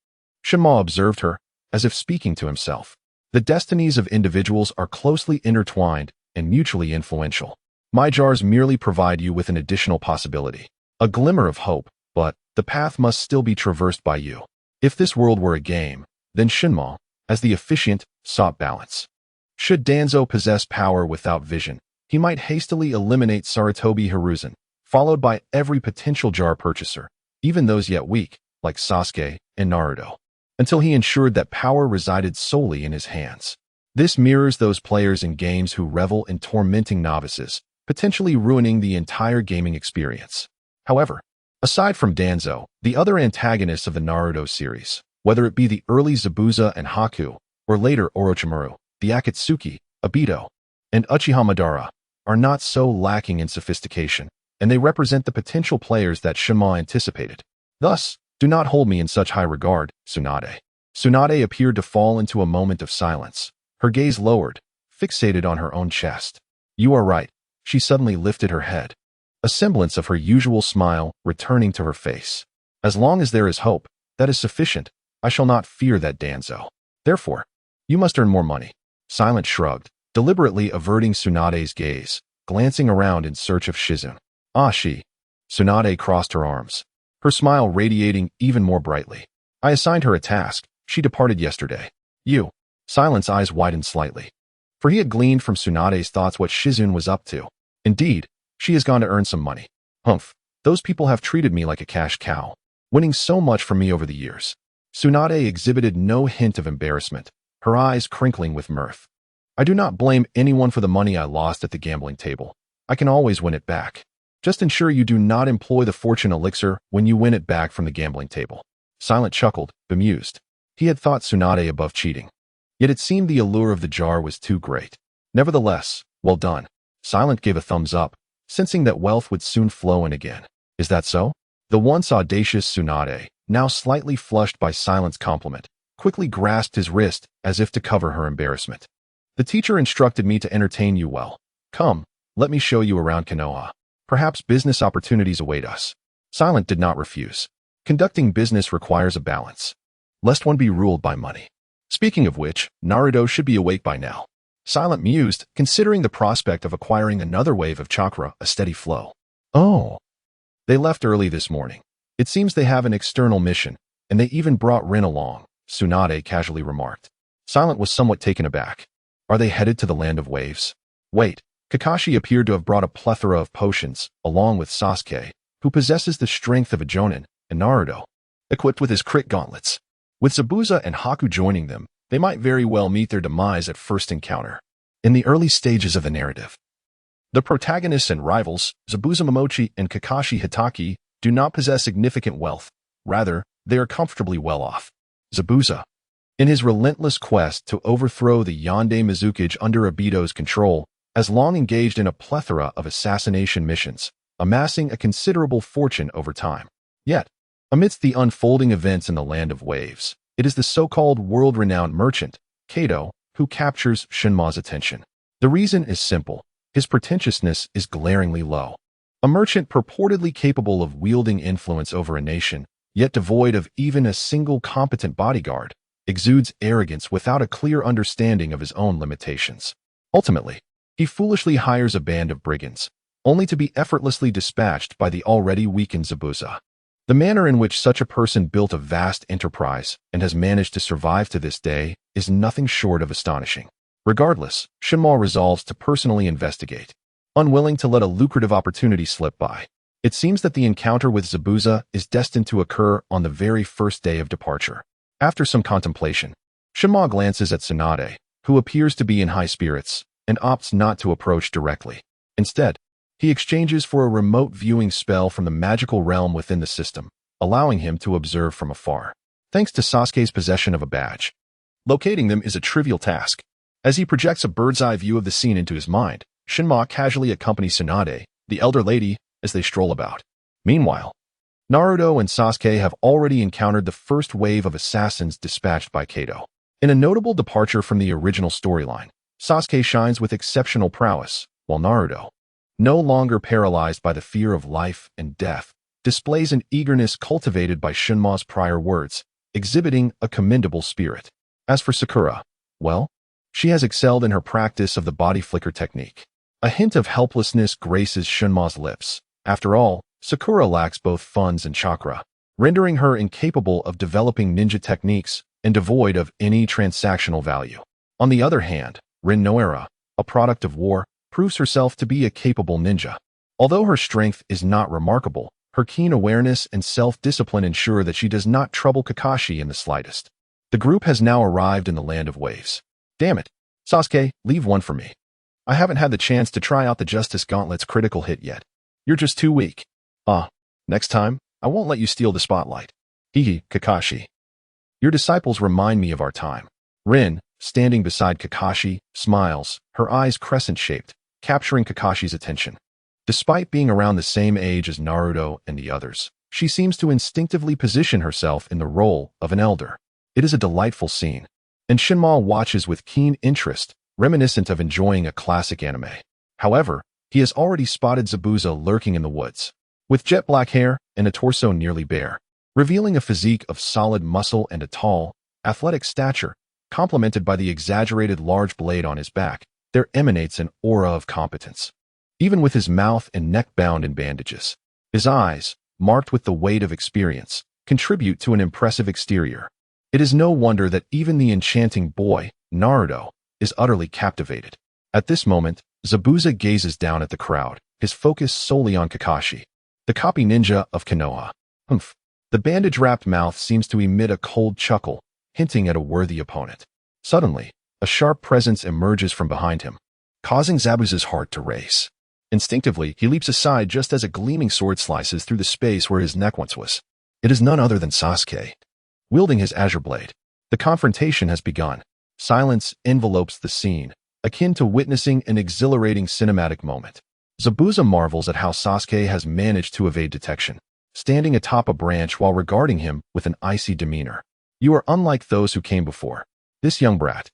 Shinma observed her, as if speaking to himself. The destinies of individuals are closely intertwined and mutually influential. My jars merely provide you with an additional possibility, a glimmer of hope, but the path must still be traversed by you. If this world were a game, then Shinma, as the officiant, sought balance. Should Danzo possess power without vision, he might hastily eliminate Sarutobi Hiruzen, followed by every potential jar purchaser, even those yet weak, like Sasuke and Naruto, until he ensured that power resided solely in his hands. This mirrors those players in games who revel in tormenting novices, potentially ruining the entire gaming experience. However, aside from Danzo, the other antagonists of the Naruto series, whether it be the early Zabuza and Haku, or later Orochimaru, the Akatsuki, Obito, and Uchiha Madara, are not so lacking in sophistication, and they represent the potential players that Shinma anticipated. Thus, do not hold me in such high regard, Tsunade. Tsunade appeared to fall into a moment of silence, her gaze lowered, fixated on her own chest. You are right. She suddenly lifted her head, a semblance of her usual smile returning to her face. As long as there is hope, that is sufficient. I shall not fear that Danzo. Therefore, you must earn more money. Silent shrugged, deliberately averting Tsunade's gaze, glancing around in search of Shizune. She. Tsunade crossed her arms, her smile radiating even more brightly. I assigned her a task. She departed yesterday. You. Silent's eyes widened slightly, for he had gleaned from Tsunade's thoughts what Shizune was up to. Indeed, she has gone to earn some money. Humph, those people have treated me like a cash cow, winning so much from me over the years. Tsunade exhibited no hint of embarrassment, her eyes crinkling with mirth. I do not blame anyone for the money I lost at the gambling table. I can always win it back. Just ensure you do not employ the fortune elixir when you win it back from the gambling table. Silent chuckled, bemused. He had thought Tsunade above cheating. Yet it seemed the allure of the jar was too great. Nevertheless, well done. Silent gave a thumbs up, sensing that wealth would soon flow in again. Is that so? The once audacious Tsunade, now slightly flushed by Silent's compliment, quickly grasped his wrist as if to cover her embarrassment. The teacher instructed me to entertain you well. Come, let me show you around Konoha. Perhaps business opportunities await us. Silent did not refuse. Conducting business requires a balance, lest one be ruled by money. Speaking of which, Naruto should be awake by now. Silent mused, considering the prospect of acquiring another wave of chakra, a steady flow. Oh. They left early this morning. It seems they have an external mission, and they even brought Rin along, Tsunade casually remarked. Silent was somewhat taken aback. Are they headed to the land of waves? Wait, Kakashi appeared to have brought a plethora of potions, along with Sasuke, who possesses the strength of a Jonin, and Naruto, equipped with his crit gauntlets. With Zabuza and Haku joining them, they might very well meet their demise at first encounter. In the early stages of the narrative, the protagonists and rivals, Zabuza Momochi and Kakashi Hitaki, do not possess significant wealth. Rather, they are comfortably well off. Zabuza, in his relentless quest to overthrow the Yonde Mizukage under Obito's control, has long engaged in a plethora of assassination missions, amassing a considerable fortune over time. Yet, amidst the unfolding events in the Land of Waves, it is the so-called world-renowned merchant, Kato, who captures Shinma's attention. The reason is simple. His pretentiousness is glaringly low. A merchant purportedly capable of wielding influence over a nation, yet devoid of even a single competent bodyguard, exudes arrogance without a clear understanding of his own limitations. Ultimately, he foolishly hires a band of brigands, only to be effortlessly dispatched by the already weakened Zabuza. The manner in which such a person built a vast enterprise and has managed to survive to this day is nothing short of astonishing. Regardless, Shinma resolves to personally investigate, unwilling to let a lucrative opportunity slip by. It seems that the encounter with Zabuza is destined to occur on the very first day of departure. After some contemplation, Shinma glances at Tsunade, who appears to be in high spirits, and opts not to approach directly. Instead, he exchanges for a remote viewing spell from the magical realm within the system, allowing him to observe from afar. Thanks to Sasuke's possession of a badge, Locating them is a trivial task. As he projects a bird's-eye view of the scene into his mind, Shinma casually accompanies Tsunade, the elder lady, as they stroll about. Meanwhile, Naruto and Sasuke have already encountered the first wave of assassins dispatched by Kato. In a notable departure from the original storyline, Sasuke shines with exceptional prowess, while Naruto, no longer paralyzed by the fear of life and death, displays an eagerness cultivated by Shinma's prior words, exhibiting a commendable spirit. As for Sakura, well, she has excelled in her practice of the body flicker technique. A hint of helplessness graces Shinma's lips. After all, Sakura lacks both funds and chakra, rendering her incapable of developing ninja techniques and devoid of any transactional value. On the other hand, Rin Noara, a product of war, proves herself to be a capable ninja. Although her strength is not remarkable, her keen awareness and self-discipline ensure that she does not trouble Kakashi in the slightest. The group has now arrived in the land of waves. Damn it, Sasuke, leave one for me. I haven't had the chance to try out the Justice Gauntlet's critical hit yet. You're just too weak. Next time, I won't let you steal the spotlight. Hehe, Kakashi. Your disciples remind me of our time. Rin, standing beside Kakashi, smiles, her eyes crescent-shaped, capturing Kakashi's attention. Despite being around the same age as Naruto and the others, she seems to instinctively position herself in the role of an elder. It is a delightful scene, and Shinma watches with keen interest, reminiscent of enjoying a classic anime. However, he has already spotted Zabuza lurking in the woods, with jet black hair and a torso nearly bare, revealing a physique of solid muscle and a tall, athletic stature, complemented by the exaggerated large blade on his back. There emanates an aura of competence. Even with his mouth and neck bound in bandages, his eyes, marked with the weight of experience, contribute to an impressive exterior. It is no wonder that even the enchanting boy, Naruto, is utterly captivated. At this moment, Zabuza gazes down at the crowd, his focus solely on Kakashi, the copy ninja of Konoha. Humph. The bandage-wrapped mouth seems to emit a cold chuckle, hinting at a worthy opponent. Suddenly, a sharp presence emerges from behind him, causing Zabuza's heart to race. Instinctively, he leaps aside just as a gleaming sword slices through the space where his neck once was. It is none other than Sasuke. Wielding his azure blade, the confrontation has begun. Silence envelopes the scene, akin to witnessing an exhilarating cinematic moment. Zabuza marvels at how Sasuke has managed to evade detection, standing atop a branch while regarding him with an icy demeanor. You are unlike those who came before. This young brat.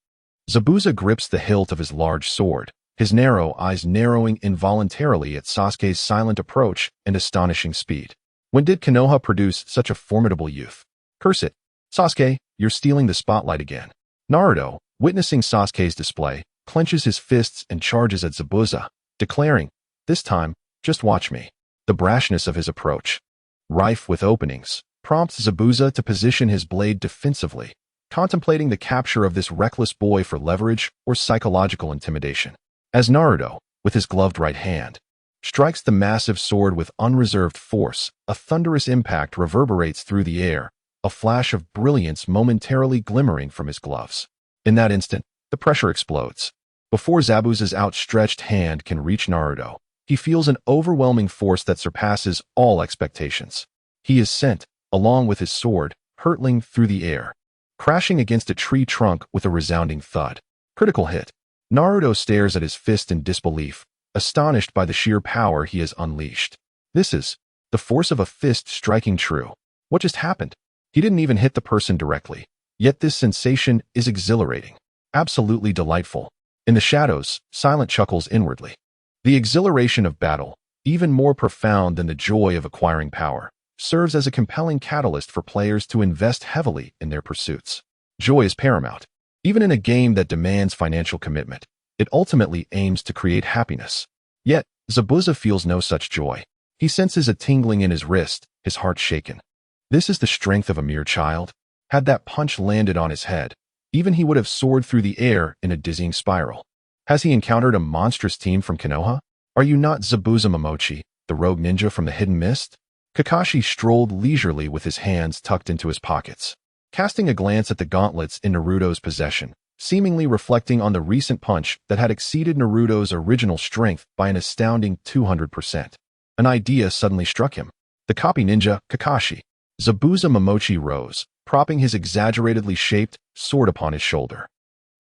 Zabuza grips the hilt of his large sword, his narrow eyes narrowing involuntarily at Sasuke's silent approach and astonishing speed. When did Konoha produce such a formidable youth? Curse it. Sasuke, you're stealing the spotlight again. Naruto, witnessing Sasuke's display, clenches his fists and charges at Zabuza, declaring, "This time, just watch me." The brashness of his approach, rife with openings, prompts Zabuza to position his blade defensively, contemplating the capture of this reckless boy for leverage or psychological intimidation. As Naruto, with his gloved right hand, strikes the massive sword with unreserved force, a thunderous impact reverberates through the air, a flash of brilliance momentarily glimmering from his gloves. In that instant, the pressure explodes. Before Zabuza's outstretched hand can reach Naruto, he feels an overwhelming force that surpasses all expectations. He is sent, along with his sword, hurtling through the air, crashing against a tree trunk with a resounding thud. Critical hit. Naruto stares at his fist in disbelief, astonished by the sheer power he has unleashed. This is the force of a fist striking true. What just happened? He didn't even hit the person directly, yet this sensation is exhilarating, absolutely delightful. In the shadows, Silent chuckles inwardly. The exhilaration of battle, even more profound than the joy of acquiring power, serves as a compelling catalyst for players to invest heavily in their pursuits. Joy is paramount. Even in a game that demands financial commitment, it ultimately aims to create happiness. Yet, Zabuza feels no such joy. He senses a tingling in his wrist, his heart shaken. This is the strength of a mere child. Had that punch landed on his head, even he would have soared through the air in a dizzying spiral. Has he encountered a monstrous team from Konoha? Are you not Zabuza Momochi, the rogue ninja from the Hidden Mist? Kakashi strolled leisurely with his hands tucked into his pockets, casting a glance at the gauntlets in Naruto's possession, seemingly reflecting on the recent punch that had exceeded Naruto's original strength by an astounding 200%. An idea suddenly struck him. The copy ninja, Kakashi. Zabuza Momochi rose, propping his exaggeratedly shaped sword upon his shoulder.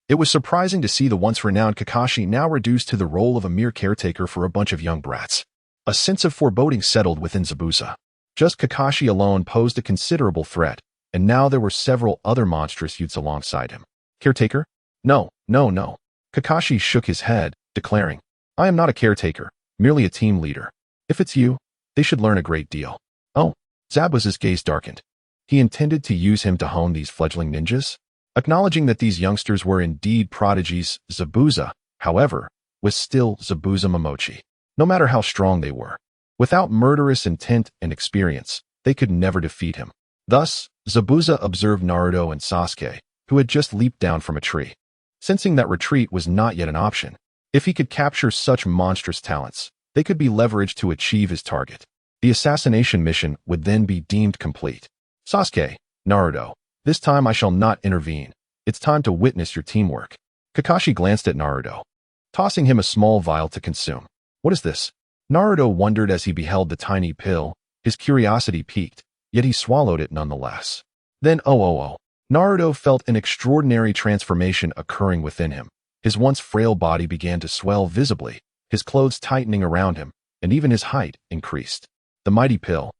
It was surprising to see the once-renowned Kakashi now reduced to the role of a mere caretaker for a bunch of young brats. A sense of foreboding settled within Zabuza. Just Kakashi alone posed a considerable threat, and now there were several other monstrous youths alongside him. Caretaker? No, no, no. Kakashi shook his head, declaring, I am not a caretaker, merely a team leader. If it's you, they should learn a great deal. Oh, Zabuza's gaze darkened. He intended to use him to hone these fledgling ninjas? Acknowledging that these youngsters were indeed prodigies, Zabuza, however, was still Zabuza Momochi. No matter how strong they were, without murderous intent and experience, they could never defeat him. Thus, Zabuza observed Naruto and Sasuke, who had just leaped down from a tree. Sensing that retreat was not yet an option, if he could capture such monstrous talents, they could be leveraged to achieve his target. The assassination mission would then be deemed complete. Sasuke, Naruto, this time I shall not intervene. It's time to witness your teamwork. Kakashi glanced at Naruto, tossing him a small vial to consume. What is this? Naruto wondered as he beheld the tiny pill. His curiosity piqued, yet he swallowed it nonetheless. Then Naruto felt an extraordinary transformation occurring within him. His once frail body began to swell visibly, his clothes tightening around him, and even his height increased. The mighty pill,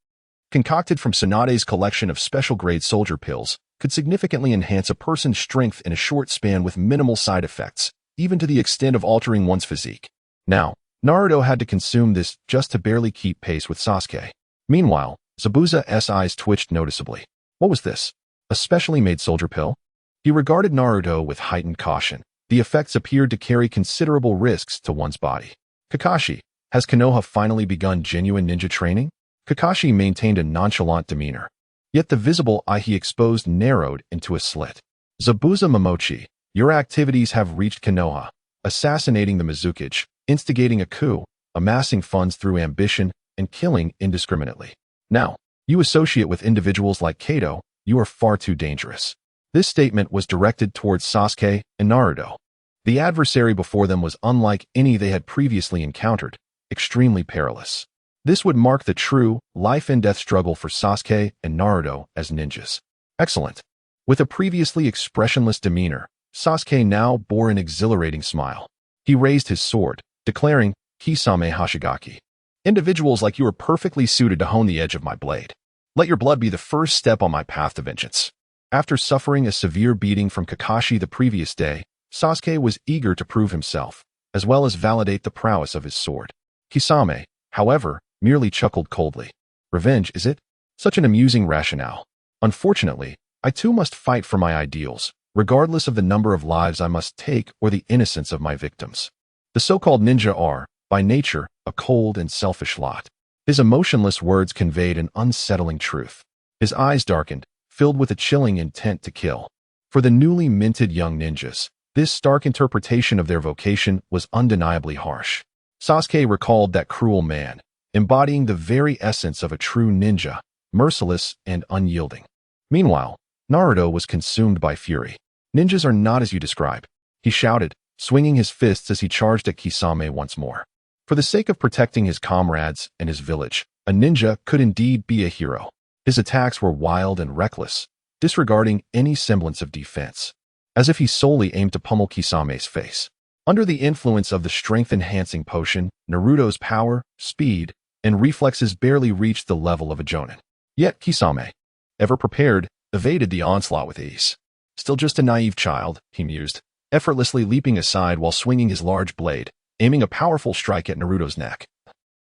concocted from Tsunade's collection of special-grade soldier pills, could significantly enhance a person's strength in a short span with minimal side effects, even to the extent of altering one's physique. Now, Naruto had to consume this just to barely keep pace with Sasuke. Meanwhile, Zabuza's eyes twitched noticeably. What was this? A specially made soldier pill? He regarded Naruto with heightened caution. The effects appeared to carry considerable risks to one's body. Kakashi, has Konoha finally begun genuine ninja training? Kakashi maintained a nonchalant demeanor. Yet the visible eye he exposed narrowed into a slit. Zabuza Momochi, your activities have reached Konoha, assassinating the Mizukage, instigating a coup, amassing funds through ambition, and killing indiscriminately. Now, you associate with individuals like Kato, you are far too dangerous. This statement was directed towards Sasuke and Naruto. The adversary before them was unlike any they had previously encountered, extremely perilous. This would mark the true life-and-death struggle for Sasuke and Naruto as ninjas. Excellent. With a previously expressionless demeanor, Sasuke now bore an exhilarating smile. He raised his sword, declaring, Kisame Hashigaki. Individuals like you are perfectly suited to hone the edge of my blade. Let your blood be the first step on my path to vengeance. After suffering a severe beating from Kakashi the previous day, Sasuke was eager to prove himself, as well as validate the prowess of his sword. Kisame, however, merely chuckled coldly. Revenge, is it? Such an amusing rationale. Unfortunately, I too must fight for my ideals, regardless of the number of lives I must take or the innocence of my victims. The so-called ninja are, by nature, a cold and selfish lot. His emotionless words conveyed an unsettling truth. His eyes darkened, filled with a chilling intent to kill. For the newly minted young ninjas, this stark interpretation of their vocation was undeniably harsh. Sasuke recalled that cruel man, embodying the very essence of a true ninja, merciless and unyielding. Meanwhile, Naruto was consumed by fury. Ninjas are not as you describe, he shouted, swinging his fists as he charged at Kisame once more. For the sake of protecting his comrades and his village, a ninja could indeed be a hero. His attacks were wild and reckless, disregarding any semblance of defense, as if he solely aimed to pummel Kisame's face. Under the influence of the strength-enhancing potion, Naruto's power, speed, and reflexes barely reached the level of a jonin. Yet Kisame, ever prepared, evaded the onslaught with ease. Still just a naive child, he mused, effortlessly leaping aside while swinging his large blade, aiming a powerful strike at Naruto's neck,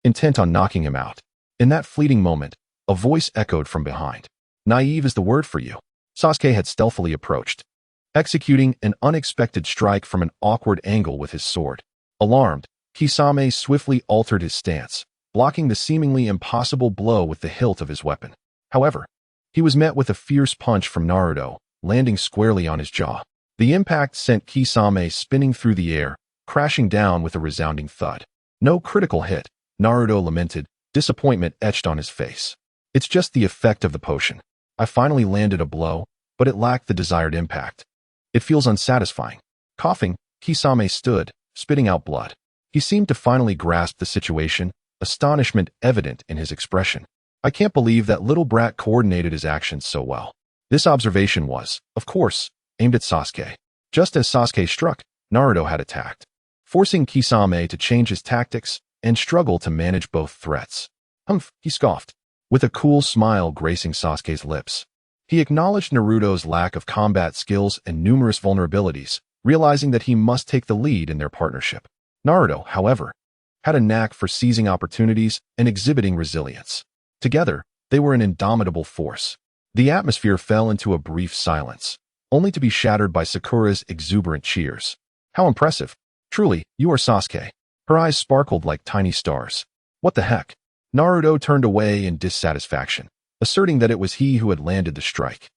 intent on knocking him out. In that fleeting moment, a voice echoed from behind. Naive is the word for you. Sasuke had stealthily approached, executing an unexpected strike from an awkward angle with his sword. Alarmed, Kisame swiftly altered his stance, blocking the seemingly impossible blow with the hilt of his weapon. However, he was met with a fierce punch from Naruto, landing squarely on his jaw. The impact sent Kisame spinning through the air, crashing down with a resounding thud. No critical hit, Naruto lamented, disappointment etched on his face. It's just the effect of the potion. I finally landed a blow, but it lacked the desired impact. It feels unsatisfying. Coughing, Kisame stood, spitting out blood. He seemed to finally grasp the situation, astonishment evident in his expression. I can't believe that little brat coordinated his actions so well. This observation was, of course, aimed at Sasuke. Just as Sasuke struck, Naruto had attacked, forcing Kisame to change his tactics and struggle to manage both threats. Humph, he scoffed, with a cool smile gracing Sasuke's lips. He acknowledged Naruto's lack of combat skills and numerous vulnerabilities, realizing that he must take the lead in their partnership. Naruto, however, had a knack for seizing opportunities and exhibiting resilience. Together, they were an indomitable force. The atmosphere fell into a brief silence, only to be shattered by Sakura's exuberant cheers. How impressive! Truly, you are Sasuke. Her eyes sparkled like tiny stars. What the heck? Naruto turned away in dissatisfaction, asserting that it was he who had landed the strike.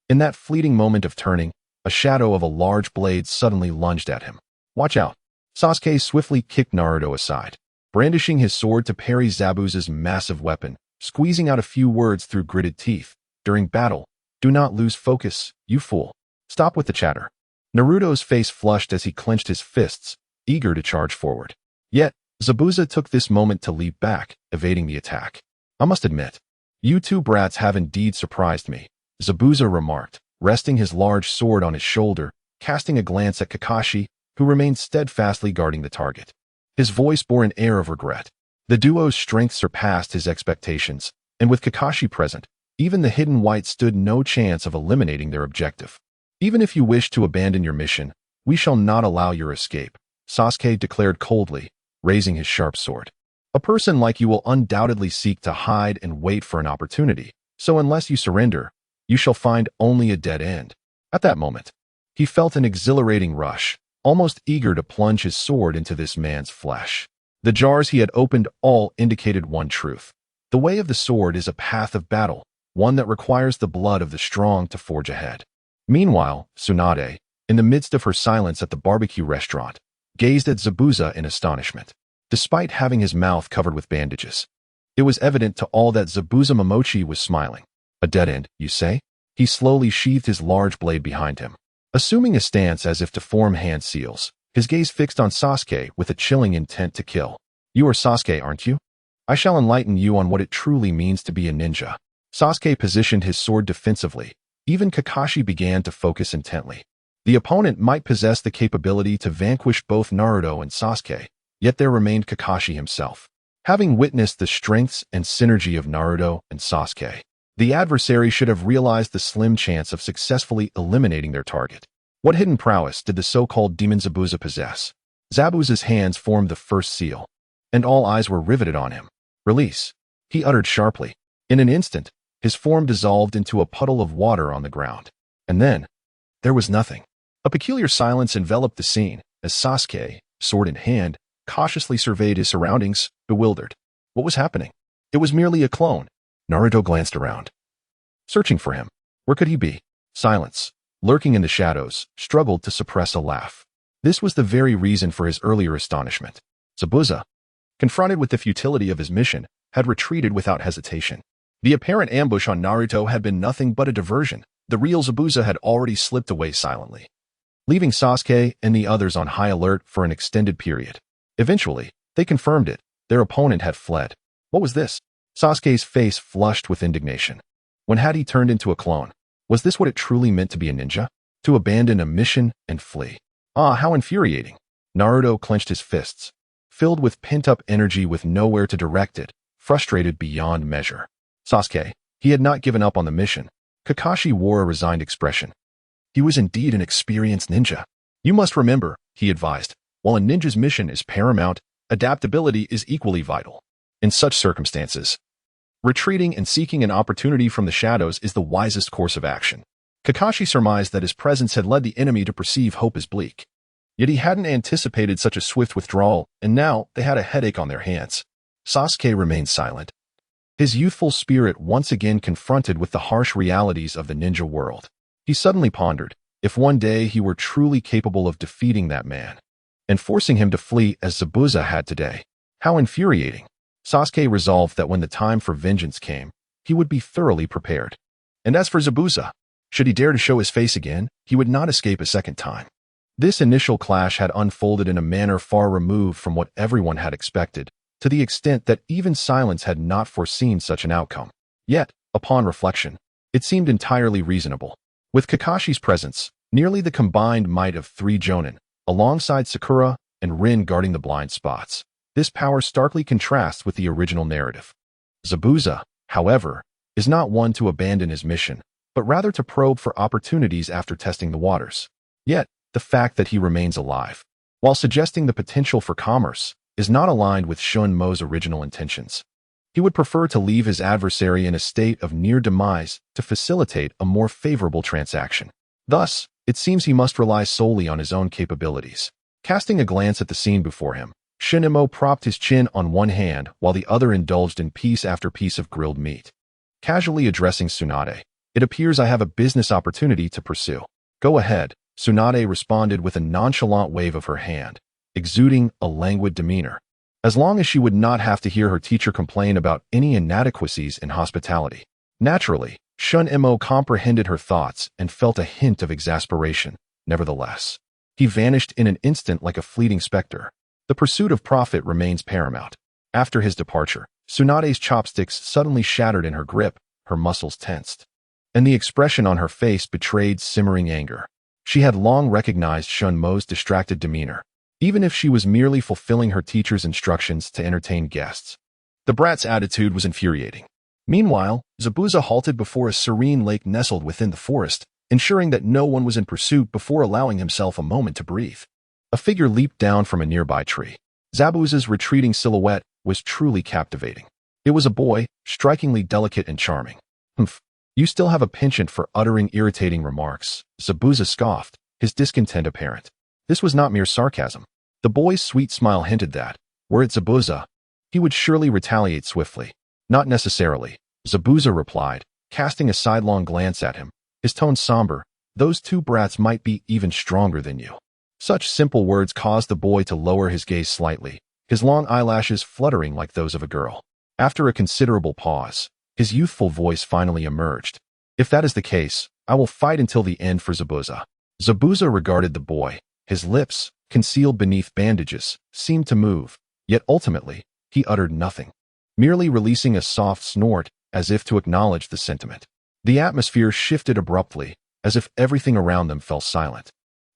In that fleeting moment of turning, a shadow of a large blade suddenly lunged at him. Watch out! Sasuke swiftly kicked Naruto aside, brandishing his sword to parry Zabuza's massive weapon, squeezing out a few words through gritted teeth. During battle, do not lose focus, you fool. Stop with the chatter. Naruto's face flushed as he clenched his fists, eager to charge forward. Yet, Zabuza took this moment to leap back, evading the attack. I must admit, you two brats have indeed surprised me, Zabuza remarked, resting his large sword on his shoulder, casting a glance at Kakashi, who remained steadfastly guarding the target. His voice bore an air of regret. The duo's strength surpassed his expectations, and with Kakashi present, even the hidden white stood no chance of eliminating their objective. Even if you wish to abandon your mission, we shall not allow your escape, Sasuke declared coldly, raising his sharp sword. A person like you will undoubtedly seek to hide and wait for an opportunity, so unless you surrender, you shall find only a dead end. At that moment, he felt an exhilarating rush, almost eager to plunge his sword into this man's flesh. The jars he had opened all indicated one truth. The way of the sword is a path of battle, one that requires the blood of the strong to forge ahead. Meanwhile, Tsunade, in the midst of her silence at the barbecue restaurant, gazed at Zabuza in astonishment. Despite having his mouth covered with bandages, it was evident to all that Zabuza Momochi was smiling. A dead end, you say? He slowly sheathed his large blade behind him. Assuming a stance as if to form hand seals, his gaze fixed on Sasuke with a chilling intent to kill. You are Sasuke, aren't you? I shall enlighten you on what it truly means to be a ninja. Sasuke positioned his sword defensively. Even Kakashi began to focus intently. The opponent might possess the capability to vanquish both Naruto and Sasuke, yet there remained Kakashi himself. Having witnessed the strengths and synergy of Naruto and Sasuke, the adversary should have realized the slim chance of successfully eliminating their target. What hidden prowess did the so-called demon Zabuza possess? Zabuza's hands formed the first seal, and all eyes were riveted on him. Release, he uttered sharply. In an instant, his form dissolved into a puddle of water on the ground. And then, there was nothing. A peculiar silence enveloped the scene as Sasuke, sword in hand, cautiously surveyed his surroundings, bewildered. What was happening? It was merely a clone. Naruto glanced around, searching for him. Where could he be? Silence, lurking in the shadows, struggled to suppress a laugh. This was the very reason for his earlier astonishment. Zabuza, confronted with the futility of his mission, had retreated without hesitation. The apparent ambush on Naruto had been nothing but a diversion. The real Zabuza had already slipped away silently, leaving Sasuke and the others on high alert for an extended period. Eventually, they confirmed it. Their opponent had fled. What was this? Sasuke's face flushed with indignation. When had he turned into a clone? Was this what it truly meant to be a ninja? To abandon a mission and flee? Ah, how infuriating. Naruto clenched his fists, filled with pent-up energy with nowhere to direct it, frustrated beyond measure. Sasuke, he had not given up on the mission. Kakashi wore a resigned expression. He was indeed an experienced ninja. You must remember, he advised, while a ninja's mission is paramount, adaptability is equally vital. In such circumstances, retreating and seeking an opportunity from the shadows is the wisest course of action. Kakashi surmised that his presence had led the enemy to perceive hope as bleak. Yet he hadn't anticipated such a swift withdrawal, and now they had a headache on their hands. Sasuke remained silent, his youthful spirit once again confronted with the harsh realities of the ninja world. He suddenly pondered, if one day he were truly capable of defeating that man, and forcing him to flee as Zabuza had today. How infuriating. Sasuke resolved that when the time for vengeance came, he would be thoroughly prepared. And as for Zabuza, should he dare to show his face again, he would not escape a second time. This initial clash had unfolded in a manner far removed from what everyone had expected, to the extent that even silence had not foreseen such an outcome. Yet, upon reflection, It seemed entirely reasonable. With Kakashi's presence, nearly the combined might of 3 Jonin, alongside Sakura and Rin guarding the blind spots, this power starkly contrasts with the original narrative. Zabuza, however, is not one to abandon his mission, but rather to probe for opportunities after testing the waters. Yet, the fact that he remains alive, while suggesting the potential for commerce, is not aligned with Shun Mo's original intentions. He would prefer to leave his adversary in a state of near demise to facilitate a more favorable transaction. Thus, it seems he must rely solely on his own capabilities. Casting a glance at the scene before him, Shun Mo propped his chin on one hand while the other indulged in piece after piece of grilled meat. Casually addressing Tsunade, "It appears I have a business opportunity to pursue." "Go ahead," Tsunade responded with a nonchalant wave of her hand, exuding a languid demeanor. As long as she would not have to hear her teacher complain about any inadequacies in hospitality. Naturally, Shun Mo comprehended her thoughts and felt a hint of exasperation. Nevertheless, he vanished in an instant like a fleeting specter. The pursuit of profit remains paramount. After his departure, Tsunade's chopsticks suddenly shattered in her grip, her muscles tensed, and the expression on her face betrayed simmering anger. She had long recognized Shun Mo's distracted demeanor, even if she was merely fulfilling her teacher's instructions to entertain guests. The brat's attitude was infuriating. Meanwhile, Zabuza halted before a serene lake nestled within the forest, ensuring that no one was in pursuit before allowing himself a moment to breathe. A figure leaped down from a nearby tree. Zabuza's retreating silhouette was truly captivating. It was a boy, strikingly delicate and charming. "Humph, you still have a penchant for uttering irritating remarks," Zabuza scoffed, his discontent apparent. This was not mere sarcasm. The boy's sweet smile hinted that, were it Zabuza, he would surely retaliate swiftly. "Not necessarily," Zabuza replied, casting a sidelong glance at him, his tone somber. "Those 2 brats might be even stronger than you." Such simple words caused the boy to lower his gaze slightly, his long eyelashes fluttering like those of a girl. After a considerable pause, his youthful voice finally emerged. "If that is the case, I will fight until the end for Zabuza." Zabuza regarded the boy. His lips, concealed beneath bandages, seemed to move, yet ultimately, he uttered nothing, merely releasing a soft snort as if to acknowledge the sentiment. The atmosphere shifted abruptly, as if everything around them fell silent,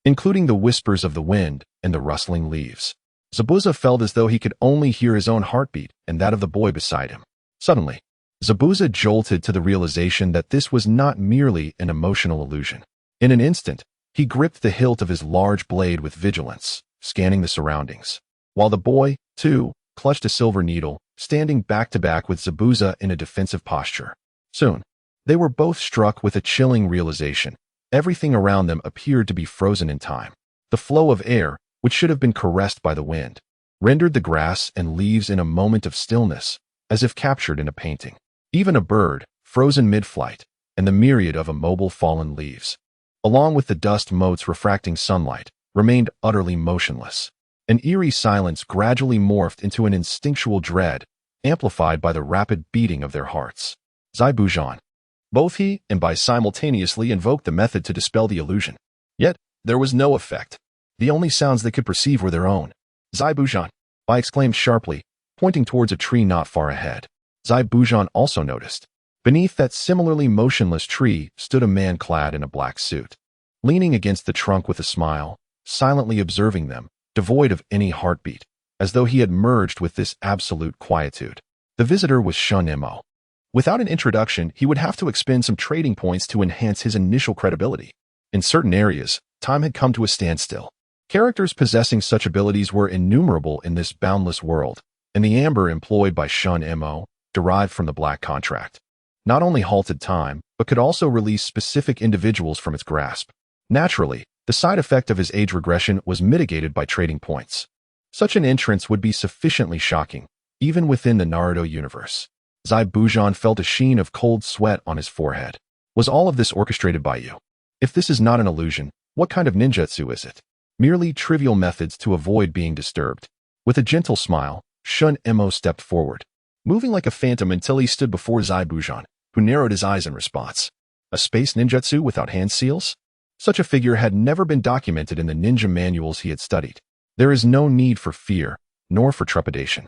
including the whispers of the wind and the rustling leaves. Zabuza felt as though he could only hear his own heartbeat and that of the boy beside him. Suddenly, Zabuza jolted to the realization that this was not merely an emotional illusion. In an instant, he gripped the hilt of his large blade with vigilance, scanning the surroundings, while the boy, too, clutched a silver needle, standing back to back with Zabuza in a defensive posture. Soon, they were both struck with a chilling realization. Everything around them appeared to be frozen in time. The flow of air, which should have been caressed by the wind, rendered the grass and leaves in a moment of stillness, as if captured in a painting. Even a bird, frozen mid-flight, and the myriad of immobile fallen leaves, along with the dust motes refracting sunlight, remained utterly motionless. An eerie silence gradually morphed into an instinctual dread, amplified by the rapid beating of their hearts. Zaibujan. Both he and Bai simultaneously invoked the method to dispel the illusion. Yet, there was no effect. The only sounds they could perceive were their own. "Zaibujan!" Bai exclaimed sharply, pointing towards a tree not far ahead. Zaibujan also noticed. Beneath that similarly motionless tree stood a man clad in a black suit, leaning against the trunk with a smile, silently observing them, devoid of any heartbeat, as though he had merged with this absolute quietude. The visitor was Shun Mo. Without an introduction, he would have to expend some trading points to enhance his initial credibility. In certain areas, time had come to a standstill. Characters possessing such abilities were innumerable in this boundless world, and the amber employed by Shun Mo, derived from the black contract, not only halted time, but could also release specific individuals from its grasp. Naturally, the side effect of his age regression was mitigated by trading points. Such an entrance would be sufficiently shocking, even within the Naruto universe. Zaibujan felt a sheen of cold sweat on his forehead. Was all of this orchestrated by you? If this is not an illusion, what kind of ninjutsu is it? Merely trivial methods to avoid being disturbed. With a gentle smile, Shun Mo stepped forward, moving like a phantom until he stood before Zaibujan, who narrowed his eyes in response. A space ninjutsu without hand seals? Such a figure had never been documented in the ninja manuals he had studied. There is no need for fear, nor for trepidation.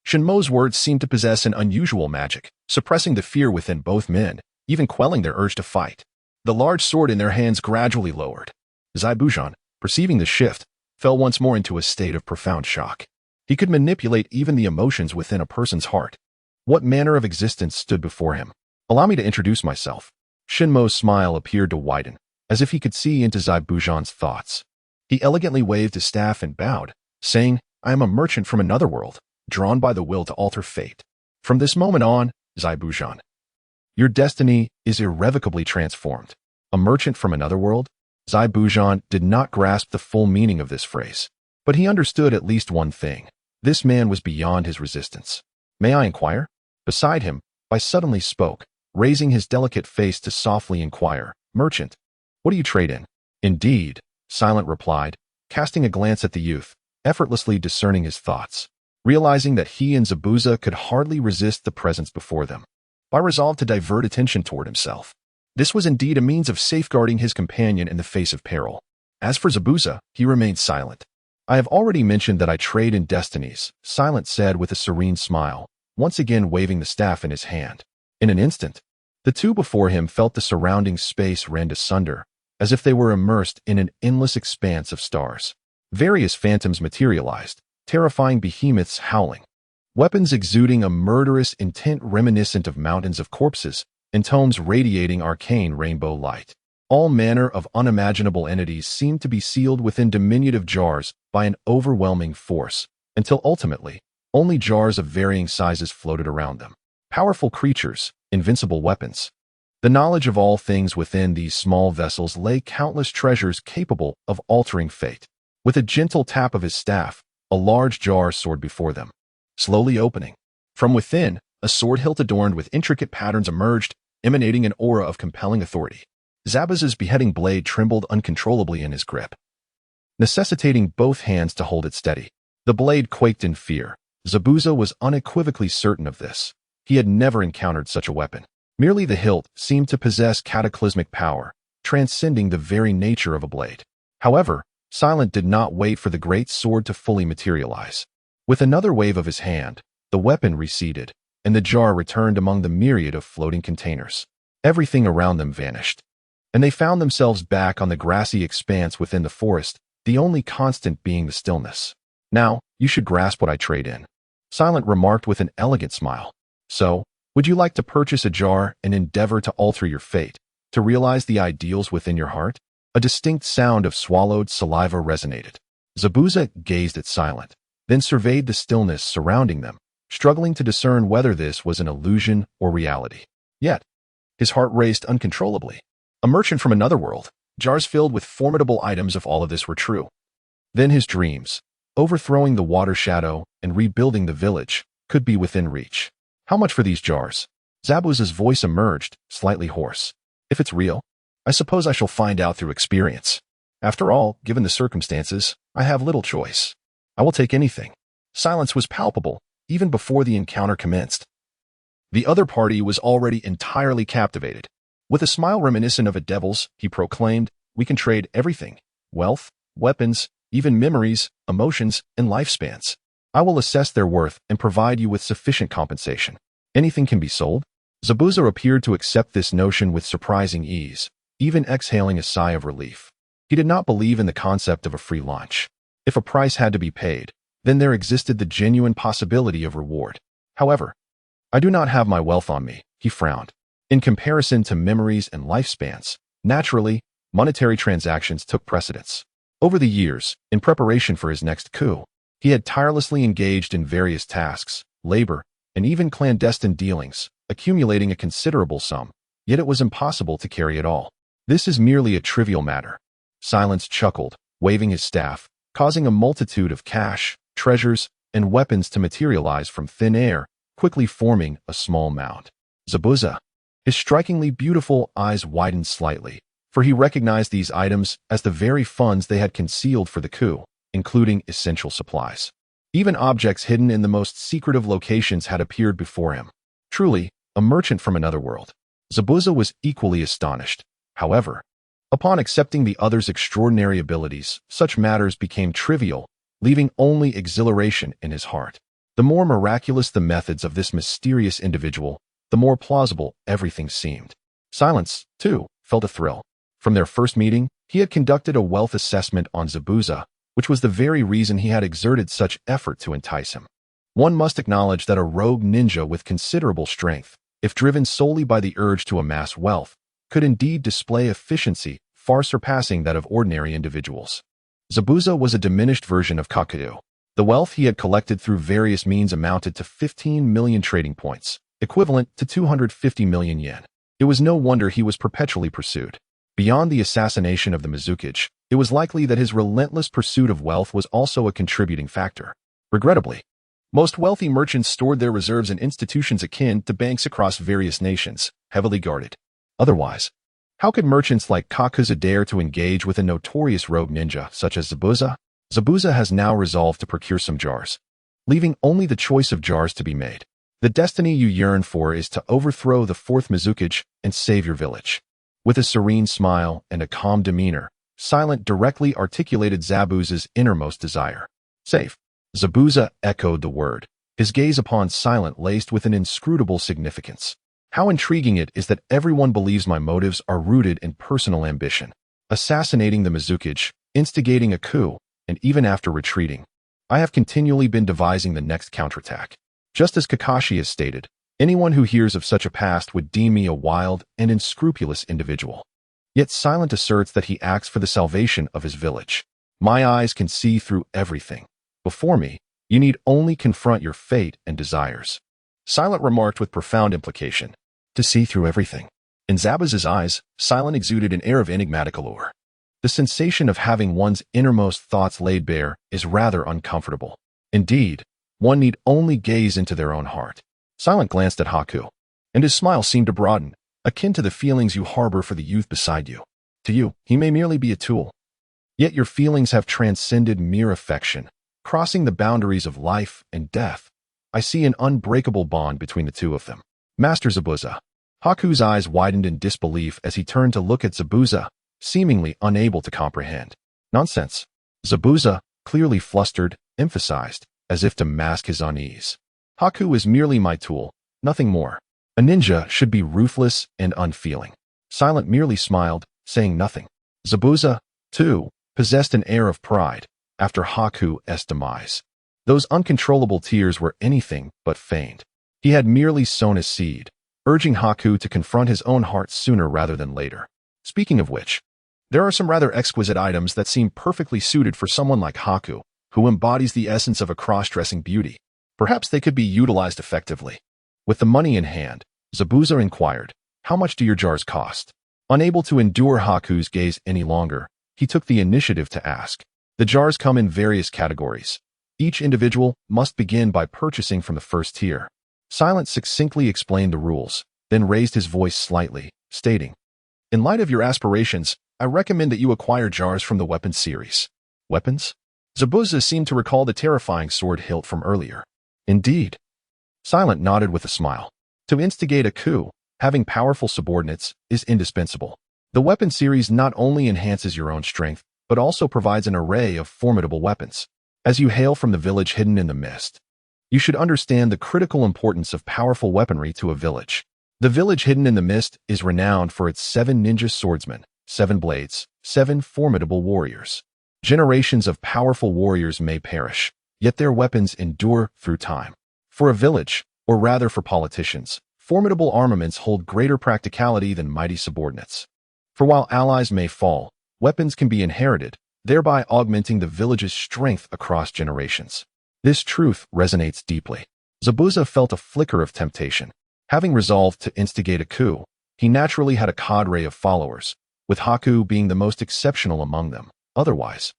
Shun Mo's words seemed to possess an unusual magic, suppressing the fear within both men, even quelling their urge to fight. The large sword in their hands gradually lowered. Zaibujan, perceiving the shift, fell once more into a state of profound shock. He could manipulate even the emotions within a person's heart. What manner of existence stood before him? Allow me to introduce myself. Shinmo's smile appeared to widen, as if he could see into Zaibujan's thoughts. He elegantly waved his staff and bowed, saying, I am a merchant from another world, drawn by the will to alter fate. From this moment on, Zaibujan, your destiny is irrevocably transformed. A merchant from another world? Zaibujan did not grasp the full meaning of this phrase, but he understood at least one thing. This man was beyond his resistance. May I inquire? Beside him, Bai suddenly spoke, raising his delicate face to softly inquire, Merchant, what do you trade in? Indeed, Silent replied, casting a glance at the youth, effortlessly discerning his thoughts. Realizing that he and Zabuza could hardly resist the presence before them, Bai resolved to divert attention toward himself. This was indeed a means of safeguarding his companion in the face of peril. As for Zabuza, he remained silent. I have already mentioned that I trade in destinies, Silent said with a serene smile, once again waving the staff in his hand. In an instant, the two before him felt the surrounding space rend asunder, as if they were immersed in an endless expanse of stars. Various phantoms materialized, terrifying behemoths howling. Weapons exuding a murderous intent reminiscent of mountains of corpses, and tomes radiating arcane rainbow light. All manner of unimaginable entities seemed to be sealed within diminutive jars by an overwhelming force, until ultimately, only jars of varying sizes floated around them. Powerful creatures, invincible weapons. The knowledge of all things within these small vessels lay countless treasures capable of altering fate. With a gentle tap of his staff, a large jar soared before them, slowly opening. From within, a sword hilt adorned with intricate patterns emerged, emanating an aura of compelling authority. Zabuza's beheading blade trembled uncontrollably in his grip, necessitating both hands to hold it steady. The blade quaked in fear. Zabuza was unequivocally certain of this. He had never encountered such a weapon. Merely the hilt seemed to possess cataclysmic power, transcending the very nature of a blade. However, Silent did not wait for the great sword to fully materialize. With another wave of his hand, the weapon receded, and the jar returned among the myriad of floating containers. Everything around them vanished, and they found themselves back on the grassy expanse within the forest, the only constant being the stillness. Now, you should grasp what I trade in, Silent remarked with an elegant smile. So, would you like to purchase a jar and endeavor to alter your fate, to realize the ideals within your heart? A distinct sound of swallowed saliva resonated. Zabuza gazed at Silent, then surveyed the stillness surrounding them, struggling to discern whether this was an illusion or reality. Yet, his heart raced uncontrollably. A merchant from another world, jars filled with formidable items if all of this were true. Then his dreams, overthrowing the water shadow and rebuilding the village, could be within reach. How much for these jars? Zabuza's voice emerged, slightly hoarse. If it's real, I suppose I shall find out through experience. After all, given the circumstances, I have little choice. I will take anything. Silence was palpable, even before the encounter commenced. The other party was already entirely captivated. With a smile reminiscent of a devil's, he proclaimed, we can trade everything. Wealth, weapons, even memories, emotions, and lifespans. I will assess their worth and provide you with sufficient compensation. Anything can be sold? Zabuza appeared to accept this notion with surprising ease, even exhaling a sigh of relief. He did not believe in the concept of a free lunch. If a price had to be paid, then there existed the genuine possibility of reward. However, I do not have my wealth on me, he frowned. In comparison to memories and lifespans, naturally, monetary transactions took precedence. Over the years, in preparation for his next coup, he had tirelessly engaged in various tasks, labor, and even clandestine dealings, accumulating a considerable sum, yet it was impossible to carry it all. This is merely a trivial matter. Silence chuckled, waving his staff, causing a multitude of cash, treasures, and weapons to materialize from thin air, quickly forming a small mound. Zabuza. His strikingly beautiful eyes widened slightly, for he recognized these items as the very funds they had concealed for the coup, including essential supplies. Even objects hidden in the most secretive locations had appeared before him. Truly, a merchant from another world. Zabuza was equally astonished. However, upon accepting the other's extraordinary abilities, such matters became trivial, leaving only exhilaration in his heart. The more miraculous the methods of this mysterious individual, the more plausible everything seemed. Silence, too, felt a thrill. From their first meeting, he had conducted a wealth assessment on Zabuza, which was the very reason he had exerted such effort to entice him. One must acknowledge that a rogue ninja with considerable strength, if driven solely by the urge to amass wealth, could indeed display efficiency far surpassing that of ordinary individuals. Zabuza was a diminished version of Kakuyu. The wealth he had collected through various means amounted to 15 million trading points, equivalent to 250 million yen. It was no wonder he was perpetually pursued. Beyond the assassination of the Mizukage, it was likely that his relentless pursuit of wealth was also a contributing factor. Regrettably, most wealthy merchants stored their reserves in institutions akin to banks across various nations, heavily guarded. Otherwise, how could merchants like Kakuzu dare to engage with a notorious rogue ninja such as Zabuza? Zabuza has now resolved to procure some jars, leaving only the choice of jars to be made. The destiny you yearn for is to overthrow the fourth Mizukage and save your village. With a serene smile and a calm demeanor, Silent directly articulated Zabuza's innermost desire. Save. Zabuza echoed the word, his gaze upon Silent laced with an inscrutable significance. How intriguing it is that everyone believes my motives are rooted in personal ambition. Assassinating the Mizukage, instigating a coup, and even after retreating, I have continually been devising the next counterattack. Just as Kakashi has stated, anyone who hears of such a past would deem me a wild and unscrupulous individual. Yet Silent asserts that he acts for the salvation of his village. My eyes can see through everything. Before me, you need only confront your fate and desires. Silent remarked with profound implication. To see through everything. In Zabuza's eyes, Silent exuded an air of enigmatic allure. The sensation of having one's innermost thoughts laid bare is rather uncomfortable. Indeed, one need only gaze into their own heart. Silent glanced at Haku, and his smile seemed to broaden, akin to the feelings you harbor for the youth beside you. To you, he may merely be a tool. Yet your feelings have transcended mere affection, crossing the boundaries of life and death. I see an unbreakable bond between the two of them. Master Zabuza. Haku's eyes widened in disbelief as he turned to look at Zabuza, seemingly unable to comprehend. Nonsense. Zabuza, clearly flustered, emphasized, as if to mask his unease. Haku is merely my tool, nothing more. A ninja should be ruthless and unfeeling. Silent merely smiled, saying nothing. Zabuza, too, possessed an air of pride after Haku's demise. Those uncontrollable tears were anything but feigned. He had merely sown a seed, urging Haku to confront his own heart sooner rather than later. Speaking of which, there are some rather exquisite items that seem perfectly suited for someone like Haku, who embodies the essence of a cross-dressing beauty. Perhaps they could be utilized effectively. With the money in hand, Zabuza inquired, "How much do your jars cost?" Unable to endure Haku's gaze any longer, he took the initiative to ask. The jars come in various categories. Each individual must begin by purchasing from the first tier. Silent succinctly explained the rules, then raised his voice slightly, stating, "In light of your aspirations, I recommend that you acquire jars from the weapons series." Weapons? Zabuza seemed to recall the terrifying sword hilt from earlier. Indeed. Silent nodded with a smile. To instigate a coup, having powerful subordinates is indispensable. The weapon series not only enhances your own strength, but also provides an array of formidable weapons. As you hail from the village hidden in the mist, you should understand the critical importance of powerful weaponry to a village. The village hidden in the mist is renowned for its 7 ninja swordsmen, 7 blades, 7 formidable warriors. Generations of powerful warriors may perish, yet their weapons endure through time. For a village, or rather for politicians, formidable armaments hold greater practicality than mighty subordinates. For while allies may fall, weapons can be inherited, thereby augmenting the village's strength across generations. This truth resonates deeply. Zabuza felt a flicker of temptation. Having resolved to instigate a coup, he naturally had a cadre of followers, with Haku being the most exceptional among them. Otherwise,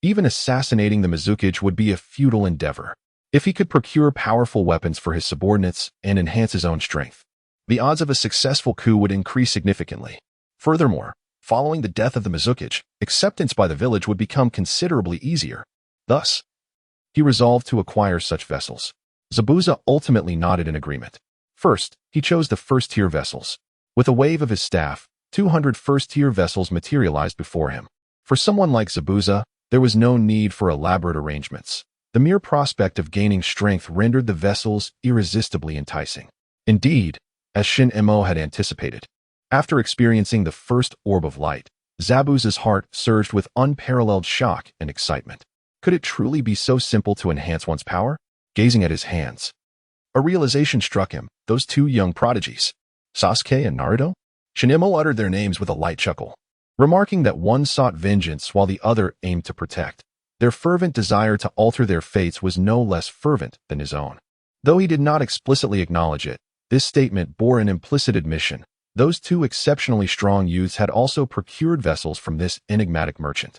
even assassinating the Mizukage would be a futile endeavor. If he could procure powerful weapons for his subordinates and enhance his own strength, the odds of a successful coup would increase significantly. Furthermore, following the death of the Mizukage, acceptance by the village would become considerably easier. Thus, he resolved to acquire such vessels. Zabuza ultimately nodded in agreement. First, he chose the first-tier vessels. With a wave of his staff, 200 first-tier vessels materialized before him. For someone like Zabuza, there was no need for elaborate arrangements. The mere prospect of gaining strength rendered the vessels irresistibly enticing. Indeed, as Shin Mo had anticipated, After experiencing the first orb of light, Zabuza's heart surged with unparalleled shock and excitement. Could it truly be so simple to enhance one's power? Gazing at his hands, a realization struck him. Those two young prodigies, Sasuke and Naruto? Shinemo uttered their names with a light chuckle, remarking that one sought vengeance while the other aimed to protect. Their fervent desire to alter their fates was no less fervent than his own. Though he did not explicitly acknowledge it, this statement bore an implicit admission. Those two exceptionally strong youths had also procured vessels from this enigmatic merchant.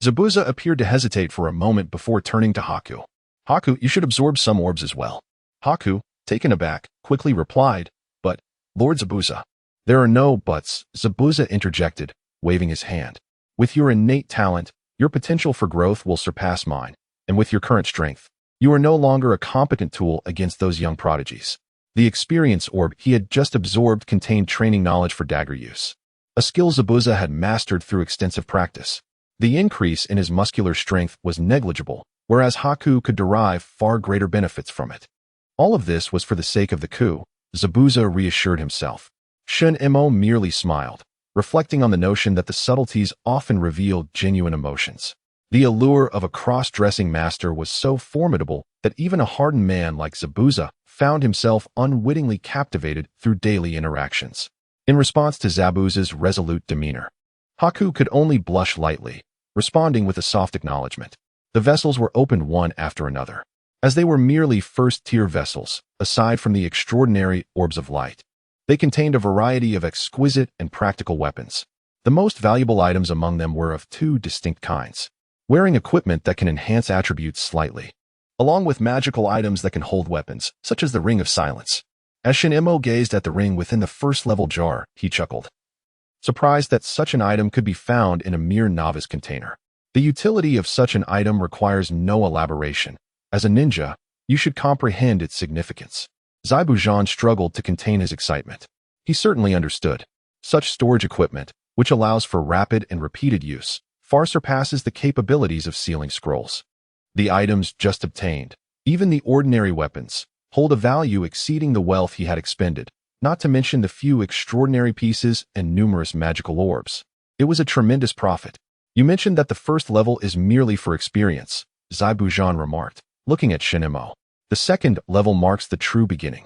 Zabuza appeared to hesitate for a moment before turning to Haku. Haku, you should absorb some orbs as well. Haku, taken aback, quickly replied, but, Lord Zabuza. There are no buts, Zabuza interjected, waving his hand. With your innate talent, your potential for growth will surpass mine, and with your current strength, you are no longer a competent tool against those young prodigies. The experience orb he had just absorbed contained training knowledge for dagger use, a skill Zabuza had mastered through extensive practice. The increase in his muscular strength was negligible, whereas Haku could derive far greater benefits from it. All of this was for the sake of the coup, Zabuza reassured himself. Shinemo merely smiled, reflecting on the notion that the subtleties often revealed genuine emotions. The allure of a cross-dressing master was so formidable that even a hardened man like Zabuza found himself unwittingly captivated through daily interactions. In response to Zabuza's resolute demeanor, Haku could only blush lightly, responding with a soft acknowledgement. The vessels were opened one after another. As they were merely first-tier vessels, aside from the extraordinary orbs of light, they contained a variety of exquisite and practical weapons. The most valuable items among them were of two distinct kinds, wearing equipment that can enhance attributes slightly, along with magical items that can hold weapons, such as the Ring of Silence. As Shinemo gazed at the ring within the first-level jar, he chuckled, surprised that such an item could be found in a mere novice container. The utility of such an item requires no elaboration. As a ninja, you should comprehend its significance. Zabuza struggled to contain his excitement. He certainly understood. Such storage equipment, which allows for rapid and repeated use, far surpasses the capabilities of sealing scrolls. The items just obtained, even the ordinary weapons, hold a value exceeding the wealth he had expended, not to mention the few extraordinary pieces and numerous magical orbs. It was a tremendous profit. You mentioned that the first level is merely for experience, Zabuza remarked, looking at Shinemo. The second level marks the true beginning,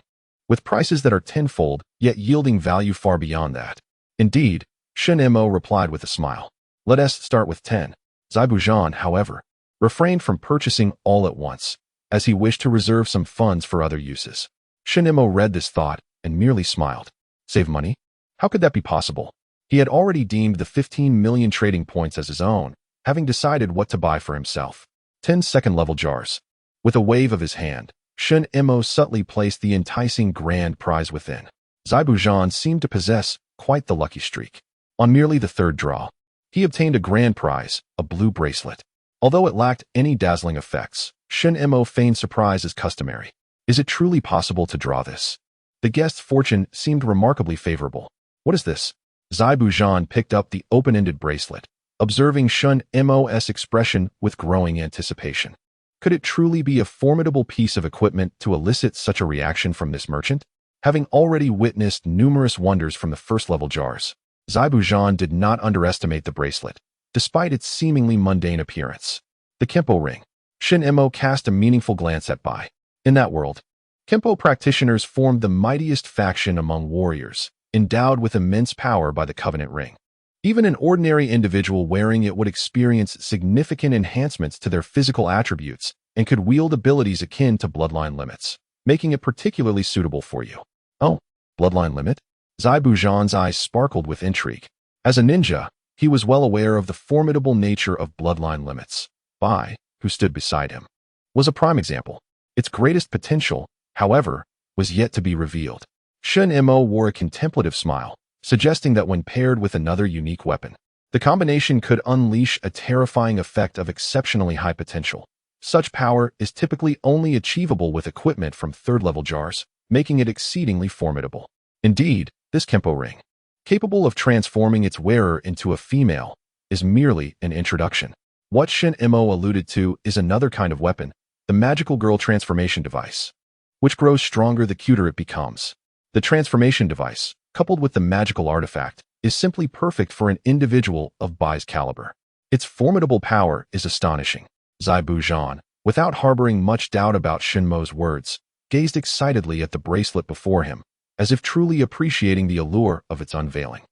with prices that are tenfold, yet yielding value far beyond that. Indeed, Shinemo replied with a smile. Let us start with 10. Zabuza, however, refrained from purchasing all at once, as he wished to reserve some funds for other uses. Shinemo read this thought and merely smiled. Save money? How could that be possible? He had already deemed the 15 million trading points as his own, having decided what to buy for himself. 10 second-level jars. With a wave of his hand, Shinemo subtly placed the enticing grand prize within. Zabuza seemed to possess quite the lucky streak. On merely the third draw, he obtained a grand prize, a blue bracelet. Although it lacked any dazzling effects, Shinemo feigned surprise as customary. Is it truly possible to draw this? The guest's fortune seemed remarkably favorable. What is this? Zabuza picked up the open-ended bracelet, observing Shinemo's expression with growing anticipation. Could it truly be a formidable piece of equipment to elicit such a reaction from this merchant? Having already witnessed numerous wonders from the first-level jars, Zabuza did not underestimate the bracelet, despite its seemingly mundane appearance. The Kempo ring. Shinemo cast a meaningful glance at Bai. In that world, Kempo practitioners formed the mightiest faction among warriors, endowed with immense power by the Covenant ring. Even an ordinary individual wearing it would experience significant enhancements to their physical attributes and could wield abilities akin to bloodline limits, making it particularly suitable for you. Oh, bloodline limit? Zabuza's eyes sparkled with intrigue. As a ninja, he was well aware of the formidable nature of bloodline limits. Bai, who stood beside him, was a prime example. Its greatest potential, however, was yet to be revealed. Shinemo wore a contemplative smile, suggesting that when paired with another unique weapon, the combination could unleash a terrifying effect of exceptionally high potential. Such power is typically only achievable with equipment from third-level jars, making it exceedingly formidable. Indeed, this Kempo ring, capable of transforming its wearer into a female, is merely an introduction. What Shinemo alluded to is another kind of weapon, the magical girl transformation device, which grows stronger the cuter it becomes. The transformation device, coupled with the magical artifact, is simply perfect for an individual of Bai's caliber. Its formidable power is astonishing. Zai Buzhan, without harboring much doubt about Shinmo's words, gazed excitedly at the bracelet before him, as if truly appreciating the allure of its unveiling.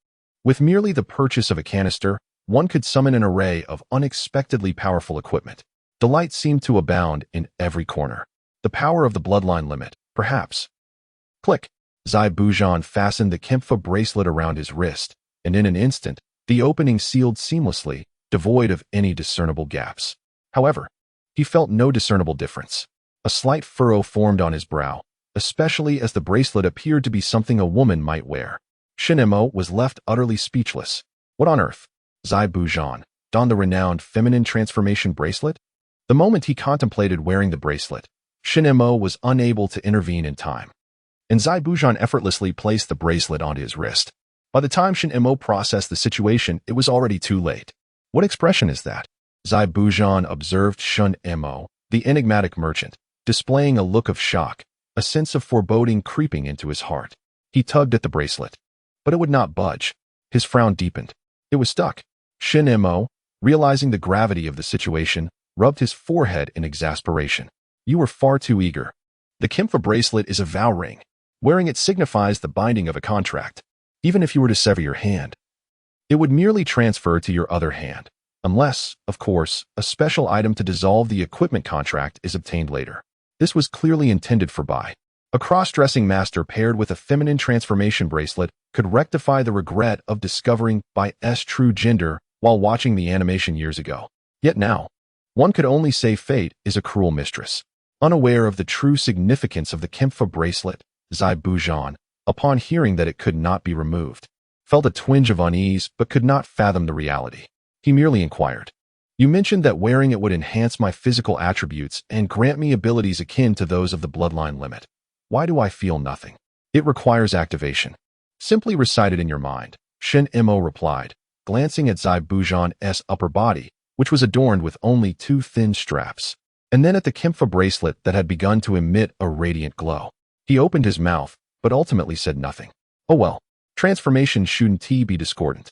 With merely the purchase of a canister, one could summon an array of unexpectedly powerful equipment. Delight seemed to abound in every corner. The power of the bloodline limit, perhaps. Click. Zai Buzhan fastened the Kempha bracelet around his wrist, and in an instant, the opening sealed seamlessly, devoid of any discernible gaps. However, he felt no discernible difference. A slight furrow formed on his brow, especially as the bracelet appeared to be something a woman might wear. Shinmo was left utterly speechless. What on earth? Zai Buzhan donned the renowned feminine transformation bracelet? The moment he contemplated wearing the bracelet, Shinmo was unable to intervene in time, and Zai Buzhan effortlessly placed the bracelet onto his wrist. By the time Shinmo processed the situation, it was already too late. What expression is that? Zai Buzhan observed Shinmo, the enigmatic merchant, displaying a look of shock, a sense of foreboding creeping into his heart. He tugged at the bracelet, but it would not budge. His frown deepened. It was stuck. Shinmo, realizing the gravity of the situation, rubbed his forehead in exasperation. You were far too eager. The Kempha bracelet is a vow ring. Wearing it signifies the binding of a contract. Even if you were to sever your hand, it would merely transfer to your other hand, unless, of course, a special item to dissolve the equipment contract is obtained later. This was clearly intended for Bai. A cross-dressing master paired with a feminine transformation bracelet could rectify the regret of discovering Bai's true gender while watching the animation years ago. Yet now, one could only say fate is a cruel mistress. Unaware of the true significance of the Kempha bracelet, Zai Buzhan, upon hearing that it could not be removed, felt a twinge of unease but could not fathom the reality. He merely inquired, "You mentioned that wearing it would enhance my physical attributes and grant me abilities akin to those of the bloodline limit. Why do I feel nothing?" "It requires activation. Simply recite it in your mind," Shinmo replied, glancing at Zai Buzhan's upper body, which was adorned with only two thin straps, and then at the Kempha bracelet that had begun to emit a radiant glow. He opened his mouth, but ultimately said nothing. Oh well, transformation shouldn't be discordant.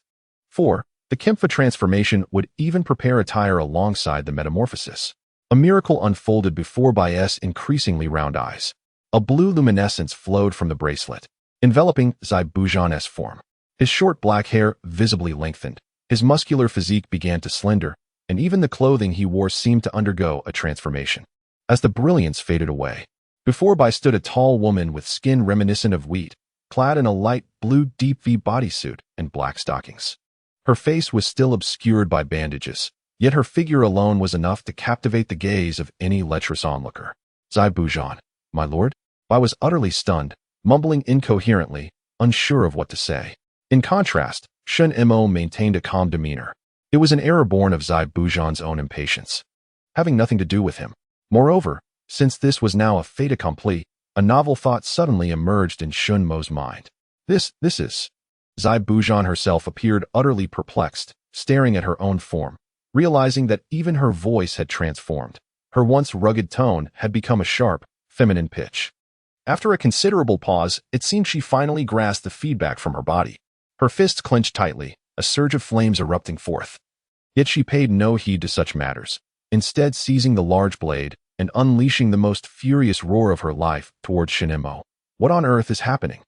4. The Kempha transformation would even prepare attire alongside the metamorphosis. A miracle unfolded before Bai's increasingly round eyes. A blue luminescence flowed from the bracelet, enveloping Zai Buzhan's form. His short black hair visibly lengthened, his muscular physique began to slender, and even the clothing he wore seemed to undergo a transformation. As the brilliance faded away, before Bai stood a tall woman with skin reminiscent of wheat, clad in a light blue deep V bodysuit and black stockings. Her face was still obscured by bandages, yet her figure alone was enough to captivate the gaze of any lecherous onlooker. Zai Buzhan, my lord? Bai was utterly stunned, mumbling incoherently, unsure of what to say. In contrast, Shinmo maintained a calm demeanor. It was an error born of Zai Buzhan's own impatience, having nothing to do with him. Moreover, since this was now a fait accompli, a novel thought suddenly emerged in Shinmo's mind. This is... Zai Buzhan herself appeared utterly perplexed, staring at her own form, realizing that even her voice had transformed. Her once rugged tone had become a sharp, feminine pitch. After a considerable pause, it seemed she finally grasped the feedback from her body. Her fists clenched tightly, a surge of flames erupting forth. Yet she paid no heed to such matters, instead seizing the large blade and unleashing the most furious roar of her life towards Shinmo. What on earth is happening?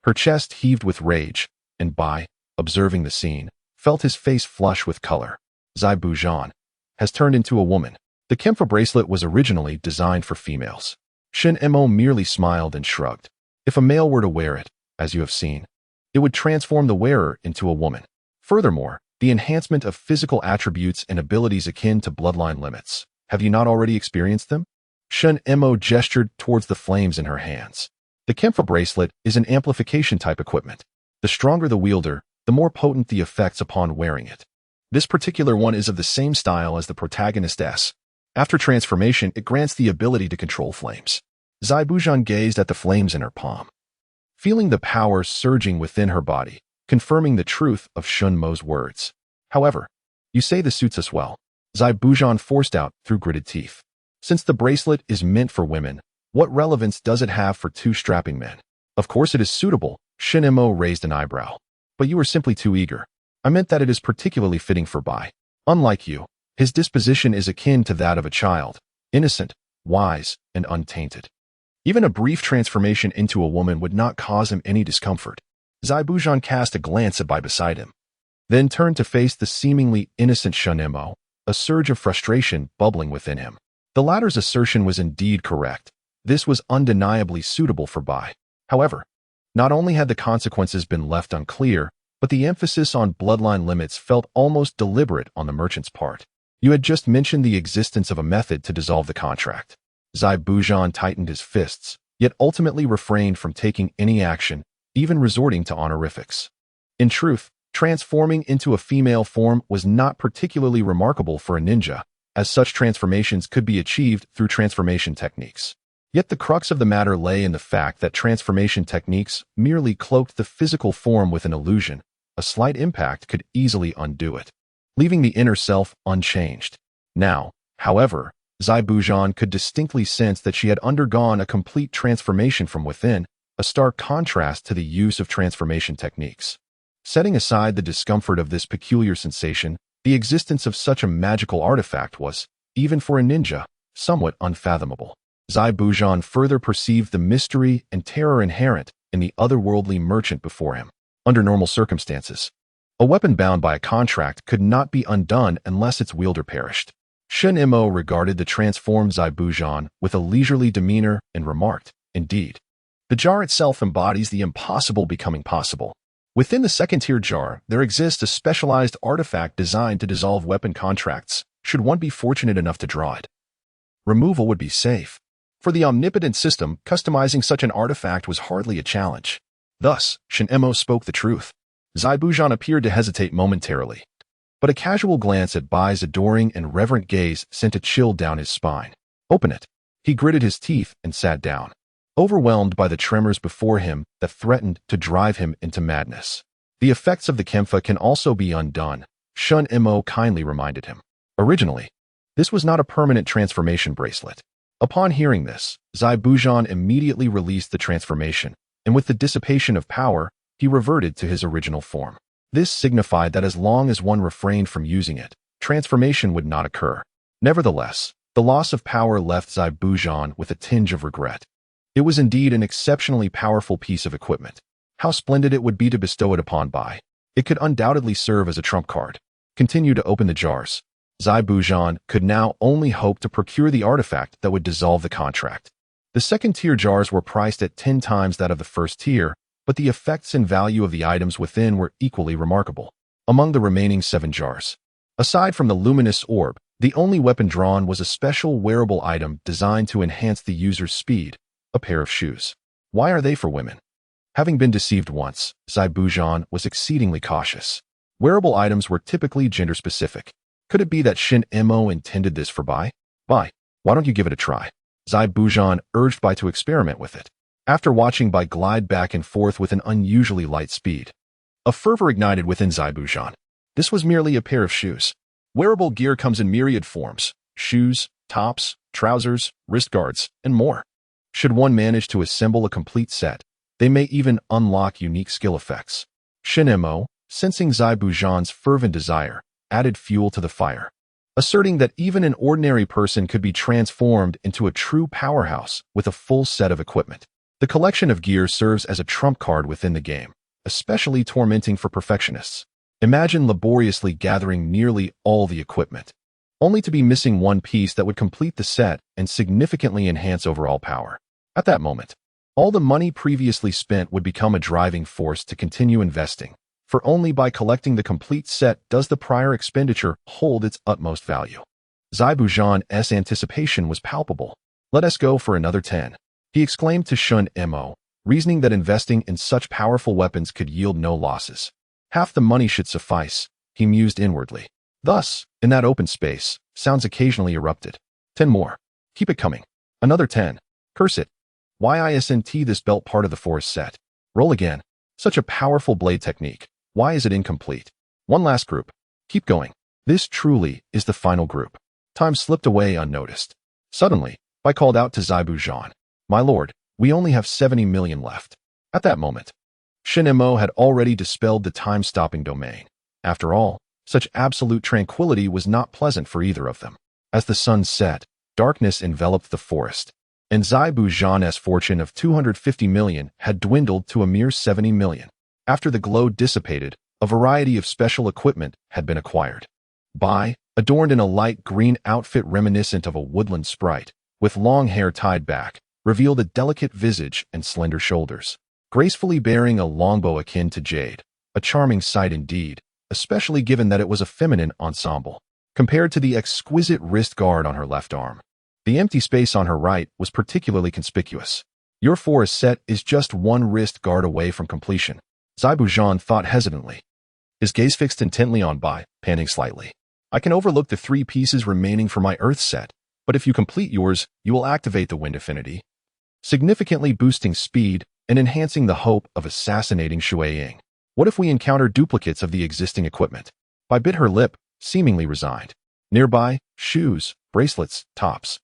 Her chest heaved with rage, and Bai, observing the scene, felt his face flush with color. Zai Buzhan has turned into a woman. The Kempha bracelet was originally designed for females. Shinmo merely smiled and shrugged. If a male were to wear it, as you have seen, it would transform the wearer into a woman. Furthermore, the enhancement of physical attributes and abilities akin to bloodline limits. Have you not already experienced them? Shinmo gestured towards the flames in her hands. The Kempha bracelet is an amplification-type equipment. The stronger the wielder, the more potent the effects upon wearing it. This particular one is of the same style as the protagonist's. After transformation, it grants the ability to control flames. Zai Buzhan gazed at the flames in her palm, feeling the power surging within her body, confirming the truth of Shinmo's words. However, you say this suits us well. Zai Buzhan forced out through gritted teeth. Since the bracelet is meant for women, what relevance does it have for two strapping men? Of course it is suitable, Shin-Emo raised an eyebrow. But you were simply too eager. I meant that it is particularly fitting for Bai. Unlike you, his disposition is akin to that of a child, innocent, wise, and untainted. Even a brief transformation into a woman would not cause him any discomfort. Zaibujan cast a glance at Bai beside him, then turned to face the seemingly innocent Shin-Emo, a surge of frustration bubbling within him. The latter's assertion was indeed correct. This was undeniably suitable for Bai. However, not only had the consequences been left unclear, but the emphasis on bloodline limits felt almost deliberate on the merchant's part. You had just mentioned the existence of a method to dissolve the contract. Zaibujan tightened his fists, yet ultimately refrained from taking any action, even resorting to honorifics. In truth, transforming into a female form was not particularly remarkable for a ninja, as such transformations could be achieved through transformation techniques. Yet the crux of the matter lay in the fact that transformation techniques merely cloaked the physical form with an illusion. A slight impact could easily undo it, leaving the inner self unchanged. Now, however, Zaibujan could distinctly sense that she had undergone a complete transformation from within, a stark contrast to the use of transformation techniques. Setting aside the discomfort of this peculiar sensation, the existence of such a magical artifact was, even for a ninja, somewhat unfathomable. Zaibujan further perceived the mystery and terror inherent in the otherworldly merchant before him. Under normal circumstances, a weapon bound by a contract could not be undone unless its wielder perished. Shin-Emo regarded the transformed Zaibujan with a leisurely demeanor and remarked, "Indeed, the jar itself embodies the impossible becoming possible. Within the second-tier jar, there exists a specialized artifact designed to dissolve weapon contracts, should one be fortunate enough to draw it. Removal would be safe. For the omnipotent system, customizing such an artifact was hardly a challenge." Thus, Shin-Emo spoke the truth. Zaibujan appeared to hesitate momentarily, but a casual glance at Bai's adoring and reverent gaze sent a chill down his spine. "Open it." He gritted his teeth and sat down, overwhelmed by the tremors before him that threatened to drive him into madness. "The effects of the Kempha can also be undone," Shin-Emo kindly reminded him. "Originally, this was not a permanent transformation bracelet." Upon hearing this, Zaibujan immediately released the transformation, and with the dissipation of power, he reverted to his original form. This signified that as long as one refrained from using it, transformation would not occur. Nevertheless, the loss of power left Zaibujan with a tinge of regret. It was indeed an exceptionally powerful piece of equipment. How splendid it would be to bestow it upon Bai. It could undoubtedly serve as a trump card. Continue to open the jars. Zaibujan could now only hope to procure the artifact that would dissolve the contract. The second-tier jars were priced at 10 times that of the first tier, but the effects and value of the items within were equally remarkable. Among the remaining 7 jars, aside from the luminous orb, the only weapon drawn was a special wearable item designed to enhance the user's speed, a pair of shoes. Why are they for women? Having been deceived once, Zaibujan was exceedingly cautious. Wearable items were typically gender-specific. Could it be that Shin-Emo intended this for Bai? Bai, why don't you give it a try? Zaibujan urged Bai to experiment with it. After watching Bai glide back and forth with an unusually light speed, a fervor ignited within Zaibujan. This was merely a pair of shoes. Wearable gear comes in myriad forms: shoes, tops, trousers, wrist guards, and more. Should one manage to assemble a complete set, they may even unlock unique skill effects. Shin-Emo, sensing Zaibujan's fervent desire, added fuel to the fire, asserting that even an ordinary person could be transformed into a true powerhouse with a full set of equipment. The collection of gear serves as a trump card within the game, especially tormenting for perfectionists. Imagine laboriously gathering nearly all the equipment, only to be missing one piece that would complete the set and significantly enhance overall power. At that moment, all the money previously spent would become a driving force to continue investing, for only by collecting the complete set does the prior expenditure hold its utmost value. Zaibujan's anticipation was palpable. "Let us go for another 10. He exclaimed to Shin-Emo, reasoning that investing in such powerful weapons could yield no losses. Half the money should suffice, he mused inwardly. Thus, in that open space, sounds occasionally erupted. 10 more. Keep it coming. Another 10. Curse it. Why isn't this belt part of the forest set? Roll again. Such a powerful blade technique. Why is it incomplete? One last group. Keep going. This truly is the final group." Time slipped away unnoticed. Suddenly, Bai called out to Zaibujan, "My lord, we only have 70 million left." At that moment, Shinemo had already dispelled the time-stopping domain. After all, such absolute tranquility was not pleasant for either of them. As the sun set, darkness enveloped the forest, and Zaibu Zhan's fortune of 250 million had dwindled to a mere 70 million. After the glow dissipated, a variety of special equipment had been acquired. Bai, adorned in a light green outfit reminiscent of a woodland sprite, with long hair tied back, revealed a delicate visage and slender shoulders, gracefully bearing a longbow akin to jade, a charming sight indeed, especially given that it was a feminine ensemble, compared to the exquisite wrist guard on her left arm. The empty space on her right was particularly conspicuous. Your forest set is just one wrist guard away from completion, Zaibu Zhan thought hesitantly. His gaze fixed intently on Bai, panting slightly. I can overlook the 3 pieces remaining for my earth set, but if you complete yours, you will activate the wind affinity, significantly boosting speed and enhancing the hope of assassinating Shueying. What if we encounter duplicates of the existing equipment? Bai bit her lip, seemingly resigned. Nearby, shoes, bracelets, tops,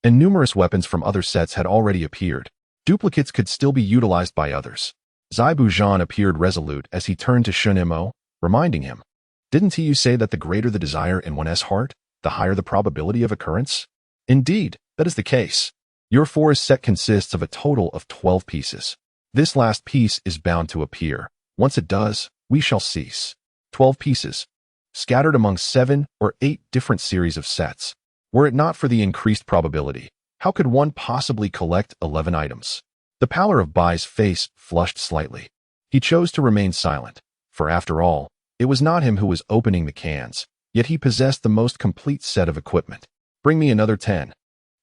and numerous weapons from other sets had already appeared. Duplicates could still be utilized by others. Zaibu Zhan appeared resolute as he turned to Shinemo, reminding him, "Didn't you say that the greater the desire in one's heart, the higher the probability of occurrence?" "Indeed, that is the case. Your forest set consists of a total of 12 pieces. This last piece is bound to appear. Once it does, we shall cease." 12 pieces, scattered among 7 or 8 different series of sets. Were it not for the increased probability, how could one possibly collect 11 items? The pallor of Bai's face flushed slightly. He chose to remain silent, for after all, it was not him who was opening the cans, yet he possessed the most complete set of equipment. "Bring me another 10,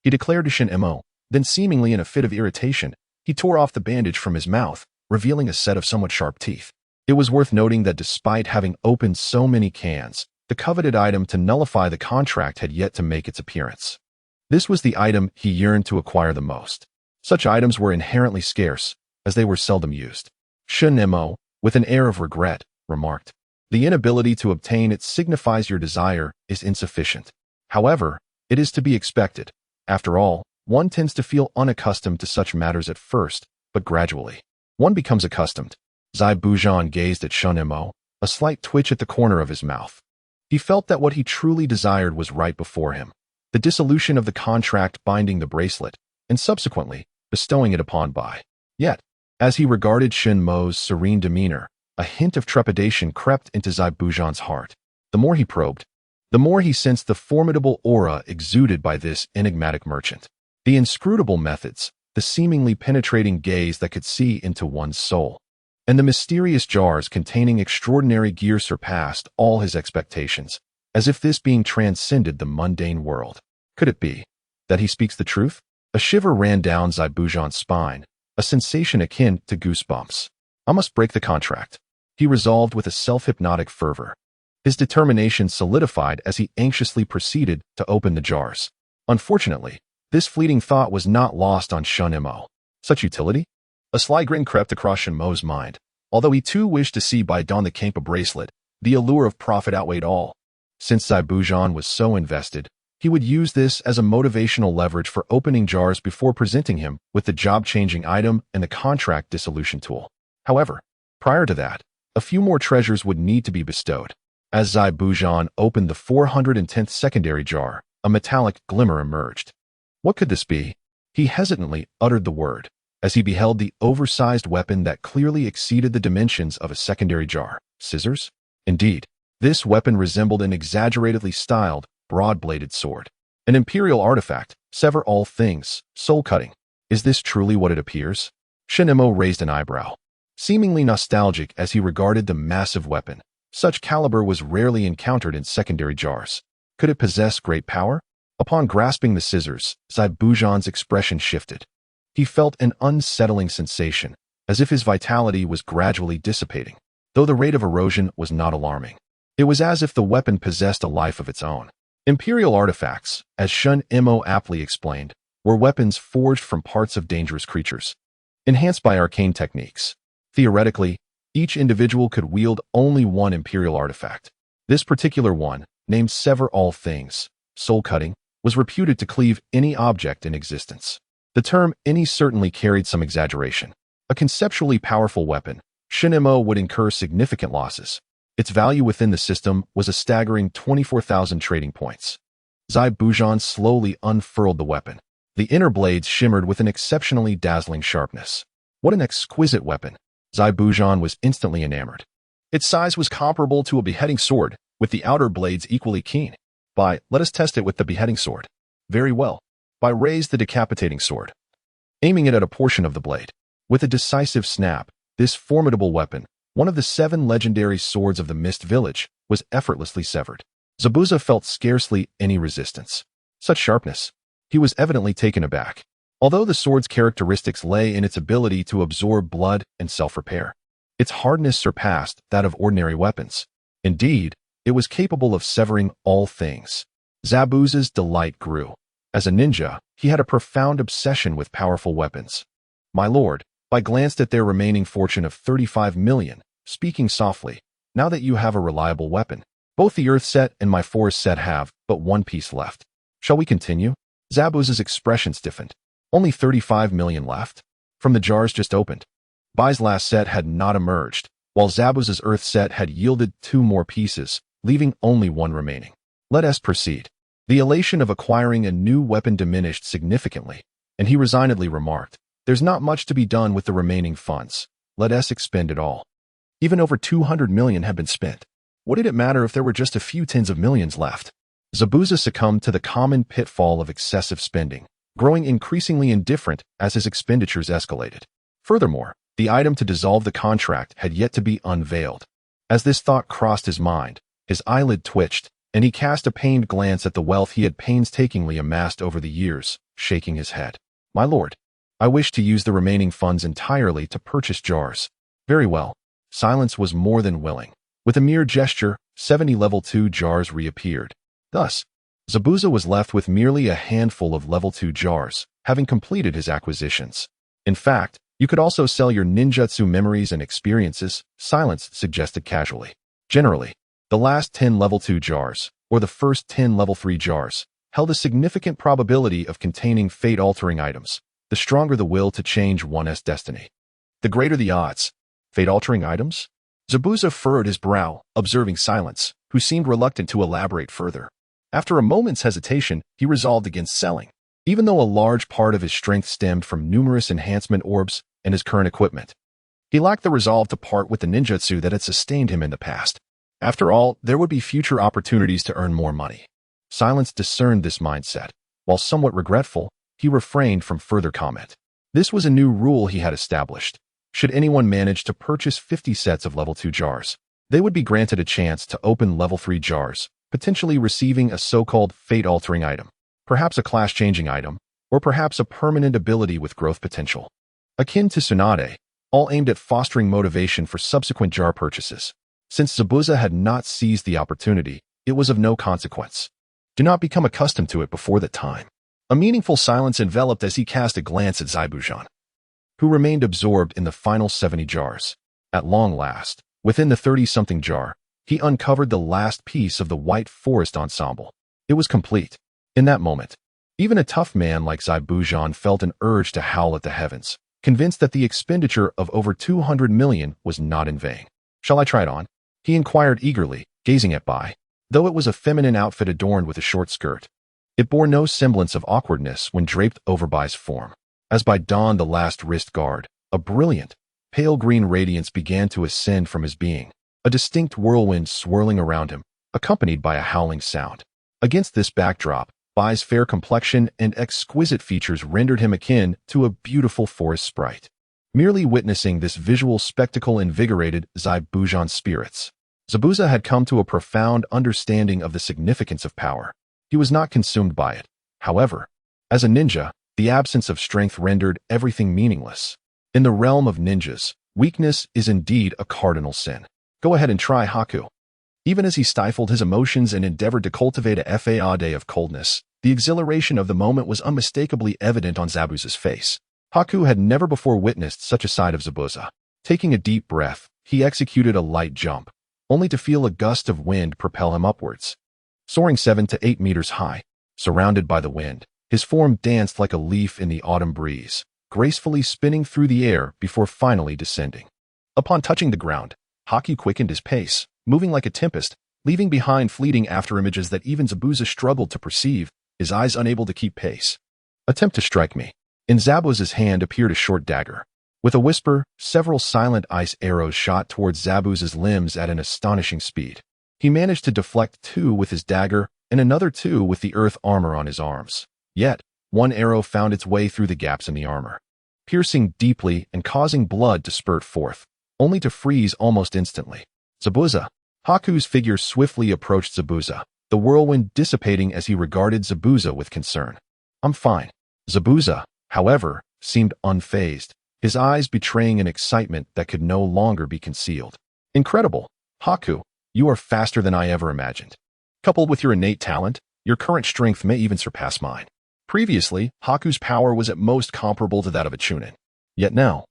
he declared to Shinemo. Then, seemingly in a fit of irritation, he tore off the bandage from his mouth, revealing a set of somewhat sharp teeth. It was worth noting that despite having opened so many cans, the coveted item to nullify the contract had yet to make its appearance. This was the item he yearned to acquire the most. Such items were inherently scarce, as they were seldom used. Shinemo, with an air of regret, remarked, "The inability to obtain it signifies your desire is insufficient. However, it is to be expected. After all, one tends to feel unaccustomed to such matters at first, but gradually, one becomes accustomed." Zaibu Zhan gazed at Shinemo, a slight twitch at the corner of his mouth. He felt that what he truly desired was right before him, the dissolution of the contract binding the bracelet, and subsequently, bestowing it upon Bai. Yet, as he regarded Shinmo's serene demeanor, a hint of trepidation crept into Zaibu Zhan's heart. The more he probed, the more he sensed the formidable aura exuded by this enigmatic merchant. The inscrutable methods, the seemingly penetrating gaze that could see into one's soul, and the mysterious jars containing extraordinary gear surpassed all his expectations, as if this being transcended the mundane world. Could it be that he speaks the truth? A shiver ran down Zaibu Zhan's spine, a sensation akin to goosebumps. I must break the contract, he resolved with a self-hypnotic fervor. His determination solidified as he anxiously proceeded to open the jars. Unfortunately, this fleeting thought was not lost on Shinemo. Such utility? A sly grin crept across Shinmo's mind. Although he too wished to see Bai don the Kampa bracelet, the allure of profit outweighed all. Since Zaibu Zhan was so invested, he would use this as a motivational leverage for opening jars before presenting him with the job-changing item and the contract dissolution tool. However, prior to that, a few more treasures would need to be bestowed. As Zaibu Zhan opened the 410th secondary jar, a metallic glimmer emerged. What could this be? He hesitantly uttered the word, as he beheld the oversized weapon that clearly exceeded the dimensions of a secondary jar. Scissors? Indeed, this weapon resembled an exaggeratedly styled, broad-bladed sword. An imperial artifact, sever all things, soul-cutting. Is this truly what it appears? Shinemo raised an eyebrow, seemingly nostalgic as he regarded the massive weapon. Such caliber was rarely encountered in secondary jars. Could it possess great power? Upon grasping the scissors, Zaibu Zhan's expression shifted. He felt an unsettling sensation, as if his vitality was gradually dissipating, though the rate of erosion was not alarming. It was as if the weapon possessed a life of its own. Imperial artifacts, as Shinemo aptly explained, were weapons forged from parts of dangerous creatures, enhanced by arcane techniques. Theoretically, each individual could wield only one imperial artifact. This particular one, named Sever All Things, soul-cutting, was reputed to cleave any object in existence. The term any certainly carried some exaggeration. A conceptually powerful weapon, Shinemo would incur significant losses. Its value within the system was a staggering 24,000 trading points. Zai Bujan slowly unfurled the weapon. The inner blades shimmered with an exceptionally dazzling sharpness. What an exquisite weapon! Zai Bujan was instantly enamored. Its size was comparable to a beheading sword, with the outer blades equally keen. Let us test it with the beheading sword. Very well. Raise the decapitating sword. Aiming it at a portion of the blade. With a decisive snap, this formidable weapon, one of the 7 legendary swords of the Mist Village, was effortlessly severed. Zabuza felt scarcely any resistance. Such sharpness. He was evidently taken aback. Although the sword's characteristics lay in its ability to absorb blood and self-repair, its hardness surpassed that of ordinary weapons. Indeed, it was capable of severing all things. Zabuza's delight grew. As a ninja, he had a profound obsession with powerful weapons. My lord, I glanced at their remaining fortune of 35 million, speaking softly. Now that you have a reliable weapon, both the earth set and my forest set have but one piece left. Shall we continue? Zabuza's expression stiffened. Only 35 million left? From the jars just opened. Bai's last set had not emerged, while Zabuza's earth set had yielded 2 more pieces, leaving only 1 remaining. Let us proceed. The elation of acquiring a new weapon diminished significantly, and he resignedly remarked, there's not much to be done with the remaining funds. Let us expend it all. Even over 200 million had been spent. What did it matter if there were just a few tens of millions left? Zabuza succumbed to the common pitfall of excessive spending, growing increasingly indifferent as his expenditures escalated. Furthermore, the item to dissolve the contract had yet to be unveiled. As this thought crossed his mind, his eyelid twitched, and he cast a pained glance at the wealth he had painstakingly amassed over the years, shaking his head. My lord, I wish to use the remaining funds entirely to purchase jars. Very well. Silence was more than willing. With a mere gesture, 70 level 2 jars reappeared. Thus, Zabuza was left with merely a handful of level 2 jars, having completed his acquisitions. In fact, you could also sell your ninjutsu memories and experiences, Silence suggested casually. Generally, the last 10 level 2 jars, or the first 10 level 3 jars, held a significant probability of containing fate-altering items. The stronger the will to change one's destiny, the greater the odds. Fate-altering items? Zabuza furrowed his brow, observing Silence, who seemed reluctant to elaborate further. After a moment's hesitation, he resolved against selling, even though a large part of his strength stemmed from numerous enhancement orbs and his current equipment. He lacked the resolve to part with the ninjutsu that had sustained him in the past. After all, there would be future opportunities to earn more money. Silence discerned this mindset. While somewhat regretful, he refrained from further comment. This was a new rule he had established. Should anyone manage to purchase 50 sets of level 2 jars, they would be granted a chance to open level 3 jars, potentially receiving a so-called fate-altering item, perhaps a class-changing item, or perhaps a permanent ability with growth potential. Akin to Tsunade, all aimed at fostering motivation for subsequent jar purchases. Since Zabuza had not seized the opportunity, it was of no consequence. Do not become accustomed to it before the time. A meaningful silence enveloped as he cast a glance at Zaibujan, who remained absorbed in the final 70 jars. At long last, within the 30-something jar, he uncovered the last piece of the White Forest ensemble. It was complete. In that moment, even a tough man like Zaibujan felt an urge to howl at the heavens, convinced that the expenditure of over 200 million was not in vain. Shall I try it on? He inquired eagerly, gazing at Bai. Though it was a feminine outfit adorned with a short skirt, it bore no semblance of awkwardness when draped over Bai's form. As Bai donned the last wrist guard, a brilliant, pale green radiance began to ascend from his being, a distinct whirlwind swirling around him, accompanied by a howling sound. Against this backdrop, Bai's fair complexion and exquisite features rendered him akin to a beautiful forest sprite. Merely witnessing this visual spectacle invigorated Zaibujan's spirits. Zabuza had come to a profound understanding of the significance of power. He was not consumed by it. However, as a ninja, the absence of strength rendered everything meaningless. In the realm of ninjas, weakness is indeed a cardinal sin. Go ahead and try Haku. Even as he stifled his emotions and endeavored to cultivate a fade of coldness, the exhilaration of the moment was unmistakably evident on Zabuza's face. Haku had never before witnessed such a side of Zabuza. Taking a deep breath, he executed a light jump, only to feel a gust of wind propel him upwards. Soaring 7 to 8 meters high, surrounded by the wind, his form danced like a leaf in the autumn breeze, gracefully spinning through the air before finally descending. Upon touching the ground, Haku quickened his pace, moving like a tempest, leaving behind fleeting afterimages that even Zabuza struggled to perceive, his eyes unable to keep pace. Attempt to strike me. In Zabuza's hand appeared a short dagger. With a whisper, several silent ice arrows shot towards Zabuza's limbs at an astonishing speed. He managed to deflect 2 with his dagger and another 2 with the earth armor on his arms. Yet, one arrow found its way through the gaps in the armor, piercing deeply and causing blood to spurt forth, only to freeze almost instantly. Zabuza. Haku's figure swiftly approached Zabuza, the whirlwind dissipating as he regarded Zabuza with concern. I'm fine. Zabuza, however, seemed unfazed, his eyes betraying an excitement that could no longer be concealed. Incredible. Haku, you are faster than I ever imagined. Coupled with your innate talent, your current strength may even surpass mine. Previously, Haku's power was at most comparable to that of a Chunin. Yet now,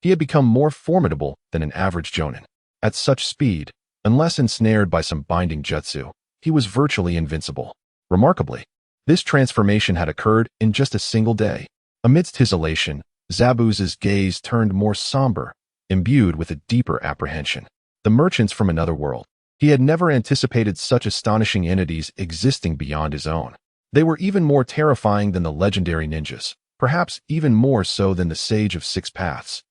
he had become more formidable than an average Jonin. At such speed, unless ensnared by some binding jutsu, he was virtually invincible. Remarkably, this transformation had occurred in just a single day. Amidst his elation, Zabuza's gaze turned more somber, imbued with a deeper apprehension. The merchants from another world. He had never anticipated such astonishing entities existing beyond his own. They were even more terrifying than the legendary ninjas, perhaps even more so than the Sage of Six Paths.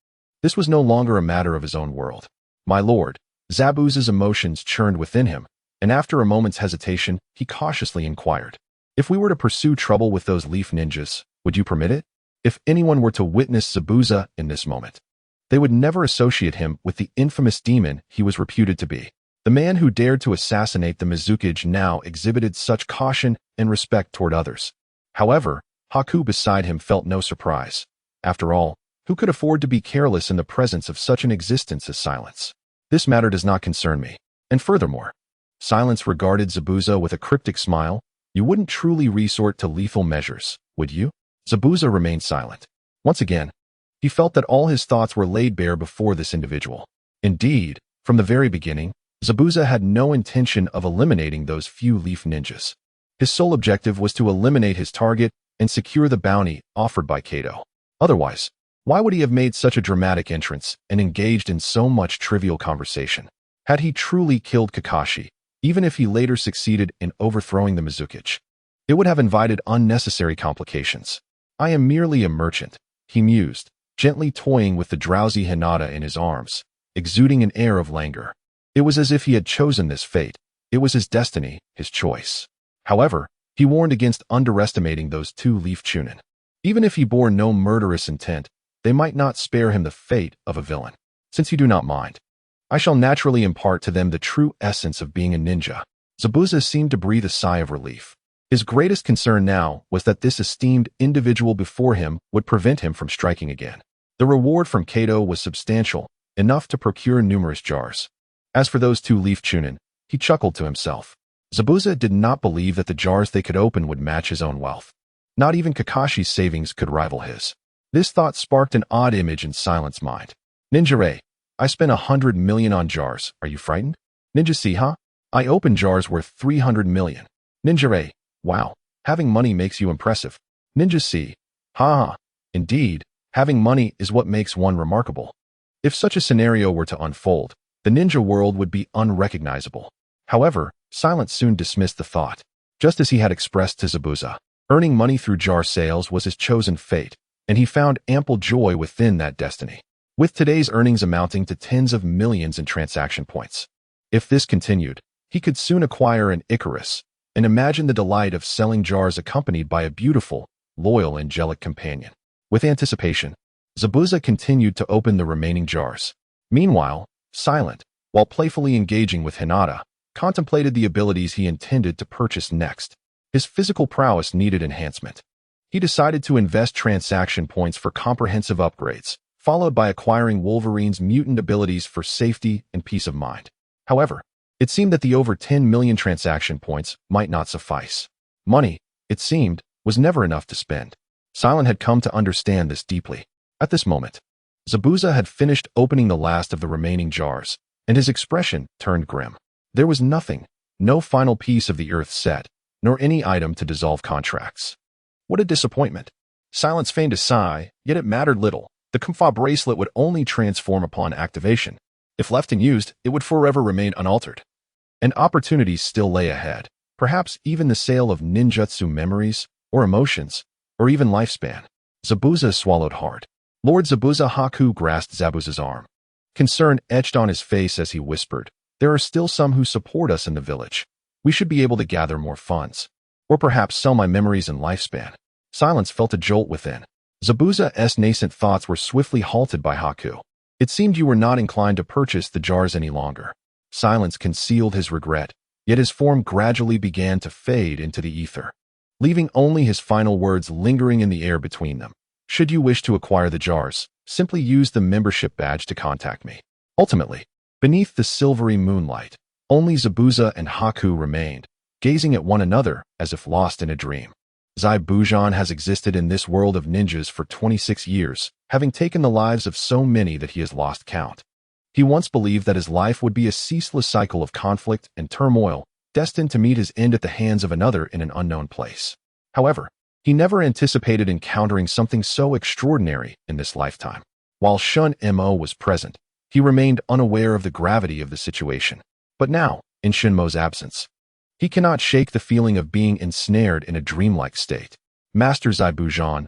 This was no longer a matter of his own world. My lord, Zabuza's emotions churned within him, and after a moment's hesitation, he cautiously inquired. If we were to pursue trouble with those leaf ninjas, would you permit it? If anyone were to witness Zabuza in this moment, they would never associate him with the infamous demon he was reputed to be. The man who dared to assassinate the Mizukage now exhibited such caution and respect toward others. However, Haku beside him felt no surprise. After all, who could afford to be careless in the presence of such an existence as Silence? This matter does not concern me. And furthermore, Silence regarded Zabuza with a cryptic smile. You wouldn't truly resort to lethal measures, would you? Zabuza remained silent. Once again, he felt that all his thoughts were laid bare before this individual. Indeed, from the very beginning, Zabuza had no intention of eliminating those few leaf ninjas. His sole objective was to eliminate his target and secure the bounty offered by Kato. Otherwise, why would he have made such a dramatic entrance and engaged in so much trivial conversation? Had he truly killed Kakashi, even if he later succeeded in overthrowing the Mizukage, it would have invited unnecessary complications. I am merely a merchant, he mused, gently toying with the drowsy Hinata in his arms, exuding an air of languor. It was as if he had chosen this fate. It was his destiny, his choice. However, he warned against underestimating those 2 leaf Chunin. Even if he bore no murderous intent, they might not spare him the fate of a villain. Since you do not mind, I shall naturally impart to them the true essence of being a ninja. Zabuza seemed to breathe a sigh of relief. His greatest concern now was that this esteemed individual before him would prevent him from striking again. The reward from Kato was substantial, enough to procure numerous jars. As for those 2 leaf Chunin, he chuckled to himself. Zabuza did not believe that the jars they could open would match his own wealth. Not even Kakashi's savings could rival his. This thought sparked an odd image in Silence's mind. Ninja-Ray, I spent 100 million on jars. Are you frightened? Ninja C, huh? I opened jars worth 300 million. Ninja-Ray, wow, having money makes you impressive. Ninja C, ha. Indeed, having money is what makes one remarkable. If such a scenario were to unfold, the ninja world would be unrecognizable. However, Silence soon dismissed the thought. Just as he had expressed to Zabuza, earning money through jar sales was his chosen fate, and he found ample joy within that destiny. With today's earnings amounting to tens of millions in transaction points. If this continued, he could soon acquire an Icarus, and imagine the delight of selling jars accompanied by a beautiful, loyal, angelic companion. With anticipation, Zabuza continued to open the remaining jars. Meanwhile, Silent, while playfully engaging with Hinata, contemplated the abilities he intended to purchase next. His physical prowess needed enhancement. He decided to invest transaction points for comprehensive upgrades, followed by acquiring Wolverine's mutant abilities for safety and peace of mind. However, it seemed that the over 10 million transaction points might not suffice. Money, it seemed, was never enough to spend. Silent had come to understand this deeply. At this moment, Zabuza had finished opening the last of the remaining jars, and his expression turned grim. There was nothing, no final piece of the earth set, nor any item to dissolve contracts. What a disappointment. Silence feigned a sigh, yet it mattered little. The Kumfa bracelet would only transform upon activation. If left unused, it would forever remain unaltered. And opportunities still lay ahead. Perhaps even the sale of ninjutsu memories, or emotions, or even lifespan. Zabuza swallowed hard. Lord Zabuza. Haku grasped Zabuza's arm. Concern etched on his face as he whispered, "There are still some who support us in the village. We should be able to gather more funds. Or perhaps sell my memories and lifespan." Silence felt a jolt within. Zabuza's nascent thoughts were swiftly halted by Haku. "It seemed you were not inclined to purchase the jars any longer." Silence concealed his regret, yet his form gradually began to fade into the ether, leaving only his final words lingering in the air between them. "Should you wish to acquire the jars, simply use the membership badge to contact me." Ultimately, beneath the silvery moonlight, only Zabuza and Haku remained, gazing at one another as if lost in a dream. Zaibujan has existed in this world of ninjas for 26 years, having taken the lives of so many that he has lost count. He once believed that his life would be a ceaseless cycle of conflict and turmoil, destined to meet his end at the hands of another in an unknown place. However, he never anticipated encountering something so extraordinary in this lifetime. While Shun Mo was present, he remained unaware of the gravity of the situation. But now, in Shinmo's absence, he cannot shake the feeling of being ensnared in a dreamlike state. Master Zaibujan,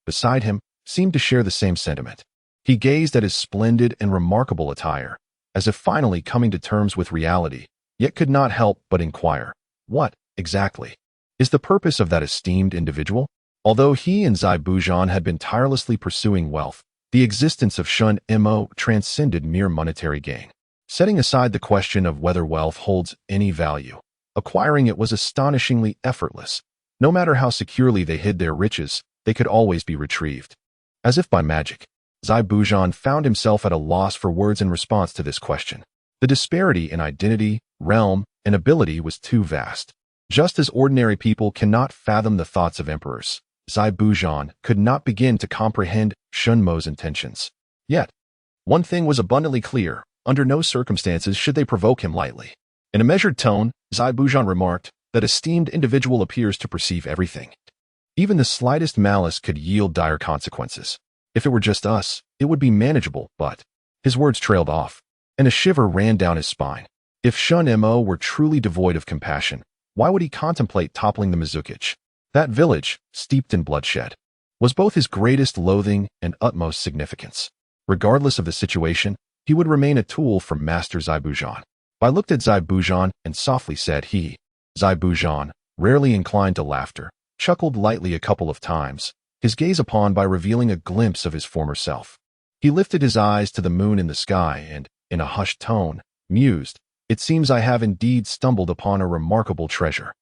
beside him, seemed to share the same sentiment. He gazed at his splendid and remarkable attire, as if finally coming to terms with reality, yet could not help but inquire, what, exactly, is the purpose of that esteemed individual? Although he and Zaibujan had been tirelessly pursuing wealth, the existence of Shun Mo transcended mere monetary gain. Setting aside the question of whether wealth holds any value, acquiring it was astonishingly effortless. No matter how securely they hid their riches, they could always be retrieved. As if by magic, Zaibujan found himself at a loss for words in response to this question. The disparity in identity, realm, and ability was too vast. Just as ordinary people cannot fathom the thoughts of emperors, Zaibujan could not begin to comprehend Shunmo's intentions. Yet, one thing was abundantly clear: under no circumstances should they provoke him lightly. In a measured tone, Zaibujan remarked, "That esteemed individual appears to perceive everything. Even the slightest malice could yield dire consequences. If it were just us, it would be manageable, but..." His words trailed off, and a shiver ran down his spine. If Shun Mo were truly devoid of compassion, why would he contemplate toppling the Mizukage? That village, steeped in bloodshed, was both his greatest loathing and utmost significance. Regardless of the situation, he would remain a tool for Master Zaibujan. I looked at Zaibujan and softly said he. Zaibujan, rarely inclined to laughter, chuckled lightly a couple of times, his gaze upon by revealing a glimpse of his former self. He lifted his eyes to the moon in the sky and, in a hushed tone, mused, "It seems I have indeed stumbled upon a remarkable treasure.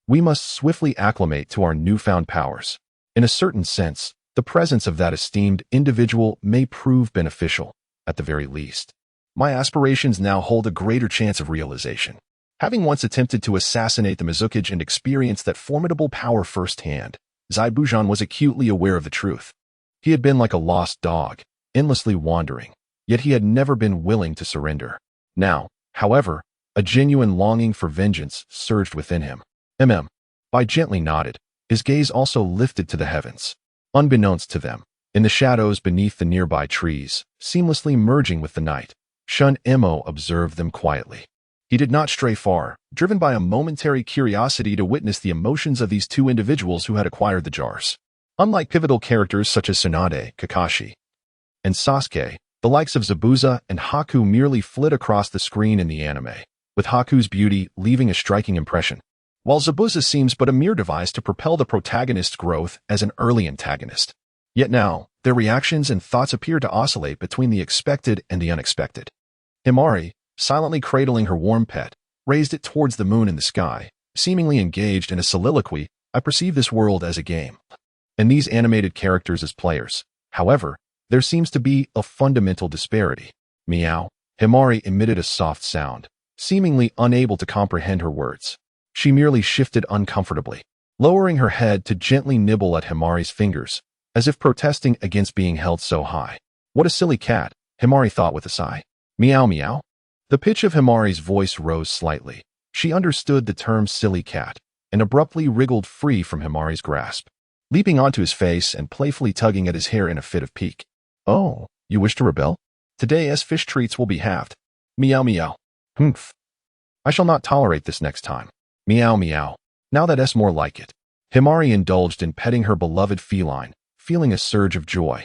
We must swiftly acclimate to our newfound powers. In a certain sense, the presence of that esteemed individual may prove beneficial, at the very least. My aspirations now hold a greater chance of realization." Having once attempted to assassinate the Mizukage and experienced that formidable power firsthand, Zaibujan was acutely aware of the truth. He had been like a lost dog, endlessly wandering, yet he had never been willing to surrender. Now, however, a genuine longing for vengeance surged within him. Bai gently nodded, his gaze also lifted to the heavens. Unbeknownst to them, in the shadows beneath the nearby trees, seamlessly merging with the night, Shun Mo observed them quietly. He did not stray far, driven by a momentary curiosity to witness the emotions of these two individuals who had acquired the jars. Unlike pivotal characters such as Tsunade, Kakashi, and Sasuke, the likes of Zabuza and Haku merely flit across the screen in the anime, with Haku's beauty leaving a striking impression, while Zabuza seems but a mere device to propel the protagonist's growth as an early antagonist. Yet now, their reactions and thoughts appear to oscillate between the expected and the unexpected. Himari, silently cradling her warm pet, raised it towards the moon in the sky, seemingly engaged in a soliloquy. "I perceive this world as a game, and these animated characters as players. However, there seems to be a fundamental disparity." Meow. Himari emitted a soft sound, seemingly unable to comprehend her words. She merely shifted uncomfortably, lowering her head to gently nibble at Himari's fingers, as if protesting against being held so high. "What a silly cat," Himari thought with a sigh. "Meow meow." The pitch of Himari's voice rose slightly. She understood the term silly cat, and abruptly wriggled free from Himari's grasp. leaping onto his face and playfully tugging at his hair in a fit of pique. "Oh, you wish to rebel? Today's fish treats will be halved. Meow meow. Humph. I shall not tolerate this next time. Meow meow. Now that's more like it." Himari indulged in petting her beloved feline, feeling a surge of joy.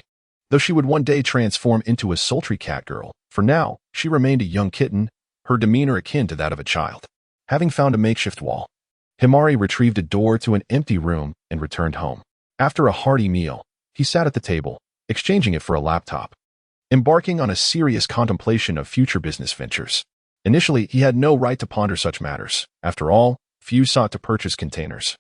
Though she would one day transform into a sultry cat girl, for now, she remained a young kitten, her demeanor akin to that of a child. Having found a makeshift wall, Himari retrieved a door to an empty room and returned home. After a hearty meal, he sat at the table, exchanging it for a laptop, embarking on a serious contemplation of future business ventures. Initially, he had no right to ponder such matters. After all, few sought to purchase containers,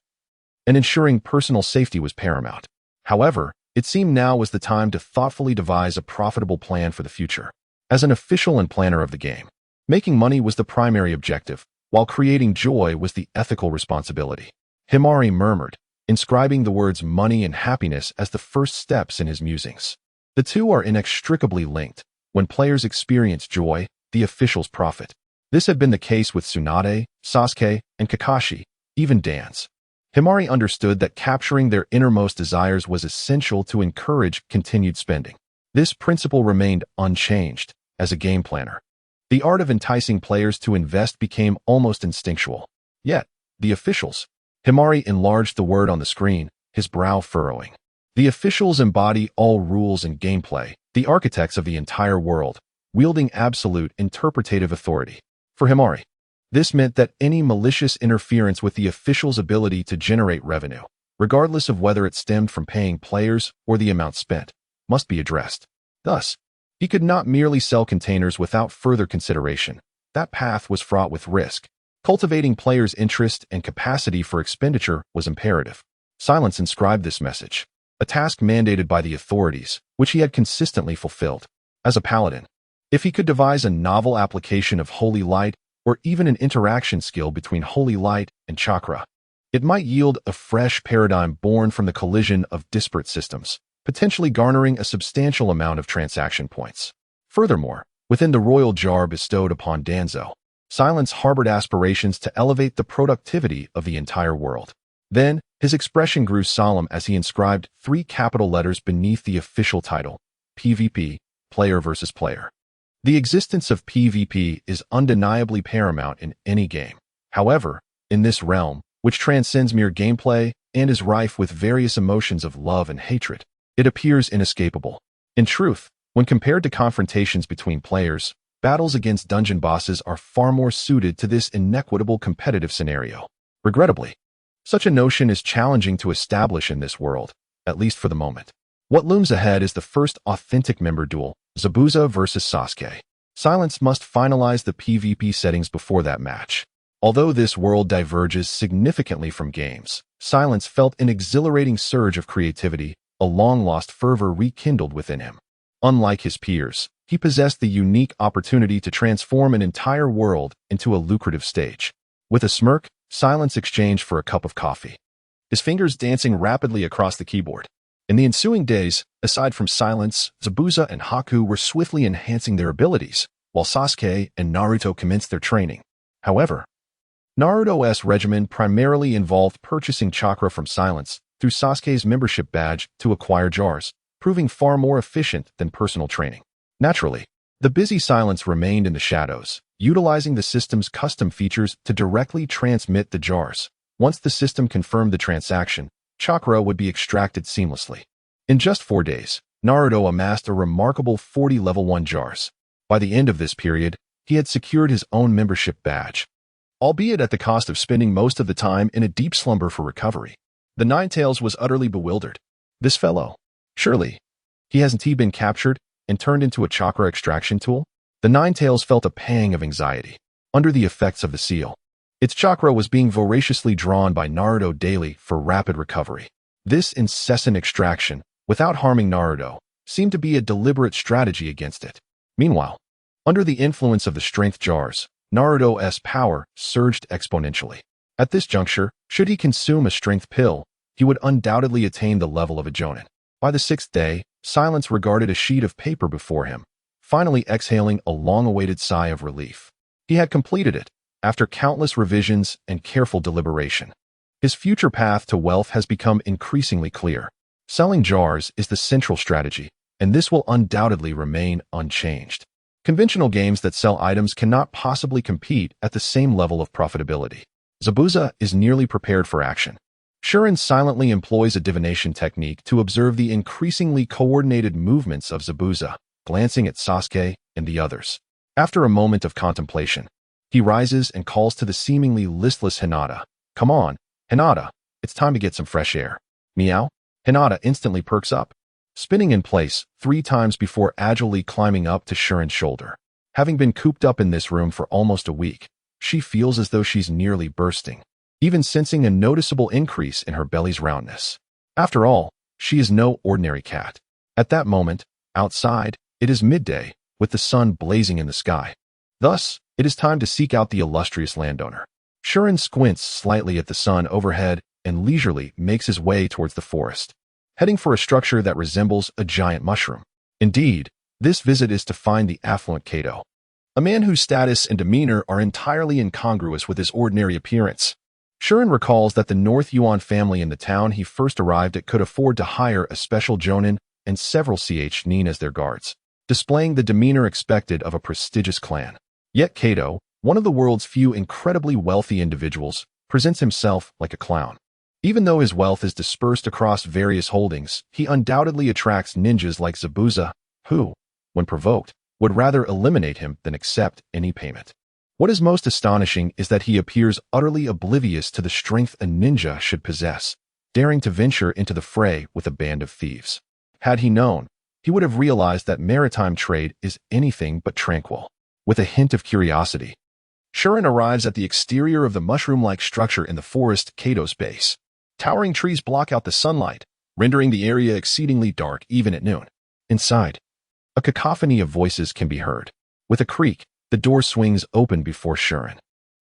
and ensuring personal safety was paramount. However, it seemed now was the time to thoughtfully devise a profitable plan for the future. As an official and planner of the game, making money was the primary objective, while creating joy was the ethical responsibility. Himari murmured, inscribing the words money and happiness as the first steps in his musings. The two are inextricably linked. When players experience joy, the officials profit. This had been the case with Tsunade, Sasuke, and Kakashi, even Dan's. Himari understood that capturing their innermost desires was essential to encourage continued spending. This principle remained unchanged as a game planner. The art of enticing players to invest became almost instinctual. Yet, the officials. Himari enlarged the word on the screen, his brow furrowing. The officials embody all rules and gameplay, the architects of the entire world, wielding absolute interpretative authority. For Himari, this meant that any malicious interference with the officials' ability to generate revenue, regardless of whether it stemmed from paying players or the amount spent, must be addressed. Thus, he could not merely sell containers without further consideration. That path was fraught with risk. Cultivating players' interest and capacity for expenditure was imperative. Silence inscribed this message, a task mandated by the authorities, which he had consistently fulfilled. As a paladin, if he could devise a novel application of holy light or even an interaction skill between holy light and chakra, it might yield a fresh paradigm born from the collision of disparate systems, potentially garnering a substantial amount of transaction points. Furthermore, within the royal jar bestowed upon Danzo, Silence harbored aspirations to elevate the productivity of the entire world. Then, his expression grew solemn as he inscribed 3 capital letters beneath the official title, PvP, Player versus Player. The existence of PvP is undeniably paramount in any game. However, in this realm, which transcends mere gameplay and is rife with various emotions of love and hatred, it appears inescapable. In truth, when compared to confrontations between players, battles against dungeon bosses are far more suited to this inequitable competitive scenario. Regrettably, such a notion is challenging to establish in this world, at least for the moment. What looms ahead is the first authentic member duel, Zabuza versus Sasuke. Silence must finalize the PvP settings before that match. Although this world diverges significantly from games, Silence felt an exhilarating surge of creativity, a long-lost fervor rekindled within him. Unlike his peers, he possessed the unique opportunity to transform an entire world into a lucrative stage. With a smirk, Silence exchanged for a cup of coffee, his fingers dancing rapidly across the keyboard. In the ensuing days, aside from Silence, Zabuza and Haku were swiftly enhancing their abilities, while Sasuke and Naruto commenced their training. However, Naruto's regimen primarily involved purchasing chakra from Silence through Sasuke's membership badge to acquire jars, proving far more efficient than personal training. Naturally, the busy Silence remained in the shadows, utilizing the system's custom features to directly transmit the jars. Once the system confirmed the transaction, chakra would be extracted seamlessly. In just 4 days, Naruto amassed a remarkable 40 level 1 jars. By the end of this period, he had secured his own membership badge, albeit at the cost of spending most of the time in a deep slumber for recovery. The Ninetales was utterly bewildered. This fellow, surely, hasn't he been captured and turned into a chakra extraction tool? The Ninetales felt a pang of anxiety. Under the effects of the seal, its chakra was being voraciously drawn by Naruto daily for rapid recovery. This incessant extraction, without harming Naruto, seemed to be a deliberate strategy against it. Meanwhile, under the influence of the strength jars, Naruto's power surged exponentially. At this juncture, should he consume a strength pill, he would undoubtedly attain the level of a Jonin. By the 6th day, Silence regarded a sheet of paper before him, finally exhaling a long-awaited sigh of relief. He had completed it, after countless revisions and careful deliberation. His future path to wealth has become increasingly clear. Selling jars is the central strategy, and this will undoubtedly remain unchanged. Conventional games that sell items cannot possibly compete at the same level of profitability. Zabuza is nearly prepared for action. Shuren silently employs a divination technique to observe the increasingly coordinated movements of Zabuza, glancing at Sasuke and the others. After a moment of contemplation, he rises and calls to the seemingly listless Hinata. "Come on, Hinata, it's time to get some fresh air." Meow. Hinata instantly perks up, spinning in place 3 times before agilely climbing up to Shuren's shoulder. Having been cooped up in this room for almost a week, she feels as though she's nearly bursting, even sensing a noticeable increase in her belly's roundness. After all, she is no ordinary cat. At that moment, outside, it is midday, with the sun blazing in the sky. Thus, it is time to seek out the illustrious landowner. Shuren squints slightly at the sun overhead and leisurely makes his way towards the forest, heading for a structure that resembles a giant mushroom. Indeed, this visit is to find the affluent Kato, a man whose status and demeanor are entirely incongruous with his ordinary appearance. Shuren recalls that the North Yuan family in the town he first arrived at could afford to hire a special jonin and several nin as their guards, displaying the demeanor expected of a prestigious clan. Yet Kato, one of the world's few incredibly wealthy individuals, presents himself like a clown. Even though his wealth is dispersed across various holdings, he undoubtedly attracts ninjas like Zabuza, who, when provoked, would rather eliminate him than accept any payment. What is most astonishing is that he appears utterly oblivious to the strength a ninja should possess, daring to venture into the fray with a band of thieves. Had he known, he would have realized that maritime trade is anything but tranquil. With a hint of curiosity, Shuren arrives at the exterior of the mushroom-like structure in the forest Kato's base. Towering trees block out the sunlight, rendering the area exceedingly dark even at noon. Inside, a cacophony of voices can be heard. With a creak, the door swings open before Shuren.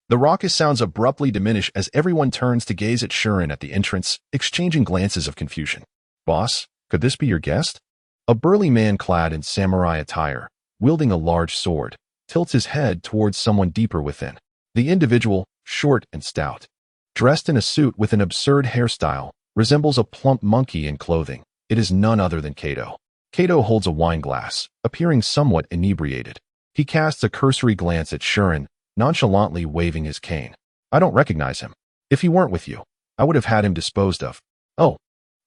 The raucous sounds abruptly diminish as everyone turns to gaze at Shuren at the entrance, exchanging glances of confusion. "Boss, could this be your guest?" A burly man clad in samurai attire, wielding a large sword, tilts his head towards someone deeper within. The individual, short and stout, dressed in a suit with an absurd hairstyle, resembles a plump monkey in clothing. It is none other than Kato. Kato holds a wine glass, appearing somewhat inebriated. He casts a cursory glance at Shuren, nonchalantly waving his cane. "I don't recognize him. If he weren't with you, I would have had him disposed of." "Oh,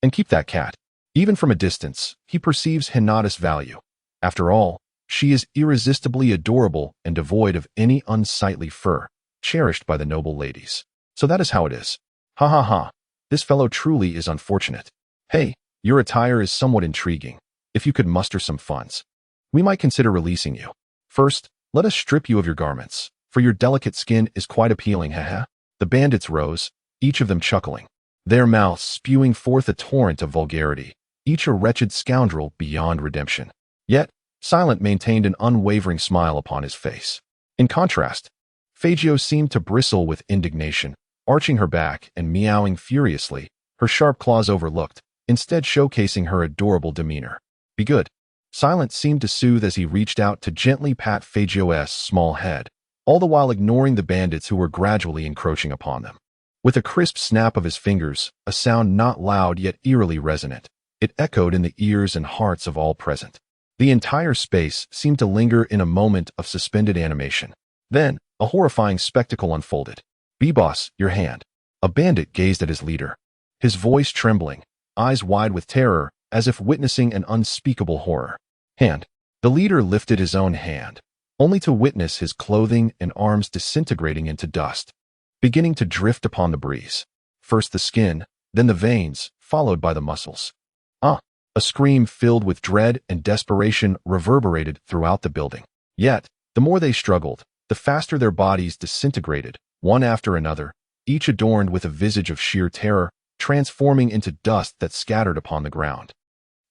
and keep that cat." Even from a distance, he perceives Hinata's value. After all, she is irresistibly adorable and devoid of any unsightly fur, cherished by the noble ladies. So that is how it is. Ha ha ha. This fellow truly is unfortunate. "Hey, your attire is somewhat intriguing. If you could muster some funds, we might consider releasing you. First, let us strip you of your garments, for your delicate skin is quite appealing, haha." The bandits rose, each of them chuckling, their mouths spewing forth a torrent of vulgarity, each a wretched scoundrel beyond redemption. Yet, Silent maintained an unwavering smile upon his face. In contrast, Fagio seemed to bristle with indignation, arching her back and meowing furiously, her sharp claws overlooked, instead showcasing her adorable demeanor. "Be good." Silent seemed to soothe as he reached out to gently pat Fagio's small head, all the while ignoring the bandits who were gradually encroaching upon them. With a crisp snap of his fingers, a sound not loud yet eerily resonant, it echoed in the ears and hearts of all present. The entire space seemed to linger in a moment of suspended animation. Then, a horrifying spectacle unfolded. "B-Boss, your hand." A bandit gazed at his leader, his voice trembling, eyes wide with terror, as if witnessing an unspeakable horror. "Hand." The leader lifted his own hand, only to witness his clothing and arms disintegrating into dust, beginning to drift upon the breeze. First the skin, then the veins, followed by the muscles. "Ah!" A scream filled with dread and desperation reverberated throughout the building. Yet, the more they struggled, the faster their bodies disintegrated, one after another, each adorned with a visage of sheer terror, transforming into dust that scattered upon the ground,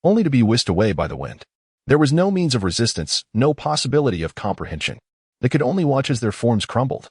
only to be whisked away by the wind. There was no means of resistance, no possibility of comprehension. They could only watch as their forms crumbled.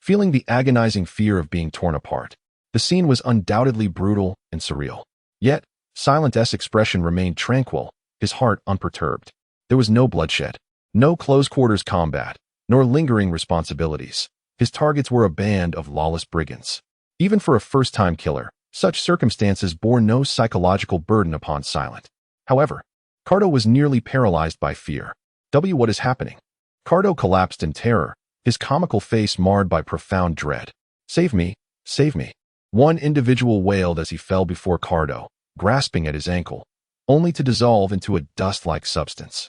Feeling the agonizing fear of being torn apart, the scene was undoubtedly brutal and surreal. Yet, Silent's expression remained tranquil, his heart unperturbed. There was no bloodshed, no close-quarters combat, nor lingering responsibilities. His targets were a band of lawless brigands. Even for a first-time killer, such circumstances bore no psychological burden upon Silent. However, Cardo was nearly paralyzed by fear. What is happening? Cardo collapsed in terror, his comical face marred by profound dread. Save me, save me. One individual wailed as he fell before Cardo, grasping at his ankle, only to dissolve into a dust-like substance.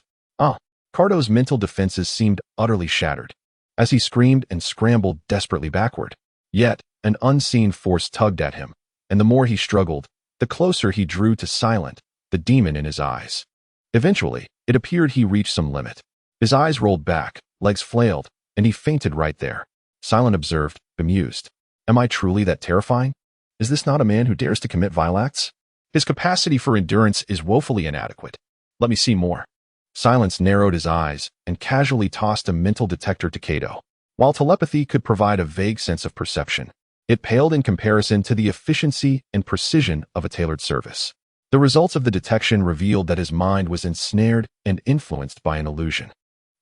Cardo's mental defenses seemed utterly shattered, as he screamed and scrambled desperately backward. Yet, an unseen force tugged at him, and the more he struggled, the closer he drew to Silent, the demon in his eyes. Eventually, it appeared he reached some limit. His eyes rolled back, legs flailed, and he fainted right there. Silent observed, bemused. Am I truly that terrifying? Is this not a man who dares to commit vile acts? His capacity for endurance is woefully inadequate. Let me see more. Silence narrowed his eyes and casually tossed a mental detector to Kato. While telepathy could provide a vague sense of perception, it paled in comparison to the efficiency and precision of a tailored service. The results of the detection revealed that his mind was ensnared and influenced by an illusion.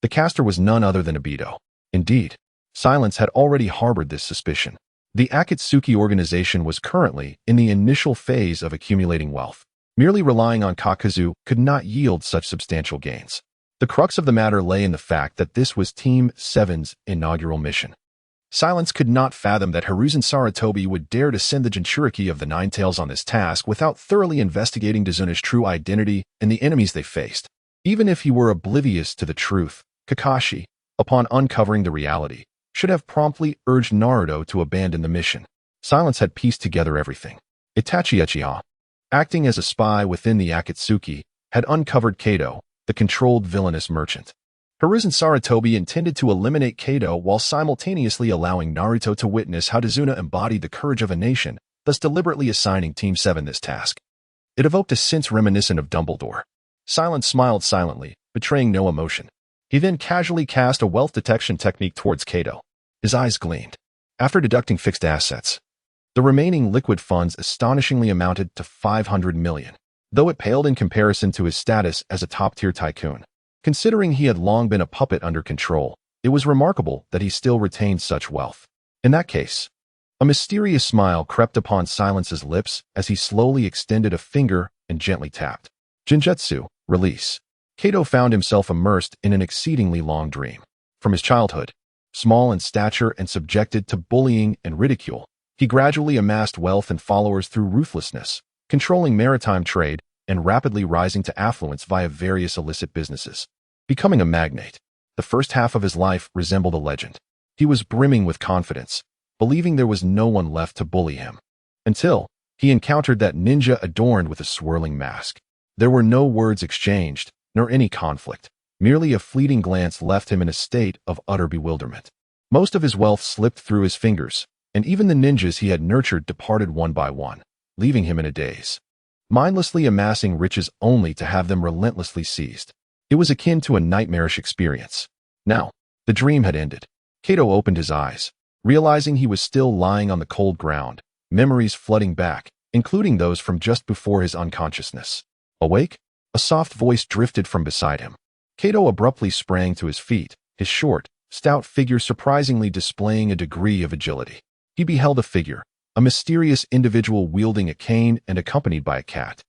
The caster was none other than Obito. Indeed, Silence had already harbored this suspicion. The Akatsuki organization was currently in the initial phase of accumulating wealth. Merely relying on Kakuzu could not yield such substantial gains. The crux of the matter lay in the fact that this was Team 7's inaugural mission. Silence could not fathom that Hiruzen Sarutobi would dare to send the Jinchuriki of the Nine Tails on this task without thoroughly investigating Dazuna's true identity and the enemies they faced. Even if he were oblivious to the truth, Kakashi, upon uncovering the reality, should have promptly urged Naruto to abandon the mission. Silence had pieced together everything. Itachi Uchiha, acting as a spy within the Akatsuki, had uncovered Kato, the controlled villainous merchant. Hiruzen Sarutobi intended to eliminate Kato while simultaneously allowing Naruto to witness how Dazuna embodied the courage of a nation, thus deliberately assigning Team 7 this task. It evoked a sense reminiscent of Dumbledore. Silence smiled silently, betraying no emotion. He then casually cast a wealth detection technique towards Kato. His eyes gleamed. After deducting fixed assets, the remaining liquid funds astonishingly amounted to 500 million, though it paled in comparison to his status as a top-tier tycoon. Considering he had long been a puppet under control, it was remarkable that he still retained such wealth. In that case, a mysterious smile crept upon Silence's lips as he slowly extended a finger and gently tapped. Genjutsu, release. Kato found himself immersed in an exceedingly long dream. From his childhood, small in stature and subjected to bullying and ridicule, he gradually amassed wealth and followers through ruthlessness, controlling maritime trade and rapidly rising to affluence via various illicit businesses. Becoming a magnate, the first half of his life resembled a legend. He was brimming with confidence, believing there was no one left to bully him. Until he encountered that ninja adorned with a swirling mask. There were no words exchanged, nor any conflict. Merely a fleeting glance left him in a state of utter bewilderment. Most of his wealth slipped through his fingers, and even the ninjas he had nurtured departed one by one, leaving him in a daze, mindlessly amassing riches only to have them relentlessly seized. It was akin to a nightmarish experience. Now, the dream had ended. Kato opened his eyes, realizing he was still lying on the cold ground, memories flooding back, including those from just before his unconsciousness. Awake? A soft voice drifted from beside him. Kato abruptly sprang to his feet, his short, stout figure surprisingly displaying a degree of agility. He beheld a figure, a mysterious individual wielding a cane and accompanied by a cat,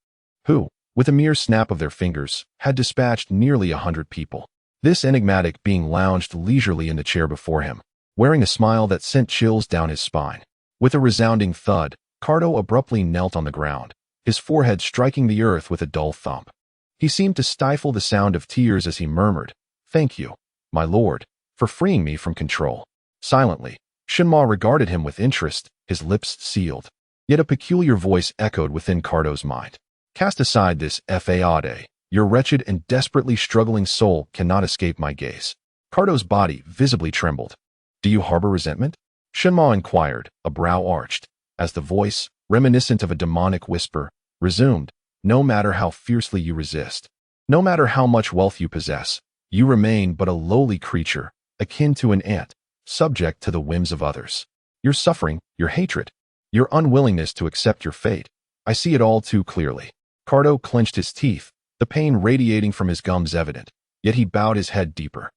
who, with a mere snap of their fingers, had dispatched nearly 100 people. This enigmatic being lounged leisurely in the chair before him, wearing a smile that sent chills down his spine. With a resounding thud, Cardo abruptly knelt on the ground, his forehead striking the earth with a dull thump. He seemed to stifle the sound of tears as he murmured, "Thank you, my lord, for freeing me from control." Silently, Shinma regarded him with interest, his lips sealed. Yet a peculiar voice echoed within Cardo's mind. "Cast aside this fade. Your wretched and desperately struggling soul cannot escape my gaze." Cardo's body visibly trembled. "Do you harbor resentment?" Shinma inquired, a brow arched, as the voice, reminiscent of a demonic whisper, resumed, "No matter how fiercely you resist, no matter how much wealth you possess, you remain but a lowly creature, akin to an ant, subject to the whims of others. Your suffering, your hatred, your unwillingness to accept your fate, I see it all too clearly." Cardo clenched his teeth, the pain radiating from his gums evident, yet he bowed his head deeper,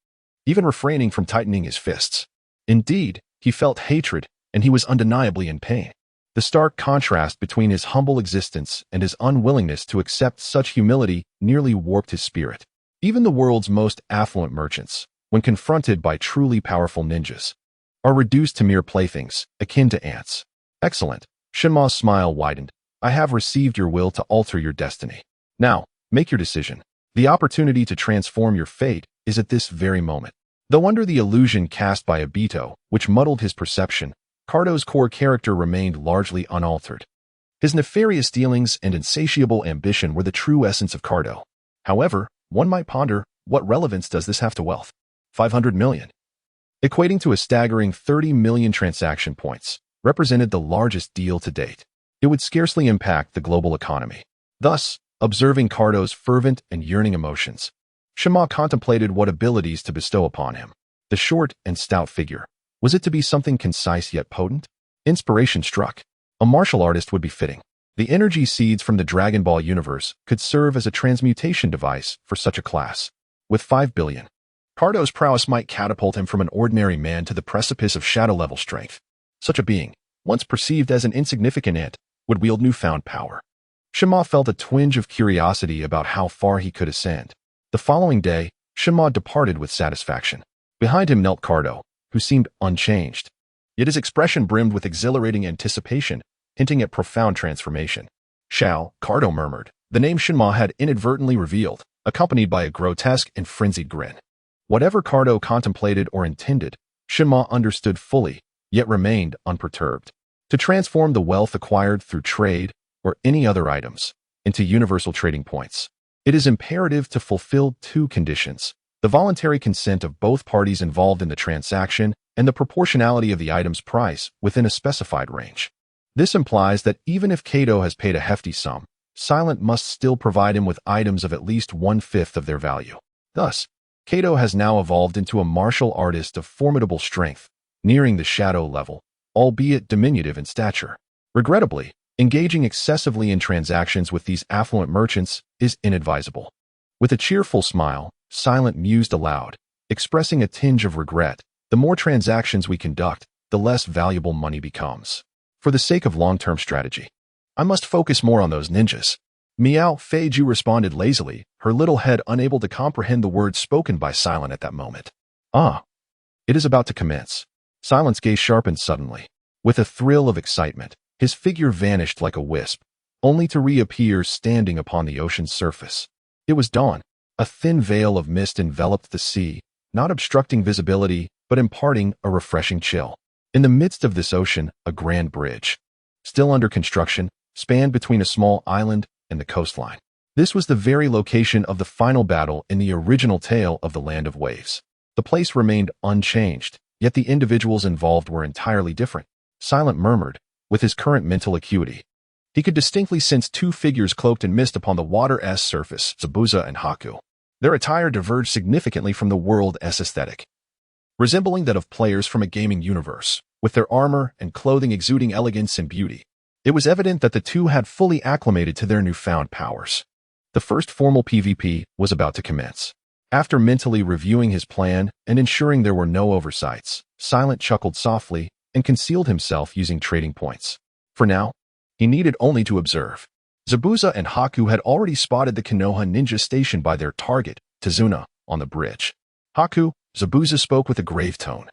even refraining from tightening his fists. Indeed, he felt hatred, and he was undeniably in pain. The stark contrast between his humble existence and his unwillingness to accept such humility nearly warped his spirit. Even the world's most affluent merchants, when confronted by truly powerful ninjas, are reduced to mere playthings, akin to ants. Excellent. Shinma's smile widened. I have received your will to alter your destiny. Now, make your decision. The opportunity to transform your fate is at this very moment. Though under the illusion cast by Obito, which muddled his perception, Cardo's core character remained largely unaltered. His nefarious dealings and insatiable ambition were the true essence of Cardo. However, one might ponder, what relevance does this have to wealth? 500 million. Equating to a staggering 30 million transaction points, represented the largest deal to date. It would scarcely impact the global economy. Thus, observing Cardo's fervent and yearning emotions, Shinma contemplated what abilities to bestow upon him. The short and stout figure. Was it to be something concise yet potent? Inspiration struck. A martial artist would be fitting. The energy seeds from the Dragon Ball universe could serve as a transmutation device for such a class. With 5 billion, Cardo's prowess might catapult him from an ordinary man to the precipice of shadow-level strength. Such a being, once perceived as an insignificant ant, would wield newfound power. Shinma felt a twinge of curiosity about how far he could ascend. The following day, Shinma departed with satisfaction. Behind him knelt Cardo, who seemed unchanged. Yet his expression brimmed with exhilarating anticipation, hinting at profound transformation. Shall, Cardo murmured, the name Shinma had inadvertently revealed, accompanied by a grotesque and frenzied grin. Whatever Cardo contemplated or intended, Shinma understood fully, yet remained unperturbed. To transform the wealth acquired through trade, or any other items, into universal trading points, it is imperative to fulfill two conditions: the voluntary consent of both parties involved in the transaction and the proportionality of the item's price within a specified range. This implies that even if Kato has paid a hefty sum, Silent must still provide him with items of at least 1/5 of their value. Thus, Kato has now evolved into a martial artist of formidable strength, nearing the shadow level, albeit diminutive in stature. Regrettably, engaging excessively in transactions with these affluent merchants is inadvisable. With a cheerful smile, Silent mused aloud, expressing a tinge of regret. The more transactions we conduct, the less valuable money becomes. For the sake of long-term strategy, I must focus more on those ninjas. Miao Feiju responded lazily, her little head unable to comprehend the words spoken by Silent at that moment. Ah, it is about to commence. Silent's gaze sharpened suddenly. With a thrill of excitement, his figure vanished like a wisp, only to reappear standing upon the ocean's surface. It was dawn. A thin veil of mist enveloped the sea, not obstructing visibility, but imparting a refreshing chill. In the midst of this ocean, a grand bridge, still under construction, spanned between a small island and the coastline. This was the very location of the final battle in the original tale of the Land of Waves. The place remained unchanged, yet the individuals involved were entirely different. Silent murmured, with his current mental acuity. He could distinctly sense two figures cloaked in mist upon the water's surface, Zabuza and Haku. Their attire diverged significantly from the world's aesthetic, resembling that of players from a gaming universe, with their armor and clothing exuding elegance and beauty. It was evident that the two had fully acclimated to their newfound powers. The first formal PvP was about to commence. After mentally reviewing his plan and ensuring there were no oversights, Silent chuckled softly and concealed himself using trading points. For now, he needed only to observe. Zabuza and Haku had already spotted the Konoha ninja stationed by their target, Tsunade, on the bridge. Haku, Zabuza spoke with a grave tone.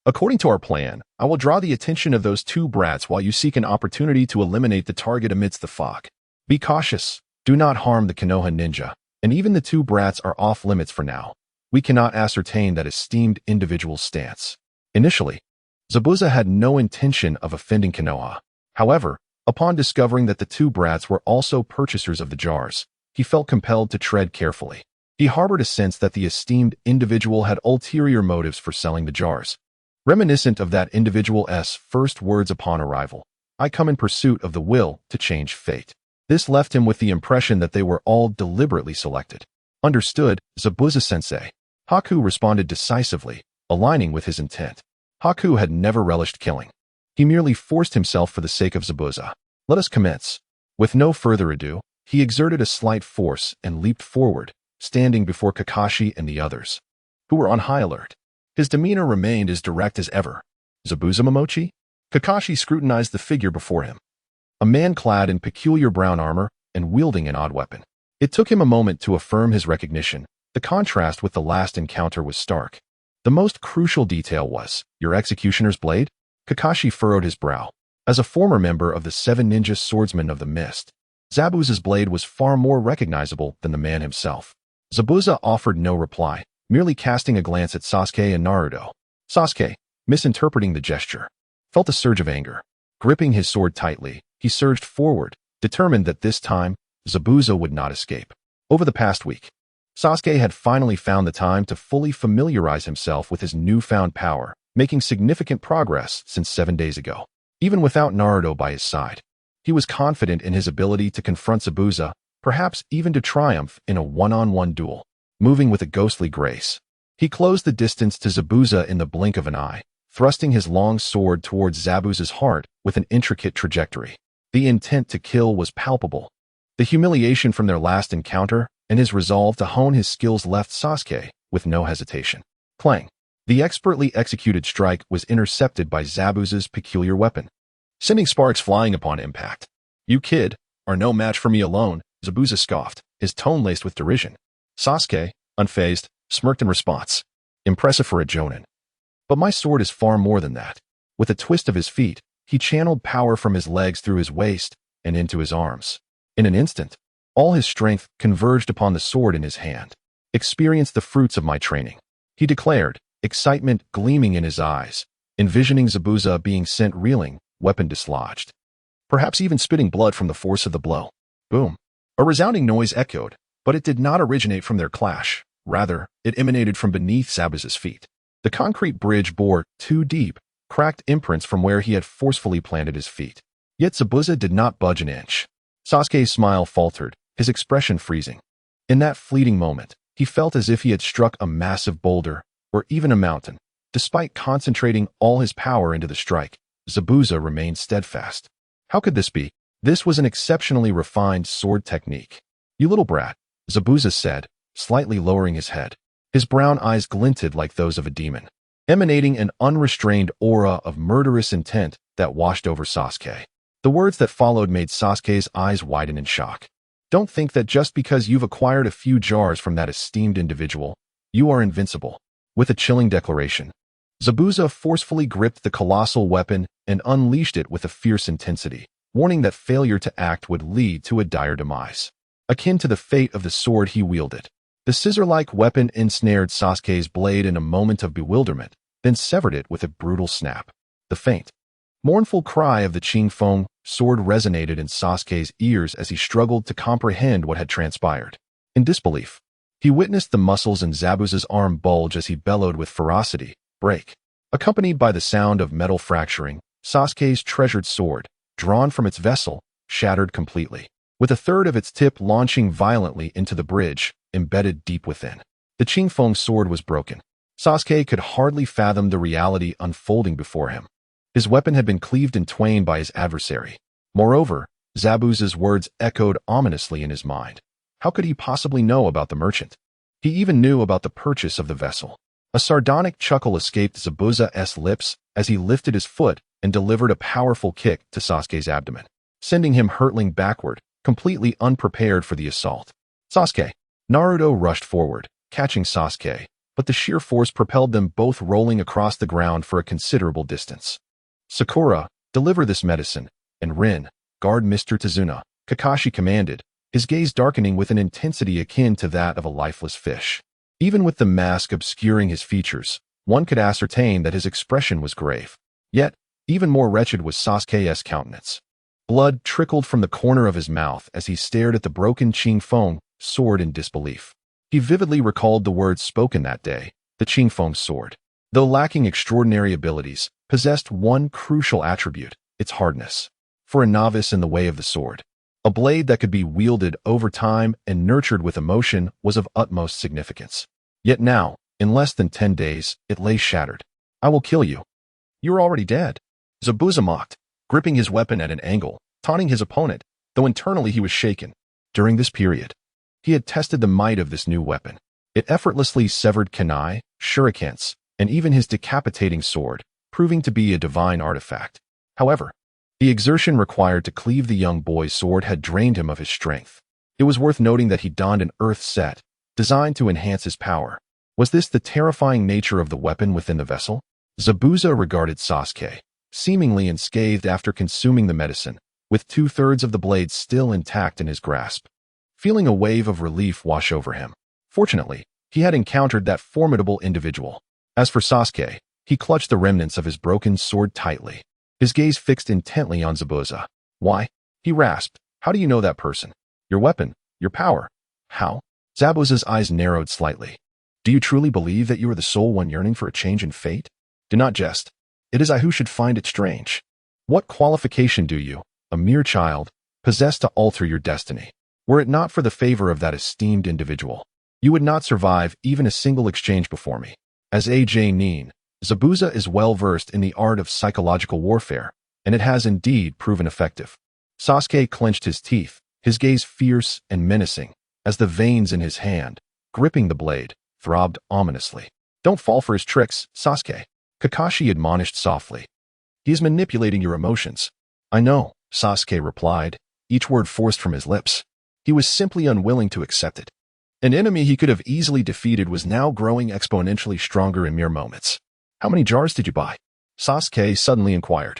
According to our plan, I will draw the attention of those two brats while you seek an opportunity to eliminate the target amidst the fog. Be cautious. Do not harm the Konoha ninja, and even the two brats are off limits for now. We cannot ascertain that esteemed individual's stance. Initially, Zabuza had no intention of offending Konoha. However, upon discovering that the two brats were also purchasers of the jars, he felt compelled to tread carefully. He harbored a sense that the esteemed individual had ulterior motives for selling the jars. Reminiscent of that individual's first words upon arrival, I come in pursuit of the will to change fate. This left him with the impression that they were all deliberately selected. Understood, Zabuza-sensei. Haku responded decisively, aligning with his intent. Haku had never relished killing. He merely forced himself for the sake of Zabuza. Let us commence. With no further ado, he exerted a slight force and leaped forward, standing before Kakashi and the others, who were on high alert. His demeanor remained as direct as ever. Zabuza Momochi? Kakashi scrutinized the figure before him. A man clad in peculiar brown armor and wielding an odd weapon. It took him a moment to affirm his recognition. The contrast with the last encounter was stark. The most crucial detail was, "Your executioner's blade?" Kakashi furrowed his brow. As a former member of the 7 Ninja Swordsmen of the Mist, Zabuza's blade was far more recognizable than the man himself. Zabuza offered no reply, merely casting a glance at Sasuke and Naruto. Sasuke, misinterpreting the gesture, felt a surge of anger. Gripping his sword tightly, he surged forward, determined that this time, Zabuza would not escape. Over the past week, Sasuke had finally found the time to fully familiarize himself with his newfound power, making significant progress since 7 days ago. Even without Naruto by his side, he was confident in his ability to confront Zabuza, perhaps even to triumph in a one-on-one duel. Moving with a ghostly grace, he closed the distance to Zabuza in the blink of an eye, thrusting his long sword towards Zabuza's heart with an intricate trajectory. The intent to kill was palpable. The humiliation from their last encounter and his resolve to hone his skills left Sasuke with no hesitation. Clang! The expertly executed strike was intercepted by Zabuza's peculiar weapon, sending sparks flying upon impact. "You kid are no match for me alone," Zabuza scoffed, his tone laced with derision. Sasuke, unfazed, smirked in response. "Impressive for a jonin. But my sword is far more than that." With a twist of his feet, he channeled power from his legs through his waist and into his arms. In an instant, all his strength converged upon the sword in his hand. "Experience the fruits of my training," he declared, excitement gleaming in his eyes, envisioning Zabuza being sent reeling, weapon dislodged, perhaps even spitting blood from the force of the blow. Boom! A resounding noise echoed, but it did not originate from their clash. Rather, it emanated from beneath Zabuza's feet. The concrete bridge bore 2 deep, cracked imprints from where he had forcefully planted his feet. Yet Zabuza did not budge an inch. Sasuke's smile faltered, his expression freezing. In that fleeting moment, he felt as if he had struck a massive boulder, or even a mountain. Despite concentrating all his power into the strike, Zabuza remained steadfast. How could this be? This was an exceptionally refined sword technique. "You little brat," Zabuza said, slightly lowering his head. His brown eyes glinted like those of a demon, emanating an unrestrained aura of murderous intent that washed over Sasuke. The words that followed made Sasuke's eyes widen in shock. "Don't think that just because you've acquired a few jars from that esteemed individual, you are invincible." With a chilling declaration, Zabuza forcefully gripped the colossal weapon and unleashed it with a fierce intensity, warning that failure to act would lead to a dire demise, akin to the fate of the sword he wielded. The scissor-like weapon ensnared Sasuke's blade in a moment of bewilderment, then severed it with a brutal snap. The faint, mournful cry of the Qingfeng sword resonated in Sasuke's ears as he struggled to comprehend what had transpired. In disbelief, he witnessed the muscles in Zabuza's arm bulge as he bellowed with ferocity, "Break!" Accompanied by the sound of metal fracturing, Sasuke's treasured sword, drawn from its vessel, shattered completely, with a third of its tip launching violently into the bridge, embedded deep within. The Qingfeng sword was broken. Sasuke could hardly fathom the reality unfolding before him. His weapon had been cleaved in twain by his adversary. Moreover, Zabuza's words echoed ominously in his mind. How could he possibly know about the merchant? He even knew about the purchase of the vessel. A sardonic chuckle escaped Zabuza's lips as he lifted his foot and delivered a powerful kick to Sasuke's abdomen, sending him hurtling backward, completely unprepared for the assault. "Sasuke!" Naruto rushed forward, catching Sasuke, but the sheer force propelled them both rolling across the ground for a considerable distance. "Sakura, deliver this medicine, and Rin, guard Mr. Tsunade," Kakashi commanded, his gaze darkening with an intensity akin to that of a lifeless fish. Even with the mask obscuring his features, one could ascertain that his expression was grave. Yet, even more wretched was Sasuke's countenance. Blood trickled from the corner of his mouth as he stared at the broken Qingfeng sword in disbelief. He vividly recalled the words spoken that day. The Qingfeng sword, though lacking extraordinary abilities, possessed one crucial attribute, its hardness. For a novice in the way of the sword, a blade that could be wielded over time and nurtured with emotion was of utmost significance. Yet now, in less than 10 days, it lay shattered. "I will kill you. You're already dead," Zabuza mocked, gripping his weapon at an angle, taunting his opponent, though internally he was shaken. During this period, he had tested the might of this new weapon. It effortlessly severed kunai, shurikens, and even his decapitating sword, proving to be a divine artifact. However, the exertion required to cleave the young boy's sword had drained him of his strength. It was worth noting that he donned an earth set, designed to enhance his power. Was this the terrifying nature of the weapon within the vessel? Zabuza regarded Sasuke, seemingly unscathed after consuming the medicine, with 2/3 of the blade still intact in his grasp. Feeling a wave of relief wash over him. Fortunately, he had encountered that formidable individual. As for Sasuke, he clutched the remnants of his broken sword tightly, his gaze fixed intently on Zabuza. Why? He rasped. How do you know that person? Your weapon, your power. How? Zabuza's eyes narrowed slightly. Do you truly believe that you are the sole one yearning for a change in fate? Do not jest. It is I who should find it strange. What qualification do you, a mere child, possess to alter your destiny? Were it not for the favor of that esteemed individual, you would not survive even a single exchange before me. As A.J. Nin, Zabuza is well versed in the art of psychological warfare, and it has indeed proven effective. Sasuke clenched his teeth, his gaze fierce and menacing, as the veins in his hand, gripping the blade, throbbed ominously. Don't fall for his tricks, Sasuke, Kakashi admonished softly. He is manipulating your emotions. I know, Sasuke replied, each word forced from his lips. He was simply unwilling to accept it. An enemy he could have easily defeated was now growing exponentially stronger in mere moments. How many jars did you buy? Sasuke suddenly inquired,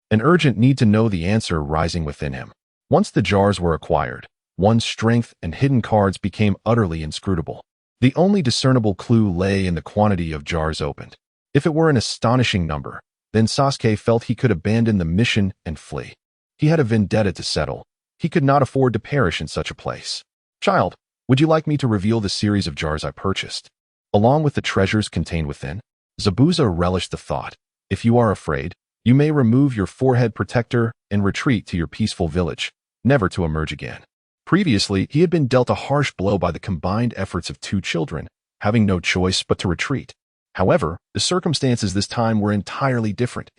an urgent need to know the answer rising within him. Once the jars were acquired, one's strength and hidden cards became utterly inscrutable. The only discernible clue lay in the quantity of jars opened. If it were an astonishing number, then Sasuke felt he could abandon the mission and flee. He had a vendetta to settle. He could not afford to perish in such a place. Child, would you like me to reveal the series of jars I purchased, along with the treasures contained within? Zabuza relished the thought. If you are afraid, you may remove your forehead protector and retreat to your peaceful village, never to emerge again. Previously, he had been dealt a harsh blow by the combined efforts of two children, having no choice but to retreat. However, the circumstances this time were entirely different.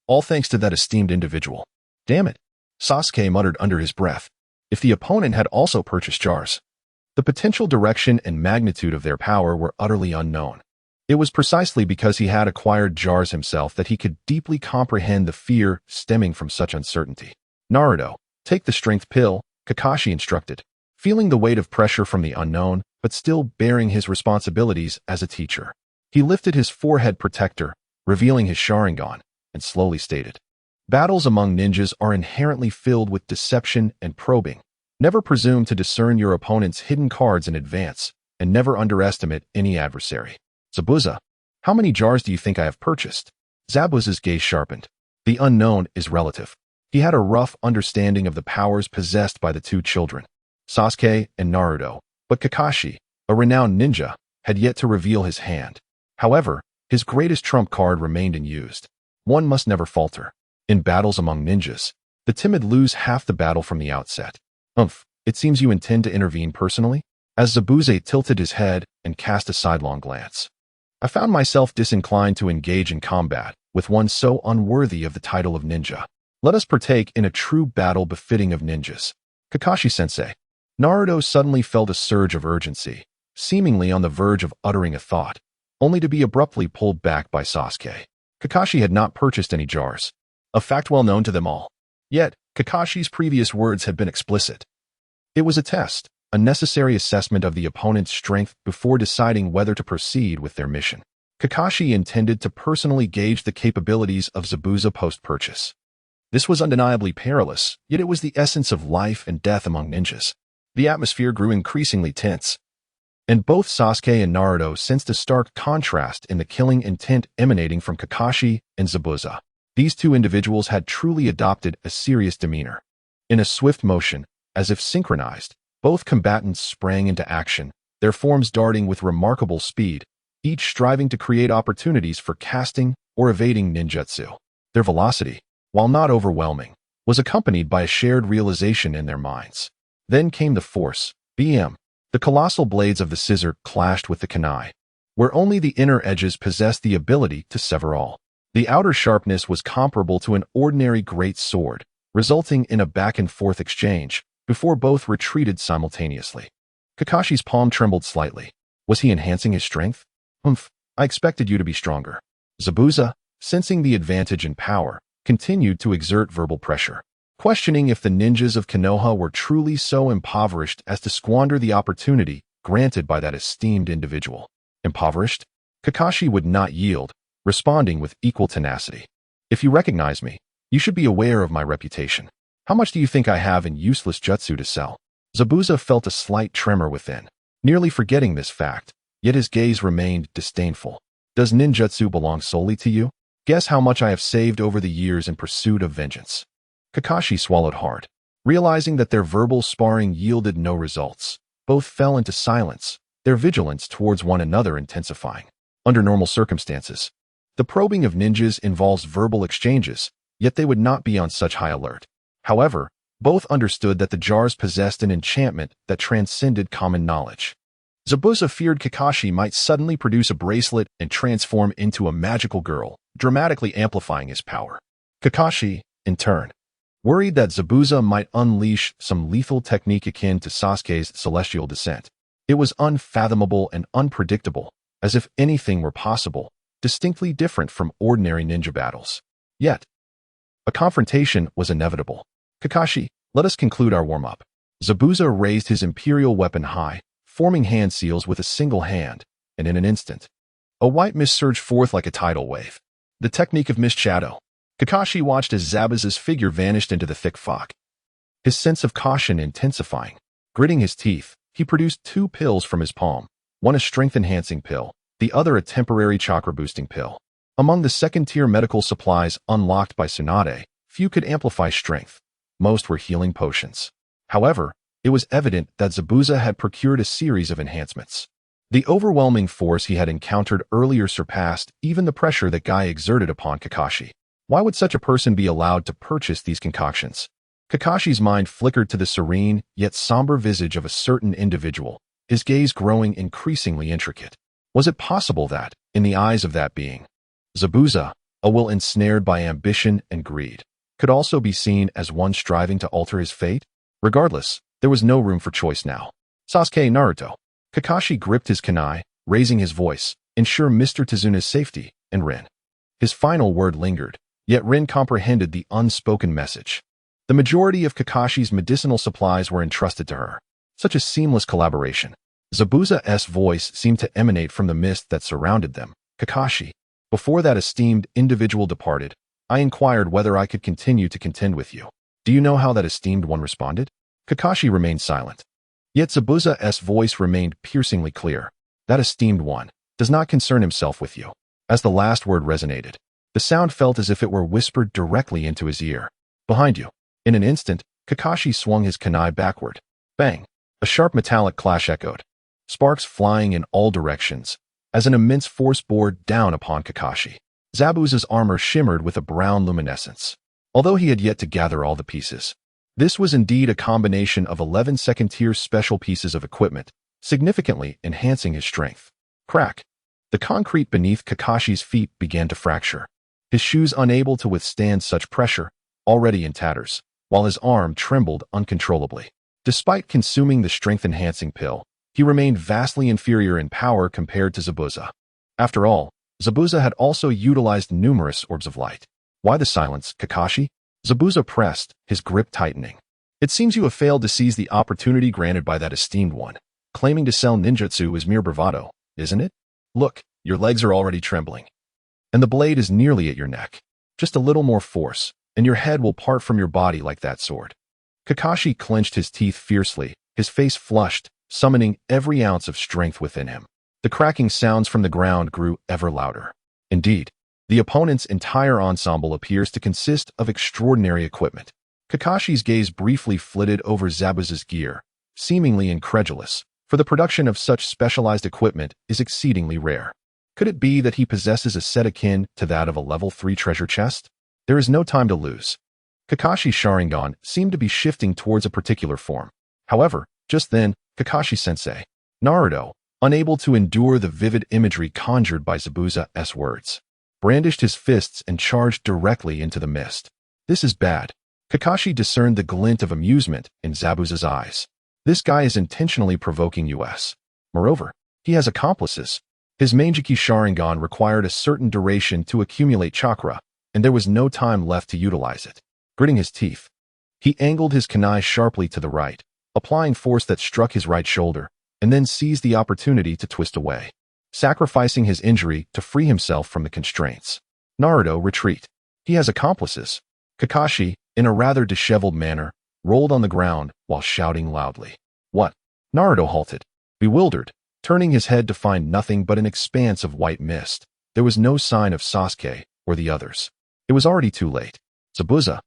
All thanks to that esteemed individual. Damn it, Sasuke muttered under his breath. If the opponent had also purchased jars, the potential direction and magnitude of their power were utterly unknown. It was precisely because he had acquired jars himself that he could deeply comprehend the fear stemming from such uncertainty. Naruto, take the strength pill, Kakashi instructed, feeling the weight of pressure from the unknown, but still bearing his responsibilities as a teacher. He lifted his forehead protector, revealing his Sharingan, and slowly stated, battles among ninjas are inherently filled with deception and probing. Never presume to discern your opponent's hidden cards in advance, and never underestimate any adversary. Zabuza, how many jars do you think I have purchased? Zabuza's gaze sharpened. The unknown is relative. He had a rough understanding of the powers possessed by the two children, Sasuke and Naruto, but Kakashi, a renowned ninja, had yet to reveal his hand. However, his greatest trump card remained unused. One must never falter. In battles among ninjas, the timid lose half the battle from the outset. It seems you intend to intervene personally? As Zabuza tilted his head and cast a sidelong glance. I found myself disinclined to engage in combat with one so unworthy of the title of ninja. Let us partake in a true battle befitting of ninjas. Kakashi-sensei. Naruto suddenly felt a surge of urgency, seemingly on the verge of uttering a thought, only to be abruptly pulled back by Sasuke. Kakashi had not purchased any jars, a fact well known to them all. Yet, Kakashi's previous words had been explicit. It was a test, a necessary assessment of the opponent's strength before deciding whether to proceed with their mission. Kakashi intended to personally gauge the capabilities of Zabuza post-purchase. This was undeniably perilous, yet it was the essence of life and death among ninjas. The atmosphere grew increasingly tense, and both Sasuke and Naruto sensed a stark contrast in the killing intent emanating from Kakashi and Zabuza. These two individuals had truly adopted a serious demeanor. In a swift motion, as if synchronized, both combatants sprang into action, their forms darting with remarkable speed, each striving to create opportunities for casting or evading ninjutsu. Their velocity, while not overwhelming, was accompanied by a shared realization in their minds. Then came the force. The colossal blades of the scissor clashed with the kunai, where only the inner edges possessed the ability to sever all. The outer sharpness was comparable to an ordinary great sword, resulting in a back-and-forth exchange, before both retreated simultaneously. Kakashi's palm trembled slightly. Was he enhancing his strength? I expected you to be stronger. Zabuza, sensing the advantage in power, continued to exert verbal pressure, questioning if the ninjas of Konoha were truly so impoverished as to squander the opportunity granted by that esteemed individual. Impoverished? Kakashi would not yield, responding with equal tenacity. If you recognize me, you should be aware of my reputation. How much do you think I have in useless jutsu to sell? Zabuza felt a slight tremor within, nearly forgetting this fact, yet his gaze remained disdainful. Does ninjutsu belong solely to you? Guess how much I have saved over the years in pursuit of vengeance. Kakashi swallowed hard, realizing that their verbal sparring yielded no results. Both fell into silence, their vigilance towards one another intensifying. Under normal circumstances, the probing of ninjas involves verbal exchanges, yet they would not be on such high alert. However, both understood that the jars possessed an enchantment that transcended common knowledge. Zabuza feared Kakashi might suddenly produce a bracelet and transform into a magical girl, dramatically amplifying his power. Kakashi, in turn, worried that Zabuza might unleash some lethal technique akin to Sasuke's celestial descent. It was unfathomable and unpredictable, as if anything were possible, distinctly different from ordinary ninja battles. Yet, a confrontation was inevitable. Kakashi, let us conclude our warm-up. Zabuza raised his imperial weapon high, forming hand seals with a single hand, and in an instant, a white mist surged forth like a tidal wave. The technique of mist shadow. Kakashi watched as Zabuza's figure vanished into the thick fog, his sense of caution intensifying. Gritting his teeth, he produced 2 pills from his palm, one a strength-enhancing pill, the other a temporary chakra-boosting pill. Among the second-tier medical supplies unlocked by Tsunade, few could amplify strength. Most were healing potions. However, it was evident that Zabuza had procured a series of enhancements. The overwhelming force he had encountered earlier surpassed even the pressure that Guy exerted upon Kakashi. Why would such a person be allowed to purchase these concoctions? Kakashi's mind flickered to the serene, yet somber visage of a certain individual, his gaze growing increasingly intricate. Was it possible that, in the eyes of that being, Zabuza, a will ensnared by ambition and greed, could also be seen as one striving to alter his fate? Regardless, there was no room for choice now. Sasuke, Naruto. Kakashi gripped his kunai, raising his voice, ensure Mr. Tsunade's safety, and Rin. His final word lingered, yet Rin comprehended the unspoken message. The majority of Kakashi's medicinal supplies were entrusted to her. Such a seamless collaboration. Zabuza's voice seemed to emanate from the mist that surrounded them. Kakashi, before that esteemed individual departed, I inquired whether I could continue to contend with you. Do you know how that esteemed one responded? Kakashi remained silent. Yet Zabuza's voice remained piercingly clear. That esteemed one does not concern himself with you. As the last word resonated, the sound felt as if it were whispered directly into his ear. Behind you. In an instant, Kakashi swung his kunai backward. Bang! A sharp metallic clash echoed, sparks flying in all directions, as an immense force bore down upon Kakashi. Zabuza's armor shimmered with a brown luminescence, although he had yet to gather all the pieces. This was indeed a combination of 11 second-tier special pieces of equipment, significantly enhancing his strength. Crack! The concrete beneath Kakashi's feet began to fracture, his shoes unable to withstand such pressure, already in tatters, while his arm trembled uncontrollably. Despite consuming the strength-enhancing pill, he remained vastly inferior in power compared to Zabuza. After all, Zabuza had also utilized numerous orbs of light. Why the silence, Kakashi? Zabuza pressed, his grip tightening. It seems you have failed to seize the opportunity granted by that esteemed one. Claiming to sell ninjutsu is mere bravado, isn't it? Look, your legs are already trembling. And the blade is nearly at your neck. Just a little more force, and your head will part from your body like that sword. Kakashi clenched his teeth fiercely, his face flushed, summoning every ounce of strength within him. The cracking sounds from the ground grew ever louder. Indeed, the opponent's entire ensemble appears to consist of extraordinary equipment. Kakashi's gaze briefly flitted over Zabuza's gear, seemingly incredulous, for the production of such specialized equipment is exceedingly rare. Could it be that he possesses a set akin to that of a level 3 treasure chest? There is no time to lose. Kakashi's Sharingan seemed to be shifting towards a particular form. However, just then, Kakashi-sensei, Naruto, unable to endure the vivid imagery conjured by Zabuza's words, brandished his fists and charged directly into the mist. This is bad. Kakashi discerned the glint of amusement in Zabuza's eyes. This guy is intentionally provoking us. Moreover, he has accomplices. His Manjiki Sharingan required a certain duration to accumulate chakra, and there was no time left to utilize it. Gritting his teeth, he angled his kunai sharply to the right, applying force that struck his right shoulder, and then seized the opportunity to twist away, sacrificing his injury to free himself from the constraints. Naruto, retreat. He has accomplices. Kakashi, in a rather disheveled manner, rolled on the ground while shouting loudly. What? Naruto halted, bewildered, turning his head to find nothing but an expanse of white mist. There was no sign of Sasuke or the others. It was already too late. Zabuza,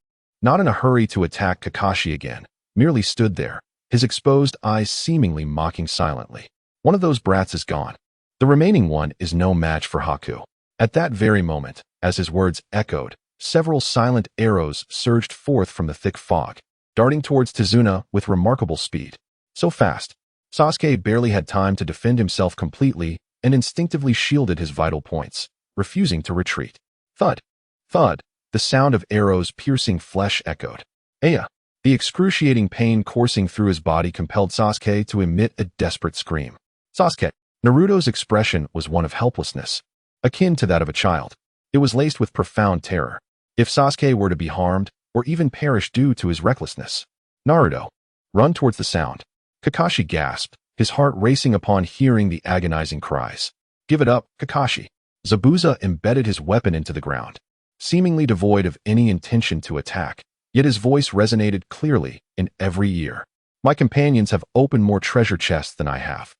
not in a hurry to attack Kakashi again, merely stood there, his exposed eyes seemingly mocking silently. One of those brats is gone. The remaining one is no match for Haku. At that very moment, as his words echoed, several silent arrows surged forth from the thick fog, darting towards Tsunade with remarkable speed. So fast, Sasuke barely had time to defend himself completely and instinctively shielded his vital points, refusing to retreat. Thud! Thud! The sound of arrows piercing flesh echoed. Aya! The excruciating pain coursing through his body compelled Sasuke to emit a desperate scream. Sasuke! Naruto's expression was one of helplessness, akin to that of a child. It was laced with profound terror. If Sasuke were to be harmed, or even perish due to his recklessness. Naruto! Run towards the sound. Kakashi gasped, his heart racing upon hearing the agonizing cries. Give it up, Kakashi. Zabuza embedded his weapon into the ground, seemingly devoid of any intention to attack, yet his voice resonated clearly in every ear. My companions have opened more treasure chests than I have.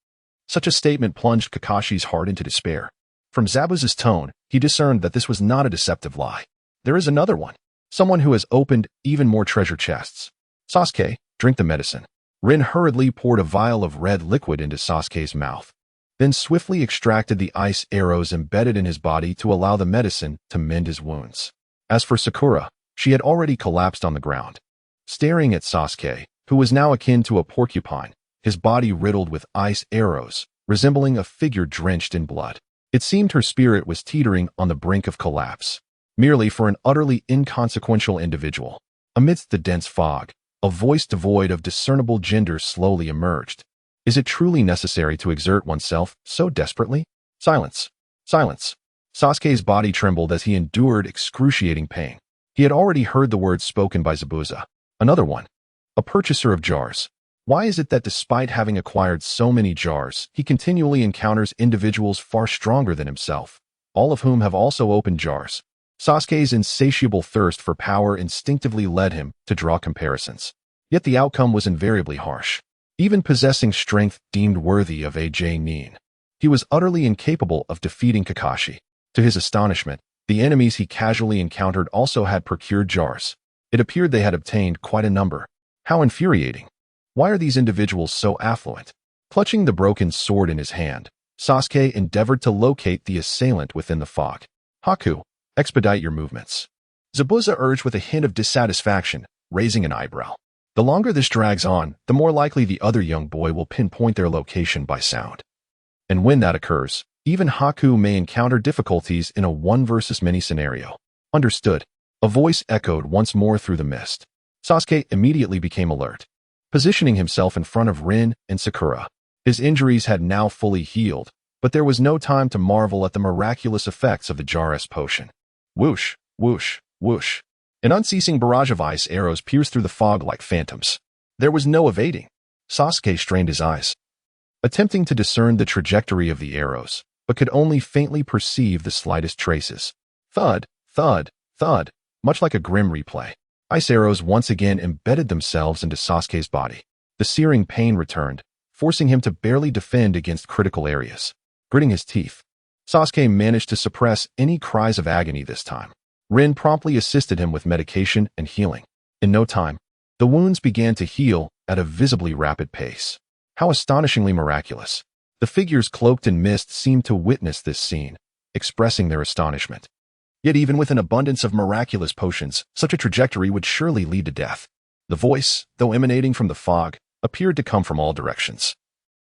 Such a statement plunged Kakashi's heart into despair. From Zabuza's tone, he discerned that this was not a deceptive lie. There is another one. Someone who has opened even more treasure chests. Sasuke, drink the medicine. Rin hurriedly poured a vial of red liquid into Sasuke's mouth, then swiftly extracted the ice arrows embedded in his body to allow the medicine to mend his wounds. As for Sakura, she had already collapsed on the ground, staring at Sasuke, who was now akin to a porcupine, his body riddled with ice arrows, resembling a figure drenched in blood. It seemed her spirit was teetering on the brink of collapse, merely for an utterly inconsequential individual. Amidst the dense fog, a voice devoid of discernible gender slowly emerged. Is it truly necessary to exert oneself so desperately? Silence. Silence. Sasuke's body trembled as he endured excruciating pain. He had already heard the words spoken by Zabuza. Another one. A purchaser of jars. Why is it that despite having acquired so many jars, he continually encounters individuals far stronger than himself, all of whom have also opened jars? Sasuke's insatiable thirst for power instinctively led him to draw comparisons. Yet the outcome was invariably harsh. Even possessing strength deemed worthy of A.J. Nin, he was utterly incapable of defeating Kakashi. To his astonishment, the enemies he casually encountered also had procured jars. It appeared they had obtained quite a number. How infuriating. Why are these individuals so affluent? Clutching the broken sword in his hand, Sasuke endeavored to locate the assailant within the fog. Haku, expedite your movements. Zabuza urged with a hint of dissatisfaction, raising an eyebrow. The longer this drags on, the more likely the other young boy will pinpoint their location by sound. And when that occurs, even Haku may encounter difficulties in a one versus many scenario. Understood. A voice echoed once more through the mist. Sasuke immediately became alert, positioning himself in front of Rin and Sakura. His injuries had now fully healed, but there was no time to marvel at the miraculous effects of the Jar-S potion. Whoosh, whoosh, whoosh. An unceasing barrage of ice arrows pierced through the fog like phantoms. There was no evading. Sasuke strained his eyes, attempting to discern the trajectory of the arrows, but could only faintly perceive the slightest traces. Thud, thud, thud, much like a grim replay. Ice arrows once again embedded themselves into Sasuke's body. The searing pain returned, forcing him to barely defend against critical areas. Gritting his teeth, Sasuke managed to suppress any cries of agony this time. Rin promptly assisted him with medication and healing. In no time, the wounds began to heal at a visibly rapid pace. How astonishingly miraculous. The figures cloaked in mist seemed to witness this scene, expressing their astonishment. Yet even with an abundance of miraculous potions, such a trajectory would surely lead to death. The voice, though emanating from the fog, appeared to come from all directions,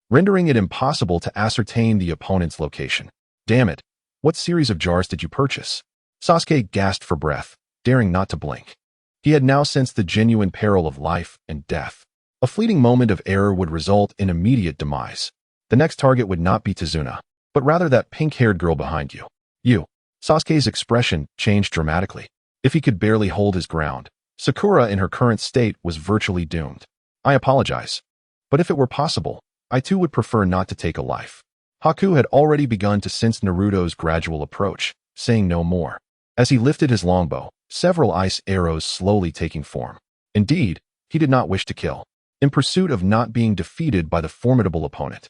rendering it impossible to ascertain the opponent's location. Damn it, what series of jars did you purchase? Sasuke gasped for breath, daring not to blink. He had now sensed the genuine peril of life and death. A fleeting moment of error would result in immediate demise. The next target would not be Tsunade, but rather that pink-haired girl behind you. You. Sasuke's expression changed dramatically. If he could barely hold his ground, Sakura in her current state was virtually doomed. I apologize. But if it were possible, I too would prefer not to take a life. Haku had already begun to sense Naruto's gradual approach, saying no more. As he lifted his longbow, several ice arrows slowly taking form. Indeed, he did not wish to kill. In pursuit of not being defeated by the formidable opponent,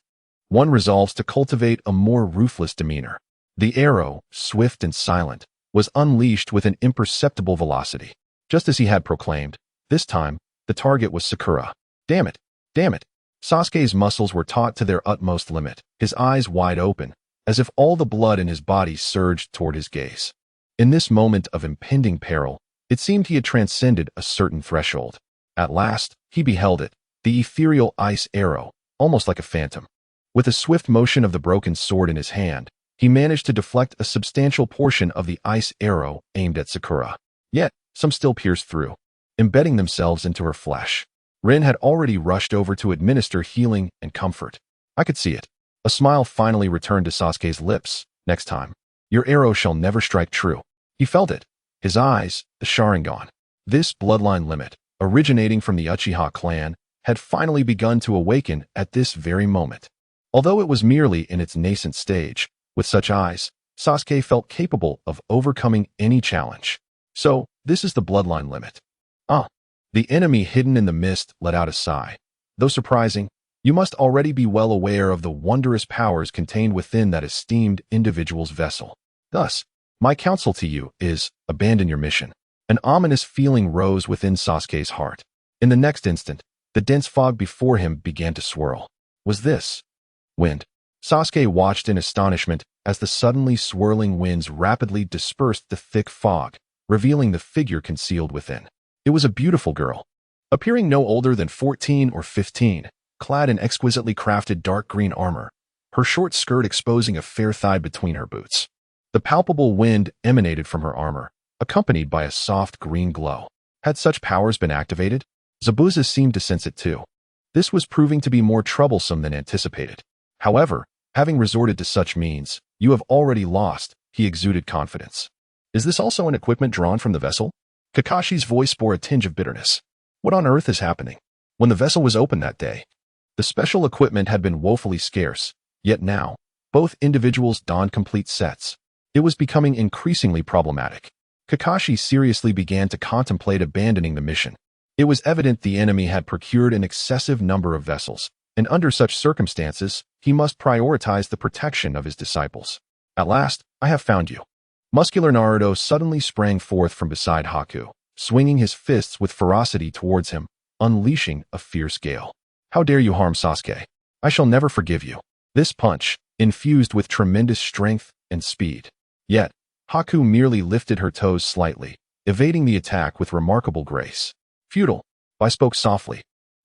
one resolves to cultivate a more ruthless demeanor. The arrow, swift and silent, was unleashed with an imperceptible velocity. Just as he had proclaimed, this time, the target was Sakura. Damn it! Damn it! Sasuke's muscles were taut to their utmost limit, his eyes wide open, as if all the blood in his body surged toward his gaze. In this moment of impending peril, it seemed he had transcended a certain threshold. At last, he beheld it, the ethereal ice arrow, almost like a phantom. With a swift motion of the broken sword in his hand, he managed to deflect a substantial portion of the ice arrow aimed at Sakura. Yet, some still pierced through, embedding themselves into her flesh. Rin had already rushed over to administer healing and comfort. I could see it. A smile finally returned to Sasuke's lips. Next time, your arrow shall never strike true. He felt it. His eyes, the Sharingan. This bloodline limit, originating from the Uchiha clan, had finally begun to awaken at this very moment. Although it was merely in its nascent stage, with such eyes, Sasuke felt capable of overcoming any challenge. So, this is the bloodline limit. The enemy hidden in the mist let out a sigh. Though surprising, you must already be well aware of the wondrous powers contained within that esteemed individual's vessel. Thus, my counsel to you is, abandon your mission. An ominous feeling rose within Sasuke's heart. In the next instant, the dense fog before him began to swirl. Was this wind? Sasuke watched in astonishment as the suddenly swirling winds rapidly dispersed the thick fog, revealing the figure concealed within. It was a beautiful girl, appearing no older than 14 or 15, clad in exquisitely crafted dark green armor, her short skirt exposing a fair thigh between her boots. The palpable wind emanated from her armor, accompanied by a soft green glow. Had such powers been activated? Zabuza seemed to sense it too. This was proving to be more troublesome than anticipated. However, having resorted to such means, you have already lost, he exuded confidence. Is this also an equipment drawn from the vessel? Kakashi's voice bore a tinge of bitterness. What on earth is happening? When the vessel was opened that day, the special equipment had been woefully scarce, yet now, both individuals donned complete sets. It was becoming increasingly problematic. Kakashi seriously began to contemplate abandoning the mission. It was evident the enemy had procured an excessive number of vessels, and under such circumstances, he must prioritize the protection of his disciples. At last, I have found you. Muscular Naruto suddenly sprang forth from beside Haku, swinging his fists with ferocity towards him, unleashing a fierce gale. How dare you harm Sasuke? I shall never forgive you. This punch, infused with tremendous strength and speed. Yet, Haku merely lifted her toes slightly, evading the attack with remarkable grace. Futile, I spoke softly.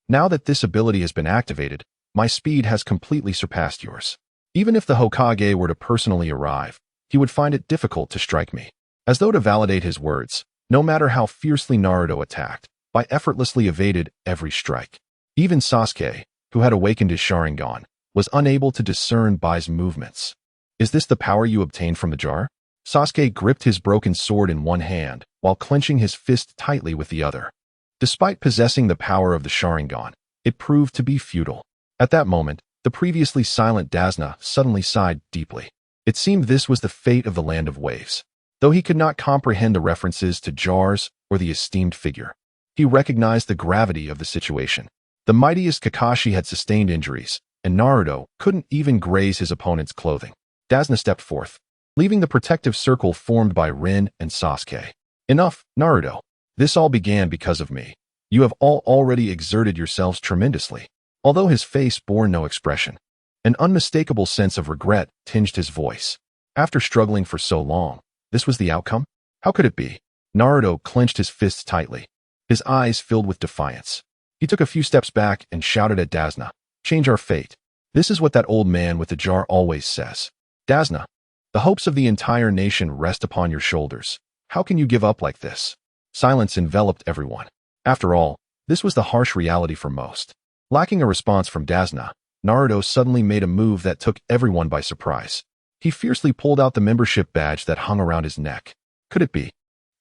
Now that this ability has been activated, my speed has completely surpassed yours. Even if the Hokage were to personally arrive, he would find it difficult to strike me. As though to validate his words, no matter how fiercely Naruto attacked, I effortlessly evaded every strike. Even Sasuke, who had awakened his Sharingan, was unable to discern Bai's movements. Is this the power you obtained from the jar? Sasuke gripped his broken sword in one hand, while clenching his fist tightly with the other. Despite possessing the power of the Sharingan, it proved to be futile. At that moment, the previously silent Dasna suddenly sighed deeply. It seemed this was the fate of the Land of Waves. Though he could not comprehend the references to jars or the esteemed figure, he recognized the gravity of the situation. The mightiest Kakashi had sustained injuries, and Naruto couldn't even graze his opponent's clothing. Dasna stepped forth, leaving the protective circle formed by Rin and Sasuke. Enough, Naruto. This all began because of me. You have all already exerted yourselves tremendously. Although his face bore no expression, an unmistakable sense of regret tinged his voice. After struggling for so long, this was the outcome? How could it be? Naruto clenched his fists tightly, his eyes filled with defiance. He took a few steps back and shouted at Dasna, "Change our fate." This is what that old man with the jar always says. Dasna, the hopes of the entire nation rest upon your shoulders. How can you give up like this? Silence enveloped everyone. After all, this was the harsh reality for most. Lacking a response from Dasna, Naruto suddenly made a move that took everyone by surprise. He fiercely pulled out the membership badge that hung around his neck. Could it be?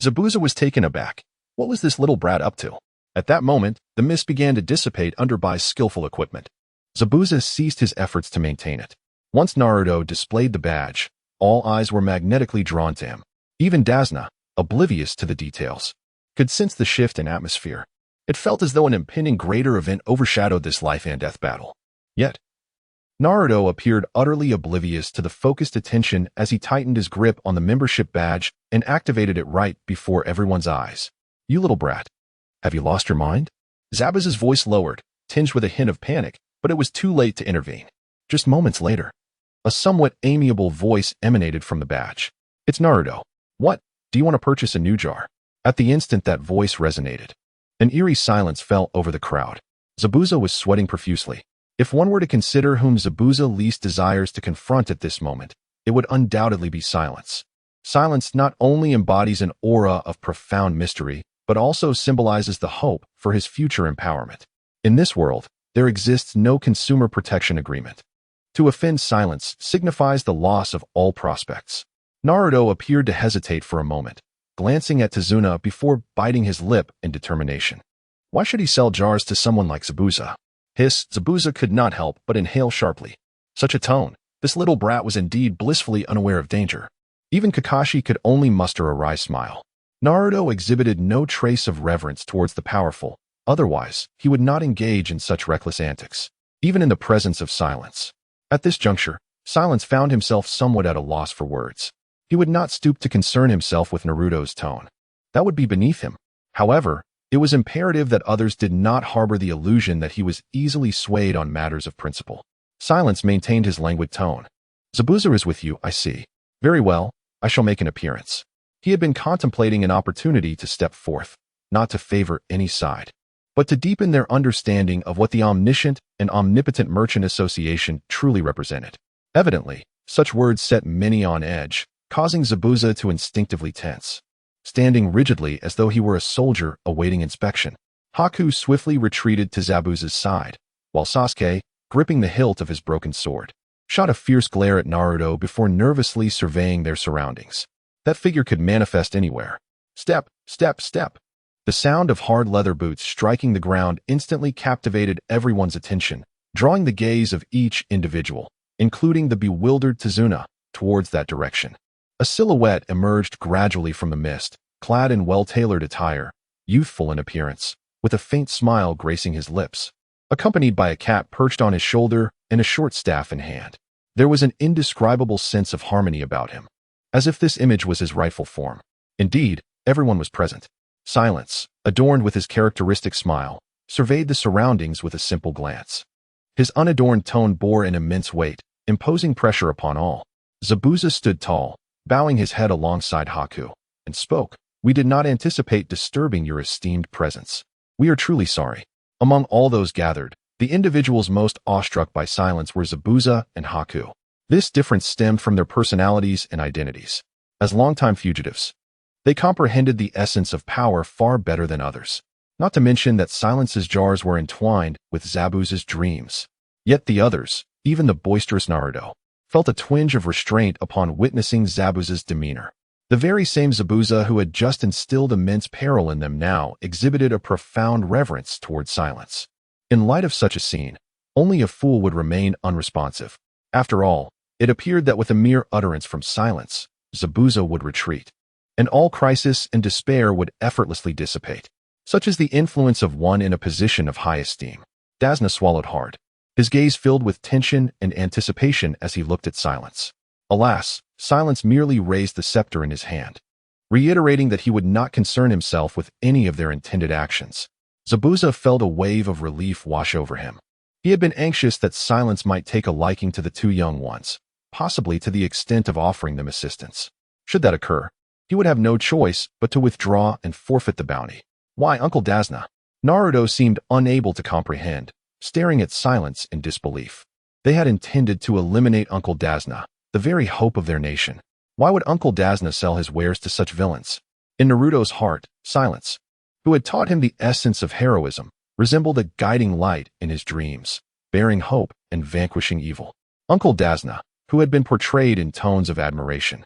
Zabuza was taken aback. What was this little brat up to? At that moment, the mist began to dissipate under Bai's skillful equipment. Zabuza ceased his efforts to maintain it. Once Naruto displayed the badge, all eyes were magnetically drawn to him. Even Dazna, oblivious to the details, could sense the shift in atmosphere. It felt as though an impending greater event overshadowed this life-and-death battle. Yet, Naruto appeared utterly oblivious to the focused attention as he tightened his grip on the membership badge and activated it right before everyone's eyes. You little brat, have you lost your mind? Zabuza's voice lowered, tinged with a hint of panic, but it was too late to intervene. Just moments later, a somewhat amiable voice emanated from the badge. It's Naruto. What? Do you want to purchase a new jar? At the instant that voice resonated, an eerie silence fell over the crowd. Zabuza was sweating profusely. If one were to consider whom Zabuza least desires to confront at this moment, it would undoubtedly be Silence. Silence not only embodies an aura of profound mystery, but also symbolizes the hope for his future empowerment. In this world, there exists no consumer protection agreement. To offend Silence signifies the loss of all prospects. Naruto appeared to hesitate for a moment, glancing at Tsunade before biting his lip in determination. Why should he sell jars to someone like Zabuza? Zabuza could not help but inhale sharply. Such a tone. This little brat was indeed blissfully unaware of danger. Even Kakashi could only muster a wry smile. Naruto exhibited no trace of reverence towards the powerful. Otherwise, he would not engage in such reckless antics, even in the presence of Silence. At this juncture, Silence found himself somewhat at a loss for words. He would not stoop to concern himself with Naruto's tone. That would be beneath him. However, it was imperative that others did not harbor the illusion that he was easily swayed on matters of principle. Silence maintained his languid tone. Zabuza is with you, I see. Very well, I shall make an appearance. He had been contemplating an opportunity to step forth, not to favor any side, but to deepen their understanding of what the omniscient and omnipotent Merchant Association truly represented. Evidently, such words set many on edge, causing Zabuza to instinctively tense. Standing rigidly as though he were a soldier awaiting inspection, Haku swiftly retreated to Zabuza's side, while Sasuke, gripping the hilt of his broken sword, shot a fierce glare at Naruto before nervously surveying their surroundings. That figure could manifest anywhere. Step, step, step. The sound of hard leather boots striking the ground instantly captivated everyone's attention, drawing the gaze of each individual, including the bewildered Tsunade, towards that direction. A silhouette emerged gradually from the mist, clad in well-tailored attire, youthful in appearance, with a faint smile gracing his lips, accompanied by a cat perched on his shoulder and a short staff in hand. There was an indescribable sense of harmony about him, as if this image was his rightful form. Indeed, everyone was present. Silence, adorned with his characteristic smile, surveyed the surroundings with a simple glance. His unadorned tone bore an immense weight, imposing pressure upon all. Zabuza stood tall, bowing his head alongside Haku, and spoke. We did not anticipate disturbing your esteemed presence. We are truly sorry. Among all those gathered, the individuals most awestruck by Silence were Zabuza and Haku. This difference stemmed from their personalities and identities. As longtime fugitives, they comprehended the essence of power far better than others. Not to mention that Silence's jars were entwined with Zabuza's dreams. Yet the others, even the boisterous Naruto, felt a twinge of restraint upon witnessing Zabuza's demeanor. The very same Zabuza who had just instilled immense peril in them now exhibited a profound reverence toward Silence. In light of such a scene, only a fool would remain unresponsive. After all, it appeared that with a mere utterance from Silence, Zabuza would retreat, and all crisis and despair would effortlessly dissipate. Such is the influence of one in a position of high esteem. Dazna swallowed hard, his gaze filled with tension and anticipation as he looked at Silence. Alas, Silence merely raised the scepter in his hand, reiterating that he would not concern himself with any of their intended actions. Zabuza felt a wave of relief wash over him. He had been anxious that Silence might take a liking to the two young ones, possibly to the extent of offering them assistance. Should that occur, he would have no choice but to withdraw and forfeit the bounty. Why, Uncle Dazna? Naruto seemed unable to comprehend, staring at Silence in disbelief. They had intended to eliminate Uncle Dazna, the very hope of their nation. Why would Uncle Dazna sell his wares to such villains? In Naruto's heart, Silence, who had taught him the essence of heroism, resembled a guiding light in his dreams, bearing hope and vanquishing evil. Uncle Dazna, who had been portrayed in tones of admiration.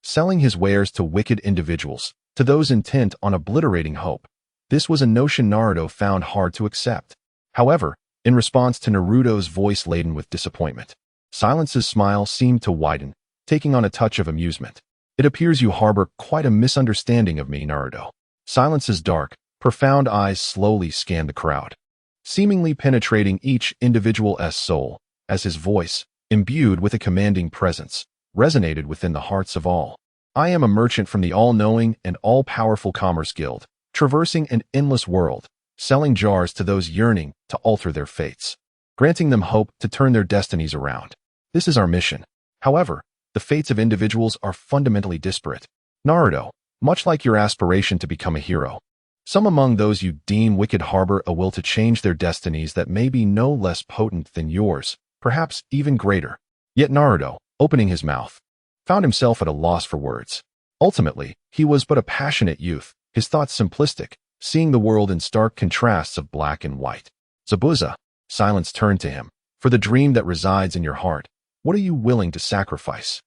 Selling his wares to wicked individuals, to those intent on obliterating hope. This was a notion Naruto found hard to accept. However, in response to Naruto's voice laden with disappointment, Silence's smile seemed to widen, taking on a touch of amusement. It appears you harbor quite a misunderstanding of me, Naruto. Silence's dark, profound eyes slowly scanned the crowd, seemingly penetrating each individual's soul, as his voice, imbued with a commanding presence, resonated within the hearts of all. I am a merchant from the all-knowing and all-powerful Commerce Guild, traversing an endless world, selling jars to those yearning to alter their fates, granting them hope to turn their destinies around. This is our mission. However, the fates of individuals are fundamentally disparate. Naruto, much like your aspiration to become a hero, some among those you deem wicked harbor a will to change their destinies that may be no less potent than yours, perhaps even greater. Yet Naruto, opening his mouth, found himself at a loss for words. Ultimately, he was but a passionate youth, his thoughts simplistic, seeing the world in stark contrasts of black and white. Zabuza, Silence turned to him. For the dream that resides in your heart, what are you willing to sacrifice?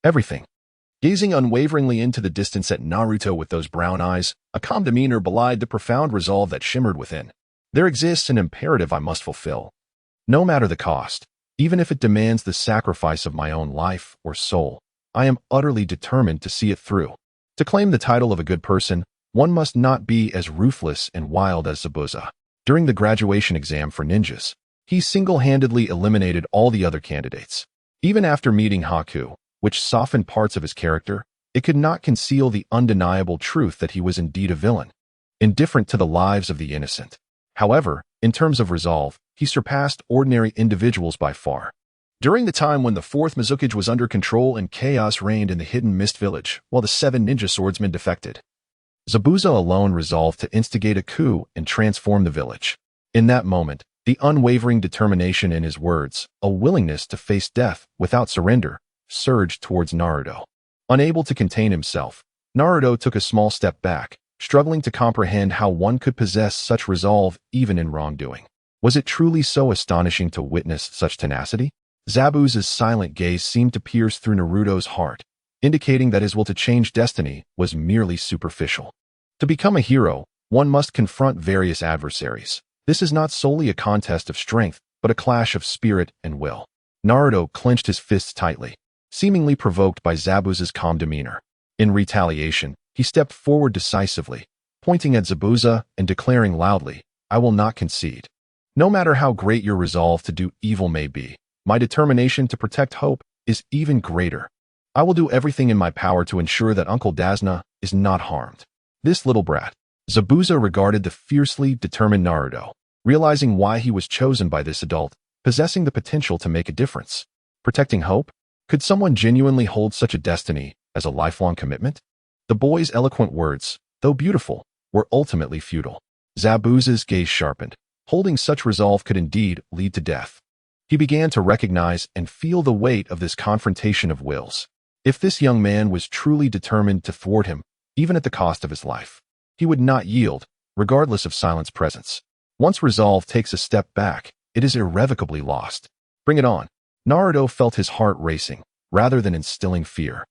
Everything. Gazing unwaveringly into the distance at Naruto with those brown eyes, a calm demeanor belied the profound resolve that shimmered within. There exists an imperative I must fulfill. No matter the cost, even if it demands the sacrifice of my own life or soul, I am utterly determined to see it through. To claim the title of a good person, one must not be as ruthless and wild as Zabuza. During the graduation exam for ninjas, he single-handedly eliminated all the other candidates. Even after meeting Haku, which softened parts of his character, it could not conceal the undeniable truth that he was indeed a villain, indifferent to the lives of the innocent. However, in terms of resolve, he surpassed ordinary individuals by far. During the time when the fourth Mizukage was under control and chaos reigned in the hidden mist village, while the 7 ninja swordsmen defected, Zabuza alone resolved to instigate a coup and transform the village. In that moment, the unwavering determination in his words, a willingness to face death without surrender, surged towards Naruto. Unable to contain himself, Naruto took a small step back, struggling to comprehend how one could possess such resolve even in wrongdoing. Was it truly so astonishing to witness such tenacity? Zabuza's silent gaze seemed to pierce through Naruto's heart, indicating that his will to change destiny was merely superficial. To become a hero, one must confront various adversaries. This is not solely a contest of strength, but a clash of spirit and will. Naruto clenched his fists tightly, seemingly provoked by Zabuza's calm demeanor. In retaliation, he stepped forward decisively, pointing at Zabuza and declaring loudly, "I will not concede. No matter how great your resolve to do evil may be, my determination to protect hope is even greater. I will do everything in my power to ensure that Uncle Dazna is not harmed." This little brat. Zabuza regarded the fiercely determined Naruto, realizing why he was chosen by this adult, possessing the potential to make a difference. Protecting hope? Could someone genuinely hold such a destiny as a lifelong commitment? The boy's eloquent words, though beautiful, were ultimately futile. Zabuza's gaze sharpened. Holding such resolve could indeed lead to death. He began to recognize and feel the weight of this confrontation of wills. If this young man was truly determined to thwart him, even at the cost of his life, he would not yield, regardless of Silence's presence. Once resolve takes a step back, it is irrevocably lost. Bring it on. Naruto felt his heart racing, rather than instilling fear.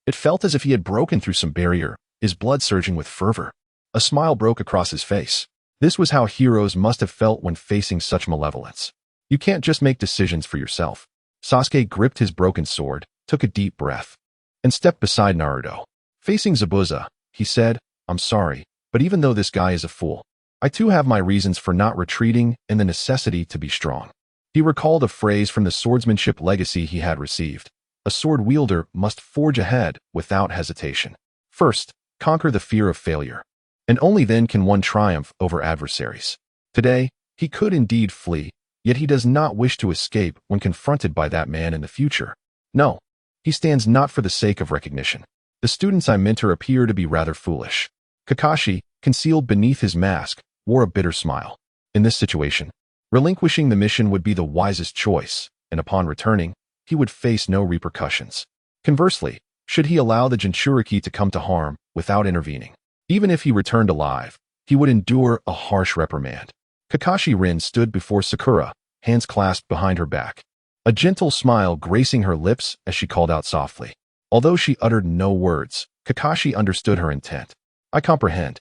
It felt as if he had broken through some barrier, his blood surging with fervor. A smile broke across his face. This was how heroes must have felt when facing such malevolence. You can't just make decisions for yourself. Sasuke gripped his broken sword, took a deep breath, and stepped beside Naruto. Facing Zabuza, he said, "I'm sorry, but even though this guy is a fool, I too have my reasons for not retreating and the necessity to be strong." He recalled a phrase from the swordsmanship legacy he had received. A sword wielder must forge ahead without hesitation. First, conquer the fear of failure, and only then can one triumph over adversaries. Today, he could indeed flee, yet he does not wish to escape when confronted by that man in the future. No, he stands not for the sake of recognition. The students I mentor appear to be rather foolish. Kakashi, concealed beneath his mask, wore a bitter smile. In this situation, relinquishing the mission would be the wisest choice, and upon returning, he would face no repercussions. Conversely, should he allow the Jinchuriki to come to harm without intervening, even if he returned alive, he would endure a harsh reprimand. Kakashi Rin stood before Sakura, hands clasped behind her back. a gentle smile gracing her lips as she called out softly. Although she uttered no words, Kakashi understood her intent. I comprehend.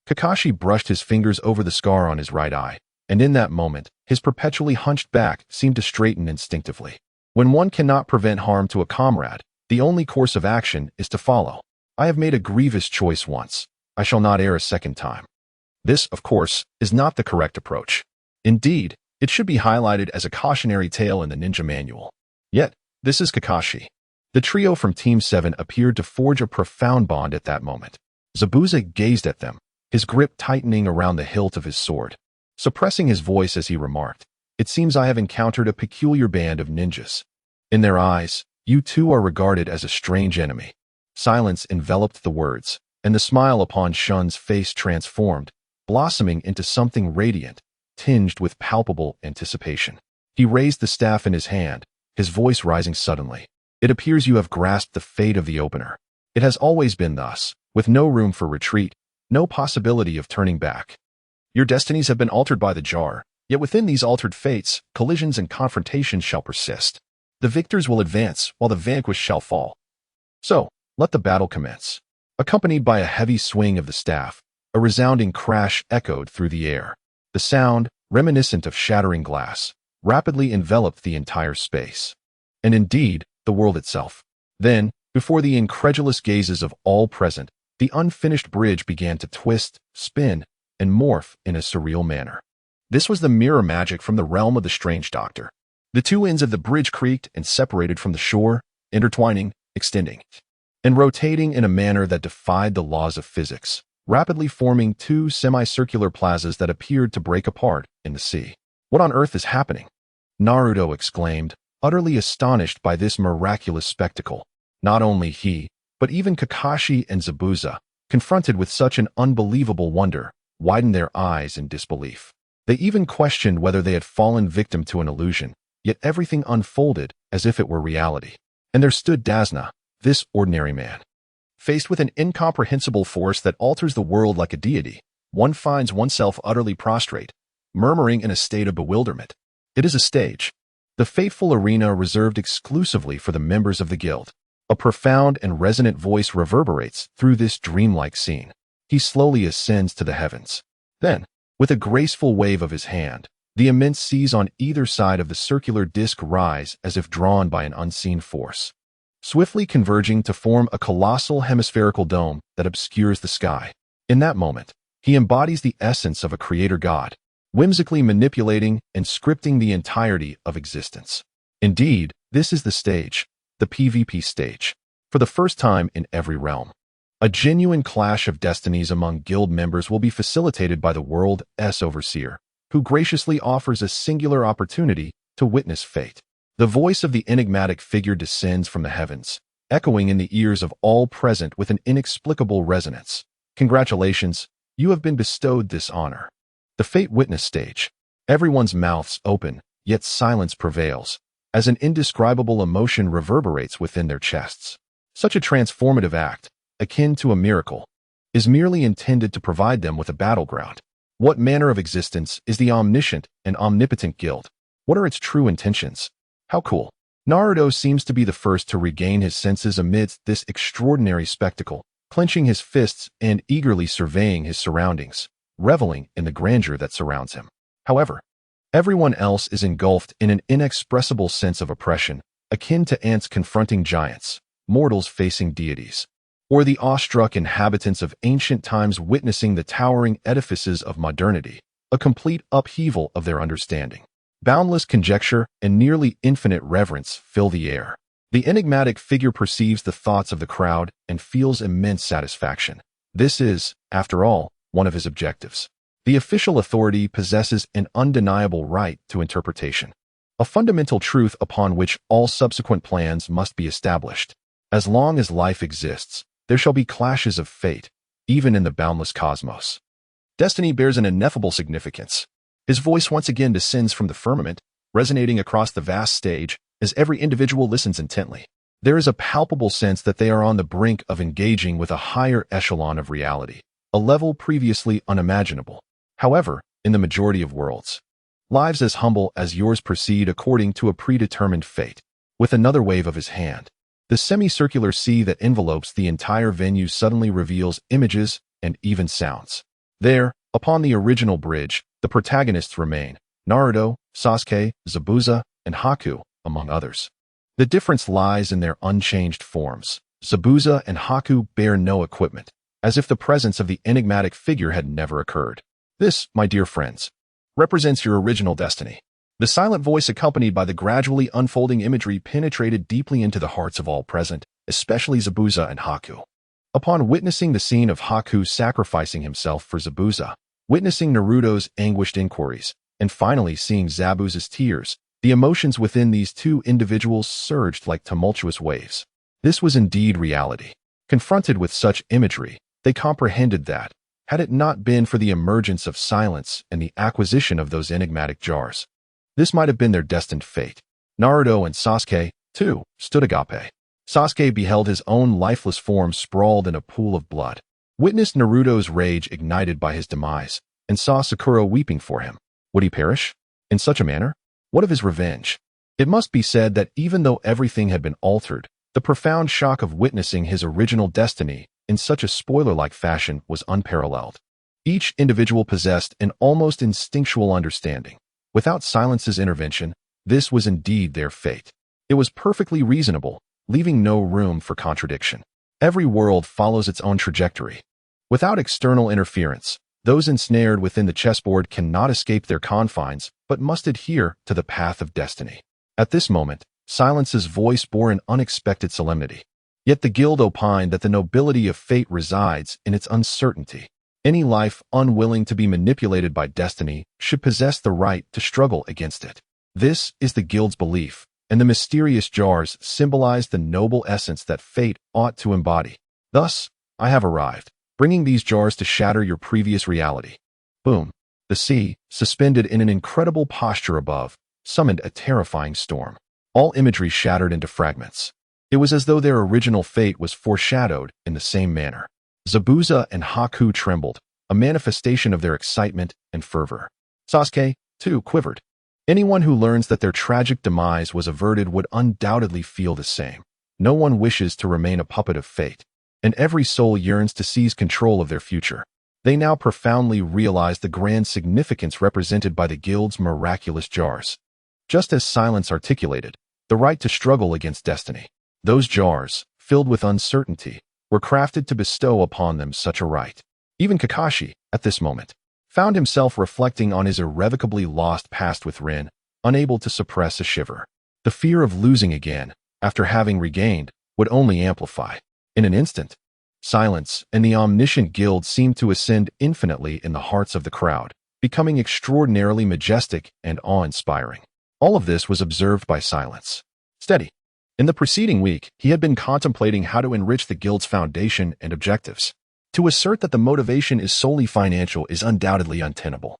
Kakashi brushed his fingers over the scar on his right eye, and in that moment, his perpetually hunched back seemed to straighten instinctively. When one cannot prevent harm to a comrade, the only course of action is to follow. I have made a grievous choice once. I shall not err a second time. This, of course, is not the correct approach. Indeed, it should be highlighted as a cautionary tale in the ninja manual. Yet, this is Kakashi. The trio from Team 7 appeared to forge a profound bond at that moment. Zabuza gazed at them, his grip tightening around the hilt of his sword. Suppressing his voice as he remarked, "It seems I have encountered a peculiar band of ninjas. In their eyes, you two are regarded as a strange enemy." Silence enveloped the words, and the smile upon Shun's face transformed, blossoming into something radiant, tinged with palpable anticipation. He raised the staff in his hand, his voice rising suddenly. "It appears you have grasped the fate of the opener. It has always been thus, with no room for retreat, no possibility of turning back. Your destinies have been altered by the jar, yet within these altered fates, collisions and confrontations shall persist. The victors will advance, while the vanquished shall fall. So, let the battle commence." Accompanied by a heavy swing of the staff, a resounding crash echoed through the air. The sound, reminiscent of shattering glass, rapidly enveloped the entire space. And indeed, the world itself. Then, before the incredulous gazes of all present, the unfinished bridge began to twist, spin, and morph in a surreal manner. This was the mirror magic from the realm of the strange doctor. The two ends of the bridge creaked and separated from the shore, intertwining, extending, and rotating in a manner that defied the laws of physics, rapidly forming two semicircular plazas that appeared to break apart in the sea. "What on earth is happening?" Naruto exclaimed, utterly astonished by this miraculous spectacle. Not only he, but even Kakashi and Zabuza, confronted with such an unbelievable wonder, widened their eyes in disbelief. They even questioned whether they had fallen victim to an illusion, yet everything unfolded as if it were reality. And there stood Dazna, this ordinary man. Faced with an incomprehensible force that alters the world like a deity, one finds oneself utterly prostrate, murmuring in a state of bewilderment. It is a stage, the fateful arena reserved exclusively for the members of the guild. A profound and resonant voice reverberates through this dreamlike scene. He slowly ascends to the heavens. Then, with a graceful wave of his hand, the immense seas on either side of the circular disc rise as if drawn by an unseen force, swiftly converging to form a colossal hemispherical dome that obscures the sky. In that moment, he embodies the essence of a creator god, whimsically manipulating and scripting the entirety of existence. Indeed, this is the stage, the PvP stage, for the first time in every realm. A genuine clash of destinies among guild members will be facilitated by the world's overseer, who graciously offers a singular opportunity to witness fate. The voice of the enigmatic figure descends from the heavens, echoing in the ears of all present with an inexplicable resonance. "Congratulations, you have been bestowed this honor." The fate witness stage. Everyone's mouths open, yet silence prevails, as an indescribable emotion reverberates within their chests. Such a transformative act, akin to a miracle, is merely intended to provide them with a battleground. What manner of existence is the omniscient and omnipotent guild? What are its true intentions? How cool. Naruto seems to be the first to regain his senses amidst this extraordinary spectacle, clenching his fists and eagerly surveying his surroundings, reveling in the grandeur that surrounds him. However, everyone else is engulfed in an inexpressible sense of oppression, akin to ants confronting giants, mortals facing deities, or the awestruck inhabitants of ancient times witnessing the towering edifices of modernity, a complete upheaval of their understanding. Boundless conjecture and nearly infinite reverence fill the air. The enigmatic figure perceives the thoughts of the crowd and feels immense satisfaction. This is, after all, one of his objectives. The official authority possesses an undeniable right to interpretation, a fundamental truth upon which all subsequent plans must be established. As long as life exists, there shall be clashes of fate, even in the boundless cosmos. Destiny bears an ineffable significance. His voice once again descends from the firmament, resonating across the vast stage as every individual listens intently. There is a palpable sense that they are on the brink of engaging with a higher echelon of reality, a level previously unimaginable. However, in the majority of worlds, Lives as humble as yours proceed according to a predetermined fate. With another wave of his hand, the semicircular sea that envelopes the entire venue suddenly reveals images and even sounds. There, upon the original bridge, the protagonists remain: Naruto, Sasuke, Zabuza, and Haku, among others. The difference lies in their unchanged forms. Zabuza and Haku bear no equipment, as if the presence of the enigmatic figure had never occurred. This, my dear friends, represents your original destiny. The silent voice accompanied by the gradually unfolding imagery penetrated deeply into the hearts of all present, especially Zabuza and Haku. Upon witnessing the scene of Haku sacrificing himself for Zabuza, witnessing Naruto's anguished inquiries, and finally seeing Zabuza's tears, the emotions within these two individuals surged like tumultuous waves. This was indeed reality. Confronted with such imagery, they comprehended that, had it not been for the emergence of silence and the acquisition of those enigmatic jars, this might have been their destined fate. Naruto and Sasuke, too, stood agape. Sasuke beheld his own lifeless form sprawled in a pool of blood, witnessed Naruto's rage ignited by his demise, and saw Sakura weeping for him. Would he perish? In such a manner? What of his revenge? It must be said that even though everything had been altered, the profound shock of witnessing his original destiny in such a spoiler-like fashion was unparalleled. Each individual possessed an almost instinctual understanding. Without Silence's intervention, this was indeed their fate. It was perfectly reasonable, leaving no room for contradiction. Every world follows its own trajectory. Without external interference, those ensnared within the chessboard cannot escape their confines, but must adhere to the path of destiny. At this moment, Silence's voice bore an unexpected solemnity. Yet the guild opined that the nobility of fate resides in its uncertainty. Any life unwilling to be manipulated by destiny should possess the right to struggle against it. This is the guild's belief, and the mysterious jars symbolize the noble essence that fate ought to embody. Thus, I have arrived, bringing these jars to shatter your previous reality. Boom. The sea, suspended in an incredible posture above, summoned a terrifying storm. All imagery shattered into fragments. It was as though their original fate was foreshadowed in the same manner. Zabuza and Haku trembled, a manifestation of their excitement and fervor. Sasuke, too, quivered. Anyone who learns that their tragic demise was averted would undoubtedly feel the same. No one wishes to remain a puppet of fate, and every soul yearns to seize control of their future. They now profoundly realized the grand significance represented by the guild's miraculous jars. Just as Silence articulated, the right to struggle against destiny. Those jars, filled with uncertainty, were crafted to bestow upon them such a right. Even Kakashi, at this moment, found himself reflecting on his irrevocably lost past with Rin, unable to suppress a shiver. The fear of losing again, after having regained, would only amplify. In an instant, Silence and the omniscient guild seemed to ascend infinitely in the hearts of the crowd, becoming extraordinarily majestic and awe-inspiring. All of this was observed by Silence. Steady. In the preceding week, he had been contemplating how to enrich the guild's foundation and objectives. To assert that the motivation is solely financial is undoubtedly untenable.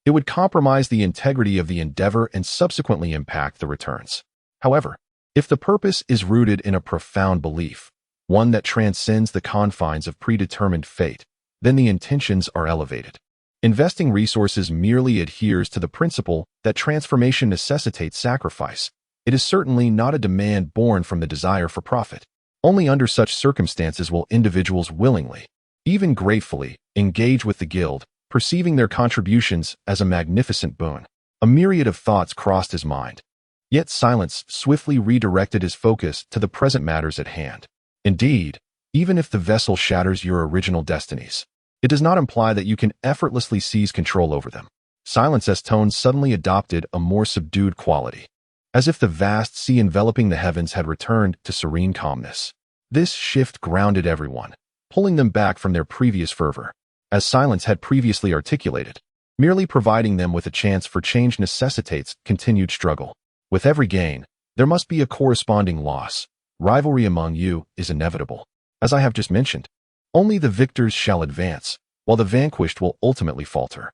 It would compromise the integrity of the endeavor and subsequently impact the returns. However, if the purpose is rooted in a profound belief, one that transcends the confines of predetermined fate, then the intentions are elevated. Investing resources merely adheres to the principle that transformation necessitates sacrifice. It is certainly not a demand born from the desire for profit. Only under such circumstances will individuals willingly, even gratefully, engage with the guild, perceiving their contributions as a magnificent boon. A myriad of thoughts crossed his mind. Yet Silence swiftly redirected his focus to the present matters at hand. Indeed, even if the vessel shatters your original destinies, it does not imply that you can effortlessly seize control over them. Silence's tone suddenly adopted a more subdued quality, as if the vast sea enveloping the heavens had returned to serene calmness. This shift grounded everyone, pulling them back from their previous fervor. As Silence had previously articulated, merely providing them with a chance for change necessitates continued struggle. With every gain, there must be a corresponding loss. Rivalry among you is inevitable. As I have just mentioned, only the victors shall advance, while the vanquished will ultimately falter.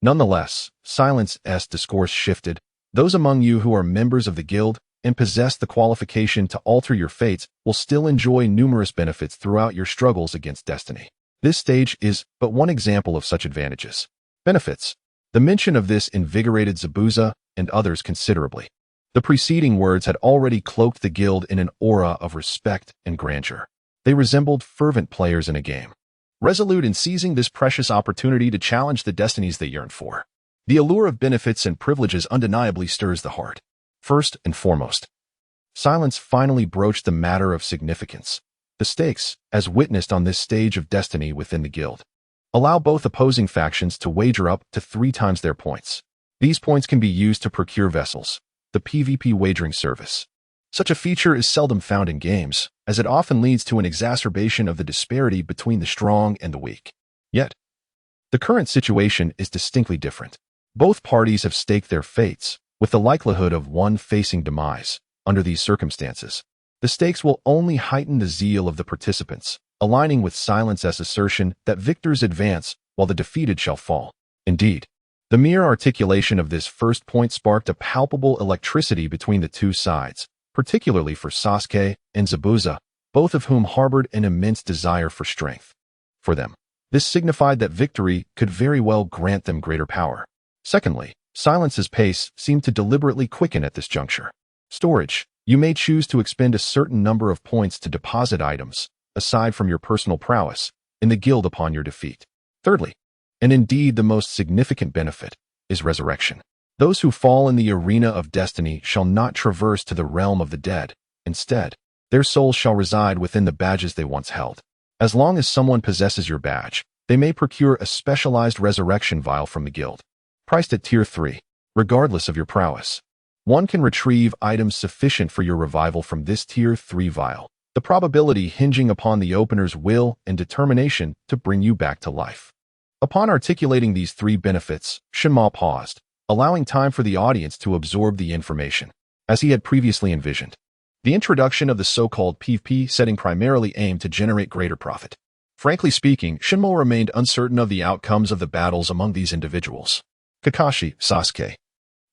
Nonetheless, Silence's discourse shifted. Those among you who are members of the guild and possess the qualification to alter your fates will still enjoy numerous benefits throughout your struggles against destiny. This stage is but one example of such advantages. Benefits. The mention of this invigorated Zabuza and others considerably. The preceding words had already cloaked the guild in an aura of respect and grandeur. They resembled fervent players in a game, resolute in seizing this precious opportunity to challenge the destinies they yearned for. The allure of benefits and privileges undeniably stirs the heart. First and foremost, silence finally broached the matter of significance. The stakes, as witnessed on this stage of destiny within the guild, allow both opposing factions to wager up to 3 times their points. These points can be used to procure vessels, the PvP wagering service. Such a feature is seldom found in games, as it often leads to an exacerbation of the disparity between the strong and the weak. Yet, the current situation is distinctly different. Both parties have staked their fates, with the likelihood of one facing demise. Under these circumstances, the stakes will only heighten the zeal of the participants, aligning with Silence's assertion that victors advance while the defeated shall fall. Indeed, the mere articulation of this first point sparked a palpable electricity between the two sides, particularly for Sasuke and Zabuza, both of whom harbored an immense desire for strength. For them, this signified that victory could very well grant them greater power. Secondly, Silence's pace seemed to deliberately quicken at this juncture. Storage. You may choose to expend a certain number of points to deposit items, aside from your personal prowess, in the guild upon your defeat. Thirdly, and indeed the most significant benefit, is resurrection. Those who fall in the arena of destiny shall not traverse to the realm of the dead. Instead, their souls shall reside within the badges they once held. As long as someone possesses your badge, they may procure a specialized resurrection vial from the guild, priced at Tier 3, regardless of your prowess. One can retrieve items sufficient for your revival from this Tier 3 vial, the probability hinging upon the opener's will and determination to bring you back to life. Upon articulating these 3 benefits, Shenmue paused, allowing time for the audience to absorb the information, as he had previously envisioned. The introduction of the so-called PvP setting primarily aimed to generate greater profit. Frankly speaking, Shenmue remained uncertain of the outcomes of the battles among these individuals. Kakashi, Sasuke,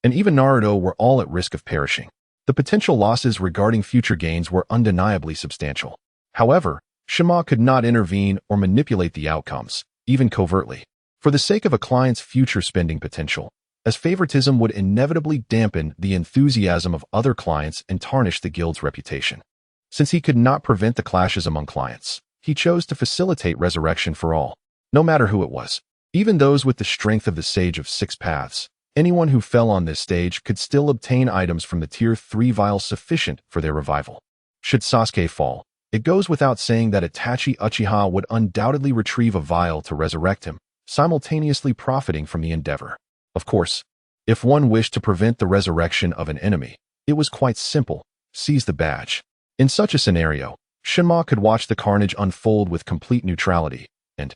and even Naruto were all at risk of perishing. The potential losses regarding future gains were undeniably substantial. However, Shenmue could not intervene or manipulate the outcomes, even covertly, for the sake of a client's future spending potential, as favoritism would inevitably dampen the enthusiasm of other clients and tarnish the guild's reputation. Since he could not prevent the clashes among clients, he chose to facilitate resurrection for all, no matter who it was. Even those with the strength of the Sage of 6 Paths, anyone who fell on this stage could still obtain items from the Tier 3 vial sufficient for their revival. Should Sasuke fall, it goes without saying that Itachi Uchiha would undoubtedly retrieve a vial to resurrect him, simultaneously profiting from the endeavor. Of course, if one wished to prevent the resurrection of an enemy, it was quite simple: seize the badge. In such a scenario, Shenmue could watch the carnage unfold with complete neutrality, and,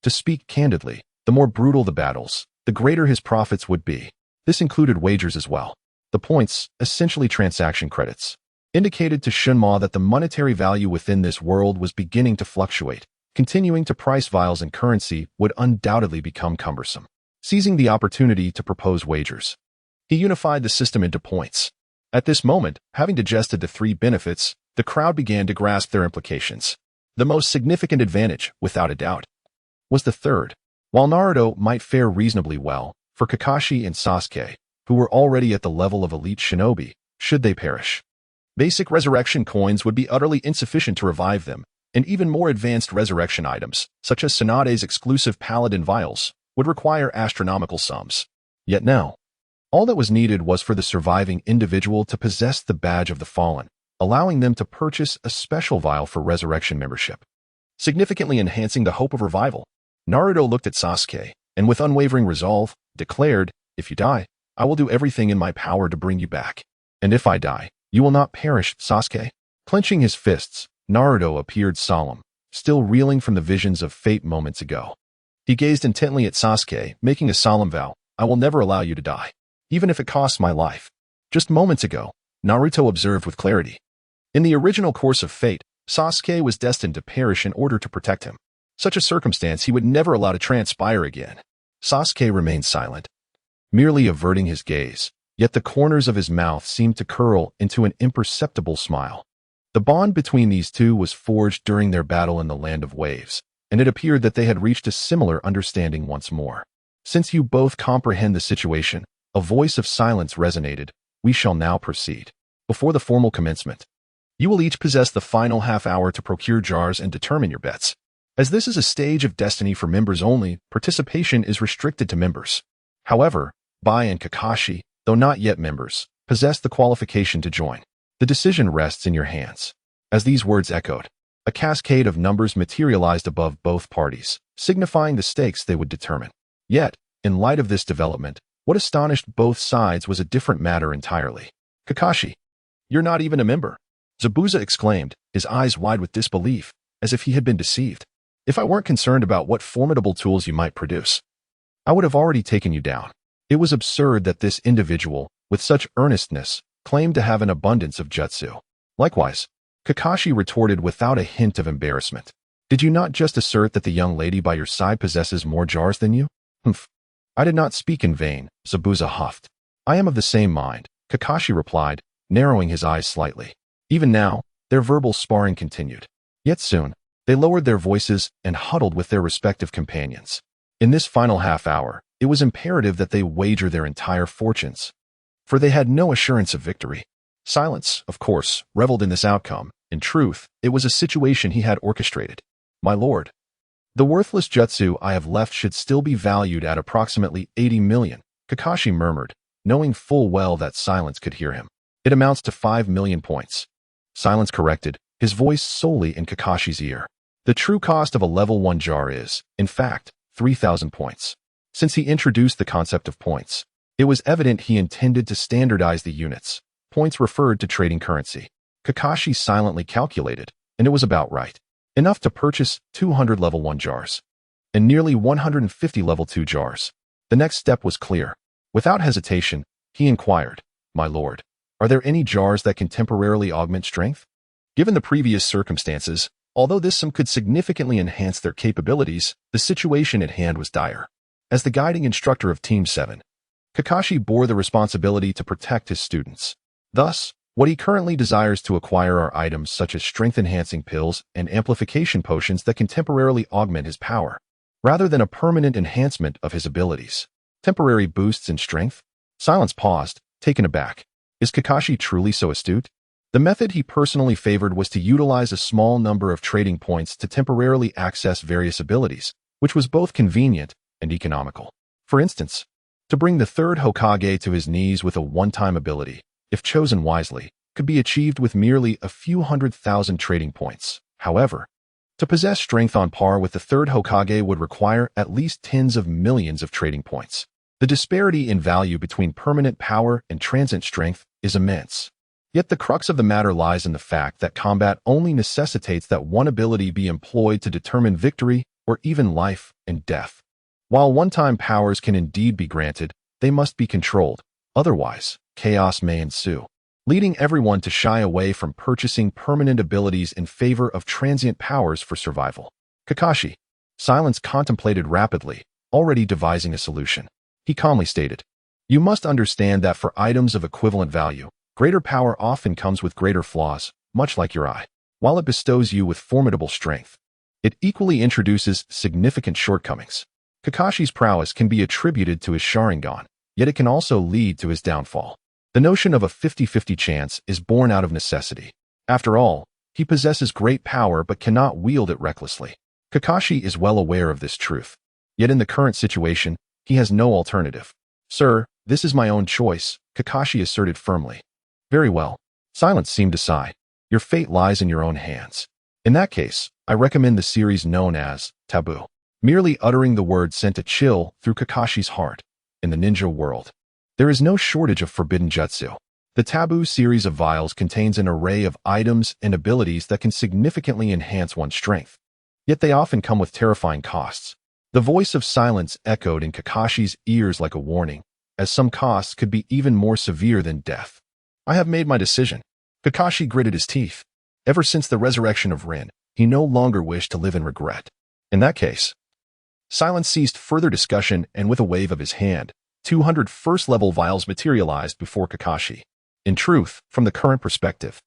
to speak candidly, the more brutal the battles, the greater his profits would be. This included wagers as well. The points, essentially transaction credits, indicated to Shenmue that the monetary value within this world was beginning to fluctuate. Continuing to price vials and currency would undoubtedly become cumbersome. Seizing the opportunity to propose wagers, he unified the system into points. At this moment, having digested the 3 benefits, the crowd began to grasp their implications. The most significant advantage, without a doubt, was the third. While Naruto might fare reasonably well, for Kakashi and Sasuke, who were already at the level of elite shinobi, should they perish, basic resurrection coins would be utterly insufficient to revive them, and even more advanced resurrection items, such as Tsunade's exclusive paladin vials, would require astronomical sums. Yet now, all that was needed was for the surviving individual to possess the badge of the fallen, allowing them to purchase a special vial for resurrection membership, significantly enhancing the hope of revival. Naruto looked at Sasuke, and with unwavering resolve, declared, "If you die, I will do everything in my power to bring you back. And if I die, you will not perish, Sasuke." Clenching his fists, Naruto appeared solemn, still reeling from the visions of fate moments ago. He gazed intently at Sasuke, making a solemn vow: "I will never allow you to die, even if it costs my life." Just moments ago, Naruto observed with clarity. In the original course of fate, Sasuke was destined to perish in order to protect him. Such a circumstance he would never allow to transpire again. Sasuke remained silent, merely averting his gaze, yet the corners of his mouth seemed to curl into an imperceptible smile. The bond between these two was forged during their battle in the Land of Waves, and it appeared that they had reached a similar understanding once more. Since you both comprehend the situation, a voice of silence resonated. We shall now proceed. Before the formal commencement, you will each possess the final half hour to procure jars and determine your bets. As this is a stage of destiny for members only, participation is restricted to members. However, Bai and Kakashi, though not yet members, possess the qualification to join. The decision rests in your hands. As these words echoed, a cascade of numbers materialized above both parties, signifying the stakes they would determine. Yet, in light of this development, what astonished both sides was a different matter entirely. Kakashi, you're not even a member, Zabuza exclaimed, his eyes wide with disbelief, as if he had been deceived. If I weren't concerned about what formidable tools you might produce, I would have already taken you down. It was absurd that this individual, with such earnestness, claimed to have an abundance of jutsu. Likewise, Kakashi retorted without a hint of embarrassment. Did you not just assert that the young lady by your side possesses more jars than you? Humph. I did not speak in vain, Zabuza huffed. I am of the same mind, Kakashi replied, narrowing his eyes slightly. Even now, their verbal sparring continued. Yet soon, they lowered their voices and huddled with their respective companions. In this final half hour, it was imperative that they wager their entire fortunes, for they had no assurance of victory. Silence, of course, reveled in this outcome. In truth, it was a situation he had orchestrated. My lord, the worthless jutsu I have left should still be valued at approximately 80 million, Kakashi murmured, knowing full well that Silence could hear him. It amounts to 5 million points. Silence corrected, his voice solely in Kakashi's ear. The true cost of a level 1 jar is, in fact, 3,000 points. Since he introduced the concept of points, it was evident he intended to standardize the units. Points referred to trading currency. Kakashi silently calculated, and it was about right. Enough to purchase 200 level 1 jars and nearly 150 level 2 jars. The next step was clear. Without hesitation, he inquired, My lord, are there any jars that can temporarily augment strength? Given the previous circumstances, although this sum could significantly enhance their capabilities, the situation at hand was dire. As the guiding instructor of Team 7, Kakashi bore the responsibility to protect his students. Thus, what he currently desires to acquire are items such as strength-enhancing pills and amplification potions that can temporarily augment his power, rather than a permanent enhancement of his abilities. Temporary boosts in strength? Silence paused, taken aback. Is Kakashi truly so astute? The method he personally favored was to utilize a small number of trading points to temporarily access various abilities, which was both convenient and economical. For instance, to bring the third Hokage to his knees with a one-time ability, if chosen wisely, could be achieved with merely a few 100,000 trading points. However, to possess strength on par with the third Hokage would require at least tens of millions of trading points. The disparity in value between permanent power and transient strength is immense. Yet the crux of the matter lies in the fact that combat only necessitates that one ability be employed to determine victory or even life and death. While one-time powers can indeed be granted, they must be controlled. Otherwise, chaos may ensue, leading everyone to shy away from purchasing permanent abilities in favor of transient powers for survival. Kakashi, Silence contemplated rapidly, already devising a solution. He calmly stated, You must understand that for items of equivalent value, greater power often comes with greater flaws, much like your eye. While it bestows you with formidable strength, it equally introduces significant shortcomings. Kakashi's prowess can be attributed to his Sharingan, yet it can also lead to his downfall. The notion of a 50-50 chance is born out of necessity. After all, he possesses great power but cannot wield it recklessly. Kakashi is well aware of this truth. Yet in the current situation, he has no alternative. Sir, this is my own choice, Kakashi asserted firmly. Very well. Silence seemed to sigh. Your fate lies in your own hands. In that case, I recommend the series known as Taboo. Merely uttering the word sent a chill through Kakashi's heart. In the ninja world, there is no shortage of forbidden jutsu. The Taboo series of vials contains an array of items and abilities that can significantly enhance one's strength. Yet they often come with terrifying costs. The voice of Silence echoed in Kakashi's ears like a warning, as some costs could be even more severe than death. I have made my decision. Kakashi gritted his teeth. Ever since the resurrection of Rin, he no longer wished to live in regret. In that case, Silence ceased further discussion, and with a wave of his hand, 200 first-level vials materialized before Kakashi. In truth, from the current perspective,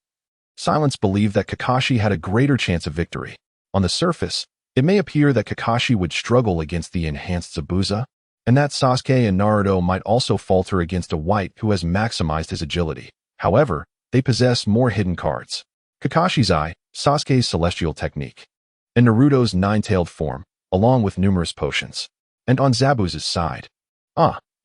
Silence believed that Kakashi had a greater chance of victory. On the surface, it may appear that Kakashi would struggle against the enhanced Zabuza. and that Sasuke and Naruto might also falter against a white who has maximized his agility. However, they possess more hidden cards. Kakashi's eye, Sasuke's celestial technique, and Naruto's nine-tailed form, along with numerous potions. And on Zabuza's side.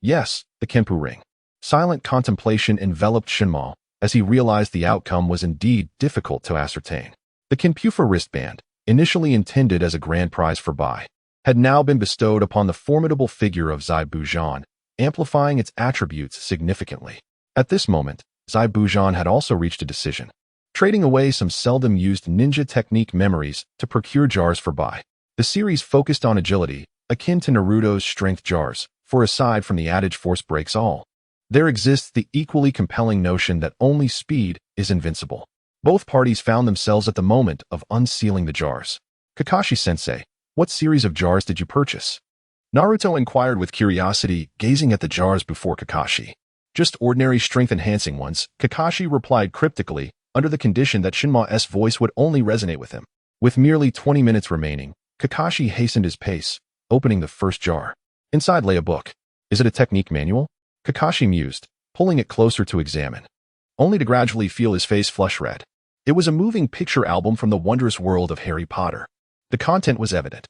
Yes, the Kenpu ring. Silent contemplation enveloped Shinmao as he realized the outcome was indeed difficult to ascertain. The Kenpufa wristband, initially intended as a grand prize for Bai, had now been bestowed upon the formidable figure of Zai Bujan, amplifying its attributes significantly. At this moment, Zai Bujan had also reached a decision, trading away some seldom used ninja technique memories to procure jars for Bai. The series focused on agility, akin to Naruto's strength jars, for aside from the adage force breaks all, there exists the equally compelling notion that only speed is invincible. Both parties found themselves at the moment of unsealing the jars. Kakashi-sensei, what series of jars did you purchase? Naruto inquired with curiosity, gazing at the jars before Kakashi. Just ordinary strength-enhancing ones, Kakashi replied cryptically, under the condition that Shinma's voice would only resonate with him. With merely 20 minutes remaining, Kakashi hastened his pace, opening the first jar. Inside lay a book. Is it a technique manual? Kakashi mused, pulling it closer to examine, only to gradually feel his face flush red. It was a moving picture album from the wondrous world of Harry Potter. The content was evident,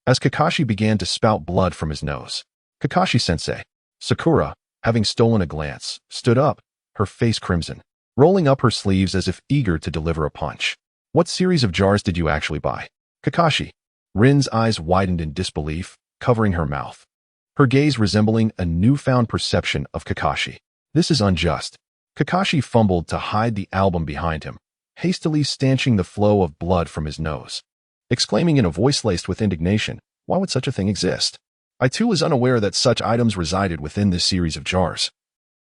as Kakashi began to spout blood from his nose. Kakashi-sensei. Sakura, having stolen a glance, stood up, her face crimson, rolling up her sleeves as if eager to deliver a punch. What series of jars did you actually buy? Kakashi. Rin's eyes widened in disbelief, covering her mouth, her gaze resembling a newfound perception of Kakashi. This is unjust. Kakashi fumbled to hide the album behind him, hastily stanching the flow of blood from his nose, exclaiming in a voice laced with indignation, why would such a thing exist? I too was unaware that such items resided within this series of jars.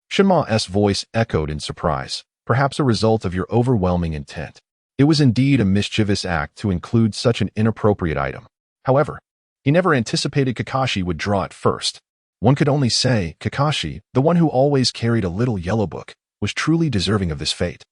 Shinma's voice echoed in surprise, perhaps a result of your overwhelming intent. It was indeed a mischievous act to include such an inappropriate item. However, he never anticipated Kakashi would draw it first. One could only say Kakashi, the one who always carried a little yellow book, was truly deserving of this fate.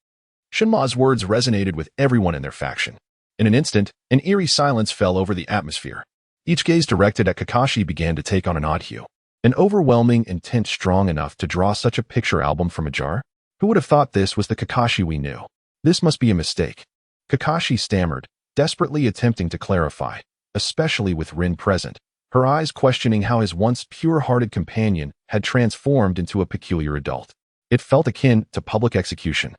Shinma's words resonated with everyone in their faction. In an instant, an eerie silence fell over the atmosphere. Each gaze directed at Kakashi began to take on an odd hue. An overwhelming intent strong enough to draw such a picture album from a jar? Who would have thought this was the Kakashi we knew? This must be a mistake. Kakashi stammered, desperately attempting to clarify, especially with Rin present, her eyes questioning how his once pure-hearted companion had transformed into a peculiar adult. It felt akin to public execution.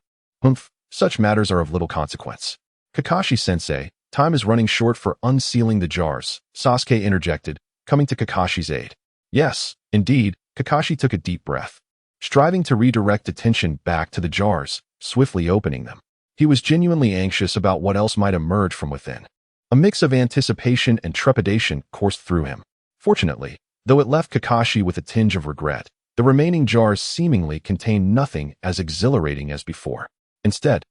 Such matters are of little consequence. Kakashi-sensei, time is running short for unsealing the jars, Sasuke interjected, coming to Kakashi's aid. Yes, indeed, Kakashi took a deep breath, striving to redirect attention back to the jars, swiftly opening them. He was genuinely anxious about what else might emerge from within. A mix of anticipation and trepidation coursed through him. Fortunately, though it left Kakashi with a tinge of regret, the remaining jars seemingly contained nothing as exhilarating as before. Instead,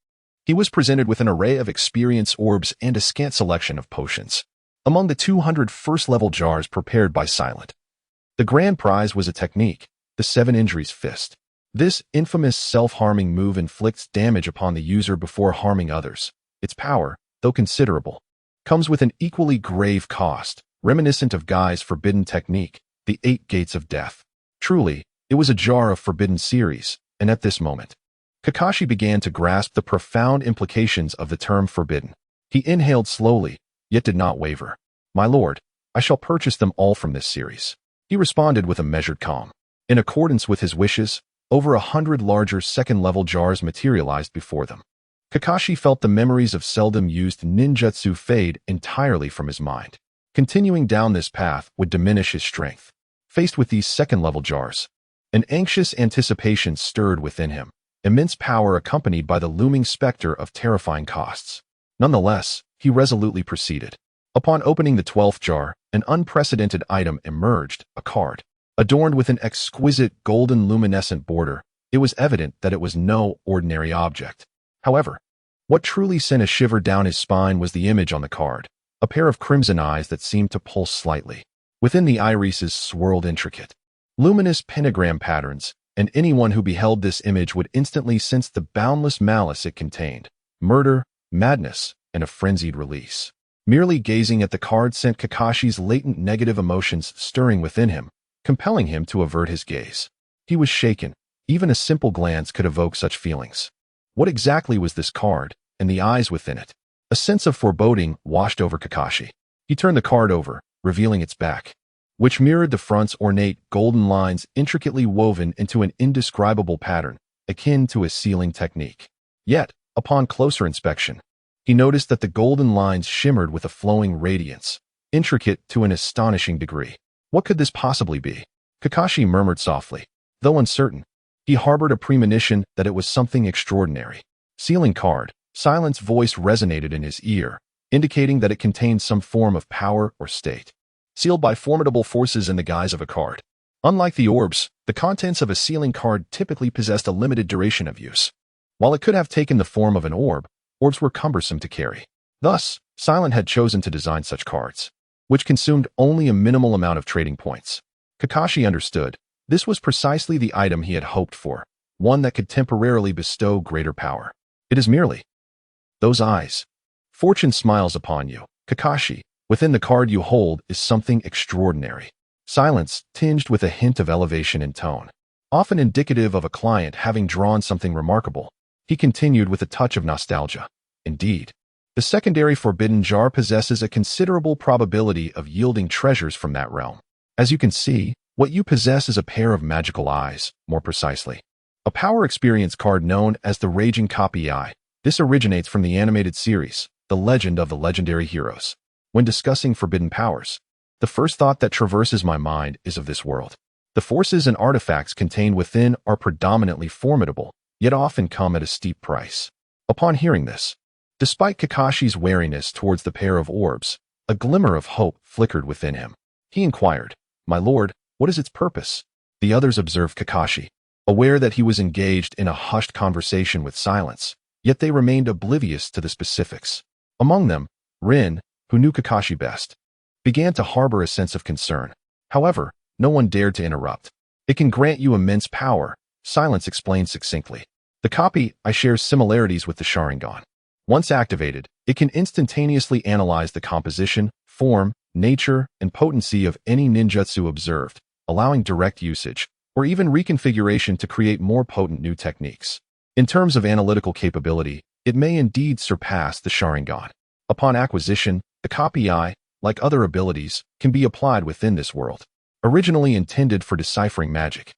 he was presented with an array of experience orbs and a scant selection of potions. Among the 200 first-level jars prepared by Silent, the grand prize was a technique, the Seven Injuries Fist. This infamous self-harming move inflicts damage upon the user before harming others. Its power, though considerable, comes with an equally grave cost, reminiscent of Gai's forbidden technique, the 8 Gates of Death. Truly, it was a jar of forbidden series, and at this moment, Kakashi began to grasp the profound implications of the term forbidden. He inhaled slowly, yet did not waver. My lord, I shall purchase them all from this series. He responded with a measured calm. In accordance with his wishes, over 100 larger second-level jars materialized before them. Kakashi felt the memories of seldom-used ninjutsu fade entirely from his mind. Continuing down this path would diminish his strength. Faced with these second-level jars, an anxious anticipation stirred within him, immense power accompanied by the looming specter of terrifying costs. Nonetheless, he resolutely proceeded. Upon opening the 12th jar, an unprecedented item emerged, a card. Adorned with an exquisite golden luminescent border, it was evident that it was no ordinary object. However, what truly sent a shiver down his spine was the image on the card, a pair of crimson eyes that seemed to pulse slightly. Within the irises swirled intricate, luminous pentagram patterns, and anyone who beheld this image would instantly sense the boundless malice it contained, murder, madness, and a frenzied release. Merely gazing at the card sent Kakashi's latent negative emotions stirring within him, compelling him to avert his gaze. He was shaken. Even a simple glance could evoke such feelings. What exactly was this card, and the eyes within it? A sense of foreboding washed over Kakashi. He turned the card over, revealing its back, which mirrored the front's ornate golden lines intricately woven into an indescribable pattern, akin to a sealing technique. Yet, upon closer inspection, he noticed that the golden lines shimmered with a flowing radiance, intricate to an astonishing degree. What could this possibly be? Kakashi murmured softly. Though uncertain, he harbored a premonition that it was something extraordinary. Sealing card. Silent's voice resonated in his ear, indicating that it contained some form of power or state, sealed by formidable forces in the guise of a card. Unlike the orbs, the contents of a sealing card typically possessed a limited duration of use. While it could have taken the form of an orb, orbs were cumbersome to carry. Thus, Silent had chosen to design such cards, which consumed only a minimal amount of trading points. Kakashi understood. This was precisely the item he had hoped for, one that could temporarily bestow greater power. It is merely those eyes. Fortune smiles upon you, Kakashi. Within the card you hold is something extraordinary. Silence, tinged with a hint of elevation in tone, often indicative of a client having drawn something remarkable. He continued with a touch of nostalgia. Indeed, the secondary forbidden jar possesses a considerable probability of yielding treasures from that realm. As you can see, what you possess is a pair of magical eyes, more precisely. A power experience card known as the Raging Copy Eye. This originates from the animated series, The Legend of the Legendary Heroes. When discussing forbidden powers, the first thought that traverses my mind is of this world. The forces and artifacts contained within are predominantly formidable, yet often come at a steep price. Upon hearing this, despite Kakashi's wariness towards the pair of orbs, a glimmer of hope flickered within him. He inquired, "My lord, what is its purpose?" The others observed Kakashi, aware that he was engaged in a hushed conversation with Silence, yet they remained oblivious to the specifics. Among them, Rin, who knew Kakashi best, began to harbor a sense of concern. However, no one dared to interrupt. "It can grant you immense power," Silence explained succinctly. "The copy I shares similarities with the Sharingan. Once activated, it can instantaneously analyze the composition, form, nature, and potency of any ninjutsu observed, allowing direct usage, or even reconfiguration to create more potent new techniques. In terms of analytical capability, it may indeed surpass the Sharingan. Upon acquisition, the Copy Eye, like other abilities, can be applied within this world. Originally intended for deciphering magic,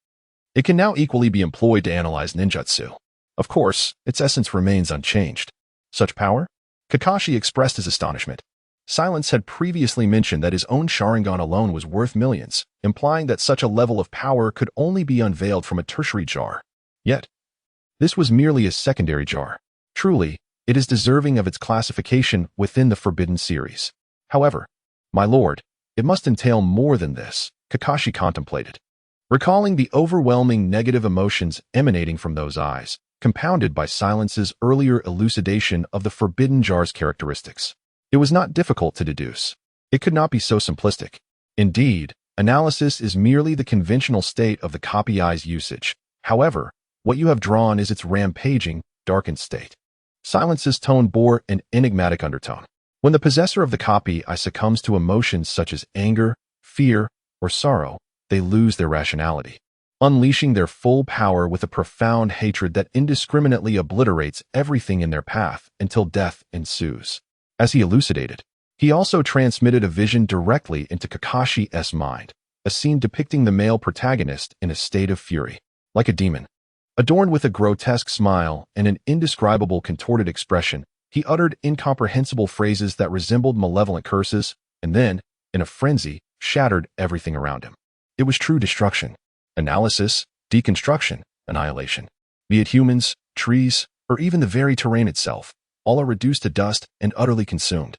it can now equally be employed to analyze ninjutsu. Of course, its essence remains unchanged." Such power? Kakashi expressed his astonishment. Silence had previously mentioned that his own Sharingan alone was worth millions, implying that such a level of power could only be unveiled from a tertiary jar. Yet, this was merely a secondary jar. Truly, it is deserving of its classification within the Forbidden series. However, my lord, it must entail more than this, Kakashi contemplated, recalling the overwhelming negative emotions emanating from those eyes, compounded by Silence's earlier elucidation of the Forbidden Jar's characteristics. It was not difficult to deduce. It could not be so simplistic. Indeed, analysis is merely the conventional state of the Copy Eye's usage. However, what you have drawn is its rampaging, darkened state. Silence's tone bore an enigmatic undertone. When the possessor of the Copy Eye succumbs to emotions such as anger, fear, or sorrow, they lose their rationality, unleashing their full power with a profound hatred that indiscriminately obliterates everything in their path until death ensues. As he elucidated, he also transmitted a vision directly into Kakashi's mind, a scene depicting the male protagonist in a state of fury, like a demon. Adorned with a grotesque smile and an indescribable contorted expression, he uttered incomprehensible phrases that resembled malevolent curses, and then, in a frenzy, shattered everything around him. It was true destruction, analysis, deconstruction, annihilation. Be it humans, trees, or even the very terrain itself, all are reduced to dust and utterly consumed.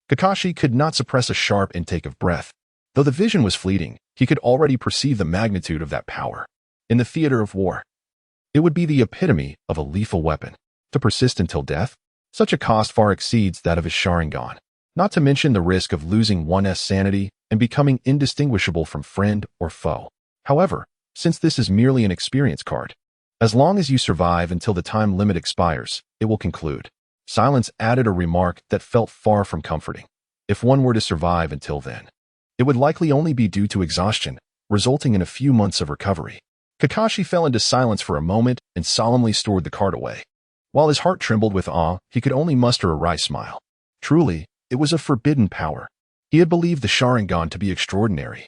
Kakashi could not suppress a sharp intake of breath. Though the vision was fleeting, he could already perceive the magnitude of that power. In the theater of war, it would be the epitome of a lethal weapon. To persist until death? Such a cost far exceeds that of his Sharingan, not to mention the risk of losing one's sanity and becoming indistinguishable from friend or foe. However, since this is merely an experience card, as long as you survive until the time limit expires, it will conclude. Silence added a remark that felt far from comforting. If one were to survive until then, it would likely only be due to exhaustion, resulting in a few months of recovery. Kakashi fell into silence for a moment and solemnly stored the card away. While his heart trembled with awe, he could only muster a wry smile. Truly, it was a forbidden power. He had believed the Sharingan to be extraordinary.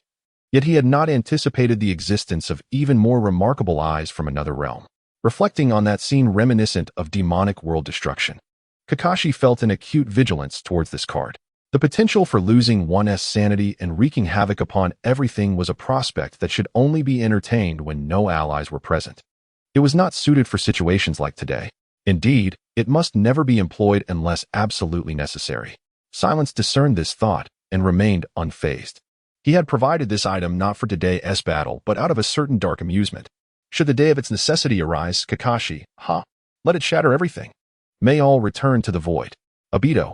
Yet he had not anticipated the existence of even more remarkable eyes from another realm. Reflecting on that scene reminiscent of demonic world destruction, Kakashi felt an acute vigilance towards this card. The potential for losing one's sanity and wreaking havoc upon everything was a prospect that should only be entertained when no allies were present. It was not suited for situations like today. Indeed, it must never be employed unless absolutely necessary. Silence discerned this thought and remained unfazed. He had provided this item not for today's battle, but out of a certain dark amusement. Should the day of its necessity arise, Kakashi, let it shatter everything. May all return to the void. Obito.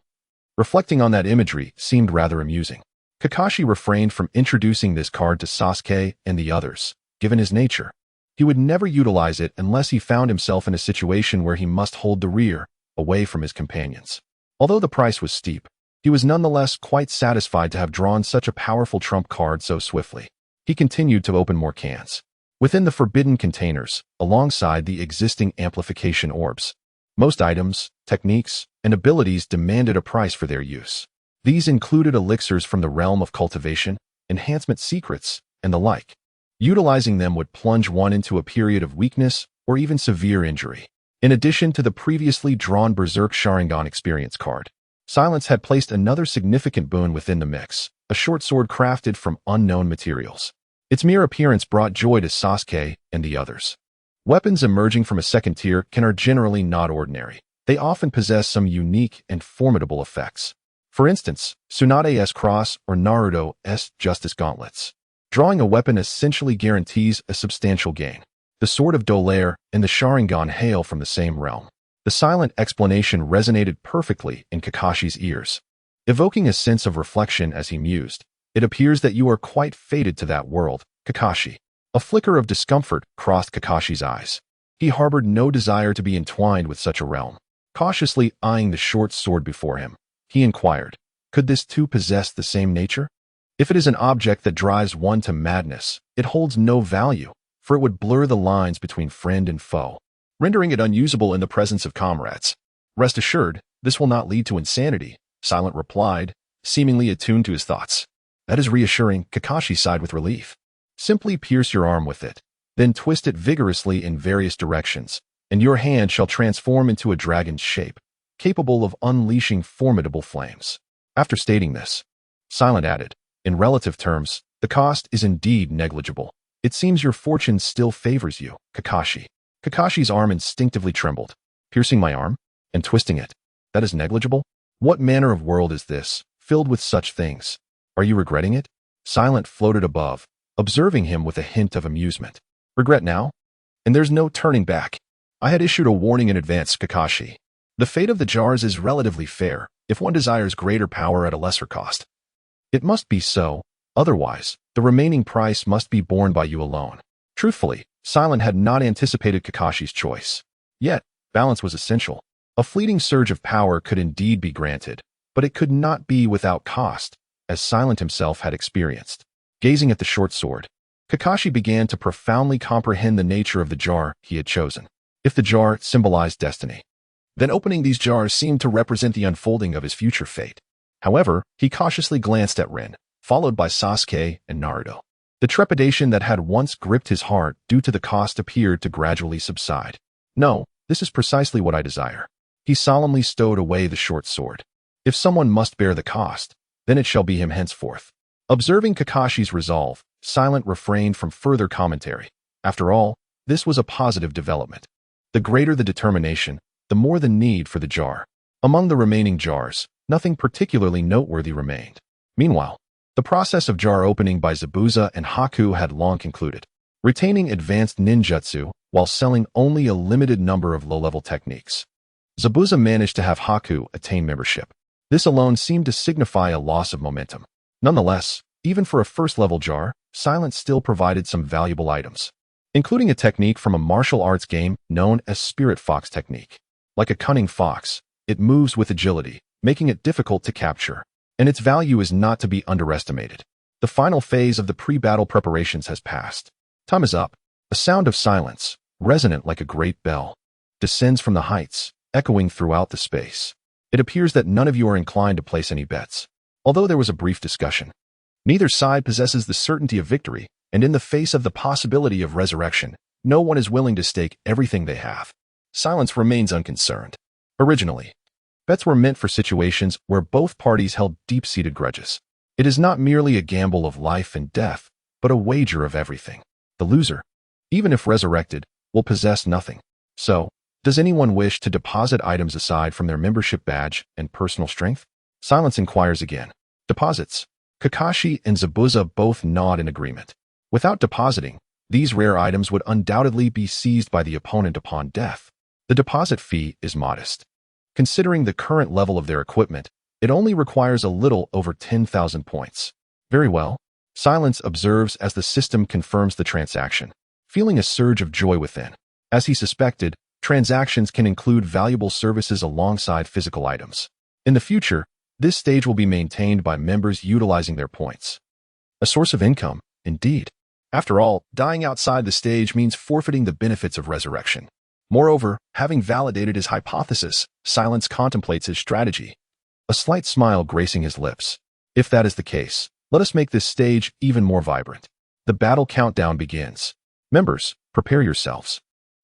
Reflecting on that imagery seemed rather amusing. Kakashi refrained from introducing this card to Sasuke and the others, given his nature. He would never utilize it unless he found himself in a situation where he must hold the rear, away from his companions. Although the price was steep, he was nonetheless quite satisfied to have drawn such a powerful trump card so swiftly. He continued to open more cans. Within the forbidden containers, alongside the existing amplification orbs, most items, techniques, and abilities demanded a price for their use. These included elixirs from the realm of cultivation, enhancement secrets, and the like. Utilizing them would plunge one into a period of weakness or even severe injury. In addition to the previously drawn Berserk Sharingan experience card, Silence had placed another significant boon within the mix, a short sword crafted from unknown materials. Its mere appearance brought joy to Sasuke and the others. Weapons emerging from a second tier are generally not ordinary. They often possess some unique and formidable effects. For instance, Tsunade's cross or Naruto's justice gauntlets. Drawing a weapon essentially guarantees a substantial gain. The Sword of Dolaire and the Sharingan hail from the same realm. The silent explanation resonated perfectly in Kakashi's ears, evoking a sense of reflection as he mused. It appears that you are quite fated to that world, Kakashi. A flicker of discomfort crossed Kakashi's eyes. He harbored no desire to be entwined with such a realm. Cautiously eyeing the short sword before him, he inquired, could this too possess the same nature? If it is an object that drives one to madness, it holds no value, for it would blur the lines between friend and foe, rendering it unusable in the presence of comrades. Rest assured, this will not lead to insanity, Silent replied, seemingly attuned to his thoughts. That is reassuring, Kakashi sighed with relief. Simply pierce your arm with it, then twist it vigorously in various directions, and your hand shall transform into a dragon's shape, capable of unleashing formidable flames. After stating this, Silent added, in relative terms, the cost is indeed negligible. It seems your fortune still favors you, Kakashi. Kakashi's arm instinctively trembled. Piercing my arm? And twisting it? That is negligible? What manner of world is this, filled with such things? Are you regretting it? Silent floated above, observing him with a hint of amusement. Regret now? And there's no turning back. I had issued a warning in advance, Kakashi. The fate of the jars is relatively fair, if one desires greater power at a lesser cost. It must be so, otherwise, the remaining price must be borne by you alone. Truthfully, Silent had not anticipated Kakashi's choice. Yet, balance was essential. A fleeting surge of power could indeed be granted, but it could not be without cost, as Silent himself had experienced. Gazing at the short sword, Kakashi began to profoundly comprehend the nature of the jar he had chosen. If the jar symbolized destiny, then opening these jars seemed to represent the unfolding of his future fate. However, he cautiously glanced at Rin, followed by Sasuke and Naruto. The trepidation that had once gripped his heart due to the cost appeared to gradually subside. No, this is precisely what I desire. He solemnly stowed away the short sword. If someone must bear the cost, then it shall be him henceforth. Observing Kakashi's resolve, Silent refrained from further commentary. After all, this was a positive development. The greater the determination, the more the need for the jar. Among the remaining jars, nothing particularly noteworthy remained. Meanwhile, the process of jar opening by Zabuza and Haku had long concluded, retaining advanced ninjutsu while selling only a limited number of low-level techniques. Zabuza managed to have Haku attain membership. This alone seemed to signify a loss of momentum. Nonetheless, even for a first-level jar, Silent still provided some valuable items, including a technique from a martial arts game known as Spirit Fox technique. Like a cunning fox, it moves with agility, making it difficult to capture, and its value is not to be underestimated. The final phase of the pre-battle preparations has passed. Time is up. A sound of silence, resonant like a great bell, descends from the heights, echoing throughout the space. It appears that none of you are inclined to place any bets. Although there was a brief discussion, neither side possesses the certainty of victory, and in the face of the possibility of resurrection, no one is willing to stake everything they have. Silence remains unconcerned. Originally, bets were meant for situations where both parties held deep-seated grudges. It is not merely a gamble of life and death, but a wager of everything. The loser, even if resurrected, will possess nothing. So, does anyone wish to deposit items aside from their membership badge and personal strength? Silence inquires again. Deposits. Kakashi and Zabuza both nod in agreement. Without depositing, these rare items would undoubtedly be seized by the opponent upon death. The deposit fee is modest. Considering the current level of their equipment, it only requires a little over 10,000 points. Very well. Silence observes as the system confirms the transaction, feeling a surge of joy within. As he suspected, transactions can include valuable services alongside physical items. In the future, this stage will be maintained by members utilizing their points. A source of income, indeed. After all, dying outside the stage means forfeiting the benefits of resurrection. Moreover, having validated his hypothesis, Silence contemplates his strategy, a slight smile gracing his lips. If that is the case, let us make this stage even more vibrant. The battle countdown begins. Members, prepare yourselves.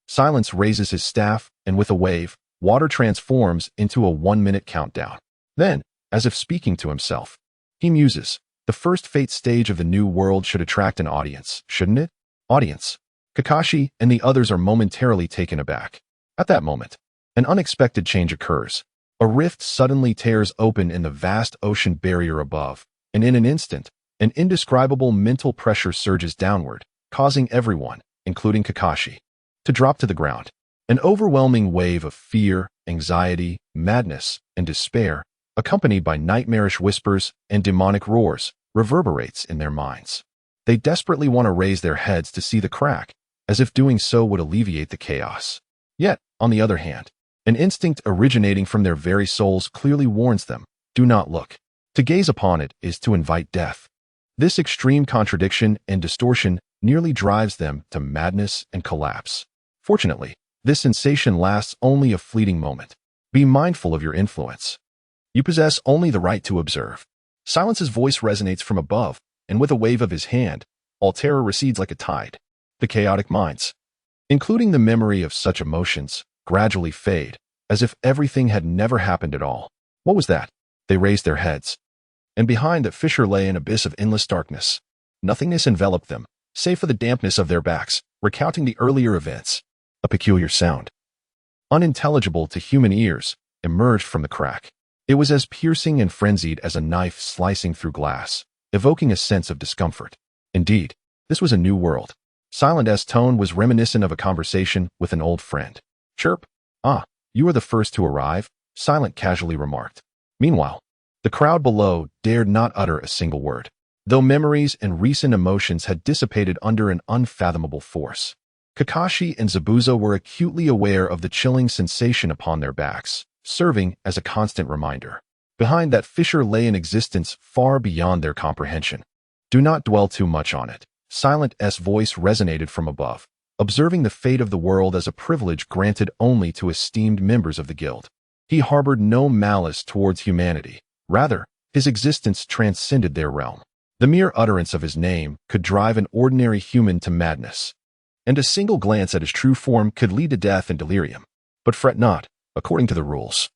Silence raises his staff, and with a wave, water transforms into a 1-minute countdown. Then, as if speaking to himself, he muses, the first fate stage of the new world should attract an audience, shouldn't it? Audience. Kakashi and the others are momentarily taken aback. At that moment, an unexpected change occurs. A rift suddenly tears open in the vast ocean barrier above, and in an instant, an indescribable mental pressure surges downward, causing everyone, including Kakashi, to drop to the ground. An overwhelming wave of fear, anxiety, madness, and despair, accompanied by nightmarish whispers and demonic roars, reverberates in their minds. They desperately want to raise their heads to see the crack, as if doing so would alleviate the chaos. Yet, on the other hand, an instinct originating from their very souls clearly warns them, do not look. To gaze upon it is to invite death. This extreme contradiction and distortion nearly drives them to madness and collapse. Fortunately, this sensation lasts only a fleeting moment. Be mindful of your influence. You possess only the right to observe. Silence's voice resonates from above, and with a wave of his hand, all terror recedes like a tide. The chaotic minds, including the memory of such emotions, gradually fade, as if everything had never happened at all. What was that? They raised their heads. And behind that fissure lay an abyss of endless darkness. Nothingness enveloped them, save for the dampness of their backs, recounting the earlier events. A peculiar sound, unintelligible to human ears, emerged from the crack. It was as piercing and frenzied as a knife slicing through glass, evoking a sense of discomfort. Indeed, this was a new world. Silent's tone was reminiscent of a conversation with an old friend. Chirp. Ah, you are the first to arrive, Silent casually remarked. Meanwhile, the crowd below dared not utter a single word, though memories and recent emotions had dissipated under an unfathomable force. Kakashi and Zabuza were acutely aware of the chilling sensation upon their backs, serving as a constant reminder. Behind that fissure lay an existence far beyond their comprehension. Do not dwell too much on it. Silent's voice resonated from above, observing the fate of the world as a privilege granted only to esteemed members of the guild. He harbored no malice towards humanity. Rather, his existence transcended their realm. The mere utterance of his name could drive an ordinary human to madness, and a single glance at his true form could lead to death and delirium. But fret not, according to the rules.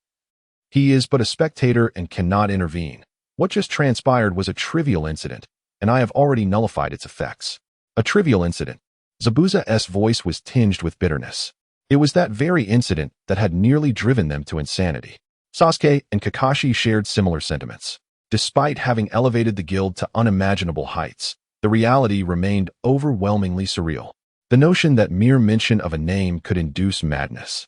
He is but a spectator and cannot intervene. What just transpired was a trivial incident, and I have already nullified its effects. A trivial incident. Zabuza's voice was tinged with bitterness. It was that very incident that had nearly driven them to insanity. Sasuke and Kakashi shared similar sentiments. Despite having elevated the guild to unimaginable heights, the reality remained overwhelmingly surreal. The notion that mere mention of a name could induce madness,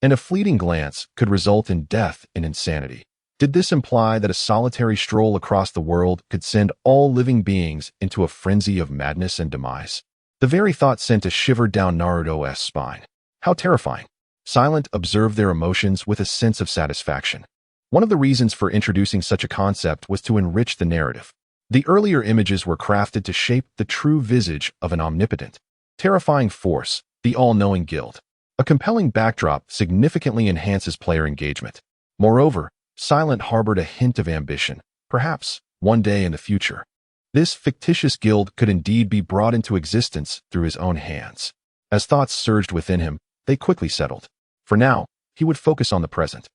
and a fleeting glance could result in death and insanity. Did this imply that a solitary stroll across the world could send all living beings into a frenzy of madness and demise? The very thought sent a shiver down Naruto's spine. How terrifying! Silent observed their emotions with a sense of satisfaction. One of the reasons for introducing such a concept was to enrich the narrative. The earlier images were crafted to shape the true visage of an omnipotent, terrifying force, the all-knowing guild. A compelling backdrop significantly enhances player engagement. Moreover, Silent harbored a hint of ambition, perhaps one day in the future. This fictitious guild could indeed be brought into existence through his own hands. As thoughts surged within him, they quickly settled. For now, he would focus on the present.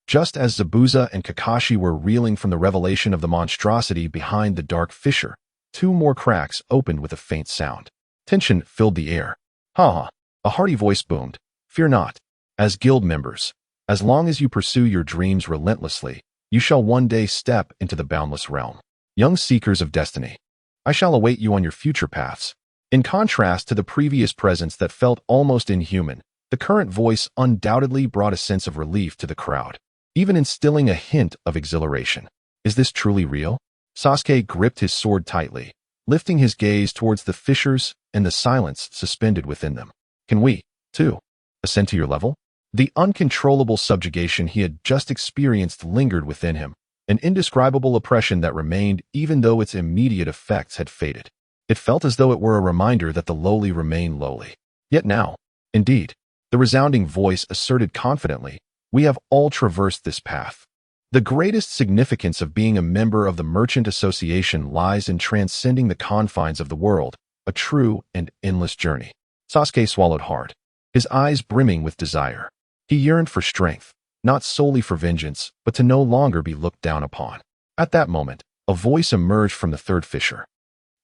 Just as Zabuza and Kakashi were reeling from the revelation of the monstrosity behind the dark fissure, two more cracks opened with a faint sound. Tension filled the air. "Ha ha!" A hearty voice boomed. "Fear not. As guild members, as long as you pursue your dreams relentlessly, you shall one day step into the boundless realm. Young seekers of destiny, I shall await you on your future paths." In contrast to the previous presence that felt almost inhuman, the current voice undoubtedly brought a sense of relief to the crowd, even instilling a hint of exhilaration. Is this truly real? Sasuke gripped his sword tightly, lifting his gaze towards the fissures and the silence suspended within them. "Can we, too, ascend to your level?" The uncontrollable subjugation he had just experienced lingered within him, an indescribable oppression that remained even though its immediate effects had faded. It felt as though it were a reminder that the lowly remain lowly. Yet now, indeed, the resounding voice asserted confidently, "We have all traversed this path. The greatest significance of being a member of the Merchant Association lies in transcending the confines of the world, a true and endless journey." Sasuke swallowed hard, his eyes brimming with desire. He yearned for strength, not solely for vengeance, but to no longer be looked down upon. At that moment, a voice emerged from the third fissure.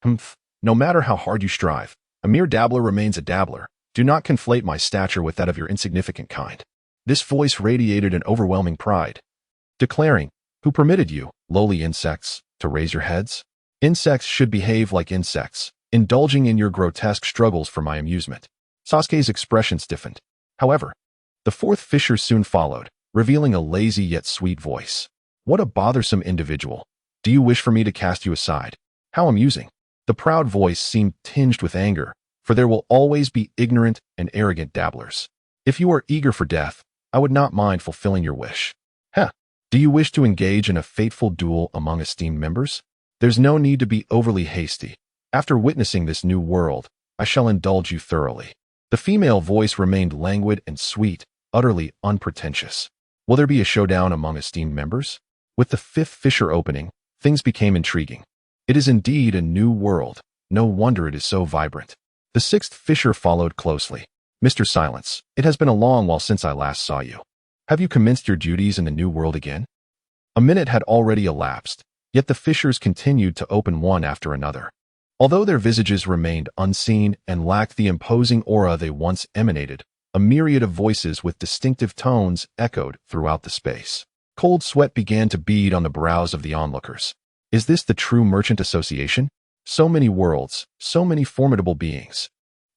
"Humph, no matter how hard you strive, a mere dabbler remains a dabbler. Do not conflate my stature with that of your insignificant kind." This voice radiated an overwhelming pride, declaring, "Who permitted you, lowly insects, to raise your heads? Insects should behave like insects, indulging in your grotesque struggles for my amusement." Sasuke's expression stiffened. However, the fourth fissure soon followed, revealing a lazy yet sweet voice. "What a bothersome individual. Do you wish for me to cast you aside? How amusing." The proud voice seemed tinged with anger, for there will always be ignorant and arrogant dabblers. "If you are eager for death, I would not mind fulfilling your wish." "Heh. Do you wish to engage in a fateful duel among esteemed members? There's no need to be overly hasty. After witnessing this new world, I shall indulge you thoroughly." The female voice remained languid and sweet, utterly unpretentious. Will there be a showdown among esteemed members? With the fifth fissure opening, things became intriguing. It is indeed a new world. No wonder it is so vibrant. The sixth fissure followed closely. "Mr. Silence, it has been a long while since I last saw you. Have you commenced your duties in the new world again?" A minute had already elapsed, yet the fissures continued to open one after another. Although their visages remained unseen and lacked the imposing aura they once emanated, a myriad of voices with distinctive tones echoed throughout the space. Cold sweat began to bead on the brows of the onlookers. Is this the true Merchant Association? So many worlds, so many formidable beings.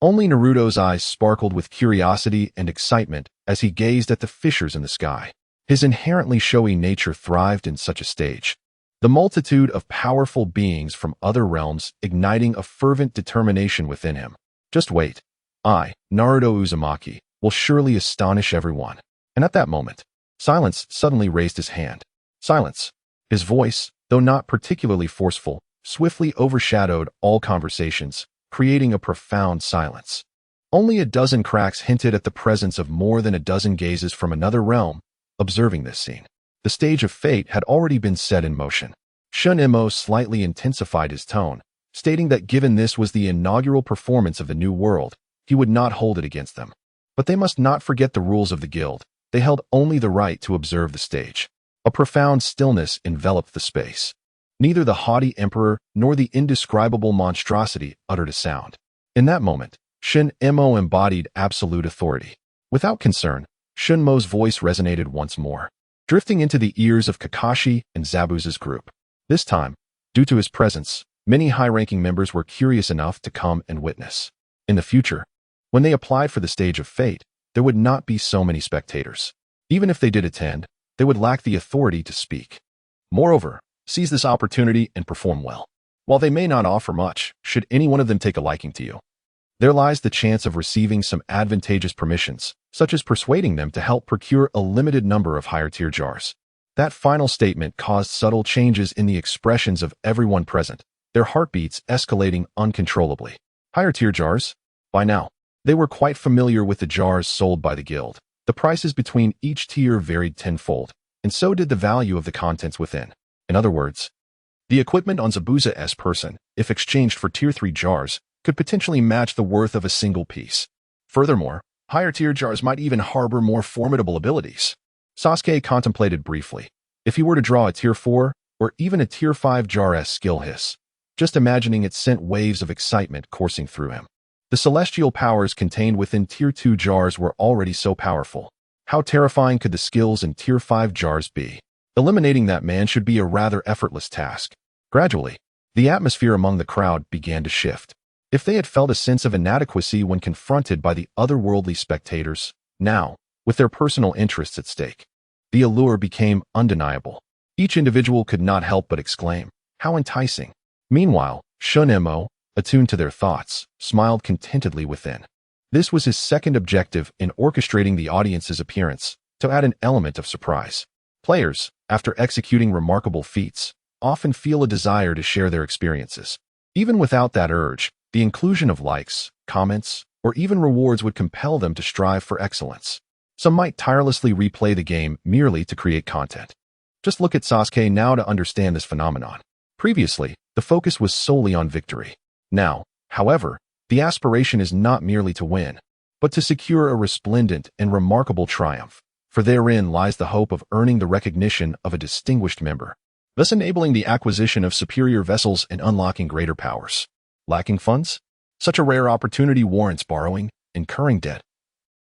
Only Naruto's eyes sparkled with curiosity and excitement as he gazed at the fissures in the sky. His inherently showy nature thrived in such a stage. The multitude of powerful beings from other realms igniting a fervent determination within him. Just wait. I, Naruto Uzumaki, will surely astonish everyone. And at that moment, Silence suddenly raised his hand. Silence. His voice, though not particularly forceful, swiftly overshadowed all conversations, creating a profound silence. Only a dozen cracks hinted at the presence of more than a dozen gazes from another realm, observing this scene. The stage of fate had already been set in motion. Shun Emo slightly intensified his tone, stating that given this was the inaugural performance of the new world, he would not hold it against them. But they must not forget the rules of the guild. They held only the right to observe the stage. A profound stillness enveloped the space. Neither the haughty emperor nor the indescribable monstrosity uttered a sound. In that moment, Shun Emo embodied absolute authority. Without concern, Shunmo's voice resonated once more, drifting into the ears of Kakashi and Zabuza's group. This time, due to his presence, many high-ranking members were curious enough to come and witness. In the future, when they applied for the stage of fate, there would not be so many spectators. Even if they did attend, they would lack the authority to speak. Moreover, seize this opportunity and perform well. While they may not offer much, should any one of them take a liking to you, there lies the chance of receiving some advantageous permissions, such as persuading them to help procure a limited number of higher-tier jars. That final statement caused subtle changes in the expressions of everyone present, their heartbeats escalating uncontrollably. Higher tier jars? By now, they were quite familiar with the jars sold by the guild. The prices between each tier varied tenfold, and so did the value of the contents within. In other words, the equipment on Zabuza's person, if exchanged for tier 3 jars, could potentially match the worth of a single piece. Furthermore, higher tier jars might even harbor more formidable abilities. Sasuke contemplated briefly. If he were to draw a tier 4 or even a tier 5 jar skill hiss, just imagining it sent waves of excitement coursing through him. The celestial powers contained within tier 2 jars were already so powerful. How terrifying could the skills in tier 5 jars be? Eliminating that man should be a rather effortless task. Gradually, the atmosphere among the crowd began to shift. If they had felt a sense of inadequacy when confronted by the otherworldly spectators, now, with their personal interests at stake, the allure became undeniable. Each individual could not help but exclaim, "How enticing!" Meanwhile, Shunemo, attuned to their thoughts, smiled contentedly within. This was his second objective in orchestrating the audience's appearance, to add an element of surprise. Players, after executing remarkable feats, often feel a desire to share their experiences. Even without that urge, the inclusion of likes, comments, or even rewards would compel them to strive for excellence. Some might tirelessly replay the game merely to create content. Just look at Sasuke now to understand this phenomenon. Previously, the focus was solely on victory. Now, however, the aspiration is not merely to win, but to secure a resplendent and remarkable triumph, for therein lies the hope of earning the recognition of a distinguished member, thus enabling the acquisition of superior vessels and unlocking greater powers. Lacking funds? Such a rare opportunity warrants borrowing, incurring debt,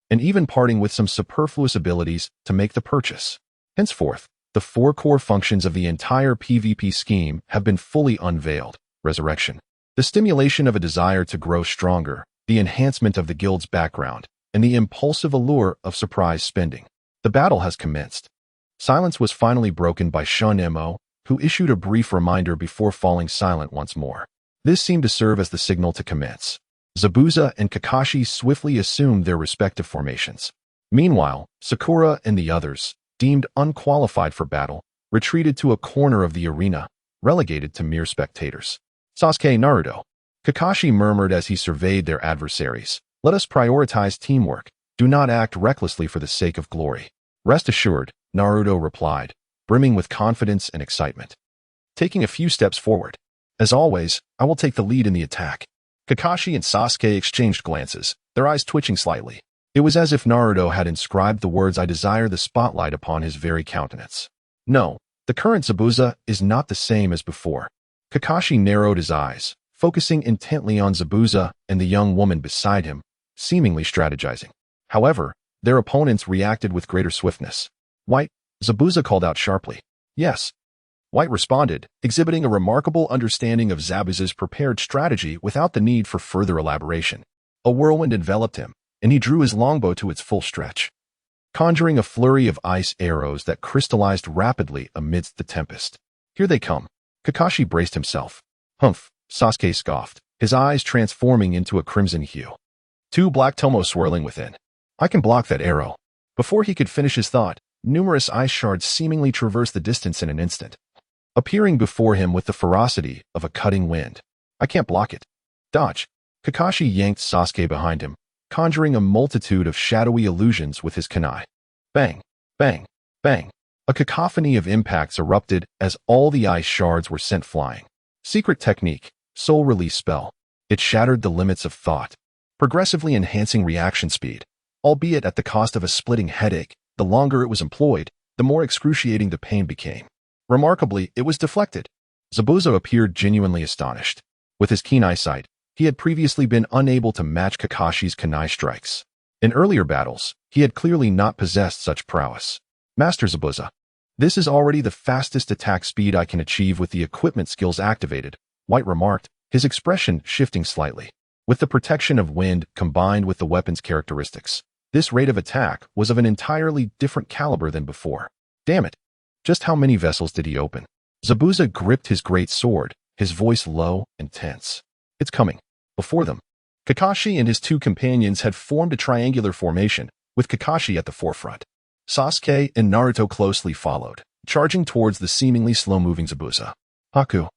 and even parting with some superfluous abilities to make the purchase. Henceforth, the 4 core functions of the entire PvP scheme have been fully unveiled. Resurrection, the stimulation of a desire to grow stronger, the enhancement of the guild's background, and the impulsive allure of surprise spending. The battle has commenced. Silence was finally broken by Shunemo, who issued a brief reminder before falling silent once more. This seemed to serve as the signal to commence. Zabuza and Kakashi swiftly assumed their respective formations. Meanwhile, Sakura and the others, deemed unqualified for battle, retreated to a corner of the arena, relegated to mere spectators. Sasuke, Naruto. Kakashi murmured as he surveyed their adversaries. "Let us prioritize teamwork. Do not act recklessly for the sake of glory." "Rest assured," Naruto replied, brimming with confidence and excitement. Taking a few steps forward. "As always, I will take the lead in the attack." Kakashi and Sasuke exchanged glances, their eyes twitching slightly. It was as if Naruto had inscribed the words "I desire the spotlight" upon his very countenance. No, the current Zabuza is not the same as before. Kakashi narrowed his eyes, focusing intently on Zabuza and the young woman beside him, seemingly strategizing. However, their opponents reacted with greater swiftness. "White," Zabuza called out sharply. "Yes." White responded, exhibiting a remarkable understanding of Zabuza's prepared strategy without the need for further elaboration. A whirlwind enveloped him, and he drew his longbow to its full stretch, conjuring a flurry of ice arrows that crystallized rapidly amidst the tempest. "Here they come." Kakashi braced himself. "Humph," Sasuke scoffed, his eyes transforming into a crimson hue. 2 black tomo swirling within. "I can block that arrow." Before he could finish his thought, numerous ice shards seemingly traversed the distance in an instant, appearing before him with the ferocity of a cutting wind. "I can't block it." "Dodge." Kakashi yanked Sasuke behind him, conjuring a multitude of shadowy illusions with his kunai. Bang, bang, bang. A cacophony of impacts erupted as all the ice shards were sent flying. Secret technique, soul release spell. It shattered the limits of thought, progressively enhancing reaction speed, albeit at the cost of a splitting headache. The longer it was employed, the more excruciating the pain became. Remarkably, it was deflected. Zabuza appeared genuinely astonished. With his keen eyesight, he had previously been unable to match Kakashi's kunai strikes. In earlier battles, he had clearly not possessed such prowess. "Master Zabuza, this is already the fastest attack speed I can achieve with the equipment skills activated," White remarked, his expression shifting slightly. With the protection of wind combined with the weapon's characteristics, this rate of attack was of an entirely different caliber than before. Damn it! Just how many vessels did he open? Zabuza gripped his great sword, his voice low and tense. "It's coming." Before them, Kakashi and his 2 companions had formed a triangular formation, with Kakashi at the forefront. Sasuke and Naruto closely followed, charging towards the seemingly slow-moving Zabuza. "Haku."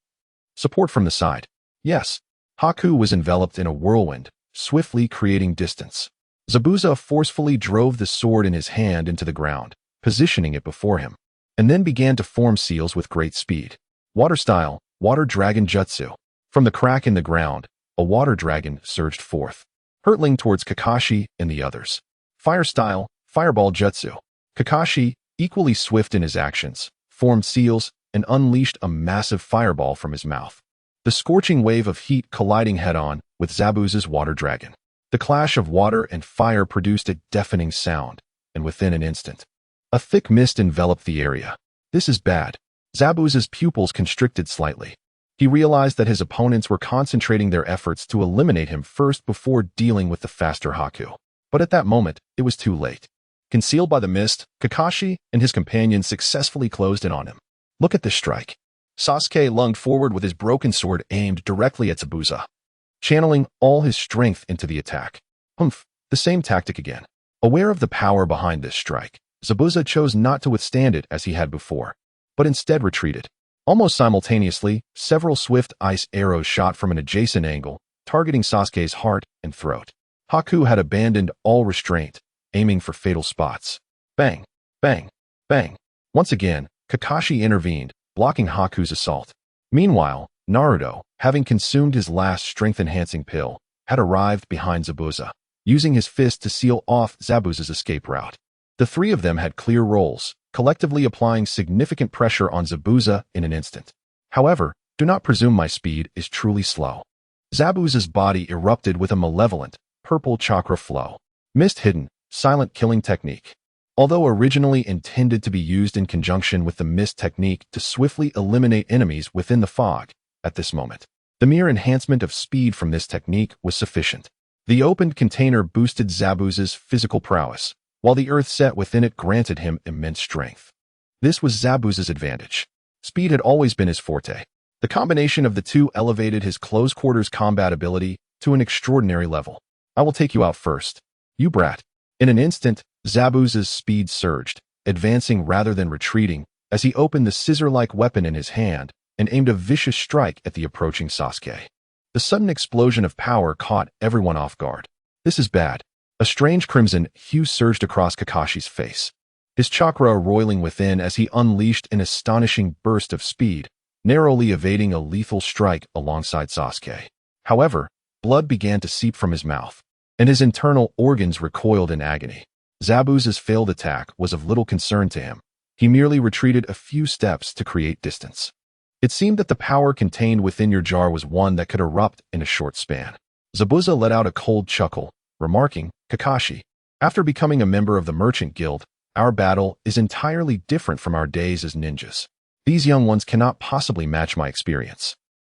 Support from the side. Yes. Haku was enveloped in a whirlwind, swiftly creating distance. Zabuza forcefully drove the sword in his hand into the ground, positioning it before him, and then began to form seals with great speed. Water style, water dragon jutsu. From the crack in the ground, a water dragon surged forth, hurtling towards Kakashi and the others. Fire style, fireball jutsu. Kakashi, equally swift in his actions, formed seals and unleashed a massive fireball from his mouth. The scorching wave of heat colliding head-on with Zabuza's water dragon. The clash of water and fire produced a deafening sound, and within an instant, a thick mist enveloped the area. This is bad. Zabuza's pupils constricted slightly. He realized that his opponents were concentrating their efforts to eliminate him first before dealing with the faster Haku. But at that moment, it was too late. Concealed by the mist, Kakashi and his companions successfully closed in on him. Look at this strike. Sasuke lunged forward with his broken sword aimed directly at Zabuza, channeling all his strength into the attack. Humph, the same tactic again. Aware of the power behind this strike, Zabuza chose not to withstand it as he had before, but instead retreated. Almost simultaneously, several swift ice arrows shot from an adjacent angle, targeting Sasuke's heart and throat. Haku had abandoned all restraint, aiming for fatal spots. Bang, bang, bang. Once again, Kakashi intervened, blocking Haku's assault. Meanwhile, Naruto, having consumed his last strength-enhancing pill, had arrived behind Zabuza, using his fist to seal off Zabuza's escape route. The three of them had clear roles, collectively applying significant pressure on Zabuza in an instant. However, do not presume my speed is truly slow. Zabuza's body erupted with a malevolent, purple chakra flow. Mist hidden, silent killing technique. Although originally intended to be used in conjunction with the mist technique to swiftly eliminate enemies within the fog, at this moment, the mere enhancement of speed from this technique was sufficient. The opened container boosted Zabuza's physical prowess, while the earth set within it granted him immense strength. This was Zabuza's advantage. Speed had always been his forte. The combination of the two elevated his close-quarters combat ability to an extraordinary level. I will take you out first. You brat. In an instant, Zabuza's speed surged, advancing rather than retreating, as he opened the scissor-like weapon in his hand and aimed a vicious strike at the approaching Sasuke. The sudden explosion of power caught everyone off guard. This is bad. A strange crimson hue surged across Kakashi's face, his chakra roiling within as he unleashed an astonishing burst of speed, narrowly evading a lethal strike alongside Sasuke. However, blood began to seep from his mouth, and his internal organs recoiled in agony. Zabuza's failed attack was of little concern to him. He merely retreated a few steps to create distance. It seemed that the power contained within your jar was one that could erupt in a short span. Zabuza let out a cold chuckle, remarking, Kakashi, after becoming a member of the Merchant Guild, our battle is entirely different from our days as ninjas. These young ones cannot possibly match my experience.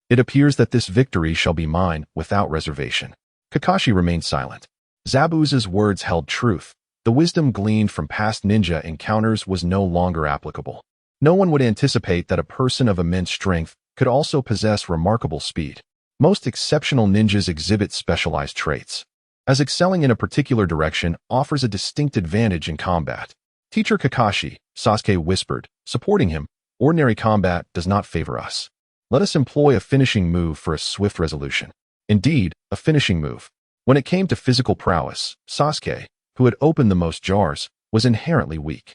It appears that this victory shall be mine without reservation. Kakashi remained silent. Zabuza's words held truth. The wisdom gleaned from past ninja encounters was no longer applicable. No one would anticipate that a person of immense strength could also possess remarkable speed. Most exceptional ninjas exhibit specialized traits, as excelling in a particular direction offers a distinct advantage in combat. Teacher Kakashi, Sasuke whispered, supporting him, ordinary combat does not favor us. Let us employ a finishing move for a swift resolution. Indeed, a finishing move. When it came to physical prowess, Sasuke, who had opened the most jars, was inherently weak.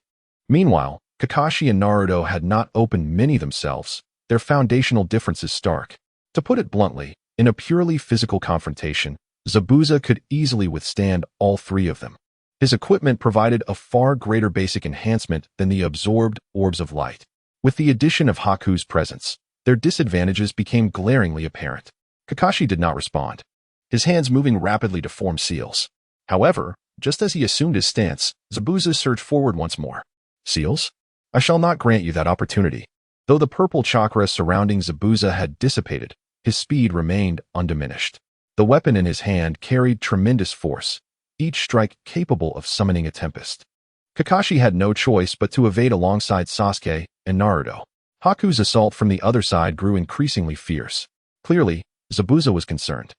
Meanwhile, Kakashi and Naruto had not opened many themselves, their foundational differences stark. To put it bluntly, in a purely physical confrontation, Zabuza could easily withstand all three of them. His equipment provided a far greater basic enhancement than the absorbed orbs of light. With the addition of Haku's presence, their disadvantages became glaringly apparent. Kakashi did not respond, his hands moving rapidly to form seals. However, just as he assumed his stance, Zabuza surged forward once more. Seals? I shall not grant you that opportunity. Though the purple chakra surrounding Zabuza had dissipated, his speed remained undiminished. The weapon in his hand carried tremendous force, each strike capable of summoning a tempest. Kakashi had no choice but to evade alongside Sasuke and Naruto. Haku's assault from the other side grew increasingly fierce. Clearly, Zabuza was concerned,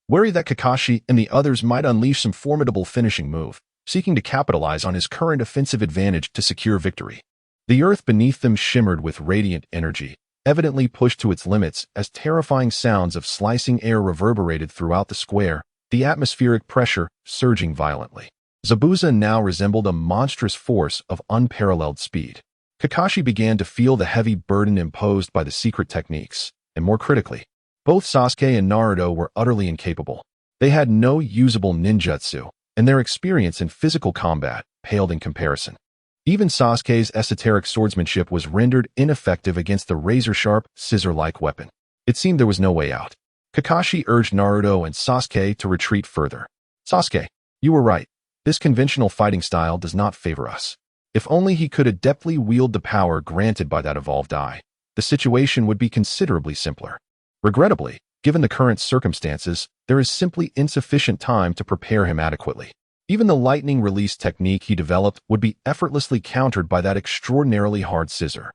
worried that Kakashi and the others might unleash some formidable finishing move, seeking to capitalize on his current offensive advantage to secure victory. The earth beneath them shimmered with radiant energy, evidently pushed to its limits as terrifying sounds of slicing air reverberated throughout the square, the atmospheric pressure surging violently. Zabuza now resembled a monstrous force of unparalleled speed. Kakashi began to feel the heavy burden imposed by the secret techniques, and more critically, both Sasuke and Naruto were utterly incapable. They had no usable ninjutsu, and their experience in physical combat paled in comparison. Even Sasuke's esoteric swordsmanship was rendered ineffective against the razor-sharp, scissor-like weapon. It seemed there was no way out. Kakashi urged Naruto and Sasuke to retreat further. "Sasuke, you were right. This conventional fighting style does not favor us. If only he could adeptly wield the power granted by that evolved eye, the situation would be considerably simpler. Regrettably, given the current circumstances, there is simply insufficient time to prepare him adequately. Even the lightning release technique he developed would be effortlessly countered by that extraordinarily hard scissor.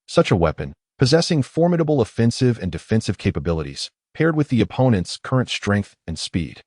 Such a weapon, possessing formidable offensive and defensive capabilities, paired with the opponent's current strength and speed."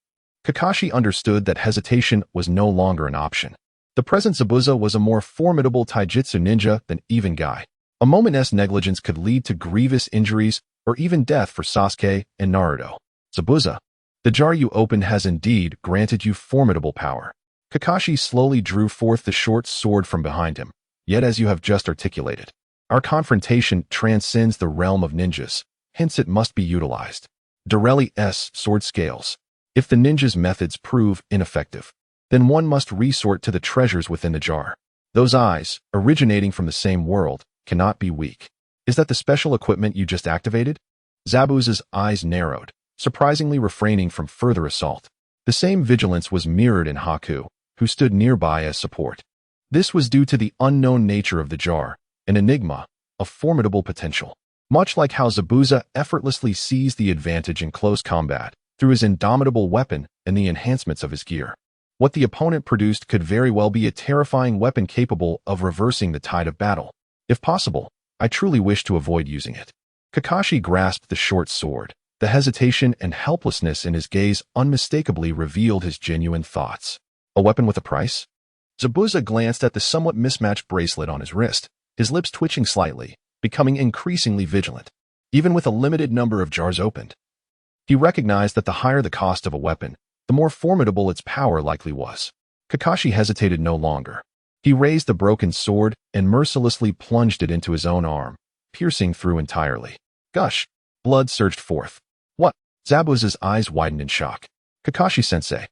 Kakashi understood that hesitation was no longer an option. The present Zabuza was a more formidable taijutsu ninja than even Guy. A moment's negligence could lead to grievous injuries or even death for Sasuke and Naruto. "Zabuza, the jar you opened has indeed granted you formidable power." Kakashi slowly drew forth the short sword from behind him. "Yet as you have just articulated, our confrontation transcends the realm of ninjas, hence it must be utilized. Dorelli's sword scales. If the ninja's methods prove ineffective, then one must resort to the treasures within the jar. Those eyes, originating from the same world, cannot be weak. Is that the special equipment you just activated?" Zabuza's eyes narrowed, surprisingly refraining from further assault. The same vigilance was mirrored in Haku, who stood nearby as support. This was due to the unknown nature of the jar, an enigma, of formidable potential. Much like how Zabuza effortlessly seized the advantage in close combat, through his indomitable weapon and the enhancements of his gear. What the opponent produced could very well be a terrifying weapon capable of reversing the tide of battle. If possible, I truly wish to avoid using it. Kakashi grasped the short sword. The hesitation and helplessness in his gaze unmistakably revealed his genuine thoughts. A weapon with a price? Zabuza glanced at the somewhat mismatched bracelet on his wrist, his lips twitching slightly, becoming increasingly vigilant. Even with a limited number of jars opened, he recognized that the higher the cost of a weapon, the more formidable its power likely was. Kakashi hesitated no longer. He raised the broken sword and mercilessly plunged it into his own arm, piercing through entirely. Gush! Blood surged forth. "What?" Zabuza's eyes widened in shock. "Kakashi-sensei."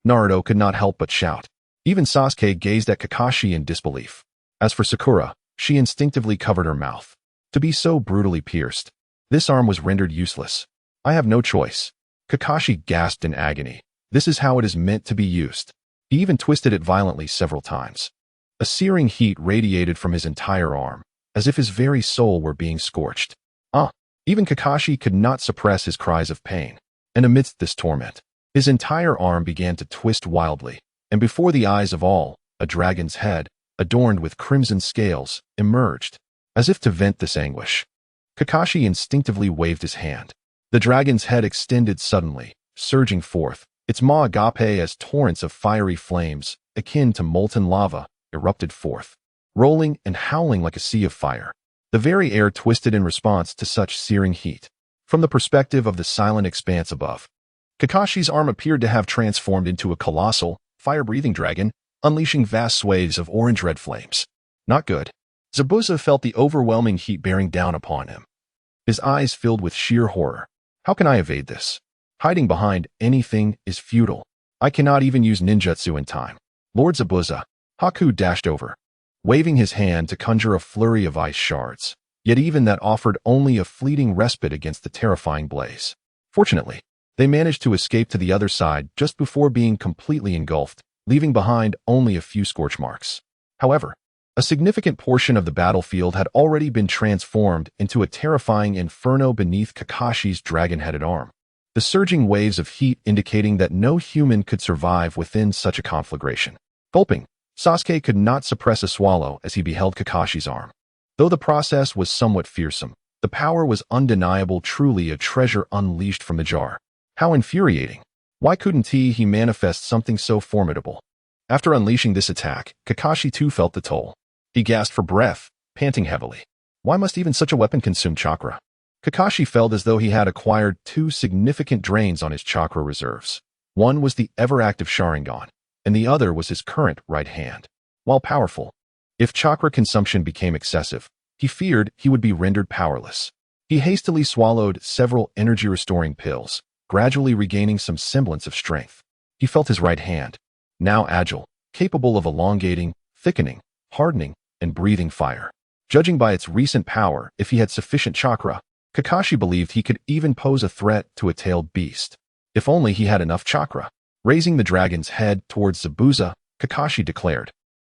Naruto could not help but shout. Even Sasuke gazed at Kakashi in disbelief. As for Sakura, she instinctively covered her mouth. To be so brutally pierced, this arm was rendered useless. "I have no choice." Kakashi gasped in agony. This is how it is meant to be used. He even twisted it violently several times. A searing heat radiated from his entire arm, as if his very soul were being scorched. Even Kakashi could not suppress his cries of pain. And amidst this torment, his entire arm began to twist wildly, and before the eyes of all, a dragon's head, adorned with crimson scales, emerged, as if to vent this anguish. Kakashi instinctively waved his hand. The dragon's head extended suddenly, surging forth, its maw agape as torrents of fiery flames, akin to molten lava, erupted forth, rolling and howling like a sea of fire. The very air twisted in response to such searing heat. From the perspective of the silent expanse above, Kakashi's arm appeared to have transformed into a colossal, fire-breathing dragon, unleashing vast swathes of orange-red flames. Not good. Zabuza felt the overwhelming heat bearing down upon him. His eyes filled with sheer horror. How can I evade this? Hiding behind anything is futile. I cannot even use ninjutsu in time. Lord Zabuza. Haku dashed over, waving his hand to conjure a flurry of ice shards. Yet even that offered only a fleeting respite against the terrifying blaze. Fortunately, they managed to escape to the other side just before being completely engulfed, leaving behind only a few scorch marks. However, a significant portion of the battlefield had already been transformed into a terrifying inferno beneath Kakashi's dragon-headed arm. The surging waves of heat indicating that no human could survive within such a conflagration. Gulping, Sasuke could not suppress a swallow as he beheld Kakashi's arm. Though the process was somewhat fearsome, the power was undeniable, truly a treasure unleashed from the jar. How infuriating! Why couldn't he manifest something so formidable? After unleashing this attack, Kakashi too felt the toll. He gasped for breath, panting heavily. Why must even such a weapon consume chakra? Kakashi felt as though he had acquired two significant drains on his chakra reserves. One was the ever-active Sharingan, and the other was his current right hand. While powerful, if chakra consumption became excessive, he feared he would be rendered powerless. He hastily swallowed several energy-restoring pills, gradually regaining some semblance of strength. He felt his right hand, now agile, capable of elongating, thickening, hardening, and breathing fire. Judging by its recent power, if he had sufficient chakra, Kakashi believed he could even pose a threat to a tailed beast. If only he had enough chakra. Raising the dragon's head towards Zabuza, Kakashi declared,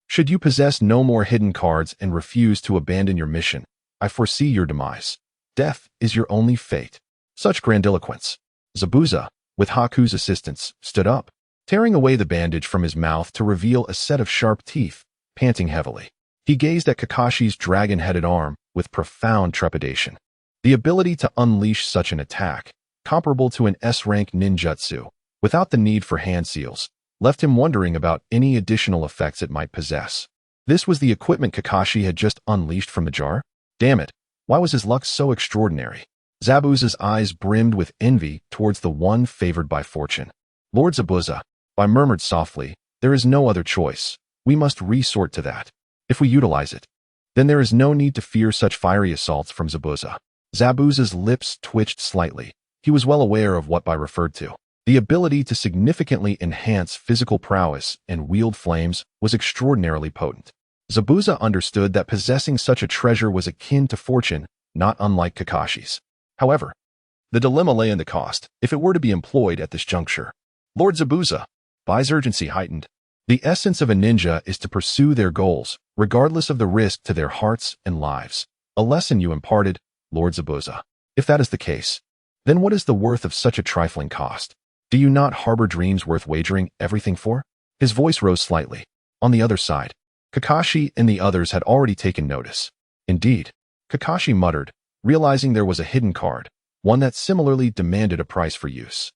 "Should you possess no more hidden cards and refuse to abandon your mission, I foresee your demise. Death is your only fate." Such grandiloquence. Zabuza, with Haku's assistance, stood up, tearing away the bandage from his mouth to reveal a set of sharp teeth, panting heavily. He gazed at Kakashi's dragon-headed arm with profound trepidation. The ability to unleash such an attack, comparable to an S-rank ninjutsu, without the need for hand seals, left him wondering about any additional effects it might possess. This was the equipment Kakashi had just unleashed from the jar? Damn it, why was his luck so extraordinary? Zabuza's eyes brimmed with envy towards the one favored by fortune. "Lord Zabuza," I murmured softly, "there is no other choice. We must resort to that. If we utilize it, then there is no need to fear such fiery assaults from Zabuza." Zabuza's lips twitched slightly. He was well aware of what I referred to. The ability to significantly enhance physical prowess and wield flames was extraordinarily potent. Zabuza understood that possessing such a treasure was akin to fortune, not unlike Kakashi's. However, the dilemma lay in the cost, if it were to be employed at this juncture. "Lord Zabuza," Bai's urgency heightened. "The essence of a ninja is to pursue their goals, regardless of the risk to their hearts and lives. A lesson you imparted, Lord Zabuza. If that is the case, then what is the worth of such a trifling cost? Do you not harbor dreams worth wagering everything for?" His voice rose slightly. On the other side, Kakashi and the others had already taken notice. Indeed, Kakashi muttered, realizing there was a hidden card, one that similarly demanded a price for use.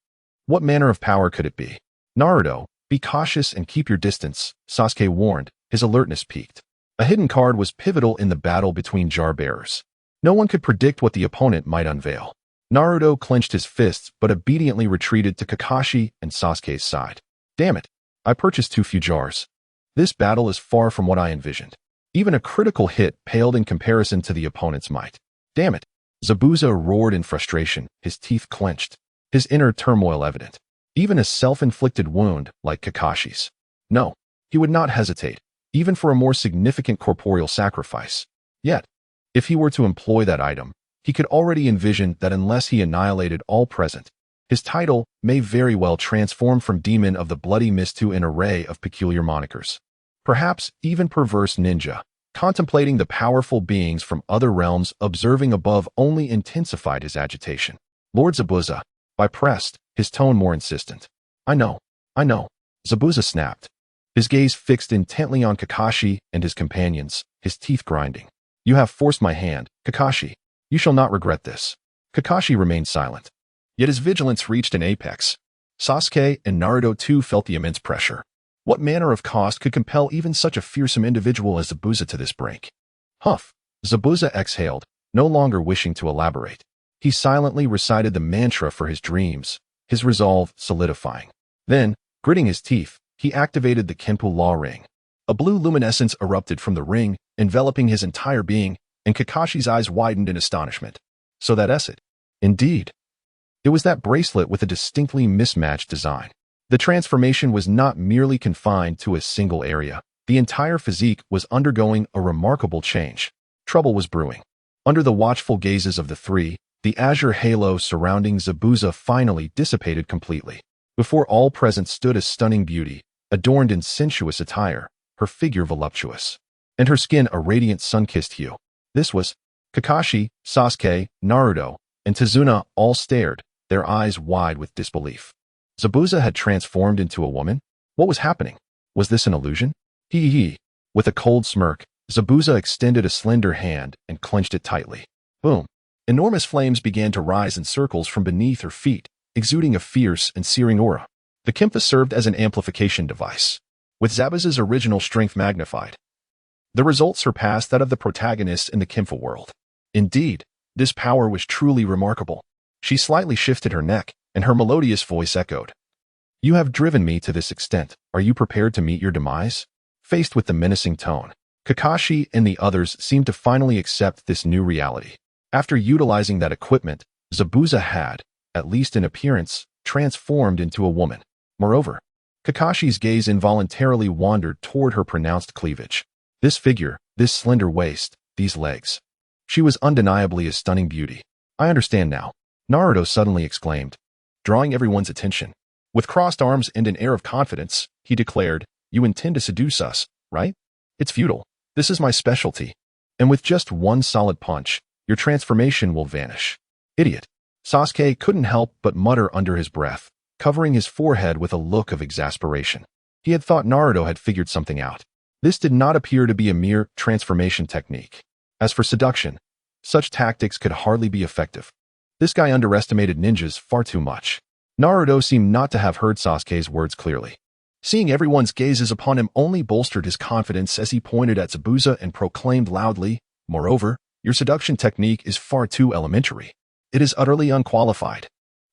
What manner of power could it be? "Naruto, be cautious and keep your distance," Sasuke warned, his alertness peaked. A hidden card was pivotal in the battle between jar bearers. No one could predict what the opponent might unveil. Naruto clenched his fists but obediently retreated to Kakashi and Sasuke's side. "Damn it, I purchased too few jars. This battle is far from what I envisioned. Even a critical hit paled in comparison to the opponent's might. Damn it." Zabuza roared in frustration, his teeth clenched, his inner turmoil evident. Even a self-inflicted wound like Kakashi's. No, he would not hesitate, even for a more significant corporeal sacrifice. Yet, if he were to employ that item, he could already envision that unless he annihilated all present, his title may very well transform from Demon of the Bloody Mist to an array of peculiar monikers. Perhaps even perverse ninja, contemplating the powerful beings from other realms observing above only intensified his agitation. "Lord Zabuza," I pressed, his tone more insistent. I know. Zabuza snapped, his gaze fixed intently on Kakashi and his companions, his teeth grinding. "You have forced my hand, Kakashi. You shall not regret this." Kakashi remained silent. Yet his vigilance reached an apex. Sasuke and Naruto too felt the immense pressure. What manner of cost could compel even such a fearsome individual as Zabuza to this brink? Huff! Zabuza exhaled, no longer wishing to elaborate. He silently recited the mantra for his dreams, his resolve solidifying. Then, gritting his teeth, he activated the Kenpu Law Ring. A blue luminescence erupted from the ring, enveloping his entire being, and Kakashi's eyes widened in astonishment. So that's it. Indeed. It was that bracelet with a distinctly mismatched design. The transformation was not merely confined to a single area. The entire physique was undergoing a remarkable change. Trouble was brewing. Under the watchful gazes of the three, the azure halo surrounding Zabuza finally dissipated completely. Before all present stood a stunning beauty, adorned in sensuous attire, her figure voluptuous, and her skin a radiant sun-kissed hue. This was Kakashi, Sasuke, Naruto, and Tsunade all stared, their eyes wide with disbelief. Zabuza had transformed into a woman? What was happening? Was this an illusion? Hee. With a cold smirk, Zabuza extended a slender hand and clenched it tightly. Boom. Enormous flames began to rise in circles from beneath her feet, exuding a fierce and searing aura. The Kimpa served as an amplification device, with Zabuza's original strength magnified. The result surpassed that of the protagonists in the Kimpa world. Indeed, this power was truly remarkable. She slightly shifted her neck, and her melodious voice echoed. You have driven me to this extent. Are you prepared to meet your demise? Faced with the menacing tone, Kakashi and the others seemed to finally accept this new reality. After utilizing that equipment, Zabuza had, at least in appearance, transformed into a woman. Moreover, Kakashi's gaze involuntarily wandered toward her pronounced cleavage. This figure, this slender waist, these legs. She was undeniably a stunning beauty. I understand now, Naruto suddenly exclaimed, drawing everyone's attention. With crossed arms and an air of confidence, he declared, You intend to seduce us, right? It's futile. This is my specialty. And with just one solid punch, your transformation will vanish. Idiot. Sasuke couldn't help but mutter under his breath, covering his forehead with a look of exasperation. He had thought Naruto had figured something out. This did not appear to be a mere transformation technique. As for seduction, such tactics could hardly be effective. This guy underestimated ninjas far too much. Naruto seemed not to have heard Sasuke's words clearly. Seeing everyone's gazes upon him only bolstered his confidence as he pointed at Zabuza and proclaimed loudly, Moreover, your seduction technique is far too elementary. It is utterly unqualified.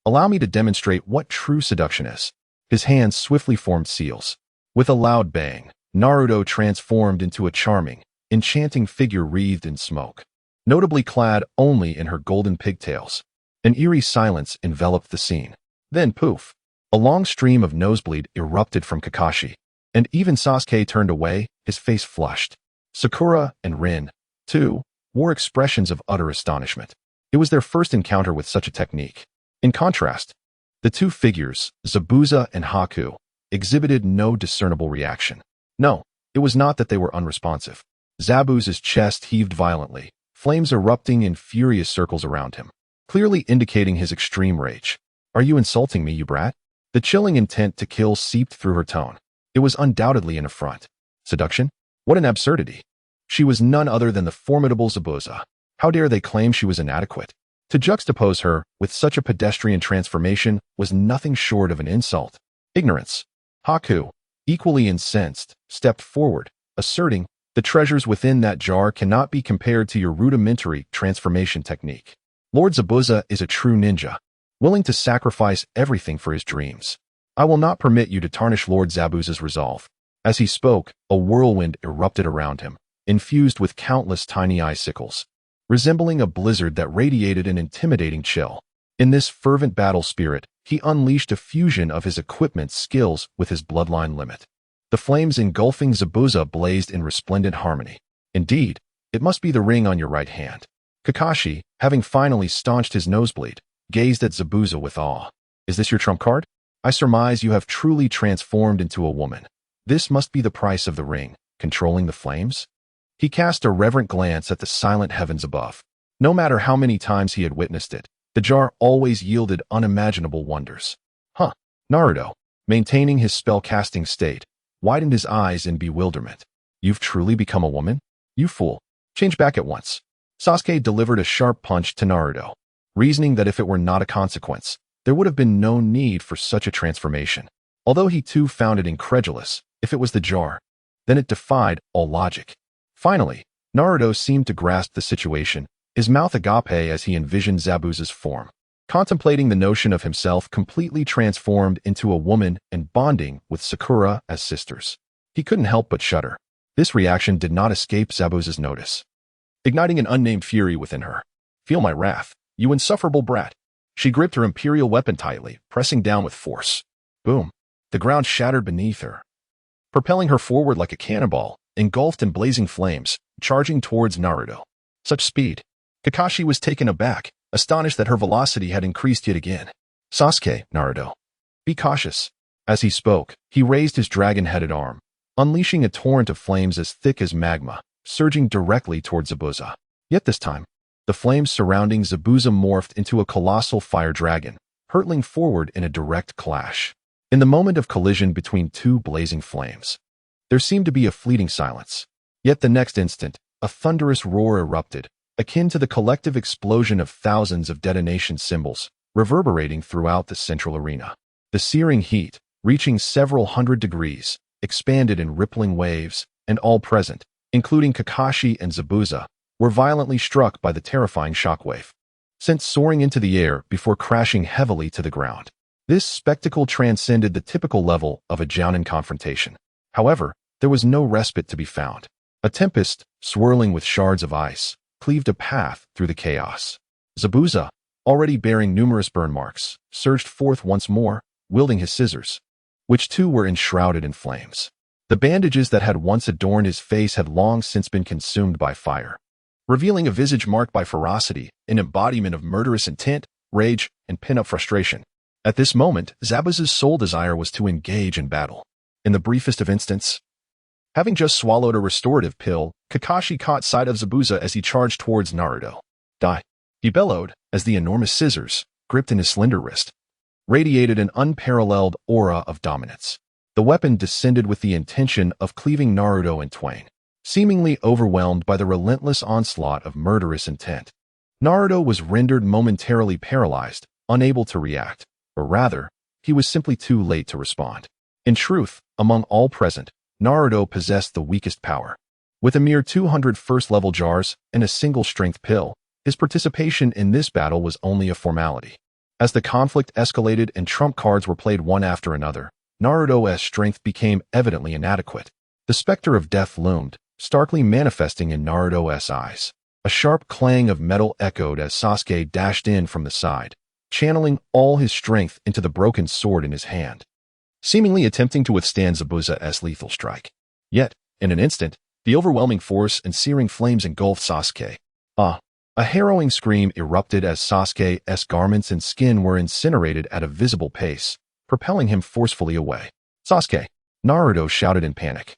Allow me to demonstrate what true seduction is. His hands swiftly formed seals. With a loud bang, Naruto transformed into a charming, enchanting figure wreathed in smoke, notably clad only in her golden pigtails. An eerie silence enveloped the scene. Then poof, a long stream of nosebleed erupted from Kakashi, and even Sasuke turned away, his face flushed. Sakura and Rin, too, wore expressions of utter astonishment. It was their first encounter with such a technique. In contrast, the two figures, Zabuza and Haku, exhibited no discernible reaction. No, it was not that they were unresponsive. Zabuza's chest heaved violently, flames erupting in furious circles around him, clearly indicating his extreme rage. Are you insulting me, you brat? The chilling intent to kill seeped through her tone. It was undoubtedly an affront. Seduction? What an absurdity. She was none other than the formidable Zabuza. How dare they claim she was inadequate? To juxtapose her with such a pedestrian transformation was nothing short of an insult. Ignorance. Haku, equally incensed, stepped forward, asserting, the treasures within that jar cannot be compared to your rudimentary transformation technique. Lord Zabuza is a true ninja, willing to sacrifice everything for his dreams. I will not permit you to tarnish Lord Zabuza's resolve. As he spoke, a whirlwind erupted around him, infused with countless tiny icicles, resembling a blizzard that radiated an intimidating chill. In this fervent battle spirit, he unleashed a fusion of his equipment's skills with his bloodline limit. The flames engulfing Zabuza blazed in resplendent harmony. Indeed, it must be the ring on your right hand. Kakashi, having finally staunched his nosebleed, gazed at Zabuza with awe. Is this your trump card? I surmise you have truly transformed into a woman. This must be the price of the ring, controlling the flames? He cast a reverent glance at the silent heavens above. No matter how many times he had witnessed it, the jar always yielded unimaginable wonders. Huh. Naruto, maintaining his spell-casting state, widened his eyes in bewilderment. You've truly become a woman? You fool. Change back at once. Sasuke delivered a sharp punch to Naruto, reasoning that if it were not a consequence, there would have been no need for such a transformation. Although he too found it incredulous, if it was the jar, then it defied all logic. Finally, Naruto seemed to grasp the situation, his mouth agape as he envisioned Zabuza's form, contemplating the notion of himself completely transformed into a woman and bonding with Sakura as sisters. He couldn't help but shudder. This reaction did not escape Zabuza's notice, igniting an unnamed fury within her. Feel my wrath, you insufferable brat. She gripped her imperial weapon tightly, pressing down with force. Boom. The ground shattered beneath her, propelling her forward like a cannonball, engulfed in blazing flames, charging towards Naruto. Such speed. Kakashi was taken aback, astonished that her velocity had increased yet again. Sasuke, Naruto. Be cautious. As he spoke, he raised his dragon-headed arm, unleashing a torrent of flames as thick as magma, surging directly towards Zabuza. Yet this time, the flames surrounding Zabuza morphed into a colossal fire dragon, hurtling forward in a direct clash. In the moment of collision between two blazing flames, there seemed to be a fleeting silence. Yet the next instant, a thunderous roar erupted, akin to the collective explosion of thousands of detonation symbols, reverberating throughout the central arena. The searing heat, reaching several hundred degrees, expanded in rippling waves, and all present, including Kakashi and Zabuza, were violently struck by the terrifying shockwave, sent soaring into the air before crashing heavily to the ground. This spectacle transcended the typical level of a jounin confrontation. However, there was no respite to be found. A tempest, swirling with shards of ice, cleaved a path through the chaos. Zabuza, already bearing numerous burn marks, surged forth once more, wielding his scissors, which too were enshrouded in flames. The bandages that had once adorned his face had long since been consumed by fire, revealing a visage marked by ferocity, an embodiment of murderous intent, rage, and pent-up frustration. At this moment, Zabuza's sole desire was to engage in battle. In the briefest of instants, having just swallowed a restorative pill, Kakashi caught sight of Zabuza as he charged towards Naruto. Die! He bellowed as the enormous scissors, gripped in his slender wrist, radiated an unparalleled aura of dominance. The weapon descended with the intention of cleaving Naruto in twain, seemingly overwhelmed by the relentless onslaught of murderous intent. Naruto was rendered momentarily paralyzed, unable to react, or rather, he was simply too late to respond. In truth, among all present, Naruto possessed the weakest power. With a mere 200 first-level jars and a single strength pill, his participation in this battle was only a formality. As the conflict escalated and trump cards were played one after another, Naruto's strength became evidently inadequate. The specter of death loomed, starkly manifesting in Naruto's eyes. A sharp clang of metal echoed as Sasuke dashed in from the side, channeling all his strength into the broken sword in his hand, seemingly attempting to withstand Zabuza's lethal strike. Yet, in an instant, the overwhelming force and searing flames engulfed Sasuke. A harrowing scream erupted as Sasuke's garments and skin were incinerated at a visible pace, propelling him forcefully away. Sasuke! Naruto shouted in panic,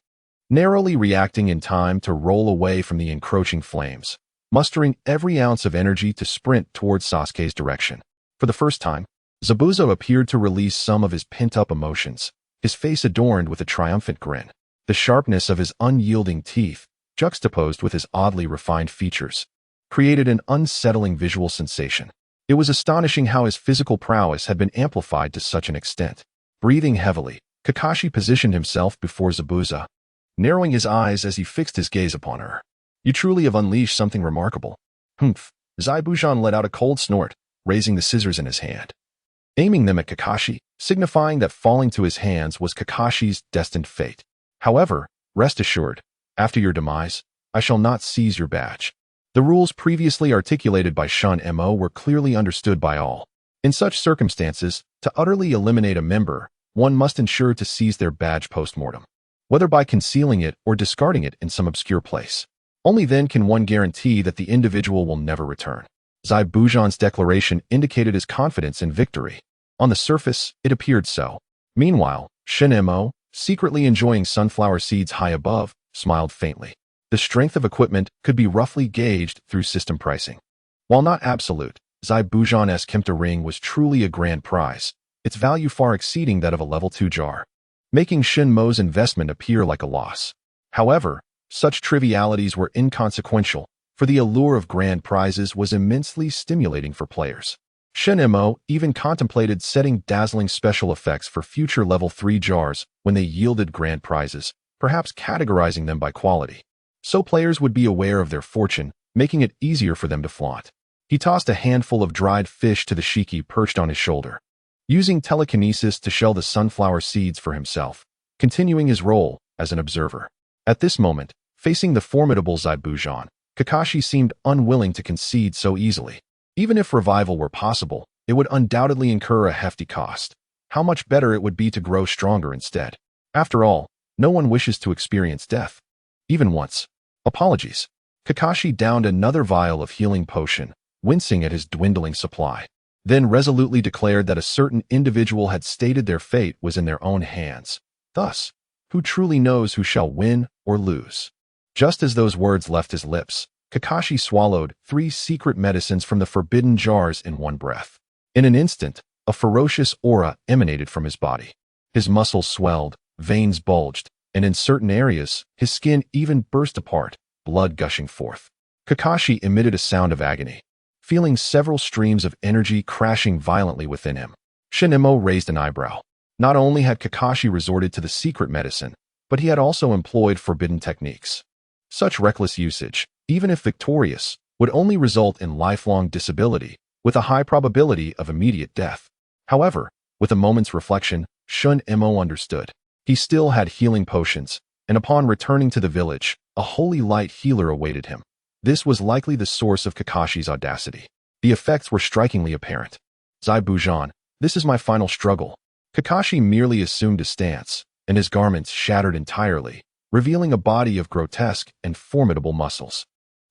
narrowly reacting in time to roll away from the encroaching flames, mustering every ounce of energy to sprint towards Sasuke's direction. For the first time, Zabuza appeared to release some of his pent-up emotions, his face adorned with a triumphant grin. The sharpness of his unyielding teeth, juxtaposed with his oddly refined features, created an unsettling visual sensation. It was astonishing how his physical prowess had been amplified to such an extent. Breathing heavily, Kakashi positioned himself before Zabuza, narrowing his eyes as he fixed his gaze upon her. You truly have unleashed something remarkable. Humph. Zabuza let out a cold snort, raising the scissors in his hand, aiming them at Kakashi, signifying that falling to his hands was Kakashi's destined fate. However, rest assured, after your demise, I shall not seize your badge. The rules previously articulated by Shun Mo were clearly understood by all. In such circumstances, to utterly eliminate a member, one must ensure to seize their badge post-mortem, whether by concealing it or discarding it in some obscure place. Only then can one guarantee that the individual will never return. Zabuza's declaration indicated his confidence in victory. On the surface, it appeared so. Meanwhile, Shun Mo, secretly enjoying sunflower seeds high above, smiled faintly. The strength of equipment could be roughly gauged through system pricing. While not absolute, Zabuza's Kemta ring was truly a grand prize, its value far exceeding that of a level 2 jar, making Shun Mo's investment appear like a loss. However, such trivialities were inconsequential, for the allure of grand prizes was immensely stimulating for players. Shun Mo even contemplated setting dazzling special effects for future level 3 jars when they yielded grand prizes, perhaps categorizing them by quality, so players would be aware of their fortune, making it easier for them to flaunt. He tossed a handful of dried fish to the shiki perched on his shoulder, using telekinesis to shell the sunflower seeds for himself, continuing his role as an observer. At this moment, facing the formidable Zabuza, Kakashi seemed unwilling to concede so easily. Even if revival were possible, it would undoubtedly incur a hefty cost. How much better it would be to grow stronger instead. After all, no one wishes to experience death, even once. Apologies. Kakashi downed another vial of healing potion, wincing at his dwindling supply, then resolutely declared that a certain individual had stated their fate was in their own hands. Thus, who truly knows who shall win or lose? Just as those words left his lips, Kakashi swallowed 3 secret medicines from the forbidden jars in one breath. In an instant, a ferocious aura emanated from his body. His muscles swelled, veins bulged, and in certain areas, his skin even burst apart, blood gushing forth. Kakashi emitted a sound of agony, feeling several streams of energy crashing violently within him. Shun Mo raised an eyebrow. Not only had Kakashi resorted to the secret medicine, but he had also employed forbidden techniques. Such reckless usage, even if victorious, would only result in lifelong disability, with a high probability of immediate death. However, with a moment's reflection, Shun Emo understood. He still had healing potions, and upon returning to the village, a holy light healer awaited him. This was likely the source of Kakashi's audacity. The effects were strikingly apparent. Zai Bujan, this is my final struggle. Kakashi merely assumed a stance, and his garments shattered entirely, revealing a body of grotesque and formidable muscles.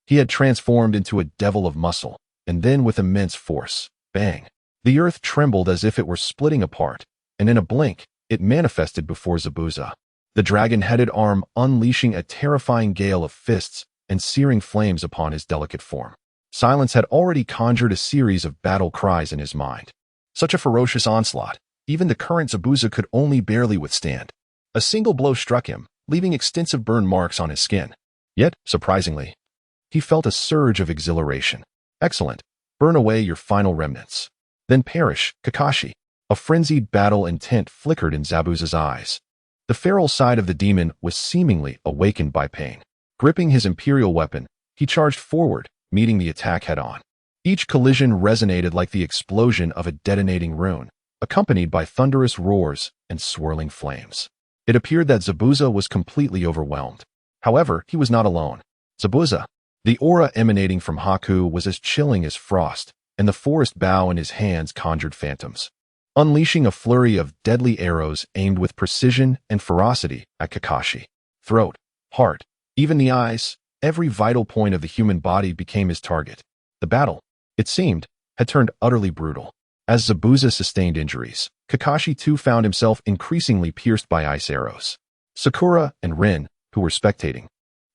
He had transformed into a devil of muscle, and then with immense force, bang! The earth trembled as if it were splitting apart, and in a blink, it manifested before Zabuza. The dragon-headed arm unleashing a terrifying gale of fists and searing flames upon his delicate form. Silence had already conjured a series of battle cries in his mind. Such a ferocious onslaught, even the current Zabuza could only barely withstand. A single blow struck him, leaving extensive burn marks on his skin. Yet, surprisingly, he felt a surge of exhilaration. Excellent. Burn away your final remnants. Then perish, Kakashi. A frenzied battle intent flickered in Zabuza's eyes. The feral side of the demon was seemingly awakened by pain. Gripping his imperial weapon, he charged forward, meeting the attack head-on. Each collision resonated like the explosion of a detonating rune, accompanied by thunderous roars and swirling flames. It appeared that Zabuza was completely overwhelmed. However, he was not alone. Zabuza, the aura emanating from Haku, was as chilling as frost, and the forest bough in his hands conjured phantoms. Unleashing a flurry of deadly arrows aimed with precision and ferocity at Kakashi. Throat, heart, even the eyes, every vital point of the human body became his target. The battle, it seemed, had turned utterly brutal. As Zabuza sustained injuries, Kakashi too found himself increasingly pierced by ice arrows. Sakura and Rin, who were spectating,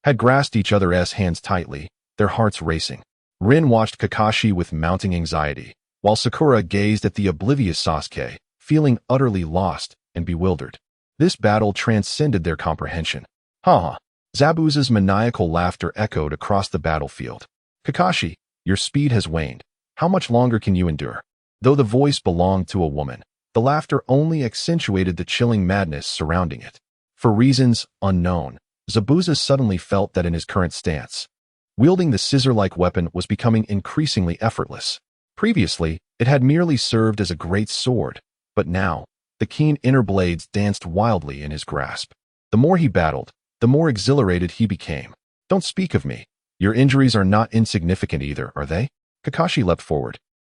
had grasped each other's hands tightly, their hearts racing. Rin watched Kakashi with mounting anxiety, while Sakura gazed at the oblivious Sasuke, feeling utterly lost and bewildered. This battle transcended their comprehension. Ha ha! Zabuza's maniacal laughter echoed across the battlefield. Kakashi, your speed has waned. How much longer can you endure? Though the voice belonged to a woman, the laughter only accentuated the chilling madness surrounding it. For reasons unknown, Zabuza suddenly felt that in his current stance, wielding the scissor-like weapon was becoming increasingly effortless. Previously, it had merely served as a great sword, but now, the keen inner blades danced wildly in his grasp. The more he battled, the more exhilarated he became. Don't speak of me. Your injuries are not insignificant either, are they? Kakashi leapt forward,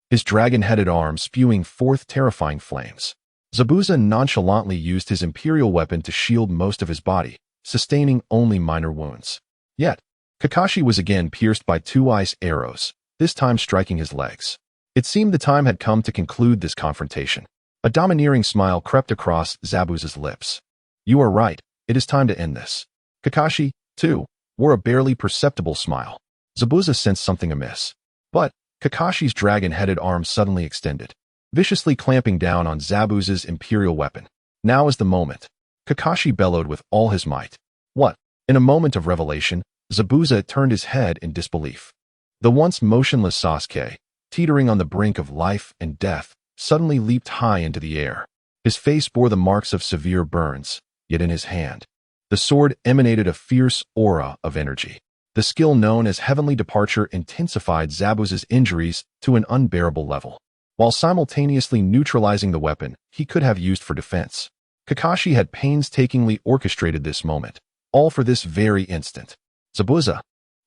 his dragon-headed arm spewing forth terrifying flames. Zabuza nonchalantly used his imperial weapon to shield most of his body, sustaining only minor wounds. Yet, Kakashi was again pierced by 2 ice arrows, this time striking his legs. It seemed the time had come to conclude this confrontation. A domineering smile crept across Zabuza's lips. You are right, it is time to end this. Kakashi, too, wore a barely perceptible smile. Zabuza sensed something amiss. But Kakashi's dragon-headed arm suddenly extended, viciously clamping down on Zabuza's imperial weapon. Now is the moment. Kakashi bellowed with all his might. What? In a moment of revelation, Zabuza turned his head in disbelief. The once motionless Sasuke, teetering on the brink of life and death, suddenly leaped high into the air. His face bore the marks of severe burns, yet in his hand, the sword emanated a fierce aura of energy. The skill known as Heavenly Departure intensified Zabuza's injuries to an unbearable level, while simultaneously neutralizing the weapon he could have used for defense. Kakashi had painstakingly orchestrated this moment, all for this very instant. Zabuza,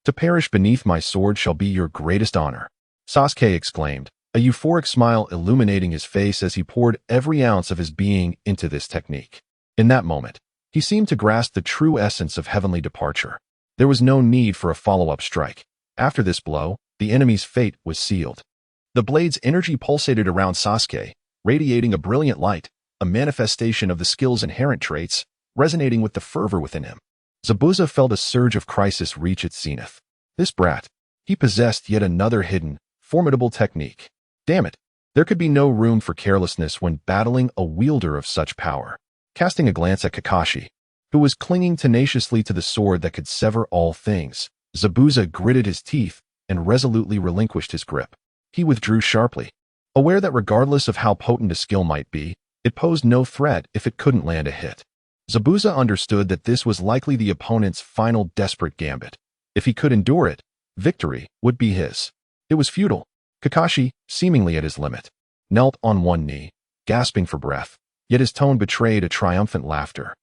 to perish beneath my sword shall be your greatest honor, Sasuke exclaimed, a euphoric smile illuminating his face as he poured every ounce of his being into this technique. In that moment, he seemed to grasp the true essence of Heavenly Departure. There was no need for a follow-up strike. After this blow, the enemy's fate was sealed. The blade's energy pulsated around Sasuke, radiating a brilliant light, a manifestation of the skill's inherent traits, resonating with the fervor within him. Zabuza felt a surge of crisis reach its zenith. This brat, he possessed yet another hidden, formidable technique. Damn it, there could be no room for carelessness when battling a wielder of such power. Casting a glance at Kakashi, who was clinging tenaciously to the sword that could sever all things, Zabuza gritted his teeth and resolutely relinquished his grip. He withdrew sharply, aware that regardless of how potent a skill might be, it posed no threat if it couldn't land a hit. Zabuza understood that this was likely the opponent's final desperate gambit. If he could endure it, victory would be his. It was futile. Kakashi, seemingly at his limit, knelt on one knee, gasping for breath, yet his tone betrayed a triumphant laughter.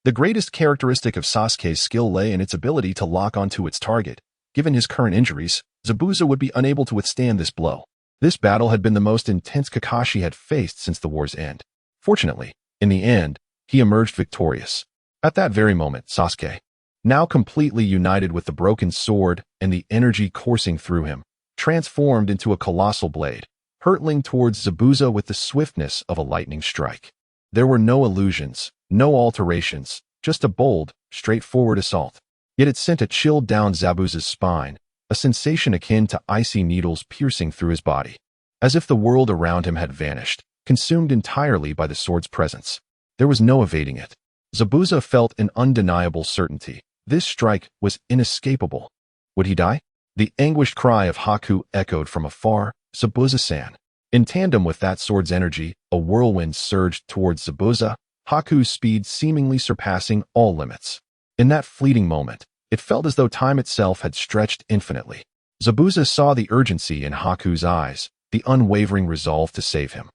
The greatest characteristic of Sasuke's skill lay in its ability to lock onto its target. Given his current injuries, Zabuza would be unable to withstand this blow. This battle had been the most intense Kakashi had faced since the war's end. Fortunately, in the end, he emerged victorious. At that very moment, Sasuke, now completely united with the broken sword and the energy coursing through him, transformed into a colossal blade, hurtling towards Zabuza with the swiftness of a lightning strike. There were no illusions, no alterations, just a bold, straightforward assault. Yet it sent a chill down Zabuza's spine, a sensation akin to icy needles piercing through his body. As if the world around him had vanished, consumed entirely by the sword's presence. There was no evading it. Zabuza felt an undeniable certainty. This strike was inescapable. Would he die? The anguished cry of Haku echoed from afar, Zabuza-san. In tandem with that sword's energy, a whirlwind surged towards Zabuza, Haku's speed seemingly surpassing all limits. In that fleeting moment, it felt as though time itself had stretched infinitely. Zabuza saw the urgency in Haku's eyes, the unwavering resolve to save him.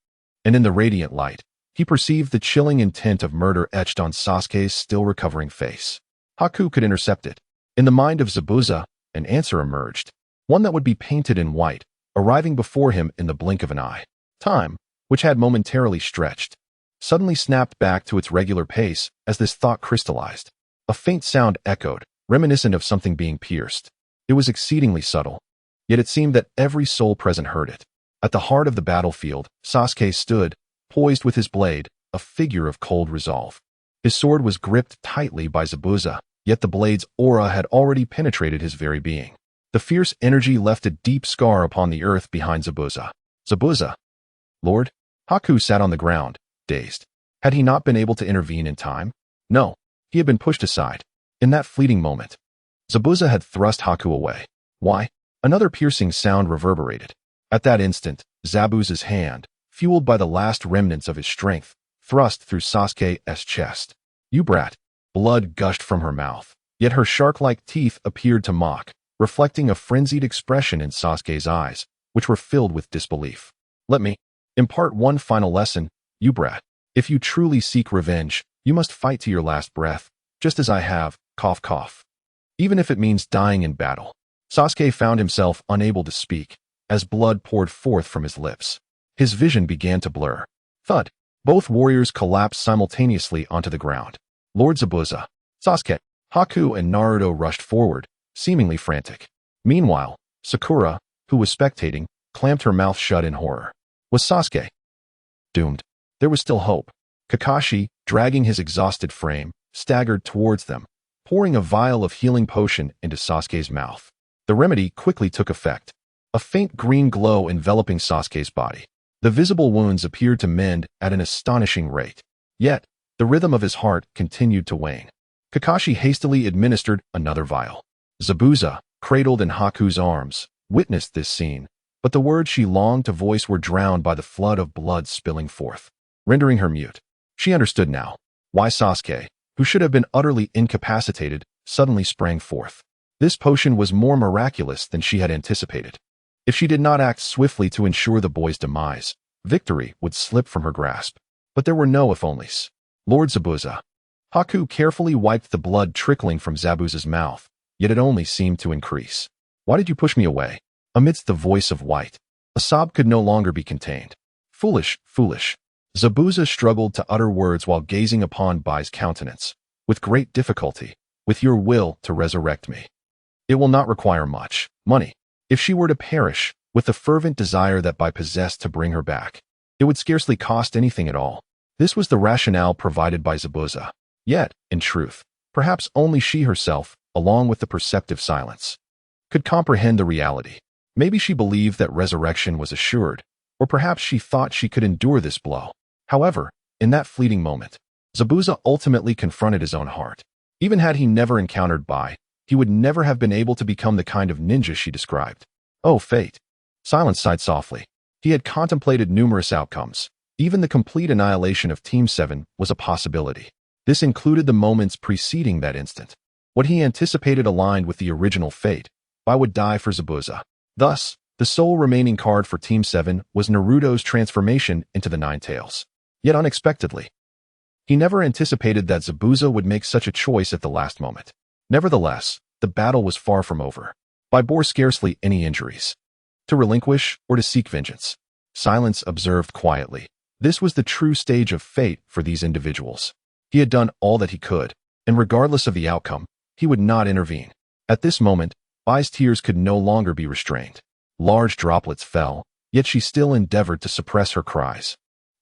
And in the radiant light, he perceived the chilling intent of murder etched on Sasuke's still recovering face. Haku could intercept it. In the mind of Zabuza, an answer emerged, one that would be painted in white, arriving before him in the blink of an eye. Time, which had momentarily stretched, suddenly snapped back to its regular pace as this thought crystallized. A faint sound echoed, reminiscent of something being pierced. It was exceedingly subtle, yet it seemed that every soul present heard it. At the heart of the battlefield, Sasuke stood, poised with his blade, a figure of cold resolve. His sword was gripped tightly by Zabuza, yet the blade's aura had already penetrated his very being. The fierce energy left a deep scar upon the earth behind Zabuza. Zabuza? Lord? Haku sat on the ground, dazed. Had he not been able to intervene in time? No. He had been pushed aside. In that fleeting moment, Zabuza had thrust Haku away. Why? Another piercing sound reverberated. At that instant, Zabuza's hand, fueled by the last remnants of his strength, thrust through Sasuke's chest. You brat. Blood gushed from her mouth, yet her shark-like teeth appeared to mock, reflecting a frenzied expression in Sasuke's eyes, which were filled with disbelief. Let me impart one final lesson, you brat. If you truly seek revenge, you must fight to your last breath, just as I have, cough cough. Even if it means dying in battle. Sasuke found himself unable to speak, as blood poured forth from his lips. His vision began to blur. Thud. Both warriors collapsed simultaneously onto the ground. Lord Zabuza, Sasuke, Haku, and Naruto rushed forward, seemingly frantic. Meanwhile, Sakura, who was spectating, clamped her mouth shut in horror. Was Sasuke doomed? There was still hope. Kakashi, dragging his exhausted frame, staggered towards them, pouring a vial of healing potion into Sasuke's mouth. The remedy quickly took effect. A faint green glow enveloping Sasuke's body. The visible wounds appeared to mend at an astonishing rate. Yet, the rhythm of his heart continued to wane. Kakashi hastily administered another vial. Zabuza, cradled in Haku's arms, witnessed this scene, but the words she longed to voice were drowned by the flood of blood spilling forth, rendering her mute. She understood now why Sasuke, who should have been utterly incapacitated, suddenly sprang forth. This potion was more miraculous than she had anticipated. If she did not act swiftly to ensure the boy's demise, victory would slip from her grasp. But there were no if-onlys. Lord Zabuza. Haku carefully wiped the blood trickling from Zabuza's mouth, yet it only seemed to increase. Why did you push me away? Amidst the voice of white, a sob could no longer be contained. Foolish, foolish. Zabuza struggled to utter words while gazing upon Bai's countenance. With great difficulty, with your will to resurrect me. It will not require much money. If she were to perish, with the fervent desire that Bai possessed to bring her back, it would scarcely cost anything at all. This was the rationale provided by Zabuza. Yet, in truth, perhaps only she herself, along with the perceptive silence, could comprehend the reality. Maybe she believed that resurrection was assured, or perhaps she thought she could endure this blow. However, in that fleeting moment, Zabuza ultimately confronted his own heart. Even had he never encountered Bai, he would never have been able to become the kind of ninja she described. Oh, fate. Silence sighed softly. He had contemplated numerous outcomes. Even the complete annihilation of Team 7 was a possibility. This included the moments preceding that instant. What he anticipated aligned with the original fate. Bai would die for Zabuza. Thus, the sole remaining card for Team 7 was Naruto's transformation into the Nine Tails. Yet unexpectedly, he never anticipated that Zabuza would make such a choice at the last moment. Nevertheless, the battle was far from over. Bai bore scarcely any injuries. To relinquish or to seek vengeance. Silence observed quietly. This was the true stage of fate for these individuals. He had done all that he could, and regardless of the outcome, he would not intervene. At this moment, Bai's tears could no longer be restrained. Large droplets fell, yet she still endeavored to suppress her cries.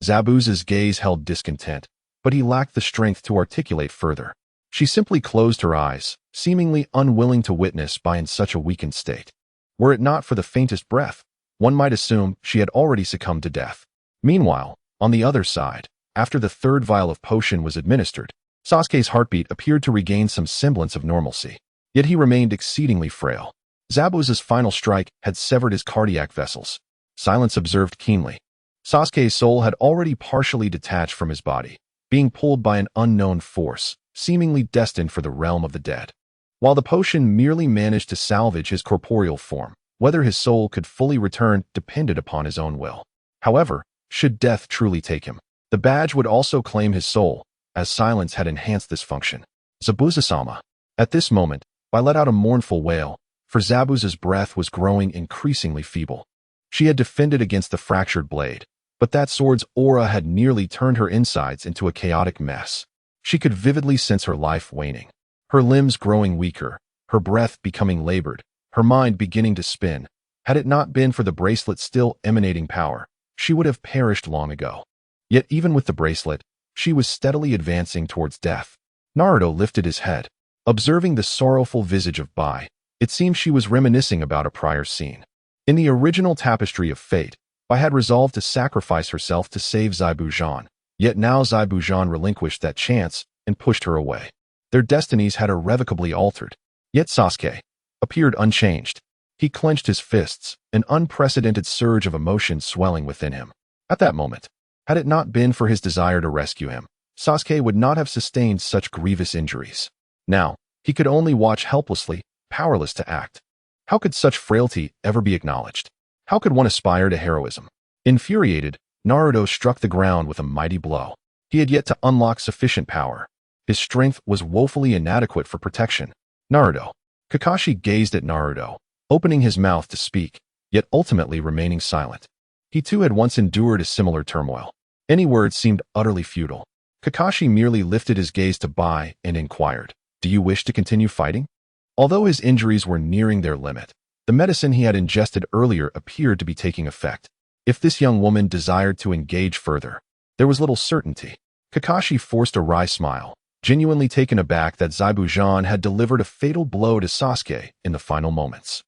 Zabuza's gaze held discontent, but he lacked the strength to articulate further. She simply closed her eyes, seemingly unwilling to witness Bai in such a weakened state. Were it not for the faintest breath, one might assume she had already succumbed to death. Meanwhile, on the other side, after the third vial of potion was administered, Sasuke's heartbeat appeared to regain some semblance of normalcy. Yet he remained exceedingly frail. Zabuza's final strike had severed his cardiac vessels. Silence observed keenly. Sasuke's soul had already partially detached from his body, being pulled by an unknown force, seemingly destined for the realm of the dead. While the potion merely managed to salvage his corporeal form, whether his soul could fully return depended upon his own will. However, should death truly take him, the badge would also claim his soul, as silence had enhanced this function. Zabuza-sama. At this moment, Bai let out a mournful wail, for Zabuza's breath was growing increasingly feeble. She had defended against the fractured blade, but that sword's aura had nearly turned her insides into a chaotic mess. She could vividly sense her life waning. Her limbs growing weaker, her breath becoming labored, her mind beginning to spin. Had it not been for the bracelet still emanating power, she would have perished long ago. Yet even with the bracelet, she was steadily advancing towards death. Naruto lifted his head. Observing the sorrowful visage of Bai, it seemed she was reminiscing about a prior scene. In the original tapestry of fate, Bai had resolved to sacrifice herself to save Zabujan, yet now Zabujan relinquished that chance and pushed her away. Their destinies had irrevocably altered. Yet Sasuke appeared unchanged. He clenched his fists, an unprecedented surge of emotion swelling within him. At that moment, had it not been for his desire to rescue him, Sasuke would not have sustained such grievous injuries. Now, he could only watch helplessly, powerless to act. How could such frailty ever be acknowledged? How could one aspire to heroism? Infuriated, Naruto struck the ground with a mighty blow. He had yet to unlock sufficient power. His strength was woefully inadequate for protection. Naruto. Kakashi gazed at Naruto, opening his mouth to speak, yet ultimately remaining silent. He too had once endured a similar turmoil. Any words seemed utterly futile. Kakashi merely lifted his gaze to Bai and inquired, "Do you wish to continue fighting?" Although his injuries were nearing their limit, the medicine he had ingested earlier appeared to be taking effect. If this young woman desired to engage further, there was little certainty. Kakashi forced a wry smile, genuinely taken aback that Zabujan had delivered a fatal blow to Sasuke in the final moments.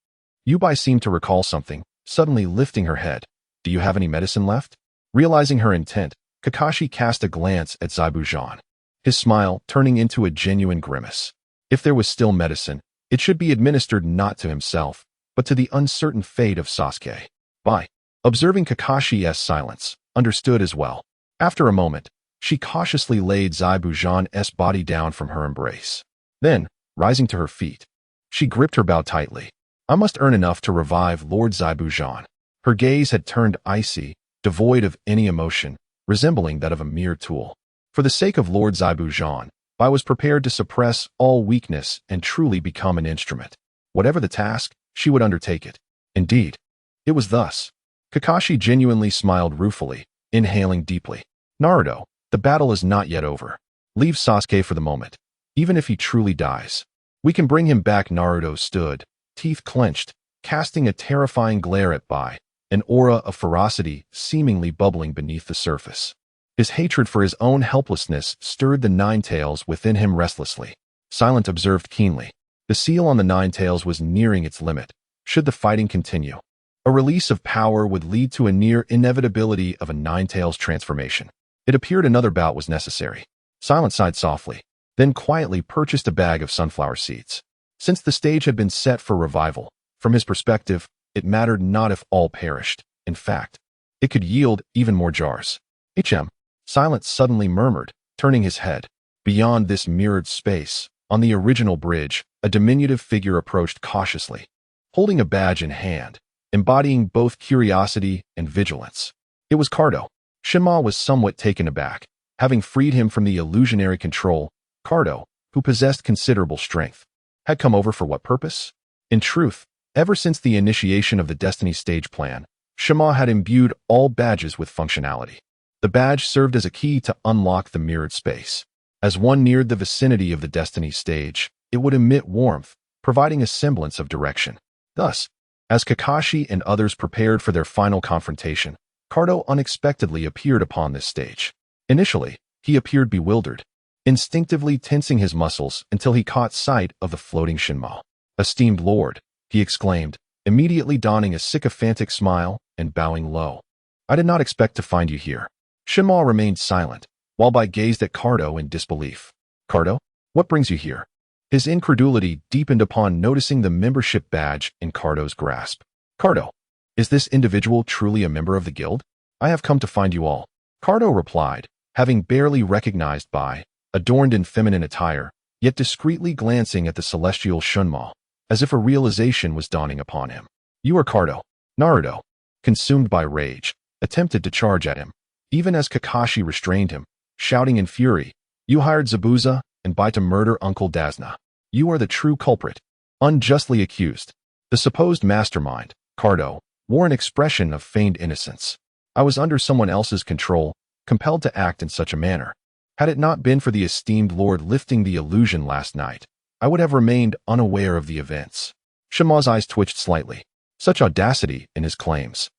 Yubai seemed to recall something, suddenly lifting her head. "Do you have any medicine left?" Realizing her intent, Kakashi cast a glance at Zabujan, his smile turning into a genuine grimace. If there was still medicine, it should be administered not to himself, but to the uncertain fate of Sasuke. Bai, observing Kakashi's silence, understood as well. After a moment, she cautiously laid Zabujan's body down from her embrace. Then, rising to her feet, she gripped her bow tightly. "I must earn enough to revive Lord Zabujan." Her gaze had turned icy, devoid of any emotion, resembling that of a mere tool. For the sake of Lord Zabujan, Bai was prepared to suppress all weakness and truly become an instrument. Whatever the task, she would undertake it. Indeed, it was thus. Kakashi genuinely smiled ruefully, inhaling deeply. "Naruto, the battle is not yet over. Leave Sasuke for the moment. Even if he truly dies, we can bring him back." Naruto stood, teeth clenched, casting a terrifying glare at Bai, an aura of ferocity seemingly bubbling beneath the surface. His hatred for his own helplessness stirred the Nine Tails within him restlessly. Silent observed keenly. The seal on the Nine Tails was nearing its limit. Should the fighting continue, a release of power would lead to a near inevitability of a Nine Tails transformation. It appeared another bout was necessary. Silent sighed softly, then quietly purchased a bag of sunflower seeds. Since the stage had been set for revival, from his perspective, it mattered not if all perished. In fact, it could yield even more jars. "HM," Silent suddenly murmured, turning his head. Beyond this mirrored space, on the original bridge, a diminutive figure approached cautiously, holding a badge in hand, embodying both curiosity and vigilance. It was Cardo. Shinma was somewhat taken aback. Having freed him from the illusionary control, Cardo, who possessed considerable strength, had come over for what purpose? In truth, ever since the initiation of the Destiny stage plan, Shinma had imbued all badges with functionality. The badge served as a key to unlock the mirrored space. As one neared the vicinity of the Destiny stage, it would emit warmth, providing a semblance of direction. Thus, as Kakashi and others prepared for their final confrontation, Cardo unexpectedly appeared upon this stage. Initially, he appeared bewildered, instinctively tensing his muscles until he caught sight of the floating Shinma. "Esteemed Lord," he exclaimed, immediately donning a sycophantic smile and bowing low. "I did not expect to find you here." Shinma remained silent, while Bai gazed at Cardo in disbelief. "Cardo, what brings you here?" His incredulity deepened upon noticing the membership badge in Cardo's grasp. "Cardo, is this individual truly a member of the guild? I have come to find you all." Cardo replied, having barely recognized Bai, adorned in feminine attire, yet discreetly glancing at the celestial Shinma, as if a realization was dawning upon him. "You are Cardo." Naruto, consumed by rage, attempted to charge at him, even as Kakashi restrained him, shouting in fury, "You hired Zabuza and Bai to murder Uncle Dazna. You are the true culprit, unjustly accused." The supposed mastermind, Cardo, wore an expression of feigned innocence. "I was under someone else's control, compelled to act in such a manner. Had it not been for the esteemed lord lifting the illusion last night, I would have remained unaware of the events." Shinma's eyes twitched slightly. Such audacity in his claims.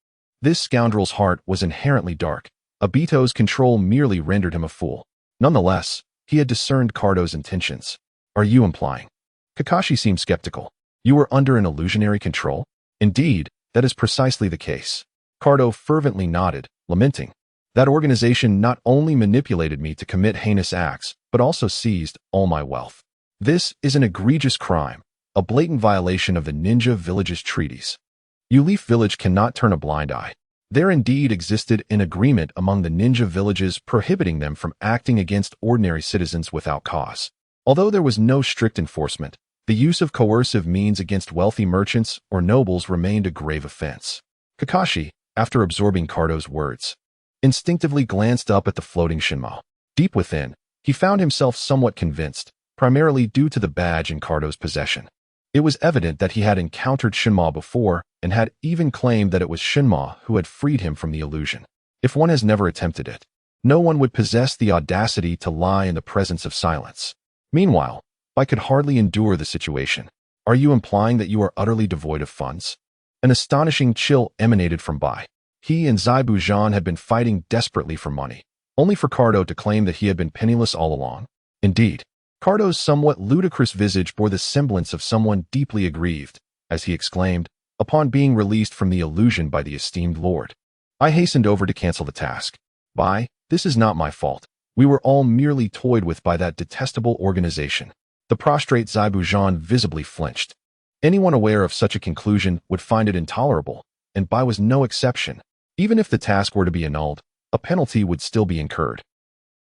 This scoundrel's heart was inherently dark. Obito's control merely rendered him a fool. Nonetheless, he had discerned Cardo's intentions. "Are you implying?" Kakashi seemed skeptical. "You were under an illusionary control?" "Indeed, that is precisely the case." Cardo fervently nodded, lamenting. "That organization not only manipulated me to commit heinous acts, but also seized all my wealth. This is an egregious crime, a blatant violation of the ninja village's treaties. Uleaf Village cannot turn a blind eye. There indeed existed an agreement among the ninja villages prohibiting them from acting against ordinary citizens without cause. Although there was no strict enforcement, the use of coercive means against wealthy merchants or nobles remained a grave offense." Kakashi, after absorbing Cardo's words, instinctively glanced up at the floating Shinma. Deep within, he found himself somewhat convinced, primarily due to the badge in Cardo's possession. It was evident that he had encountered Shinma before and had even claimed that it was Shinma who had freed him from the illusion. If one has never attempted it, no one would possess the audacity to lie in the presence of silence. Meanwhile, I could hardly endure the situation. "Are you implying that you are utterly devoid of funds?" An astonishing chill emanated from Bai. He and Zaibu Zhan had been fighting desperately for money, only for Cardo to claim that he had been penniless all along. Indeed, Cardo's somewhat ludicrous visage bore the semblance of someone deeply aggrieved, as he exclaimed, upon being released from the illusion by the esteemed lord. "I hastened over to cancel the task. Bai, this is not my fault. We were all merely toyed with by that detestable organization." The prostrate Zaibu Zhan visibly flinched. Anyone aware of such a conclusion would find it intolerable, and Bai was no exception. Even if the task were to be annulled, a penalty would still be incurred.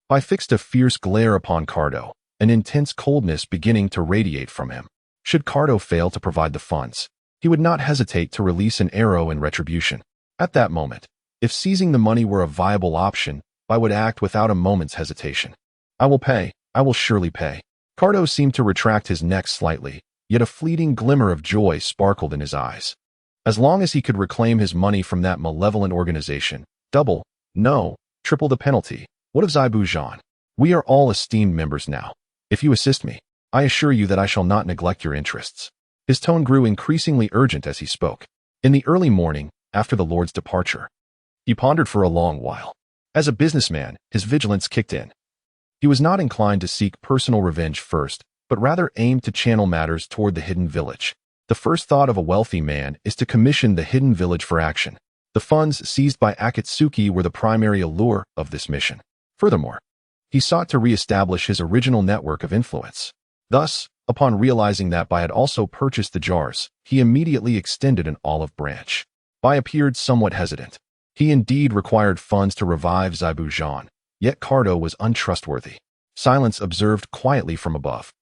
Bai fixed a fierce glare upon Cardo, an intense coldness beginning to radiate from him. Should Cardo fail to provide the funds, he would not hesitate to release an arrow in retribution. At that moment, if seizing the money were a viable option, Bai would act without a moment's hesitation. "I will pay. I will surely pay." Cardo seemed to retract his neck slightly, yet a fleeting glimmer of joy sparkled in his eyes. As long as he could reclaim his money from that malevolent organization, double, no, triple the penalty. What of Zaibu Zhan? "We are all esteemed members now. If you assist me, I assure you that I shall not neglect your interests." His tone grew increasingly urgent as he spoke. In the early morning, after the Lord's departure, he pondered for a long while. As a businessman, his vigilance kicked in. He was not inclined to seek personal revenge first, but rather aimed to channel matters toward the hidden village. The first thought of a wealthy man is to commission the hidden village for action. The funds seized by Akatsuki were the primary allure of this mission. Furthermore, he sought to re-establish his original network of influence. Thus, upon realizing that Bai had also purchased the jars, he immediately extended an olive branch. Bai appeared somewhat hesitant. He indeed required funds to revive Zaibu Zhan, yet Cardo was untrustworthy. Silence observed quietly from above,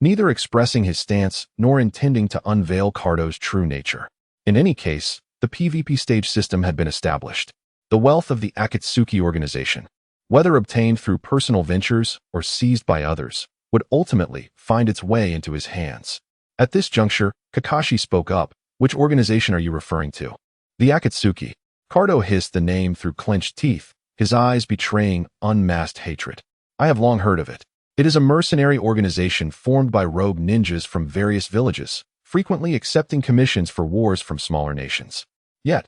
neither expressing his stance nor intending to unveil Cardo's true nature. In any case, the PvP stage system had been established. The wealth of the Akatsuki organization, whether obtained through personal ventures or seized by others, would ultimately find its way into his hands. At this juncture, Kakashi spoke up. Which organization are you referring to? The Akatsuki. Cardo hissed the name through clenched teeth, his eyes betraying unmasked hatred. I have long heard of it. It is a mercenary organization formed by rogue ninjas from various villages, frequently accepting commissions for wars from smaller nations. Yet,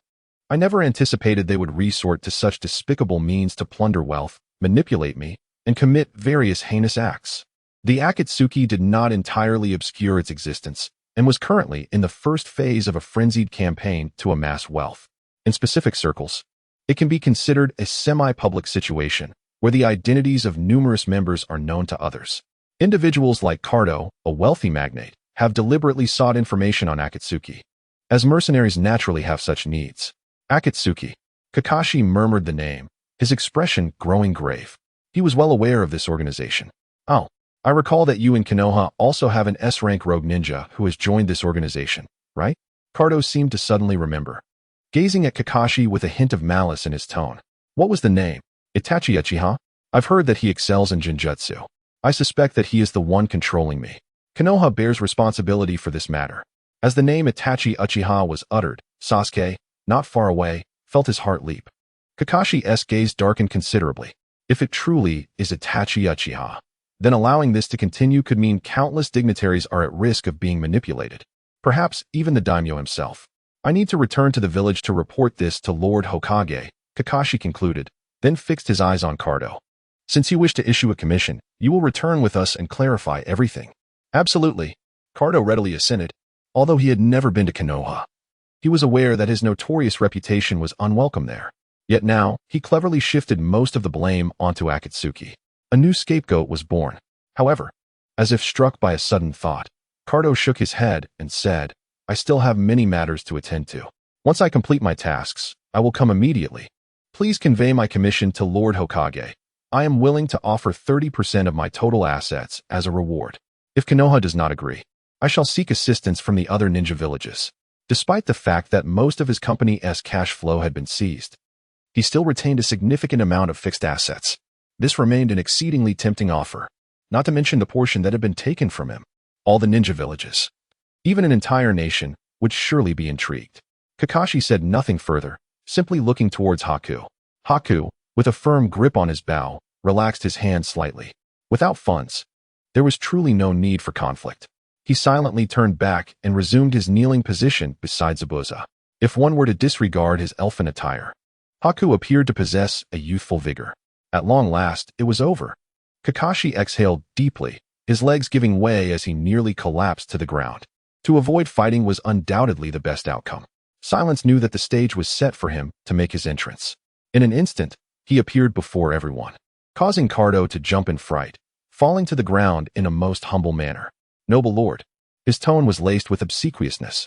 I never anticipated they would resort to such despicable means to plunder wealth, manipulate me, and commit various heinous acts. The Akatsuki did not entirely obscure its existence, and was currently in the first phase of a frenzied campaign to amass wealth. In specific circles, it can be considered a semi-public situation, where the identities of numerous members are known to others. Individuals like Cardo, a wealthy magnate, have deliberately sought information on Akatsuki, as mercenaries naturally have such needs. Akatsuki. Kakashi murmured the name, his expression growing grave. He was well aware of this organization. Oh, I recall that you and Konoha also have an S-rank rogue ninja who has joined this organization, right? Cardo seemed to suddenly remember, gazing at Kakashi with a hint of malice in his tone. What was the name? Itachi Uchiha? I've heard that he excels in Genjutsu. I suspect that he is the one controlling me. Konoha bears responsibility for this matter. As the name Itachi Uchiha was uttered, Sasuke, not far away, felt his heart leap. Kakashi's gaze darkened considerably. If it truly is Itachi Uchiha, then allowing this to continue could mean countless dignitaries are at risk of being manipulated. Perhaps even the daimyo himself. I need to return to the village to report this to Lord Hokage, Kakashi concluded, then fixed his eyes on Cardo. Since you wish to issue a commission, you will return with us and clarify everything. Absolutely. Cardo readily assented, although he had never been to Konoha. He was aware that his notorious reputation was unwelcome there. Yet now, he cleverly shifted most of the blame onto Akatsuki. A new scapegoat was born. However, as if struck by a sudden thought, Cardo shook his head and said, I still have many matters to attend to. Once I complete my tasks, I will come immediately. Please convey my commission to Lord Hokage. I am willing to offer 30% of my total assets as a reward. If Konoha does not agree, I shall seek assistance from the other ninja villages. Despite the fact that most of his company's cash flow had been seized, he still retained a significant amount of fixed assets. This remained an exceedingly tempting offer, not to mention the portion that had been taken from him. All the ninja villages, even an entire nation, would surely be intrigued. Kakashi said nothing further, simply looking towards Haku. Haku, with a firm grip on his bow, relaxed his hand slightly. Without funds, there was truly no need for conflict. He silently turned back and resumed his kneeling position beside Zabuza. If one were to disregard his elfin attire, Haku appeared to possess a youthful vigor. At long last, it was over. Kakashi exhaled deeply, his legs giving way as he nearly collapsed to the ground. To avoid fighting was undoubtedly the best outcome. Silence knew that the stage was set for him to make his entrance. In an instant, he appeared before everyone, causing Cardo to jump in fright, falling to the ground in a most humble manner. Noble lord. His tone was laced with obsequiousness.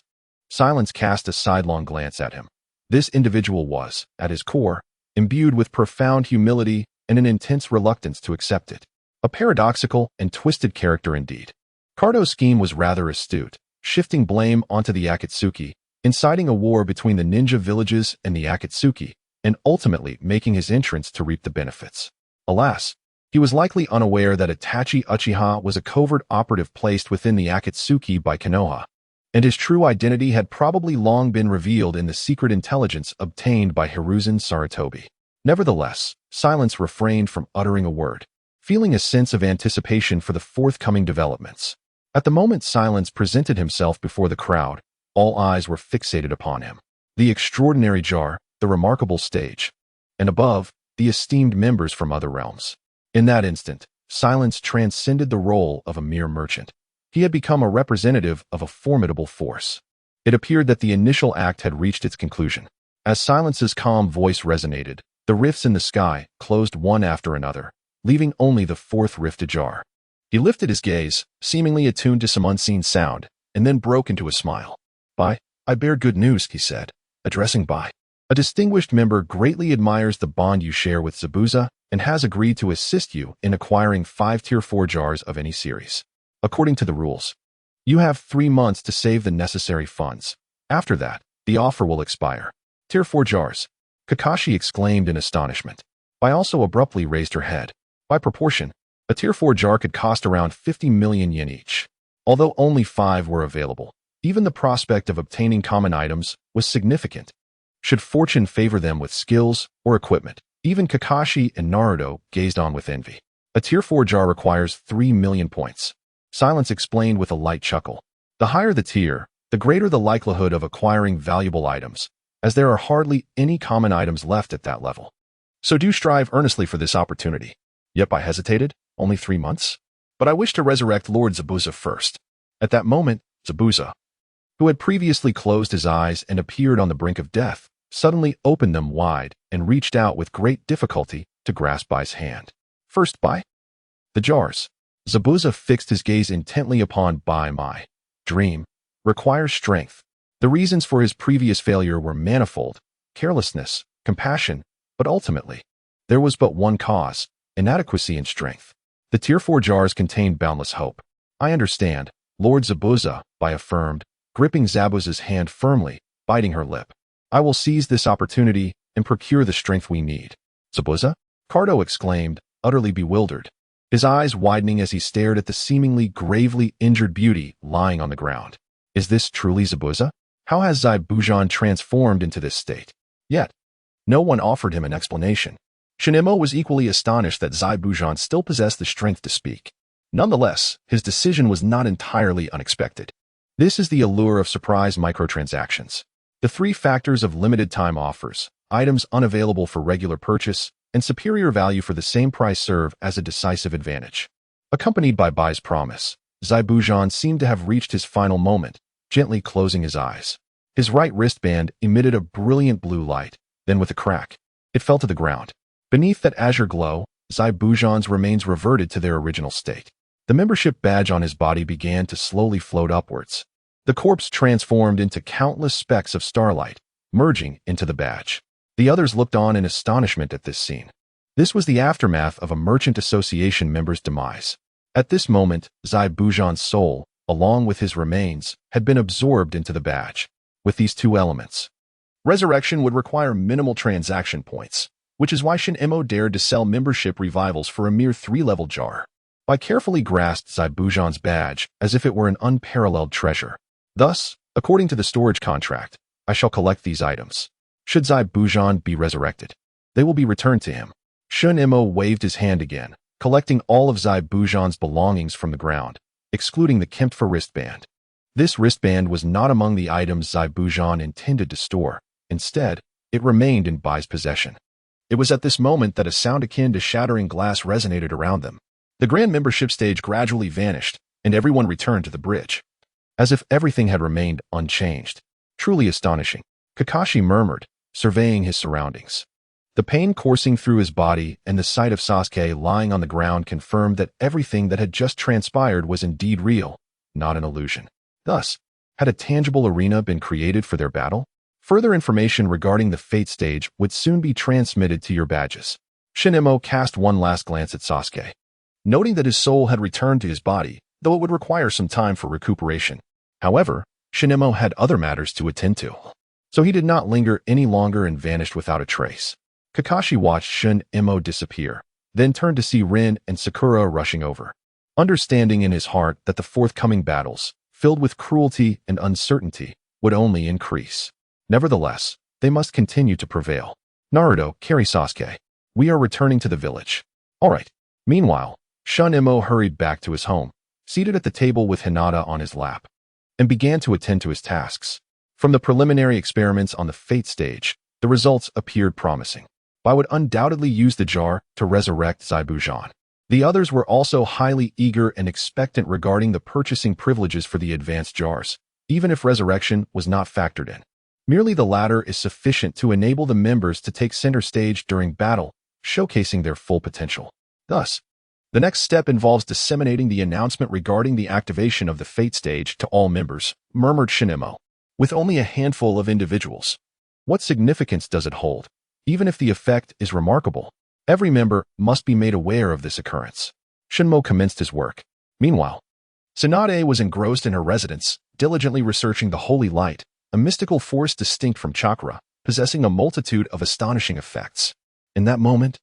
Silence cast a sidelong glance at him. This individual was, at his core, imbued with profound humility and an intense reluctance to accept it. A paradoxical and twisted character indeed. Cardo's scheme was rather astute, shifting blame onto the Akatsuki, inciting a war between the ninja villages and the Akatsuki, and ultimately making his entrance to reap the benefits. Alas, he was likely unaware that Itachi Uchiha was a covert operative placed within the Akatsuki by Konoha, and his true identity had probably long been revealed in the secret intelligence obtained by Hiruzen Sarutobi. Nevertheless, Silence refrained from uttering a word, feeling a sense of anticipation for the forthcoming developments. At the moment Silence presented himself before the crowd, all eyes were fixated upon him. The extraordinary jar, the remarkable stage, and above, the esteemed members from other realms. In that instant, Silence transcended the role of a mere merchant. He had become a representative of a formidable force. It appeared that the initial act had reached its conclusion. As Silence's calm voice resonated, the rifts in the sky closed one after another, leaving only the fourth rift ajar. He lifted his gaze, seemingly attuned to some unseen sound, and then broke into a smile. I bear good news, he said, addressing Bai. A distinguished member greatly admires the bond you share with Zabuza and has agreed to assist you in acquiring 5 Tier 4 jars of any series. According to the rules, you have 3 months to save the necessary funds. After that, the offer will expire. Tier 4 jars, Kakashi exclaimed in astonishment. Bai also abruptly raised her head. By proportion, a Tier 4 jar could cost around 50 million yen each. Although only 5 were available, even the prospect of obtaining common items was significant. Should fortune favor them with skills or equipment, even Kakashi and Naruto gazed on with envy. A Tier 4 jar requires 3 million points. Silence explained with a light chuckle. The higher the tier, the greater the likelihood of acquiring valuable items, as there are hardly any common items left at that level. So do strive earnestly for this opportunity. Yet I hesitated, only 3 months? But I wish to resurrect Lord Zabuza first. At that moment, Zabuza, who had previously closed his eyes and appeared on the brink of death, suddenly opened them wide and reached out with great difficulty to grasp Bai's hand. First Bai? The jars. Zabuza fixed his gaze intently upon Bai. My dream requires strength. The reasons for his previous failure were manifold: carelessness, compassion, but ultimately, there was but one cause: inadequacy in strength. The Tier 4 jars contained boundless hope. I understand, Lord Zabuza, Bai affirmed, gripping Zabuza's hand firmly, biting her lip. I will seize this opportunity and procure the strength we need. Zabuza? Cardo exclaimed, utterly bewildered, his eyes widening as he stared at the seemingly gravely injured beauty lying on the ground. Is this truly Zabuza? How has Zabujan transformed into this state? Yet, no one offered him an explanation. Shinemo was equally astonished that Zabujan still possessed the strength to speak. Nonetheless, his decision was not entirely unexpected. This is the allure of surprise microtransactions. The 3 factors of limited time offers, items unavailable for regular purchase, and superior value for the same price serve as a decisive advantage. Accompanied by Bai's promise, Zabujan seemed to have reached his final moment, gently closing his eyes. His right wristband emitted a brilliant blue light, then with a crack, it fell to the ground. Beneath that azure glow, Zabujan's remains reverted to their original state. The membership badge on his body began to slowly float upwards. The corpse transformed into countless specks of starlight, merging into the badge. The others looked on in astonishment at this scene. This was the aftermath of a merchant association member's demise. At this moment, Zabujan's soul, along with his remains, had been absorbed into the badge. With these 2 elements, resurrection would require minimal transaction points, which is why Shinemo dared to sell membership revivals for a mere 3-level jar. Bai carefully grasped Zabujan's badge as if it were an unparalleled treasure. Thus, according to the storage contract, I shall collect these items. Should Zabujan be resurrected, they will be returned to him. Shinemo waved his hand again, collecting all of Zabujan's belongings from the ground, excluding the Kempfer wristband. This wristband was not among the items Zabujan intended to store. Instead, it remained in Bai's possession. It was at this moment that a sound akin to shattering glass resonated around them. The grand membership stage gradually vanished, and everyone returned to the bridge, as if everything had remained unchanged. Truly astonishing, Kakashi murmured, surveying his surroundings. The pain coursing through his body and the sight of Sasuke lying on the ground confirmed that everything that had just transpired was indeed real, not an illusion. Thus, had a tangible arena been created for their battle? Further information regarding the fate stage would soon be transmitted to your badges. Shinemo cast one last glance at Sasuke, noting that his soul had returned to his body, though it would require some time for recuperation. However, Shinemo had other matters to attend to, so he did not linger any longer and vanished without a trace. Kakashi watched Shinemo disappear, then turned to see Rin and Sakura rushing over, understanding in his heart that the forthcoming battles, filled with cruelty and uncertainty, would only increase. Nevertheless, they must continue to prevail. Naruto, carry Sasuke. We are returning to the village. All right. Meanwhile, Shinemo hurried back to his home, seated at the table with Hinata on his lap, and began to attend to his tasks. From the preliminary experiments on the fate stage, the results appeared promising. Bai would undoubtedly use the jar to resurrect Zabujan. The others were also highly eager and expectant regarding the purchasing privileges for the advanced jars, even if resurrection was not factored in. Merely the latter is sufficient to enable the members to take center stage during battle, showcasing their full potential. Thus, the next step involves disseminating the announcement regarding the activation of the fate stage to all members, murmured Shinemo. With only a handful of individuals, What significance does it hold? Even if the effect is remarkable, every member must be made aware of this occurrence. Shinmo commenced his work. Meanwhile, Tsunade was engrossed in her residence, diligently researching the holy light, a mystical force distinct from chakra, possessing a multitude of astonishing effects. In that moment,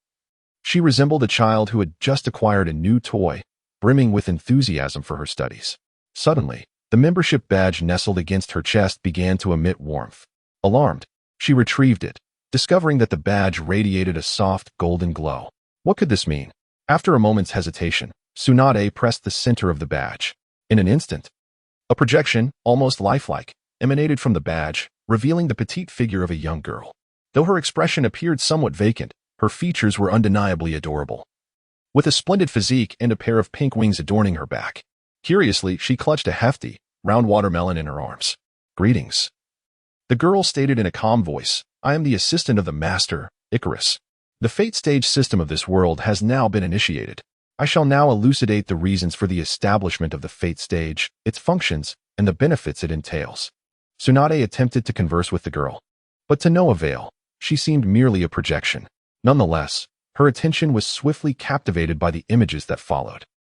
she resembled a child who had just acquired a new toy, brimming with enthusiasm for her studies. Suddenly, the membership badge nestled against her chest began to emit warmth. Alarmed, she retrieved it, discovering that the badge radiated a soft, golden glow. What could this mean? After a moment's hesitation, Tsunade pressed the center of the badge. In an instant, a projection, almost lifelike, emanated from the badge, revealing the petite figure of a young girl. Though her expression appeared somewhat vacant, her features were undeniably adorable. With a splendid physique and a pair of pink wings adorning her back. Curiously, she clutched a hefty, round watermelon in her arms. Greetings. The girl stated in a calm voice, I am the assistant of the master, Icarus. The fate stage system of this world has now been initiated. I shall now elucidate the reasons for the establishment of the fate stage, its functions, and the benefits it entails. Tsunade attempted to converse with the girl, but to no avail. She seemed merely a projection. Nonetheless, her attention was swiftly captivated by the images that followed.